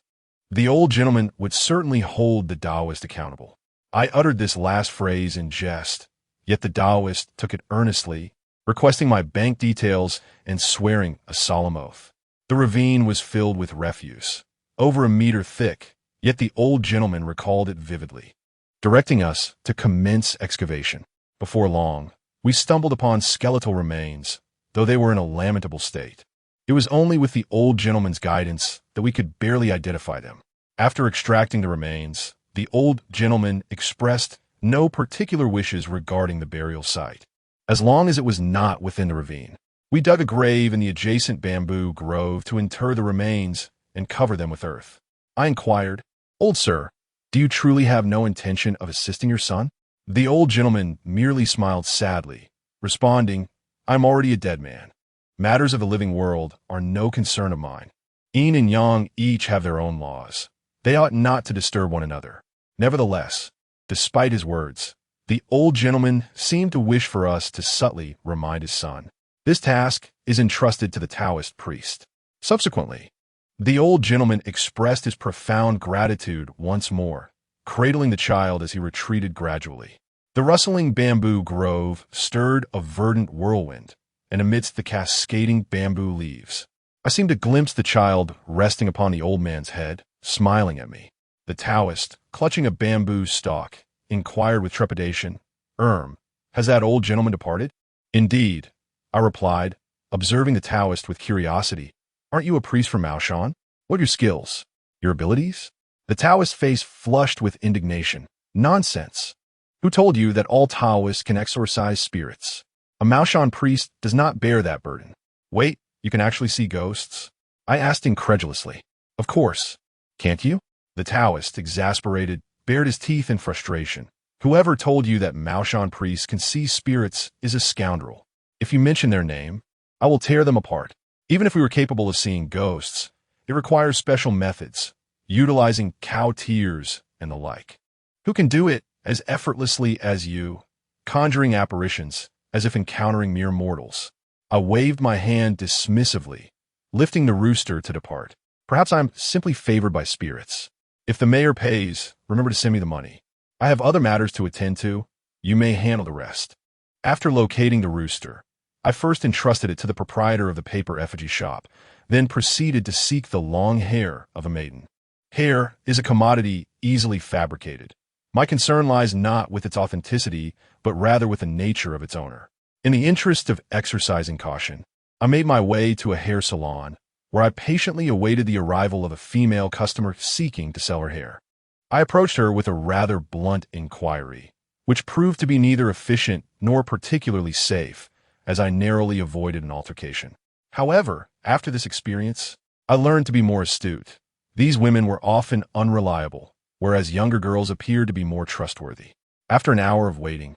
the old gentleman would certainly hold the Taoist accountable. I uttered this last phrase in jest, yet the Taoist took it earnestly requesting my bank details and swearing a solemn oath. The ravine was filled with refuse, over a meter thick, yet the old gentleman recalled it vividly, directing us to commence excavation. Before long, we stumbled upon skeletal remains, though they were in a lamentable state. It was only with the old gentleman's guidance that we could barely identify them. After extracting the remains, the old gentleman expressed no particular wishes regarding the burial site, as long as it was not within the ravine. We dug a grave in the adjacent bamboo grove to inter the remains and cover them with earth. I inquired, "Old sir, do you truly have no intention of assisting your son?" The old gentleman merely smiled sadly, responding, "I'm already a dead man. Matters of the living world are no concern of mine. Yin and yang each have their own laws. They ought not to disturb one another." Nevertheless, despite his words, the old gentleman seemed to wish for us to subtly remind his son. This task is entrusted to the Taoist priest. Subsequently, the old gentleman expressed his profound gratitude once more, cradling the child as he retreated gradually. The rustling bamboo grove stirred a verdant whirlwind, and amidst the cascading bamboo leaves, I seemed to glimpse the child resting upon the old man's head, smiling at me. The Taoist, clutching a bamboo stalk, inquired with trepidation, has that old gentleman departed?" "Indeed," I replied, observing the Taoist with curiosity. "Aren't you a priest from Maoshan? What are your skills? Your abilities?" The Taoist's face flushed with indignation. "Nonsense. Who told you that all Taoists can exorcise spirits? A Maoshan priest does not bear that burden." "Wait, you can actually see ghosts?" I asked incredulously. "Of course. Can't you?" The Taoist, exasperated, bared his teeth in frustration. "Whoever told you that Maoshan priests can see spirits is a scoundrel. If you mention their name, I will tear them apart. Even if we were capable of seeing ghosts, it requires special methods, utilizing cow tears and the like. Who can do it as effortlessly as you, conjuring apparitions as if encountering mere mortals?" I waved my hand dismissively, lifting the rooster to depart. "Perhaps I'm simply favored by spirits. If the mayor pays, remember to send me the money. I have other matters to attend to. You may handle the rest." After locating the rooster, I first entrusted it to the proprietor of the paper effigy shop, then proceeded to seek the long hair of a maiden. Hair is a commodity easily fabricated. My concern lies not with its authenticity, but rather with the nature of its owner. In the interest of exercising caution, I made my way to a hair salon, where I patiently awaited the arrival of a female customer seeking to sell her hair. I approached her with a rather blunt inquiry, which proved to be neither efficient nor particularly safe, as I narrowly avoided an altercation. However, after this experience, I learned to be more astute. These women were often unreliable, whereas younger girls appeared to be more trustworthy. After an hour of waiting,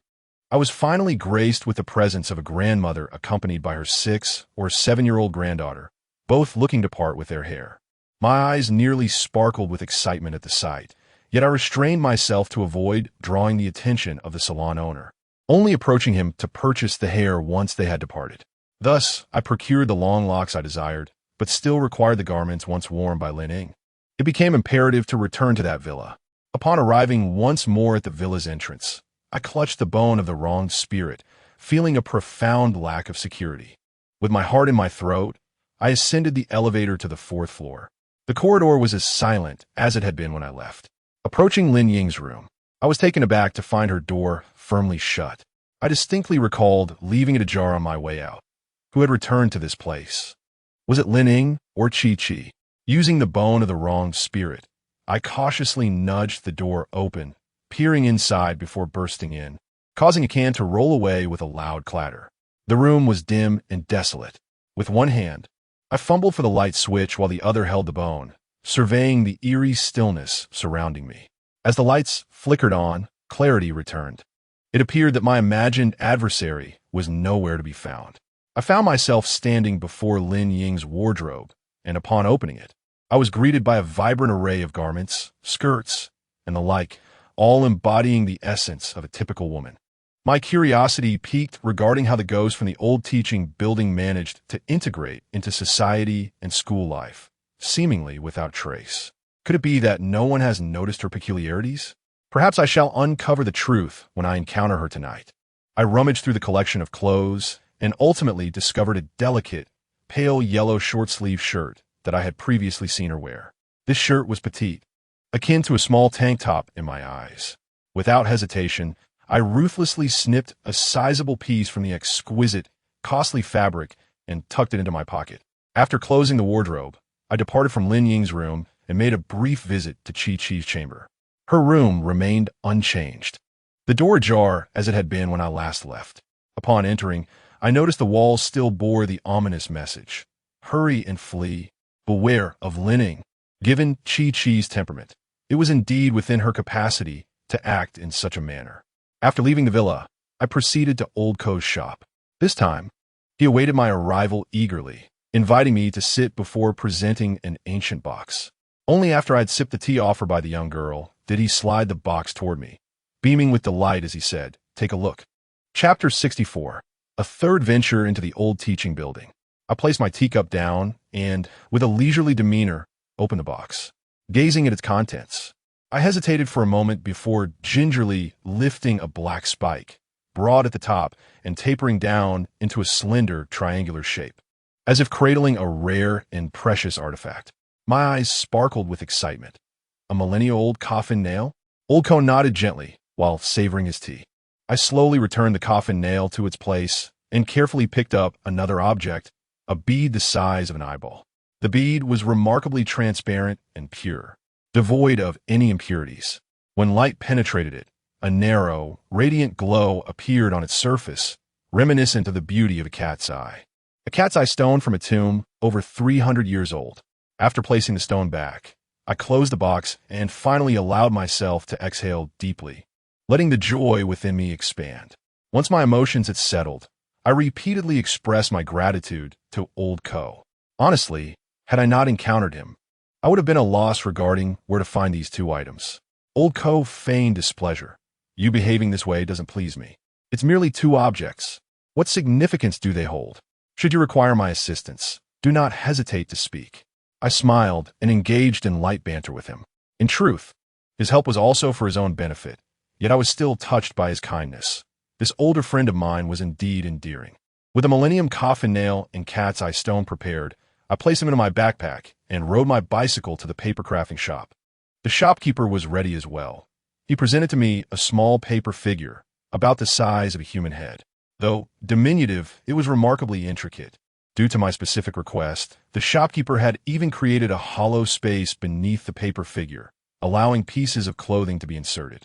I was finally graced with the presence of a grandmother accompanied by her 6- or 7-year-old granddaughter, both looking to part with their hair. My eyes nearly sparkled with excitement at the sight, yet I restrained myself to avoid drawing the attention of the salon owner, only approaching him to purchase the hair once they had departed. Thus, I procured the long locks I desired, but still required the garments once worn by Lin Ying. It became imperative to return to that villa. Upon arriving once more at the villa's entrance, I clutched the bone of the wronged spirit, feeling a profound lack of security. With my heart in my throat, I ascended the elevator to the 4th floor. The corridor was as silent as it had been when I left. Approaching Lin Ying's room, I was taken aback to find her door firmly shut. I distinctly recalled leaving it ajar on my way out. Who had returned to this place? Was it Lin Ying or Chi? Using the bone of the wronged spirit, I cautiously nudged the door open, peering inside before bursting in, causing a can to roll away with a loud clatter. The room was dim and desolate. With one hand, I fumbled for the light switch while the other held the bone, surveying the eerie stillness surrounding me. As the lights flickered on, clarity returned. It appeared that my imagined adversary was nowhere to be found. I found myself standing before Lin Ying's wardrobe, and upon opening it, I was greeted by a vibrant array of garments, skirts, and the like, all embodying the essence of a typical woman. My curiosity piqued regarding how the ghost from the old teaching building managed to integrate into society and school life, seemingly without trace. Could it be that no one has noticed her peculiarities? Perhaps I shall uncover the truth when I encounter her tonight. I rummaged through the collection of clothes and ultimately discovered a delicate, pale yellow short-sleeved shirt that I had previously seen her wear. This shirt was petite, akin to a small tank top in my eyes. Without hesitation, I ruthlessly snipped a sizable piece from the exquisite, costly fabric and tucked it into my pocket. After closing the wardrobe, I departed from Lin Ying's room and made a brief visit to Chi-Chi's chamber. Her room remained unchanged, the door ajar as it had been when I last left. Upon entering, I noticed the walls still bore the ominous message, "Hurry and flee. Beware of Lin Ying." Given Chi-Chi's temperament, it was indeed within her capacity to act in such a manner. After leaving the villa, I proceeded to Old Ko's shop. This time, he awaited my arrival eagerly, inviting me to sit before presenting an ancient box. Only after I'd sipped the tea offered by the young girl did he slide the box toward me, beaming with delight as he said, "Take a look." Chapter 64. A third venture into the old teaching building. I placed my teacup down and, with a leisurely demeanor, opened the box. Gazing at its contents, I hesitated for a moment before gingerly lifting a black spike, broad at the top and tapering down into a slender triangular shape, as if cradling a rare and precious artifact. My eyes sparkled with excitement. A millennia-old coffin nail? Old Ko nodded gently while savoring his tea. I slowly returned the coffin nail to its place and carefully picked up another object, a bead the size of an eyeball. The bead was remarkably transparent and pure, devoid of any impurities. When light penetrated it, a narrow, radiant glow appeared on its surface, reminiscent of the beauty of a cat's eye. A cat's eye stone from a tomb over 300 years old. After placing the stone back, I closed the box and finally allowed myself to exhale deeply, letting the joy within me expand. Once my emotions had settled, I repeatedly expressed my gratitude to Old Ko. Honestly, had I not encountered him, I would have been at a loss regarding where to find these two items. Old Ko feigned displeasure. "You behaving this way doesn't please me. It's merely two objects. What significance do they hold? Should you require my assistance, do not hesitate to speak." I smiled and engaged in light banter with him. In truth, his help was also for his own benefit, yet I was still touched by his kindness. This older friend of mine was indeed endearing. With a millennium coffin nail and cat's eye stone prepared, I placed them into my backpack and rode my bicycle to the paper crafting shop. The shopkeeper was ready as well. He presented to me a small paper figure, about the size of a human head. Though diminutive, it was remarkably intricate. Due to my specific request, the shopkeeper had even created a hollow space beneath the paper figure, allowing pieces of clothing to be inserted.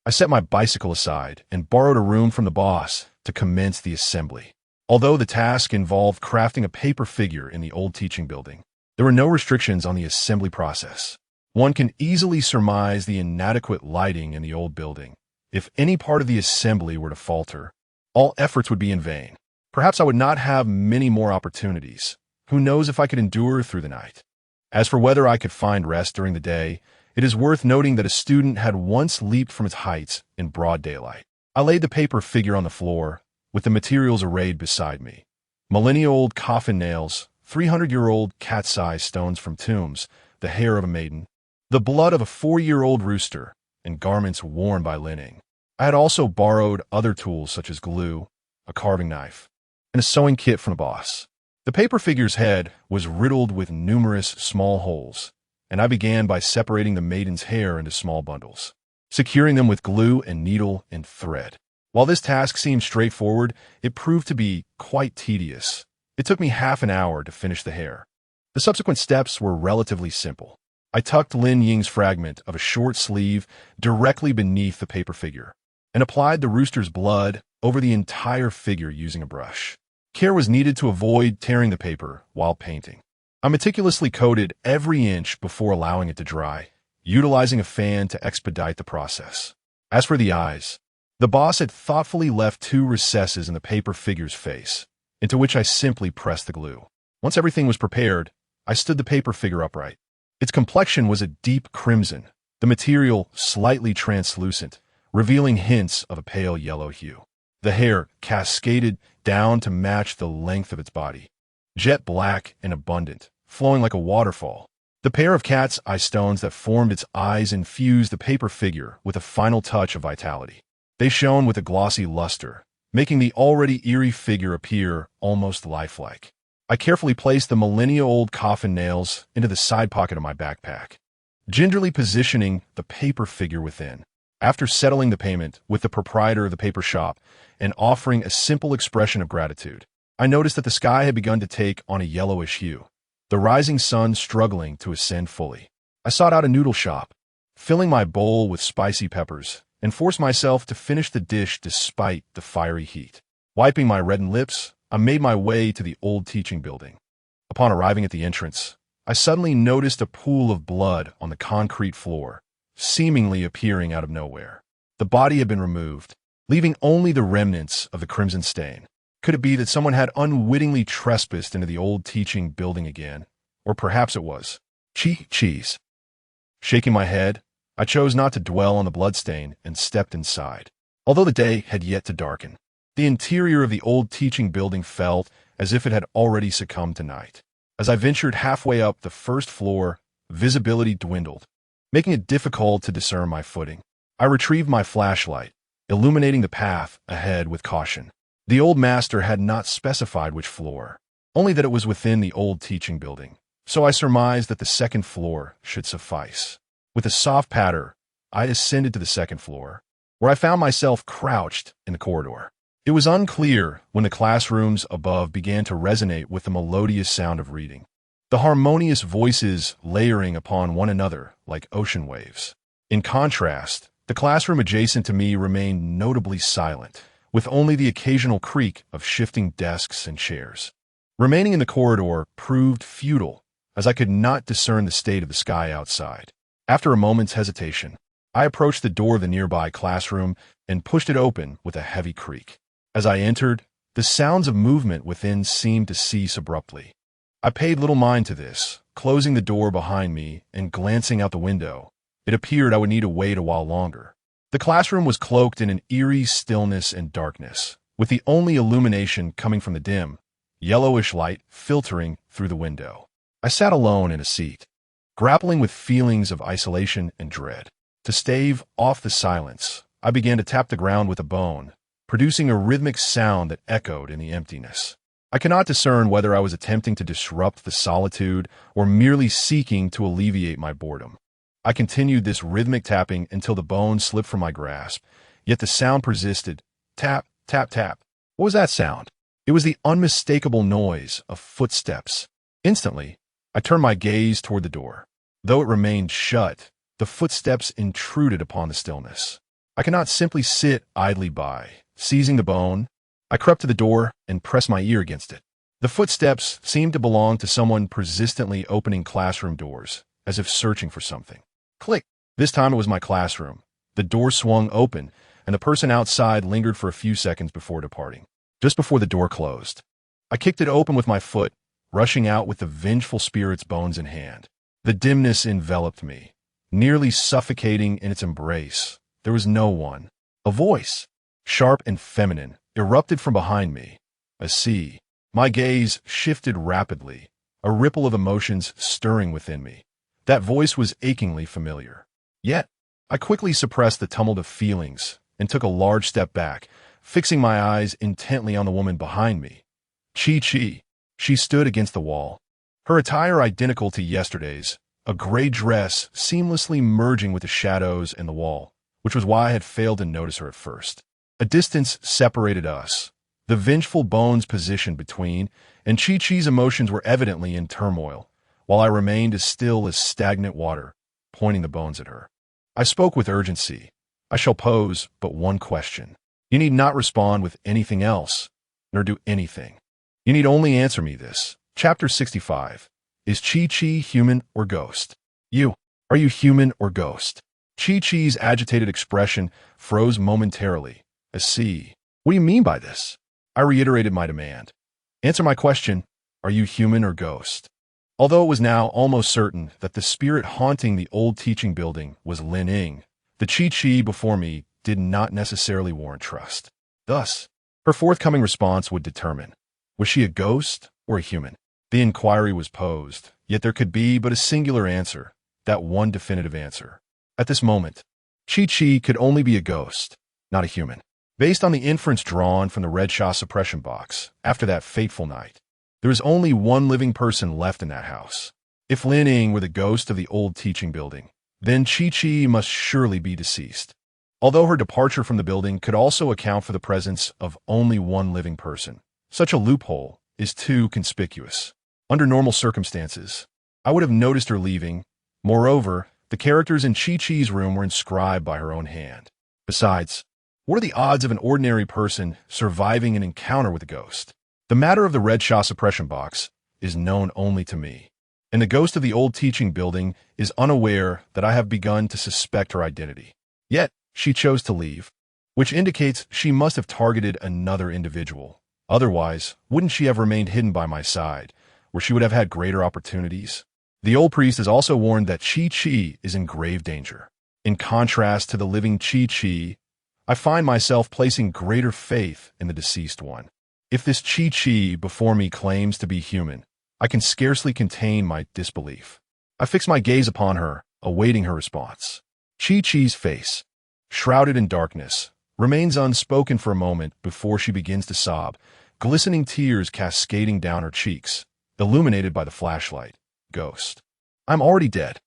I set my bicycle aside and borrowed a room from the boss to commence the assembly. Although the task involved crafting a paper figure in the old teaching building, there were no restrictions on the assembly process. One can easily surmise the inadequate lighting in the old building. If any part of the assembly were to falter, all efforts would be in vain. Perhaps I would not have many more opportunities. Who knows if I could endure through the night? As for whether I could find rest during the day, it is worth noting that a student had once leaped from its heights in broad daylight. I laid the paper figure on the floor, with the materials arrayed beside me. Millennia-old coffin nails, 300-year-old cat-sized stones from tombs, the hair of a maiden, the blood of a 4-year-old rooster, and garments worn by Lin Ying. I had also borrowed other tools such as glue, a carving knife, and a sewing kit from the boss. The paper figure's head was riddled with numerous small holes, and I began by separating the maiden's hair into small bundles, securing them with glue and needle and thread. While this task seemed straightforward, it proved to be quite tedious. It took me half an hour to finish the hair. The subsequent steps were relatively simple. I tucked Lin Ying's fragment of a short sleeve directly beneath the paper figure and applied the rooster's blood over the entire figure using a brush. Care was needed to avoid tearing the paper while painting. I meticulously coated every inch before allowing it to dry, utilizing a fan to expedite the process. As for the eyes, the boss had thoughtfully left 2 recesses in the paper figure's face, into which I simply pressed the glue. Once everything was prepared, I stood the paper figure upright. Its complexion was a deep crimson, the material slightly translucent, revealing hints of a pale yellow hue. The hair cascaded down to match the length of its body, jet black and abundant, flowing like a waterfall. The pair of cat's eye stones that formed its eyes infused the paper figure with a final touch of vitality. They shone with a glossy luster, making the already eerie figure appear almost lifelike. I carefully placed the millennia-old coffin nails into the side pocket of my backpack, gingerly positioning the paper figure within. After settling the payment with the proprietor of the paper shop and offering a simple expression of gratitude, I noticed that the sky had begun to take on a yellowish hue, the rising sun struggling to ascend fully. I sought out a noodle shop, filling my bowl with spicy peppers, and forced myself to finish the dish despite the fiery heat. Wiping my reddened lips, I made my way to the old teaching building. Upon arriving at the entrance, I suddenly noticed a pool of blood on the concrete floor, seemingly appearing out of nowhere. The body had been removed, leaving only the remnants of the crimson stain. Could it be that someone had unwittingly trespassed into the old teaching building again? Or perhaps it was cheese. Shaking my head, I chose not to dwell on the bloodstain and stepped inside. Although the day had yet to darken, the interior of the old teaching building felt as if it had already succumbed to night. As I ventured halfway up the first floor, visibility dwindled, making it difficult to discern my footing. I retrieved my flashlight, illuminating the path ahead with caution. The old master had not specified which floor, only that it was within the old teaching building, so I surmised that the second floor should suffice. With a soft patter, I ascended to the second floor, where I found myself crouched in the corridor. It was unclear when the classrooms above began to resonate with the melodious sound of reading, the harmonious voices layering upon one another like ocean waves. In contrast, the classroom adjacent to me remained notably silent, with only the occasional creak of shifting desks and chairs. Remaining in the corridor proved futile, as I could not discern the state of the sky outside. After a moment's hesitation, I approached the door of the nearby classroom and pushed it open with a heavy creak. As I entered, the sounds of movement within seemed to cease abruptly. I paid little mind to this, closing the door behind me and glancing out the window. It appeared I would need to wait a while longer. The classroom was cloaked in an eerie stillness and darkness, with the only illumination coming from the dim, yellowish light filtering through the window. I sat alone in a seat, grappling with feelings of isolation and dread. To stave off the silence, I began to tap the ground with a bone, producing a rhythmic sound that echoed in the emptiness. I cannot discern whether I was attempting to disrupt the solitude or merely seeking to alleviate my boredom. I continued this rhythmic tapping until the bone slipped from my grasp, yet the sound persisted. Tap, tap, tap. What was that sound? It was the unmistakable noise of footsteps. Instantly, I turned my gaze toward the door. Though it remained shut, the footsteps intruded upon the stillness. I cannot simply sit idly by. Seizing the bone, I crept to the door and pressed my ear against it. The footsteps seemed to belong to someone persistently opening classroom doors, as if searching for something. Click! This time it was my classroom. The door swung open, and the person outside lingered for a few seconds before departing. Just before the door closed, I kicked it open with my foot, rushing out with the vengeful spirit's bones in hand. The dimness enveloped me, nearly suffocating in its embrace. There was no one. A voice, sharp and feminine, erupted from behind me. A-si. My gaze shifted rapidly, a ripple of emotions stirring within me. That voice was achingly familiar. Yet, I quickly suppressed the tumult of feelings and took a large step back, fixing my eyes intently on the woman behind me. Chi. She stood against the wall, her attire identical to yesterday's, a gray dress seamlessly merging with the shadows and the wall, which was why I had failed to notice her at first. A distance separated us, the vengeful bones positioned between, and Chi-Chi's emotions were evidently in turmoil, while I remained as still as stagnant water, pointing the bones at her. I spoke with urgency. I shall pose but one question. You need not respond with anything else, nor do anything. You need only answer me this. Chapter 65. Is Chi-Chi human or ghost? Are you human or ghost? Chi-Chi's agitated expression froze momentarily. A-si. What do you mean by this? I reiterated my demand. Answer my question. Are you human or ghost? Although it was now almost certain that the spirit haunting the old teaching building was Lin Ying, the Chi-Chi before me did not necessarily warrant trust. Thus, her forthcoming response would determine, was she a ghost or a human? The inquiry was posed, yet there could be but a singular answer, that one definitive answer. At this moment, Chi-Chi could only be a ghost, not a human. Based on the inference drawn from the Red Sha suppression box after that fateful night, there is only one living person left in that house. If Lin Ying were the ghost of the old teaching building, then Chi-Chi must surely be deceased. Although her departure from the building could also account for the presence of only one living person, such a loophole is too conspicuous. Under normal circumstances, I would have noticed her leaving. Moreover, the characters in Chi-Chi's room were inscribed by her own hand. Besides, what are the odds of an ordinary person surviving an encounter with a ghost? The matter of the Red Sha suppression box is known only to me, and the ghost of the old teaching building is unaware that I have begun to suspect her identity. Yet, she chose to leave, which indicates she must have targeted another individual. Otherwise, wouldn't she have remained hidden by my side, where she would have had greater opportunities? The old priest has also warned that Chi-Chi is in grave danger. In contrast to the living Chi-Chi, I find myself placing greater faith in the deceased one. If this Chi-Chi before me claims to be human, I can scarcely contain my disbelief. I fix my gaze upon her, awaiting her response. Chi-Chi's face, shrouded in darkness, remains unspoken for a moment before she begins to sob, glistening tears cascading down her cheeks, illuminated by the flashlight. Ghost. I'm already dead.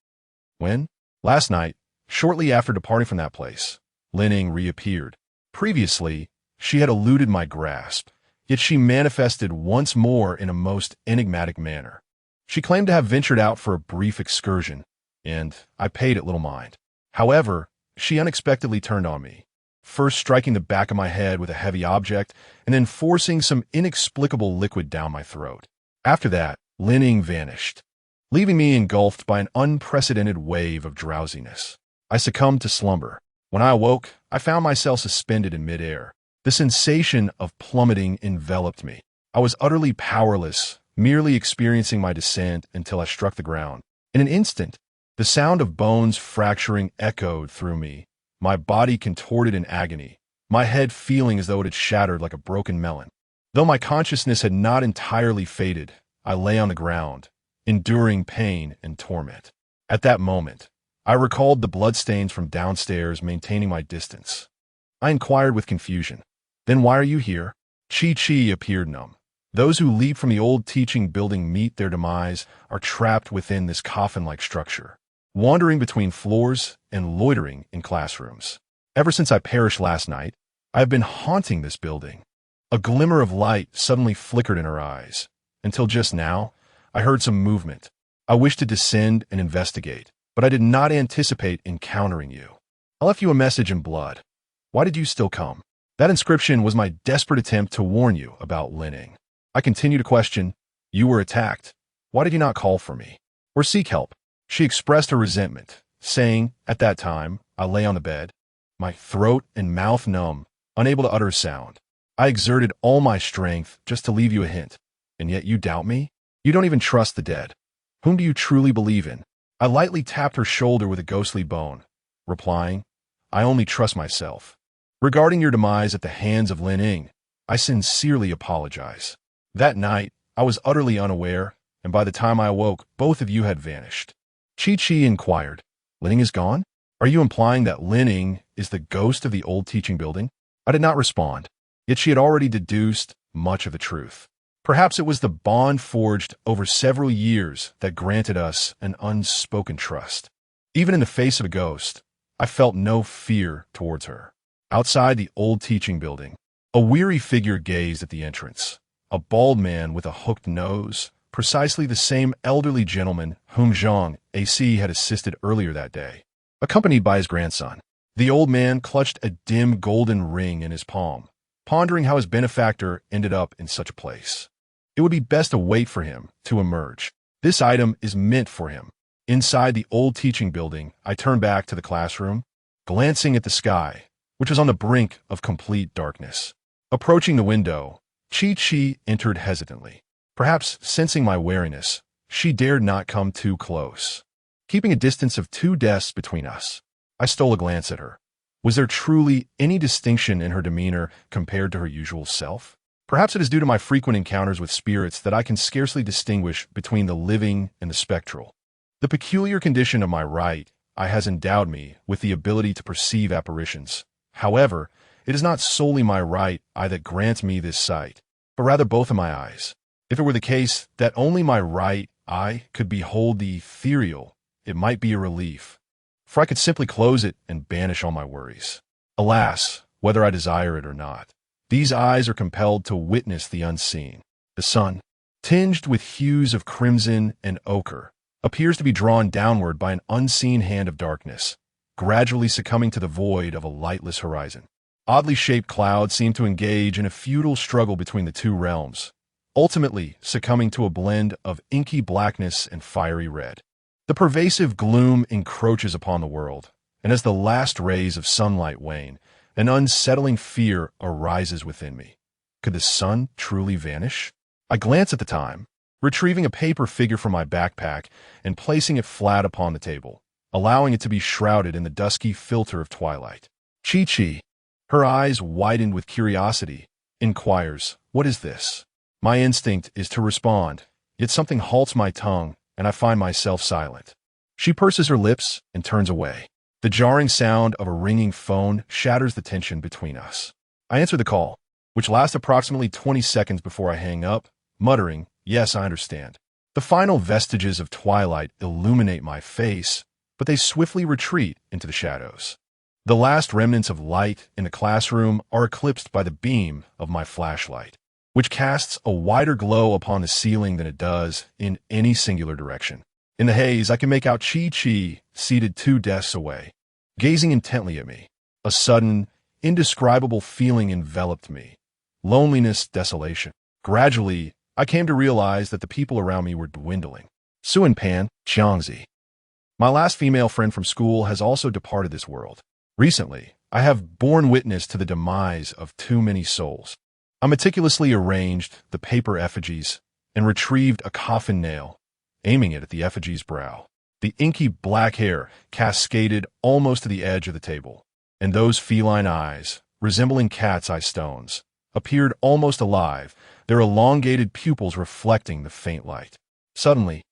When? Last night, shortly after departing from that place, Lin Ying reappeared. Previously, she had eluded my grasp, yet she manifested once more in a most enigmatic manner. She claimed to have ventured out for a brief excursion, and I paid it little mind. However, she unexpectedly turned on me, first striking the back of my head with a heavy object, and then forcing some inexplicable liquid down my throat. After that, Lin Ying vanished, leaving me engulfed by an unprecedented wave of drowsiness. I succumbed to slumber. When I awoke, I found myself suspended in midair. The sensation of plummeting enveloped me. I was utterly powerless, merely experiencing my descent until I struck the ground. In an instant, the sound of bones fracturing echoed through me, my body contorted in agony, my head feeling as though it had shattered like a broken melon. Though my consciousness had not entirely faded, I lay on the ground, enduring pain and torment. At that moment, I recalled the bloodstains from downstairs, maintaining my distance. I inquired with confusion, "Then why are you here?" Chi-Chi appeared numb. Those who leap from the old teaching building meet their demise are trapped within this coffin-like structure, wandering between floors and loitering in classrooms. Ever since I perished last night, I have been haunting this building. A glimmer of light suddenly flickered in her eyes. Until just now, I heard some movement. I wished to descend and investigate, but I did not anticipate encountering you. I left you a message in blood. Why did you still come? That inscription was my desperate attempt to warn you about Lin Ying. I continue to question. You were attacked. Why did you not call for me? Or seek help? She expressed her resentment, saying, at that time, I lay on the bed, my throat and mouth numb, unable to utter a sound. I exerted all my strength just to leave you a hint, and yet you doubt me? You don't even trust the dead. Whom do you truly believe in? I lightly tapped her shoulder with a ghostly bone, replying, I only trust myself. Regarding your demise at the hands of Lin Ying, I sincerely apologize. That night, I was utterly unaware, and by the time I awoke, both of you had vanished. Chi-Chi inquired, Lin Ying is gone? Are you implying that Lin Ying is the ghost of the old teaching building? I did not respond, yet she had already deduced much of the truth. Perhaps it was the bond forged over several years that granted us an unspoken trust. Even in the face of a ghost, I felt no fear towards her. Outside the old teaching building, a weary figure gazed at the entrance. A bald man with a hooked nose, precisely the same elderly gentleman whom Zhang A-si had assisted earlier that day, accompanied by his grandson. The old man clutched a dim golden ring in his palm, pondering how his benefactor ended up in such a place. It would be best to wait for him to emerge. This item is meant for him. Inside the old teaching building, I turned back to the classroom, glancing at the sky, which was on the brink of complete darkness. Approaching the window, Chi-Chi entered hesitantly. Perhaps sensing my wariness, she dared not come too close. Keeping a distance of 2 desks between us, I stole a glance at her. Was there truly any distinction in her demeanor compared to her usual self? Perhaps it is due to my frequent encounters with spirits that I can scarcely distinguish between the living and the spectral. The peculiar condition of my right eye has endowed me with the ability to perceive apparitions. However, It is not solely my right eye that grants me this sight, but rather both of my eyes. If it were the case that only my right eye could behold the ethereal, it might be a relief, for I could simply close it and banish all my worries. Alas, whether I desire it or not, these eyes are compelled to witness the unseen. The sun, tinged with hues of crimson and ochre, appears to be drawn downward by an unseen hand of darkness, gradually succumbing to the void of a lightless horizon. Oddly shaped clouds seem to engage in a futile struggle between the two realms, ultimately succumbing to a blend of inky blackness and fiery red. The pervasive gloom encroaches upon the world, and as the last rays of sunlight wane, an unsettling fear arises within me. Could the sun truly vanish? I glance at the time, retrieving a paper figure from my backpack and placing it flat upon the table, allowing it to be shrouded in the dusky filter of twilight. Chi-Chi, her eyes widened with curiosity, inquires, "What is this?" My instinct is to respond, yet something halts my tongue, and I find myself silent. She purses her lips and turns away. The jarring sound of a ringing phone shatters the tension between us. I answer the call, which lasts approximately 20 seconds before I hang up, muttering, "Yes, I understand." The final vestiges of twilight illuminate my face, but they swiftly retreat into the shadows. The last remnants of light in the classroom are eclipsed by the beam of my flashlight, which casts a wider glow upon the ceiling than it does in any singular direction. In the haze, I can make out Chi-Chi seated 2 desks away, gazing intently at me. A sudden, indescribable feeling enveloped me. Loneliness, desolation. Gradually, I came to realize that the people around me were dwindling. Suan-pan, Zhang A-si. My last female friend from school has also departed this world. Recently, I have borne witness to the demise of too many souls. I meticulously arranged the paper effigies and retrieved a coffin nail, aiming it at the effigy's brow. The inky black hair cascaded almost to the edge of the table, and those feline eyes, resembling cat's eye stones, appeared almost alive, their elongated pupils reflecting the faint light. Suddenly,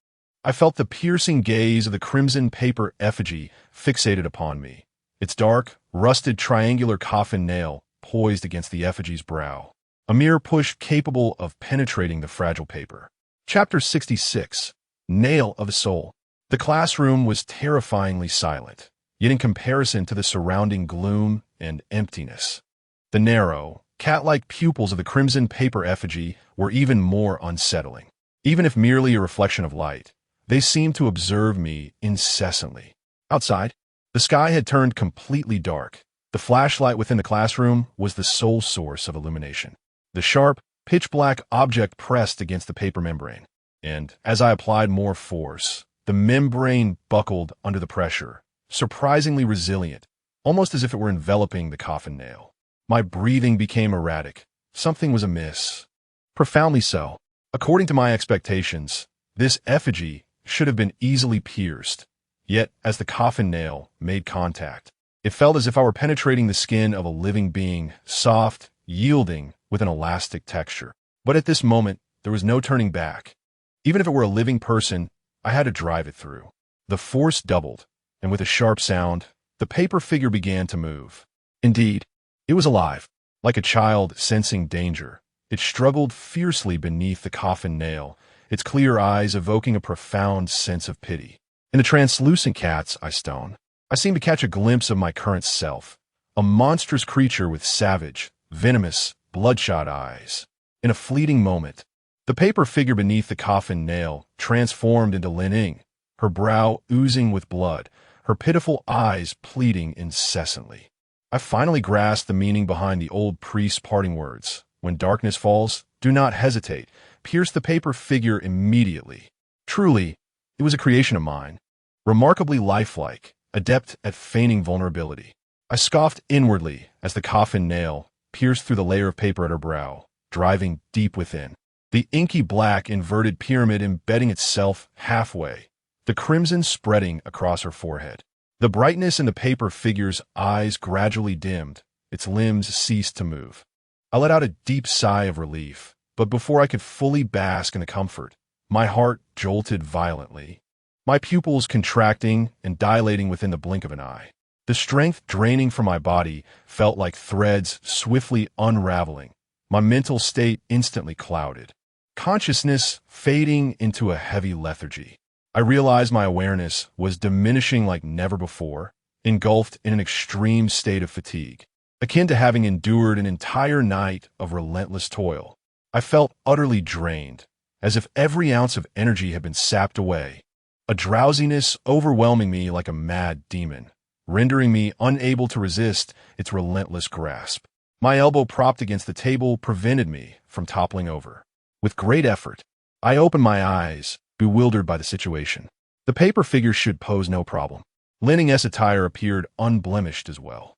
I felt the piercing gaze of the crimson paper effigy fixated upon me, its dark, rusted triangular coffin nail poised against the effigy's brow, a mere push capable of penetrating the fragile paper. Chapter 66. Nail of a Soul. The classroom was terrifyingly silent, yet in comparison to the surrounding gloom and emptiness, the narrow, cat-like pupils of the crimson paper effigy were even more unsettling. Even if merely a reflection of light, they seemed to observe me incessantly. Outside, the sky had turned completely dark. The flashlight within the classroom was the sole source of illumination. The sharp, pitch-black object pressed against the paper membrane, and as I applied more force, the membrane buckled under the pressure, surprisingly resilient, almost as if it were enveloping the coffin nail. My breathing became erratic. Something was amiss. Profoundly so. According to my expectations, this effigy should have been easily pierced. Yet, as the coffin nail made contact, it felt as if I were penetrating the skin of a living being, soft, yielding, with an elastic texture. But at this moment, there was no turning back. Even if it were a living person, I had to drive it through. The force doubled, and with a sharp sound, the paper figure began to move. Indeed, it was alive. Like a child sensing danger, it struggled fiercely beneath the coffin nail, its clear eyes evoking a profound sense of pity. In the translucent cat's eye stone, I seemed to catch a glimpse of my current self, a monstrous creature with savage, venomous, bloodshot eyes. In a fleeting moment, the paper figure beneath the coffin nail transformed into Lin Ying, her brow oozing with blood, her pitiful eyes pleading incessantly. I finally grasped the meaning behind the old priest's parting words. When darkness falls, do not hesitate. Pierce the paper figure immediately. Truly, it was a creation of mine, remarkably lifelike, adept at feigning vulnerability. I scoffed inwardly as the coffin nail pierced through the layer of paper at her brow, driving deep within. The inky black inverted pyramid embedding itself halfway, the crimson spreading across her forehead. The brightness in the paper figure's eyes gradually dimmed, its limbs ceased to move. I let out a deep sigh of relief, but before I could fully bask in the comfort, my heart jolted violently, my pupils contracting and dilating within the blink of an eye. The strength draining from my body felt like threads swiftly unraveling, my mental state instantly clouded. Consciousness fading into a heavy lethargy. I realized my awareness was diminishing like never before, engulfed in an extreme state of fatigue, akin to having endured an entire night of relentless toil. I felt utterly drained, as if every ounce of energy had been sapped away, a drowsiness overwhelming me like a mad demon, rendering me unable to resist its relentless grasp. My elbow propped against the table prevented me from toppling over. With great effort, I opened my eyes, bewildered by the situation. The paper figure should pose no problem. Lin Ying's attire appeared unblemished as well.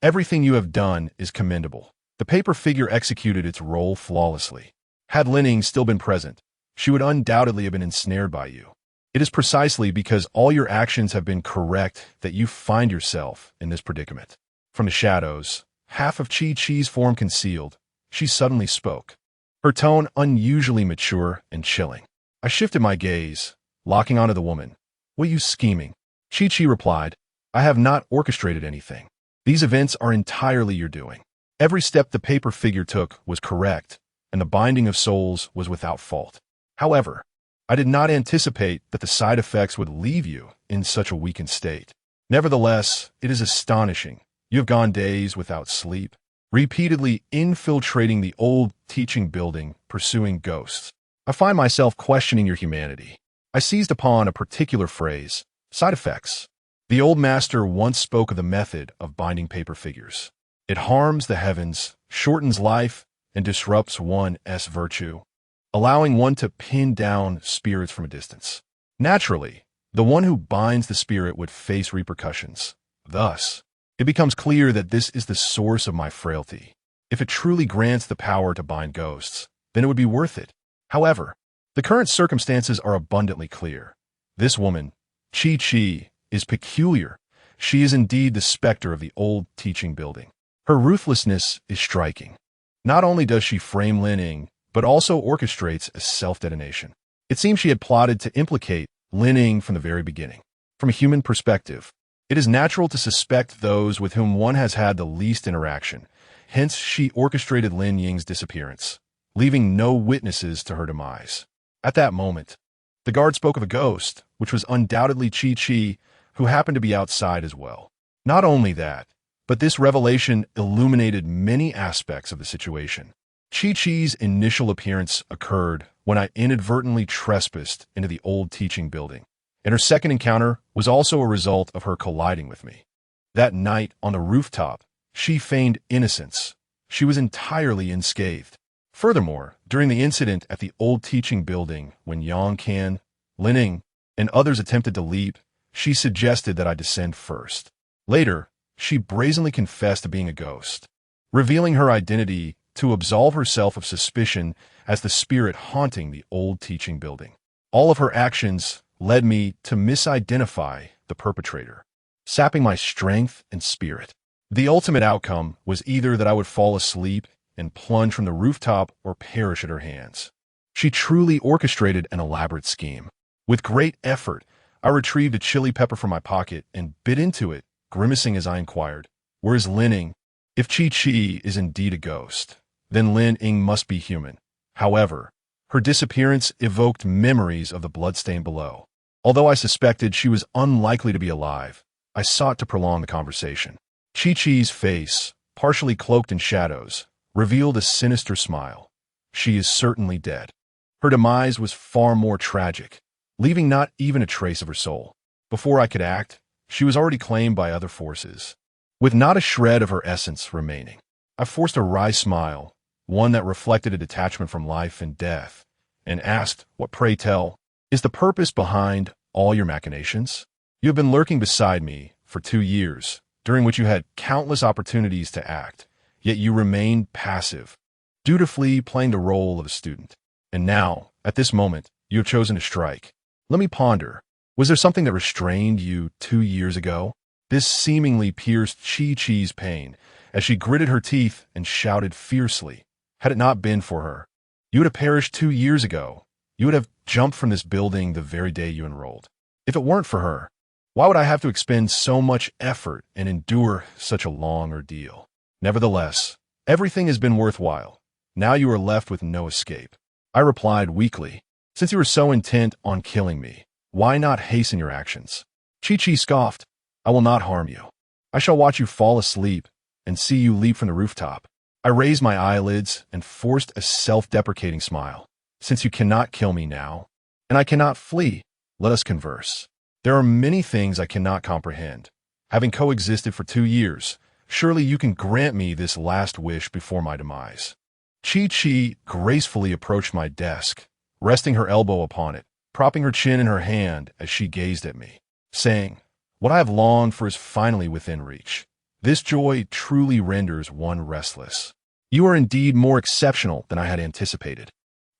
Everything you have done is commendable. The paper figure executed its role flawlessly. Had Lin Ying still been present, she would undoubtedly have been ensnared by you. It is precisely because all your actions have been correct that you find yourself in this predicament. From the shadows, half of Chi-Chi's form concealed, she suddenly spoke, her tone unusually mature and chilling. I shifted my gaze, locking onto the woman. "What are you scheming?" Chi-Chi replied, "I have not orchestrated anything. These events are entirely your doing. Every step the paper figure took was correct, and the binding of souls was without fault. However, I did not anticipate that the side effects would leave you in such a weakened state. Nevertheless, it is astonishing. You have gone days without sleep, repeatedly infiltrating the old teaching building, pursuing ghosts. I find myself questioning your humanity." I seized upon a particular phrase, side effects. The old master once spoke of the method of binding paper figures. It harms the heavens, shortens life, and disrupts one's virtue, allowing one to pin down spirits from a distance. Naturally, the one who binds the spirit would face repercussions. Thus, it becomes clear that this is the source of my frailty. If it truly grants the power to bind ghosts, then it would be worth it. However, the current circumstances are abundantly clear. This woman, Chi-Chi, is peculiar. She is indeed the specter of the old teaching building. Her ruthlessness is striking. Not only does she frame Lin Ying, but also orchestrates a self-detonation. It seems she had plotted to implicate Lin Ying from the very beginning. From a human perspective, it is natural to suspect those with whom one has had the least interaction. Hence, she orchestrated Lin Ying's disappearance, leaving no witnesses to her demise. At that moment, the guard spoke of a ghost, which was undoubtedly Chi-Chi, who happened to be outside as well. Not only that, but this revelation illuminated many aspects of the situation. Chi-Chi's initial appearance occurred when I inadvertently trespassed into the old teaching building, and her second encounter was also a result of her colliding with me. That night on the rooftop, she feigned innocence. She was entirely unscathed. Furthermore, during the incident at the old teaching building when Yang Kan, Lin Ying, and others attempted to leap, she suggested that I descend first. Later, she brazenly confessed to being a ghost, revealing her identity to absolve herself of suspicion as the spirit haunting the old teaching building. All of her actions led me to misidentify the perpetrator, sapping my strength and spirit. The ultimate outcome was either that I would fall asleep and plunge from the rooftop or perish at her hands. She truly orchestrated an elaborate scheme. With great effort, I retrieved a chili pepper from my pocket and bit into it, grimacing as I inquired, "Where is Lin Ying?" If Chi-Chi is indeed a ghost, then Lin Ying must be human. However, her disappearance evoked memories of the bloodstain below. Although I suspected she was unlikely to be alive, I sought to prolong the conversation. Chi-Chi's face, partially cloaked in shadows, revealed a sinister smile. She is certainly dead. Her demise was far more tragic, leaving not even a trace of her soul. Before I could act, she was already claimed by other forces, with not a shred of her essence remaining. I forced a wry smile, one that reflected a detachment from life and death, and asked, "What, pray tell, is the purpose behind all your machinations? You have been lurking beside me for 2 years, during which you had countless opportunities to act, yet you remained passive, dutifully playing the role of a student. And now, at this moment, you have chosen to strike. Let me ponder. Was there something that restrained you 2 years ago?" This seemingly pierced Chi-Chi's pain as she gritted her teeth and shouted fiercely. Had it not been for her, you would have perished 2 years ago. You would have jumped from this building the very day you enrolled. If it weren't for her, Why would I have to expend so much effort and endure such a long ordeal? Nevertheless, everything has been worthwhile. Now you are left with no escape. I replied weakly, since you were so intent on killing me, why not hasten your actions? Chi scoffed, I will not harm you. I shall watch you fall asleep and see you leap from the rooftop. I raised my eyelids and forced a self-deprecating smile. Since you cannot kill me now, and I cannot flee, let us converse. There are many things I cannot comprehend. Having coexisted for 2 years, surely you can grant me this last wish before my demise. Chi gracefully approached my desk, resting her elbow upon it, propping her chin in her hand as she gazed at me, saying, what I have longed for is finally within reach. This joy truly renders one restless. You are indeed more exceptional than I had anticipated.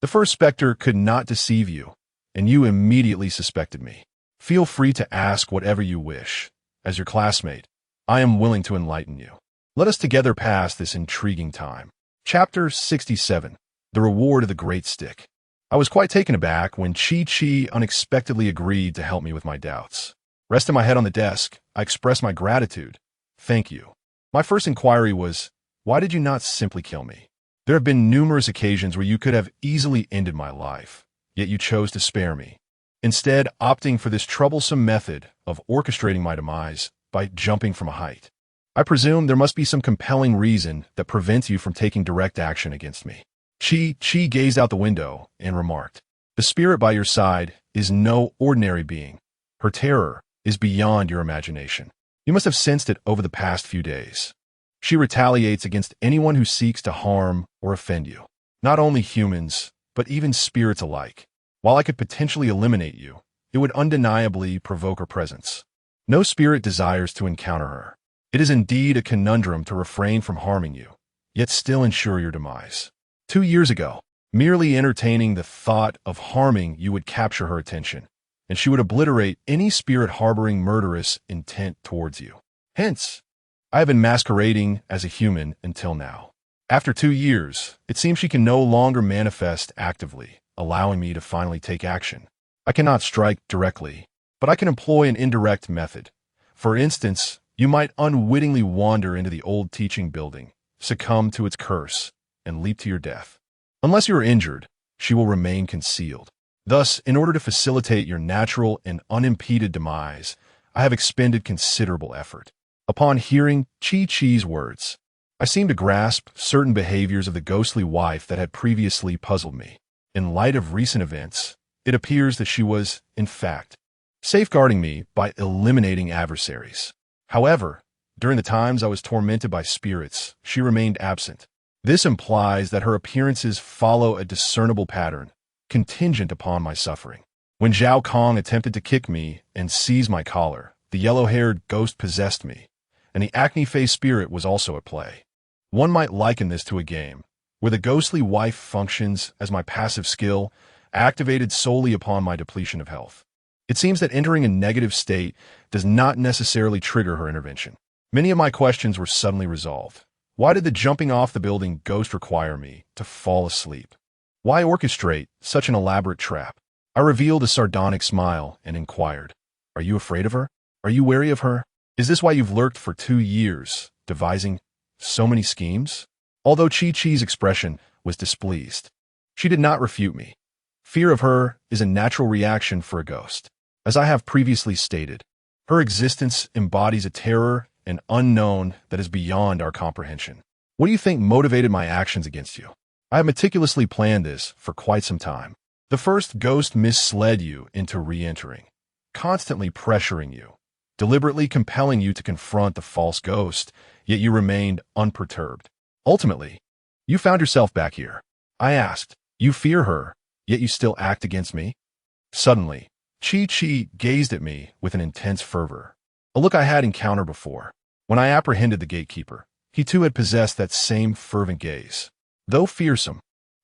The first specter could not deceive you, and you immediately suspected me. Feel free to ask whatever you wish. As your classmate, I am willing to enlighten you. Let us together pass this intriguing time. Chapter 67. The Reward of the Great Stick. I was quite taken aback when Chi unexpectedly agreed to help me with my doubts. Resting my head on the desk, I expressed my gratitude. Thank you. My first inquiry was, why did you not simply kill me? There have been numerous occasions where you could have easily ended my life, yet you chose to spare me, instead opting for this troublesome method of orchestrating my demise by jumping from a height. I presume there must be some compelling reason that prevents you from taking direct action against me. Chi gazed out the window and remarked, the spirit by your side is no ordinary being. Her terror is beyond your imagination. You must have sensed it over the past few days. She retaliates against anyone who seeks to harm or offend you. Not only humans, but even spirits alike. While I could potentially eliminate you, it would undeniably provoke her presence. No spirit desires to encounter her. It is indeed a conundrum to refrain from harming you, yet still ensure your demise. 2 years ago, merely entertaining the thought of harming you would capture her attention, and she would obliterate any spirit harboring murderous intent towards you. Hence, I have been masquerading as a human until now. After 2 years, it seems she can no longer manifest actively, allowing me to finally take action. I cannot strike directly, but I can employ an indirect method. For instance, you might unwittingly wander into the old teaching building, succumb to its curse, and leap to your death. Unless you are injured, she will remain concealed. Thus, in order to facilitate your natural and unimpeded demise, I have expended considerable effort. Upon hearing Chi's words, I seemed to grasp certain behaviors of the ghostly wife that had previously puzzled me. In light of recent events, it appears that she was, in fact, safeguarding me by eliminating adversaries. However, during the times I was tormented by spirits, she remained absent. This implies that her appearances follow a discernible pattern, contingent upon my suffering. When Zhao Kong attempted to kick me and seize my collar, the yellow-haired ghost possessed me, and the acne-faced spirit was also at play. One might liken this to a game, where the ghostly wife functions as my passive skill, activated solely upon my depletion of health. It seems that entering a negative state does not necessarily trigger her intervention. Many of my questions were suddenly resolved. Why did the jumping off the building ghost require me to fall asleep? Why orchestrate such an elaborate trap? I revealed a sardonic smile and inquired, are you afraid of her? Are you wary of her? Is this why you've lurked for 2 years, devising so many schemes? Although Chi's expression was displeased, she did not refute me. Fear of her is a natural reaction for a ghost. As I have previously stated, her existence embodies a terror and unknown that is beyond our comprehension. What do you think motivated my actions against you? I have meticulously planned this for quite some time. The first ghost misled you into re-entering, constantly pressuring you, deliberately compelling you to confront the false ghost, yet you remained unperturbed. Ultimately, you found yourself back here. I asked, you fear her, yet you still act against me? Suddenly, Chi gazed at me with an intense fervor, a look I had encountered before. When I apprehended the gatekeeper, he too had possessed that same fervent gaze. Though fearsome,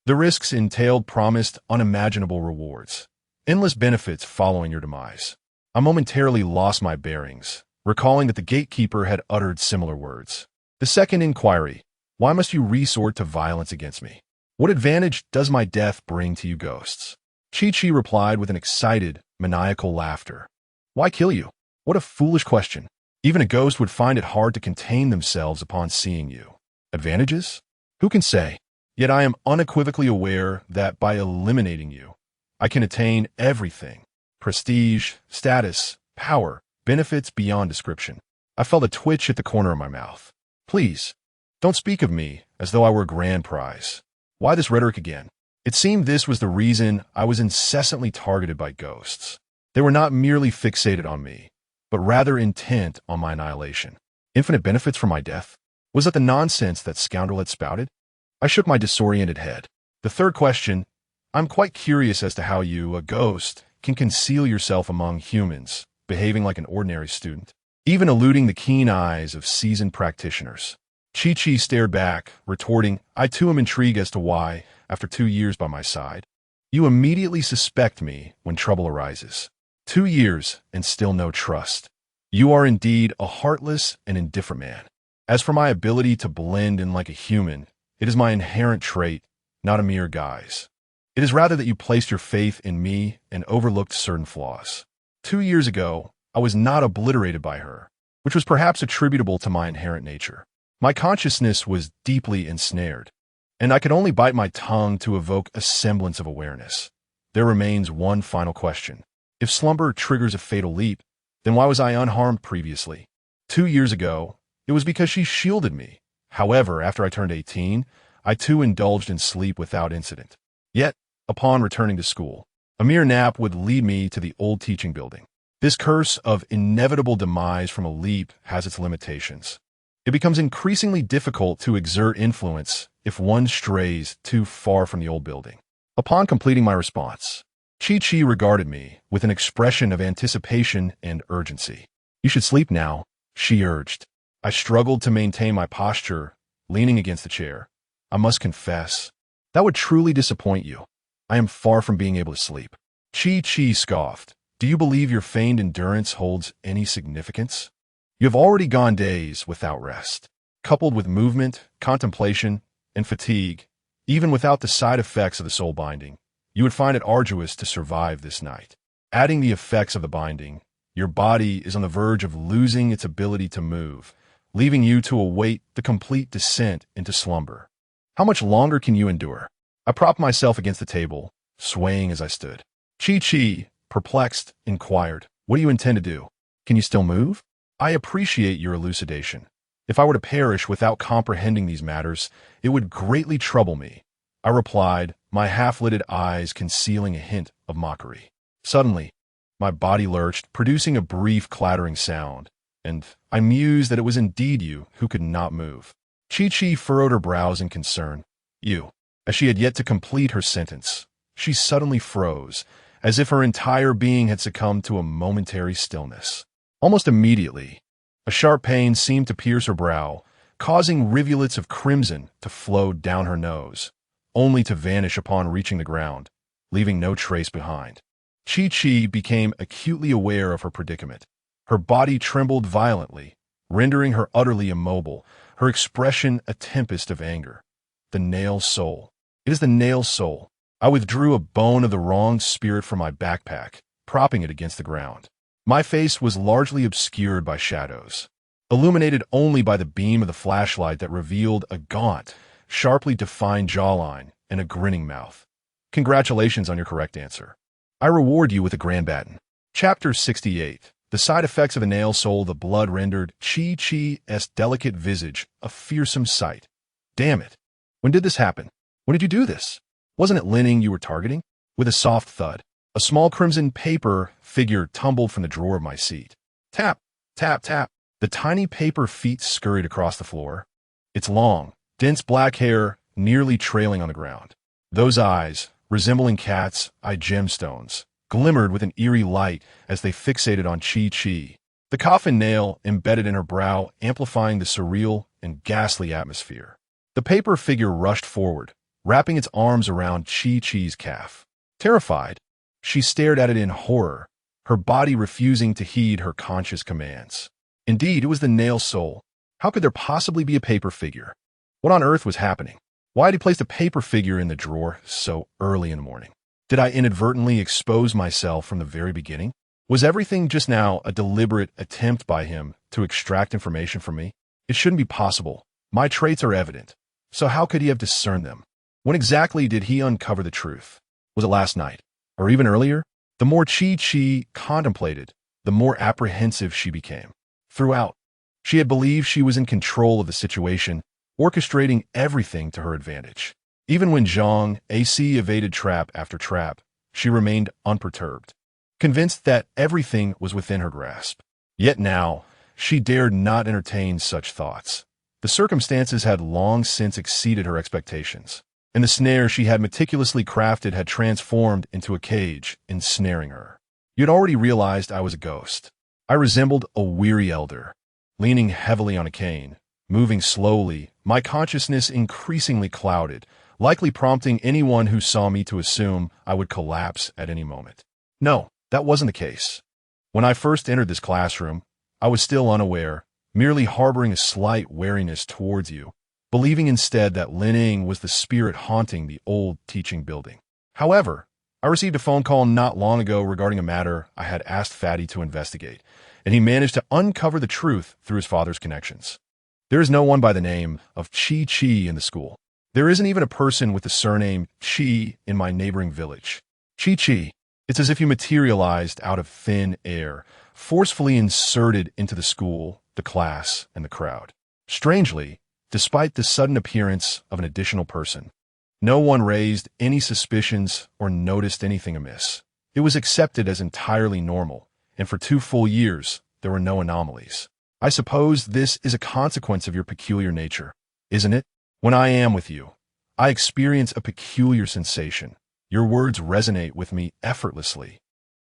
the risks entailed promised unimaginable rewards, endless benefits following your demise. I momentarily lost my bearings, recalling that the gatekeeper had uttered similar words. The second inquiry, why must you resort to violence against me? What advantage does my death bring to you ghosts? Chi replied with an excited, maniacal laughter. Why kill you? What a foolish question. Even a ghost would find it hard to contain themselves upon seeing you. Advantages? Who can say? Yet I am unequivocally aware that by eliminating you, I can attain everything. Prestige, status, power, benefits beyond description. I felt a twitch at the corner of my mouth. Please, don't speak of me as though I were a grand prize. Why this rhetoric again? It seemed this was the reason I was incessantly targeted by ghosts. They were not merely fixated on me, but rather intent on my annihilation. Infinite benefits from my death? Was that the nonsense that scoundrel had spouted? I shook my disoriented head. The third question, I'm quite curious as to how you, a ghost, can conceal yourself among humans, behaving like an ordinary student, even eluding the keen eyes of seasoned practitioners. Chi-Chi stared back, retorting, I too am intrigued as to why, after 2 years by my side, you immediately suspect me when trouble arises. 2 years and still no trust. You are indeed a heartless and indifferent man. As for my ability to blend in like a human, it is my inherent trait, not a mere guise. It is rather that you placed your faith in me and overlooked certain flaws. 2 years ago, I was not obliterated by her, which was perhaps attributable to my inherent nature. My consciousness was deeply ensnared, and I could only bite my tongue to evoke a semblance of awareness. There remains one final question. If slumber triggers a fatal leap, then why was I unharmed previously? 2 years ago, it was because she shielded me. However, after I turned 18, I too indulged in sleep without incident. Yet, upon returning to school, a mere nap would lead me to the old teaching building. This curse of inevitable demise from a leap has its limitations. It becomes increasingly difficult to exert influence if one strays too far from the old building. Upon completing my response, Chi-Chi regarded me with an expression of anticipation and urgency. You should sleep now, she urged. I struggled to maintain my posture, leaning against the chair. I must confess, that would truly disappoint you. I am far from being able to sleep. Chi-Chi scoffed. Do you believe your feigned endurance holds any significance? You have already gone days without rest, coupled with movement, contemplation, and fatigue. Even without the side effects of the soul binding, you would find it arduous to survive this night. Adding the effects of the binding, your body is on the verge of losing its ability to move, leaving you to await the complete descent into slumber. How much longer can you endure? I propped myself against the table, swaying as I stood. Chi-Chi, perplexed, inquired, what do you intend to do? Can you still move? I appreciate your elucidation. If I were to perish without comprehending these matters, it would greatly trouble me. I replied, my half-lidded eyes concealing a hint of mockery. Suddenly, my body lurched, producing a brief clattering sound, and I mused that it was indeed you who could not move. Chi-Chi furrowed her brows in concern. You. As she had yet to complete her sentence, she suddenly froze, as if her entire being had succumbed to a momentary stillness. Almost immediately, a sharp pain seemed to pierce her brow, causing rivulets of crimson to flow down her nose, only to vanish upon reaching the ground, leaving no trace behind. Chi-Chi became acutely aware of her predicament. Her body trembled violently, rendering her utterly immobile, her expression a tempest of anger. The nail soul. It is the nail soul. I withdrew a bone of the wrong spirit from my backpack, propping it against the ground. My face was largely obscured by shadows, illuminated only by the beam of the flashlight that revealed a gaunt, sharply defined jawline and a grinning mouth. Congratulations on your correct answer. I reward you with a grand baton. Chapter 68. The side effects of the nail soul. The blood rendered Chi-Chi's delicate visage a fearsome sight. Damn it. When did this happen? When did you do this? Wasn't it Linning you were targeting? With a soft thud, a small crimson paper figure tumbled from the drawer of my seat. Tap, tap, tap. The tiny paper feet scurried across the floor, its long, dense black hair nearly trailing on the ground. Those eyes, resembling cats' eye gemstones, glimmered with an eerie light as they fixated on Chi-Chi, the coffin nail embedded in her brow amplifying the surreal and ghastly atmosphere. The paper figure rushed forward, wrapping its arms around Chi-Chi's calf. Terrified, she stared at it in horror, her body refusing to heed her conscious commands. Indeed, it was the nail soul. How could there possibly be a paper figure? What on earth was happening? Why had he placed a paper figure in the drawer so early in the morning? Did I inadvertently expose myself from the very beginning? Was everything just now a deliberate attempt by him to extract information from me? It shouldn't be possible. My traits are evident. So how could he have discerned them? When exactly did he uncover the truth? Was it last night? Or even earlier? The more Chi contemplated, the more apprehensive she became. Throughout, she had believed she was in control of the situation, orchestrating everything to her advantage. Even when Zhang A-si evaded trap after trap, she remained unperturbed, convinced that everything was within her grasp. Yet now, she dared not entertain such thoughts. The circumstances had long since exceeded her expectations, and the snare she had meticulously crafted had transformed into a cage, ensnaring her. You had already realized I was a ghost. I resembled a weary elder, leaning heavily on a cane, moving slowly, my consciousness increasingly clouded, likely prompting anyone who saw me to assume I would collapse at any moment. No, that wasn't the case. When I first entered this classroom, I was still unaware, merely harboring a slight wariness towards you, believing instead that Lin Ying was the spirit haunting the old teaching building. However, I received a phone call not long ago regarding a matter I had asked Fatty to investigate, and he managed to uncover the truth through his father's connections. There is no one by the name of Chi in the school. There isn't even a person with the surname Chi in my neighboring village. Chi. It's as if you materialized out of thin air, forcefully inserted into the school, the class, and the crowd. Strangely, despite the sudden appearance of an additional person, no one raised any suspicions or noticed anything amiss. It was accepted as entirely normal, and for 2 full years, there were no anomalies. I suppose this is a consequence of your peculiar nature, isn't it? When I am with you, I experience a peculiar sensation. Your words resonate with me effortlessly,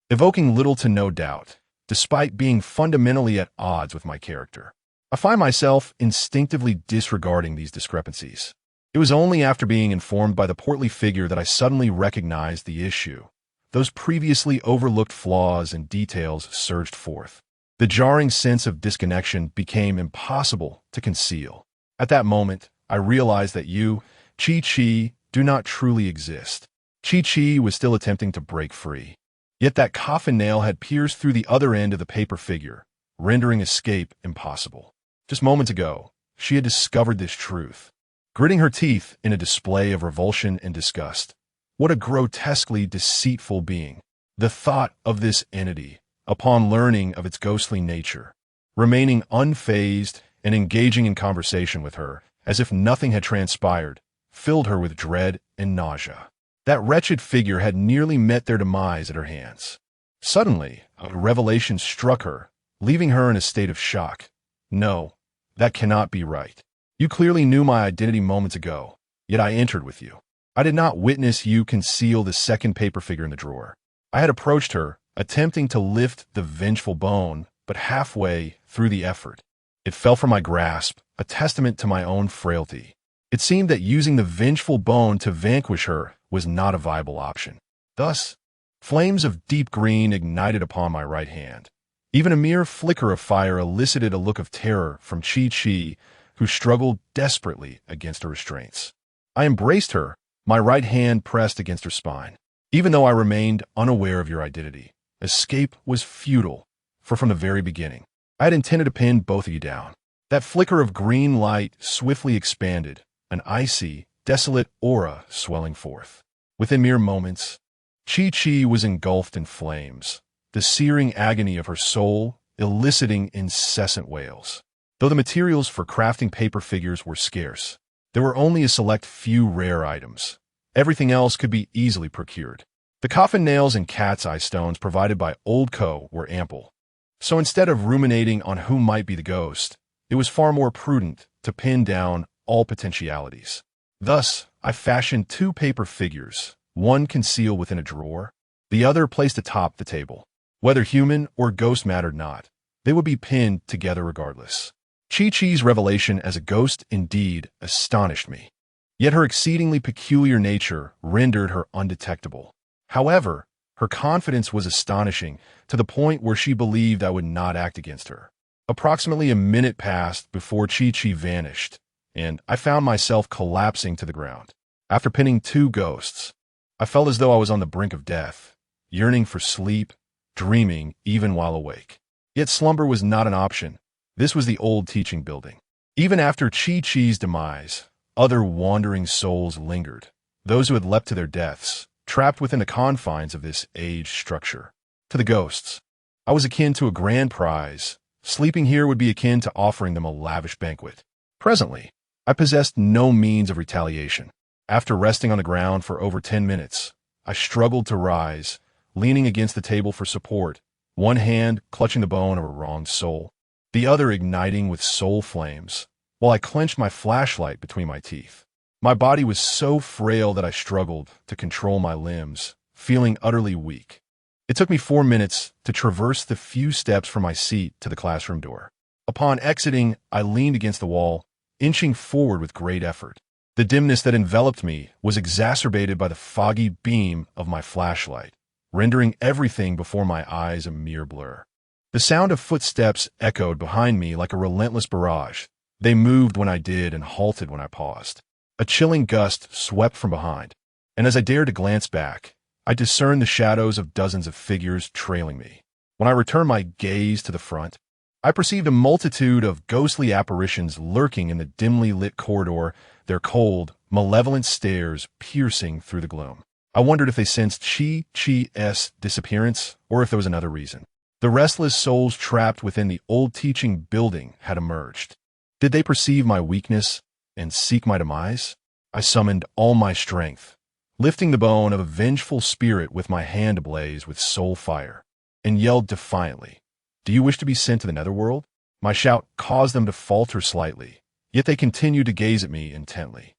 evoking little to no doubt, despite being fundamentally at odds with my character. I find myself instinctively disregarding these discrepancies. It was only after being informed by the portly figure that I suddenly recognized the issue. Those previously overlooked flaws and details surged forth. The jarring sense of disconnection became impossible to conceal. At that moment, I realized that you, Chi, do not truly exist. Chi was still attempting to break free. Yet that coffin nail had pierced through the other end of the paper figure, rendering escape impossible. Just moments ago, she had discovered this truth, gritting her teeth in a display of revulsion and disgust. What a grotesquely deceitful being. The thought of this entity, upon learning of its ghostly nature, remaining unfazed and engaging in conversation with her, as if nothing had transpired, filled her with dread and nausea. That wretched figure had nearly met their demise at her hands. Suddenly, a revelation struck her, leaving her in a state of shock. No, that cannot be right. You clearly knew my identity moments ago, yet I entered with you. I did not witness you conceal the second paper figure in the drawer. I had approached her, attempting to lift the vengeful bone, but halfway through the effort, it fell from my grasp, a testament to my own frailty. It seemed that using the vengeful bone to vanquish her was not a viable option. Thus, flames of deep green ignited upon my right hand. Even a mere flicker of fire elicited a look of terror from Chi, who struggled desperately against her restraints. I embraced her, my right hand pressed against her spine. Even though I remained unaware of your identity, escape was futile, for from the very beginning, I had intended to pin both of you down. That flicker of green light swiftly expanded, an icy, desolate aura swelling forth. Within mere moments, Chi was engulfed in flames, the searing agony of her soul eliciting incessant wails. Though the materials for crafting paper figures were scarce, there were only a select few rare items. Everything else could be easily procured. The coffin nails and cat's eye stones provided by Old Co were ample. So instead of ruminating on who might be the ghost, it was far more prudent to pin down all potentialities. Thus, I fashioned 2 paper figures, one concealed within a drawer, the other placed atop the table. Whether human or ghost mattered not, they would be pinned together regardless. Chi-Chi's revelation as a ghost indeed astonished me, yet her exceedingly peculiar nature rendered her undetectable. However, her confidence was astonishing to the point where she believed I would not act against her. Approximately a minute passed before Chi-Chi vanished, and I found myself collapsing to the ground. After pinning 2 ghosts, I felt as though I was on the brink of death, yearning for sleep dreaming even while awake. Yet slumber was not an option. This was the old teaching building. Even after Chi-Chi's demise, other wandering souls lingered, those who had leapt to their deaths, trapped within the confines of this aged structure. To the ghosts, I was akin to a grand prize. Sleeping here would be akin to offering them a lavish banquet. Presently, I possessed no means of retaliation. After resting on the ground for over 10 minutes, I struggled to rise, leaning against the table for support, one hand clutching the bone of a wronged soul, the other igniting with soul flames, while I clenched my flashlight between my teeth. My body was so frail that I struggled to control my limbs, feeling utterly weak. It took me 4 minutes to traverse the few steps from my seat to the classroom door. Upon exiting, I leaned against the wall, inching forward with great effort. The dimness that enveloped me was exacerbated by the foggy beam of my flashlight, rendering everything before my eyes a mere blur. The sound of footsteps echoed behind me like a relentless barrage. They moved when I did and halted when I paused. A chilling gust swept from behind, and as I dared to glance back, I discerned the shadows of dozens of figures trailing me. When I returned my gaze to the front, I perceived a multitude of ghostly apparitions lurking in the dimly lit corridor, their cold, malevolent stares piercing through the gloom. I wondered if they sensed Chi-Chi's disappearance or if there was another reason. The restless souls trapped within the old teaching building had emerged. Did they perceive my weakness and seek my demise? I summoned all my strength, lifting the bone of a vengeful spirit with my hand ablaze with soul fire, and yelled defiantly, "Do you wish to be sent to the netherworld?" My shout caused them to falter slightly, yet they continued to gaze at me intently.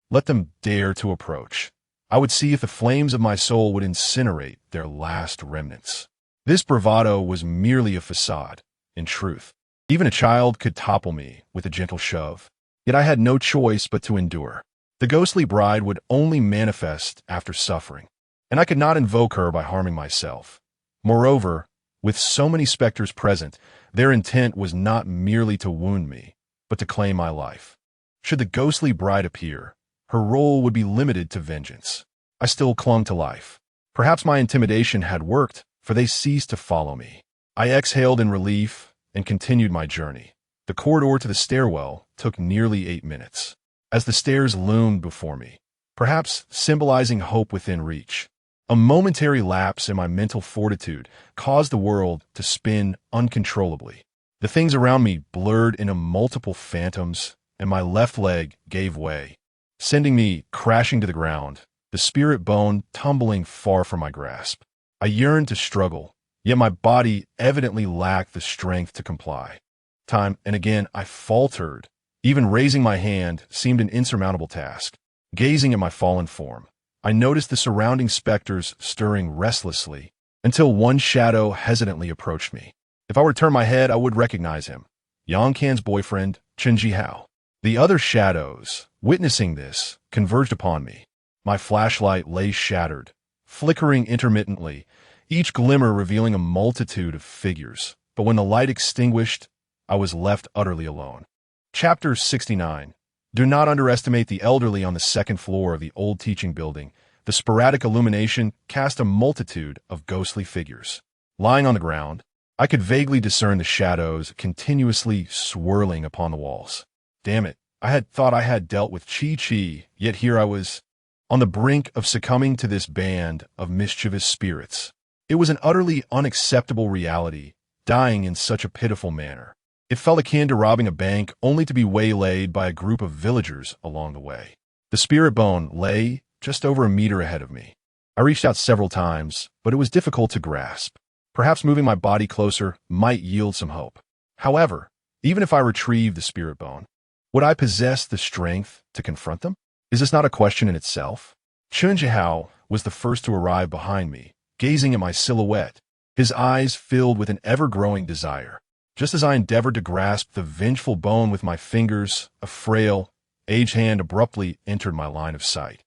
Let them dare to approach. I would see if the flames of my soul would incinerate their last remnants. This bravado was merely a facade. In truth, even a child could topple me with a gentle shove. Yet I had no choice but to endure. The ghostly bride would only manifest after suffering, and I could not invoke her by harming myself. Moreover, with so many specters present, their intent was not merely to wound me, but to claim my life. Should the ghostly bride appear, her role would be limited to vengeance. I still clung to life. Perhaps my intimidation had worked, for they ceased to follow me. I exhaled in relief and continued my journey. The corridor to the stairwell took nearly 8 minutes. As the stairs loomed before me, perhaps symbolizing hope within reach, a momentary lapse in my mental fortitude caused the world to spin uncontrollably. The things around me blurred into multiple phantoms, and my left leg gave way, sending me crashing to the ground, the spirit bone tumbling far from my grasp. I yearned to struggle, yet my body evidently lacked the strength to comply. Time and again I faltered. Even raising my hand seemed an insurmountable task. Gazing at my fallen form, I noticed the surrounding specters stirring restlessly, until one shadow hesitantly approached me. If I were to turn my head, I would recognize him, Yang Kan's boyfriend, Chen Jihao. The other shadows, witnessing this, converged upon me. My flashlight lay shattered, flickering intermittently, each glimmer revealing a multitude of figures. But when the light extinguished, I was left utterly alone. Chapter 69. Do not underestimate the elderly on the second floor of the old teaching building. The sporadic illumination cast a multitude of ghostly figures. Lying on the ground, I could vaguely discern the shadows continuously swirling upon the walls. Damn it, I had thought I had dealt with Chi-Chi, yet here I was, on the brink of succumbing to this band of mischievous spirits. It was an utterly unacceptable reality, dying in such a pitiful manner. It felt akin to robbing a bank only to be waylaid by a group of villagers along the way. The spirit bone lay just over a meter ahead of me. I reached out several times, but it was difficult to grasp. Perhaps moving my body closer might yield some hope. However, even if I retrieved the spirit bone, would I possess the strength to confront them? Is this not a question in itself? Chen Jihao was the first to arrive behind me, gazing at my silhouette, his eyes filled with an ever-growing desire. Just as I endeavored to grasp the vengeful bone with my fingers, a frail, aged hand abruptly entered my line of sight,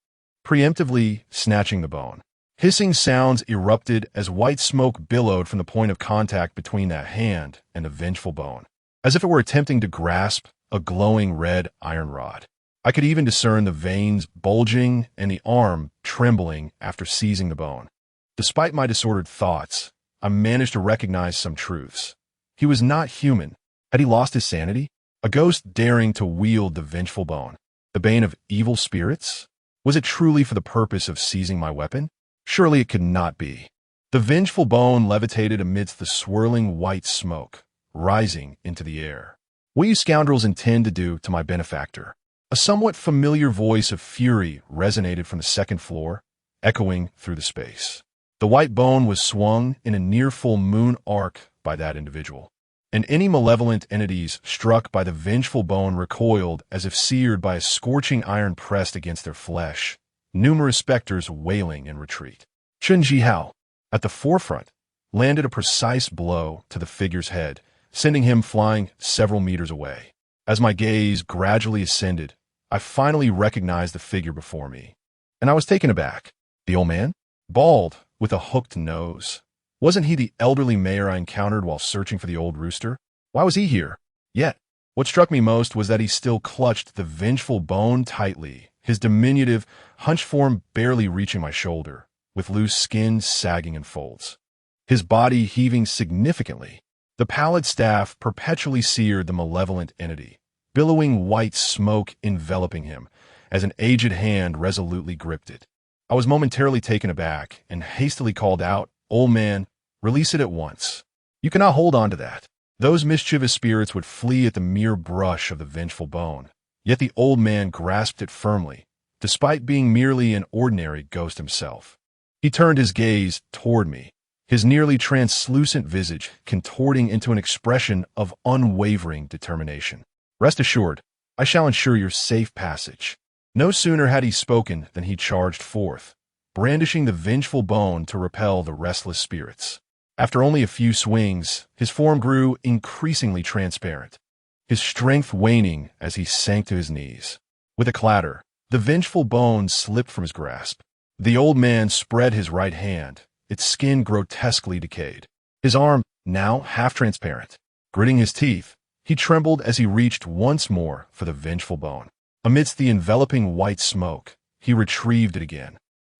preemptively snatching the bone. Hissing sounds erupted as white smoke billowed from the point of contact between that hand and the vengeful bone, as if it were attempting to grasp a glowing red iron rod. I could even discern the veins bulging and the arm trembling after seizing the bone. Despite my disordered thoughts, I managed to recognize some truths. He was not human. Had he lost his sanity? A ghost daring to wield the vengeful bone, the bane of evil spirits? Was it truly for the purpose of seizing my weapon? Surely it could not be. The vengeful bone levitated amidst the swirling white smoke, rising into the air. What you scoundrels intend to do to my benefactor? A somewhat familiar voice of fury resonated from the second floor, echoing through the space. The white bone was swung in a near-full moon arc by that individual, and any malevolent entities struck by the vengeful bone recoiled as if seared by a scorching iron pressed against their flesh, numerous specters wailing in retreat. Chen Jihao, at the forefront, landed a precise blow to the figure's head, sending him flying several meters away. As my gaze gradually ascended, I finally recognized the figure before me, and I was taken aback. The old man? Bald, with a hooked nose. Wasn't he the elderly mayor I encountered while searching for the old rooster? Why was he here? Yet, what struck me most was that he still clutched the vengeful bone tightly, his diminutive, hunched form barely reaching my shoulder, with loose skin sagging in folds. His body heaving significantly. The pallid staff perpetually seared the malevolent entity, billowing white smoke enveloping him, as an aged hand resolutely gripped it. I was momentarily taken aback and hastily called out, "Old man, release it at once. You cannot hold on to that." Those mischievous spirits would flee at the mere brush of the vengeful bone, yet the old man grasped it firmly, despite being merely an ordinary ghost himself. He turned his gaze toward me, his nearly translucent visage contorting into an expression of unwavering determination. "Rest assured, I shall ensure your safe passage." No sooner had he spoken than he charged forth, brandishing the vengeful bone to repel the restless spirits. After only a few swings, his form grew increasingly transparent, his strength waning as he sank to his knees. With a clatter, the vengeful bone slipped from his grasp. The old man spread his right hand, its skin grotesquely decayed. His arm, now half-transparent. Gritting his teeth, he trembled as he reached once more for the vengeful bone. Amidst the enveloping white smoke, he retrieved it again,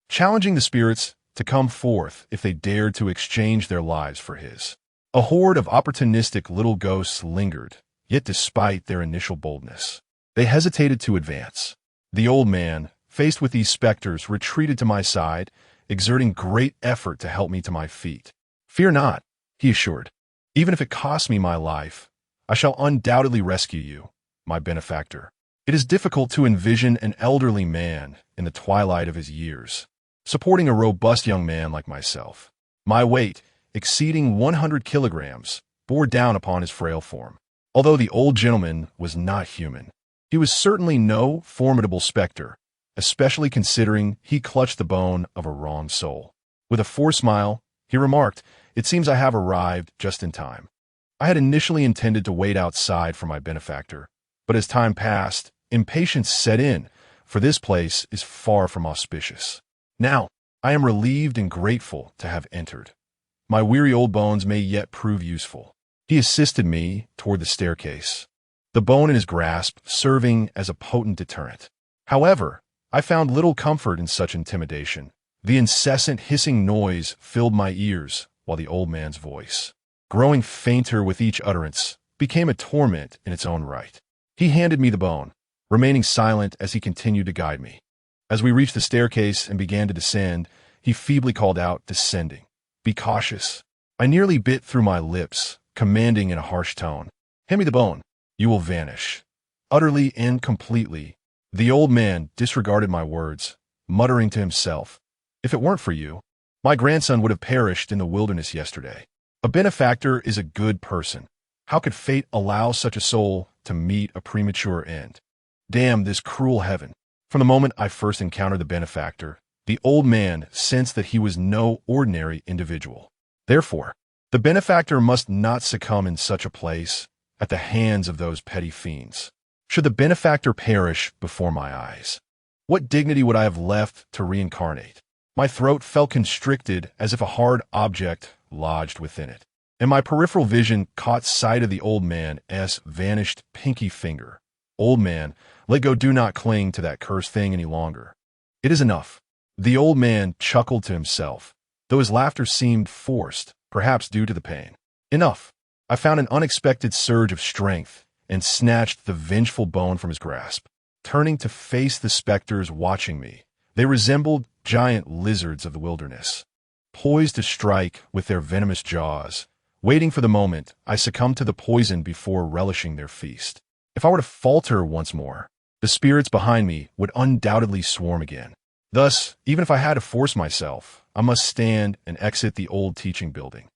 challenging the spirits to come forth if they dared to exchange their lives for his. A horde of opportunistic little ghosts lingered, yet despite their initial boldness, they hesitated to advance. The old man, faced with these specters, retreated to my side, exerting great effort to help me to my feet. "Fear not," he assured. "Even if it costs me my life, I shall undoubtedly rescue you, my benefactor." It is difficult to envision an elderly man in the twilight of his years, supporting a robust young man like myself. My weight, exceeding 100 kilograms, bore down upon his frail form. Although the old gentleman was not human, he was certainly no formidable specter, especially considering he clutched the bone of a wronged soul. With a forced smile, he remarked, "It seems I have arrived just in time." I had initially intended to wait outside for my benefactor, but as time passed, impatience set in, for this place is far from auspicious. Now, I am relieved and grateful to have entered. My weary old bones may yet prove useful. He assisted me toward the staircase, the bone in his grasp serving as a potent deterrent. However, I found little comfort in such intimidation. The incessant hissing noise filled my ears, while the old man's voice, growing fainter with each utterance, became a torment in its own right. He handed me the bone, remaining silent as he continued to guide me. As we reached the staircase and began to descend, he feebly called out, "Descending. Be cautious." I nearly bit through my lips, commanding in a harsh tone, "Hand me the bone. You will vanish." Utterly and completely, the old man disregarded my words, muttering to himself, "If it weren't for you, my grandson would have perished in the wilderness yesterday." A benefactor is a good person. How could fate allow such a soul to meet a premature end? Damn this cruel heaven. From the moment I first encountered the benefactor, the old man sensed that he was no ordinary individual. Therefore, the benefactor must not succumb in such a place at the hands of those petty fiends. Should the benefactor perish before my eyes, what dignity would I have left to reincarnate? My throat felt constricted as if a hard object lodged within it, and my peripheral vision caught sight of the old man's vanished pinky finger. "Old man, let go, do not cling to that cursed thing any longer. It is enough." The old man chuckled to himself, though his laughter seemed forced, perhaps due to the pain. Enough. I found an unexpected surge of strength and snatched the vengeful bone from his grasp. Turning to face the specters watching me, they resembled giant lizards of the wilderness, poised to strike with their venomous jaws. Waiting for the moment, I succumbed to the poison before relishing their feast. If I were to falter once more, the spirits behind me would undoubtedly swarm again. Thus, even if I had to force myself, I must stand and exit the old teaching building.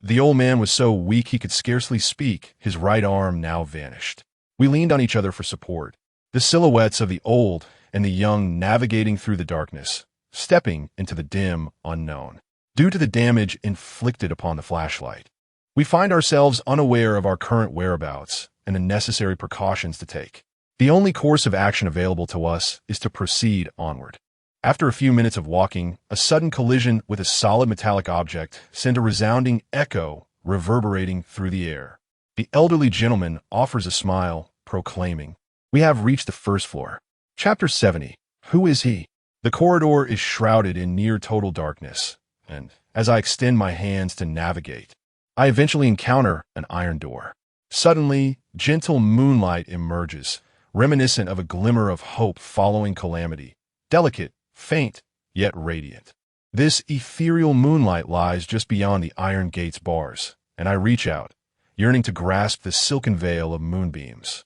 The old man was so weak he could scarcely speak, his right arm now vanished. We leaned on each other for support, the silhouettes of the old and the young navigating through the darkness, stepping into the dim unknown. Due to the damage inflicted upon the flashlight, we find ourselves unaware of our current whereabouts and the necessary precautions to take. The only course of action available to us is to proceed onward. After a few minutes of walking, a sudden collision with a solid metallic object sent a resounding echo reverberating through the air. The elderly gentleman offers a smile, proclaiming, "We have reached the first floor." Chapter 70. Who is he? The corridor is shrouded in near total darkness, and as I extend my hands to navigate, I eventually encounter an iron door. Suddenly, gentle moonlight emerges, reminiscent of a glimmer of hope following calamity, delicate, faint, yet radiant. This ethereal moonlight lies just beyond the iron gate's bars, and I reach out, yearning to grasp the silken veil of moonbeams.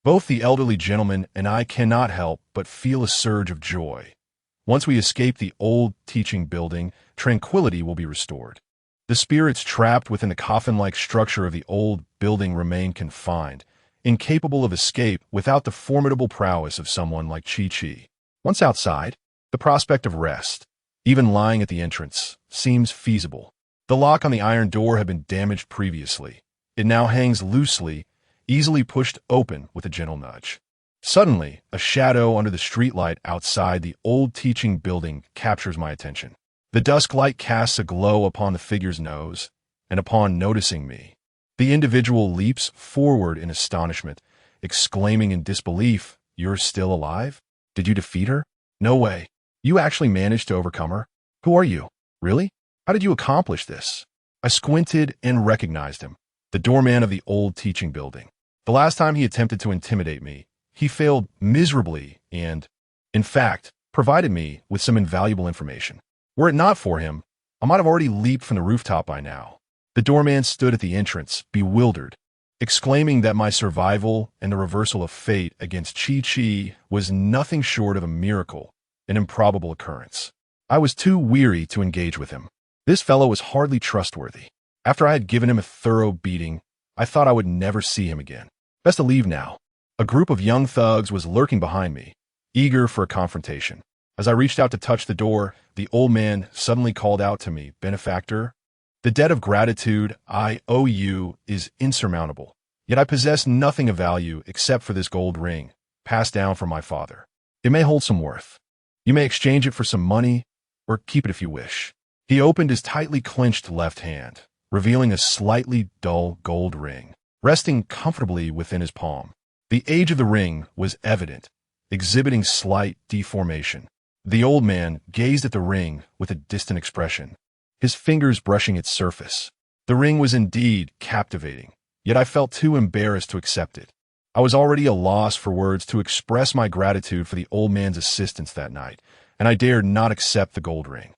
Both the elderly gentleman and I cannot help but feel a surge of joy. Once we escape the old teaching building, tranquility will be restored. The spirits trapped within the coffin-like structure of the old building remain confined, incapable of escape without the formidable prowess of someone like Chi-Chi. Once outside, the prospect of rest, even lying at the entrance, seems feasible. The lock on the iron door had been damaged previously. It now hangs loosely, easily pushed open with a gentle nudge. Suddenly, a shadow under the streetlight outside the old teaching building captures my attention. The dusk light casts a glow upon the figure's nose, and upon noticing me, the individual leaps forward in astonishment, exclaiming in disbelief, "You're still alive? Did you defeat her? No way. You actually managed to overcome her? Who are you? Really? How did you accomplish this?" I squinted and recognized him, the doorman of the old teaching building. The last time he attempted to intimidate me, he failed miserably and, in fact, provided me with some invaluable information. Were it not for him, I might have already leaped from the rooftop by now. The doorman stood at the entrance, bewildered, exclaiming that my survival and the reversal of fate against Chi-Chi was nothing short of a miracle, an improbable occurrence. I was too weary to engage with him. This fellow was hardly trustworthy. After I had given him a thorough beating, I thought I would never see him again. Best to leave now. A group of young thugs was lurking behind me, eager for a confrontation. As I reached out to touch the door, the old man suddenly called out to me, "Benefactor, the debt of gratitude I owe you is insurmountable. Yet I possess nothing of value except for this gold ring, passed down from my father. It may hold some worth. You may exchange it for some money, or keep it if you wish." He opened his tightly clenched left hand, revealing a slightly dull gold ring, resting comfortably within his palm. The age of the ring was evident, exhibiting slight deformation. The old man gazed at the ring with a distant expression, his fingers brushing its surface. The ring was indeed captivating, yet I felt too embarrassed to accept it. I was already a loss for words to express my gratitude for the old man's assistance that night, and I dared not accept the gold ring.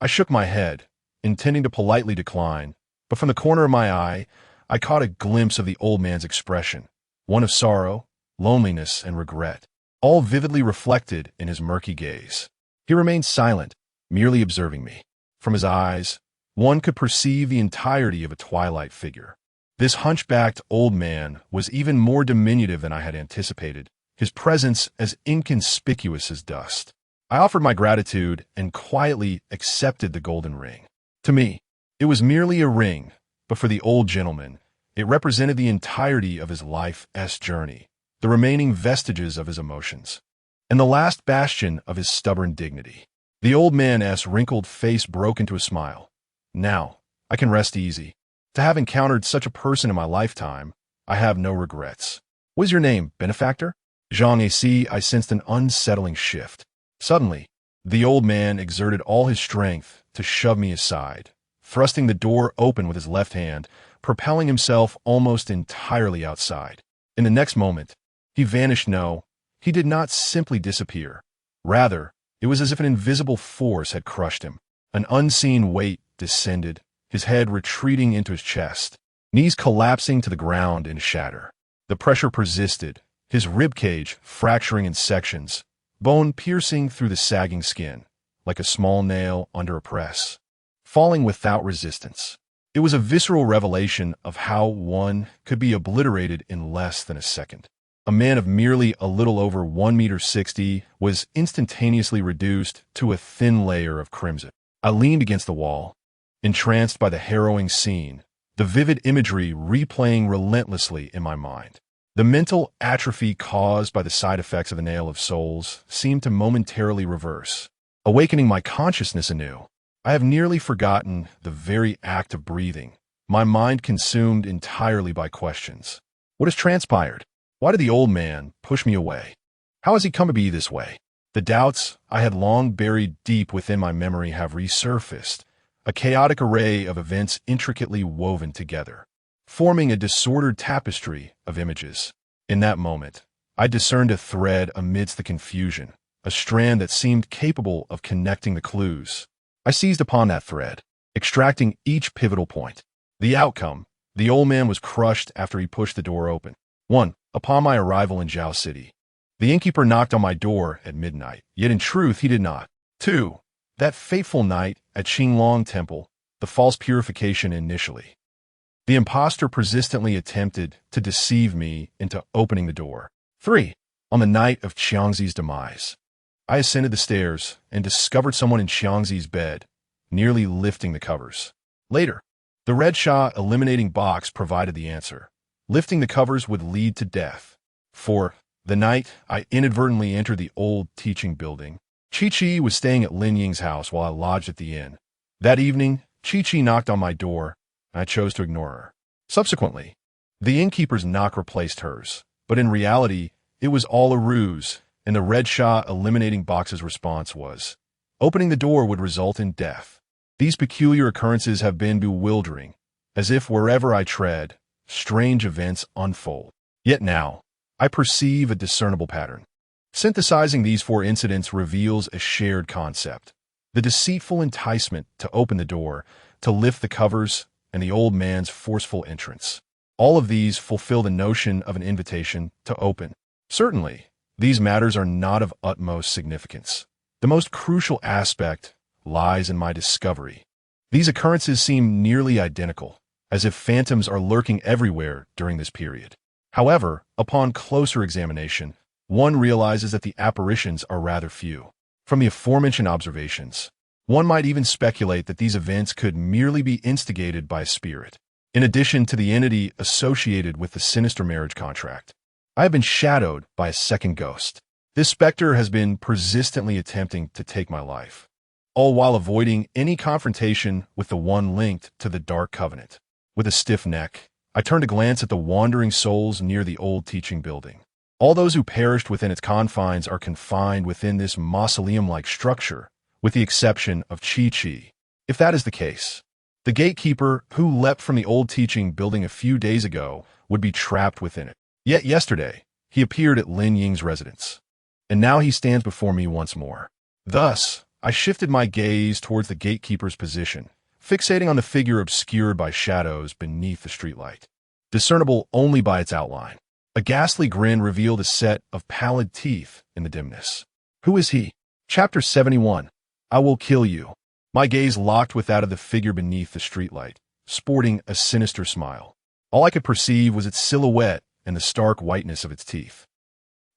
I shook my head, intending to politely decline, but from the corner of my eye, I caught a glimpse of the old man's expression, one of sorrow, loneliness, and regret, all vividly reflected in his murky gaze. He remained silent, merely observing me. From his eyes, one could perceive the entirety of a twilight figure. This hunchbacked old man was even more diminutive than I had anticipated, his presence as inconspicuous as dust. I offered my gratitude and quietly accepted the golden ring. To me, it was merely a ring, but for the old gentleman, it represented the entirety of his life's journey, the remaining vestiges of his emotions, and the last bastion of his stubborn dignity. The old man's wrinkled face broke into a smile. "Now, I can rest easy. To have encountered such a person in my lifetime, I have no regrets. What is your name, benefactor?" Zhang A-si. I sensed an unsettling shift. Suddenly, the old man exerted all his strength to shove me aside, thrusting the door open with his left hand, propelling himself almost entirely outside. In the next moment, he vanished. No, he did not simply disappear. Rather, it was as if an invisible force had crushed him. An unseen weight descended, his head retreating into his chest, knees collapsing to the ground in a shatter. The pressure persisted, his ribcage fracturing in sections, bone piercing through the sagging skin, like a small nail under a press, falling without resistance. It was a visceral revelation of how one could be obliterated in less than a second. A man of merely a little over 1.60 meters was instantaneously reduced to a thin layer of crimson. I leaned against the wall, entranced by the harrowing scene, the vivid imagery replaying relentlessly in my mind. The mental atrophy caused by the side effects of the Nail of Souls seemed to momentarily reverse, awakening my consciousness anew. I have nearly forgotten the very act of breathing, my mind consumed entirely by questions. What has transpired? Why did the old man push me away? How has he come to be this way? The doubts I had long buried deep within my memory have resurfaced, a chaotic array of events intricately woven together, forming a disordered tapestry of images. In that moment, I discerned a thread amidst the confusion, a strand that seemed capable of connecting the clues. I seized upon that thread, extracting each pivotal point. The outcome: the old man was crushed after he pushed the door open. 1. Upon my arrival in Zhao City, the innkeeper knocked on my door at midnight, yet in truth he did not. 2. That fateful night at Qinglong Temple, the false purification initially. The impostor persistently attempted to deceive me into opening the door. 3. On the night of Qiangzi's demise, I ascended the stairs and discovered someone in Qiangzi's bed, nearly lifting the covers. Later, the red Sha eliminating box provided the answer. Lifting the covers would lead to death. 4. The night I inadvertently entered the old teaching building, Chi-Chi was staying at Lin Ying's house while I lodged at the inn. That evening, Chi-Chi knocked on my door, and I chose to ignore her. Subsequently, the innkeeper's knock replaced hers, but in reality, it was all a ruse, and the red Sha eliminating box's response was, opening the door would result in death. These peculiar occurrences have been bewildering, as if wherever I tread, strange events unfold. Yet now, I perceive a discernible pattern. Synthesizing these 4 incidents reveals a shared concept: the deceitful enticement to open the door, to lift the covers, and the old man's forceful entrance. All of these fulfill the notion of an invitation to open. Certainly, these matters are not of utmost significance. The most crucial aspect lies in my discovery. These occurrences seem nearly identical, as if phantoms are lurking everywhere during this period. However, upon closer examination, one realizes that the apparitions are rather few. From the aforementioned observations, one might even speculate that these events could merely be instigated by a spirit. In addition to the entity associated with the sinister marriage contract, I have been shadowed by a second ghost. This specter has been persistently attempting to take my life, all while avoiding any confrontation with the one linked to the Dark Covenant. With a stiff neck, I turned to glance at the wandering souls near the old teaching building. All those who perished within its confines are confined within this mausoleum-like structure, with the exception of Chi-Chi. If that is the case, the gatekeeper who leapt from the old teaching building a few days ago would be trapped within it. Yet yesterday, he appeared at Lin Ying's residence, and now he stands before me once more. Thus, I shifted my gaze towards the gatekeeper's position, fixating on the figure obscured by shadows beneath the streetlight, discernible only by its outline. A ghastly grin revealed a set of pallid teeth in the dimness. Who is he? Chapter 71. I will kill you. My gaze locked with that of the figure beneath the streetlight, sporting a sinister smile. All I could perceive was its silhouette and the stark whiteness of its teeth.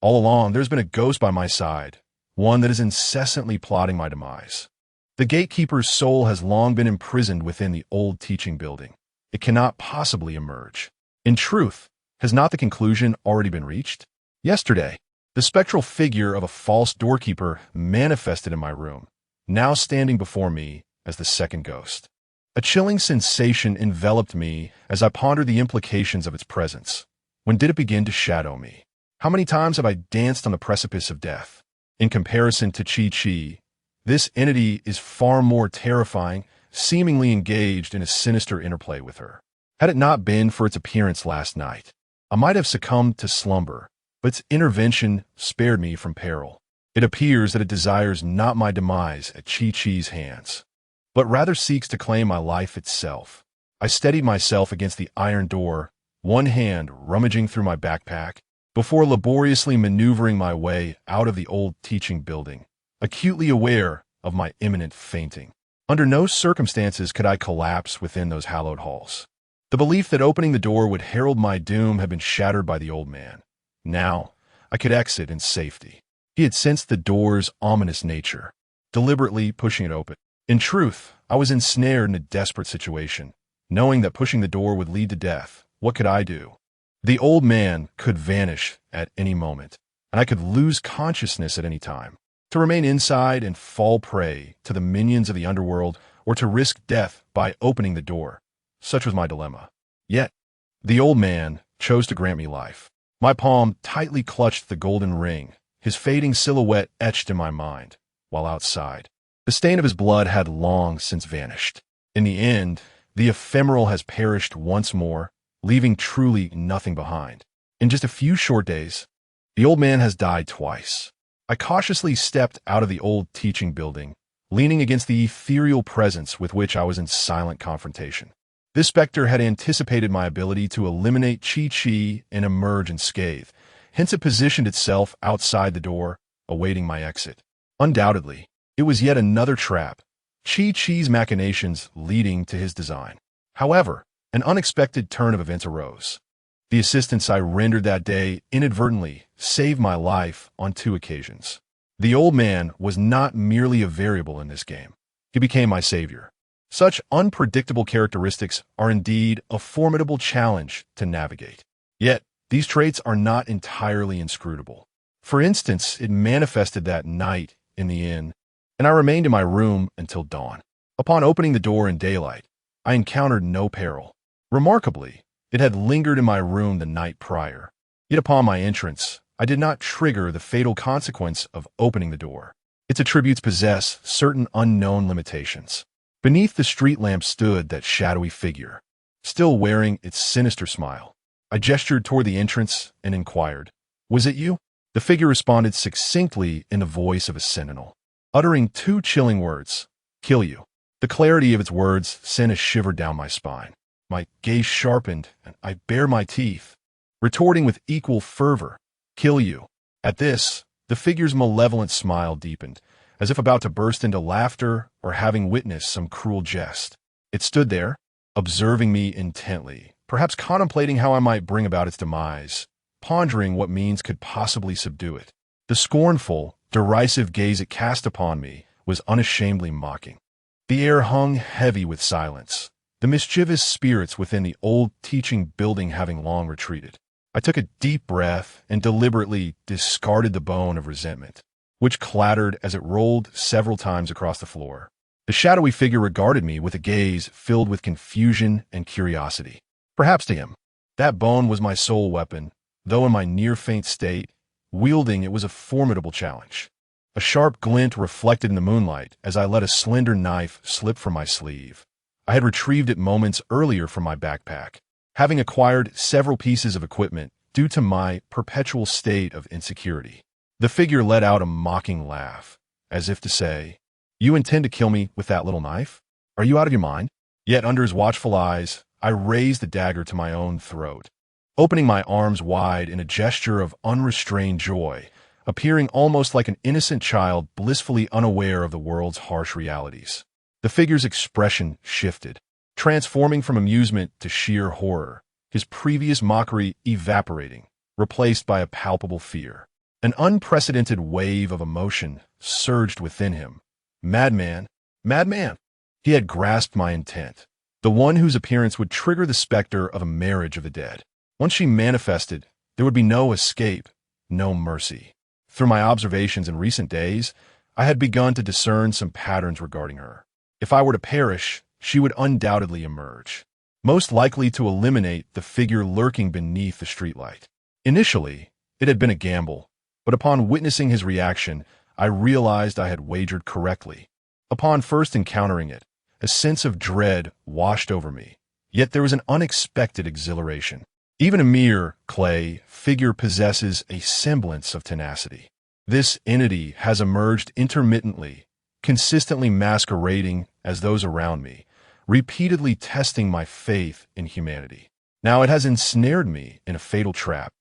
All along, there's been a ghost by my side, one that is incessantly plotting my demise. The gatekeeper's soul has long been imprisoned within the old teaching building. It cannot possibly emerge. In truth, has not the conclusion already been reached? Yesterday, the spectral figure of a false doorkeeper manifested in my room, now standing before me as the second ghost. A chilling sensation enveloped me as I pondered the implications of its presence. When did it begin to shadow me? How many times have I danced on the precipice of death? In comparison to Chi-Chi, this entity is far more terrifying seemingly engaged in a sinister interplay with her. Had it not been for its appearance last night, I might have succumbed to slumber, but its intervention spared me from peril. It appears that it desires not my demise at Chi-Chi's hands, but rather seeks to claim my life itself. I steadied myself against the iron door, one hand rummaging through my backpack, before laboriously maneuvering my way out of the old teaching building, acutely aware of my imminent fainting. Under no circumstances could I collapse within those hallowed halls. The belief that opening the door would herald my doom had been shattered by the old man. Now, I could exit in safety. He had sensed the door's ominous nature, deliberately pushing it open. In truth, I was ensnared in a desperate situation. Knowing that pushing the door would lead to death, what could I do? The old man could vanish at any moment, and I could lose consciousness at any time. To remain inside and fall prey to the minions of the underworld, or to risk death by opening the door. Such was my dilemma. Yet, the old man chose to grant me life. My palm tightly clutched the golden ring, his fading silhouette etched in my mind, while outside, the stain of his blood had long since vanished. In the end, the ephemeral has perished once more, leaving truly nothing behind. In just a few short days, the old man has died twice. I cautiously stepped out of the old teaching building, leaning against the ethereal presence with which I was in silent confrontation. This specter had anticipated my ability to eliminate Chi-Chi and emerge unscathed. Hence it positioned itself outside the door, awaiting my exit. Undoubtedly, it was yet another trap, Chi-Chi's machinations leading to his design. However, an unexpected turn of events arose. The assistance I rendered that day inadvertently saved my life on 2 occasions. The old man was not merely a variable in this game. He became my savior. Such unpredictable characteristics are indeed a formidable challenge to navigate. Yet, these traits are not entirely inscrutable. For instance, it manifested that night in the inn, and I remained in my room until dawn. Upon opening the door in daylight, I encountered no peril. Remarkably, it had lingered in my room the night prior. Yet upon my entrance, I did not trigger the fatal consequence of opening the door. Its attributes possess certain unknown limitations. Beneath the street lamp stood that shadowy figure, still wearing its sinister smile. I gestured toward the entrance and inquired, "Was it you?" The figure responded succinctly in the voice of a sentinel, uttering 2 chilling words, "Kill you." The clarity of its words sent a shiver down my spine. My gaze sharpened, and I bared my teeth, retorting with equal fervor, "Kill you." At this, the figure's malevolent smile deepened, as if about to burst into laughter or having witnessed some cruel jest. It stood there, observing me intently, perhaps contemplating how I might bring about its demise, pondering what means could possibly subdue it. The scornful, derisive gaze it cast upon me was unashamedly mocking. The air hung heavy with silence, the mischievous spirits within the old teaching building having long retreated. I took a deep breath and deliberately discarded the bone of resentment, which clattered as it rolled several times across the floor. The shadowy figure regarded me with a gaze filled with confusion and curiosity. Perhaps to him, that bone was my sole weapon, though in my near-faint state, wielding it was a formidable challenge. A sharp glint reflected in the moonlight as I let a slender knife slip from my sleeve. I had retrieved it moments earlier from my backpack, having acquired several pieces of equipment due to my perpetual state of insecurity. The figure let out a mocking laugh, as if to say, "You intend to kill me with that little knife? Are you out of your mind?" Yet under his watchful eyes, I raised the dagger to my own throat, opening my arms wide in a gesture of unrestrained joy, appearing almost like an innocent child blissfully unaware of the world's harsh realities. The figure's expression shifted, transforming from amusement to sheer horror, his previous mockery evaporating, replaced by a palpable fear. An unprecedented wave of emotion surged within him. Madman, madman! He had grasped my intent, the one whose appearance would trigger the specter of a marriage of the dead. Once she manifested, there would be no escape, no mercy. Through my observations in recent days, I had begun to discern some patterns regarding her. If I were to perish, she would undoubtedly emerge, most likely to eliminate the figure lurking beneath the streetlight. Initially, it had been a gamble, but upon witnessing his reaction, I realized I had wagered correctly. Upon first encountering it, A sense of dread washed over me, yet there was an unexpected exhilaration. Even a mere clay figure possesses a semblance of tenacity. This entity has emerged intermittently, consistently masquerading as those around me, repeatedly testing my faith in humanity. Now it has ensnared me in a fatal trap,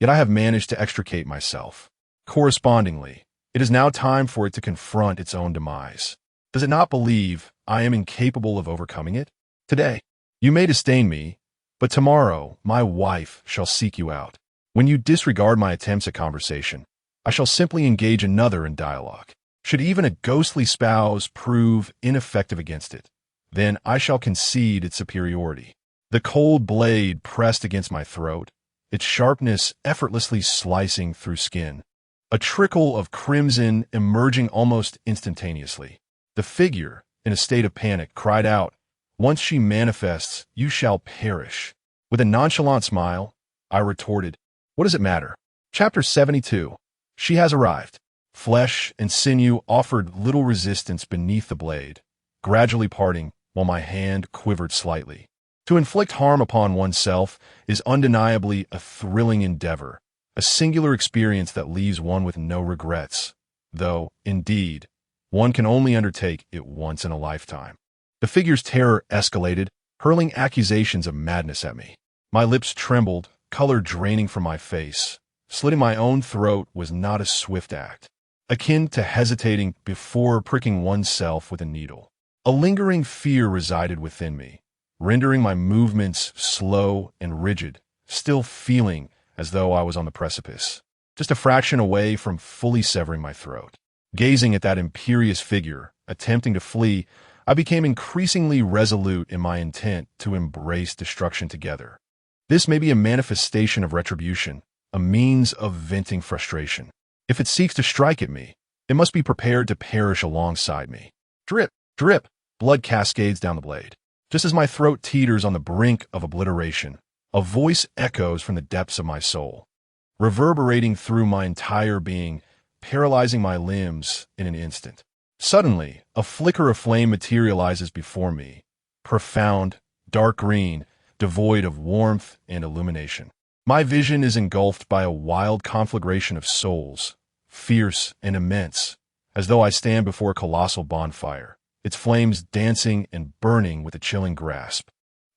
yet I have managed to extricate myself. Correspondingly, it is now time for it to confront its own demise. Does it not believe I am incapable of overcoming it? Today, you may disdain me, but tomorrow my wife shall seek you out. When you disregard my attempts at conversation, I shall simply engage another in dialogue. Should even a ghostly spouse prove ineffective against it, then I shall concede its superiority. The cold blade pressed against my throat, its sharpness effortlessly slicing through skin. A trickle of crimson emerging almost instantaneously. The figure, in a state of panic, cried out, "Once she manifests, you shall perish." With a nonchalant smile, I retorted, "What does it matter?" Chapter 72. She has arrived. Flesh and sinew offered little resistance beneath the blade, gradually parting while my hand quivered slightly. To inflict harm upon oneself is undeniably a thrilling endeavor, a singular experience that leaves one with no regrets, though, indeed, one can only undertake it once in a lifetime. The figure's terror escalated, hurling accusations of madness at me. My lips trembled, color draining from my face. Slitting my own throat was not a swift act, akin to hesitating before pricking oneself with a needle. A lingering fear resided within me, rendering my movements slow and rigid, still feeling as though I was on the precipice, just a fraction away from fully severing my throat. Gazing at that imperious figure, attempting to flee, I became increasingly resolute in my intent to embrace destruction together. This may be a manifestation of retribution, a means of venting frustration. If it seeks to strike at me, it must be prepared to perish alongside me. Drip, drip, blood cascades down the blade. Just as my throat teeters on the brink of obliteration, a voice echoes from the depths of my soul, reverberating through my entire being, paralyzing my limbs in an instant. Suddenly, a flicker of flame materializes before me, profound, dark green, devoid of warmth and illumination. My vision is engulfed by a wild conflagration of souls, fierce and immense, as though I stand before a colossal bonfire, its flames dancing and burning with a chilling grasp,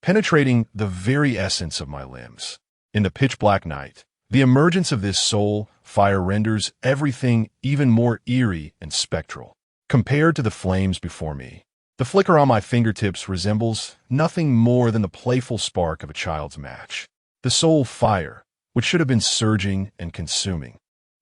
penetrating the very essence of my limbs. In the pitch-black night, the emergence of this soul fire renders everything even more eerie and spectral. Compared to the flames before me, the flicker on my fingertips resembles nothing more than the playful spark of a child's match. The soul fire, which should have been surging and consuming,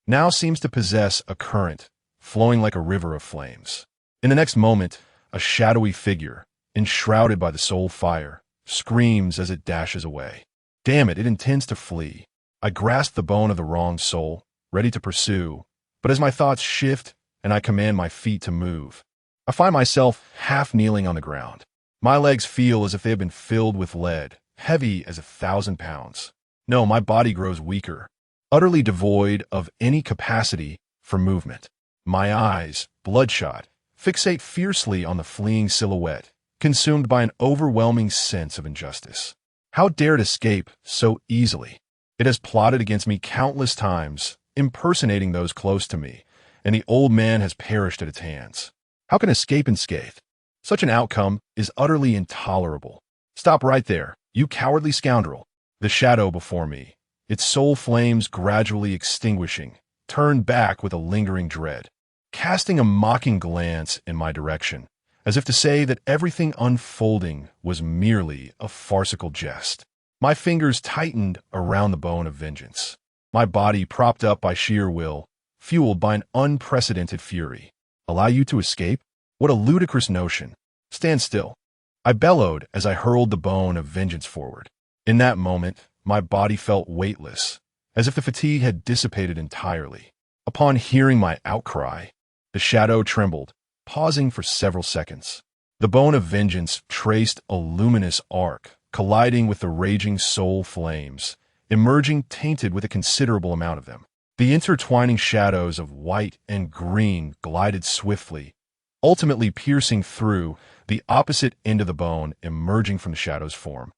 now seems to possess a current, flowing like a river of flames. In the next moment, a shadowy figure, enshrouded by the soul fire, screams as it dashes away. Damn it, it intends to flee. I grasp the bone of the wrong soul, ready to pursue, but as my thoughts shift and I command my feet to move, I find myself half kneeling on the ground. My legs feel as if they have been filled with lead, heavy as 1,000 pounds. No, my body grows weaker, utterly devoid of any capacity for movement. My eyes, bloodshot, fixate fiercely on the fleeing silhouette, consumed by an overwhelming sense of injustice. How dare it escape so easily? It has plotted against me countless times, impersonating those close to me, and the old man has perished at its hands. How can escape unscathed? Such an outcome is utterly intolerable. Stop right there, you cowardly scoundrel. The shadow before me, its soul flames gradually extinguishing, turned back with a lingering dread, casting a mocking glance in my direction, as if to say that everything unfolding was merely a farcical jest. My fingers tightened around the bone of vengeance, my body propped up by sheer will, fueled by an unprecedented fury. Allow you to escape? What a ludicrous notion. Stand still. I bellowed as I hurled the bone of vengeance forward. In that moment, my body felt weightless, as if the fatigue had dissipated entirely. Upon hearing my outcry, the shadow trembled, pausing for several seconds. The bone of vengeance traced a luminous arc, colliding with the raging soul flames, emerging tainted with a considerable amount of them. The intertwining shadows of white and green glided swiftly, ultimately piercing through the opposite end of the bone, emerging from the shadow's form.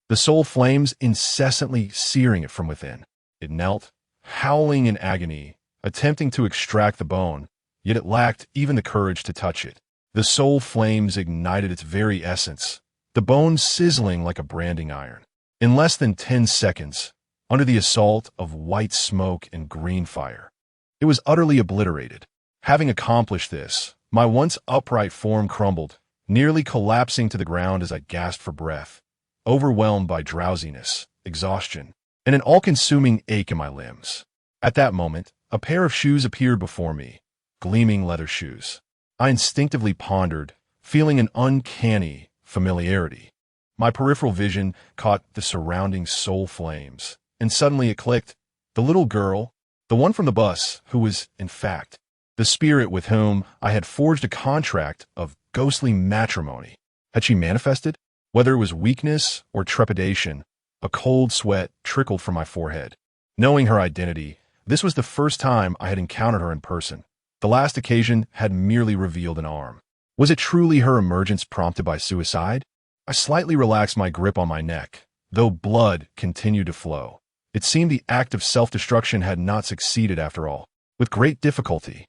The soul flames incessantly searing it from within. It knelt, howling in agony, attempting to extract the bone, yet it lacked even the courage to touch it. The soul flames ignited its very essence, the bone sizzling like a branding iron. In less than 10 seconds, under the assault of white smoke and green fire, it was utterly obliterated. Having accomplished this, my once upright form crumbled, nearly collapsing to the ground as I gasped for breath, overwhelmed by drowsiness, exhaustion, and an all-consuming ache in my limbs. At that moment, a pair of shoes appeared before me, gleaming leather shoes. I instinctively pondered, feeling an uncanny familiarity. My peripheral vision caught the surrounding soul flames, and suddenly it clicked. The little girl, the one from the bus, who was, in fact, the spirit with whom I had forged a contract of ghostly matrimony. Had she manifested? Whether it was weakness or trepidation, a cold sweat trickled from my forehead. Knowing her identity, this was the first time I had encountered her in person. The last occasion had merely revealed an arm. Was it truly her emergence prompted by suicide? I slightly relaxed my grip on my neck, though blood continued to flow. It seemed the act of self-destruction had not succeeded after all. With great difficulty,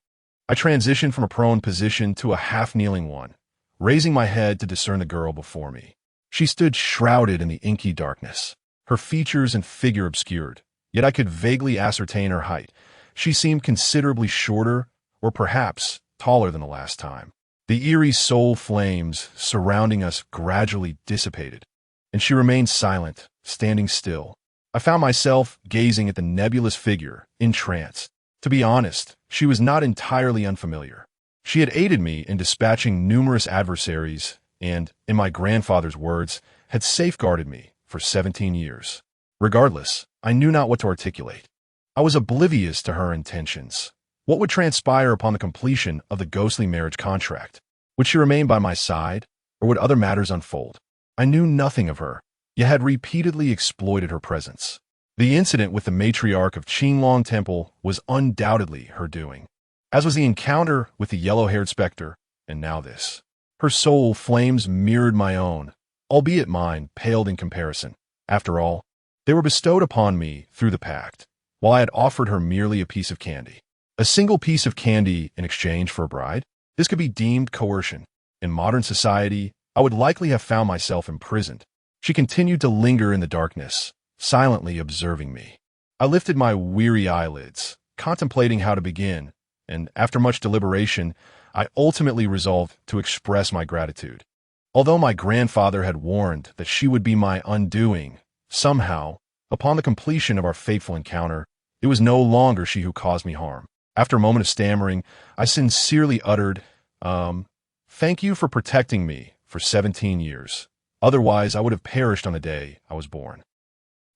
I transitioned from a prone position to a half-kneeling one, raising my head to discern the girl before me. She stood shrouded in the inky darkness, her features and figure obscured, yet I could vaguely ascertain her height. She seemed considerably shorter, or perhaps taller than the last time. The eerie soul flames surrounding us gradually dissipated, and she remained silent, standing still. I found myself gazing at the nebulous figure, entranced. To be honest, she was not entirely unfamiliar. She had aided me in dispatching numerous adversaries and, in my grandfather's words, had safeguarded me for 17 years. Regardless, I knew not what to articulate. I was oblivious to her intentions. What would transpire upon the completion of the ghostly marriage contract? Would she remain by my side, or would other matters unfold? I knew nothing of her, yet had repeatedly exploited her presence. The incident with the matriarch of Qinglong Temple was undoubtedly her doing, as was the encounter with the yellow-haired specter, and now this. Her soul flames mirrored my own, albeit mine paled in comparison. After all, they were bestowed upon me through the pact, while I had offered her merely a piece of candy. A single piece of candy in exchange for a bride? This could be deemed coercion. In modern society, I would likely have found myself imprisoned. She continued to linger in the darkness, silently observing me. I lifted my weary eyelids, contemplating how to begin, and after much deliberation, I ultimately resolved to express my gratitude. Although my grandfather had warned that she would be my undoing, somehow, upon the completion of our fateful encounter, it was no longer she who caused me harm. After a moment of stammering, I sincerely uttered, "Thank you for protecting me for 17 years. Otherwise, I would have perished on the day I was born."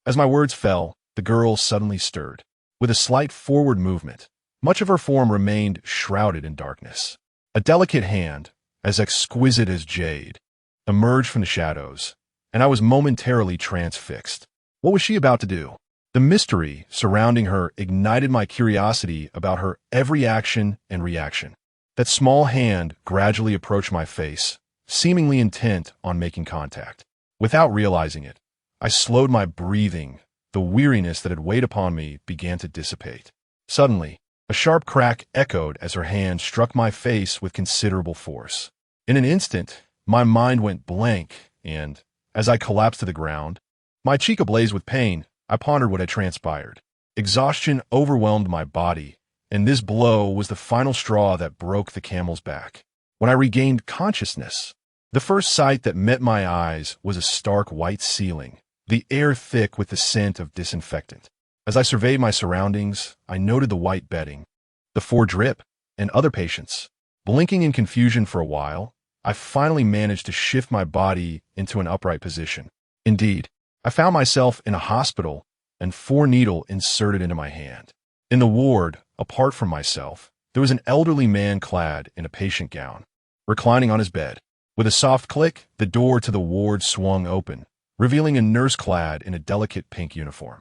As my words fell, the girl suddenly stirred. With a slight forward movement, much of her form remained shrouded in darkness. A delicate hand, as exquisite as jade, emerged from the shadows, and I was momentarily transfixed. What was she about to do? The mystery surrounding her ignited my curiosity about her every action and reaction. That small hand gradually approached my face, seemingly intent on making contact. Without realizing it, I slowed my breathing. The weariness that had weighed upon me began to dissipate. Suddenly, a sharp crack echoed as her hand struck my face with considerable force. In an instant, my mind went blank, and, as I collapsed to the ground, my cheek ablaze with pain, I pondered what had transpired. Exhaustion overwhelmed my body, and this blow was the final straw that broke the camel's back. When I regained consciousness, the first sight that met my eyes was a stark white ceiling, the air thick with the scent of disinfectant. As I surveyed my surroundings, I noted the white bedding, the 4-drip, and other patients. Blinking in confusion for a while, I finally managed to shift my body into an upright position. Indeed, I found myself in a hospital and 4-needle inserted into my hand. In the ward, apart from myself, there was an elderly man clad in a patient gown, reclining on his bed. With a soft click, the door to the ward swung open, revealing a nurse clad in a delicate pink uniform.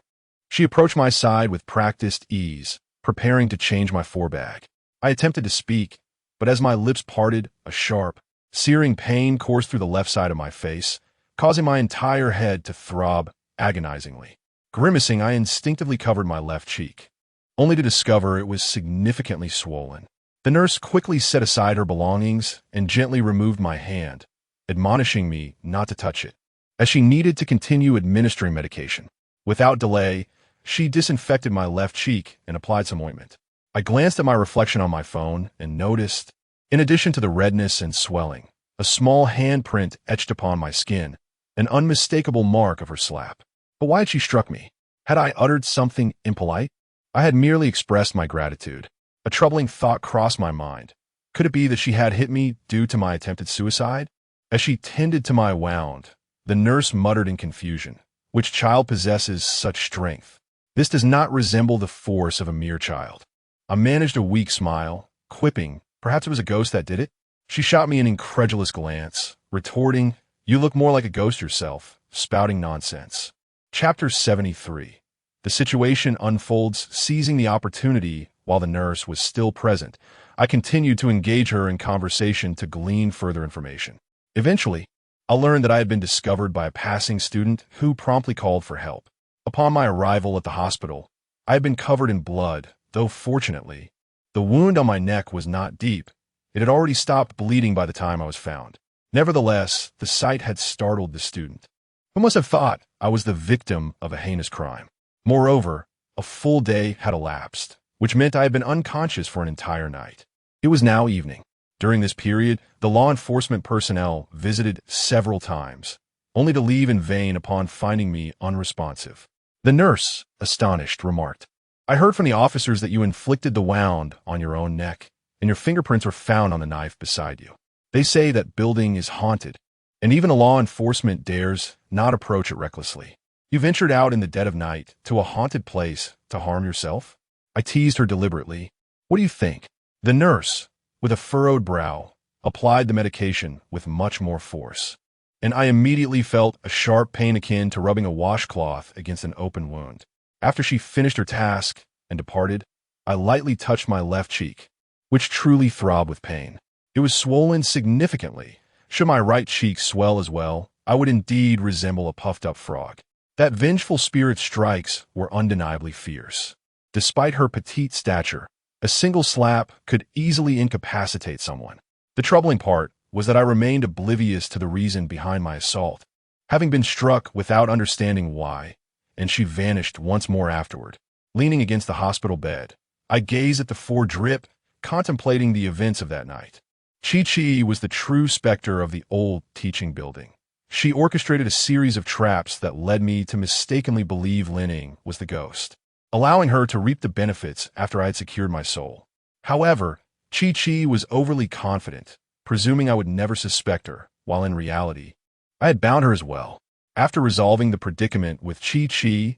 She approached my side with practiced ease, preparing to change my forebag. I attempted to speak, but as my lips parted, a sharp, searing pain coursed through the left side of my face, causing my entire head to throb agonizingly. Grimacing, I instinctively covered my left cheek, only to discover it was significantly swollen. The nurse quickly set aside her belongings and gently removed my hand, admonishing me not to touch it, as she needed to continue administering medication. Without delay, she disinfected my left cheek and applied some ointment. I glanced at my reflection on my phone and noticed, in addition to the redness and swelling, a small handprint etched upon my skin, an unmistakable mark of her slap. But why had she struck me? Had I uttered something impolite? I had merely expressed my gratitude. A troubling thought crossed my mind. Could it be that she had hit me due to my attempted suicide? As she tended to my wound, the nurse muttered in confusion, "Which child possesses such strength? This does not resemble the force of a mere child." I managed a weak smile, quipping, "Perhaps it was a ghost that did it?" She shot me an incredulous glance, retorting, "You look more like a ghost yourself, spouting nonsense." Chapter 73. The situation unfolds. Seizing the opportunity while the nurse was still present, I continued to engage her in conversation to glean further information. Eventually, I learned that I had been discovered by a passing student who promptly called for help. Upon my arrival at the hospital, I had been covered in blood, though fortunately, the wound on my neck was not deep. It had already stopped bleeding by the time I was found. Nevertheless, the sight had startled the student, who must have thought I was the victim of a heinous crime. Moreover, a full day had elapsed, which meant I had been unconscious for an entire night. It was now evening. During this period, the law enforcement personnel visited several times, only to leave in vain upon finding me unresponsive. The nurse, astonished, remarked, "I heard from the officers that you inflicted the wound on your own neck, and your fingerprints were found on the knife beside you. They say that building is haunted, and even the law enforcement dares not approach it recklessly. You ventured out in the dead of night to a haunted place to harm yourself?" I teased her deliberately. "What do you think?" The nurse, with a furrowed brow, applied the medication with much more force, and I immediately felt a sharp pain akin to rubbing a washcloth against an open wound. After she finished her task and departed, I lightly touched my left cheek, which truly throbbed with pain. It was swollen significantly. Should my right cheek swell as well, I would indeed resemble a puffed-up frog. That vengeful spirit's strikes were undeniably fierce. Despite her petite stature, a single slap could easily incapacitate someone. The troubling part was that I remained oblivious to the reason behind my assault, having been struck without understanding why, and she vanished once more afterward. Leaning against the hospital bed, I gazed at the floor drip, contemplating the events of that night. Chi-Chi was the true specter of the old teaching building. She orchestrated a series of traps that led me to mistakenly believe Lin-Ying was the ghost, allowing her to reap the benefits after I had secured my soul. However, Chi-Chi was overly confident, presuming I would never suspect her, while in reality, I had bound her as well. After resolving the predicament with Chi-Chi,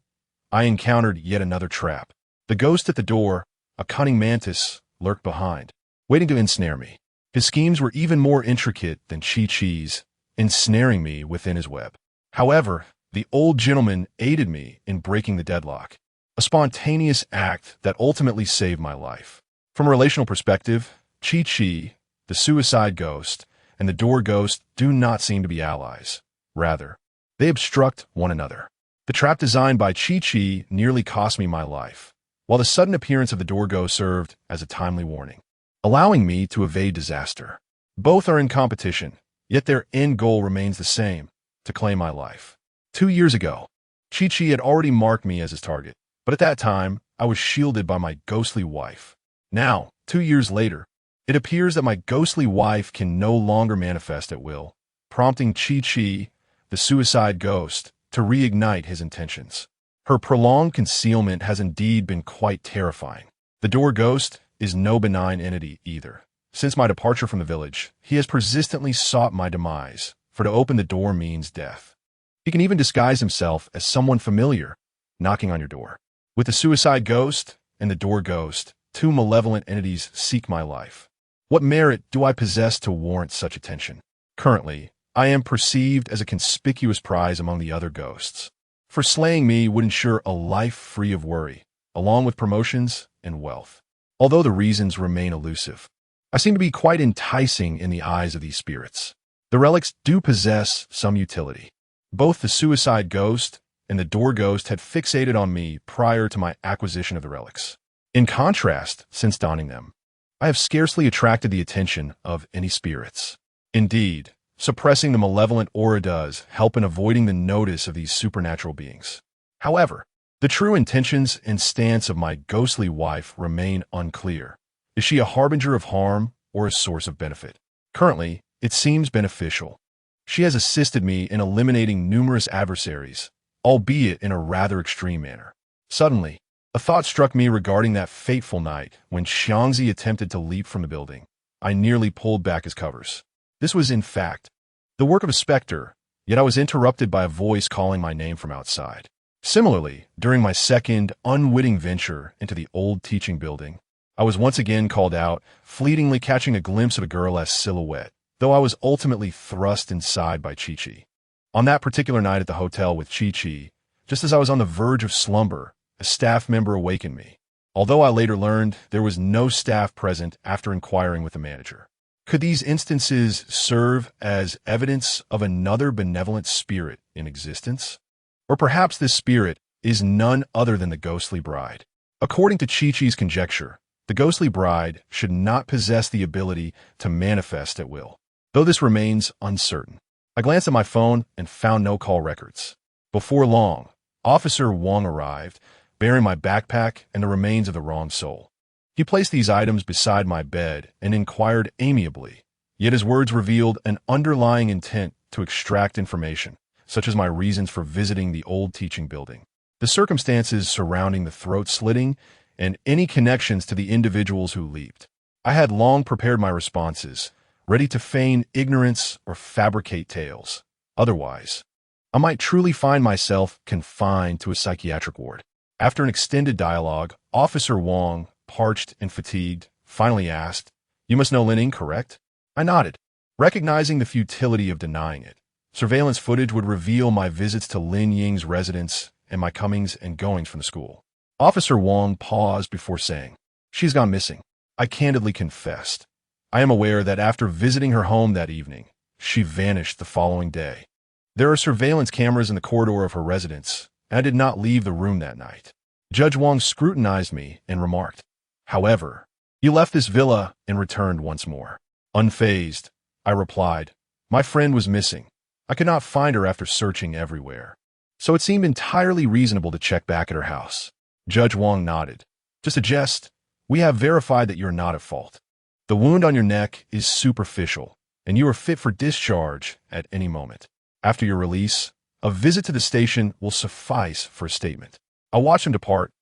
I encountered yet another trap. The ghost at the door, a cunning mantis, lurked behind, waiting to ensnare me. His schemes were even more intricate than Chi-Chi's, ensnaring me within his web. However, the old gentleman aided me in breaking the deadlock, a spontaneous act that ultimately saved my life. From a relational perspective, Chi-Chi, the suicide ghost, and the door ghost do not seem to be allies. Rather, they obstruct one another. The trap designed by Chi-Chi nearly cost me my life, while the sudden appearance of the door ghost served as a timely warning, allowing me to evade disaster. Both are in competition, yet their end goal remains the same, to claim my life. 2 years ago, Chi-Chi had already marked me as his target, but at that time, I was shielded by my ghostly wife. Now, 2 years later, it appears that my ghostly wife can no longer manifest at will, prompting Chi-Chi, the suicide ghost, to reignite his intentions. Her prolonged concealment has indeed been quite terrifying. The door ghost is no benign entity either. Since my departure from the village, he has persistently sought my demise, for to open the door means death. He can even disguise himself as someone familiar, knocking on your door. With the suicide ghost and the door ghost, two malevolent entities seek my life. What merit do I possess to warrant such attention? Currently, I am perceived as a conspicuous prize among the other ghosts, for slaying me would ensure a life free of worry, along with promotions and wealth. Although the reasons remain elusive, I seem to be quite enticing in the eyes of these spirits. The relics do possess some utility. Both the suicide ghost and the door ghost had fixated on me prior to my acquisition of the relics. In contrast, since donning them, I have scarcely attracted the attention of any spirits. Indeed, suppressing the malevolent aura does help in avoiding the notice of these supernatural beings. However, the true intentions and stance of my ghostly wife remain unclear. Is she a harbinger of harm or a source of benefit? Currently, it seems beneficial. She has assisted me in eliminating numerous adversaries, albeit in a rather extreme manner. Suddenly, a thought struck me regarding that fateful night when Zhang A-si attempted to leap from the building. I nearly pulled back his covers. This was, in fact, the work of a specter, yet I was interrupted by a voice calling my name from outside. Similarly, during my second, unwitting venture into the old teaching building, I was once again called out, fleetingly catching a glimpse of a girl-esque silhouette, though I was ultimately thrust inside by Chi-Chi. On that particular night at the hotel with Chi-Chi, just as I was on the verge of slumber, a staff member awakened me, although I later learned there was no staff present after inquiring with the manager. Could these instances serve as evidence of another benevolent spirit in existence? Or perhaps this spirit is none other than the ghostly bride. According to Chi-Chi's conjecture, the ghostly bride should not possess the ability to manifest at will, though this remains uncertain. I glanced at my phone and found no call records. Before long, Officer Wang arrived, bearing my backpack and the remains of the wrong soul. He placed these items beside my bed and inquired amiably, yet his words revealed an underlying intent to extract information, such as my reasons for visiting the old teaching building, the circumstances surrounding the throat slitting, and any connections to the individuals who leaped. I had long prepared my responses, ready to feign ignorance or fabricate tales. Otherwise, I might truly find myself confined to a psychiatric ward. After an extended dialogue, Officer Wang, parched and fatigued, finally asked, "You must know Lin Ying, correct?" I nodded, recognizing the futility of denying it. Surveillance footage would reveal my visits to Lin Ying's residence and my comings and goings from the school. Officer Wang paused before saying, "She's gone missing." I candidly confessed. I am aware that after visiting her home that evening, she vanished the following day. There are surveillance cameras in the corridor of her residence, and I did not leave the room that night. Judge Wang scrutinized me and remarked, "However, you left this villa and returned once more." Unfazed, I replied, "My friend was missing. I could not find her after searching everywhere. So it seemed entirely reasonable to check back at her house." Judge Wang nodded. "To suggest, we have verified that you're not at fault. The wound on your neck is superficial, and you are fit for discharge at any moment. After your release, a visit to the station will suffice for a statement." I watched him depart,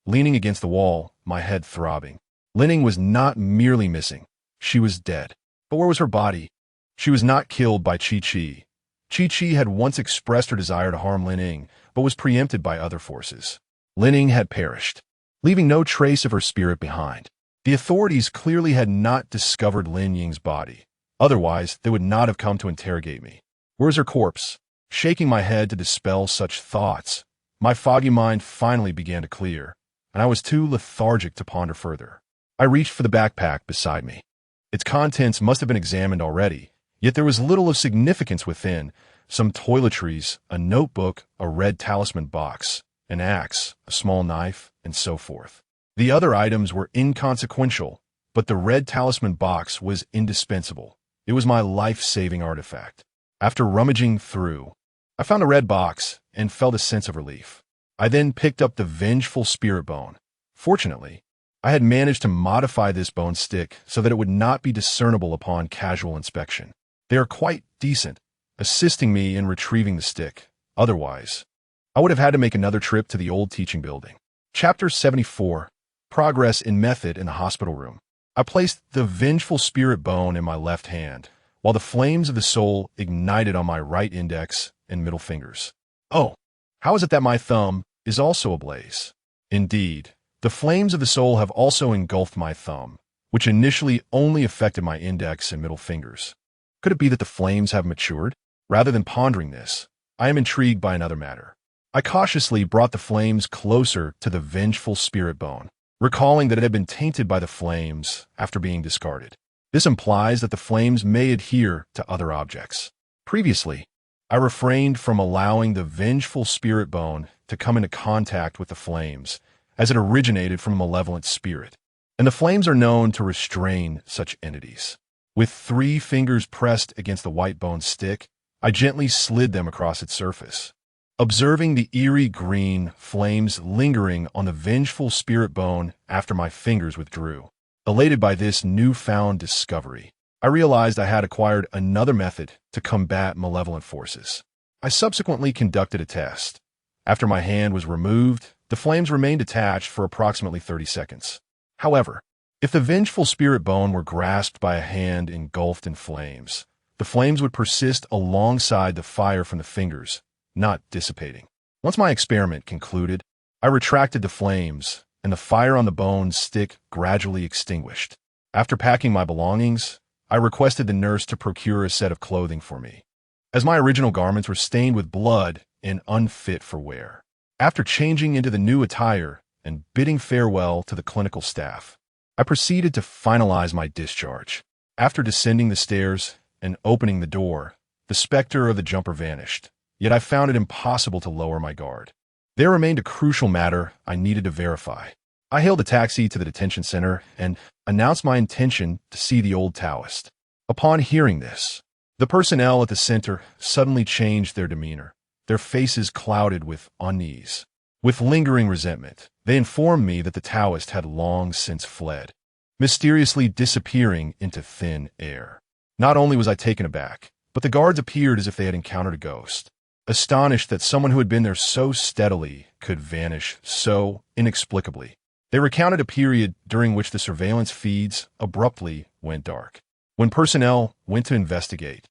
leaning against the wall, my head throbbing. Lin Ying was not merely missing. She was dead. But where was her body? She was not killed by Chi-Chi. Chi-Chi had once expressed her desire to harm Lin Ying, but was preempted by other forces. Lin Ying had perished, leaving no trace of her spirit behind. The authorities clearly had not discovered Lin Ying's body. Otherwise, they would not have come to interrogate me. Where is her corpse? Shaking my head to dispel such thoughts, my foggy mind finally began to clear, and I was too lethargic to ponder further. I reached for the backpack beside me. Its contents must have been examined already, yet there was little of significance within: some toiletries, a notebook, a red talisman box, an axe, a small knife, and so forth. The other items were inconsequential, but the red talisman box was indispensable. It was my life-saving artifact. After rummaging through, I found a red box and felt a sense of relief. I then picked up the vengeful spirit bone. Fortunately, I had managed to modify this bone stick so that it would not be discernible upon casual inspection. They are quite decent, assisting me in retrieving the stick. Otherwise, I would have had to make another trip to the old teaching building. Chapter 74. Progress in Method in the Hospital Room. I placed the vengeful spirit bone in my left hand, while the flames of the soul ignited on my right index and middle fingers. Oh, how is it that my thumb is also ablaze? Indeed, the flames of the soul have also engulfed my thumb, which initially only affected my index and middle fingers. Could it be that the flames have matured? Rather than pondering this, I am intrigued by another matter. I cautiously brought the flames closer to the vengeful spirit bone, recalling that it had been tainted by the flames after being discarded. This implies that the flames may adhere to other objects. Previously, I refrained from allowing the vengeful spirit bone to come into contact with the flames, as it originated from a malevolent spirit, and the flames are known to restrain such entities. With 3 fingers pressed against the white bone stick, I gently slid them across its surface. Observing the eerie green flames lingering on the vengeful spirit bone after my fingers withdrew. Elated by this newfound discovery, I realized I had acquired another method to combat malevolent forces. I subsequently conducted a test. After my hand was removed, the flames remained attached for approximately 30 seconds. However, if the vengeful spirit bone were grasped by a hand engulfed in flames, the flames would persist alongside the fire from the fingers, not dissipating. Once my experiment concluded, I retracted the flames, and the fire on the bone's stick gradually extinguished. After packing my belongings, I requested the nurse to procure a set of clothing for me, as my original garments were stained with blood and unfit for wear. After changing into the new attire and bidding farewell to the clinical staff, I proceeded to finalize my discharge. After descending the stairs and opening the door, the specter of the jumper vanished, yet I found it impossible to lower my guard. There remained a crucial matter I needed to verify. I hailed a taxi to the detention center and announced my intention to see the old Taoist. Upon hearing this, the personnel at the center suddenly changed their demeanor, their faces clouded with unease. With lingering resentment, they informed me that the Taoist had long since fled, mysteriously disappearing into thin air. Not only was I taken aback, but the guards appeared as if they had encountered a ghost, astonished that someone who had been there so steadily could vanish so inexplicably. They recounted a period during which the surveillance feeds abruptly went dark. When personnel went to investigate,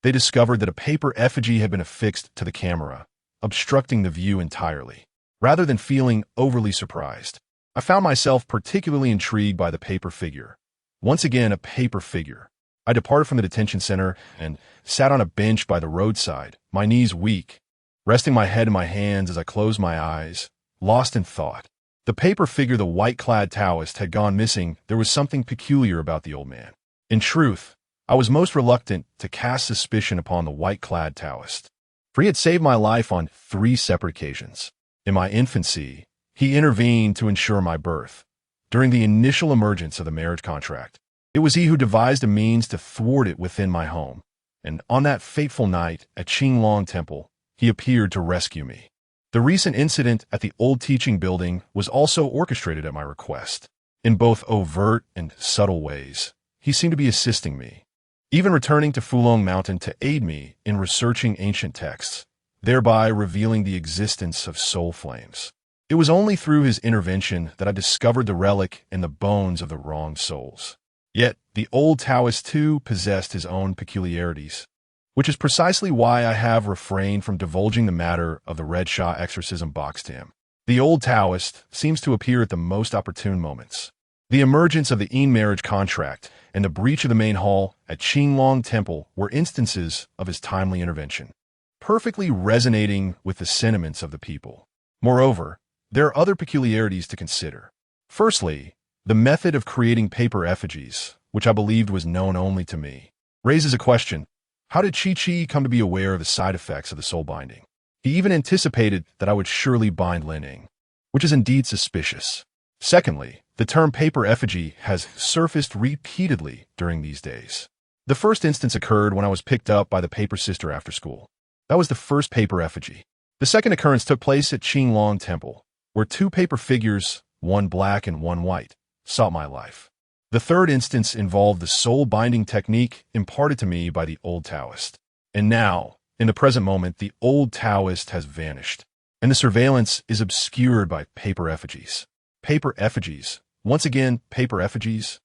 they discovered that a paper effigy had been affixed to the camera, obstructing the view entirely. Rather than feeling overly surprised, I found myself particularly intrigued by the paper figure. Once again, a paper figure. I departed from the detention center and sat on a bench by the roadside, my knees weak, resting my head in my hands as I closed my eyes, lost in thought. The paper figure, the white-clad Taoist, had gone missing. There was something peculiar about the old man. In truth, I was most reluctant to cast suspicion upon the white-clad Taoist, for he had saved my life on 3 separate occasions. In my infancy, he intervened to ensure my birth. During the initial emergence of the marriage contract, it was he who devised a means to thwart it within my home. And on that fateful night at Qinglong Temple, he appeared to rescue me. The recent incident at the old teaching building was also orchestrated at my request. In both overt and subtle ways, he seemed to be assisting me, even returning to Fulong Mountain to aid me in researching ancient texts, thereby revealing the existence of soul flames. It was only through his intervention that I discovered the relic in the bones of the wronged souls. Yet, the old Taoist too possessed his own peculiarities, which is precisely why I have refrained from divulging the matter of the Red Sha exorcism box to him. The old Taoist seems to appear at the most opportune moments. The emergence of the Yin marriage contract and the breach of the main hall at Qinglong Temple were instances of his timely intervention, perfectly resonating with the sentiments of the people. Moreover, there are other peculiarities to consider. Firstly, the method of creating paper effigies, which I believed was known only to me, raises a question. How did Chi come to be aware of the side effects of the soul binding? He even anticipated that I would surely bind Lin Ying, which is indeed suspicious. Secondly, the term paper effigy has surfaced repeatedly during these days. The first instance occurred when I was picked up by the paper sister after school. That was the first paper effigy. The second occurrence took place at Qinglong Temple, where 2 paper figures, one black and one white, sought my life. The third instance involved the soul-binding technique imparted to me by the old Taoist. And now, in the present moment, the old Taoist has vanished, and the surveillance is obscured by paper effigies. Paper effigies. Once again, paper effigies.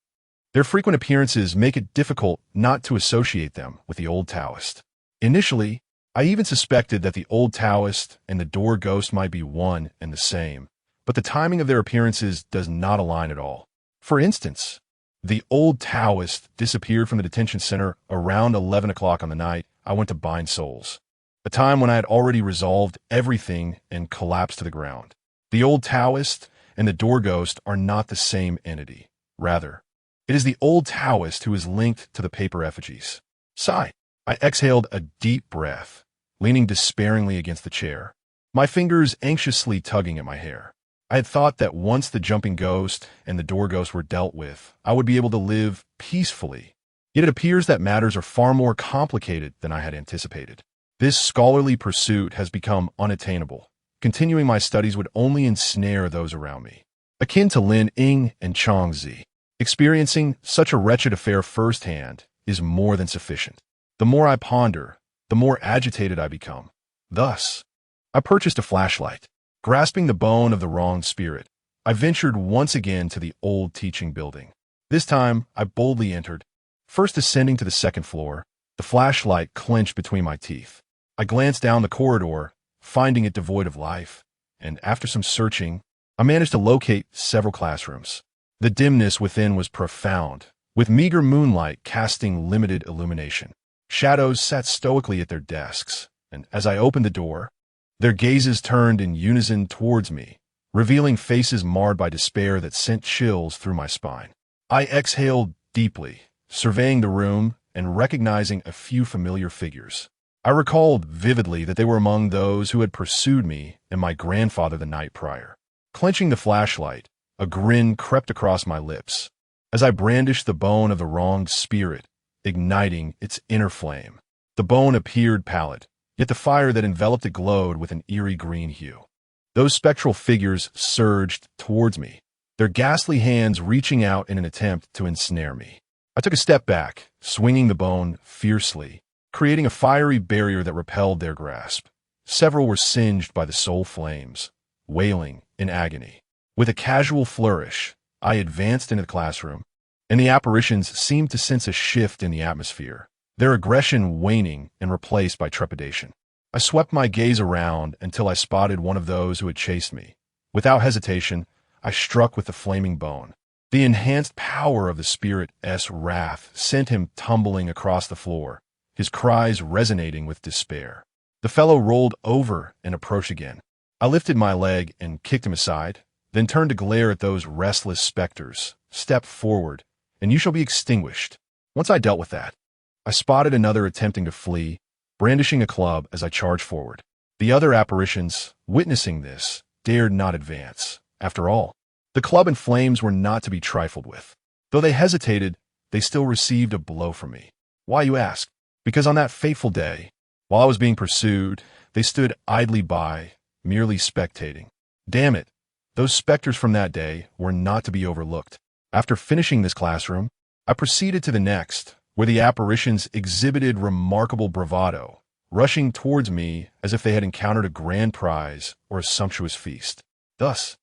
Their frequent appearances make it difficult not to associate them with the old Taoist. Initially, I even suspected that the old Taoist and the door ghost might be one and the same, but the timing of their appearances does not align at all. For instance, the old Taoist disappeared from the detention center around 11 o'clock on the night I went to bind souls, a time when I had already resolved everything and collapsed to the ground. The old Taoist and the door ghost are not the same entity. Rather, It is the old Taoist who is linked to the paper effigies. Sigh. I exhaled a deep breath, leaning despairingly against the chair, my fingers anxiously tugging at my hair. I had thought that once the jumping ghost and the door ghost were dealt with, I would be able to live peacefully. Yet it appears that matters are far more complicated than I had anticipated. This scholarly pursuit has become unattainable. Continuing my studies would only ensnare those around me. Akin to Lin Ying and Zhang A-si, experiencing such a wretched affair firsthand is more than sufficient. The more I ponder, the more agitated I become. Thus, I purchased a flashlight. Grasping the bone of the wronged spirit, I ventured once again to the old teaching building. This time, I boldly entered. First ascending to the second floor, the flashlight clenched between my teeth. I glanced down the corridor, finding it devoid of life, and after some searching, I managed to locate several classrooms. The dimness within was profound, with meager moonlight casting limited illumination. Shadows sat stoically at their desks, and as I opened the door, their gazes turned in unison towards me, revealing faces marred by despair that sent chills through my spine. I exhaled deeply, surveying the room and recognizing a few familiar figures. I recalled vividly that they were among those who had pursued me and my grandfather the night prior. Clenching the flashlight, a grin crept across my lips as I brandished the bone of the wronged spirit, igniting its inner flame. The bone appeared pallid, yet the fire that enveloped it glowed with an eerie green hue. Those spectral figures surged towards me, their ghastly hands reaching out in an attempt to ensnare me. I took a step back, swinging the bone fiercely, creating a fiery barrier that repelled their grasp. Several were singed by the soul flames, wailing in agony. With a casual flourish, I advanced into the classroom, and the apparitions seemed to sense a shift in the atmosphere, their aggression waning and replaced by trepidation. I swept my gaze around until I spotted one of those who had chased me. Without hesitation, I struck with the flaming bone. The enhanced power of the spirit's wrath sent him tumbling across the floor, his cries resonating with despair. The fellow rolled over and approached again. I lifted my leg and kicked him aside, then turned to glare at those restless specters. Step forward, and you shall be extinguished. Once I dealt with that, I spotted another attempting to flee, brandishing a club as I charged forward. The other apparitions, witnessing this, dared not advance. After all, the club and flames were not to be trifled with. Though they hesitated, they still received a blow from me. Why, you ask? Because on that fateful day, while I was being pursued, they stood idly by, merely spectating. Damn it, those specters from that day were not to be overlooked. After finishing this classroom, I proceeded to the next, where the apparitions exhibited remarkable bravado, rushing towards me as if they had encountered a grand prize or a sumptuous feast. Thus,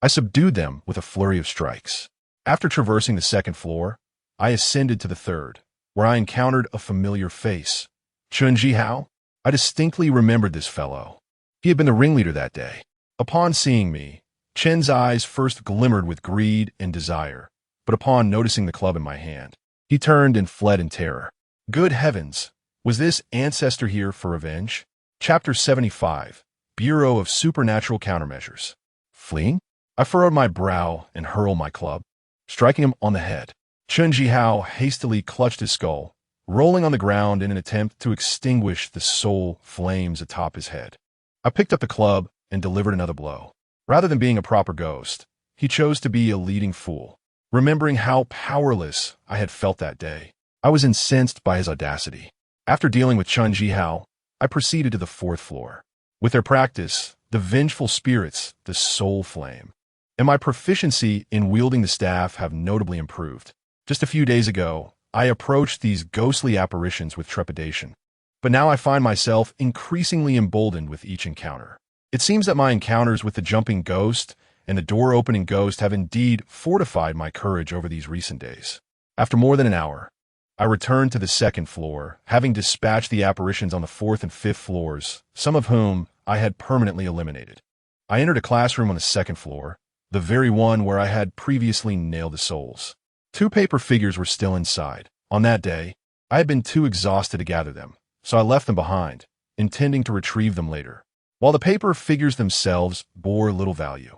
I subdued them with a flurry of strikes. After traversing the second floor, I ascended to the third, where I encountered a familiar face. Chun Ji-hao? I distinctly remembered this fellow. He had been the ringleader that day. Upon seeing me, Chen's eyes first glimmered with greed and desire, but upon noticing the club in my hand, he turned and fled in terror. Good heavens, was this ancestor here for revenge? Chapter 75, Bureau of Supernatural Countermeasures. Fleeing? I furrowed my brow and hurled my club, striking him on the head. Chun Ji-hao hastily clutched his skull, rolling on the ground in an attempt to extinguish the soul flames atop his head. I picked up the club and delivered another blow. Rather than being a proper ghost, he chose to be a leading fool. Remembering how powerless I had felt that day, I was incensed by his audacity. After dealing with Chun Ji-hao, I proceeded to the fourth floor. With their practice, the vengeful spirits, the soul flame, and my proficiency in wielding the staff have notably improved. Just a few days ago, I approached these ghostly apparitions with trepidation, but now I find myself increasingly emboldened with each encounter. It seems that my encounters with the jumping ghost and the door-opening ghost have indeed fortified my courage over these recent days. After more than an hour, I returned to the second floor, having dispatched the apparitions on the fourth and fifth floors, some of whom I had permanently eliminated. I entered a classroom on the second floor, the very one where I had previously nailed the souls. 2 paper figures were still inside. On that day, I had been too exhausted to gather them, so I left them behind, intending to retrieve them later. While the paper figures themselves bore little value,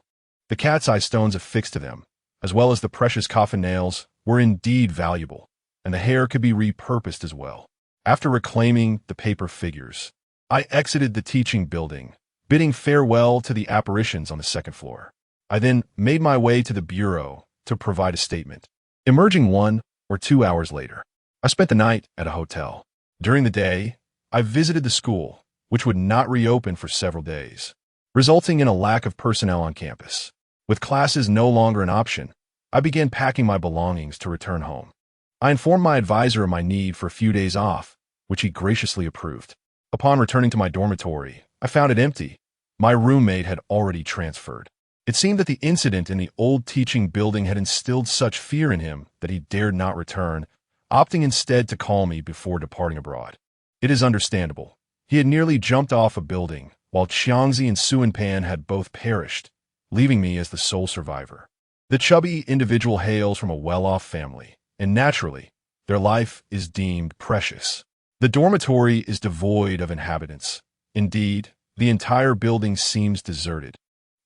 the cat's eye stones affixed to them, as well as the precious coffin nails, were indeed valuable, and the hair could be repurposed as well. After reclaiming the paper figures, I exited the teaching building, bidding farewell to the apparitions on the second floor. I then made my way to the bureau to provide a statement. Emerging 1 or 2 hours later, I spent the night at a hotel. During the day, I visited the school, which would not reopen for several days, resulting in a lack of personnel on campus. With classes no longer an option, I began packing my belongings to return home. I informed my advisor of my need for a few days off, which he graciously approved. Upon returning to my dormitory, I found it empty. My roommate had already transferred. It seemed that the incident in the old teaching building had instilled such fear in him that he dared not return, opting instead to call me before departing abroad. It is understandable. He had nearly jumped off a building, while Qiangzi and Suanpan had both perished, leaving me as the sole survivor. The chubby individual hails from a well-off family, and naturally, their life is deemed precious. The dormitory is devoid of inhabitants. Indeed, the entire building seems deserted,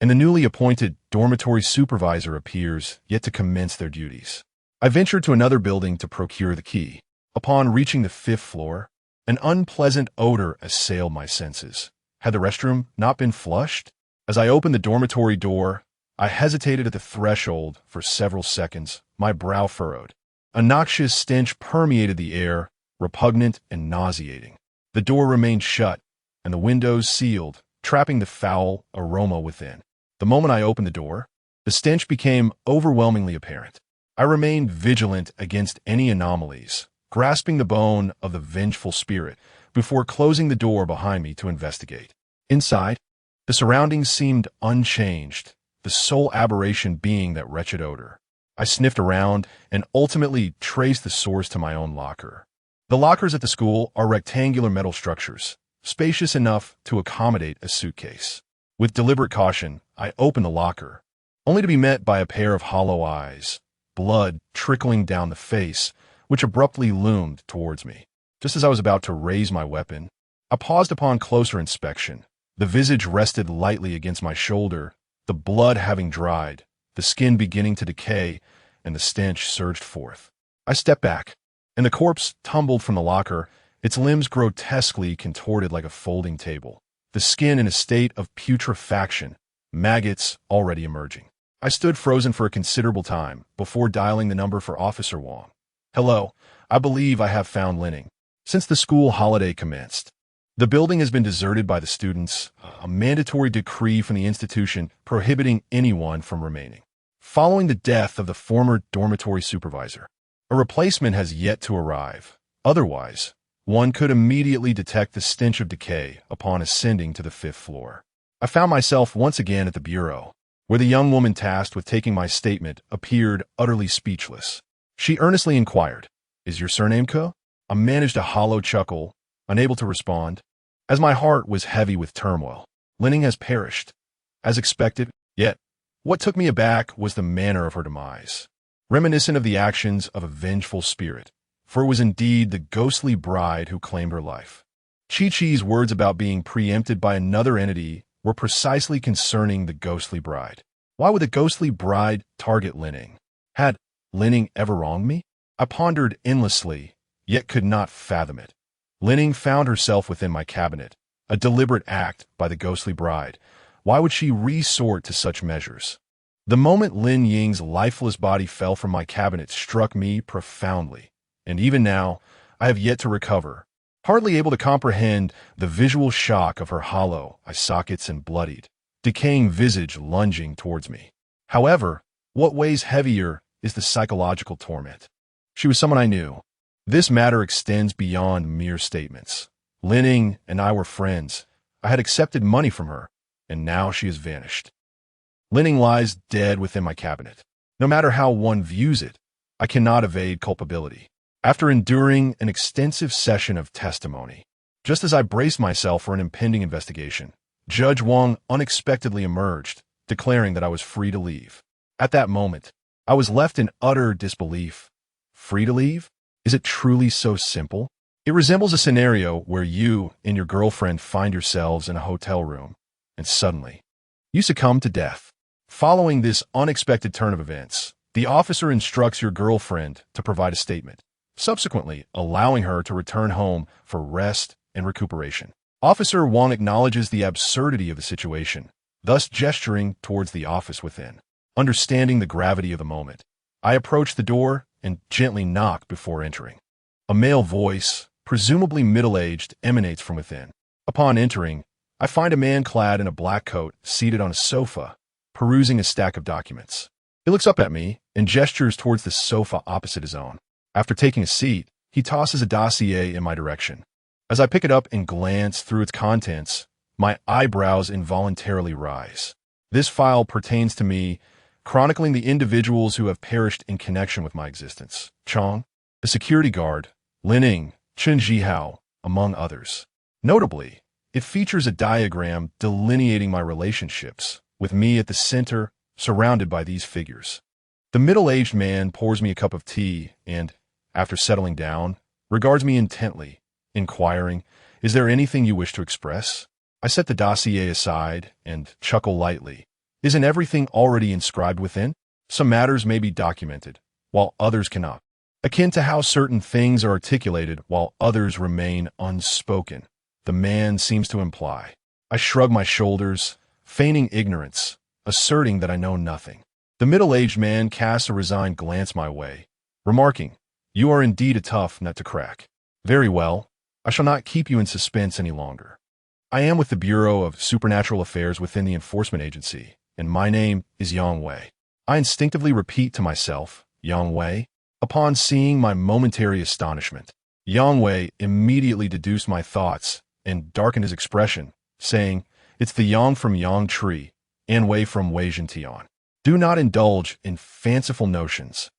and the newly appointed dormitory supervisor appears yet to commence their duties. I ventured to another building to procure the key. Upon reaching the 5th floor, an unpleasant odor assailed my senses. Had the restroom not been flushed? As I opened the dormitory door, I hesitated at the threshold for several seconds, my brow furrowed. A noxious stench permeated the air, repugnant and nauseating. The door remained shut, and the windows sealed, trapping the foul aroma within. The moment I opened the door, the stench became overwhelmingly apparent. I remained vigilant against any anomalies, grasping the bone of the vengeful spirit before closing the door behind me to investigate. Inside, the surroundings seemed unchanged, the sole aberration being that wretched odor. I sniffed around and ultimately traced the source to my own locker. The lockers at the school are rectangular metal structures, spacious enough to accommodate a suitcase. With deliberate caution, I opened the locker, only to be met by a pair of hollow eyes, blood trickling down the face, which abruptly loomed towards me. Just as I was about to raise my weapon, I paused upon closer inspection. The visage rested lightly against my shoulder, the blood having dried, the skin beginning to decay, and the stench surged forth. I stepped back, and the corpse tumbled from the locker, its limbs grotesquely contorted like a folding table, the skin in a state of putrefaction, maggots already emerging. I stood frozen for a considerable time before dialing the number for Officer Wong. Hello, I believe I have found Linning. Since the school holiday commenced, the building has been deserted by the students, a mandatory decree from the institution prohibiting anyone from remaining. Following the death of the former dormitory supervisor, a replacement has yet to arrive. Otherwise, one could immediately detect the stench of decay upon ascending to the 5th floor. I found myself once again at the bureau, where the young woman tasked with taking my statement appeared utterly speechless. She earnestly inquired, "Is your surname Ko?" I managed a hollow chuckle, unable to respond, as my heart was heavy with turmoil. Linning has perished, as expected, yet what took me aback was the manner of her demise, reminiscent of the actions of a vengeful spirit, for it was indeed the ghostly bride who claimed her life. Chi-Chi's words about being preempted by another entity were precisely concerning the ghostly bride. Why would the ghostly bride target Linning? Had Linning ever wronged me? I pondered endlessly, yet could not fathom it. Linning found herself within my cabinet, a deliberate act by the ghostly bride. Why would she resort to such measures? The moment Lin Ying's lifeless body fell from my cabinet struck me profoundly, and even now, I have yet to recover, hardly able to comprehend the visual shock of her hollow eye sockets and bloodied, decaying visage lunging towards me. However, what weighs heavier is the psychological torment. She was someone I knew. This matter extends beyond mere statements. Linning and I were friends. I had accepted money from her, and now she has vanished. Linning lies dead within my cabinet. No matter how one views it, I cannot evade culpability. After enduring an extensive session of testimony, just as I braced myself for an impending investigation, Judge Wong unexpectedly emerged, declaring that I was free to leave. At that moment, I was left in utter disbelief. Free to leave? Is it truly so simple? It resembles a scenario where you and your girlfriend find yourselves in a hotel room, and suddenly, you succumb to death. Following this unexpected turn of events, The officer instructs your girlfriend to provide a statement, subsequently allowing her to return home for rest and recuperation. Officer Wang acknowledges the absurdity of the situation, thus gesturing towards the office within. Understanding the gravity of the moment, I approach the door and gently knock before entering. A male voice, presumably middle-aged, emanates from within. Upon entering, I find a man clad in a black coat seated on a sofa, perusing a stack of documents. He looks up at me and gestures towards the sofa opposite his own. After taking a seat, he tosses a dossier in my direction. As I pick it up and glance through its contents, my eyebrows involuntarily rise. This file pertains to me, chronicling the individuals who have perished in connection with my existence. Chong, the security guard, Lining, Chen Jihao, among others. Notably, it features a diagram delineating my relationships, with me at the center, surrounded by these figures. The middle-aged man pours me a cup of tea and, after settling down, regards me intently, inquiring, "Is there anything you wish to express?" I set the dossier aside and chuckle lightly. Isn't everything already inscribed within? Some matters may be documented, while others cannot. Akin to how certain things are articulated while others remain unspoken, the man seems to imply. I shrug my shoulders, feigning ignorance, asserting that I know nothing. The middle-aged man casts a resigned glance my way, remarking, "You are indeed a tough nut to crack. Very well, I shall not keep you in suspense any longer. I am with the Bureau of Supernatural Affairs within the Enforcement Agency, and my name is Yang Wei." I instinctively repeat to myself, "Yang Wei?" Upon seeing my momentary astonishment, Yang Wei immediately deduced my thoughts and darkened his expression, saying, "It's the Yang from Yang Tree, and Wei from Wei Zhentian. Do not indulge in fanciful notions.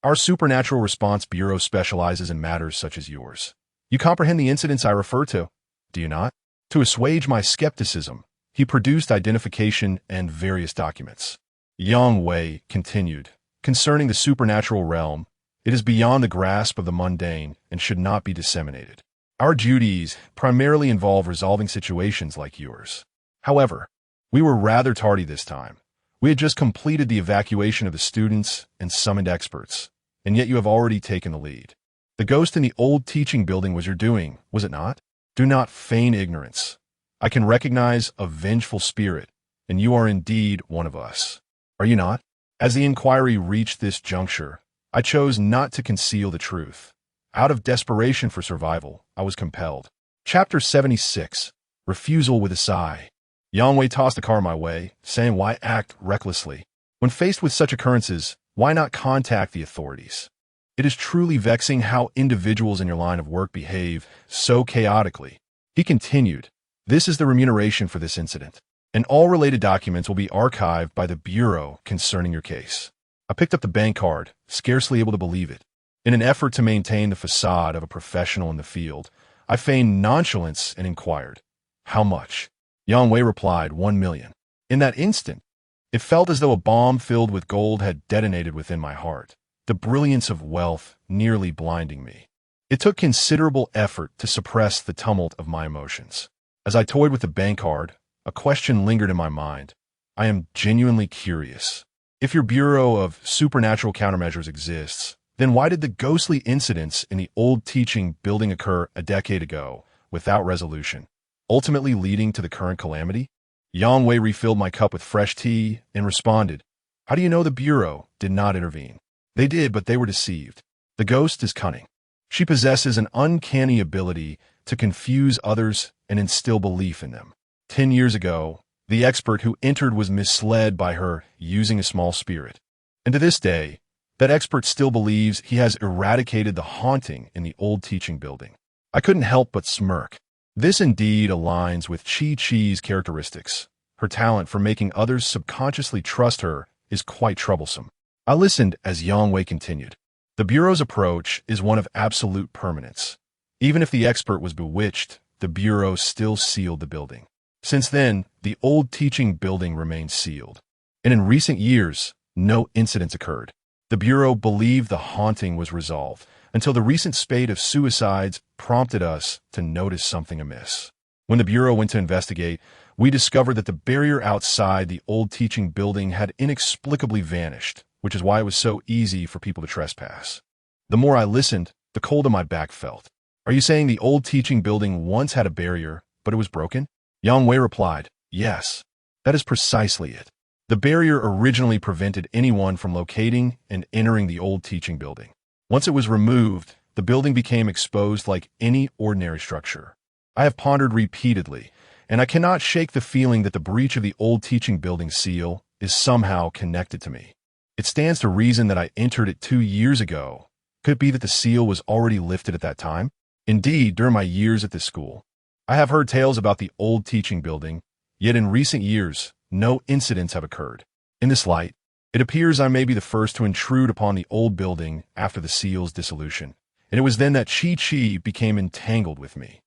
Our Supernatural Response Bureau specializes in matters such as yours. You comprehend the incidents I refer to, do you not?" To assuage my skepticism, he produced identification and various documents. Yang Wei continued, "Concerning the supernatural realm, it is beyond the grasp of the mundane and should not be disseminated. Our duties primarily involve resolving situations like yours. However, we were rather tardy this time. We had just completed the evacuation of the students and summoned experts, and yet you have already taken the lead. The ghost in the old teaching building was your doing, was it not? Do not feign ignorance. I can recognize a vengeful spirit, and you are indeed one of us. Are you not?" As the inquiry reached this juncture, I chose not to conceal the truth. Out of desperation for survival, I was compelled. Chapter 76. Refusal with a Sigh. Yang Wei tossed the car my way, saying, "Why act recklessly? When faced with such occurrences, why not contact the authorities? It is truly vexing how individuals in your line of work behave so chaotically." He continued, "This is the remuneration for this incident, and all related documents will be archived by the Bureau concerning your case." I picked up the bank card, scarcely able to believe it. In an effort to maintain the facade of a professional in the field, I feigned nonchalance and inquired, "How much?" Yang Wei replied, 1 million. In that instant, it felt as though a bomb filled with gold had detonated within my heart, the brilliance of wealth nearly blinding me. It took considerable effort to suppress the tumult of my emotions. As I toyed with the bank card, a question lingered in my mind. I am genuinely curious. If your Bureau of Supernatural Countermeasures exists, then why did the ghostly incidents in the old teaching building occur a decade ago without resolution, ultimately leading to the current calamity? Yang Wei refilled my cup with fresh tea and responded, "How do you know the Bureau did not intervene? They did, but they were deceived. The ghost is cunning. She possesses an uncanny ability to confuse others and instill belief in them. 10 years ago, the expert who entered was misled by her using a small spirit. And to this day, that expert still believes he has eradicated the haunting in the old teaching building." I couldn't help but smirk. This indeed aligns with Chi-Chi's characteristics. Her talent for making others subconsciously trust her is quite troublesome. I listened as Yang Wei continued. "The Bureau's approach is one of absolute permanence. Even if the expert was bewitched, the Bureau still sealed the building. Since then, the old teaching building remained sealed. And in recent years, no incidents occurred. The Bureau believed the haunting was resolved until the recent spate of suicides prompted us to notice something amiss. When the Bureau went to investigate, we discovered that the barrier outside the old teaching building had inexplicably vanished, which is why it was so easy for people to trespass. The more I listened, the colder my back felt. Are you saying the old teaching building once had a barrier, but it was broken? Yang Wei replied, yes, that is precisely it. The barrier originally prevented anyone from locating and entering the old teaching building. Once it was removed, the building became exposed like any ordinary structure. I have pondered repeatedly, and I cannot shake the feeling that the breach of the old teaching building seal is somehow connected to me. It stands to reason that I entered it 2 years ago. Could it be that the seal was already lifted at that time? Indeed, during my years at this school, I have heard tales about the old teaching building, yet in recent years, no incidents have occurred. In this light, it appears I may be the first to intrude upon the old building after the seal's dissolution, and it was then that Chi became entangled with me.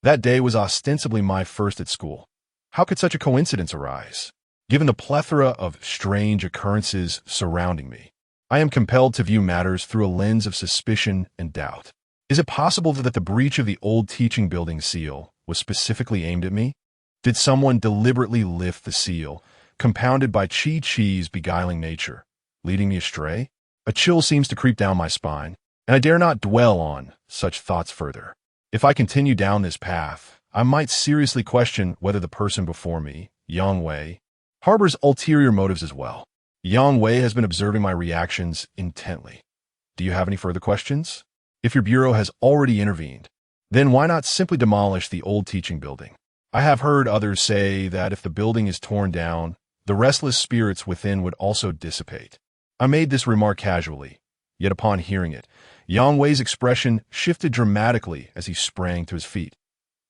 That day was ostensibly my first at school. How could such a coincidence arise? Given the plethora of strange occurrences surrounding me, I am compelled to view matters through a lens of suspicion and doubt. Is it possible that the breach of the old teaching building seal was specifically aimed at me? Did someone deliberately lift the seal, compounded by Chi's beguiling nature, leading me astray? A chill seems to creep down my spine, and I dare not dwell on such thoughts further. If I continue down this path, I might seriously question whether the person before me, Yang Wei, harbors ulterior motives as well. Yang Wei has been observing my reactions intently. Do you have any further questions? If your bureau has already intervened, then why not simply demolish the old teaching building? I have heard others say that if the building is torn down, the restless spirits within would also dissipate. I made this remark casually, yet upon hearing it, Yang Wei's expression shifted dramatically as he sprang to his feet.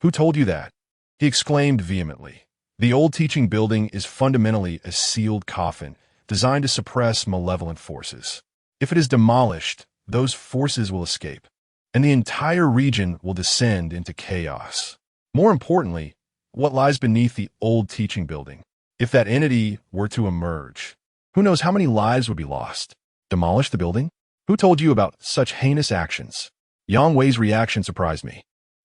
Who told you that? He exclaimed vehemently. The old teaching building is fundamentally a sealed coffin designed to suppress malevolent forces. If it is demolished, those forces will escape, and the entire region will descend into chaos. More importantly, what lies beneath the old teaching building? If that entity were to emerge, who knows how many lives would be lost? Demolish the building? Who told you about such heinous actions? Yang Wei's reaction surprised me.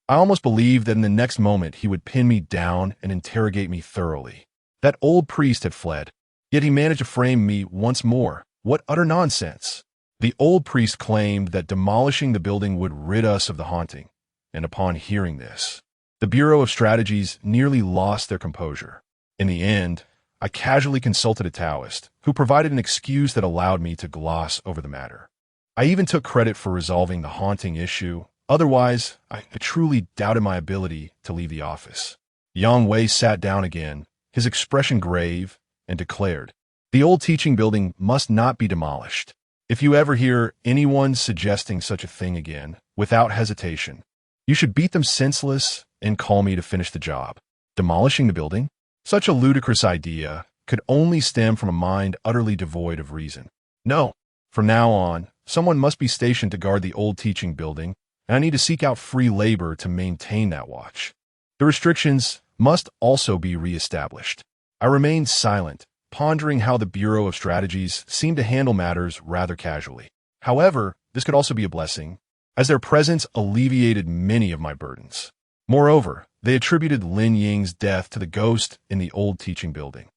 I almost believed that in the next moment he would pin me down and interrogate me thoroughly. That old priest had fled, yet he managed to frame me once more. What utter nonsense! The old priest claimed that demolishing the building would rid us of the haunting, and upon hearing this, the Bureau of Strategies nearly lost their composure. In the end, I casually consulted a Taoist, who provided an excuse that allowed me to gloss over the matter. I even took credit for resolving the haunting issue. Otherwise, I truly doubted my ability to leave the office. Yang Wei sat down again, his expression grave, and declared, "The old teaching building must not be demolished. If you ever hear anyone suggesting such a thing again, without hesitation, you should beat them senseless and call me to finish the job." Demolishing the building? Such a ludicrous idea could only stem from a mind utterly devoid of reason. No, from now on, someone must be stationed to guard the old teaching building, and I need to seek out free labor to maintain that watch. The restrictions must also be reestablished. I remained silent, pondering how the Bureau of Strategies seemed to handle matters rather casually. However, this could also be a blessing, as their presence alleviated many of my burdens. Moreover, they attributed Lin Ying's death to the ghost in the old teaching building.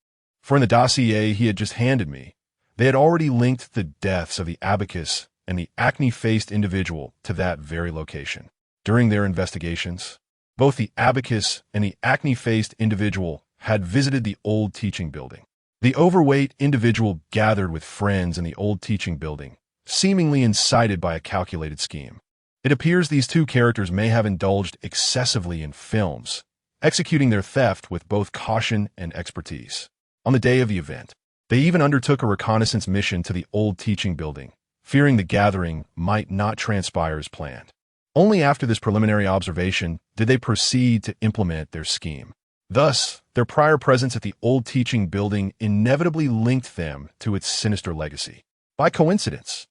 For in the dossier he had just handed me, they had already linked the deaths of the abacus and the acne-faced individual to that very location. During their investigations, both the abacus and the acne-faced individual had visited the old teaching building. The overweight individual gathered with friends in the old teaching building, seemingly incited by a calculated scheme. It appears these two characters may have indulged excessively in films, executing their theft with both caution and expertise. On the day of the event, they even undertook a reconnaissance mission to the old teaching building, fearing the gathering might not transpire as planned. Only after this preliminary observation did they proceed to implement their scheme. Thus, their prior presence at the old teaching building inevitably linked them to its sinister legacy. By coincidence,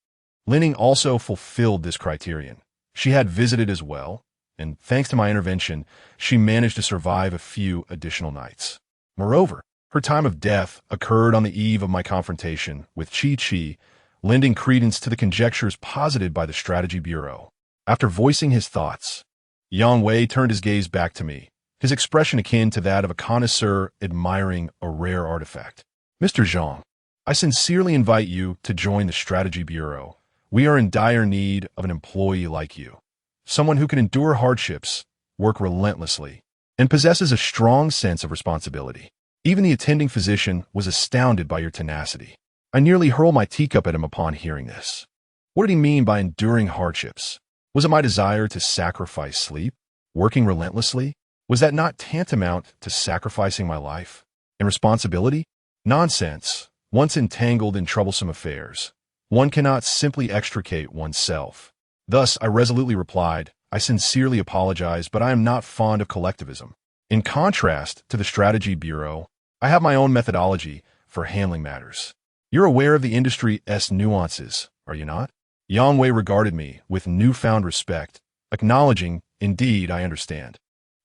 Linning also fulfilled this criterion. She had visited as well, and thanks to my intervention, she managed to survive a few additional nights. Moreover, her time of death occurred on the eve of my confrontation with Chi, lending credence to the conjectures posited by the Strategy Bureau. After voicing his thoughts, Yang Wei turned his gaze back to me, his expression akin to that of a connoisseur admiring a rare artifact. "Mr. Zhang, I sincerely invite you to join the Strategy Bureau. We are in dire need of an employee like you. Someone who can endure hardships, work relentlessly, and possesses a strong sense of responsibility. Even the attending physician was astounded by your tenacity. I nearly hurled my teacup at him upon hearing this. What did he mean by enduring hardships? Was it my desire to sacrifice sleep? Working relentlessly? Was that not tantamount to sacrificing my life? And responsibility? Nonsense. Once entangled in troublesome affairs, one cannot simply extricate oneself. Thus, I resolutely replied, I sincerely apologize, but I am not fond of collectivism. In contrast to the Strategy Bureau, I have my own methodology for handling matters. You're aware of the industry's nuances, are you not? Yang Wei regarded me with newfound respect, acknowledging, indeed, I understand.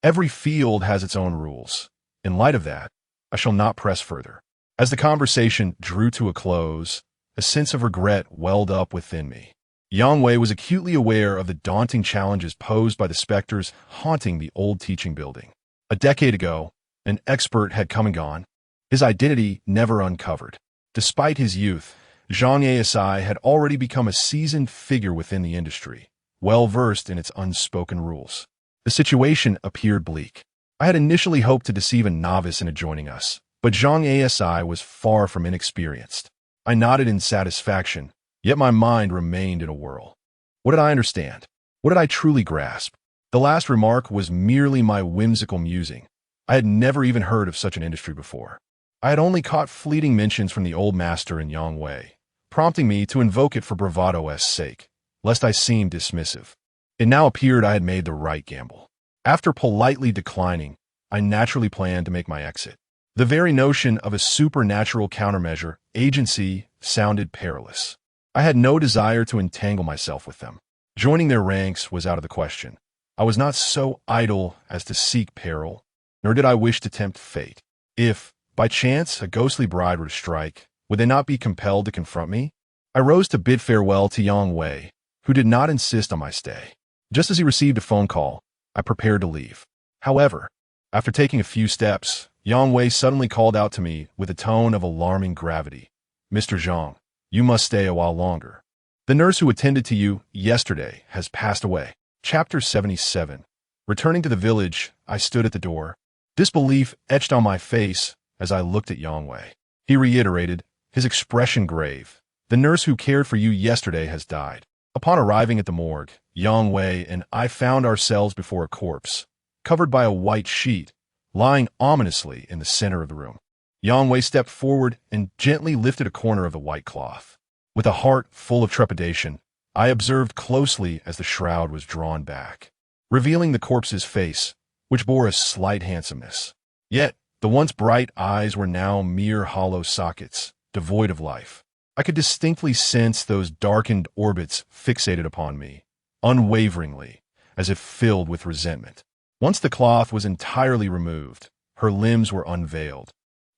Every field has its own rules. In light of that, I shall not press further. As the conversation drew to a close, a sense of regret welled up within me. Yang Wei was acutely aware of the daunting challenges posed by the specters haunting the old teaching building. A decade ago, an expert had come and gone, his identity never uncovered. Despite his youth, Zhang A-si had already become a seasoned figure within the industry, well-versed in its unspoken rules. The situation appeared bleak. I had initially hoped to deceive a novice into joining us, but Zhang A-si was far from inexperienced. I nodded in satisfaction, yet my mind remained in a whirl. What did I understand? What did I truly grasp? The last remark was merely my whimsical musing. I had never even heard of such an industry before. I had only caught fleeting mentions from the old master in Yang Wei, prompting me to invoke it for bravado's sake, lest I seem dismissive. It now appeared I had made the right gamble. After politely declining, I naturally planned to make my exit. The very notion of a supernatural countermeasure, agency, sounded perilous. I had no desire to entangle myself with them. Joining their ranks was out of the question. I was not so idle as to seek peril, nor did I wish to tempt fate. If, by chance, a ghostly bride were to strike, would they not be compelled to confront me? I rose to bid farewell to Yang Wei, who did not insist on my stay. Just as he received a phone call, I prepared to leave. However, after taking a few steps, Yang Wei suddenly called out to me with a tone of alarming gravity. Mr. Zhang, you must stay a while longer. The nurse who attended to you yesterday has passed away. Chapter 77. Returning to the village, I stood at the door. Disbelief etched on my face as I looked at Yang Wei. He reiterated, his expression grave. The nurse who cared for you yesterday has died. Upon arriving at the morgue, Yang Wei and I found ourselves before a corpse, covered by a white sheet, lying ominously in the center of the room. Yang Wei stepped forward and gently lifted a corner of the white cloth. With a heart full of trepidation, I observed closely as the shroud was drawn back, revealing the corpse's face, which bore a slight handsomeness. Yet, the once bright eyes were now mere hollow sockets, devoid of life. I could distinctly sense those darkened orbits fixated upon me, unwaveringly, as if filled with resentment. Once the cloth was entirely removed, her limbs were unveiled,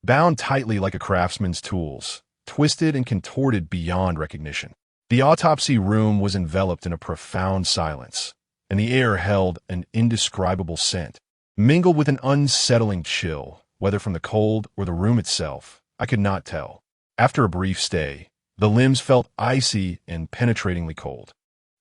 bound tightly like a craftsman's tools, twisted and contorted beyond recognition. The autopsy room was enveloped in a profound silence, and the air held an indescribable scent, mingled with an unsettling chill, whether from the cold or the room itself, I could not tell. After a brief stay, the limbs felt icy and penetratingly cold.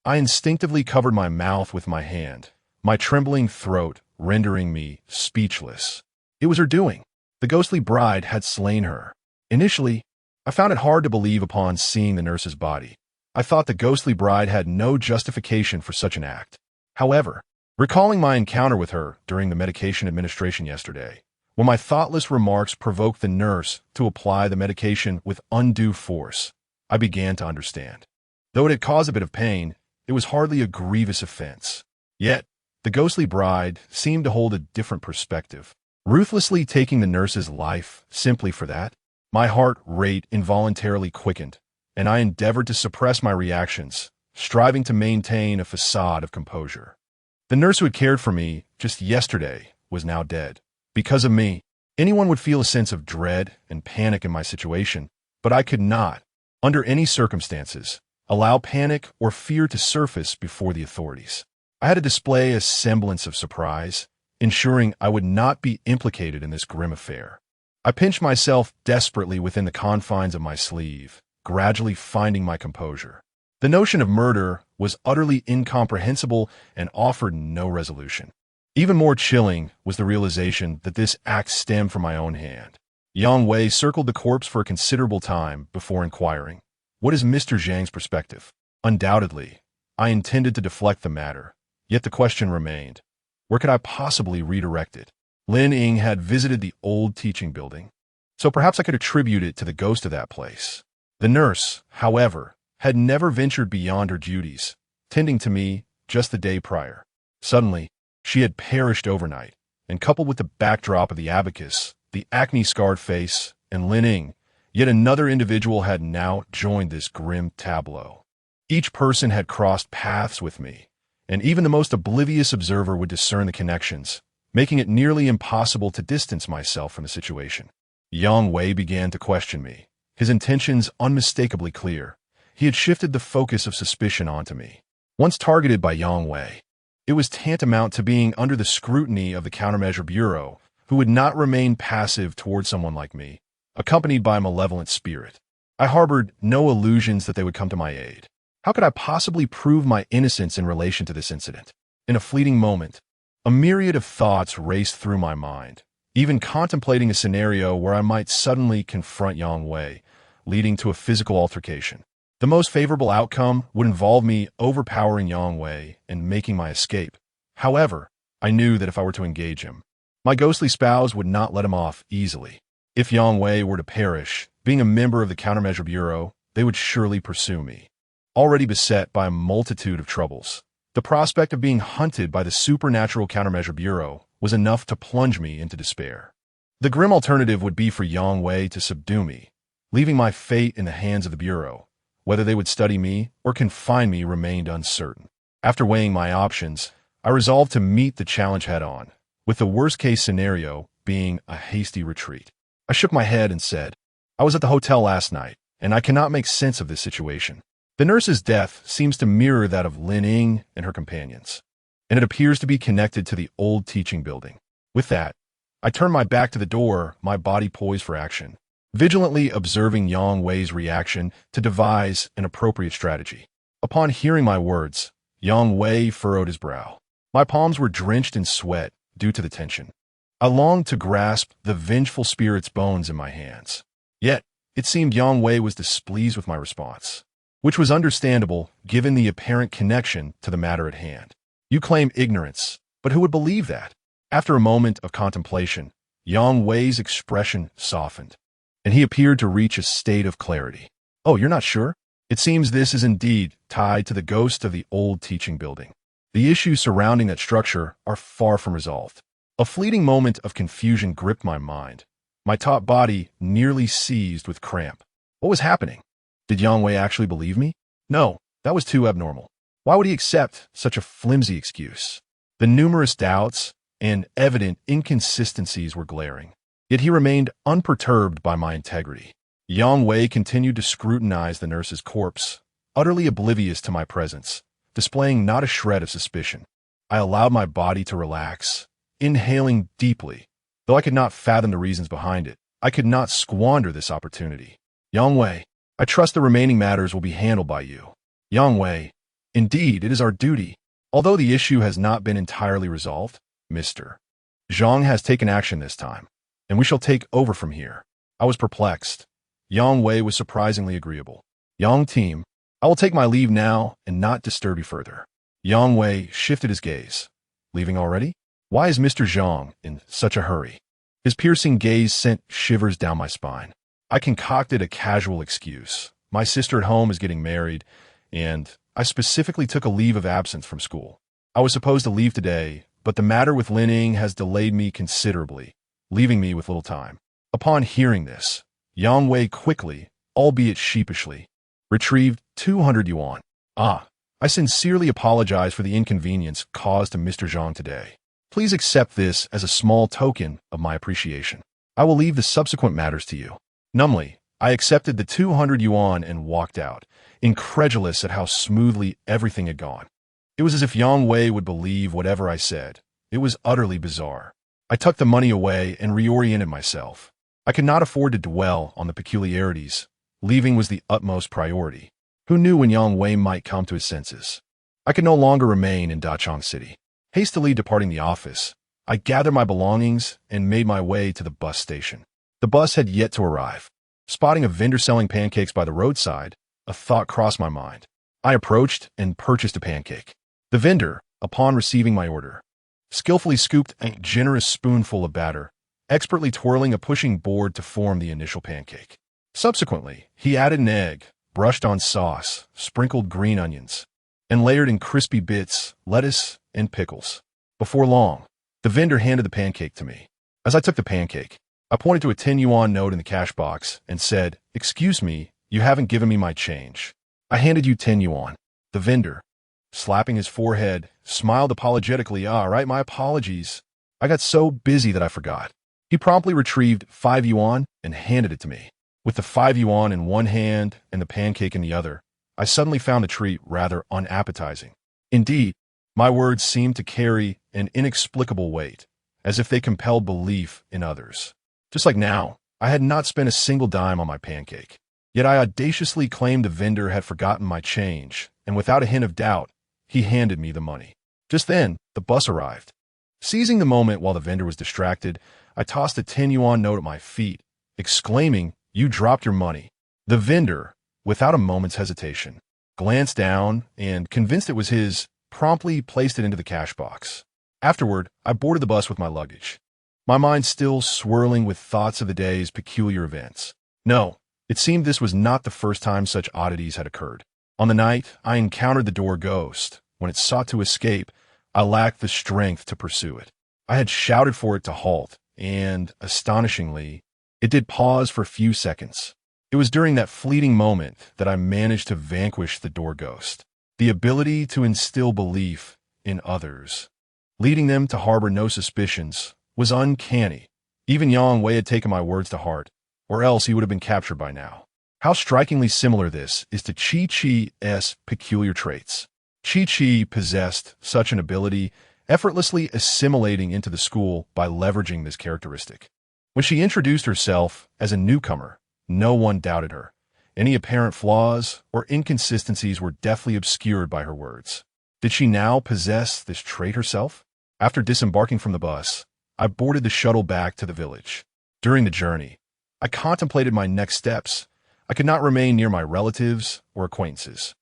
I instinctively covered my mouth with my hand, my trembling throat rendering me speechless. It was her doing. The ghostly bride had slain her. Initially, I found it hard to believe upon seeing the nurse's body. I thought the ghostly bride had no justification for such an act. However, recalling my encounter with her during the medication administration yesterday, when my thoughtless remarks provoked the nurse to apply the medication with undue force, I began to understand. Though it had caused a bit of pain, it was hardly a grievous offense. Yet, the ghostly bride seemed to hold a different perspective, ruthlessly taking the nurse's life simply for that. My heart rate involuntarily quickened, and I endeavored to suppress my reactions, striving to maintain a facade of composure. The nurse who had cared for me just yesterday was now dead. Because of me, anyone would feel a sense of dread and panic in my situation, but I could not, under any circumstances, allow panic or fear to surface before the authorities. I had to display a semblance of surprise, ensuring I would not be implicated in this grim affair. I pinched myself desperately within the confines of my sleeve, gradually finding my composure. The notion of murder was utterly incomprehensible and offered no resolution. Even more chilling was the realization that this act stemmed from my own hand. Yang Wei circled the corpse for a considerable time before inquiring, "What is Mr. Zhang's perspective?" Undoubtedly, I intended to deflect the matter, yet the question remained. Where could I possibly redirect it? Lin Ying had visited the old teaching building, so perhaps I could attribute it to the ghost of that place. The nurse, however, had never ventured beyond her duties, tending to me just the day prior. Suddenly, she had perished overnight, and coupled with the backdrop of the abacus, the acne-scarred face, and Lin Ying, yet another individual had now joined this grim tableau. Each person had crossed paths with me, and even the most oblivious observer would discern the connections, making it nearly impossible to distance myself from the situation. Yang Wei began to question me, his intentions unmistakably clear. He had shifted the focus of suspicion onto me. Once targeted by Yang Wei, it was tantamount to being under the scrutiny of the Countermeasure Bureau, who would not remain passive toward someone like me, accompanied by a malevolent spirit. I harbored no illusions that they would come to my aid. How could I possibly prove my innocence in relation to this incident? In a fleeting moment, a myriad of thoughts raced through my mind, even contemplating a scenario where I might suddenly confront Yang Wei, leading to a physical altercation. The most favorable outcome would involve me overpowering Yang Wei and making my escape. However, I knew that if I were to engage him, my ghostly spouse would not let him off easily. If Yang Wei were to perish, being a member of the Countermeasure Bureau, they would surely pursue me. Already beset by a multitude of troubles, the prospect of being hunted by the supernatural Countermeasure Bureau was enough to plunge me into despair. The grim alternative would be for Yang Wei to subdue me, leaving my fate in the hands of the Bureau. Whether they would study me or confine me remained uncertain. After weighing my options, I resolved to meet the challenge head-on, with the worst-case scenario being a hasty retreat. I shook my head and said, "I was at the hotel last night, and I cannot make sense of this situation. The nurse's death seems to mirror that of Lin Ying and her companions, and it appears to be connected to the old teaching building." With that, I turned my back to the door, my body poised for action, vigilantly observing Yang Wei's reaction to devise an appropriate strategy. Upon hearing my words, Yang Wei furrowed his brow. My palms were drenched in sweat due to the tension. I longed to grasp the vengeful spirit's bones in my hands. Yet, it seemed Yang Wei was displeased with my response, which was understandable given the apparent connection to the matter at hand. "You claim ignorance, but who would believe that?" After a moment of contemplation, Yang Wei's expression softened, and he appeared to reach a state of clarity. "Oh, you're not sure? It seems this is indeed tied to the ghost of the old teaching building. The issues surrounding that structure are far from resolved." A fleeting moment of confusion gripped my mind. My taut body nearly seized with cramp. What was happening? Did Yang Wei actually believe me? No, that was too abnormal. Why would he accept such a flimsy excuse? The numerous doubts and evident inconsistencies were glaring. Yet he remained unperturbed by my integrity. Yang Wei continued to scrutinize the nurse's corpse, utterly oblivious to my presence, displaying not a shred of suspicion. I allowed my body to relax, inhaling deeply. Though I could not fathom the reasons behind it, I could not squander this opportunity. "Yang Wei, I trust the remaining matters will be handled by you." "Yang Wei, indeed, it is our duty. Although the issue has not been entirely resolved, Mr. Zhang has taken action this time, and we shall take over from here." I was perplexed. Yang Wei was surprisingly agreeable. "Yang team, I will take my leave now and not disturb you further." Yang Wei shifted his gaze. "Leaving already? Why is Mr. Zhang in such a hurry?" His piercing gaze sent shivers down my spine. I concocted a casual excuse. My sister at home is getting married, and I specifically took a leave of absence from school. I was supposed to leave today, but the matter with Lin Ying has delayed me considerably, leaving me with little time. Upon hearing this, Yang Wei quickly, albeit sheepishly, retrieved 200 yuan. I sincerely apologize for the inconvenience caused to Mr. Zhang today. Please accept this as a small token of my appreciation. I will leave the subsequent matters to you." Numbly, I accepted the 200 yuan and walked out, incredulous at how smoothly everything had gone. It was as if Yang Wei would believe whatever I said. It was utterly bizarre. I tucked the money away and reoriented myself. I could not afford to dwell on the peculiarities. Leaving was the utmost priority. Who knew when Yang Wei might come to his senses? I could no longer remain in Dachang City. Hastily departing the office, I gathered my belongings and made my way to the bus station. The bus had yet to arrive. Spotting a vendor selling pancakes by the roadside, a thought crossed my mind. I approached and purchased a pancake. The vendor, upon receiving my order, skillfully scooped a generous spoonful of batter, expertly twirling a pushing board to form the initial pancake. Subsequently, he added an egg, brushed on sauce, sprinkled green onions, and layered in crispy bits, lettuce, and pickles. Before long, the vendor handed the pancake to me. As I took the pancake, I pointed to a 10 yuan note in the cash box and said, "Excuse me, you haven't given me my change." "I handed you 10 yuan. The vendor, slapping his forehead, smiled apologetically. "Ah, right, my apologies. I got so busy that I forgot." He promptly retrieved 5 yuan and handed it to me. With the 5 yuan in one hand and the pancake in the other, I suddenly found the treat rather unappetizing. Indeed, my words seemed to carry an inexplicable weight, as if they compelled belief in others. Just like now, I had not spent a single dime on my pancake. Yet I audaciously claimed the vendor had forgotten my change, and without a hint of doubt, he handed me the money. Just then, the bus arrived. Seizing the moment while the vendor was distracted, I tossed a 10 yuan note at my feet, exclaiming, "You dropped your money." The vendor, without a moment's hesitation, glanced down and, convinced it was his, promptly placed it into the cash box. Afterward, I boarded the bus with my luggage, my mind still swirling with thoughts of the day's peculiar events. No, it seemed this was not the first time such oddities had occurred. On the night I encountered the door ghost, when it sought to escape, I lacked the strength to pursue it. I had shouted for it to halt, and, astonishingly, it did pause for a few seconds. It was during that fleeting moment that I managed to vanquish the door ghost. The ability to instill belief in others, leading them to harbor no suspicions, was uncanny. Even Yang Wei had taken my words to heart, or else he would have been captured by now. How strikingly similar this is to Chi-Chi's peculiar traits. Chi-Chi possessed such an ability, effortlessly assimilating into the school by leveraging this characteristic. When she introduced herself as a newcomer, no one doubted her. Any apparent flaws or inconsistencies were deftly obscured by her words. Did she now possess this trait herself? After disembarking from the bus, I boarded the shuttle back to the village. During the journey, I contemplated my next steps. I could not remain near my relatives or acquaintances.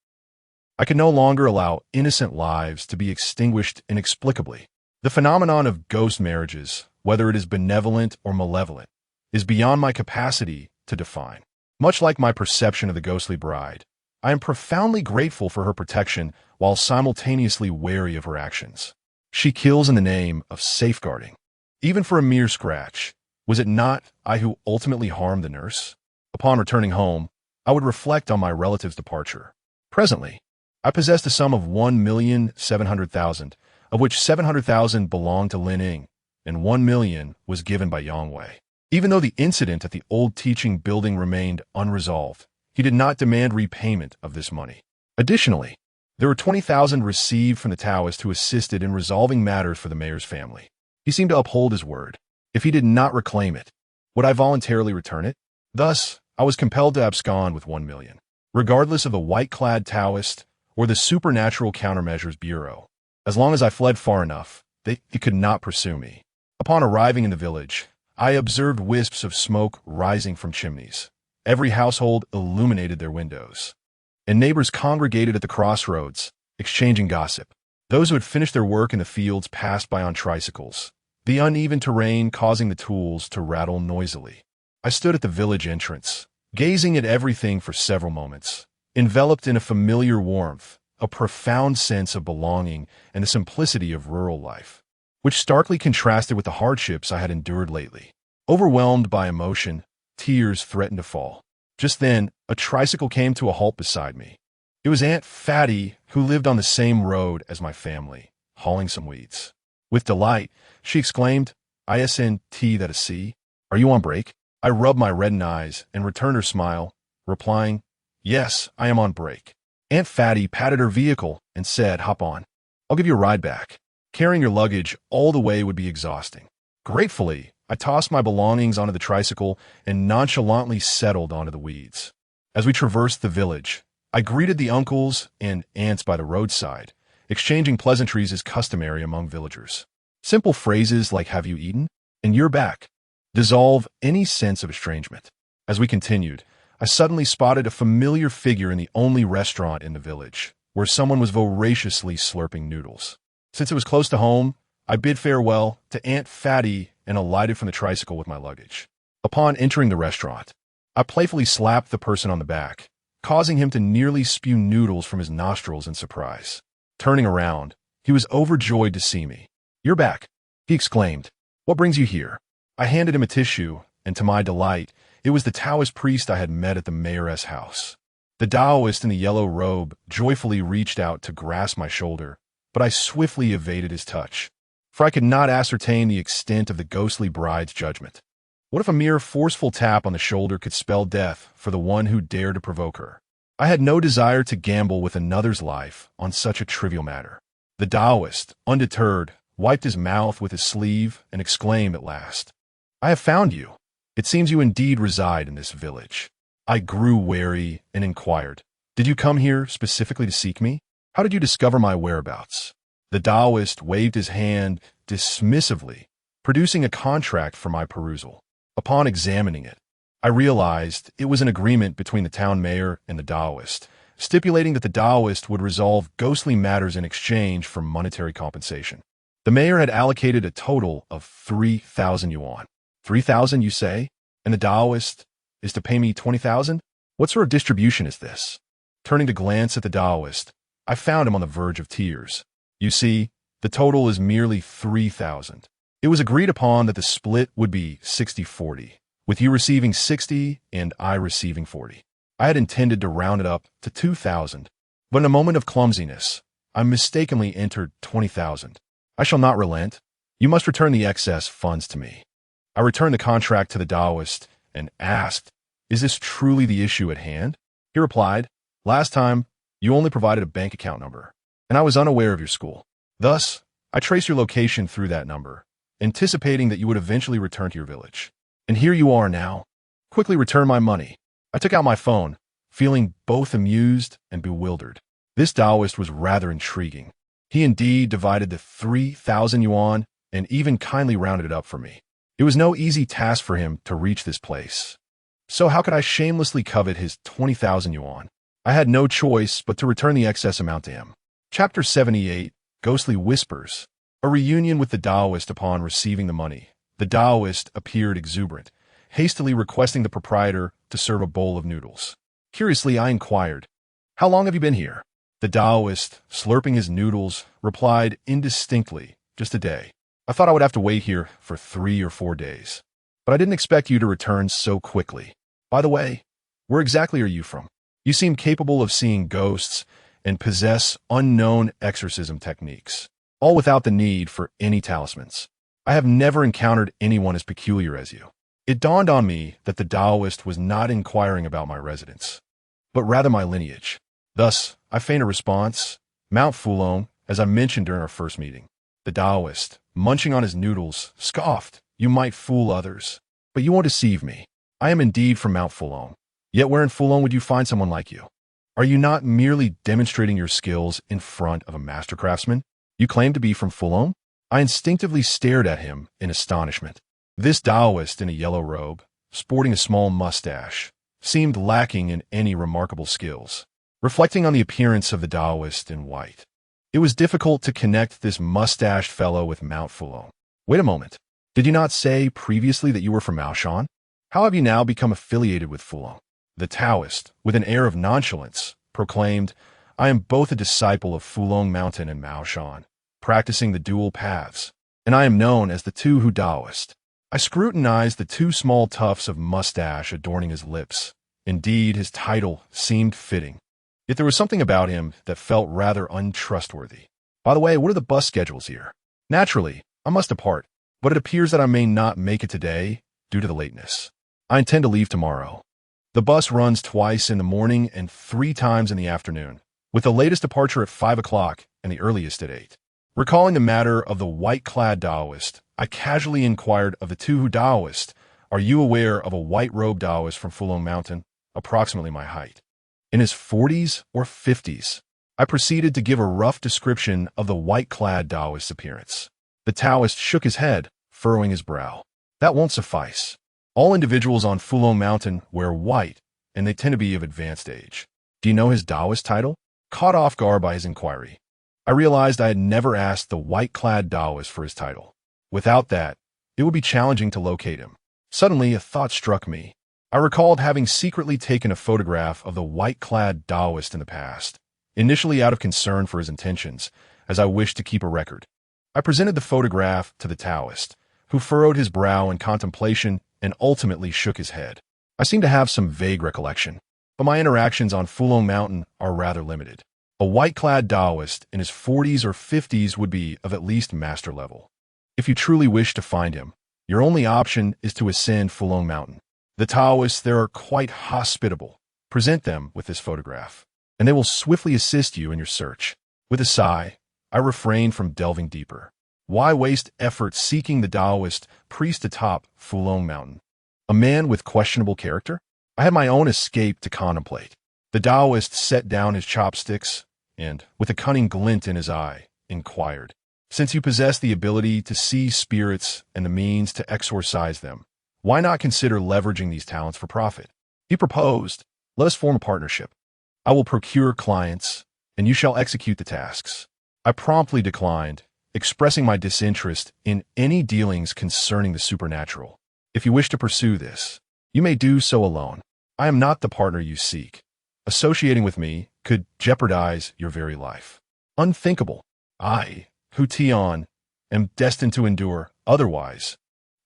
I could no longer allow innocent lives to be extinguished inexplicably. The phenomenon of ghost marriages, whether it is benevolent or malevolent, is beyond my capacity to define. Much like my perception of the ghostly bride, I am profoundly grateful for her protection while simultaneously wary of her actions. She kills in the name of safeguarding. Even for a mere scratch, was it not I who ultimately harmed the nurse? Upon returning home, I would reflect on my relative's departure. Presently, I possessed a sum of 1,700,000, of which 700,000 belonged to Lin Ying, and 1 million was given by Yang Wei. Even though the incident at the old teaching building remained unresolved, he did not demand repayment of this money. Additionally, there were 20,000 received from the Taoist who assisted in resolving matters for the mayor's family. He seemed to uphold his word. If he did not reclaim it, would I voluntarily return it? Thus, I was compelled to abscond with 1 million, regardless of the white-clad Taoist or the Supernatural Countermeasures Bureau. As long as I fled far enough, they could not pursue me. Upon arriving in the village, I observed wisps of smoke rising from chimneys. Every household illuminated their windows, and neighbors congregated at the crossroads, exchanging gossip. Those who had finished their work in the fields passed by on tricycles, the uneven terrain causing the tools to rattle noisily. I stood at the village entrance, gazing at everything for several moments, enveloped in a familiar warmth, a profound sense of belonging, and the simplicity of rural life, which starkly contrasted with the hardships I had endured lately. Overwhelmed by emotion, tears threatened to fall. Just then, a tricycle came to a halt beside me. It was Aunt Fatty, who lived on the same road as my family, hauling some weeds. With delight, she exclaimed, "Isn't Are you on break?" I rubbed my reddened eyes and returned her smile, replying, "Yes, I am on break." Aunt Fatty patted her vehicle and said, "Hop on. I'll give you a ride back. Carrying your luggage all the way would be exhausting." Gratefully, I tossed my belongings onto the tricycle and nonchalantly settled onto the weeds. As we traversed the village, I greeted the uncles and aunts by the roadside, exchanging pleasantries as customary among villagers. Simple phrases like "Have you eaten?" and "You're back" dissolve any sense of estrangement. As we continued, I suddenly spotted a familiar figure in the only restaurant in the village, where someone was voraciously slurping noodles. Since it was close to home, I bid farewell to Aunt Fatty and alighted from the tricycle with my luggage. Upon entering the restaurant, I playfully slapped the person on the back, causing him to nearly spew noodles from his nostrils in surprise. Turning around, he was overjoyed to see me. "You're back," he exclaimed. "What brings you here?" I handed him a tissue, and to my delight, it was the Taoist priest I had met at the mayoress' house. The Taoist in the yellow robe joyfully reached out to grasp my shoulder, but I swiftly evaded his touch, for I could not ascertain the extent of the ghostly bride's judgment. What if a mere forceful tap on the shoulder could spell death for the one who dared to provoke her? I had no desire to gamble with another's life on such a trivial matter. The Taoist, undeterred, wiped his mouth with his sleeve and exclaimed at last, "I have found you. It seems you indeed reside in this village." I grew wary and inquired, "Did you come here specifically to seek me? How did you discover my whereabouts?" The Taoist waved his hand dismissively, producing a contract for my perusal. Upon examining it, I realized it was an agreement between the town mayor and the Taoist, stipulating that the Taoist would resolve ghostly matters in exchange for monetary compensation. The mayor had allocated a total of 3,000 yuan. 3,000, you say? And the Taoist is to pay me 20,000? What sort of distribution is this? Turning to glance at the Taoist, I found him on the verge of tears. You see, the total is merely 3,000. It was agreed upon that the split would be 60-40, with you receiving 60 and I receiving 40. I had intended to round it up to 2,000, but in a moment of clumsiness, I mistakenly entered 20,000. I shall not relent. You must return the excess funds to me. I returned the contract to the Taoist and asked, "Is this truly the issue at hand?" He replied, "Last time, you only provided a bank account number, and I was unaware of your school. Thus, I traced your location through that number, anticipating that you would eventually return to your village. And here you are now. Quickly return my money." I took out my phone, feeling both amused and bewildered. This Taoist was rather intriguing. He indeed divided the 3,000 yuan and even kindly rounded it up for me. It was no easy task for him to reach this place. So how could I shamelessly covet his 20,000 yuan? I had no choice but to return the excess amount to him. Chapter 78, Ghostly Whispers. A reunion with the Taoist upon receiving the money. The Taoist appeared exuberant, hastily requesting the proprietor to serve a bowl of noodles. Curiously, I inquired, "How long have you been here?" The Taoist, slurping his noodles, replied indistinctly, "Just a day. I thought I would have to wait here for 3 or 4 days. But I didn't expect you to return so quickly. By the way, where exactly are you from? You seem capable of seeing ghosts and possess unknown exorcism techniques, all without the need for any talismans. I have never encountered anyone as peculiar as you." It dawned on me that the Taoist was not inquiring about my residence, but rather my lineage. Thus, I feigned a response, "Mount Fulong, as I mentioned during our first meeting." The Taoist, munching on his noodles, scoffed, "You might fool others, but you won't deceive me. I am indeed from Mount Fulong. Yet where in Fulong would you find someone like you? Are you not merely demonstrating your skills in front of a master craftsman? You claim to be from Fulong?" I instinctively stared at him in astonishment. This Taoist in a yellow robe, sporting a small mustache, seemed lacking in any remarkable skills. Reflecting on the appearance of the Taoist in white, it was difficult to connect this mustached fellow with Mount Fulong. Wait a moment. Did you not say previously that you were from Maoshan? How have you now become affiliated with Fulong? The Taoist, with an air of nonchalance, proclaimed, "I am both a disciple of Fulong Mountain and Maoshan, practicing the dual paths, and I am known as the Two-Hu Taoist." I scrutinized the 2 small tufts of mustache adorning his lips. Indeed, his title seemed fitting. Yet there was something about him that felt rather untrustworthy. "By the way, what are the bus schedules here?" "Naturally, I must depart, but it appears that I may not make it today due to the lateness. I intend to leave tomorrow. The bus runs twice in the morning and 3 times in the afternoon, with the latest departure at 5 o'clock and the earliest at 8. Recalling the matter of the white-clad Taoist, I casually inquired of the two Taoists, "Are you aware of a white-robed Taoist from Fulong Mountain, approximately my height, in his 40s or 50s?" I proceeded to give a rough description of the white-clad Taoist's appearance. The Taoist shook his head, furrowing his brow. "That won't suffice. All individuals on Fulong Mountain wear white, and they tend to be of advanced age. Do you know his Taoist title?" Caught off guard by his inquiry, I realized I had never asked the white-clad Taoist for his title. Without that, it would be challenging to locate him. Suddenly, a thought struck me. I recalled having secretly taken a photograph of the white-clad Taoist in the past, initially out of concern for his intentions, as I wished to keep a record. I presented the photograph to the Taoist, who furrowed his brow in contemplation and ultimately shook his head. I seem to have some vague recollection, but my interactions on Fulong Mountain are rather limited. A white-clad Taoist in his 40s or 50s would be of at least master level. If you truly wish to find him, your only option is to ascend Fulong Mountain. The Taoists there are quite hospitable. Present them with this photograph, and they will swiftly assist you in your search. With a sigh, I refrained from delving deeper. Why waste effort seeking the Taoist priest atop Fulong Mountain? A man with questionable character? I had my own escape to contemplate. The Taoist set down his chopsticks and, with a cunning glint in his eye, inquired, "Since you possess the ability to see spirits and the means to exorcise them, why not consider leveraging these talents for profit?" He proposed, "Let us form a partnership. I will procure clients, and you shall execute the tasks." I promptly declined, expressing my disinterest in any dealings concerning the supernatural. "If you wish to pursue this, you may do so alone. I am not the partner you seek. Associating with me could jeopardize your very life." Unthinkable. I, Hu Tian, am destined to endure otherwise.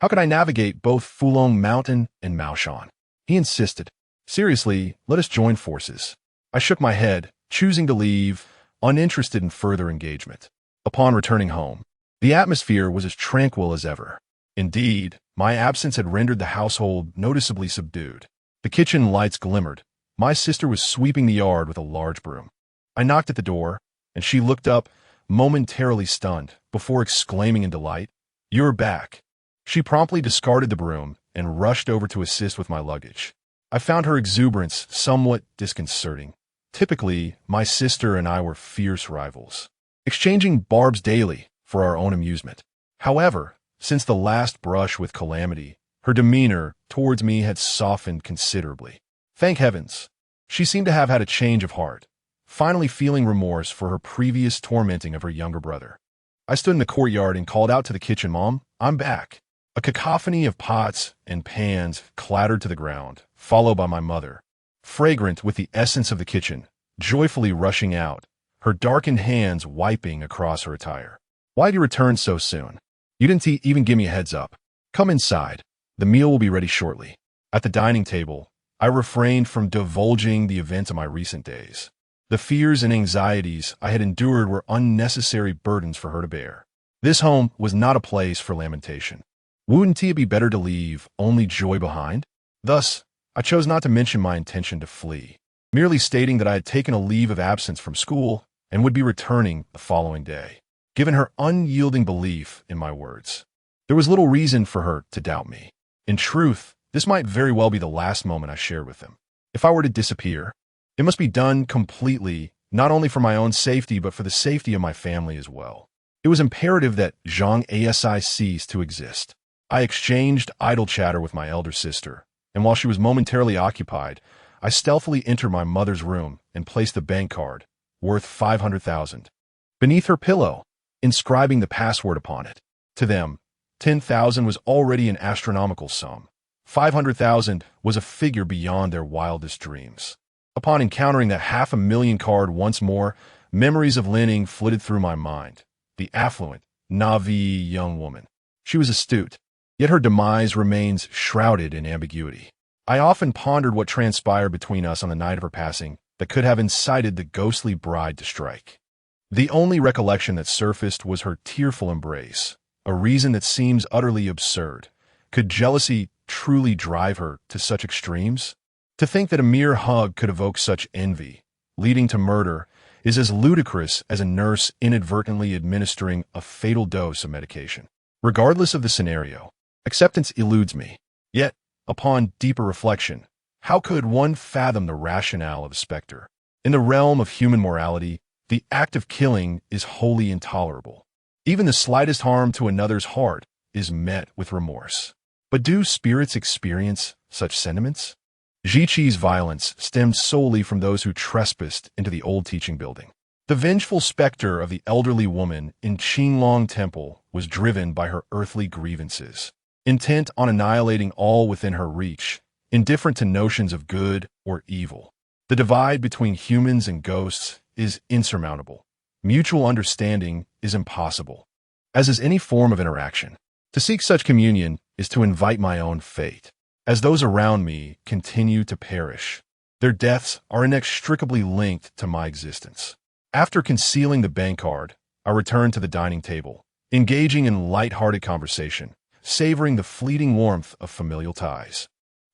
How could I navigate both Fulong Mountain and Maoshan? He insisted, "Seriously, let us join forces." I shook my head, choosing to leave, uninterested in further engagement. Upon returning home, the atmosphere was as tranquil as ever. Indeed, my absence had rendered the household noticeably subdued. The kitchen lights glimmered. My sister was sweeping the yard with a large broom. I knocked at the door, and she looked up, momentarily stunned, before exclaiming in delight, "You're back." She promptly discarded the broom and rushed over to assist with my luggage. I found her exuberance somewhat disconcerting. Typically, my sister and I were fierce rivals, exchanging barbs daily for our own amusement. However, since the last brush with calamity, her demeanor towards me had softened considerably. Thank heavens, she seemed to have had a change of heart, finally feeling remorse for her previous tormenting of her younger brother. I stood in the courtyard and called out to the kitchen, "Mom, I'm back." A cacophony of pots and pans clattered to the ground, followed by my mother, fragrant with the essence of the kitchen, joyfully rushing out, her darkened hands wiping across her attire. "Why'd you return so soon? You didn't even give me a heads up. Come inside. The meal will be ready shortly." At the dining table, I refrained from divulging the events of my recent days. The fears and anxieties I had endured were unnecessary burdens for her to bear. This home was not a place for lamentation. Wouldn't it be better to leave only joy behind? Thus, I chose not to mention my intention to flee, merely stating that I had taken a leave of absence from school and would be returning the following day. Given her unyielding belief in my words, there was little reason for her to doubt me. In truth, this might very well be the last moment I shared with them. If I were to disappear, it must be done completely, not only for my own safety, but for the safety of my family as well. It was imperative that Zhang A-si cease to exist. I exchanged idle chatter with my elder sister, and while she was momentarily occupied, I stealthily entered my mother's room and placed the bank card, worth 500,000, beneath her pillow, inscribing the password upon it. To them, 10,000 was already an astronomical sum. 500,000 was a figure beyond their wildest dreams. Upon encountering that 500,000 card once more, memories of Linning flitted through my mind. The affluent, naive young woman. She was astute, yet her demise remains shrouded in ambiguity. I often pondered what transpired between us on the night of her passing that could have incited the ghostly bride to strike. The only recollection that surfaced was her tearful embrace, a reason that seems utterly absurd. Could jealousy truly drive her to such extremes? To think that a mere hug could evoke such envy, leading to murder, is as ludicrous as a nurse inadvertently administering a fatal dose of medication. Regardless of the scenario, acceptance eludes me. Yet, upon deeper reflection, how could one fathom the rationale of a specter? In the realm of human morality, the act of killing is wholly intolerable. Even the slightest harm to another's heart is met with remorse. But do spirits experience such sentiments? Zhiqi's violence stemmed solely from those who trespassed into the old teaching building. The vengeful specter of the elderly woman in Qinglong Temple was driven by her earthly grievances, intent on annihilating all within her reach, indifferent to notions of good or evil. The divide between humans and ghosts is insurmountable. Mutual understanding is impossible, as is any form of interaction. To seek such communion is to invite my own fate. As those around me continue to perish, their deaths are inextricably linked to my existence. After concealing the bank card, I returned to the dining table, engaging in light-hearted conversation, savoring the fleeting warmth of familial ties.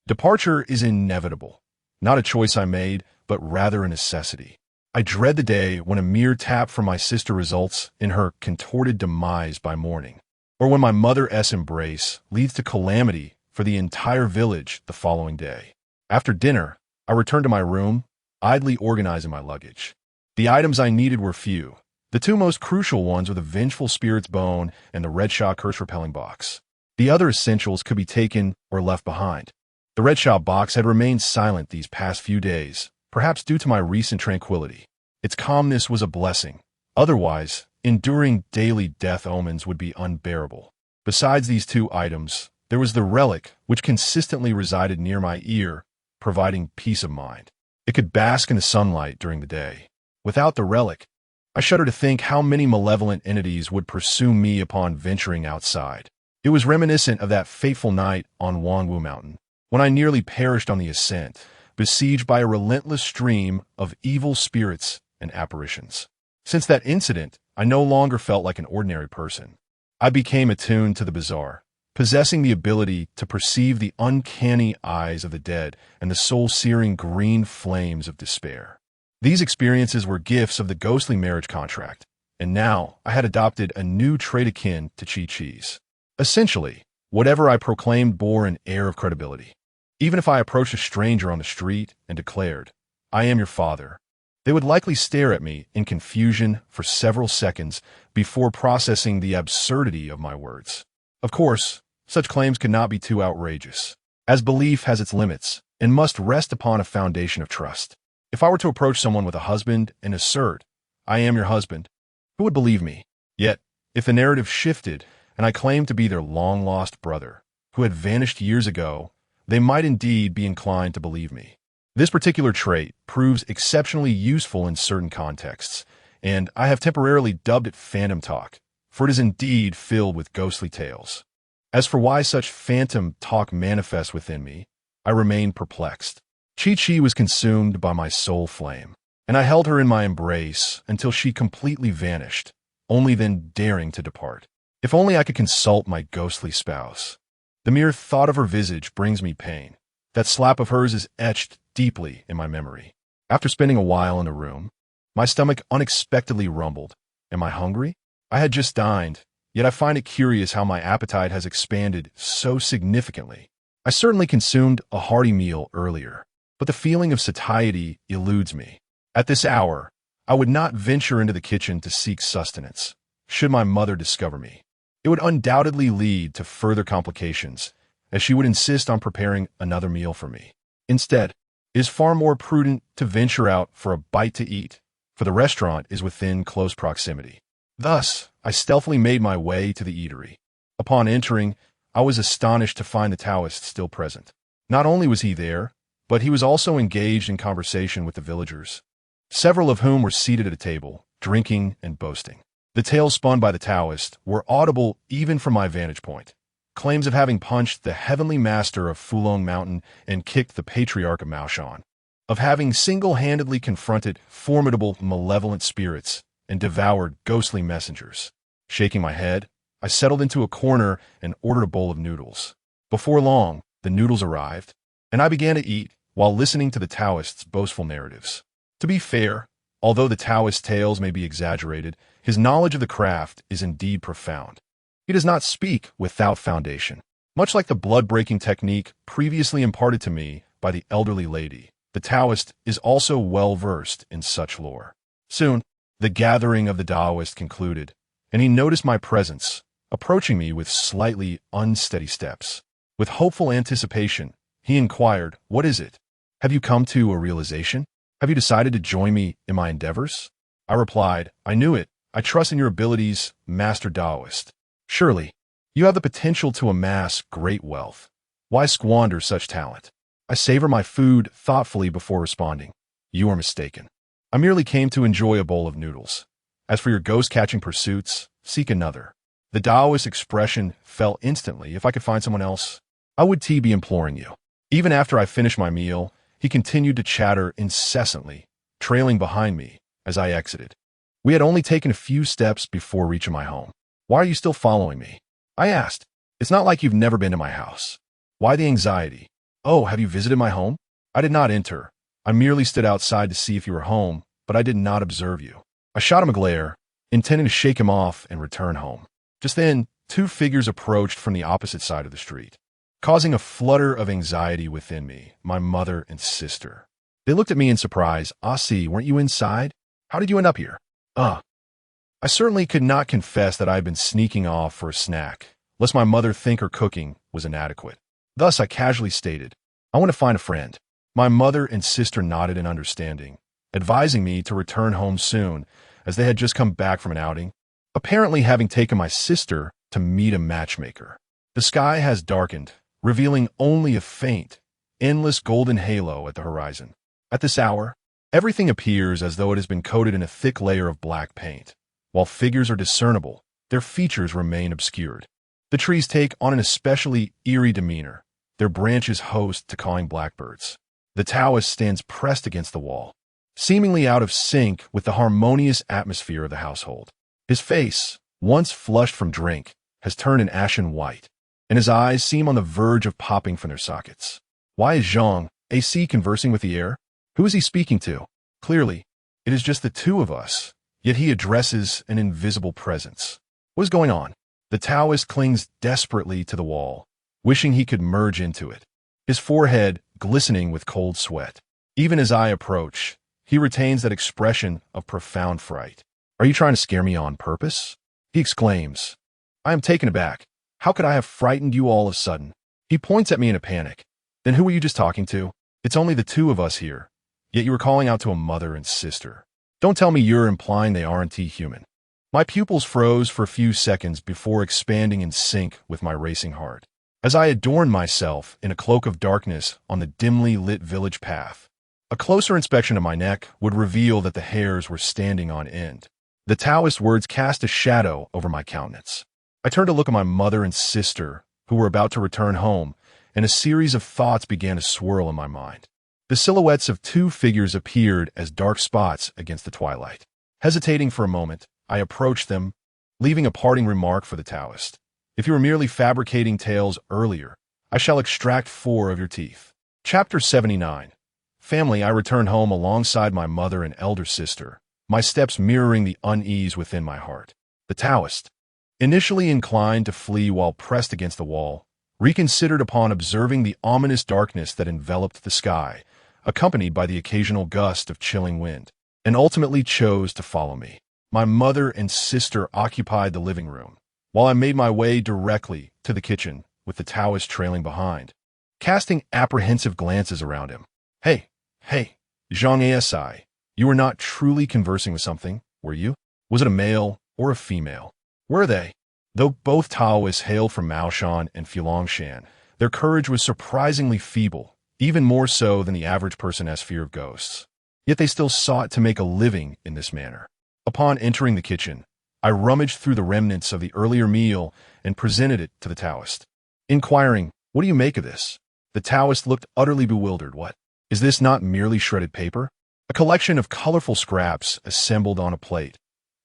Departure is inevitable, not a choice I made, but rather a necessity. I dread the day when a mere tap from my sister results in her contorted demise by morning, or when my mother's embrace leads to calamity for the entire village the following day. After dinner, I returned to my room, idly organizing my luggage. The items I needed were few. The two most crucial ones were the vengeful spirit's bone and the Redshaw curse-repelling box. The other essentials could be taken or left behind. The Redshaw box had remained silent these past few days, perhaps due to my recent tranquility. Its calmness was a blessing. Otherwise, enduring daily death omens would be unbearable. Besides these two items, there was the relic, which consistently resided near my ear, providing peace of mind. It could bask in the sunlight during the day. Without the relic, I shudder to think how many malevolent entities would pursue me upon venturing outside. It was reminiscent of that fateful night on Wangwu Mountain, when I nearly perished on the ascent, besieged by a relentless stream of evil spirits and apparitions. Since that incident, I no longer felt like an ordinary person. I became attuned to the bizarre, possessing the ability to perceive the uncanny eyes of the dead and the soul-searing green flames of despair. These experiences were gifts of the ghostly marriage contract, and now I had adopted a new trait akin to Chi-Chi's. Essentially, whatever I proclaimed bore an air of credibility. Even if I approached a stranger on the street and declared, "I am your father," they would likely stare at me in confusion for several seconds before processing the absurdity of my words. Of course, such claims could not be too outrageous, as belief has its limits and must rest upon a foundation of trust. If I were to approach someone with a husband and assert, "I am your husband," who would believe me? Yet, if the narrative shifted and I claimed to be their long-lost brother, who had vanished years ago, they might indeed be inclined to believe me. This particular trait proves exceptionally useful in certain contexts, and I have temporarily dubbed it phantom talk, for it is indeed filled with ghostly tales. As for why such phantom talk manifests within me, I remain perplexed. Chi-Chi was consumed by my soul flame, and I held her in my embrace until she completely vanished, only then daring to depart. If only I could consult my ghostly spouse. The mere thought of her visage brings me pain. That slap of hers is etched deeply in my memory. After spending a while in the room, my stomach unexpectedly rumbled. Am I hungry? I had just dined, yet I find it curious how my appetite has expanded so significantly. I certainly consumed a hearty meal earlier, but the feeling of satiety eludes me. At this hour, I would not venture into the kitchen to seek sustenance, should my mother discover me. It would undoubtedly lead to further complications, as she would insist on preparing another meal for me. Instead, it is far more prudent to venture out for a bite to eat, for the restaurant is within close proximity. Thus, I stealthily made my way to the eatery. Upon entering, I was astonished to find the Taoist still present. Not only was he there, but he was also engaged in conversation with the villagers, several of whom were seated at a table, drinking and boasting. The tales spun by the Taoist were audible even from my vantage point. Claims of having punched the heavenly master of Fulong Mountain and kicked the patriarch of Maoshan, of having single-handedly confronted formidable malevolent spirits and devoured ghostly messengers. Shaking my head, I settled into a corner and ordered a bowl of noodles. Before long, the noodles arrived, and I began to eat while listening to the Taoist's boastful narratives. To be fair, Although the Taoist tales may be exaggerated, his knowledge of the craft is indeed profound. He does not speak without foundation. Much like the blood-breaking technique previously imparted to me by the elderly lady, the Taoist is also well-versed in such lore. Soon, the gathering of the Taoist concluded, and he noticed my presence, approaching me with slightly unsteady steps. With hopeful anticipation, he inquired, "What is it? Have you come to a realization? Have you decided to join me in my endeavors?" I replied, "I knew it. I trust in your abilities, Master Taoist. Surely, you have the potential to amass great wealth. Why squander such talent?" I savor my food thoughtfully before responding. "You are mistaken. I merely came to enjoy a bowl of noodles. As for your ghost-catching pursuits, seek another." The Taoist expression fell instantly. If I could find someone else, I would be imploring you. Even after I finished my meal, he continued to chatter incessantly, trailing behind me as I exited. We had only taken a few steps before reaching my home. "Why are you still following me?" I asked. "It's not like you've never been to my house." "Why the anxiety?" "Oh, have you visited my home?" "I did not enter. I merely stood outside to see if you were home, but I did not observe you." I shot him a glare, intending to shake him off and return home. Just then, two figures approached from the opposite side of the street, causing a flutter of anxiety within me, my mother and sister. They looked at me in surprise. "A-si, weren't you inside? How did you end up here?" I certainly could not confess that I had been sneaking off for a snack, lest my mother think her cooking was inadequate. Thus, I casually stated, "I want to find a friend." My mother and sister nodded in understanding, advising me to return home soon, as they had just come back from an outing, apparently having taken my sister to meet a matchmaker. The sky has darkened, revealing only a faint, endless golden halo at the horizon. At this hour, everything appears as though it has been coated in a thick layer of black paint. While figures are discernible, their features remain obscured. The trees take on an especially eerie demeanor, their branches host to cawing blackbirds. The Taoist stands pressed against the wall, seemingly out of sync with the harmonious atmosphere of the household. His face, once flushed from drink, has turned an ashen white, and his eyes seem on the verge of popping from their sockets. Why is Zhang A-si conversing with the air? Who is he speaking to? Clearly, it is just the two of us, yet he addresses an invisible presence. What is going on? The Taoist clings desperately to the wall, wishing he could merge into it, his forehead glistening with cold sweat. Even as I approach, he retains that expression of profound fright. "Are you trying to scare me on purpose?" he exclaims. I am taken aback. "How could I have frightened you all of a sudden?" He points at me in a panic. "Then who were you just talking to? It's only the two of us here, yet you were calling out to a mother and sister. Don't tell me you're implying they aren't human." My pupils froze for a few seconds before expanding in sync with my racing heart, as I adorned myself in a cloak of darkness on the dimly lit village path. A closer inspection of my neck would reveal that the hairs were standing on end. The Taoist words cast a shadow over my countenance. I turned to look at my mother and sister, who were about to return home, and a series of thoughts began to swirl in my mind. The silhouettes of two figures appeared as dark spots against the twilight. Hesitating for a moment, I approached them, leaving a parting remark for the Taoist. "If you were merely fabricating tales earlier, I shall extract 4 of your teeth." Chapter 79. Family. I returned home alongside my mother and elder sister, my steps mirroring the unease within my heart. The Taoist, initially inclined to flee while pressed against the wall, reconsidered upon observing the ominous darkness that enveloped the sky, accompanied by the occasional gust of chilling wind, and ultimately chose to follow me. My mother and sister occupied the living room, while I made my way directly to the kitchen, with the Taoist trailing behind, casting apprehensive glances around him. Hey, Zhang A-si, you were not truly conversing with something, were you? Was it a male or a female? Were they? Though both Taoists hailed from Maoshan and Fulongshan, their courage was surprisingly feeble, even more so than the average person has fear of ghosts. Yet they still sought to make a living in this manner. Upon entering the kitchen, I rummaged through the remnants of the earlier meal and presented it to the Taoist, inquiring, "What do you make of this?" The Taoist looked utterly bewildered. "What? Is this not merely shredded paper? A collection of colorful scraps assembled on a plate.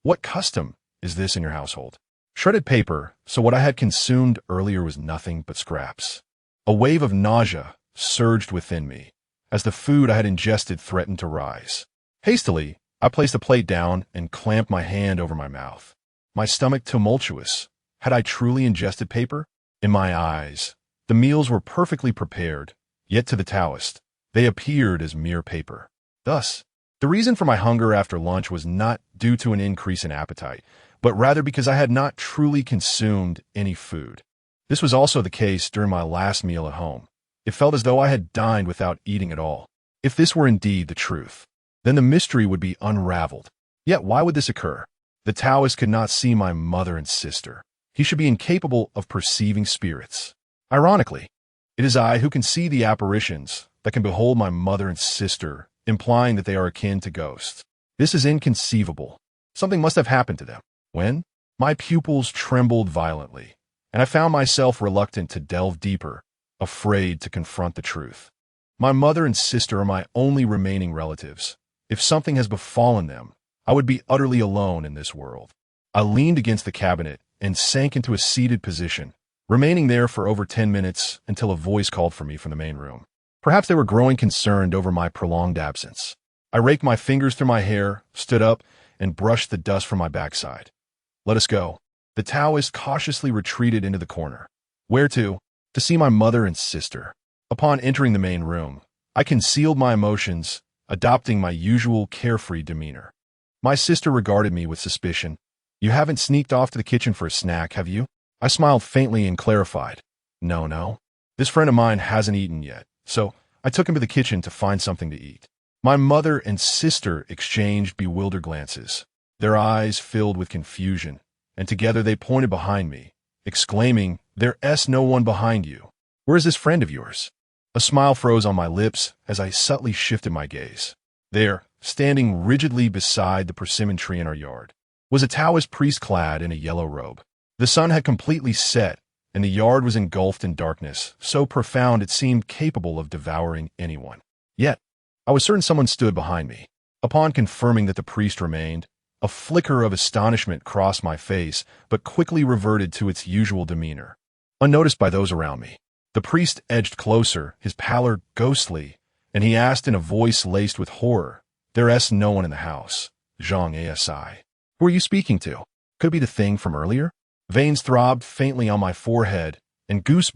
What custom is this in your household?" Shredded paper, so what I had consumed earlier was nothing but scraps. A wave of nausea surged within me, as the food I had ingested threatened to rise. Hastily, I placed the plate down and clamped my hand over my mouth. My stomach tumultuous. Had I truly ingested paper? In my eyes, the meals were perfectly prepared, yet to the Taoist, they appeared as mere paper. Thus, the reason for my hunger after lunch was not due to an increase in appetite, but rather because I had not truly consumed any food. This was also the case during my last meal at home. It felt as though I had dined without eating at all. If this were indeed the truth, then the mystery would be unraveled. Yet why would this occur? The Taoist could not see my mother and sister. He should be incapable of perceiving spirits. Ironically, it is I who can see the apparitions that can behold my mother and sister, implying that they are akin to ghosts. This is inconceivable. Something must have happened to them. When? My pupils trembled violently, and I found myself reluctant to delve deeper, afraid to confront the truth. My mother and sister are my only remaining relatives. If something has befallen them, I would be utterly alone in this world. I leaned against the cabinet and sank into a seated position, remaining there for over 10 minutes until a voice called for me from the main room. Perhaps they were growing concerned over my prolonged absence. I raked my fingers through my hair, stood up, and brushed the dust from my backside. Let us go. The Taoist cautiously retreated into the corner. Where to? To see my mother and sister. Upon entering the main room, I concealed my emotions, adopting my usual carefree demeanor. My sister regarded me with suspicion. You haven't sneaked off to the kitchen for a snack, have you? I smiled faintly and clarified. No. This friend of mine hasn't eaten yet, so I took him to the kitchen to find something to eat. My mother and sister exchanged bewildered glances. Their eyes filled with confusion, and together they pointed behind me, exclaiming, "There's no one behind you. Where is this friend of yours?" A smile froze on my lips as I subtly shifted my gaze. There, standing rigidly beside the persimmon tree in our yard, was a Taoist priest clad in a yellow robe. The sun had completely set, and the yard was engulfed in darkness, so profound it seemed capable of devouring anyone. Yet, I was certain someone stood behind me. Upon confirming that the priest remained, a flicker of astonishment crossed my face, but quickly reverted to its usual demeanor. Unnoticed by those around me, the priest edged closer, his pallor ghostly, and he asked in a voice laced with horror, "There's no one in the house. Zhang A-si. Who are you speaking to? Could it be the thing from earlier?" Veins throbbed faintly on my forehead, and goosebumps